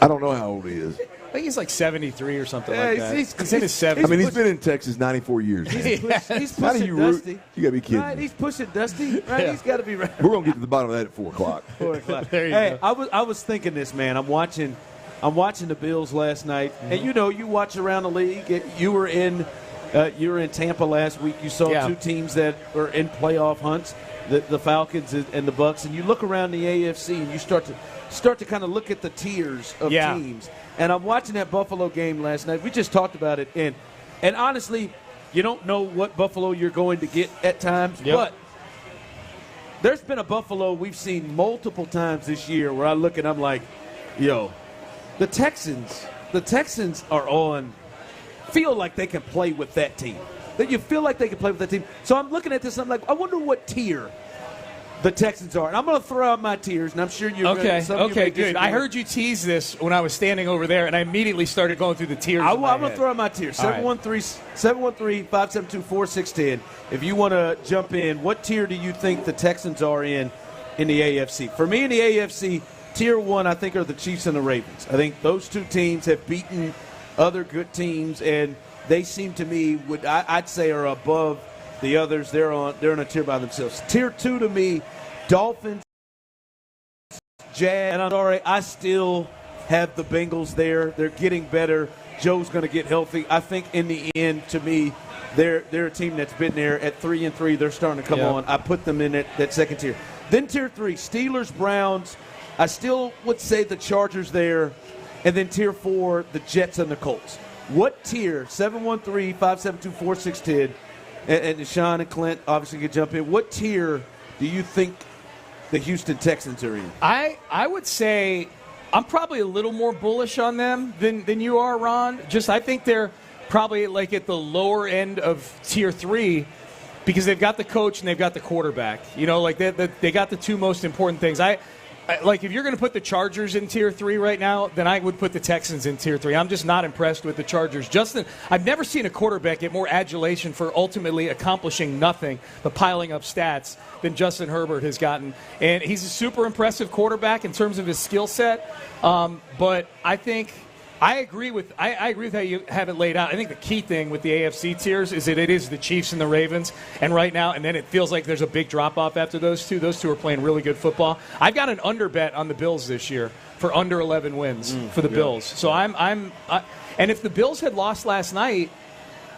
I don't know how old he is. I think he's like 73 or something like that. He's in his 70s. I mean, he's been in Texas 94 years. He's pushing How do you Dusty. You got to be kidding Right, me. he's pushing Dusty. Right, he's got to be right. We're going to get to the bottom of that at 4 o'clock. 4 o'clock. There you go. go. I was thinking this, man. I'm watching the Bills last night, and you watch around the league. You were in Tampa last week. You saw 2 teams that are in playoff hunts, the Falcons and the Bucs, and you look around the AFC and you start to kind of look at the tiers of teams. And I'm watching that Buffalo game last night. We just talked about it, and honestly, you don't know what Buffalo you're going to get at times, but there's been a Buffalo we've seen multiple times this year where I look and I'm like, the Texans feel like they can play with that team. That you feel like they can play with that team. So I'm looking at this and I'm like, I wonder what tier the Texans are. And I'm going to throw out my tiers, and I'm sure you're Okay, good. I heard you tease this when I was standing over there, and I immediately started going through the tiers. I'm going to throw out my tiers. 713-572-4610. If you want to jump in, what tier do you think the Texans are in the AFC? For me in the AFC, Tier 1, I think, are the Chiefs and the Ravens. I think those 2 teams have beaten other good teams, and they seem to me, I'd say, are above the others. They're in a tier by themselves. Tier 2 to me, Dolphins, Jazz, and I'm sorry, I still have the Bengals there. They're getting better. Joe's going to get healthy. I think in the end, to me, they're a team that's been there at 3-3. They're starting to come on. I put them in that second tier. Then Tier 3, Steelers, Browns. I still would say the Chargers there. And then Tier 4, the Jets and the Colts. What tier, 713-572-4610, and Sean and Clint obviously could jump in, what tier do you think the Houston Texans are in? I would say I'm probably a little more bullish on them than you are, Ron. I think they're probably like at the lower end of Tier 3 because they've got the coach and they've got the quarterback. They got the 2 most important things. Like, if you're going to put the Chargers in Tier 3 right now, then I would put the Texans in Tier 3. I'm just not impressed with the Chargers. I've never seen a quarterback get more adulation for ultimately accomplishing nothing, but piling up stats, than Justin Herbert has gotten. And he's a super impressive quarterback in terms of his skill set. But I think I agree with how you have it laid out. I think the key thing with the AFC tiers is that it is the Chiefs and the Ravens, and right now, and then it feels like there's a big drop-off after those two. Those two are playing really good football. I've got an under bet on the Bills this year for under 11 wins for the Bills. So and if the Bills had lost last night,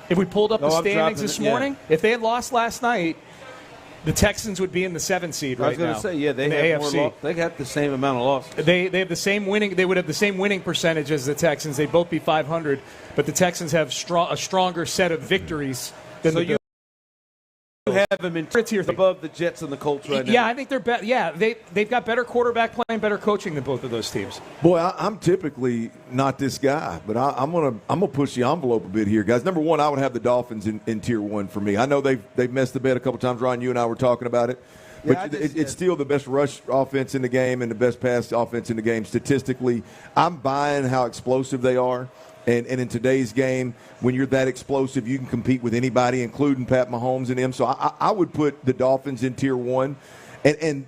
if we pulled up the standings this morning, if they had lost last night, The Texans would be in the 7th seed right now. I was going to say, yeah, they in have the more AFC. they got the same amount of losses. They have the same winning. They would have the same winning percentage as the Texans. They'd both be 500, but the Texans have a stronger set of victories than the Bills. You have them in tier above the Jets and the Colts right now. Yeah, I think they're better. Yeah, they've got better quarterback play and better coaching than both of those teams. Boy, I'm typically not this guy, but I'm gonna push the envelope a bit here, guys. Number one, I would have the Dolphins in tier 1 for me. I know they've messed the bed a couple times. Ryan, you and I were talking about it, but it's still the best rush offense in the game and the best pass offense in the game statistically. I'm buying how explosive they are. And in today's game, when you're that explosive, you can compete with anybody, including Pat Mahomes and him. So I would put the Dolphins in tier 1. And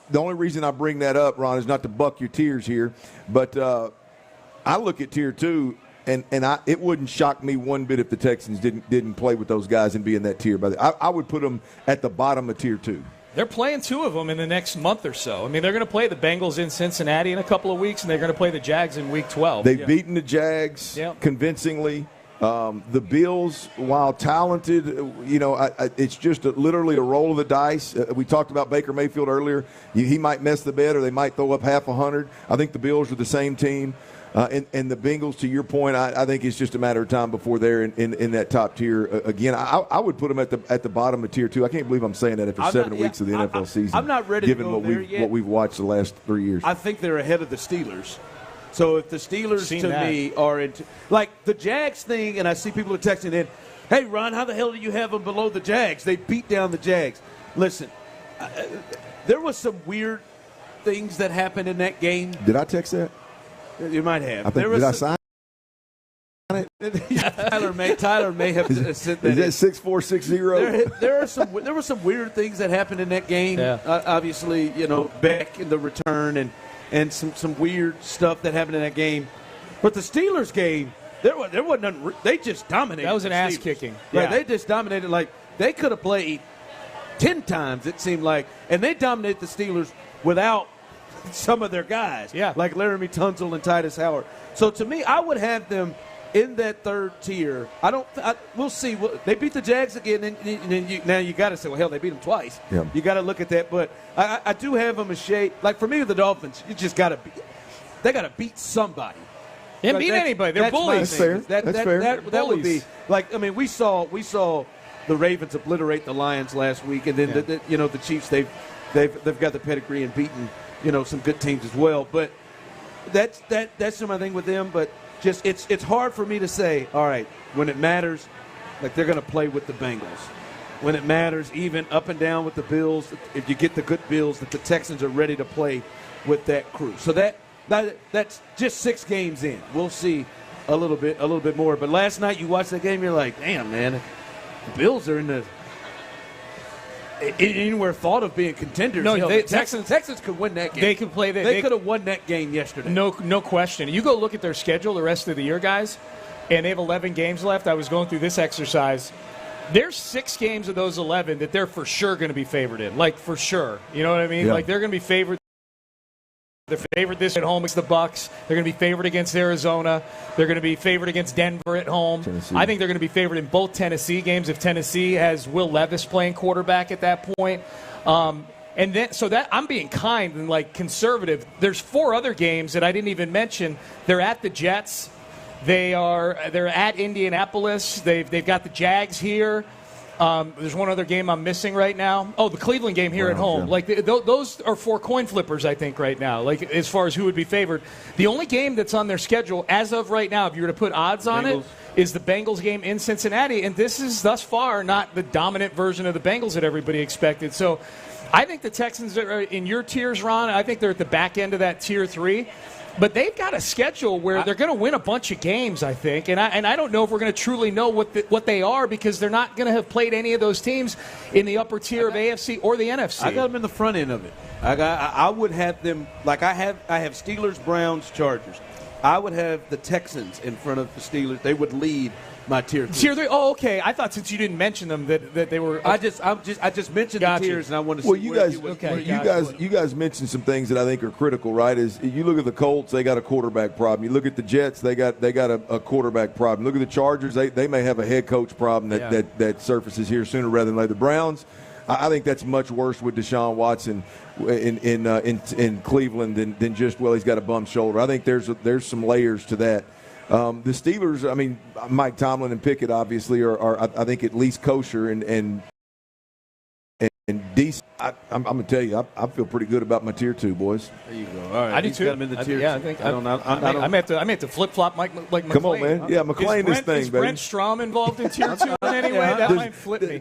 the only reason I bring that up, Ron, is not to buck your tears here, but I look at tier 2, and it wouldn't shock me one bit if the Texans didn't play with those guys and be in that tier. But I would put them at the bottom of tier 2. They're playing 2 of them in the next month or so. I mean, they're going to play the Bengals in Cincinnati in a couple of weeks, and they're going to play the Jags in Week 12. They've beaten the Jags convincingly. The Bills, while talented, it's just literally a roll of the dice. We talked about Baker Mayfield earlier. He might mess the bed, or they might throw up half 100. I think the Bills are the same team. And the Bengals, to your point, I think it's just a matter of time before they're in that top tier again. I would put them at the bottom of tier 2. I can't believe I'm saying that after 7 weeks of the NFL season. I'm not ready given to go there yet. what we've watched the last 3 years. I think they're ahead of the Steelers. So if the Steelers, me, are into – like the Jags thing, and I see people are texting in, hey, Ron, how the hell do you have them below the Jags? They beat down the Jags. Listen, there was some weird things that happened in that game. Did I text that? You might have. Did I sign it? Tyler may have sent that. Is that 6460? There were some weird things that happened in that game. Yeah. Obviously, Beck in the return and some weird stuff that happened in that game. But the Steelers game, there wasn't nothing. They just dominated. That was an ass Steelers. kicking. Right, Yeah. they just dominated. Like they could have played 10 times. It seemed like, and they dominated the Steelers without some of their guys, like Laramie Tunsil and Titus Howard. So to me, I would have them in that 3rd tier. We'll see. They beat the Jags again, and now you got to say, well, hell, they beat them twice. Yeah. You got to look at that. But I do have them a shade. Like for me, with the Dolphins, you just got to beat. They got to beat somebody. They didn't beat anybody. They're bullies. That's fair. That's fair. That would be like. I mean, we saw the Ravens obliterate the Lions last week, and then the Chiefs. They've got the pedigree and beaten some good teams as well. But that's my thing with them. But just it's hard for me to say, all right, when it matters, like they're going to play with the Bengals. When it matters, even up and down with the Bills, if you get the good Bills, that the Texans are ready to play with that crew. So that's just 6 games in. We'll see a little bit more. But last night you watched that game, you're like, damn, man, the Bills are in the anywhere thought of being contenders. No, the Texans could win that game. They could play. They could have won that game yesterday. No question. You go look at their schedule the rest of the year, guys, and they have 11 games left. I was going through this exercise. There's 6 games of those 11 that they're for sure going to be favored in, like for sure. You know what I mean? Yeah. Like they're going to be favored. They're favored this at home against the Bucs. They're going to be favored against Arizona. They're going to be favored against Denver at home. Tennessee. I think they're going to be favored in both Tennessee games if Tennessee has Will Levis playing quarterback at that point. And then, so that I'm being kind and like conservative. There's 4 other games that I didn't even mention. They're at the Jets. They're at Indianapolis. They've got the Jags here. There's one other game I'm missing right now. Oh, the Cleveland game here at home. Yeah. Like those are 4 coin flippers, I think, right now. Like as far as who would be favored. The only game that's on their schedule as of right now, if you were to put odds on it, is the Bengals game in Cincinnati. And this is thus far not the dominant version of the Bengals that everybody expected. So I think the Texans are in your tiers, Ron. I think they're at the back end of that tier 3. But they've got a schedule where they're going to win a bunch of games, I think. And I don't know if we're going to truly know what they are because they're not going to have played any of those teams in the upper tier of AFC or the NFC. I got them in the front end of it. I would have them like I have Steelers, Browns, Chargers. I would have the Texans in front of the Steelers. They would lead my tier 3. Tier 3. Oh, okay. I thought since you didn't mention them that they were. I just mentioned the tiers, and I want to see. Well, you guys mentioned some things that I think are critical. Right? Is you look at the Colts, they got a quarterback problem. You look at the Jets, they got a quarterback problem. Look at the Chargers, they may have a head coach problem that surfaces here sooner rather than later. The Browns, I think that's much worse with Deshaun Watson in Cleveland than just, well, he's got a bum shoulder. I think there's some layers to that. The Steelers, I mean, Mike Tomlin and Pickett obviously are I think at least kosher and decent. I'm going to tell you, I feel pretty good about my tier 2, boys. There you go. All right, I do he's too. got him in the tier I 2. think I don't. I may have to flip flop like McClain. Come on, man. Yeah, McClain this thing, is baby. Brent Strom involved in tier 2 in any way? That might flip me.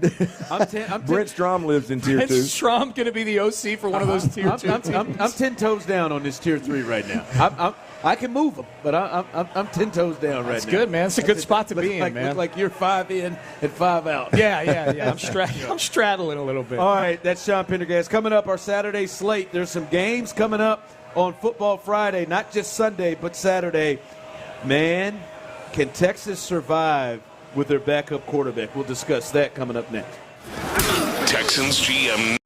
Brent Strom lives in tier 2. Brent Strom going to be the OC for one of those tier 2 teams. I'm 10 toes down on this tier 3 right now. I can move them, but I'm 10 toes down right now. That's good, man. It's a good spot to be in, man. Look like you're 5 in and 5 out. Yeah. I'm straddling a little bit. All right, that's Sean Pendergast. Coming up, our Saturday slate. There's some games coming up on Football Friday, not just Sunday, but Saturday. Man, can Texas survive with their backup quarterback? We'll discuss that coming up next. Texans GM.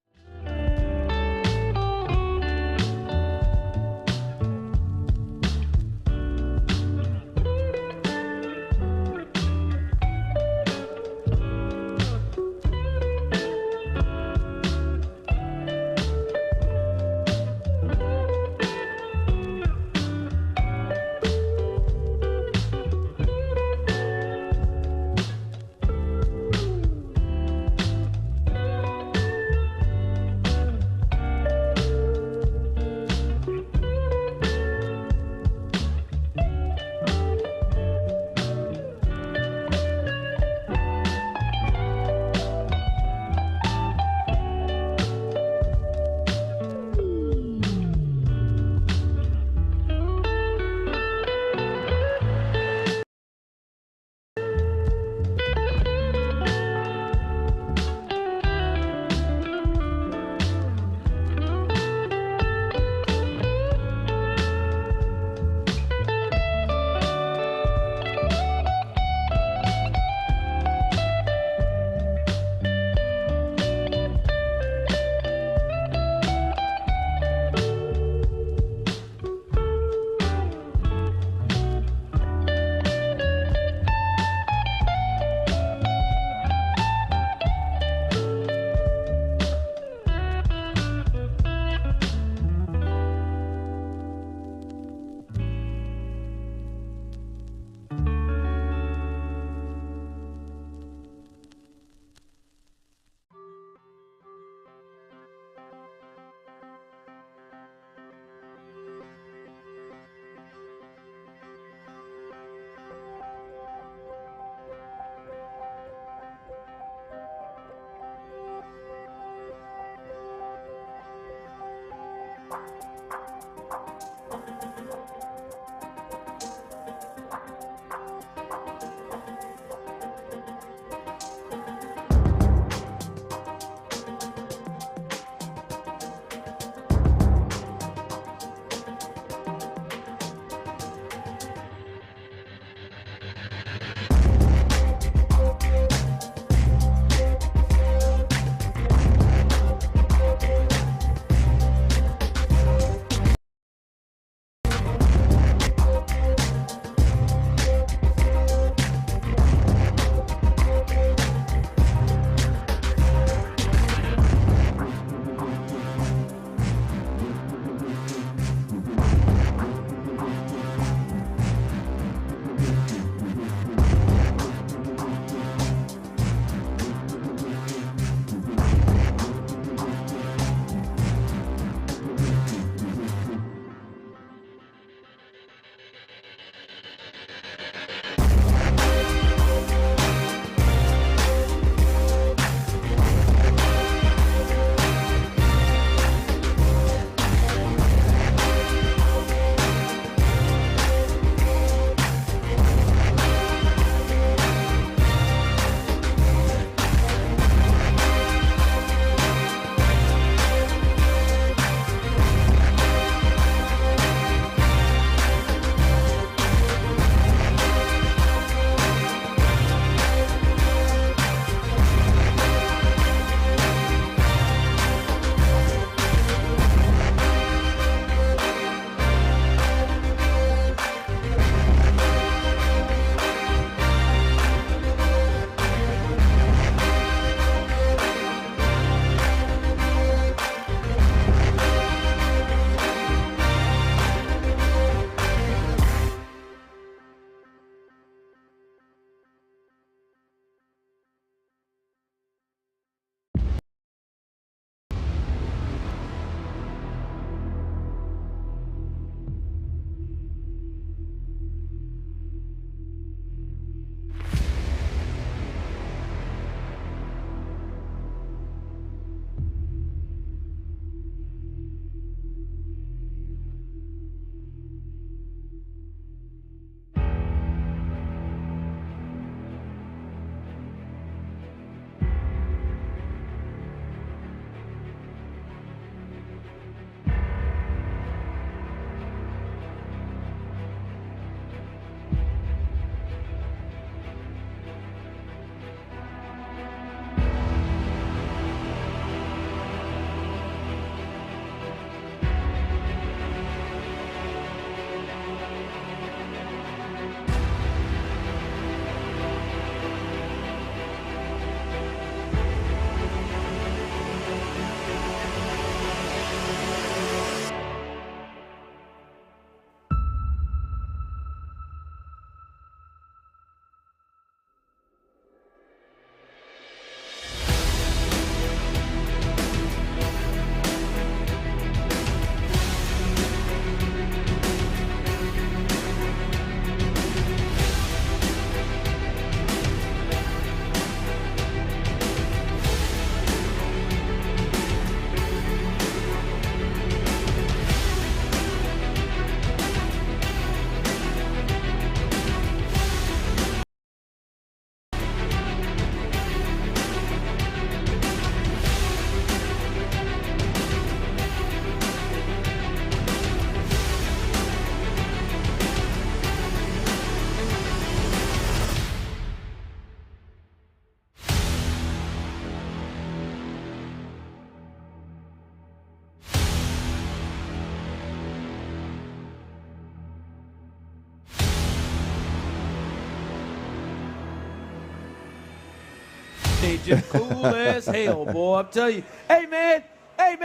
they just cool as hell, boy. I'm telling you. Hey, man,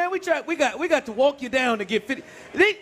we got to walk you down to get 50.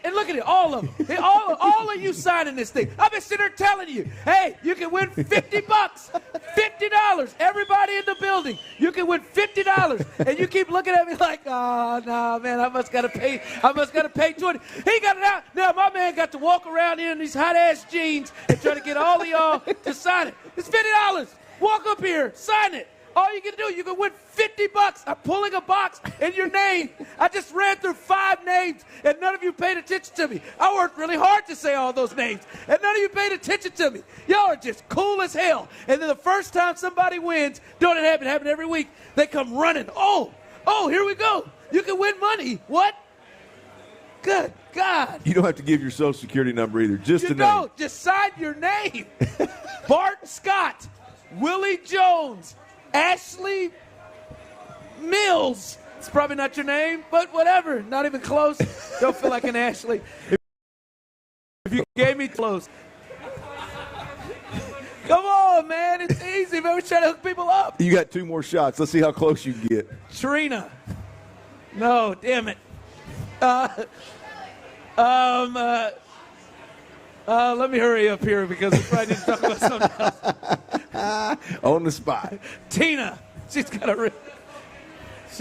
And look at it, all of them. All of you signing this thing. I've been sitting there telling you, hey, you can win $50, $50. Everybody in the building, you can win $50. And you keep looking at me like, oh, no, man, I must got to pay 20. He got it out. Now, my man got to walk around here in these hot-ass jeans and try to get all of y'all to sign it. It's $50. Walk up here, sign it. All you can do, you can win $50. I'm pulling a box in your name. I just ran through 5 names, and none of you paid attention to me. I worked really hard to say all those names, and none of you paid attention to me. Y'all are just cool as hell. And then the first time somebody wins, don't it happen every week, they come running. Oh, here we go. You can win money. What? Good God. You don't have to give your Social Security number either. Just a name. No, just sign your name. Bart Scott, Willie Jones, Ashley Mills. It's probably not your name, but whatever. Not even close. Don't feel like an Ashley. If you gave me close. Come on, man. It's easy, man. We're trying to hook people up. You got 2 more shots. Let's see how close you get. Trina. No, damn it. Let me hurry up here because we probably need to talk about something else. On the spot. Tina. She's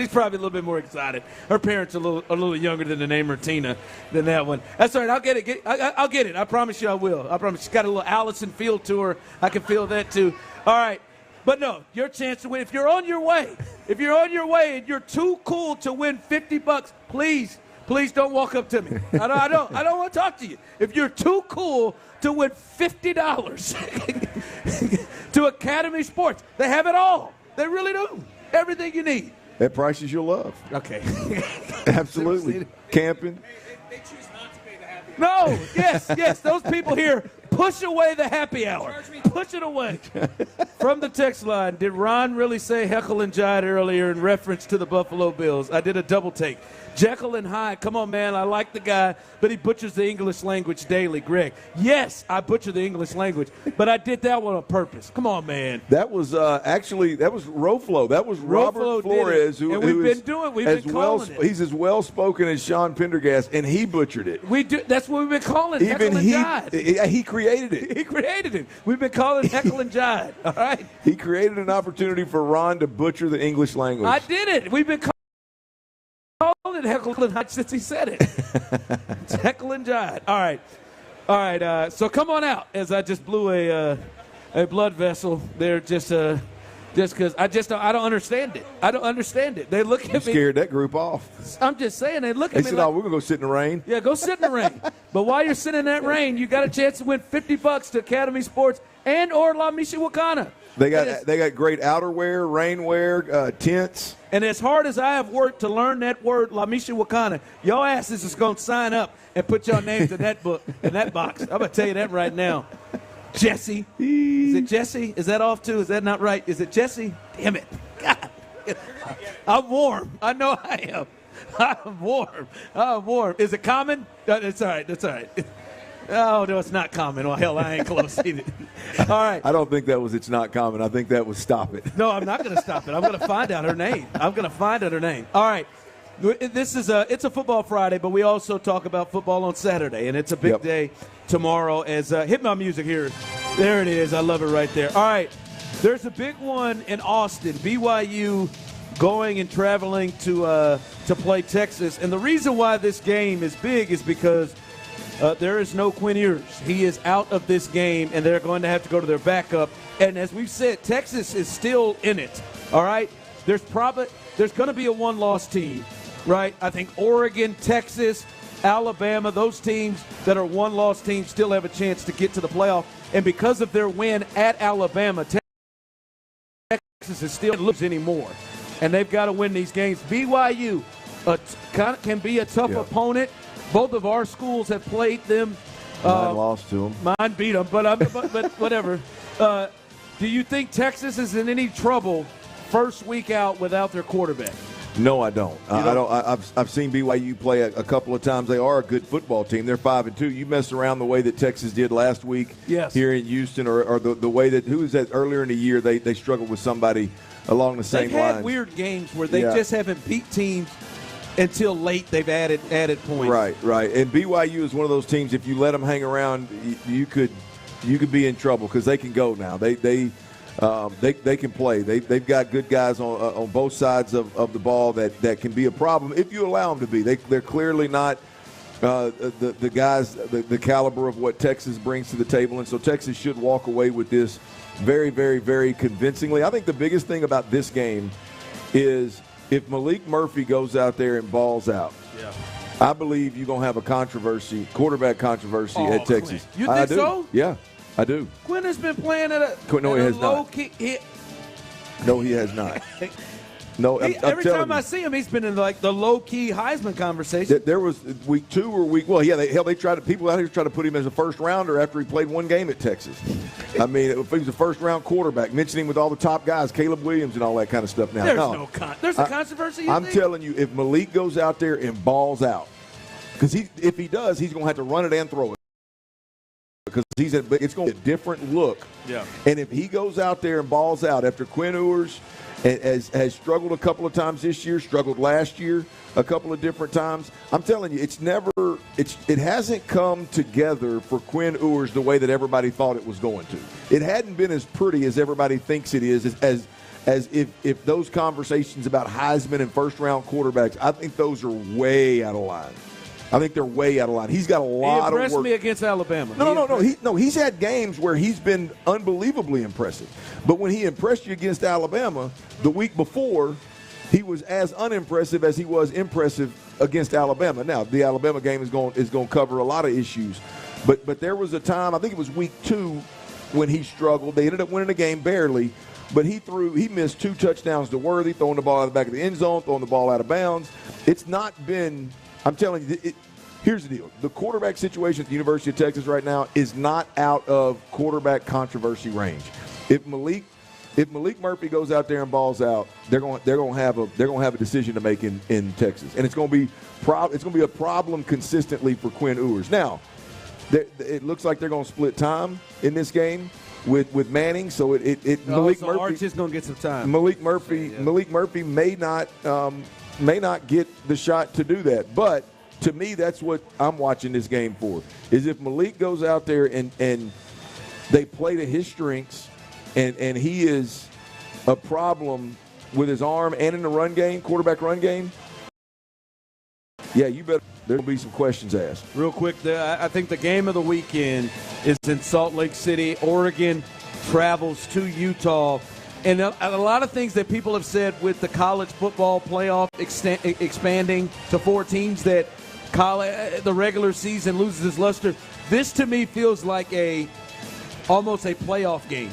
probably a little bit more excited. Her parents are a little younger than to name her Tina than that one. That's all right. I'll get it. I'll get it. I promise you I will. I promise. She's got a little Allison feel to her. I can feel that too. All right. But no, your chance to win. If you're on your way and you're too cool to win $50, please don't walk up to me. I don't want to talk to you. If you're too cool to win $50 to Academy Sports, they have it all. They really do. Everything you need. At prices you'll love. Okay. Absolutely. Camping. They choose not to pay the happy hour. No, yes. Those people here, push away the happy hour. Push it away. From the text line, did Ron really say Heckle and Jive earlier in reference to the Buffalo Bills? I did a double take. Jekyll and Hyde, come on, man. I like the guy, but he butchers the English language daily. Greg, yes, I butcher the English language, but I did that one on purpose. Come on, man. That was that was Roflo. That was Robert Flores, we've been calling it. He's as well spoken as Sean Pendergast, and he butchered it. We do. That's what we've been calling Heckle and Jive. He created it. He created it. We've been calling Heckle and Jive. All right. He created an opportunity for Ron to butcher the English language. I did it. We've been calling it Heckle and Jive since he said it. It's Heckle and Jive. All right. So come on out as I just blew a blood vessel there just because I don't understand it. I don't understand it. They look at me. Scared that group off. I'm just saying, they look at me. They said, like, we're going to go sit in the rain. Yeah, go sit in the rain. But while you're sitting in that rain, you got a chance to win $50 to Academy Sports and or La Michoacana. They got great outerwear, rainwear, tents. And as hard as I have worked to learn that word, La Michoacana, your asses is going to sign up and put your names in that book, in that box. I'm going to tell you that right now. Jesse. Is it Jesse? Is that off too? Is that not right? Is it Jesse? Damn it. God. I'm warm. I know I am. I'm warm. Is it common? It's all right. That's all right. Oh, no, it's not common. Well, hell, I ain't close either. All right. I don't think that was it's not common. I think that was stop it. No, I'm not going to stop it. I'm going to find out her name. All right. This is it's a football Friday, but we also talk about football on Saturday, and it's a big day tomorrow. As hit my music here. There it is. I love it right there. All right. There's a big one in Austin. BYU going and traveling to play Texas. And the reason why this game is big is because there is no Quinn Ewers. He is out of this game, and they're going to have to go to their backup. And as we've said, Texas is still in it. All right? There's going to be a one-loss team, right? I think Oregon, Texas, Alabama, those teams that are one-loss teams still have a chance to get to the playoff. And because of their win at Alabama, Texas is still not lose anymore. And they've got to win these games. BYU can be a tough opponent. Both of our schools have played them. Mine lost to them. Mine beat them, but whatever. Do you think Texas is in any trouble first week out without their quarterback? No, I don't. I've seen BYU play a couple of times. They are a good football team. They're 5-2. You mess around the way that Texas did last week here in Houston, or the way that, who was that earlier in the year, they struggled with somebody along the same lines. They've had weird games where they just haven't beat teams until late. They've added points. Right. And BYU is one of those teams, if you let them hang around, you could be in trouble because they can go now. They can play. They've got good guys on both sides of the ball that can be a problem if you allow them to be. They're clearly not the guys, the caliber of what Texas brings to the table, and so Texas should walk away with this very, very, very convincingly. I think the biggest thing about this game is if Malik Murphy goes out there and balls out. Yeah. I believe you're going to have a quarterback controversry at Texas. Quinn. You think so? Yeah. I do. Quinn has been playing at a low kick hit. No, he has not. No, every time I see him, he's been in like the low-key Heisman conversation. There was week 2 or week. Well, yeah, they tried to. People out here tried to put him as a first-rounder after he played one game at Texas. I mean, if he was a first-round quarterback, mentioning with all the top guys, Caleb Williams and all that kind of stuff. Now, there's a controversy. I'm telling you, if Malik goes out there and balls out, because if he does, he's going to have to run it and throw it. Because it's going to be a different look. Yeah. And if he goes out there and balls out after Quinn Ewers has struggled a couple of times this year, struggled last year a couple of different times, I'm telling you, it hasn't come together for Quinn Ewers the way that everybody thought it was going to. It hadn't been as pretty as everybody thinks it is, as if those conversations about Heisman and first-round quarterbacks, I think those are way out of line. I think they're way out of line. He's got a lot of work. He impressed me against Alabama. No. He's had games where he's been unbelievably impressive. But when he impressed you against Alabama the week before, he was as unimpressive as he was impressive against Alabama. Now, the Alabama game is going to cover a lot of issues. But there was a time, I think it was week 2, when he struggled. They ended up winning the game barely. But he missed 2 touchdowns to Worthy, throwing the ball out of the back of the end zone, throwing the ball out of bounds. It's not been – I'm telling you, here's the deal. The quarterback situation at the University of Texas right now is not out of quarterback controversy range. If Malik Murphy goes out there and balls out, they're going to have a decision to make in Texas, and it's going to be a problem consistently for Quinn Ewers. Now, it looks like they're going to split time in this game with Manning, so Malik Murphy Arch is going to get some time. Malik Murphy may not get the shot to do that. But to me, that's what I'm watching this game for, is if Malik goes out there and they play to his strengths and he is a problem with his arm and in the run game, quarterback run game, yeah, you better. There'll be some questions asked. Real quick, I think the game of the weekend is in Salt Lake City. Oregon travels to Utah. And a lot of things that people have said with the college football playoff expanding to 4 teams, that the regular season loses its luster. This, to me, feels like almost a playoff game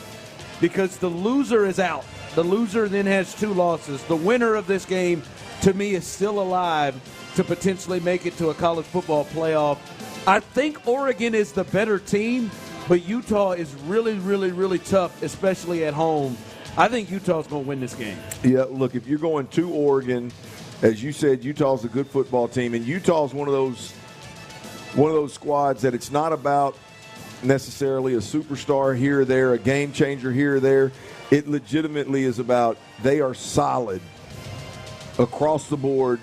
because the loser is out. The loser then has 2 losses. The winner of this game, to me, is still alive to potentially make it to a college football playoff. I think Oregon is the better team, but Utah is really, really, really tough, especially at home. I think Utah's going to win this game. Yeah, look, if you're going to Oregon, as you said, Utah's a good football team, and Utah's one of those squads that it's not about necessarily a superstar here or there, a game changer here or there. It legitimately is about they are solid across the board,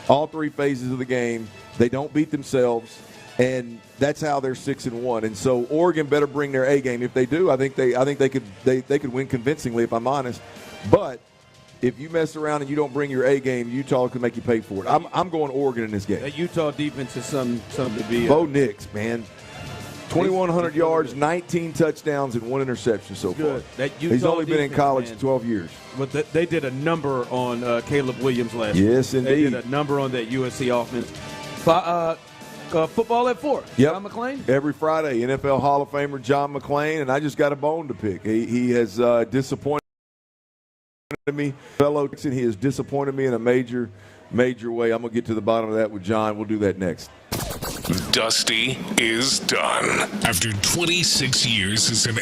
all 3 phases of the game. They don't beat themselves, and that's how they're 6-1. And so Oregon better bring their A game. If they do, I think they could win convincingly, if I'm honest. But if you mess around and you don't bring your A game, Utah could make you pay for it. I'm going Oregon in this game. That Utah defense is something to be. Bo Nix, man. 2,100 yards, 19 touchdowns, and 1 interception so far. He's only been in college 12 years. But they did a number on Caleb Williams last year. Yes, indeed. They did a number on that USC offense. Football at 4. Yep. John McClain? Every Friday, NFL Hall of Famer John McClain, and I just got a bone to pick. He has disappointed me. He has disappointed me in a major way. I'm going to get to the bottom of that with John. We'll do that next. Dusty is done. After 26 years as an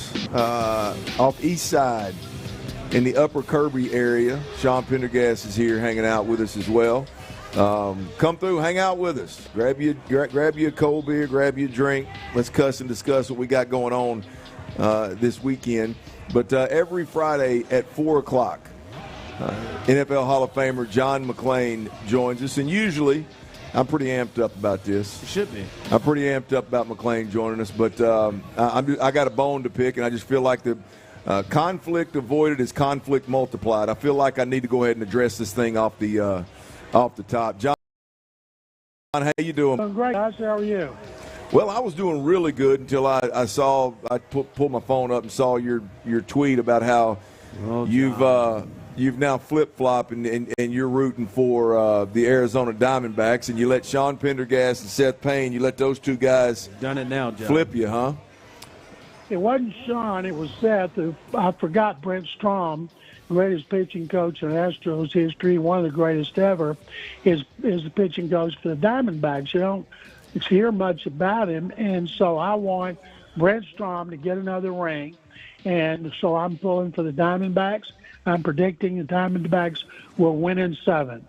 House off East Side in the Upper Kirby area. Sean Pendergast is here hanging out with us as well. Come through, hang out with us. Grab you a cold beer, grab you a drink. Let's cuss and discuss what we got going on this weekend. But every Friday at 4 o'clock, NFL Hall of Famer John McClain joins us. And usually, I'm pretty amped up about this. You should be. I'm pretty amped up about McClain joining us. But I got a bone to pick, and I just feel like the conflict avoided is conflict multiplied. I feel like I need to go ahead and address this thing off the top. John, how you doing? I'm great, guys. How are you? Well, I was doing really good until I pulled my phone up and saw your tweet about how you've now flip-flopped and you're rooting for the Arizona Diamondbacks, and you let Sean Pendergast and Seth Payne, you let those two guys done it now, John. Flip you, huh? It wasn't Sean. It was Seth. I forgot Brent Strom, the greatest pitching coach in Astros history, one of the greatest ever, is the pitching coach for the Diamondbacks. You don't hear much about him, and so I want Brent Strom to get another ring, and so I'm pulling for the Diamondbacks. I'm predicting the Diamondbacks will win in 7.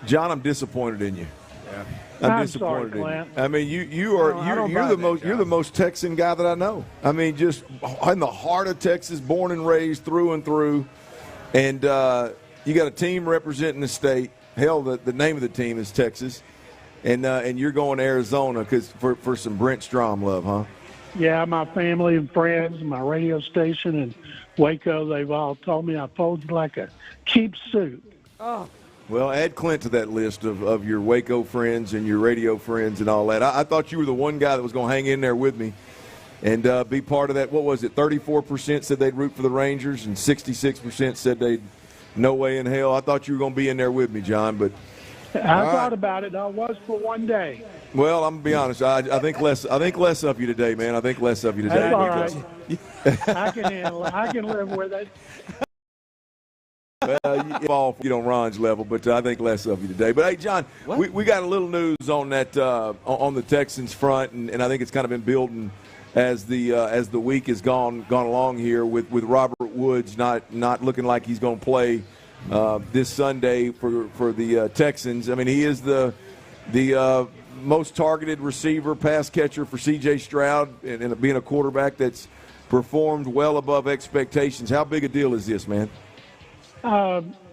John, I'm disappointed in you. Yeah. I'm disappointed in you. I mean, you're the most Texan guy that I know. I mean, just in the heart of Texas, born and raised through and through, and you got a team representing the state. Hell, the name of the team is Texas, and you're going to Arizona for some Brent Strom love, huh? Yeah, my family and friends, my radio station in Waco, they've all told me I folded like a cheap suit. Oh. Well, add Clint to that list of your Waco friends and your radio friends and all that. I thought you were the one guy that was going to hang in there with me and be part of that. What was it, 34% said they'd root for the Rangers and 66% said they'd no way in hell. I thought you were going to be in there with me, John. But I thought about it. I was for one day. Well, I'm going to be honest. I think less of you today, man. I think less of you today. That's all right. I can handle it. I can live with it. Well, you fall on Ron's level, but I think less of you today. But, hey, John, we got a little news on that on the Texans front, and I think it's kind of been building as the week has gone along here with Robert Woods not looking like he's going to play this Sunday for the Texans. I mean, he is the most targeted receiver, pass catcher for C.J. Stroud, and being a quarterback that's performed well above expectations. How big a deal is this, man?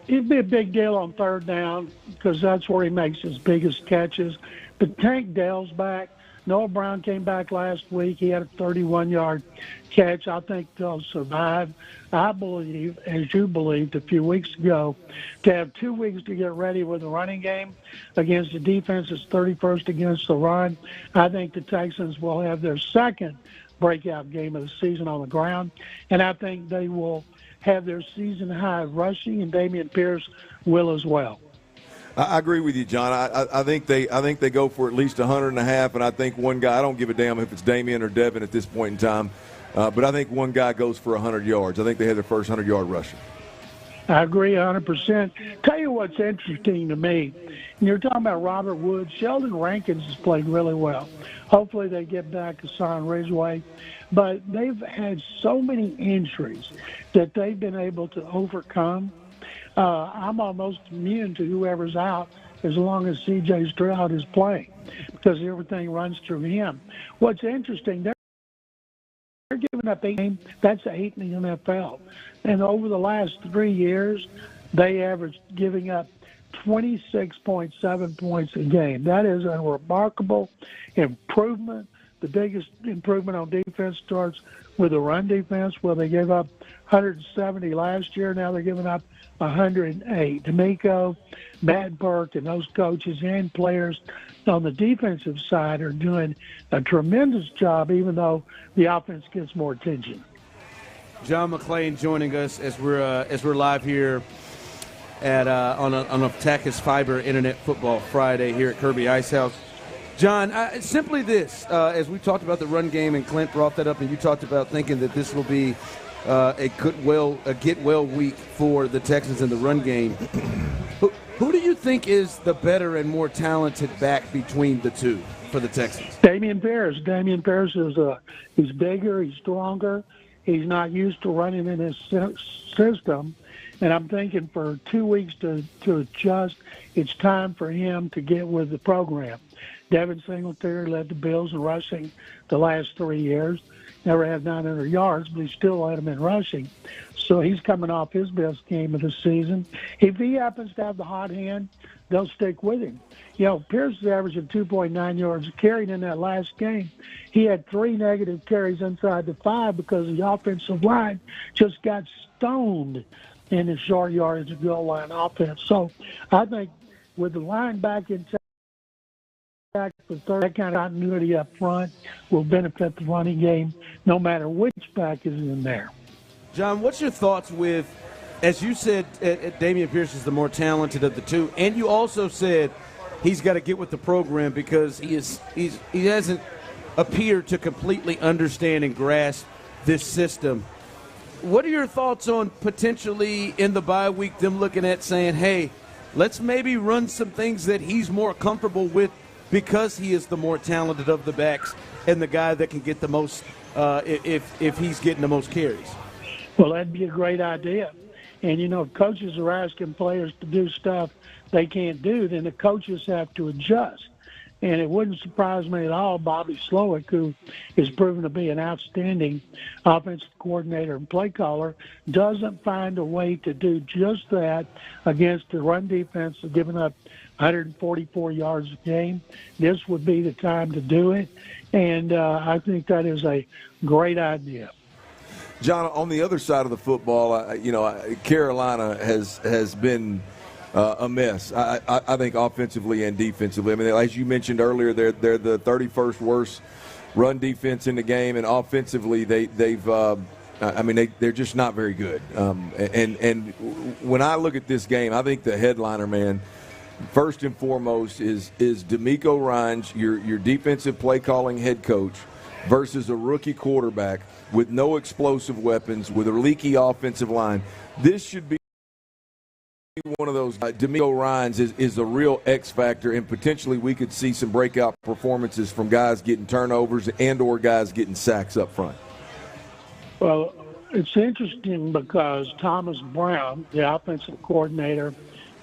It'd be a big deal on third down because that's where he makes his biggest catches. But Tank Dell's back. Noah Brown came back last week. He had a 31-yard catch. I think they'll survive. I believe, as you believed a few weeks ago, to have 2 weeks to get ready with the running game against the defense that's 31st against the run. I think the Texans will have their second breakout game of the season on the ground, and I think they will have their season high rushing, and Dameon Pierce will as well. I agree with you, John. I think they go for at least 100.5, and I think one guy, I don't give a damn if it's Dameon or Devin at this point in time, but I think one guy goes for 100 yards. I think they have their first 100-yard rusher. I agree 100%. Tell you what's interesting to me, and you're talking about Robert Woods. Sheldon Rankins has played really well. Hopefully they get back Hassan Ridgeway. But they've had so many injuries that they've been able to overcome. I'm almost immune to whoever's out as long as C.J. Stroud is playing because everything runs through him. What's interesting, they're giving up 8 games. That's 8 in the NFL. And over the last 3 years, they averaged giving up 26.7 points a game. That is a remarkable improvement. The biggest improvement on defense starts with the run defense, where they gave up 170 last year. Now they're giving up 108. D'Amico, Matt Burke, and those coaches and players on the defensive side are doing a tremendous job, even though the offense gets more attention. John McClain joining us as we're live here at on a Tachys Fiber Internet Football Friday here at Kirby Ice House. John, simply this, as we talked about the run game, and Clint brought that up, and you talked about thinking that this will be a get-well week for the Texans in the run game. Who do you think is the better and more talented back between the two? for the Texans? Damian Pierce. Damian Pierce he's bigger, he's stronger. He's not used to running in his system. And I'm thinking for 2 weeks to adjust, it's time for him to get with the program. Devin Singletary led the Bills in rushing the last 3 years. Never had 900 yards, but he still led them in rushing. So he's coming off his best game of the season. If he happens to have the hot hand, they'll stick with him. You know, Pierce is averaging 2.9 yards carried in that last game. He had 3 negative carries inside the 5 because the offensive line just got stoned in the short yardage goal line offense. So I think with the line back in for third, that kind of continuity up front will benefit the running game no matter which back is in there. John, what's your thoughts with, as you said, Damian Pierce is the more talented of the two, and you also said he's got to get with the program because he hasn't appeared to completely understand and grasp this system. What are your thoughts on potentially in the bye week them looking at saying, hey, let's maybe run some things that he's more comfortable with because he is the more talented of the backs and the guy that can get the most if he's getting the most carries? Well, that'd be a great idea. And, you know, if coaches are asking players to do stuff they can't do, then the coaches have to adjust. And it wouldn't surprise me at all, Bobby Slowick, who is proven to be an outstanding offensive coordinator and play caller, doesn't find a way to do just that against the run defense that's giving up 144 yards a game. This would be the time to do it. And I think that is a great idea. John, on the other side of the football, Carolina has been a mess. I think offensively and defensively. I mean, as you mentioned earlier, they're the 31st worst run defense in the game, and offensively they're just not very good. And when I look at this game, I think the headliner, man, first and foremost is DeMeco Ryans, your defensive play calling head coach, versus a rookie quarterback with no explosive weapons, with a leaky offensive line. This should be one of those. DeMeco Ryans is a real X factor, and potentially we could see some breakout performances from guys getting turnovers and or guys getting sacks up front. Well, it's interesting because Thomas Brown, the offensive coordinator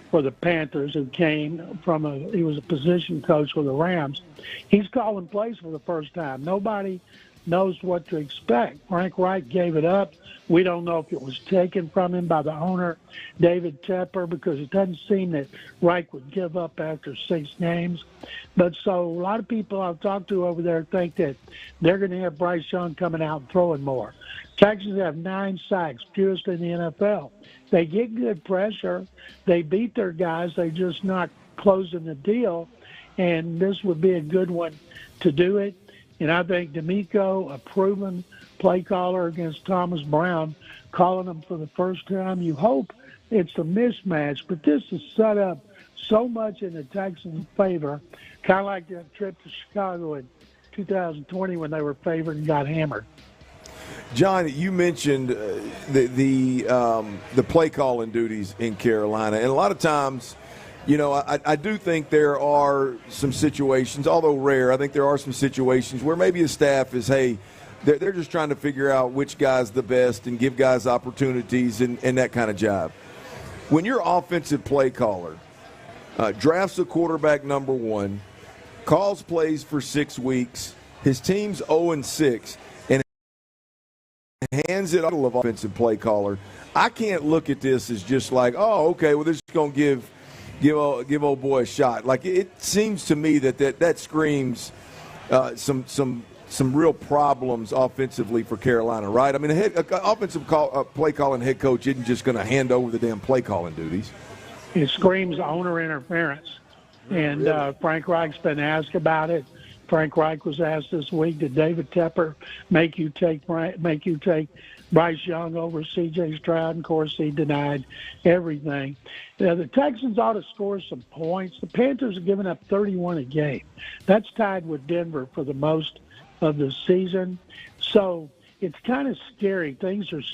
for the Panthers, who came from he was a position coach for the Rams, he's calling plays for the first time. Nobody knows what to expect. Frank Reich gave it up. We don't know if it was taken from him by the owner, David Tepper, because it doesn't seem that Reich would give up after 6 games. But so a lot of people I've talked to over there think that they're going to have Bryce Young coming out and throwing more. Texans have 9 sacks, fewest in the NFL. They get good pressure. They beat their guys. They're just not closing the deal. And this would be a good one to do it. And I think DeMeco, a proven play caller against Thomas Brown, calling him for the first time. You hope it's a mismatch, but this is set up so much in the Texans' favor, kind of like that trip to Chicago in 2020 when they were favored and got hammered. John, you mentioned the play calling duties in Carolina, and a lot of times, you know, I do think there are some situations, although rare, I think there are some situations where maybe a staff is, hey, they're just trying to figure out which guy's the best and give guys opportunities and that kind of job. When your offensive play caller drafts a quarterback number 1, calls plays for 6 weeks, his team's 0-6, and hands it off to the offensive play caller, I can't look at this as just like, oh, okay, well, they're just going to give old boy a shot. Like, it seems to me that screams some real problems offensively for Carolina, right? I mean, an offensive play calling head coach isn't just going to hand over the damn play calling duties. It screams owner interference. And Frank Reich's been asked about it. Frank Reich was asked this week, did David Tepper make you take Bryce Young over C.J. Stroud? And, of course, he denied everything. Now, the Texans ought to score some points. The Panthers are giving up 31 a game. That's tied with Denver for the most of the season. So it's kind of scary.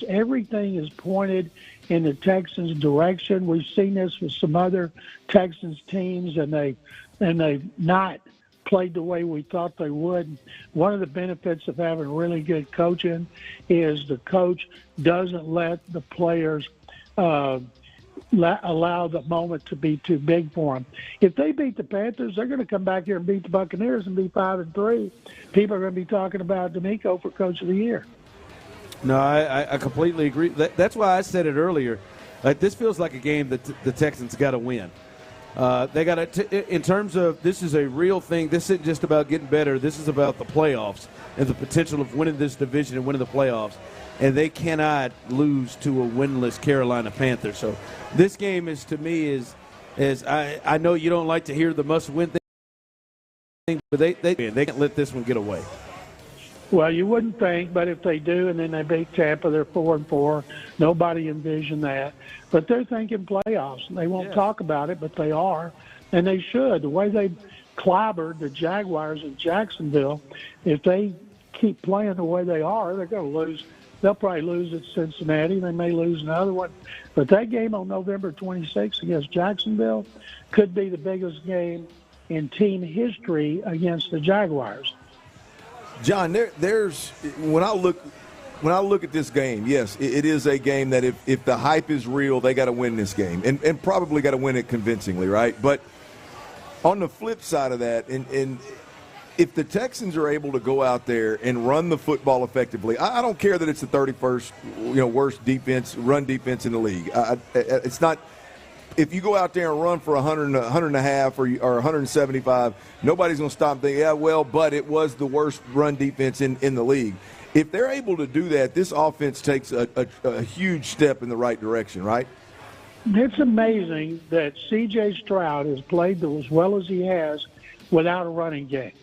Everything is pointed in the Texans' direction. We've seen this with some other Texans teams, and they've not played the way we thought they would. One of the benefits of having really good coaching is the coach doesn't let the players allow the moment to be too big for them. If they beat the Panthers, they're going to come back here and beat the Buccaneers and be 5-3. People are going to be talking about D'Amico for Coach of the Year. No, I completely agree. That's why I said it earlier. This feels like a game that the Texans got to win. They got to, in terms of this is a real thing. This isn't just about getting better. This is about the playoffs and the potential of winning this division and winning the playoffs. And they cannot lose to a winless Carolina Panthers. So this game is, to me, is I know you don't like to hear the must-win thing, but they can't let this one get away. Well, you wouldn't think, but if they do and then they beat Tampa, they're 4-4. Nobody envisioned that. But they're thinking playoffs. They won't talk about it, but they are, and they should. The way they clobbered the Jaguars in Jacksonville, if they keep playing the way they are, they're going to lose. They'll probably lose at Cincinnati. They may lose another one. But that game on November 26th against Jacksonville could be the biggest game in team history against the Jaguars. John, there's when I look at this game, yes, it is a game that if the hype is real, they got to win this game, and probably got to win it convincingly, right? But on the flip side of that, and if the Texans are able to go out there and run the football effectively, I don't care that it's the 31st, worst run defense in the league. It's not. If you go out there and run for 100 and a half or 175, nobody's going to stop and think, but it was the worst run defense in the league. If they're able to do that, this offense takes a huge step in the right direction, right? It's amazing that C.J. Stroud has played as well as he has without a running game.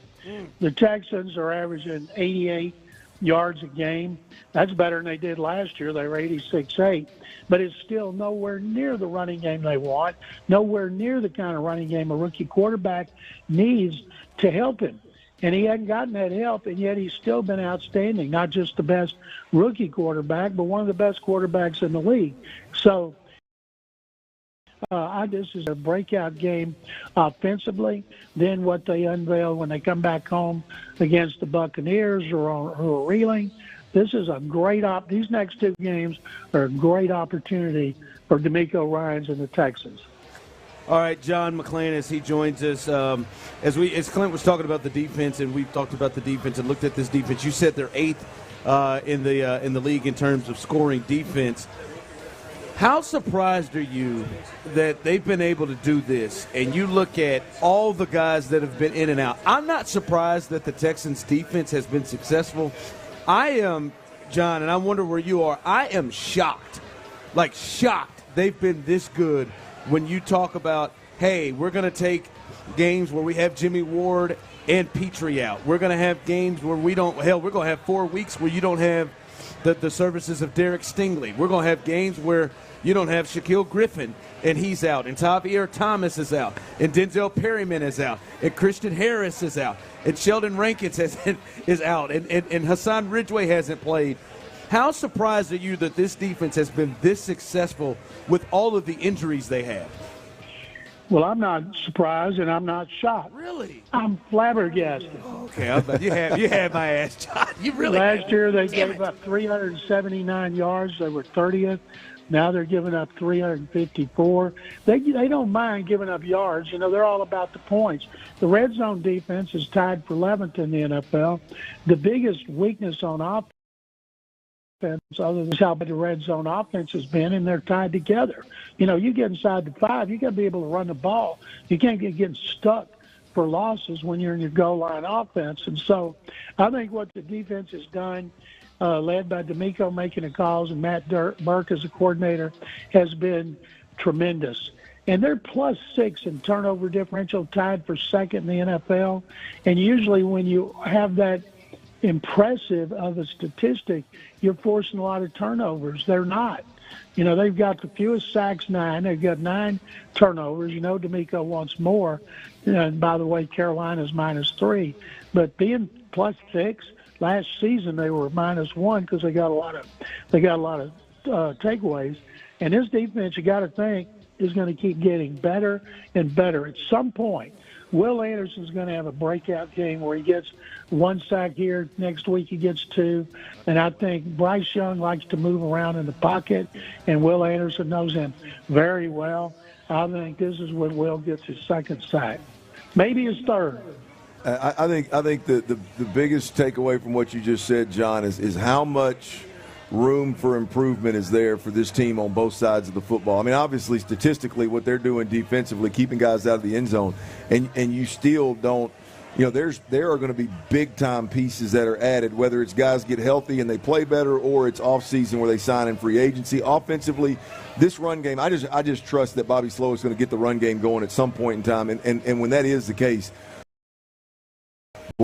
The Texans are averaging 88 yards a game. That's better than they did last year. They were 86-8. But it's still nowhere near the running game they want, nowhere near the kind of running game a rookie quarterback needs to help him. And he hadn't gotten that help, and yet he's still been outstanding, not just the best rookie quarterback, but one of the best quarterbacks in the league. So this is a breakout game offensively. Then what they unveil when they come back home against the Buccaneers who are reeling. This is a great these next two games are a great opportunity for D'Amico Ryans and the Texans. All right, John McClain, as he joins us, as Clint was talking about the defense, and we've talked about the defense and looked at this defense. You said they're eighth in the league in terms of scoring defense. How surprised are you that they've been able to do this? And you look at all the guys that have been in and out. I'm not surprised that the Texans' defense has been successful. I am, John, and I wonder where you are. I am shocked, they've been this good when you talk about, hey, we're going to take games where we have Jimmy Ward and Petrie out. We're going to have games where we're going to have 4 weeks where you don't have the services of Derek Stingley. We're going to have games where you don't have Shaquille Griffin, and he's out, and Tavier Thomas is out, and Denzel Perryman is out, and Christian Harris is out, and Sheldon Rankins is out, and Hassan Ridgeway hasn't played. How surprised are you that this defense has been this successful with all of the injuries they have? Well, I'm not surprised, and I'm not shocked. Really? I'm flabbergasted. Okay, you had my ass, John. You really Last year they gave up 379 yards. They were 30th. Now they're giving up 354. They don't mind giving up yards. They're all about the points. The red zone defense is tied for 11th in the NFL. The biggest weakness on offense, other than how the red zone offense has been, and they're tied together. You get inside the 5, you got to be able to run the ball. You can't get getting stuck for losses when you're in your goal line offense. And so I think what the defense has done, led by D'Amico making the calls and Matt Burke as a coordinator, has been tremendous. And they're +6 in turnover differential, tied for second in the NFL. And usually when you have that impressive of a statistic, you're forcing a lot of turnovers. They're not. They've got the fewest sacks, 9. They've got 9 turnovers. D'Amico wants more. And by the way, Carolina's -3. But being +6, last season they were -1 because they got a lot of takeaways. And this defense, you got to think, is going to keep getting better and better. At some point, Will Anderson's going to have a breakout game where he gets 1 sack here. Next week he gets 2. And I think Bryce Young likes to move around in the pocket, and Will Anderson knows him very well. I think this is when Will gets his 2nd sack, maybe his 3rd. I think the biggest takeaway from what you just said, John, is how much room for improvement is there for this team on both sides of the football. I mean, obviously, statistically, what they're doing defensively, keeping guys out of the end zone, and you still don't, there are going to be big-time pieces that are added, whether it's guys get healthy and they play better or it's off-season where they sign in free agency. Offensively, this run game, I just trust that Bobby Slow is going to get the run game going at some point in time, and when that is the case,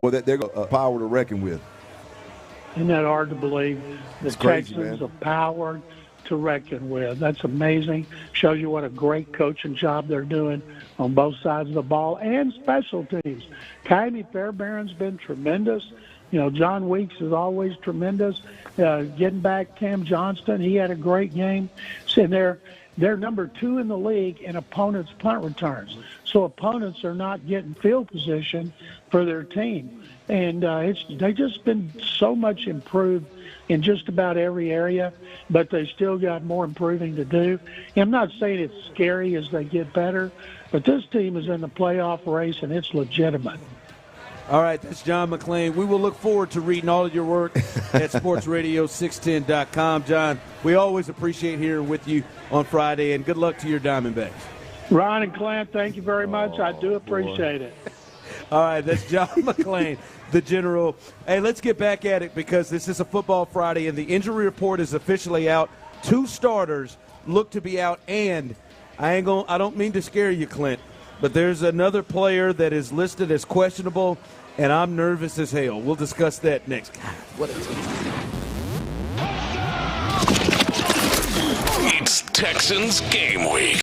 boy, they're a power to reckon with. Isn't that hard to believe? The Texans are power to reckon with. That's amazing. Shows you what a great coaching job they're doing on both sides of the ball and special teams. Kylie Fairbairn's been tremendous. John Weeks is always tremendous. Getting back Cam Johnston, he had a great game. And they're number 2 in the league in opponents' punt returns. So opponents are not getting field position for their team. And they've just been so much improved in just about every area, but they still got more improving to do. And I'm not saying it's scary as they get better, but this team is in the playoff race, and it's legitimate. All right, that's John McClain. We will look forward to reading all of your work at SportsRadio610.com. John, we always appreciate hearing with you on Friday, and good luck to your Diamondbacks. Ron and Clint, thank you very much. I do appreciate it. All right, that's John McClain, the general. Hey, let's get back at it because this is a Football Friday, and the injury report is officially out. 2 starters look to be out, and I don't mean to scare you, Clint, but there's another player that is listed as questionable, and I'm nervous as hell. We'll discuss that next. God, what a team. It's Texans Game Week.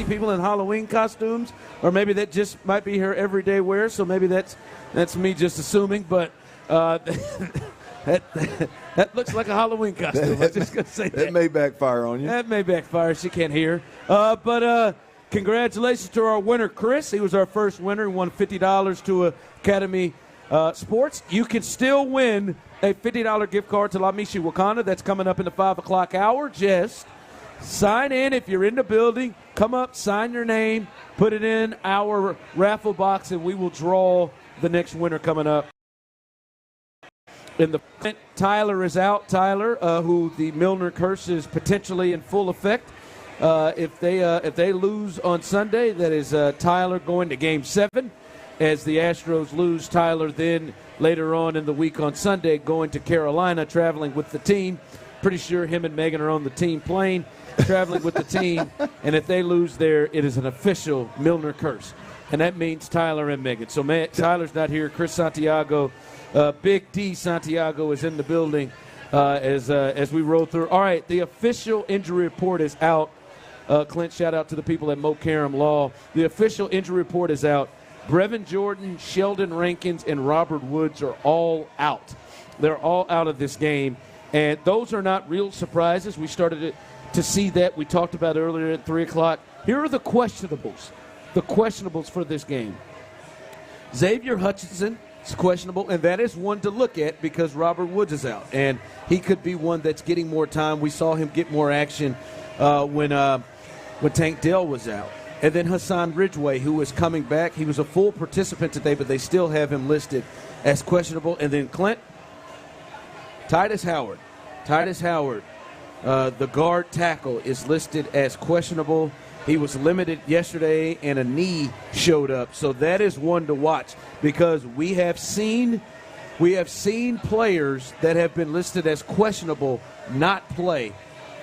People in Halloween costumes, or maybe that just might be her everyday wear. So maybe that's me just assuming, but that looks like a Halloween costume. I'm just gonna say that may backfire on you. That may backfire. She can't hear. But congratulations to our winner, Chris. He was our first winner. He won $50 to Academy Sports, you can still win a $50 gift card to La Michi Wakanda. That's coming up in the 5 o'clock hour. Just sign in if you're in the building. Come up, sign your name, put it in our raffle box, and we will draw the next winner coming up. In the Tyler is out. Tyler, who the Milner curse is potentially in full effect. If they lose on Sunday, that is Tyler going to Game 7. As the Astros lose, Tyler then later on in the week on Sunday going to Carolina, traveling with the team. Pretty sure him and Megan are on the team plane, traveling with the team. And if they lose there, it is an official Milner curse. And that means Tyler and Megan. So Tyler's not here. Chris Santiago, Big D Santiago is in the building as we roll through. All right, the official injury report is out. Clint, shout out to the people at Mo Karam Law. The official injury report is out. Brevin Jordan, Sheldon Rankins, and Robert Woods are all out. They're all out of this game. And those are not real surprises. We started to see that. We talked about earlier at 3 o'clock. Here are the questionables. The questionables for this game. Xavier Hutchinson is questionable, and that is one to look at because Robert Woods is out. And he could be one that's getting more time. We saw him get more action when Tank Dell was out. And then Hassan Ridgeway, who is coming back. He was a full participant today, but they still have him listed as questionable. And then Clint, Titus Howard. Titus Howard, the guard tackle, is listed as questionable. He was limited yesterday, and a knee showed up. So that is one to watch because we have seen players that have been listed as questionable not play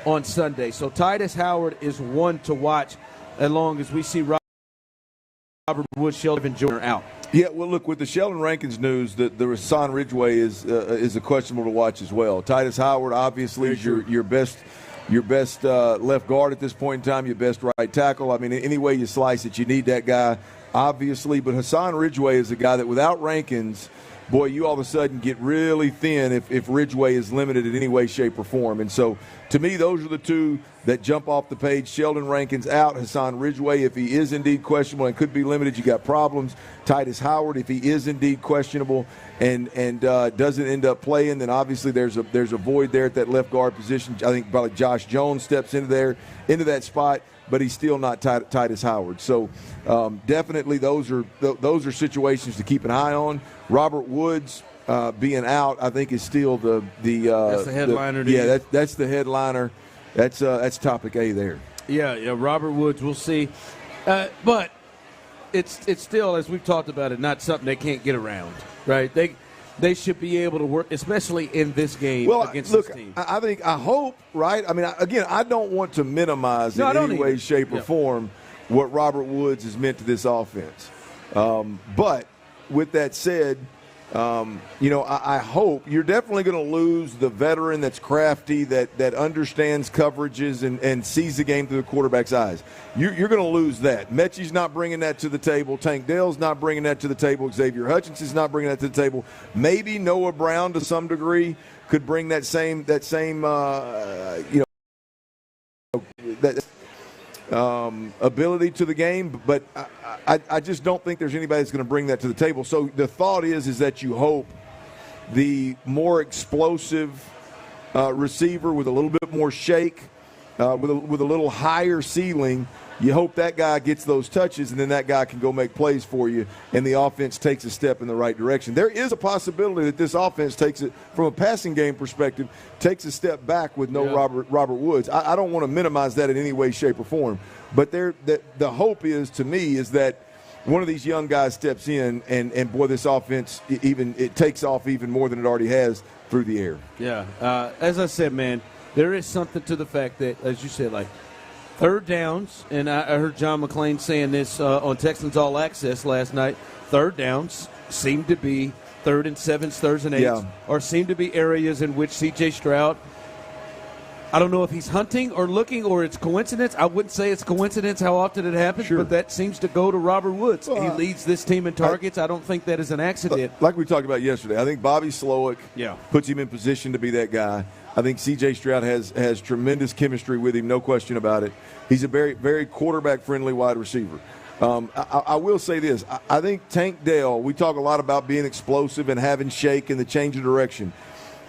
on Sunday. So Titus Howard is one to watch as long as we see Robert Woods, Sheldon Jordan out. Yeah, well, look, with the Sheldon Rankins news, the Hassan Ridgeway is a questionable to watch as well. Titus Howard, obviously, is your best left guard at this point in time, your best right tackle. I mean, any way you slice it, you need that guy, obviously. But Hassan Ridgeway is a guy that without Rankins, boy, you all of a sudden get really thin if Ridgeway is limited in any way, shape, or form. And so, to me, those are the two that jump off the page. Sheldon Rankins out. Hassan Ridgeway, if he is indeed questionable and could be limited, you got problems. Titus Howard, if he is indeed questionable and doesn't end up playing, then obviously there's a void there at that left guard position. I think probably Josh Jones steps into that spot, but he's still not Titus Howard. So definitely those are situations to keep an eye on. Robert Woods being out, I think, is still the that's the headliner. That's the headliner. That's topic A there. Yeah. Robert Woods, we'll see, but it's still, as we've talked about it, not something they can't get around, right? They should be able to work, especially in this game against this team. I hope, right? I mean, again, I don't want to minimize in any way, shape, or form what Robert Woods has meant to this offense. But with that said, I hope you're definitely going to lose the veteran that's crafty, that understands coverages and sees the game through the quarterback's eyes. You're going to lose that. Mechie's not bringing that to the table. Tank Dell's not bringing that to the table. Xavier Hutchinson's not bringing that to the table. Maybe Noah Brown to some degree could bring that same ability to the game, but I just don't think there's anybody that's going to bring that to the table. So the thought is that you hope the more explosive receiver with a little bit more shake, with a little higher ceiling, you hope that guy gets those touches, and then that guy can go make plays for you, and the offense takes a step in the right direction. There is a possibility that this offense takes it, from a passing game perspective, takes a step back with no Robert Woods. I don't want to minimize that in any way, shape, or form. But the hope is, to me, is that one of these young guys steps in, and boy, this offense, it takes off even more than it already has through the air. Yeah. As I said, man, there is something to the fact that, as you said, like, third downs, and I heard John McClain saying this on Texans All Access last night, third downs seem to be 3rd and 7s, 3rds and 8s, or seem to be areas in which C.J. Stroud, I don't know if he's hunting or looking or it's coincidence. I wouldn't say it's coincidence how often it happens, but that seems to go to Robert Woods. He leads this team in targets. I don't think that is an accident. Like we talked about yesterday, I think Bobby Slowick puts him in position to be that guy. I think C.J. Stroud has tremendous chemistry with him, no question about it. He's a very, very quarterback-friendly wide receiver. I will say this. I think Tank Dell, we talk a lot about being explosive and having shake and the change of direction.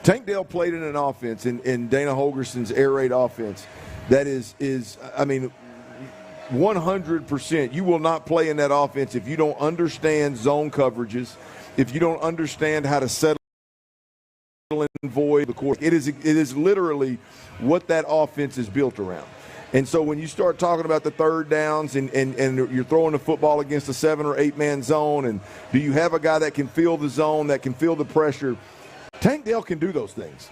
Tank Dell played in an offense in Dana Holgerson's air raid offense that is 100%. You will not play in that offense if you don't understand zone coverages, if you don't understand how to settle and void the course. It is literally what that offense is built around. And so when you start talking about the third downs and you're throwing the football against a 7 or 8 man zone, and do you have a guy that can feel the zone, that can feel the pressure? Tank Dell can do those things.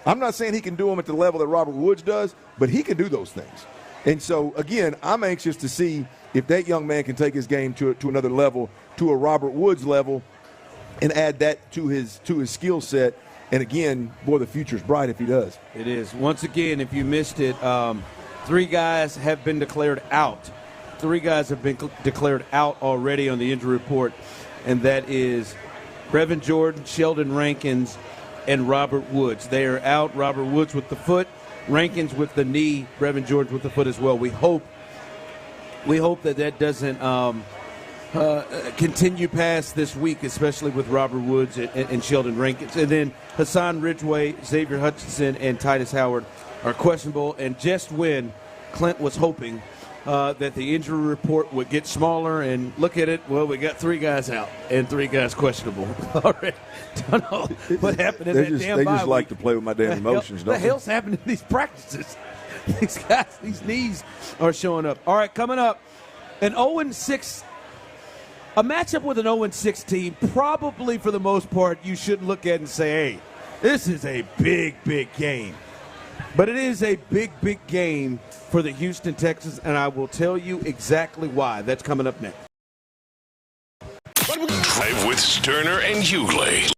I'm not saying he can do them at the level that Robert Woods does, but he can do those things. And so, again, I'm anxious to see if that young man can take his game to another level, to a Robert Woods level, and add that to his skill set. And, again, boy, the future's bright if he does. It is. Once again, if you missed it, 3 guys have been declared out. 3 guys have been declared out already on the injury report, and that is Brevin Jordan, Sheldon Rankins, and Robert Woods. They are out. Robert Woods with the foot, Rankins with the knee, Brevin Jordan with the foot as well. We hope that doesn't continue past this week, especially with Robert Woods and Sheldon Rankins. And then Hassan Ridgeway, Xavier Hutchinson, and Titus Howard are questionable. And just when Clint was hoping that the injury report would get smaller and look at it, well, we got 3 guys out and 3 guys questionable. Already. Don't know what happened in that damn They bye just like week. to play with my damn emotions, don't The they? hell's happening in these practices? These guys, these knees are showing up. All right, coming up, an 0-6, a matchup with an 0-6 team, probably for the most part, you shouldn't look at and say, hey, this is a big, big game. But it is a big, big game for the Houston Texans, and I will tell you exactly why. That's coming up next. Drive with Stoerner and Hughley.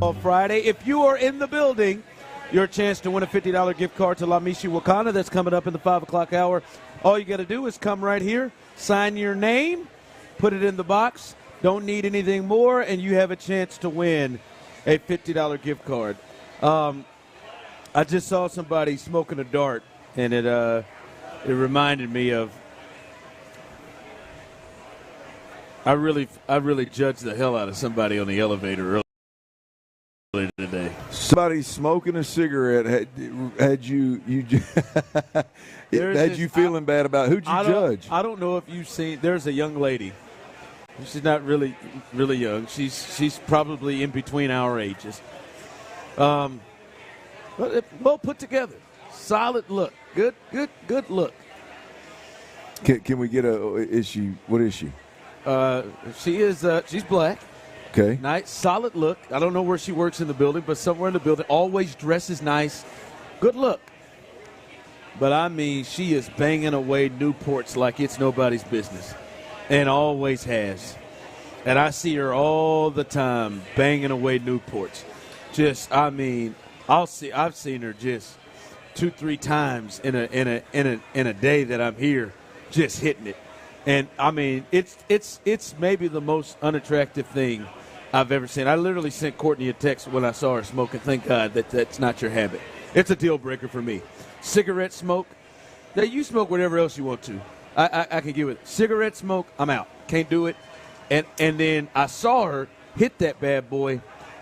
Friday. If you are in the building, your chance to win a $50 gift card to La Michoacana. That's coming up in the 5 o'clock hour. All you got to do is come right here, sign your name, put it in the box. Don't need anything more, and you have a chance to win a $50 gift card. I just saw somebody smoking a dart, and it reminded me of. I really judged the hell out of somebody on the elevator earlier today. Somebody smoking a cigarette had you had you feeling bad about who'd you judge? I don't know if you've seen. There's a young lady. She's not really young. She's probably in between our ages. But well put together, solid look, good look. Can we get is she? What is she? She's black. Okay. Nice, solid look. I don't know where she works in the building, but somewhere in the building. Always dresses nice. Good look. But, I mean, she is banging away Newports like it's nobody's business, and always has. And I see her all the time banging away Newports. I've seen her just 2-3 times in a day that I'm here, just hitting it. And, I mean, it's maybe the most unattractive thing I've ever seen. I literally sent Courtney a text when I saw her smoking. Thank God that's not your habit. It's a deal breaker for me. Cigarette smoke, now you smoke whatever else you want to. I can get with it. Cigarette smoke, I'm out. Can't do it. And then I saw her hit that bad boy,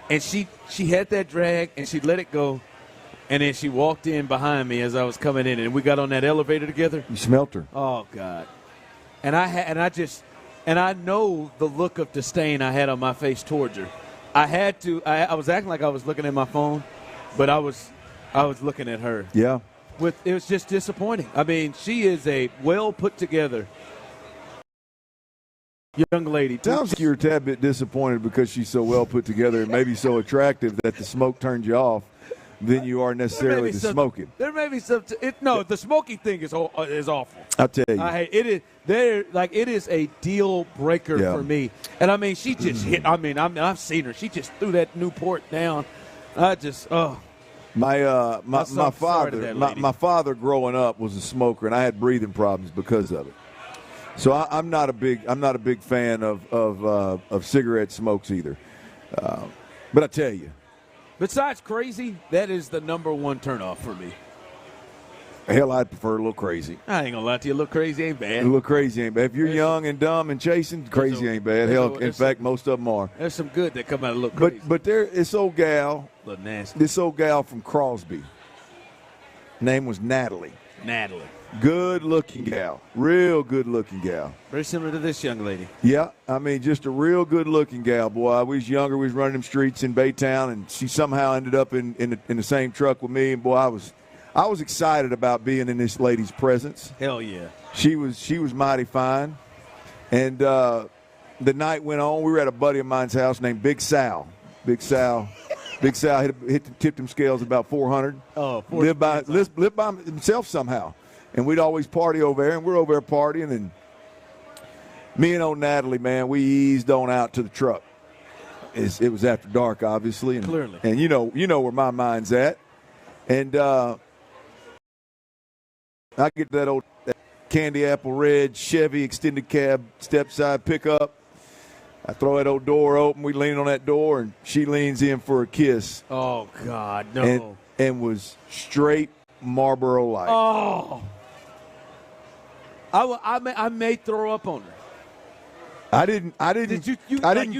and she had that drag, and she let it go. And then she walked in behind me as I was coming in, and we got on that elevator together. You smelt her. Oh, God. And I know the look of disdain I had on my face towards her. I was acting like I was looking at my phone, but I was looking at her. Yeah. It was just disappointing. I mean, she is a well put together young lady. Sounds like you're a tad bit disappointed because she's so well put together and maybe so attractive that the smoke turned you off than you are necessarily to smoking. There may be some. The smoking thing is awful. I'll tell you. I hate it. It is a deal breaker for me. And I mean, she just hit. I mean, I've seen her. She just threw that Newport down. My father growing up was a smoker, and I had breathing problems because of it. So I'm not a big fan of cigarette smokes either. But I tell you, besides crazy, that is the number one turnoff for me. Hell, I'd prefer a little crazy. I ain't gonna lie to you, a little crazy ain't bad. A little crazy ain't bad. If you're young and dumb and chasing, crazy ain't bad. Hell, in fact, most of them are. There's some good that come out of a little crazy. But this old gal, a little nasty. This old gal from Crosby, name was Natalie. Good-looking gal. Real good-looking gal. Very similar to this young lady. Yeah, I mean, just a real good-looking gal, boy. We was younger. We was running them streets in Baytown, and she somehow ended up in the same truck with me. And, boy, I was excited about being in this lady's presence. Hell yeah. She was mighty fine. And the night went on. We were at a buddy of mine's house named Big Sal. Big Sal tipped them scales about 400. Oh, lived by himself somehow. And we'd always party over there, and we're over there partying. And me and old Natalie, man, we eased on out to the truck. It was after dark, obviously. And, clearly. And you know where my mind's at. And I get that candy apple red Chevy extended cab step side pickup. I throw that old door open. We lean on that door, and she leans in for a kiss. Oh, God, no. And was straight Marlboro Light. Oh. I may throw up on her. I didn't. I didn't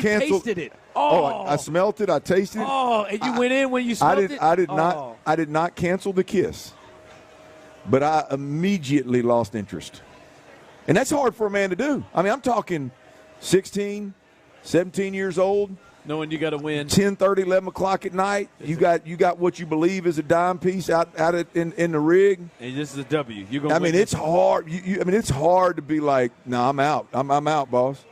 cancel. Tasted it. I smelt it. I tasted it. Oh, and you went in when you smelled it? I did not. I did not cancel the kiss. But I immediately lost interest. And that's hard for a man to do. I mean, I'm talking 16, 17 years old. Knowing you got to win. 10:30, 11 o'clock at night. You got what you believe is a dime piece out in the rig. And this is a W. It's hard. It's hard to be like, no, I'm out. I'm out, boss.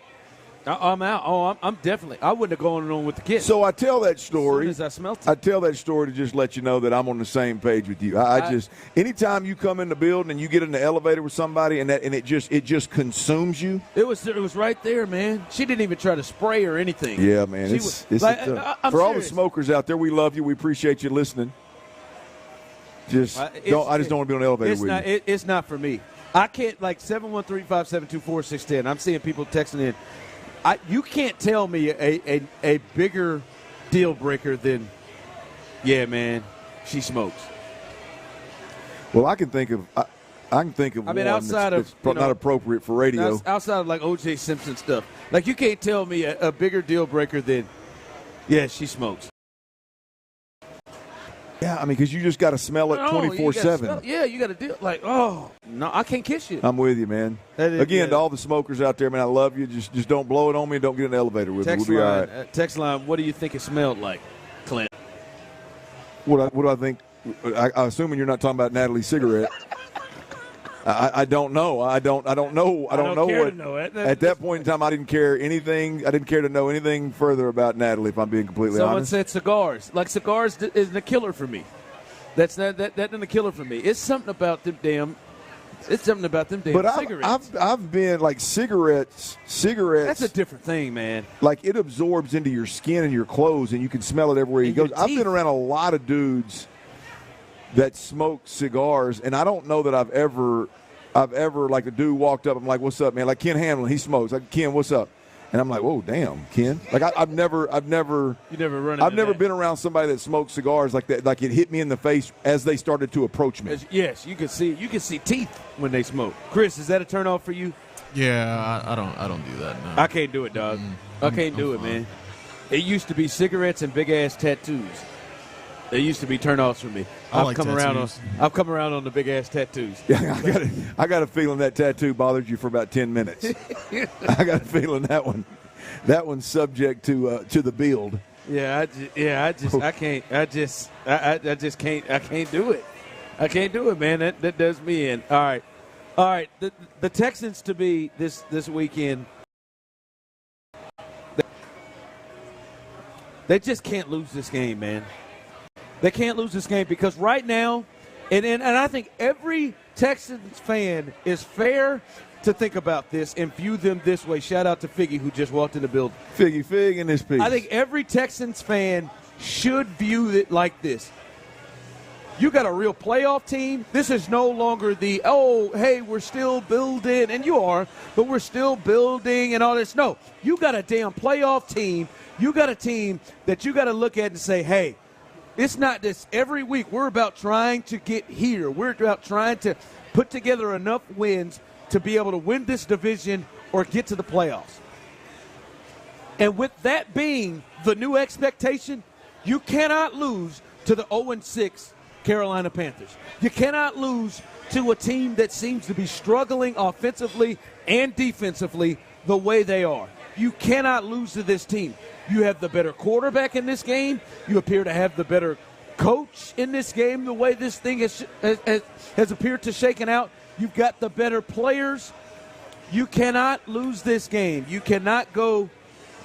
I'm out. Oh, I'm definitely. I wouldn't have gone on with the kids. So I tell that story. As soon as I smelt it. I tell that story to just let you know that I'm on the same page with you. I just anytime you come in the building and you get in the elevator with somebody and it just consumes you. It was right there, man. She didn't even try to spray or anything. Yeah, man. It's for all the smokers out there, we love you. We appreciate you listening. I just don't want to be on the elevator with you. It's not for me. I can't, 713-572-4610. I'm seeing people texting in. You can't tell me a bigger deal breaker than, yeah, man, she smokes. Well, I can think of one outside that's not appropriate for radio. Outside of O.J. Simpson stuff. You can't tell me a bigger deal breaker than, yeah, she smokes. Yeah, because you just got to smell it 24/7. Yeah, you got to do it. No, I can't kiss you. I'm with you, man. Again, to all the smokers out there, man, I love you. Just don't blow it on me and don't get in the elevator with me. We'll be all right. Text line, what do you think it smelled like, Clint? What do I think? I'm assuming you're not talking about Natalie's cigarette. I don't know. I don't know. I don't know care what. To know it. At that point in time, I didn't care anything. I didn't care to know anything further about Natalie. If I'm being completely honest. Someone said cigars. Cigars isn't a killer for me. That isn't a killer for me. It's something about them damn. It's something about them damn cigarettes. I've been cigarettes. That's a different thing, man. It absorbs into your skin and your clothes, and you can smell it everywhere you go. I've been around a lot of dudes that smoke cigars, and I don't know that I've ever a dude walked up. I'm like, "What's up, man?" Like Ken Hamlin, he smokes. Like, Ken, what's up? And I'm like, "Whoa, damn, Ken!" I've never been around somebody that smoked cigars like that. Like it hit me in the face as they started to approach me. Yes, you can see teeth when they smoke. Chris, is that a turnoff for you? Yeah, I don't do that. No. I can't do it, dog. I can't do it, man. It used to be cigarettes and big ass tattoos. They used to be turnoffs for me. I've come around on the big ass tattoos. Yeah, I got a feeling that tattoo bothered you for about 10 minutes. I got a feeling that one's subject to the build. Yeah, I can't do it. I can't do it, man. That does me in. All right. The Texans to be this weekend. They just can't lose this game, man. They can't lose this game because right now, and I think every Texans fan is fair to think about this and view them this way. Shout out to Figgy who just walked in the building. Fig in this piece. I think every Texans fan should view it like this. You got a real playoff team. This is no longer the, we're still building, and you are, but we're still building and all this. No, you got a damn playoff team. You got a team that you got to look at and say, hey, it's not this every week. We're about trying to get here. We're about trying to put together enough wins to be able to win this division or get to the playoffs. And with that being the new expectation, you cannot lose to the 0-6 Carolina Panthers. You cannot lose to a team that seems to be struggling offensively and defensively the way they are. You cannot lose to this team. You have the better quarterback in this game. You appear to have the better coach in this game, the way this thing has appeared to shaken out. You've got the better players. You cannot lose this game. You cannot go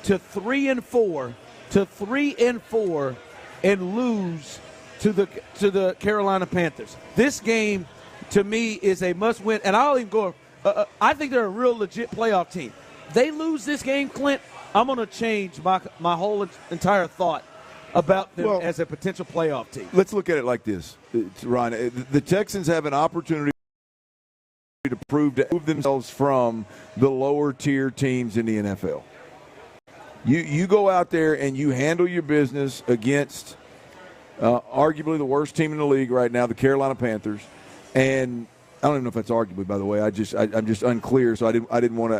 to 3-4 and lose to the Carolina Panthers. This game, to me, is a must-win. And I'll even go. I think they're a real legit playoff team. They lose this game, Clint, I'm going to change my whole entire thought about them as a potential playoff team. Let's look at it like this, Ron. The Texans have an opportunity to prove themselves from the lower tier teams in the NFL. You go out there and you handle your business against arguably the worst team in the league right now, the Carolina Panthers, and I don't even know if that's arguably, by the way. I'm just unclear, so I didn't want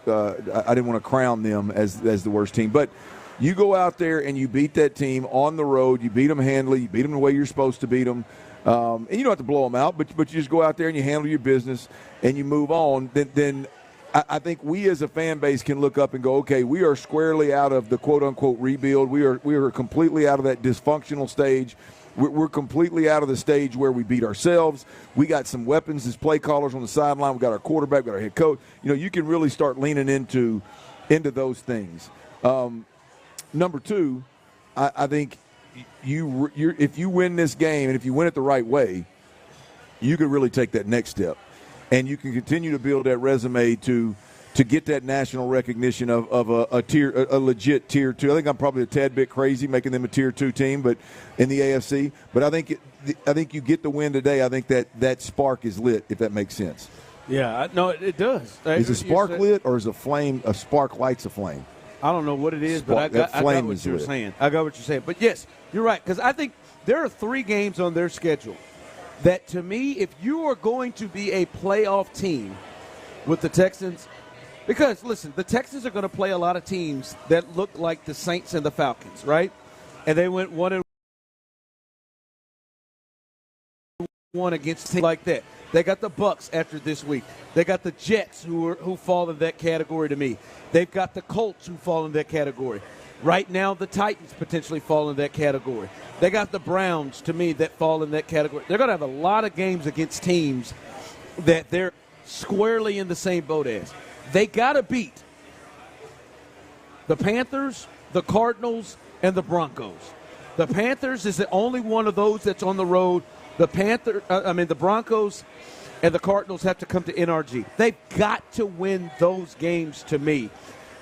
to crown them as the worst team. But you go out there and you beat that team on the road. You beat them handily. You beat them the way you're supposed to beat them. And you don't have to blow them out, but you just go out there and you handle your business and you move on. Then I think we as a fan base can look up and go, okay, we are squarely out of the quote unquote rebuild. We are completely out of that dysfunctional stage. We're completely out of the stage where we beat ourselves. We got some weapons as play callers on the sideline. We got our quarterback, we got our head coach. You can really start leaning into into those things. Number two, I think if you win this game and if you win it the right way, you could really take that next step, and you can continue to build that resume to get that national recognition of a legit tier 2. I think I'm probably a tad bit crazy making them a tier 2 team, but in the AFC. But I think you get the win today. I think that spark is lit, if that makes sense. Yeah, no, it does. Is a spark lit, or is a spark lights a flame? I don't know what it is, but I got what you're saying. I got what you're saying. But, yes, you're right, because I think there are 3 games on their schedule that, to me, if you are going to be a playoff team with the Texans, because, listen, the Texans are going to play a lot of teams that look like the Saints and the Falcons, right? And they went 1-1 against teams like that. They got the Bucs after this week. They got the Jets who fall in that category to me. They've got the Colts who fall in that category. Right now, the Titans potentially fall in that category. They got the Browns, to me, that fall in that category. They're going to have a lot of games against teams that they're squarely in the same boat as. They got to beat the Panthers, the Cardinals, and the Broncos. The Panthers is the only one of those that's on the road. The Broncos and the Cardinals have to come to NRG. They've got to win those games, to me,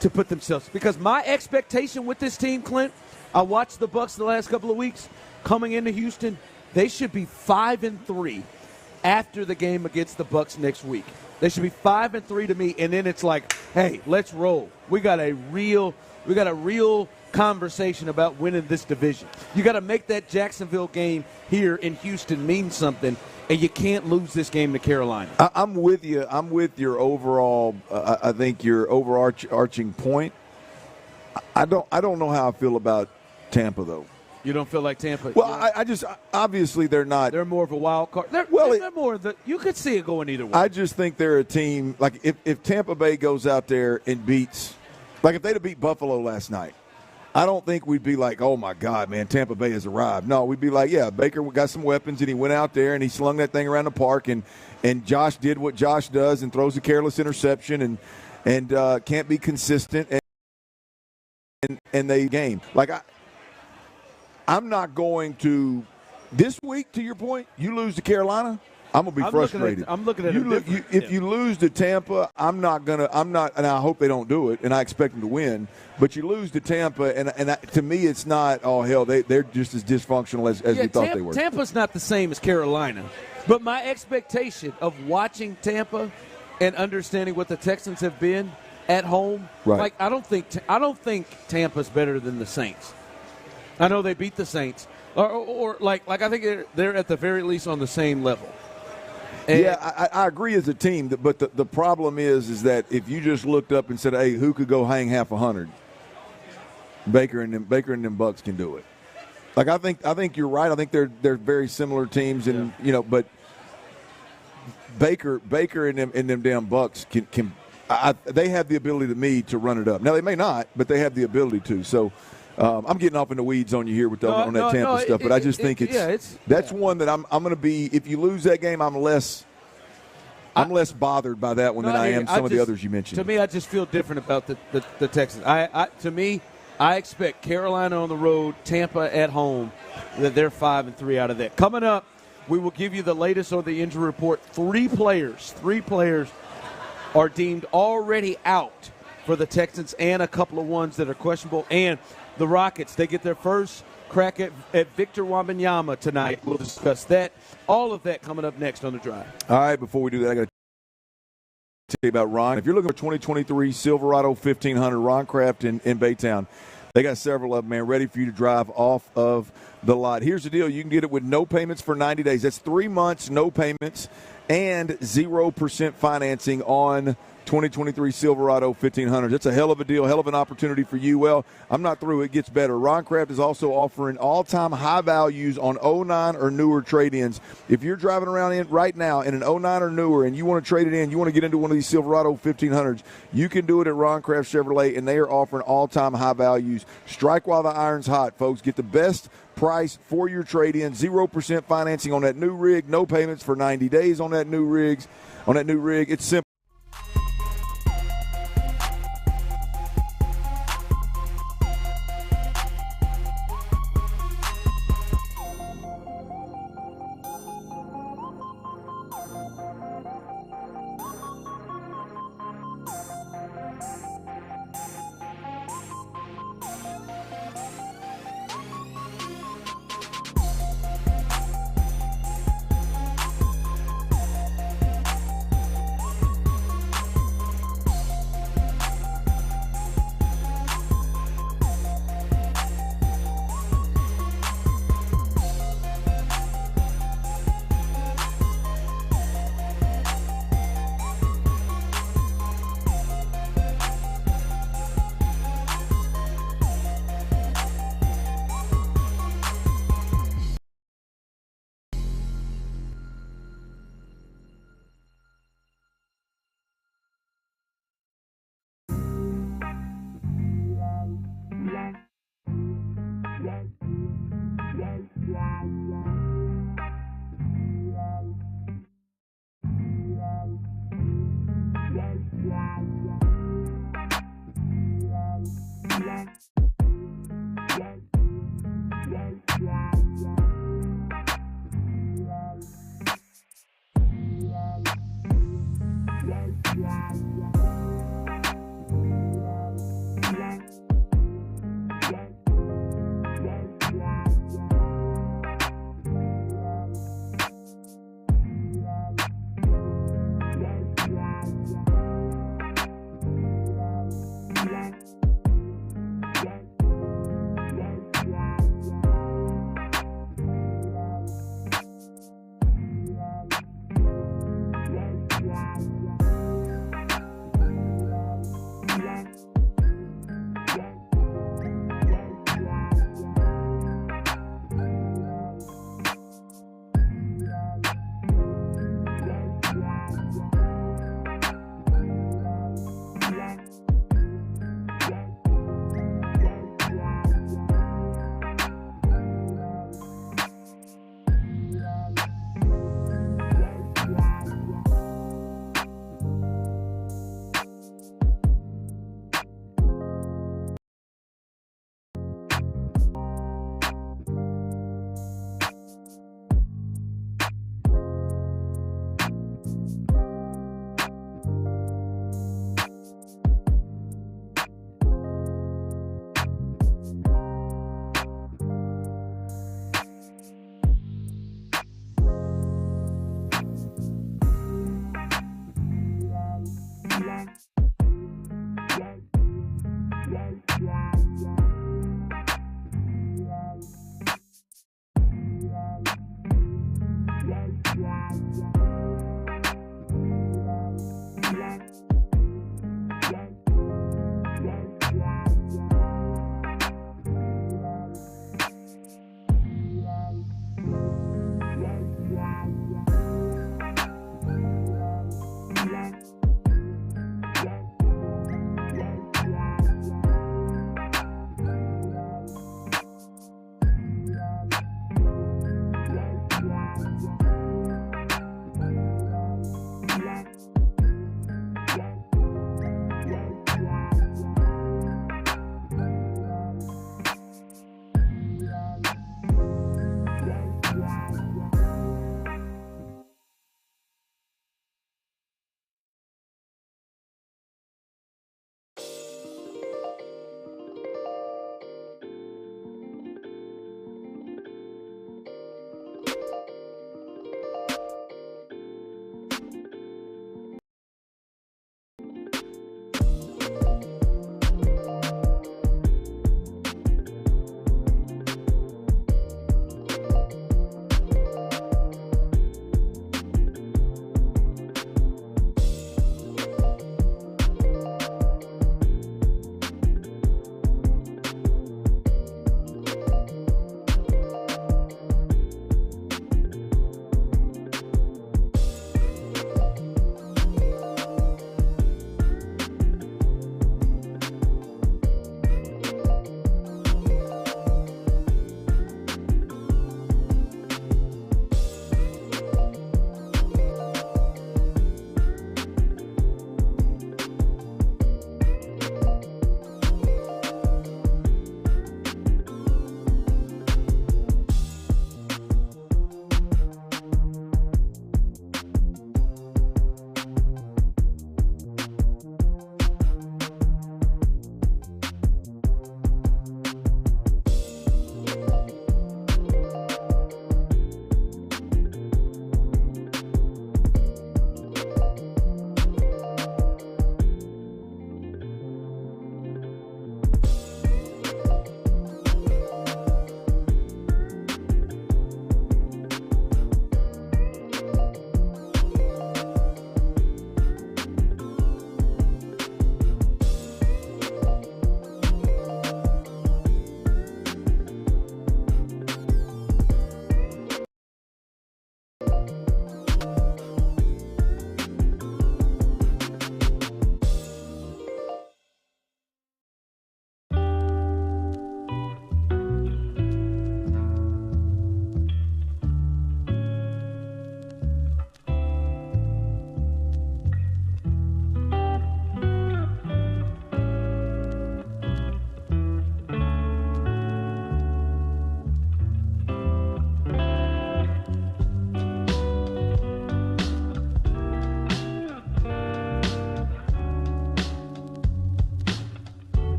to put themselves. Because my expectation with this team, Clint, I watched the Bucs the last couple of weeks coming into Houston. They should be 5-3 after the game against the Bucs next week. They should be 5-3 to me, and then it's like, hey, let's roll. We got a real conversation about winning this division. You got to make that Jacksonville game here in Houston mean something, and you can't lose this game to Carolina. I'm with you. I'm with your overall. I think your overarching point. I don't know how I feel about Tampa though. You don't feel like Tampa? Well, I just obviously they're not. They're more of a wild card. They're more of the. You could see it going either way. I just think they're a team. Like if Tampa Bay goes out there and beats, like if they'd have beat Buffalo last night, I don't think we'd be like, oh my God, man, Tampa Bay has arrived. No, we'd be like, yeah, Baker got some weapons and he went out there and he slung that thing around the park and Josh did what Josh does and throws a careless interception and can't be consistent and they game like I'm not going to this week. To your point, you lose to Carolina, I'm gonna be frustrated. I'm looking at it. If you lose to Tampa, I'm not, and I hope they don't do it, and I expect them to win. But you lose to Tampa, and to me, it's not. Oh hell, they're just as dysfunctional as we thought they were. Tampa's not the same as Carolina, but my expectation of watching Tampa and understanding what the Texans have been at home, right. Like I don't think Tampa's better than the Saints. I know they beat the Saints, or like I think they're at the very least on the same level. And yeah, I agree as a team, but the problem is that if you just looked up and said, "Hey, who could go hang half 100?" Baker and them Bucks can do it. Like I think you're right. I think they're very similar teams, and but Baker and them damn Bucks can they have the ability to me to run it up. Now they may not, but they have the ability to. So. I'm getting off in the weeds on you here with on that Tampa stuff, but I just think that's one that I'm going to be. If you lose that game, I'm less bothered by that one than I am some of the others you mentioned. To me, I just feel different about the Texans. To me, I expect Carolina on the road, Tampa at home, that they're 5-3 out of that. Coming up, we will give you the latest on the injury report. 3 players are deemed already out for the Texans, and a couple of ones that are questionable. And the Rockets, they get their first crack at Victor Wembanyama tonight. We'll discuss that. All of that coming up next on The Drive. All right, before we do that, I got to tell you about Ron. If you're looking for 2023 Silverado 1500 Ron Craft in Baytown, they got several of them, man, ready for you to drive off of the lot. Here's the deal. You can get it with no payments for 90 days. That's 3 months, no payments, and 0% financing on 2023 Silverado 1500. That's a hell of a deal, hell of an opportunity for you. Well, I'm not through. It gets better. Ron Craft is also offering all-time high values on 09 or newer trade-ins. If you're driving around right now in an 09 or newer and you want to trade it in, you want to get into one of these Silverado 1500s, you can do it at Ron Craft Chevrolet, and they are offering all-time high values. Strike while the iron's hot, folks. Get the best price for your trade-in. 0% financing on that new rig. No payments for 90 days on that new rig. It's simple.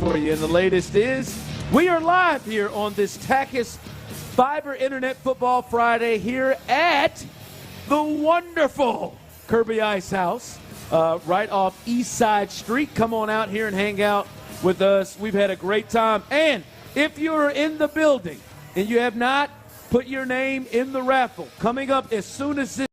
for you. And the latest is we are live here on this Takis Fiber Internet Football Friday here at the wonderful Kirby Ice House right off East Side Street. Come on out here and hang out with us. We've had a great time. And if you're in the building and you have not put your name in the raffle, coming up as soon as this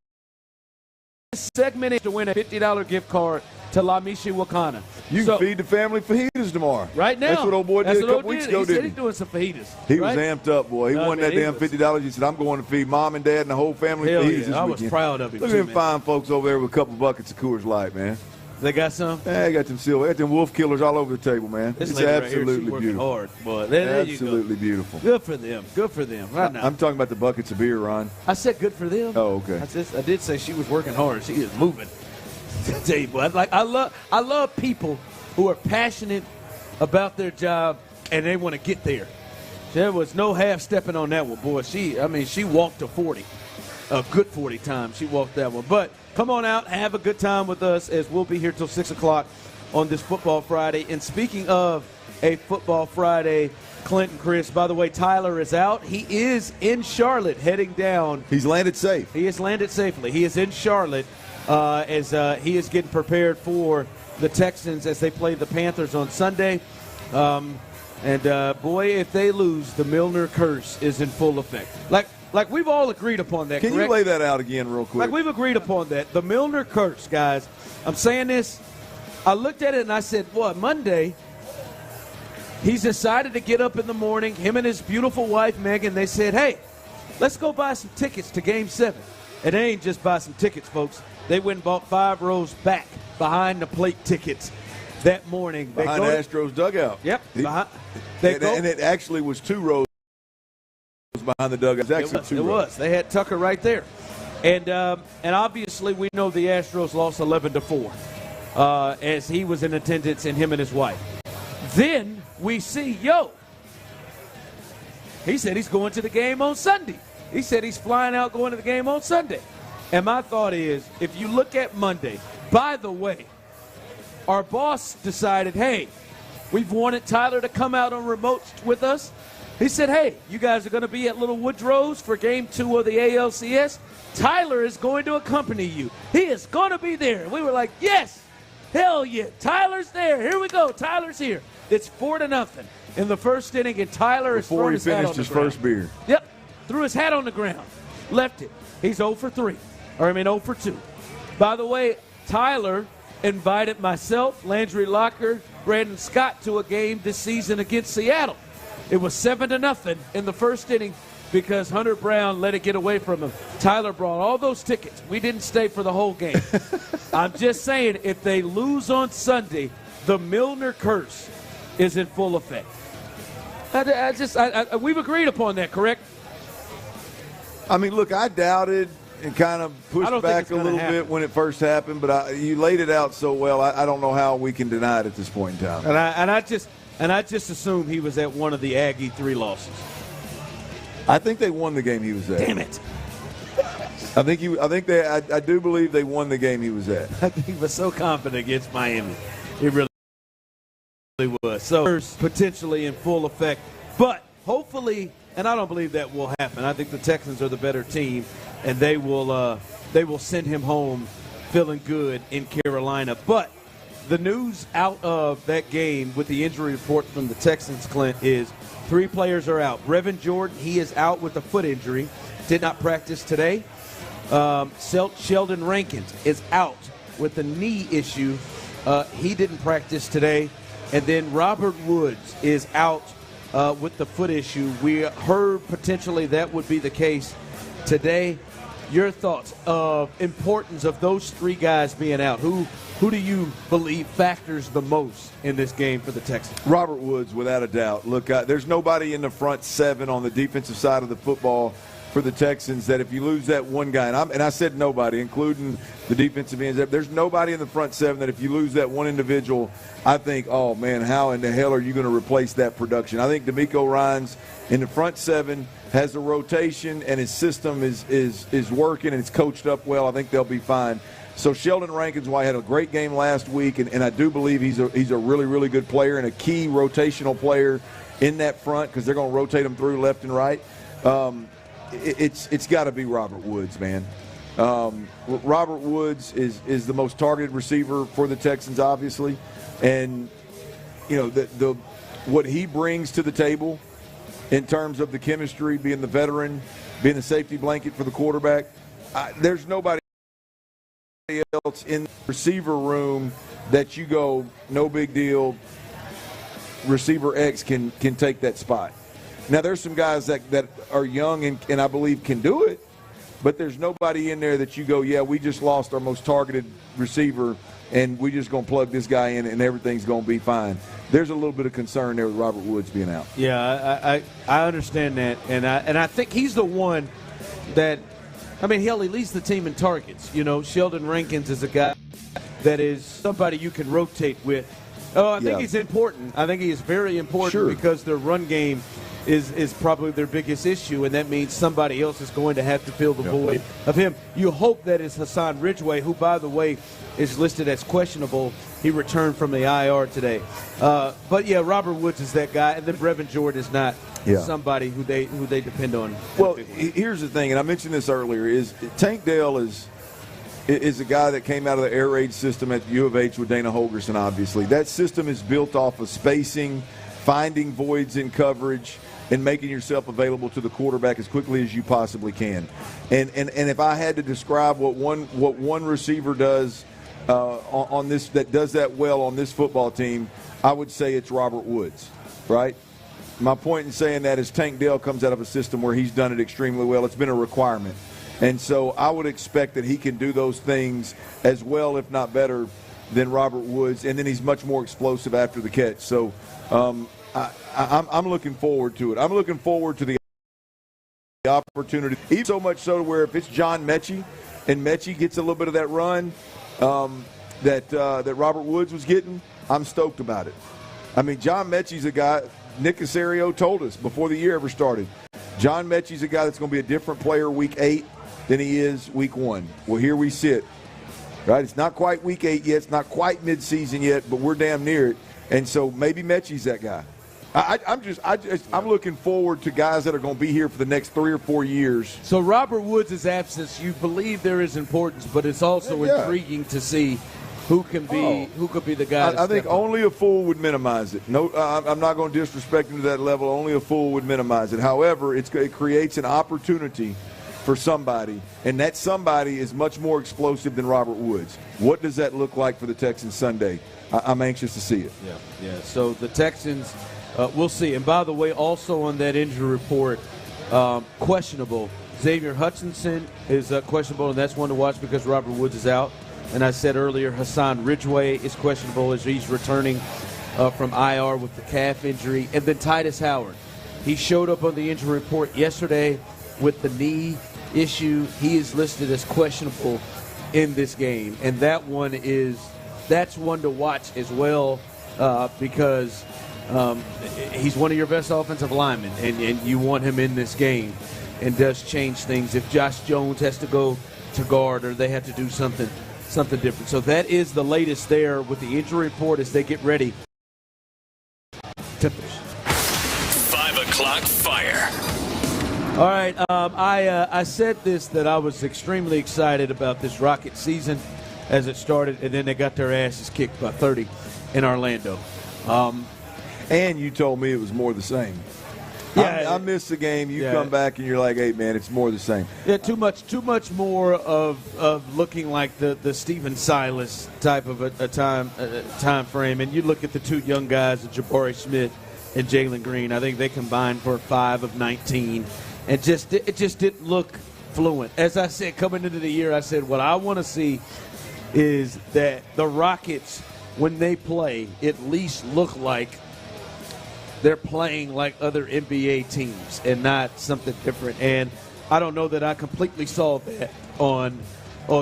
segment is to win a $50 gift card to La Michi Wakana. You can feed the family fajitas tomorrow. Right now. That's what old boy did a couple weeks ago, he said didn't he's doing some fajitas. He was amped up, boy. He won that damn $50. He said, I'm going to feed mom and dad and the whole family fajitas this weekend. I was proud of him. Look at them fine folks over there with a couple buckets of Coors Light, man. They got some? Yeah, they got them silver. They got them wolf killers all over the table, man. This It's lady absolutely right here, she's beautiful. working hard, boy. There you go. Absolutely beautiful. Good for them. Good for them. Right now. I'm talking about the buckets of beer, Ron. I said good for them. Oh, okay. I did say she was working hard. She is moving. I tell you what, I love people who are passionate about their job and they want to get there. There was no half stepping on that one, boy. She walked to 40, a good 40 times. She walked that one. But come on out, have a good time with us as we'll be here till 6:00 on this Football Friday. And speaking of a Football Friday, Clinton, Chris, by the way, Tyler is out. He is in Charlotte heading down. He's landed safe. He has landed safely. He is in Charlotte as he is getting prepared for the Texans as they play the Panthers on Sunday. Boy, if they lose, the Milner curse is in full effect. Like we've all agreed upon that, Can correct? you lay that out again real quick? Like we've agreed upon that. The Milner curse, guys. I'm saying this. I looked at it and I said, what, Monday, he's decided to get up in the morning, him and his beautiful wife, Megan, they said, hey, let's go buy some tickets to Game 7. And they ain't just buy some tickets, folks. They went and bought 5 rows back behind the plate tickets that morning. Behind the Astros dugout. Yep. And it actually was 2 rows behind the dugout. It was. They had Tucker right there. And obviously we know the Astros lost 11-4 as he was in attendance and him and his wife. Then we see, he said he's going to the game on Sunday. He said he's flying out going to the game on Sunday. And my thought is, if you look at Monday, by the way, our boss decided, hey, we've wanted Tyler to come out on remote with us. He said, hey, you guys are going to be at Little Woodrow's for Game 2 of the ALCS. Tyler is going to accompany you. He is going to be there. And we were like, yes, hell yeah, Tyler's there. Here we go. Tyler's here. It's 4-0 in the first inning, and Tyler is throwing his hat on the ground. Before he finished his first beer. Yep, threw his hat on the ground, left it. He's 0 for 2. By the way, Tyler invited myself, Landry Locker, Brandon Scott to a game this season against Seattle. It was 7-0 in the first inning because Hunter Brown let it get away from him. Tyler brought all those tickets. We didn't stay for the whole game. I'm just saying, if they lose on Sunday, the Milner curse is in full effect. We've agreed upon that, correct? I mean, look, I doubted and kind of pushed back a little bit when it first happened, but you laid it out so well. I don't know how we can deny it at this point in time. And I just assumed he was at one of the Aggie 3 losses. I think they won the game he was at. Damn it! I do believe they won the game he was at. I think he was so confident against Miami. He really was. So potentially in full effect, but hopefully. And I don't believe that will happen. I think the Texans are the better team, and they will send him home feeling good in Carolina. But the news out of that game with the injury report from the Texans, Clint, is 3 players are out. Brevin Jordan, he is out with a foot injury, did not practice today. Sheldon Rankins is out with a knee issue. He didn't practice today. And then Robert Woods is out with the foot issue. We heard potentially that would be the case today. Your thoughts of importance of those 3 guys being out? Who do you believe factors the most in this game for the Texans? Robert Woods, without a doubt. Look, there's nobody in the front 7 on the defensive side of the football for the Texans that if you lose that one guy, and I said nobody, including the defensive ends, there's nobody in the front 7 that if you lose that one individual, I think, oh, man, how in the hell are you going to replace that production? I think D'Amico Ryans in the front 7 has a rotation, and his system is working, and it's coached up well. I think they'll be fine. So Sheldon Rankins, why had a great game last week, and I do believe he's a really, really good player and a key rotational player in that front because they're going to rotate him through left and right. It's got to be Robert Woods, man. Robert Woods is the most targeted receiver for the Texans, obviously, and the what he brings to the table in terms of the chemistry, being the veteran, being the safety blanket for the quarterback. There's nobody else in the receiver room that you go, no big deal, receiver X can take that spot. Now, there's some guys that are young and I believe can do it, but there's nobody in there that you go, yeah, we just lost our most targeted receiver and we just going to plug this guy in and everything's going to be fine. There's a little bit of concern there with Robert Woods being out. Yeah, I understand that, and I think he's the one that, I mean, hell, he leads the team in targets. Sheldon Rankins is a guy that is somebody you can rotate with. Oh, I think he's important. I think he is very important because their run game is probably their biggest issue, and that means somebody else is going to have to fill the void of him. You hope that is Hassan Ridgeway, who, by the way, is listed as questionable. He returned from the IR today. But, yeah, Robert Woods is that guy, and then Brevin Jordan is not somebody who they depend on. Well, here's the thing, and I mentioned this earlier, is Tank Dell is a guy that came out of the air raid system at U of H with Dana Holgerson, obviously. That system is built off of spacing, finding voids in coverage, and making yourself available to the quarterback as quickly as you possibly can. And if I had to describe what one receiver does on this that does that well on this football team, I would say it's Robert Woods, right? My point in saying that is Tank Dell comes out of a system where he's done it extremely well. It's been a requirement. And so I would expect that he can do those things as well, if not better, than Robert Woods. And then he's much more explosive after the catch. So I'm looking forward to it. I'm looking forward to the opportunity, even so much so to where if it's John Mechie and Mechie gets a little bit of that run that Robert Woods was getting, I'm stoked about it. I mean, John Mechie's a guy, Nick Caserio told us before the year ever started, John Mechie's a guy that's going to be a different player week 8 than he is week 1. Well, here we sit, right? It's not quite week 8 yet. It's not quite midseason yet, but we're damn near it. And so maybe Mechie's that guy. I'm looking forward to guys that are going to be here for the next 3 or 4 years. So Robert Woods' absence, you believe there is importance, but it's also intriguing to see who could be the guy. I think only a fool would minimize it. No, I'm not going to disrespect him to that level. Only a fool would minimize it. However, it creates an opportunity for somebody, and that somebody is much more explosive than Robert Woods. What does that look like for the Texans Sunday? I'm anxious to see it. Yeah. So the Texans, we'll see. And by the way, also on that injury report, questionable. Xavier Hutchinson is questionable, and that's one to watch because Robert Woods is out. And I said earlier, Hassan Ridgeway is questionable as he's returning from IR with the calf injury. And then Titus Howard. He showed up on the injury report yesterday with the knee issue. He is listed as questionable in this game. And that's one to watch as well because he's one of your best offensive linemen, and you want him in this game. And does change things if Josh Jones has to go to guard or they have to do something different. So that is the latest there with the injury report as they get ready to 5 o'clock fire. All right, I said this, that I was extremely excited about this Rocket season as it started, and then they got their asses kicked by 30 in Orlando. And you told me it was more the same. Yeah, I missed the game. You come back and you're like, "Hey, man, it's more the same." Yeah, too much more of looking like the Steven Silas type of a time frame. And you look at the two young guys, Jabari Smith and Jalen Green. I think they combined for 5 of 19, and it just didn't look fluent. As I said coming into the year, I said what I want to see is that the Rockets, when they play, at least look like they're playing like other NBA teams and not something different. And I don't know that I completely saw that on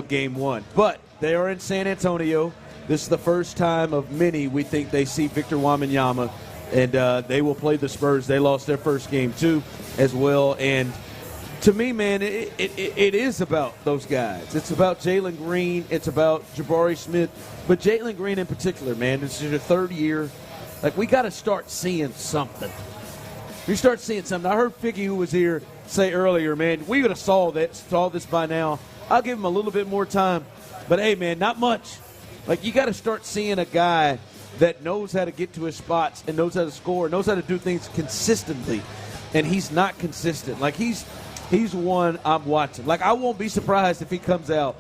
game 1. But they are in San Antonio. This is the first time of many we think they see Victor Wembanyama, and they will play the Spurs. They lost their first game, too, as well. And To me, man, it is about those guys. It's about Jalen Green. It's about Jabari Smith. But Jalen Green in particular, man, this is your third year. Like, we got to start seeing something. We start seeing something. I heard Figgy, who was here, say earlier, man, we would have saw this by now. I'll give him a little bit more time. But, hey, man, not much. Like, you got to start seeing a guy that knows how to get to his spots and knows how to score, knows how to do things consistently. And he's not consistent. Like, he's one I'm watching. Like, I won't be surprised if he comes out.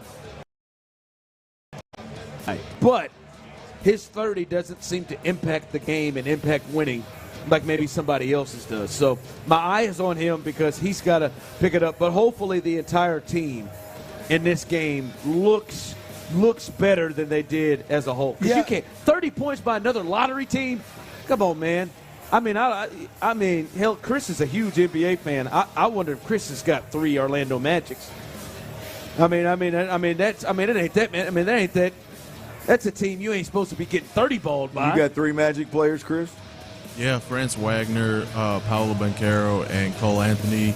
But his 30 doesn't seem to impact the game and impact winning like maybe somebody else's does. So my eye is on him because he's got to pick it up. But hopefully the entire team in this game looks better than they did as a whole. Because you can't. 30 points by another lottery team? Come on, man. I mean, hell, Chris is a huge NBA fan. I wonder if Chris has got 3 Orlando Magics. It ain't that, man. I mean, that ain't that. That's a team you ain't supposed to be getting 30 balled by. You got 3 Magic players, Chris? Yeah, Franz Wagner, Paolo Banchero, and Cole Anthony.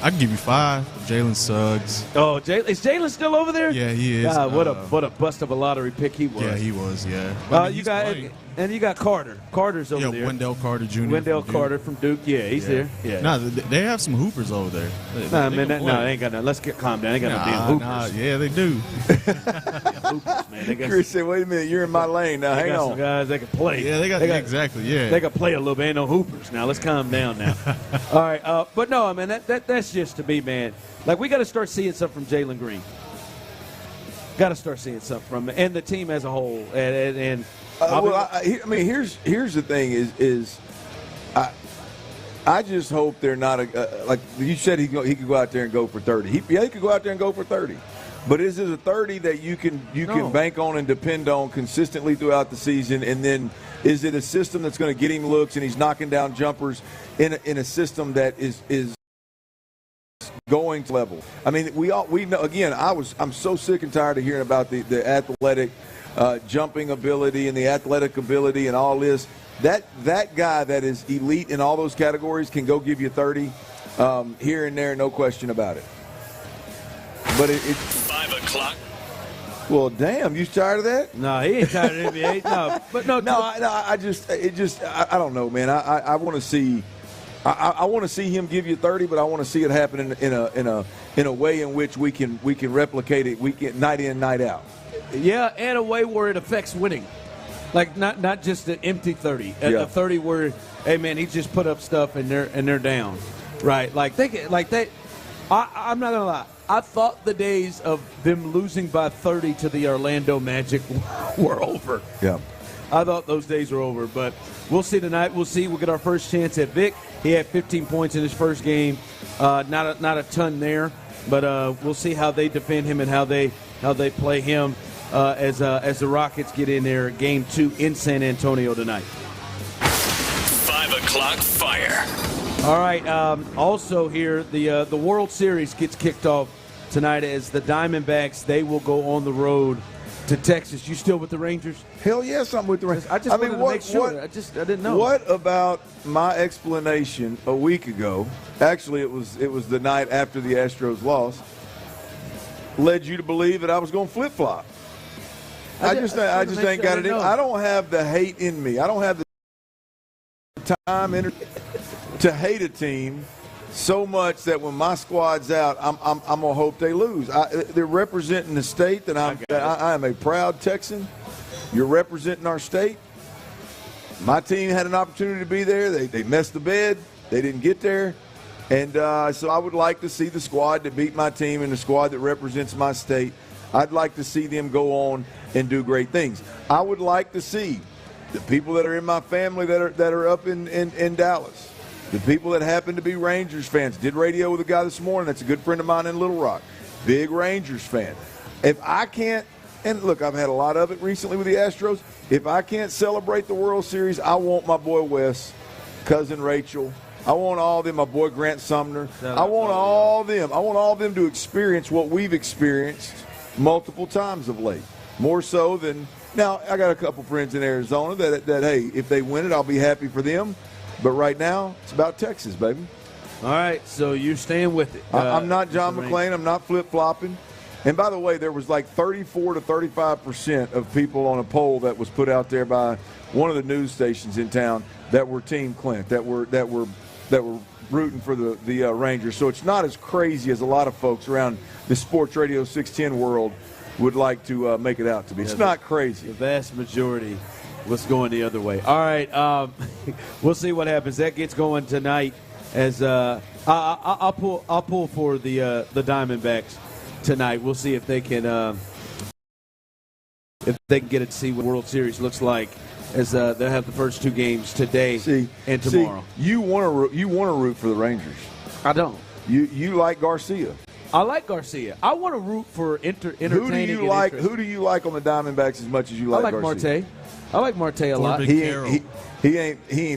I can give you 5. Jalen Suggs. Oh, is Jalen still over there? Yeah, he is. God, what a bust of a lottery pick he was. Yeah, he was. Yeah. You got Carter. Carter's over there. Wendell Carter Jr. Wendell Carter from Duke. Yeah, he's there. Yeah. No, they have some hoopers over there. They ain't got nothing. Let's calm down. They ain't got no damn hoopers. Yeah, they do. Hoopers, man. Chris said, "Wait a minute, you're in my lane now. Hang on." Some guys that can play. Yeah, they got exactly. Yeah, they can play a little bit. Ain't no hoopers now. Let's calm down now. All right, but no, I mean that's just to me, man. Like, we got to start seeing something from Jalen Green. Got to start seeing something from him and the team as a whole. And here's the thing is I just hope they're not like you said he could go out there and go for 30. He could go out there and go for 30. But is it a 30 that you can bank on and depend on consistently throughout the season? And then is it a system that's going to get him looks and he's knocking down jumpers in a system that is going to level? I mean, we know. Again, I'm so sick and tired of hearing about the athletic jumping ability and the athletic ability and all this. That guy that is elite in all those categories can go give you 30 here and there, no question about it. But it's 5 o'clock. Well, damn, you tired of that? No, he ain't tired of NBA. No, but no. I don't know, man. I want to see. I want to see him give you 30, but I want to see it happen in a way in which we can replicate it night in, night out. Yeah, and a way where it affects winning, like not just an empty 30, a 30 where, hey man, he just put up stuff and they're down, right? I'm not gonna lie. I thought the days of them losing by 30 to the Orlando Magic were over. Yeah. I thought those days were over, but we'll see tonight. We'll see. We'll get our first chance at Vic. He had 15 points in his first game. Not a ton there, but we'll see how they defend him and how they play him as the Rockets get in there Game 2 in San Antonio tonight. 5 o'clock fire. All right. Also here, the World Series gets kicked off tonight as the Diamondbacks, they will go on the road to Texas. You still with the Rangers? Hell yes, I'm with the Rangers. I wanted to make sure. I didn't know. What about my explanation a week ago? Actually, it was the night after the Astros lost. Led you to believe that I was going to flip-flop. I just ain't got it in. I don't have the hate in me. I don't have the time to hate a team so much that when my squad's out, I'm gonna hope they lose. They're representing the state that I am a proud Texan. You're representing our state. My team had an opportunity to be there. They messed the bed. They didn't get there. And so I would like to see the squad that beat my team and the squad that represents my state. I'd like to see them go on and do great things. I would like to see the people that are in my family that are up in Dallas, the people that happen to be Rangers fans. Did radio with a guy this morning that's a good friend of mine in Little Rock. Big Rangers fan. If I can't, and look, I've had a lot of it recently with the Astros. If I can't celebrate the World Series, I want my boy Wes, cousin Rachel. I want all of them, my boy Grant Sumner. I want all of them. I want all of them to experience what we've experienced multiple times of late. More so than now. I got a couple friends in Arizona that hey, if they win it, I'll be happy for them. But right now, it's about Texas, baby. All right, so you're staying with it. I'm not John Mr. McClain. I'm not flip-flopping. And by the way, there was like 34 to 35% of people on a poll that was put out there by one of the news stations in town that were Team Clint, that were rooting for the Rangers. So it's not as crazy as a lot of folks around the Sports Radio 610 world would like to make it out to be. It's not crazy. The vast majority was going the other way. All right, we'll see what happens. That gets going tonight. As I'll pull for the Diamondbacks tonight. We'll see if they can get it to see what World Series looks like. As they'll have the first two games today and tomorrow. You want to root for the Rangers. I don't. You like Garcia. I like Garcia. I want to root for entertaining. Who do you like on the Diamondbacks as much as you like Garcia? Marte. I like Marte a lot. He ain't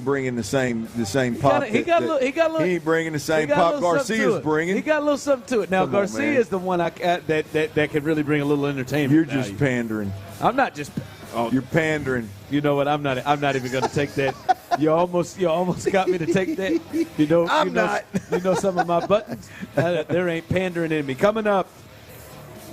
bringing the same pop. He ain't bringing the same pop Garcia's bringing. He got a little something to it. Now Garcia is the one that can really bring a little entertainment. You're just pandering. I'm not just. Oh, you're pandering. You know what? I'm not even going to take that. You almost got me to take that. You know some of my buttons. There ain't pandering in me. Coming up,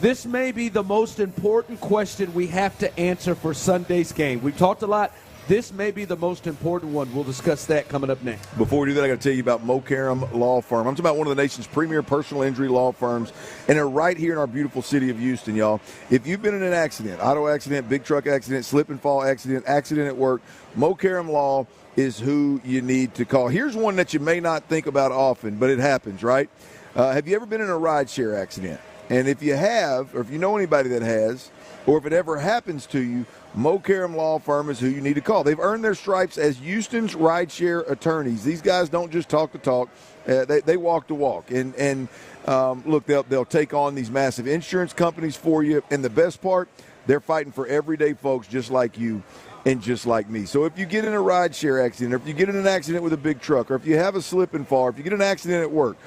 this may be the most important question we have to answer for Sunday's game. We've talked a lot. This may be the most important one. We'll discuss that coming up next. Before we do that, I got to tell you about Mokaram Law Firm. I'm talking about one of the nation's premier personal injury law firms, and they're right here in our beautiful city of Houston, y'all. If you've been in an accident, auto accident, big truck accident, slip and fall accident at work, Mokaram Law is who you need to call. Here's one that you may not think about often, but it happens, right? Have you ever been in a rideshare accident? And if you have, or if you know anybody that has, or if it ever happens to you, Mokaram Law Firm is who you need to call. They've earned their stripes as Houston's rideshare attorneys. These guys don't just talk the talk; they walk the walk. And look, they'll take on these massive insurance companies for you. And the best part, they're fighting for everyday folks just like you and just like me. So if you get in a rideshare accident, or if you get in an accident with a big truck, or if you have a slip and fall, or if you get in an accident at work,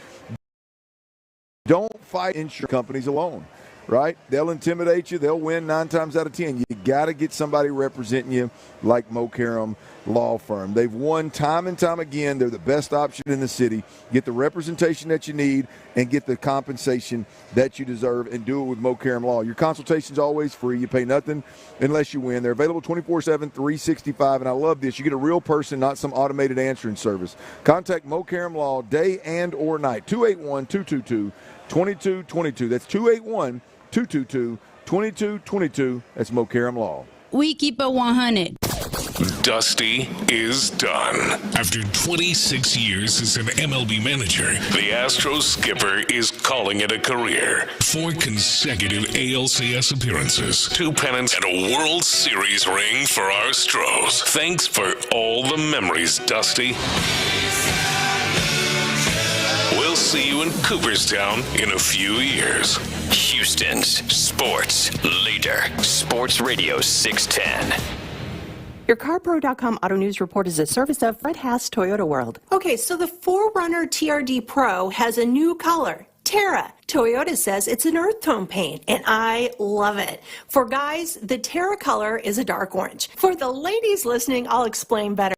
don't fight insurance companies alone. Right? They'll intimidate you. They'll win 9 times out of 10. You got to get somebody representing you like Mokaram Law Firm. They've won time and time again. They're the best option in the city. Get the representation that you need and get the compensation that you deserve, and do it with Mokaram Law. Your consultation's always free. You pay nothing unless you win. They're available 24/7, 365, and I love this. You get a real person, not some automated answering service. Contact Mokaram Law day and or night. 281-222-2222. That's 281-222-2222. That's Mokaram Law. We keep it 100. Dusty is done. After 26 years as an MLB manager, the Astros skipper is calling it a career. 4 consecutive ALCS appearances, 2 pennants, and a World Series ring for our Astros. Thanks for all the memories, Dusty. We'll see you in Cooperstown in a few years. Houston's sports leader, Sports Radio 610. Your CarPro.com Auto News Report is a service of Fred Haas Toyota World. Okay, so the 4Runner TRD Pro has a new color, Terra. Toyota says it's an earth tone paint, and I love it. For guys, the Terra color is a dark orange. For the ladies listening, I'll explain better.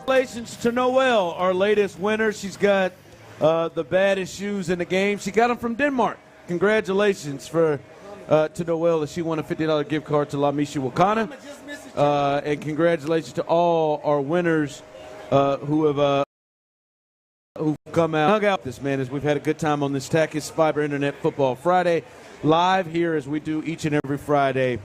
Congratulations to Noelle, our latest winner. She's got the baddest shoes in the game. She got them from Denmark. Congratulations to Noelle as she won a $50 gift card to La Misha Wakana. And congratulations to all our winners who've come out, hung out this, man, as we've had a good time on this Takis Fiber Internet Football Friday, live here as we do each and every Friday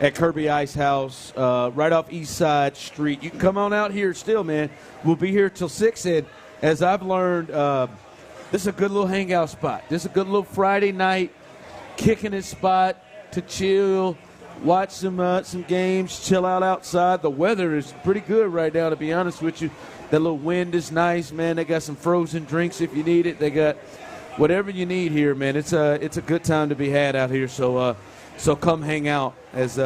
at Kirby Ice House, right off East Side Street. You can come on out here still, man. We'll be here till 6, and as I've learned, this is a good little hangout spot. This is a good little Friday night kicking it spot to chill, watch some games, chill out outside. The weather is pretty good right now, to be honest with you. That little wind is nice, man. They got some frozen drinks if you need it. They got whatever you need here, man. It's a good time to be had out here. So come hang out as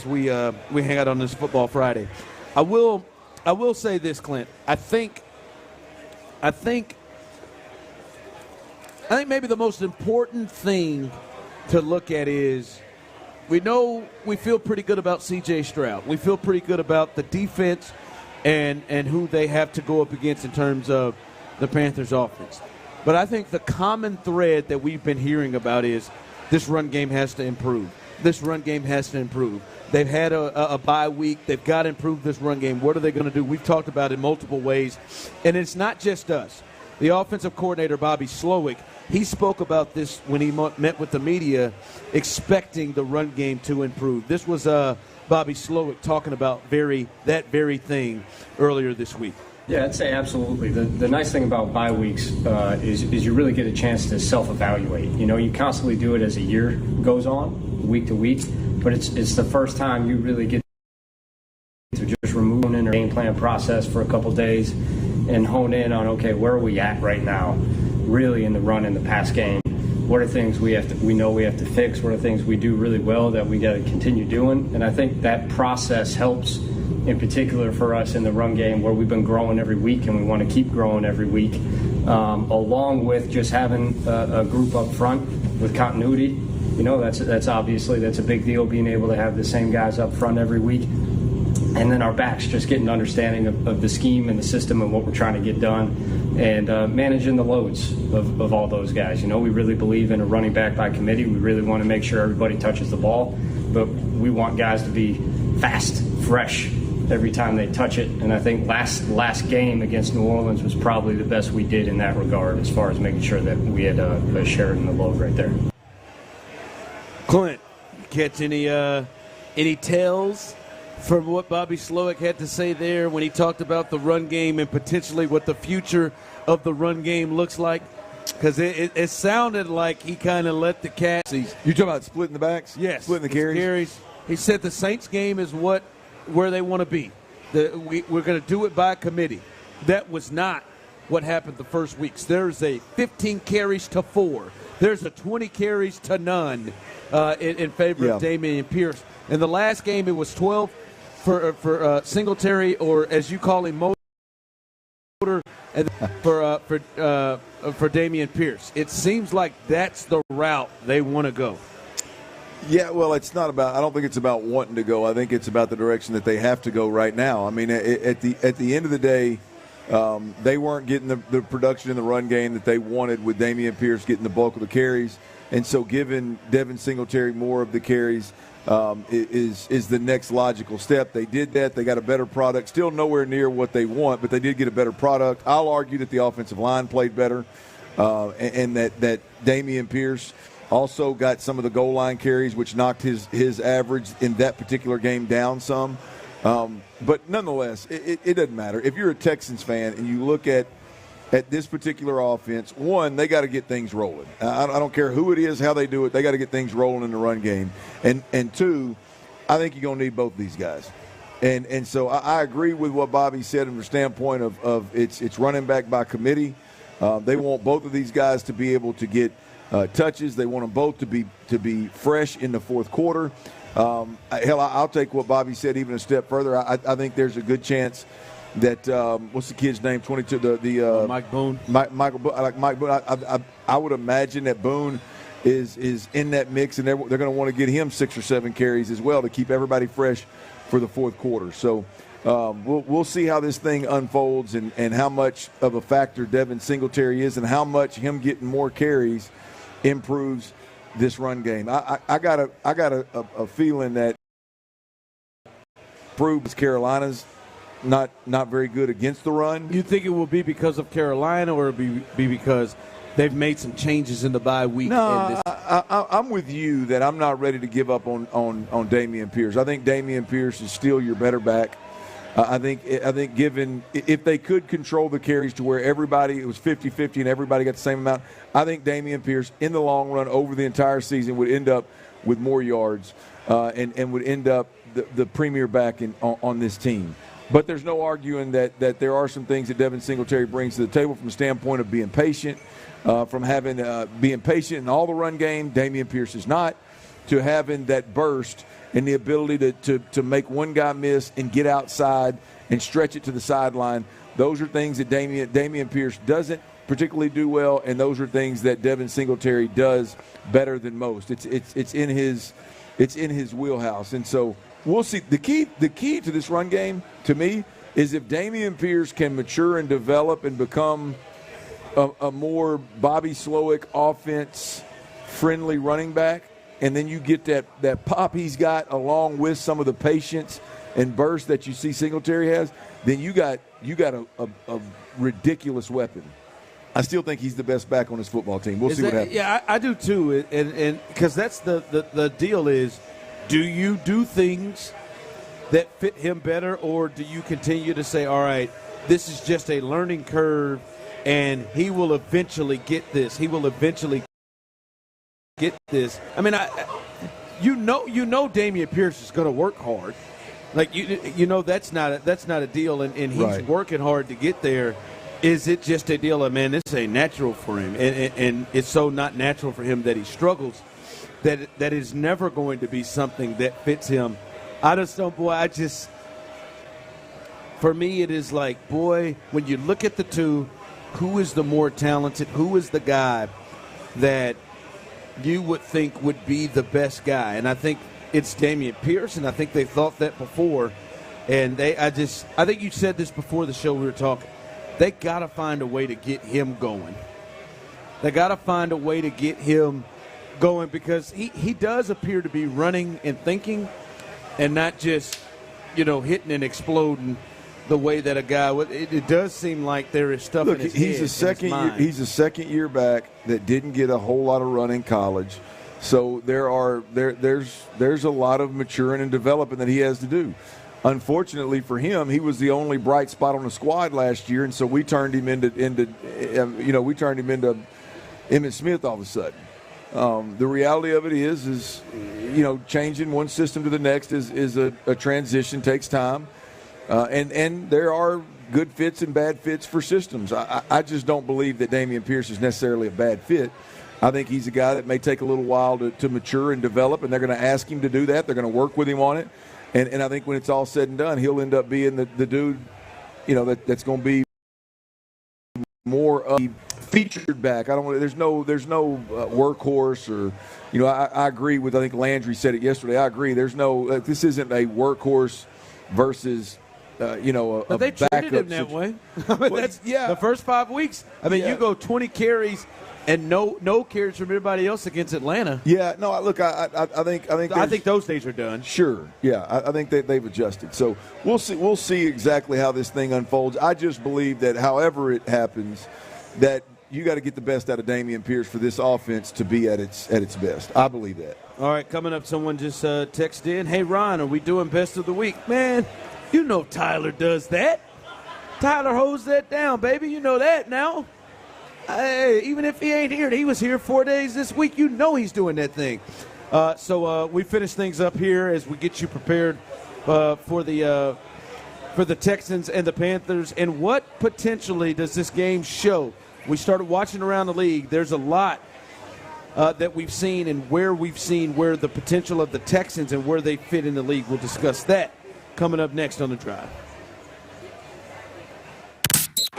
we hang out on this Football Friday. I will say this, Clint. I think maybe the most important thing to look at is we feel pretty good about C.J. Stroud. We feel pretty good about the defense and who they have to go up against in terms of the Panthers' offense. But I think the common thread that we've been hearing about is this run game has to improve. This run game has to improve. They've had a bye week. They've got to improve this run game. What are they going to do? We've talked about it in multiple ways. And it's not just us. The offensive coordinator, Bobby Slowick, he spoke about this when he met with the media, expecting the run game to improve. This was Bobby Slowick talking about that very thing earlier this week. Yeah, I'd say absolutely. The nice thing about bye weeks is you really get a chance to self-evaluate. You constantly do it as a year goes on, week to week, but it's the first time you really get to just remove a game plan process for a couple days and hone in on, okay, where are we at right now, really in the run in the pass game? What are things we know we have to fix? What are things we do really well that we got to continue doing? And I think that process helps, in particular for us in the run game, where we've been growing every week and we want to keep growing every week, along with just having a group up front with continuity. That's obviously a big deal, being able to have the same guys up front every week. And then our backs just getting an understanding of the scheme and the system and what we're trying to get done, and managing the loads of all those guys. We really believe in a running back by committee. We really want to make sure everybody touches the ball, but we want guys to be fast, fresh every time they touch it. And I think last game against New Orleans was probably the best we did in that regard, as far as making sure that we had a share in the load right there. Clint, catch any tells from what Bobby Slowick had to say there when he talked about the run game and potentially what the future of the run game looks like? Because it sounded like he kind of let the cat. You talking about splitting the backs? Yes. Splitting the carries? He said the Saints game is where they want to be. We're going to do it by committee. That was not what happened the first weeks. There's a 15 carries to 4. There's a 20 carries to none in favor of Dameon Pierce. In the last game, it was 12 for Singletary, or as you call him, Motor, and for Dameon Pierce. It seems like that's the route they want to go. Yeah, well, it's not about. I don't think it's about wanting to go. I think it's about the direction that they have to go right now. I mean, at the end of the day, they weren't getting the production in the run game that they wanted, with Dameon Pierce getting the bulk of the carries, and so giving Devin Singletary more of the carries is the next logical step. They did that. They got a better product. Still nowhere near what they want, but they did get a better product. I'll argue that the offensive line played better, and that Dameon Pierce also got some of the goal line carries, which knocked his average in that particular game down some. But nonetheless, it doesn't matter. If you're a Texans fan and you look at this particular offense, one, they got to get things rolling. I don't care who it is, how they do it. They got to get things rolling in the run game. And two, I think you're going to need both of these guys. And so I agree with what Bobby said from the standpoint of it's running back by committee. They want both of these guys to be able to get touches. They want them both to be fresh in the fourth quarter. I'll take what Bobby said even a step further. I think there's a good chance that what's the kid's name? 22. Mike Boone. Michael Boone. I would imagine that Boone is in that mix, and they're going to want to get him 6 or 7 carries as well to keep everybody fresh for the fourth quarter. So we'll see how this thing unfolds and how much of a factor Devin Singletary is and how much him getting more carries improves this run game. I got a feeling that proves Carolina's not very good against the run. You think it will be because of Carolina, or be because they've made some changes in the bye week? No, I'm with you that I'm not ready to give up on Dameon Pierce. I think Dameon Pierce is still your better back. I think given if they could control the carries to where it was 50-50 and everybody got the same amount, I think Dameon Pierce in the long run over the entire season would end up with more yards and would end up the premier back on this team. But there's no arguing that there are some things that Devin Singletary brings to the table from the standpoint of being patient, from having being patient in all the run game. Dameon Pierce is not, to having that burst and the ability to make one guy miss and get outside and stretch it to the sideline. Those are things that Dameon Pierce doesn't particularly do well, and those are things that Devin Singletary does better than most. It's in his wheelhouse, and so we'll see. The key to this run game, to me, is if Dameon Pierce can mature and develop and become a more Bobby Slowick offense-friendly running back, and then you get that pop he's got along with some of the patience and burst that you see Singletary has, then you got a ridiculous weapon. I still think he's the best back on his football team. We'll see what happens. Yeah, I do too, and because that's the deal is, do you do things that fit him better, or do you continue to say, all right, this is just a learning curve, and he will eventually get this. He will eventually get this. I mean, you know, Dameon Pierce is going to work hard. Like you know, that's not a deal, and he's right. working hard to get there. Is it just a deal of, man, this ain't natural for him, and it's so not natural for him that he struggles, that is never going to be something that fits him. I just don't, boy. For me, it is like, boy, when you look at the two, who is the more talented? Who is the guy that you would think would be the best guy? And I think it's Dameon Pierce, and I think they thought that before. And I think you said this before the show we were talking. They got to find a way to get him going. They got to find a way to get him going, because he does appear to be running and thinking and not just, hitting and exploding the way that a guy would. It does seem like there is stuff in his head. He's a second-year back that didn't get a whole lot of run in college. So there's a lot of maturing and developing that he has to do. Unfortunately for him, he was the only bright spot on the squad last year, and so we turned him into Emmitt Smith all of a sudden. The reality of it is changing one system to the next is a transition, takes time, and there are good fits and bad fits for systems. I just don't believe that Dameon Pierce is necessarily a bad fit. I think he's a guy that may take a little while to mature and develop, and they're going to ask him to do that. They're going to work with him on it. And I think when it's all said and done, he'll end up being the dude, that's going to be more of a featured back. There's no workhorse or, I agree with, I think Landry said it yesterday. I agree. There's no, this isn't a workhorse versus, but they treated him that way. That's the first 5 weeks. You go 20 carries and no carries from everybody else against Atlanta. Yeah, no. Look, I think those days are done. Sure. Yeah, I think they've adjusted. So we'll see. We'll see exactly how this thing unfolds. I just believe that however it happens, that you got to get the best out of Dameon Pierce for this offense to be at its best. I believe that. All right, coming up, someone just texted in. Hey, Ron, are we doing best of the week? Man, Tyler does that. Tyler holds that down, baby. You know that now. Hey, even if he ain't here, he was here 4 days this week. He's doing that thing. So we finish things up here as we get you prepared for the Texans and the Panthers. And what potentially does this game show? We started watching around the league. There's a lot that we've seen and where the potential of the Texans and where they fit in the league. We'll discuss that coming up next on The Drive.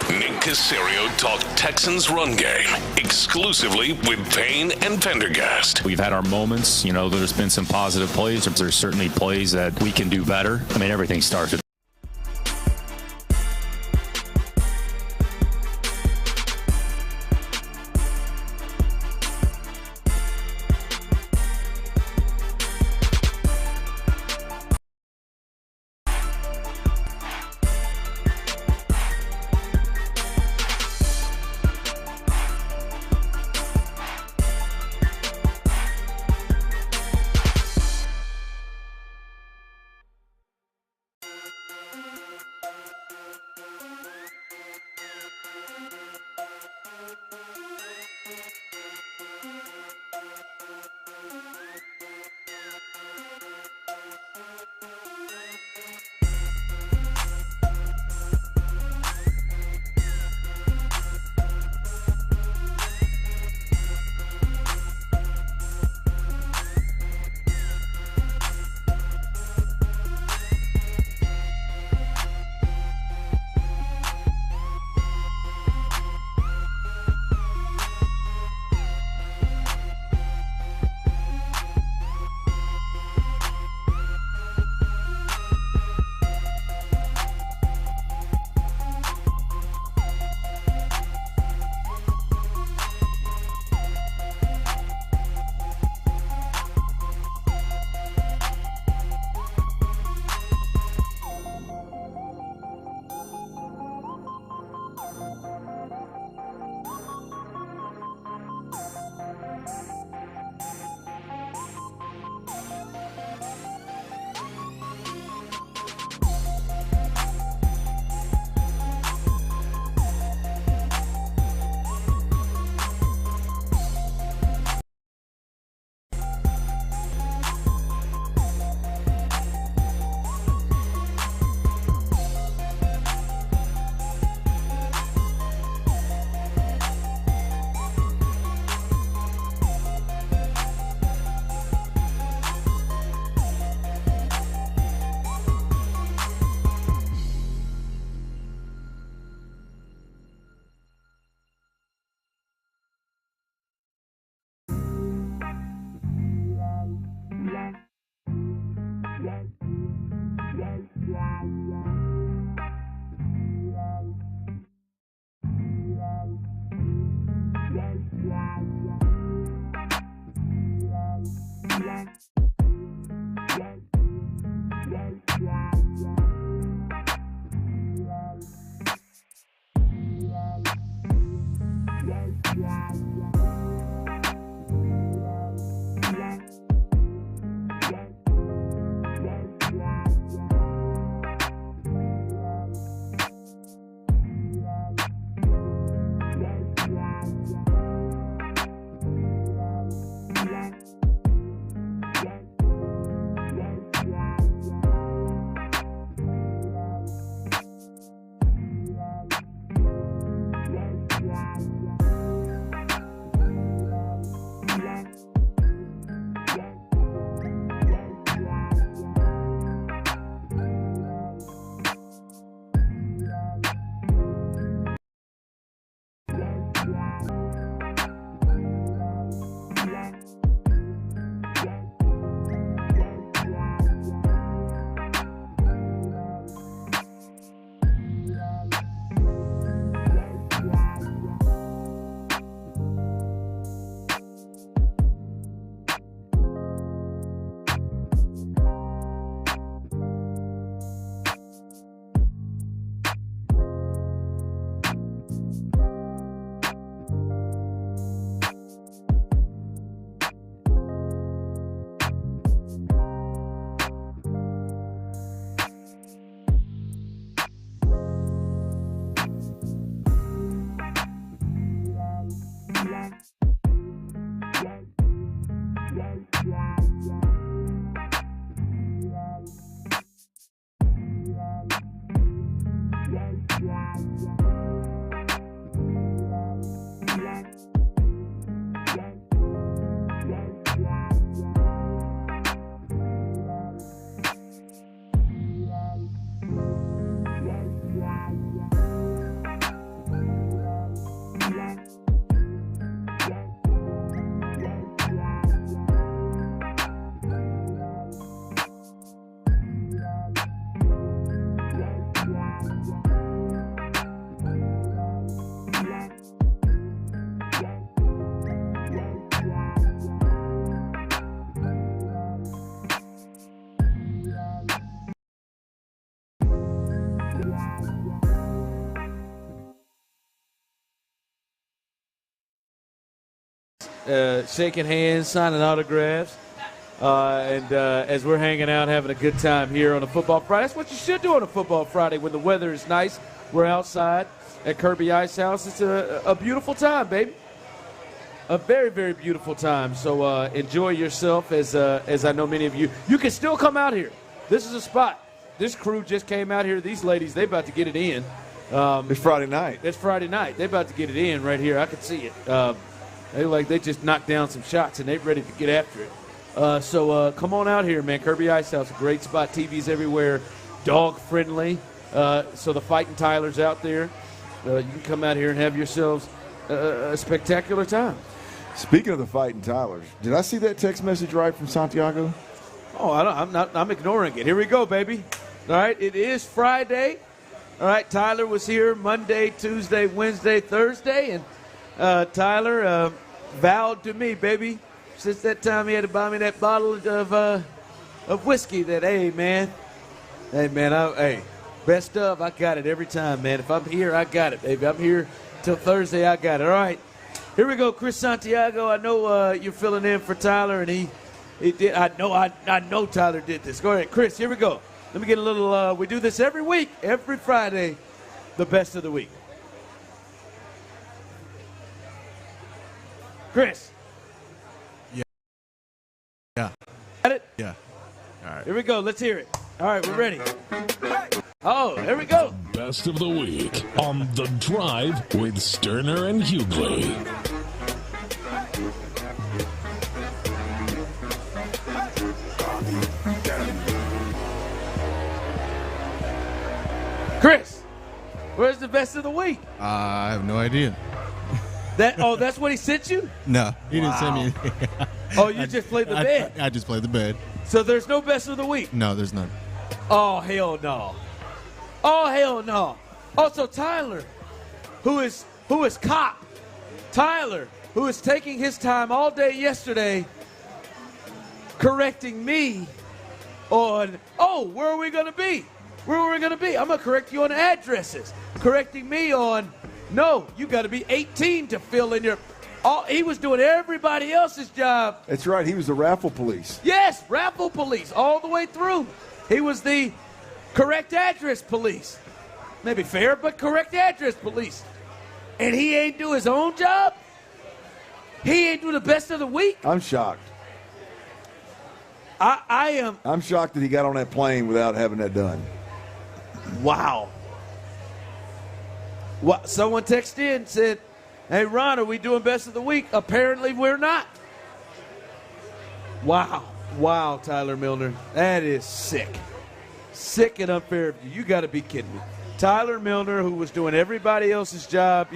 Nick Caserio talk Texans run game exclusively with Payne and Pendergast. We've had our moments. You know, there's been some positive plays. There's certainly plays that we can do better. I mean, everything starts with shaking hands, signing autographs. And as we're hanging out, having a good time here on a Football Friday. That's what you should do on a Football Friday when the weather is nice. We're outside at Kirby Ice House. It's a beautiful time, baby. A very, very beautiful time. So enjoy yourself as I know many of you. You can still come out here. This is a spot. This crew just came out here. These ladies, they about to get it in. It's Friday night. It's Friday night. They about to get it in right here. I can see it. They just knocked down some shots, and they're ready to get after it. So come on out here, man. Kirby Ice House, a great spot. TVs everywhere, dog-friendly. So the Fighting Tylers out there, you can come out here and have yourselves a spectacular time. Speaking of the Fighting Tylers, did I see that text message right from Santiago? Oh, I'm ignoring it. Here we go, baby. All right, it is Friday. All right, Tyler was here Monday, Tuesday, Wednesday, Thursday, and Tyler vowed to me, baby, since that time he had to buy me that bottle of whiskey that, hey, man, best of, I got it every time, man. If I'm here, I got it, baby. I'm here till Thursday, I got it. All right, here we go, Chris Santiago. I know you're filling in for Tyler, and he did. I know Tyler did this. Go ahead, Chris, here we go. Let me get a little, we do this every week, every Friday, the best of the week. Chris. Yeah. Got it? Yeah. All right. Here we go. Let's hear it. All right, we're ready. Oh, here we go. Best of the week on The Drive with Stoerner and Hughley. Chris, where's the best of the week? I have no idea. That's what he sent you? No, he didn't send me anything. Oh, you just played the bed? I just played the bed. So there's no best of the week? No, there's none. Oh, hell no. Oh, hell no. Also, Tyler, who is cop. Tyler, who is taking his time all day yesterday correcting me on, where are we going to be? Where are we going to be? I'm going to correct you on addresses. Correcting me on, no, you got to be 18 to fill in your. He was doing everybody else's job. That's right. He was the raffle police. Yes, raffle police all the way through. He was the correct address police. Maybe fair, but correct address police. And he ain't do his own job? He ain't do the best of the week? I'm shocked. I am. I'm shocked that he got on that plane without having that done. Wow. Someone texted in and said, hey, Ron, are we doing best of the week? Apparently we're not. Wow. Wow, Tyler Milner. That is sick. Sick and unfair of you. You got to be kidding me. Tyler Milner, who was doing everybody else's job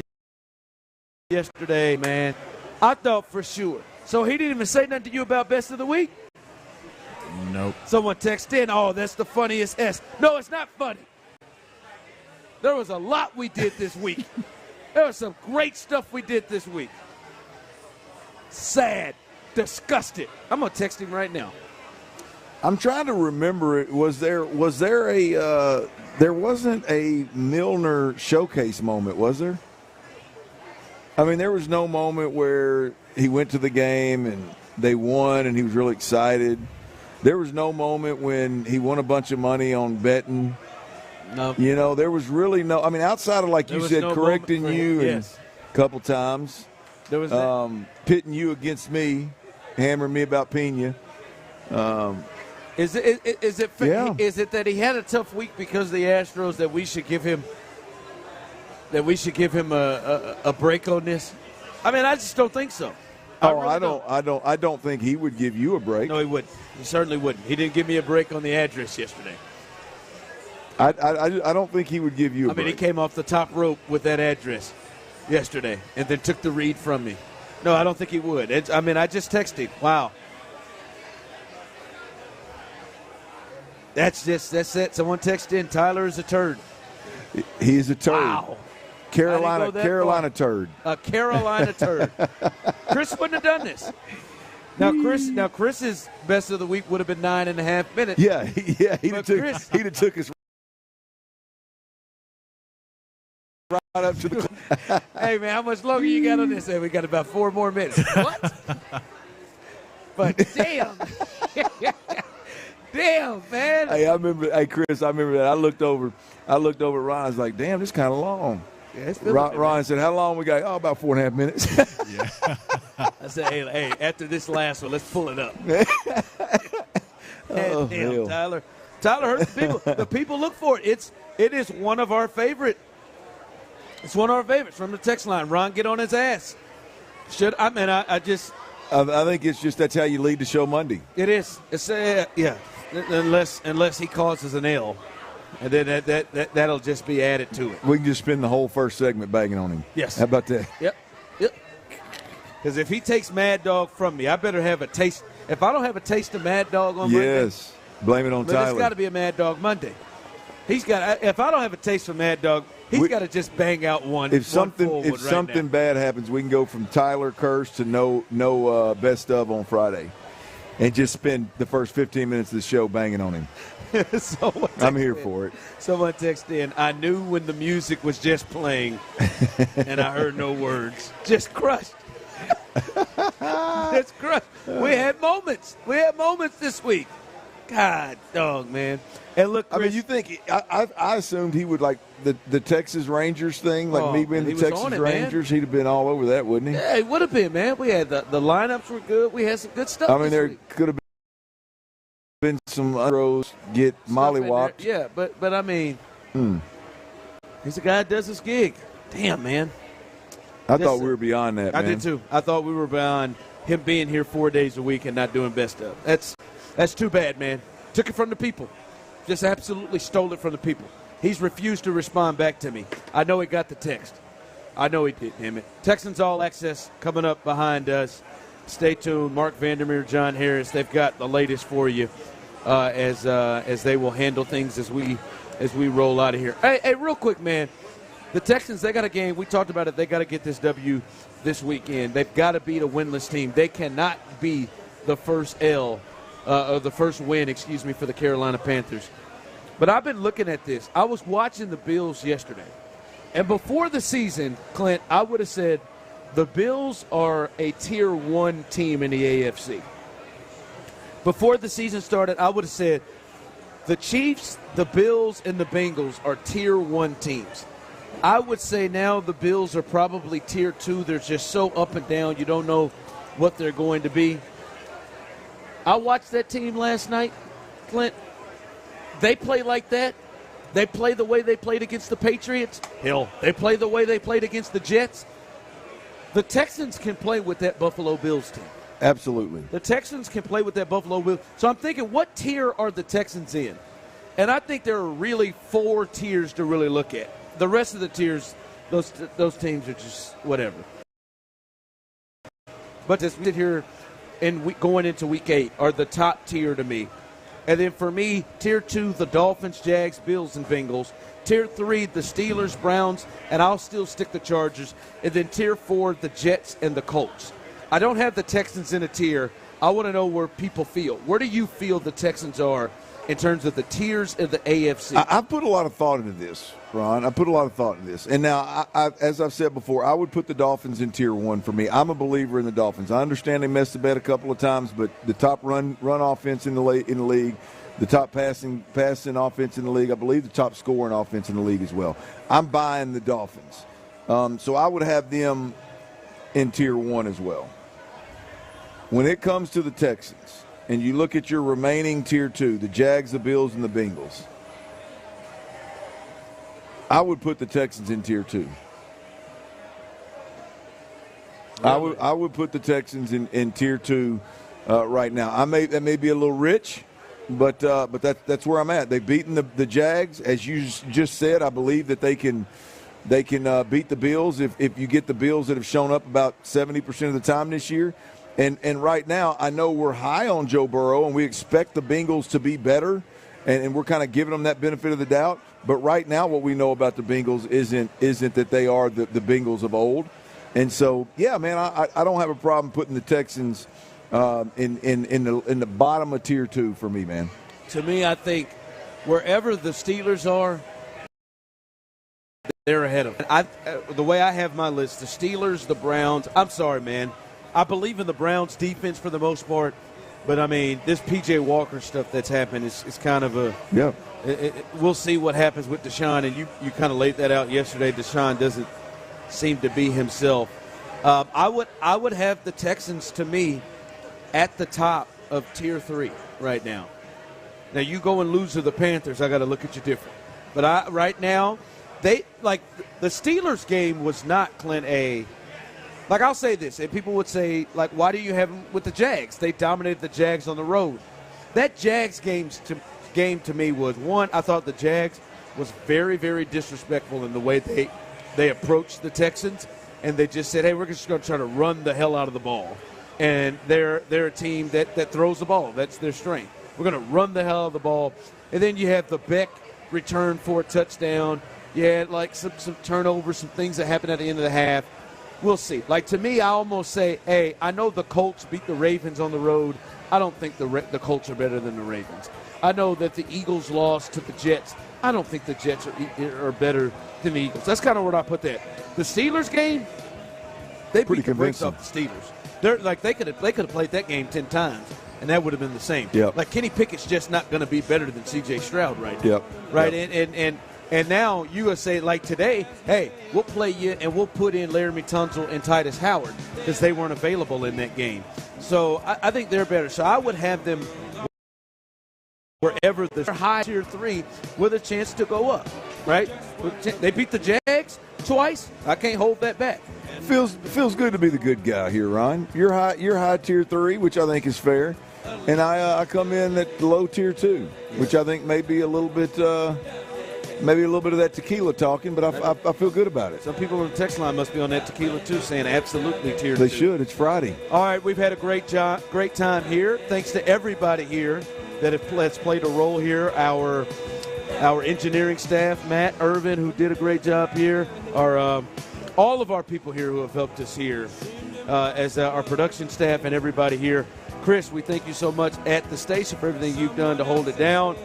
yesterday, man, I thought for sure. So he didn't even say nothing to you about best of the week? Nope. Someone texted in, that's the funniest S. No, it's not funny. There was a lot we did this week. There was some great stuff we did this week. Sad. Disgusted. I'm going to text him right now. I'm trying to remember it. There wasn't a Milner showcase moment, was there? I mean, there was no moment where he went to the game and they won and he was really excited. There was no moment when he won a bunch of money on betting. No. You know, there was really no – I mean, outside of, like you said, correcting you a couple times, there was pitting you against me, hammering me about Pena. Is it that he had a tough week because of the Astros that we should give him a break on this? I mean, I just don't think so. I don't think he would give you a break. No, he wouldn't. He certainly wouldn't. He didn't give me a break on the address yesterday. I don't think he would give you a break. I mean, he came off the top rope with that address yesterday and then took the read from me. No, I don't think he would. I just texted him. Wow. That's it. Someone texted in, Tyler is a turd. He's a turd. Wow. Carolina turd. A Carolina turd. Chris wouldn't have done this. Now Chris's best of the week would have been 9.5 minutes. Yeah, he'd have took his right up to the. Hey, man, how much longer you got on this? Hey, we got about 4 more minutes. What? But damn. Damn, man. Hey, I remember. Hey, Chris, I remember that. I looked over at Ron. I was like, damn, this kind of long. Yeah, it's Ron said, how long we got? Oh, about 4.5 minutes. I said, hey, after this last one, let's pull it up. Oh, damn, hell. Tyler heard the people. The people look for it. It is one of our favorite. It's one of our favorites from the text line. Ron, get on his ass. I think it's just that's how you lead the show Monday. It is. It's yeah. Unless he causes an L, and then that'll just be added to it. We can just spend the whole first segment banging on him. Yes. How about that? Yep. Because if he takes Mad Dog from me, I better have a taste. If I don't have a taste of Mad Dog on Monday, yes, blame it on Tyler. It's got to be a Mad Dog Monday. If I don't have a taste for Mad Dog, he's got to just bang out one. If something bad happens, we can go from Tyler curse to no best of on Friday, and just spend the first 15 minutes of the show banging on him. I'm here for it. Someone texted in, I knew when the music was just playing, and I heard no words. Just crushed. Just crushed. We had moments. This week. God, dog, man. And look, Chris, I mean, you think I assumed he would like the Texas Rangers thing, like me being the Texas Rangers. He'd have been all over that, wouldn't he? Yeah, he would have been, man. We had the lineups were good. We had some good stuff. I mean, there could have been some Astros get mollywopped. Yeah, but I mean, he's a guy that does his gig. Damn, man. I thought we were beyond that, man. I did too. I thought we were beyond him being here 4 days a week and not doing best of. That's too bad, man. Took it from the people. Just absolutely stole it from the people. He's refused to respond back to me. I know he got the text. I know he did, damn it. Texans All Access coming up behind us. Stay tuned. Mark Vandermeer, John Harris, they've got the latest for you as they will handle things as we roll out of here. Hey, real quick, man. The Texans, they got a game. We talked about it. They got to get this W this weekend. They've got to beat a winless team. They cannot be the first L. The first win, for the Carolina Panthers. But I've been looking at this. I was watching the Bills yesterday. And before the season, Clint, I would have said the Bills are a Tier 1 team in the AFC. Before the season started, I would have said the Chiefs, the Bills, and the Bengals are Tier 1 teams. I would say now the Bills are probably Tier 2. They're just so up and down. You don't know what they're going to be. I watched that team last night, Clint. They play like that. They play the way they played against the Patriots. Hell, they play the way they played against the Jets. The Texans can play with that Buffalo Bills team. Absolutely. The Texans can play with that Buffalo Bills. So I'm thinking, what tier are the Texans in? And I think there are really 4 tiers to really look at. The rest of the tiers, those teams are just whatever. But to sit here and going into Week 8 are the top tier to me. And then for me, Tier 2, the Dolphins, Jags, Bills, and Bengals. Tier 3, the Steelers, Browns, and I'll still stick the Chargers. And then Tier 4, the Jets and the Colts. I don't have the Texans in a tier. I want to know where people feel. Where do you feel the Texans are in terms of the tiers of the AFC? I put a lot of thought into this, Ron. I put a lot of thought into this. And now, as I've said before, I would put the Dolphins in Tier 1 for me. I'm a believer in the Dolphins. I understand they messed the bed a couple of times, but the top run offense in the league, the top passing offense in the league, I believe the top scoring offense in the league as well. I'm buying the Dolphins. So I would have them in Tier 1 as well. When it comes to the Texans, and you look at your remaining Tier 2, the Jags, the Bills, and the Bengals, I would put the Texans in Tier 2. Really? I would put the Texans in Tier 2 right now. That may be a little rich, but that's where I'm at. They've beaten the Jags, as you just said. I believe that they can beat the Bills if you get the Bills that have shown up about 70% of the time this year. And right now, I know we're high on Joe Burrow, and we expect the Bengals to be better, and we're kind of giving them that benefit of the doubt. But right now, what we know about the Bengals isn't that they are the Bengals of old. And so, yeah, man, I don't have a problem putting the Texans in the bottom of Tier 2 for me, man. To me, I think wherever the Steelers are, they're ahead of them. The way I have my list, the Steelers, the Browns. I'm sorry, man. I believe in the Browns' defense for the most part, but, I mean, this P.J. Walker stuff that's happened is kind of a – yeah. We'll see what happens with Deshaun, and you kind of laid that out yesterday. Deshaun doesn't seem to be himself. I would have the Texans, to me, at the top of Tier 3 right now. Now, you go and lose to the Panthers, I got to look at you different. But right now, the Steelers game was not, Clint, like, I'll say this, and people would say, like, why do you have them with the Jags? They dominated the Jags on the road. That Jags game to me was, one, I thought the Jags was very, very disrespectful in the way they approached the Texans, and they just said, hey, we're just going to try to run the hell out of the ball. And they're a team that throws the ball. That's their strength. We're going to run the hell out of the ball. And then you have the Beck return for a touchdown. You had, like, some turnovers, some things that happened at the end of the half. We'll see. Like, to me, I almost say, hey, I know the Colts beat the Ravens on the road. I don't think the Colts are better than the Ravens. I know that the Eagles lost to the Jets. I don't think the Jets are better than the Eagles. That's kind of where I put that. The Steelers game, they beat the brakes off the Steelers. They're like they could have played that game 10 times, and that would have been the same. Yep. Like, Kenny Pickett's just not going to be better than C.J. Stroud right now. Yep. Right? Yep. And now USA, like today, hey, we'll play you and we'll put in Laramie Tunsil and Titus Howard because they weren't available in that game. So I think they're better. So I would have them wherever they're high Tier 3 with a chance to go up, right? They beat the Jags twice. I can't hold that back. Feels good to be the good guy here, Ryan. You're high Tier 3, which I think is fair, and I come in at low Tier 2, which I think may be a little bit of that tequila talking, but I feel good about it. Some people on the text line must be on that tequila too, saying absolutely Tier 2. They should. It's Friday. All right, we've had a great time here. Thanks to everybody here that has played a role here. Our engineering staff, Matt Irvin, who did a great job here. All of our people here who have helped us here, as our production staff and everybody here. Chris, we thank you so much at the station for everything you've done to hold it down.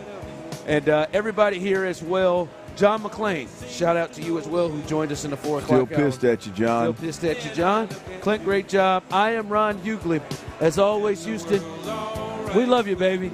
And everybody here as well. John McClain, shout out to you as well, who joined us in the 4 o'clock Still pissed hour. at you, John. Still pissed at you, John. Clint, great job. I am Ron Hughley. As always, Houston, we love you, baby.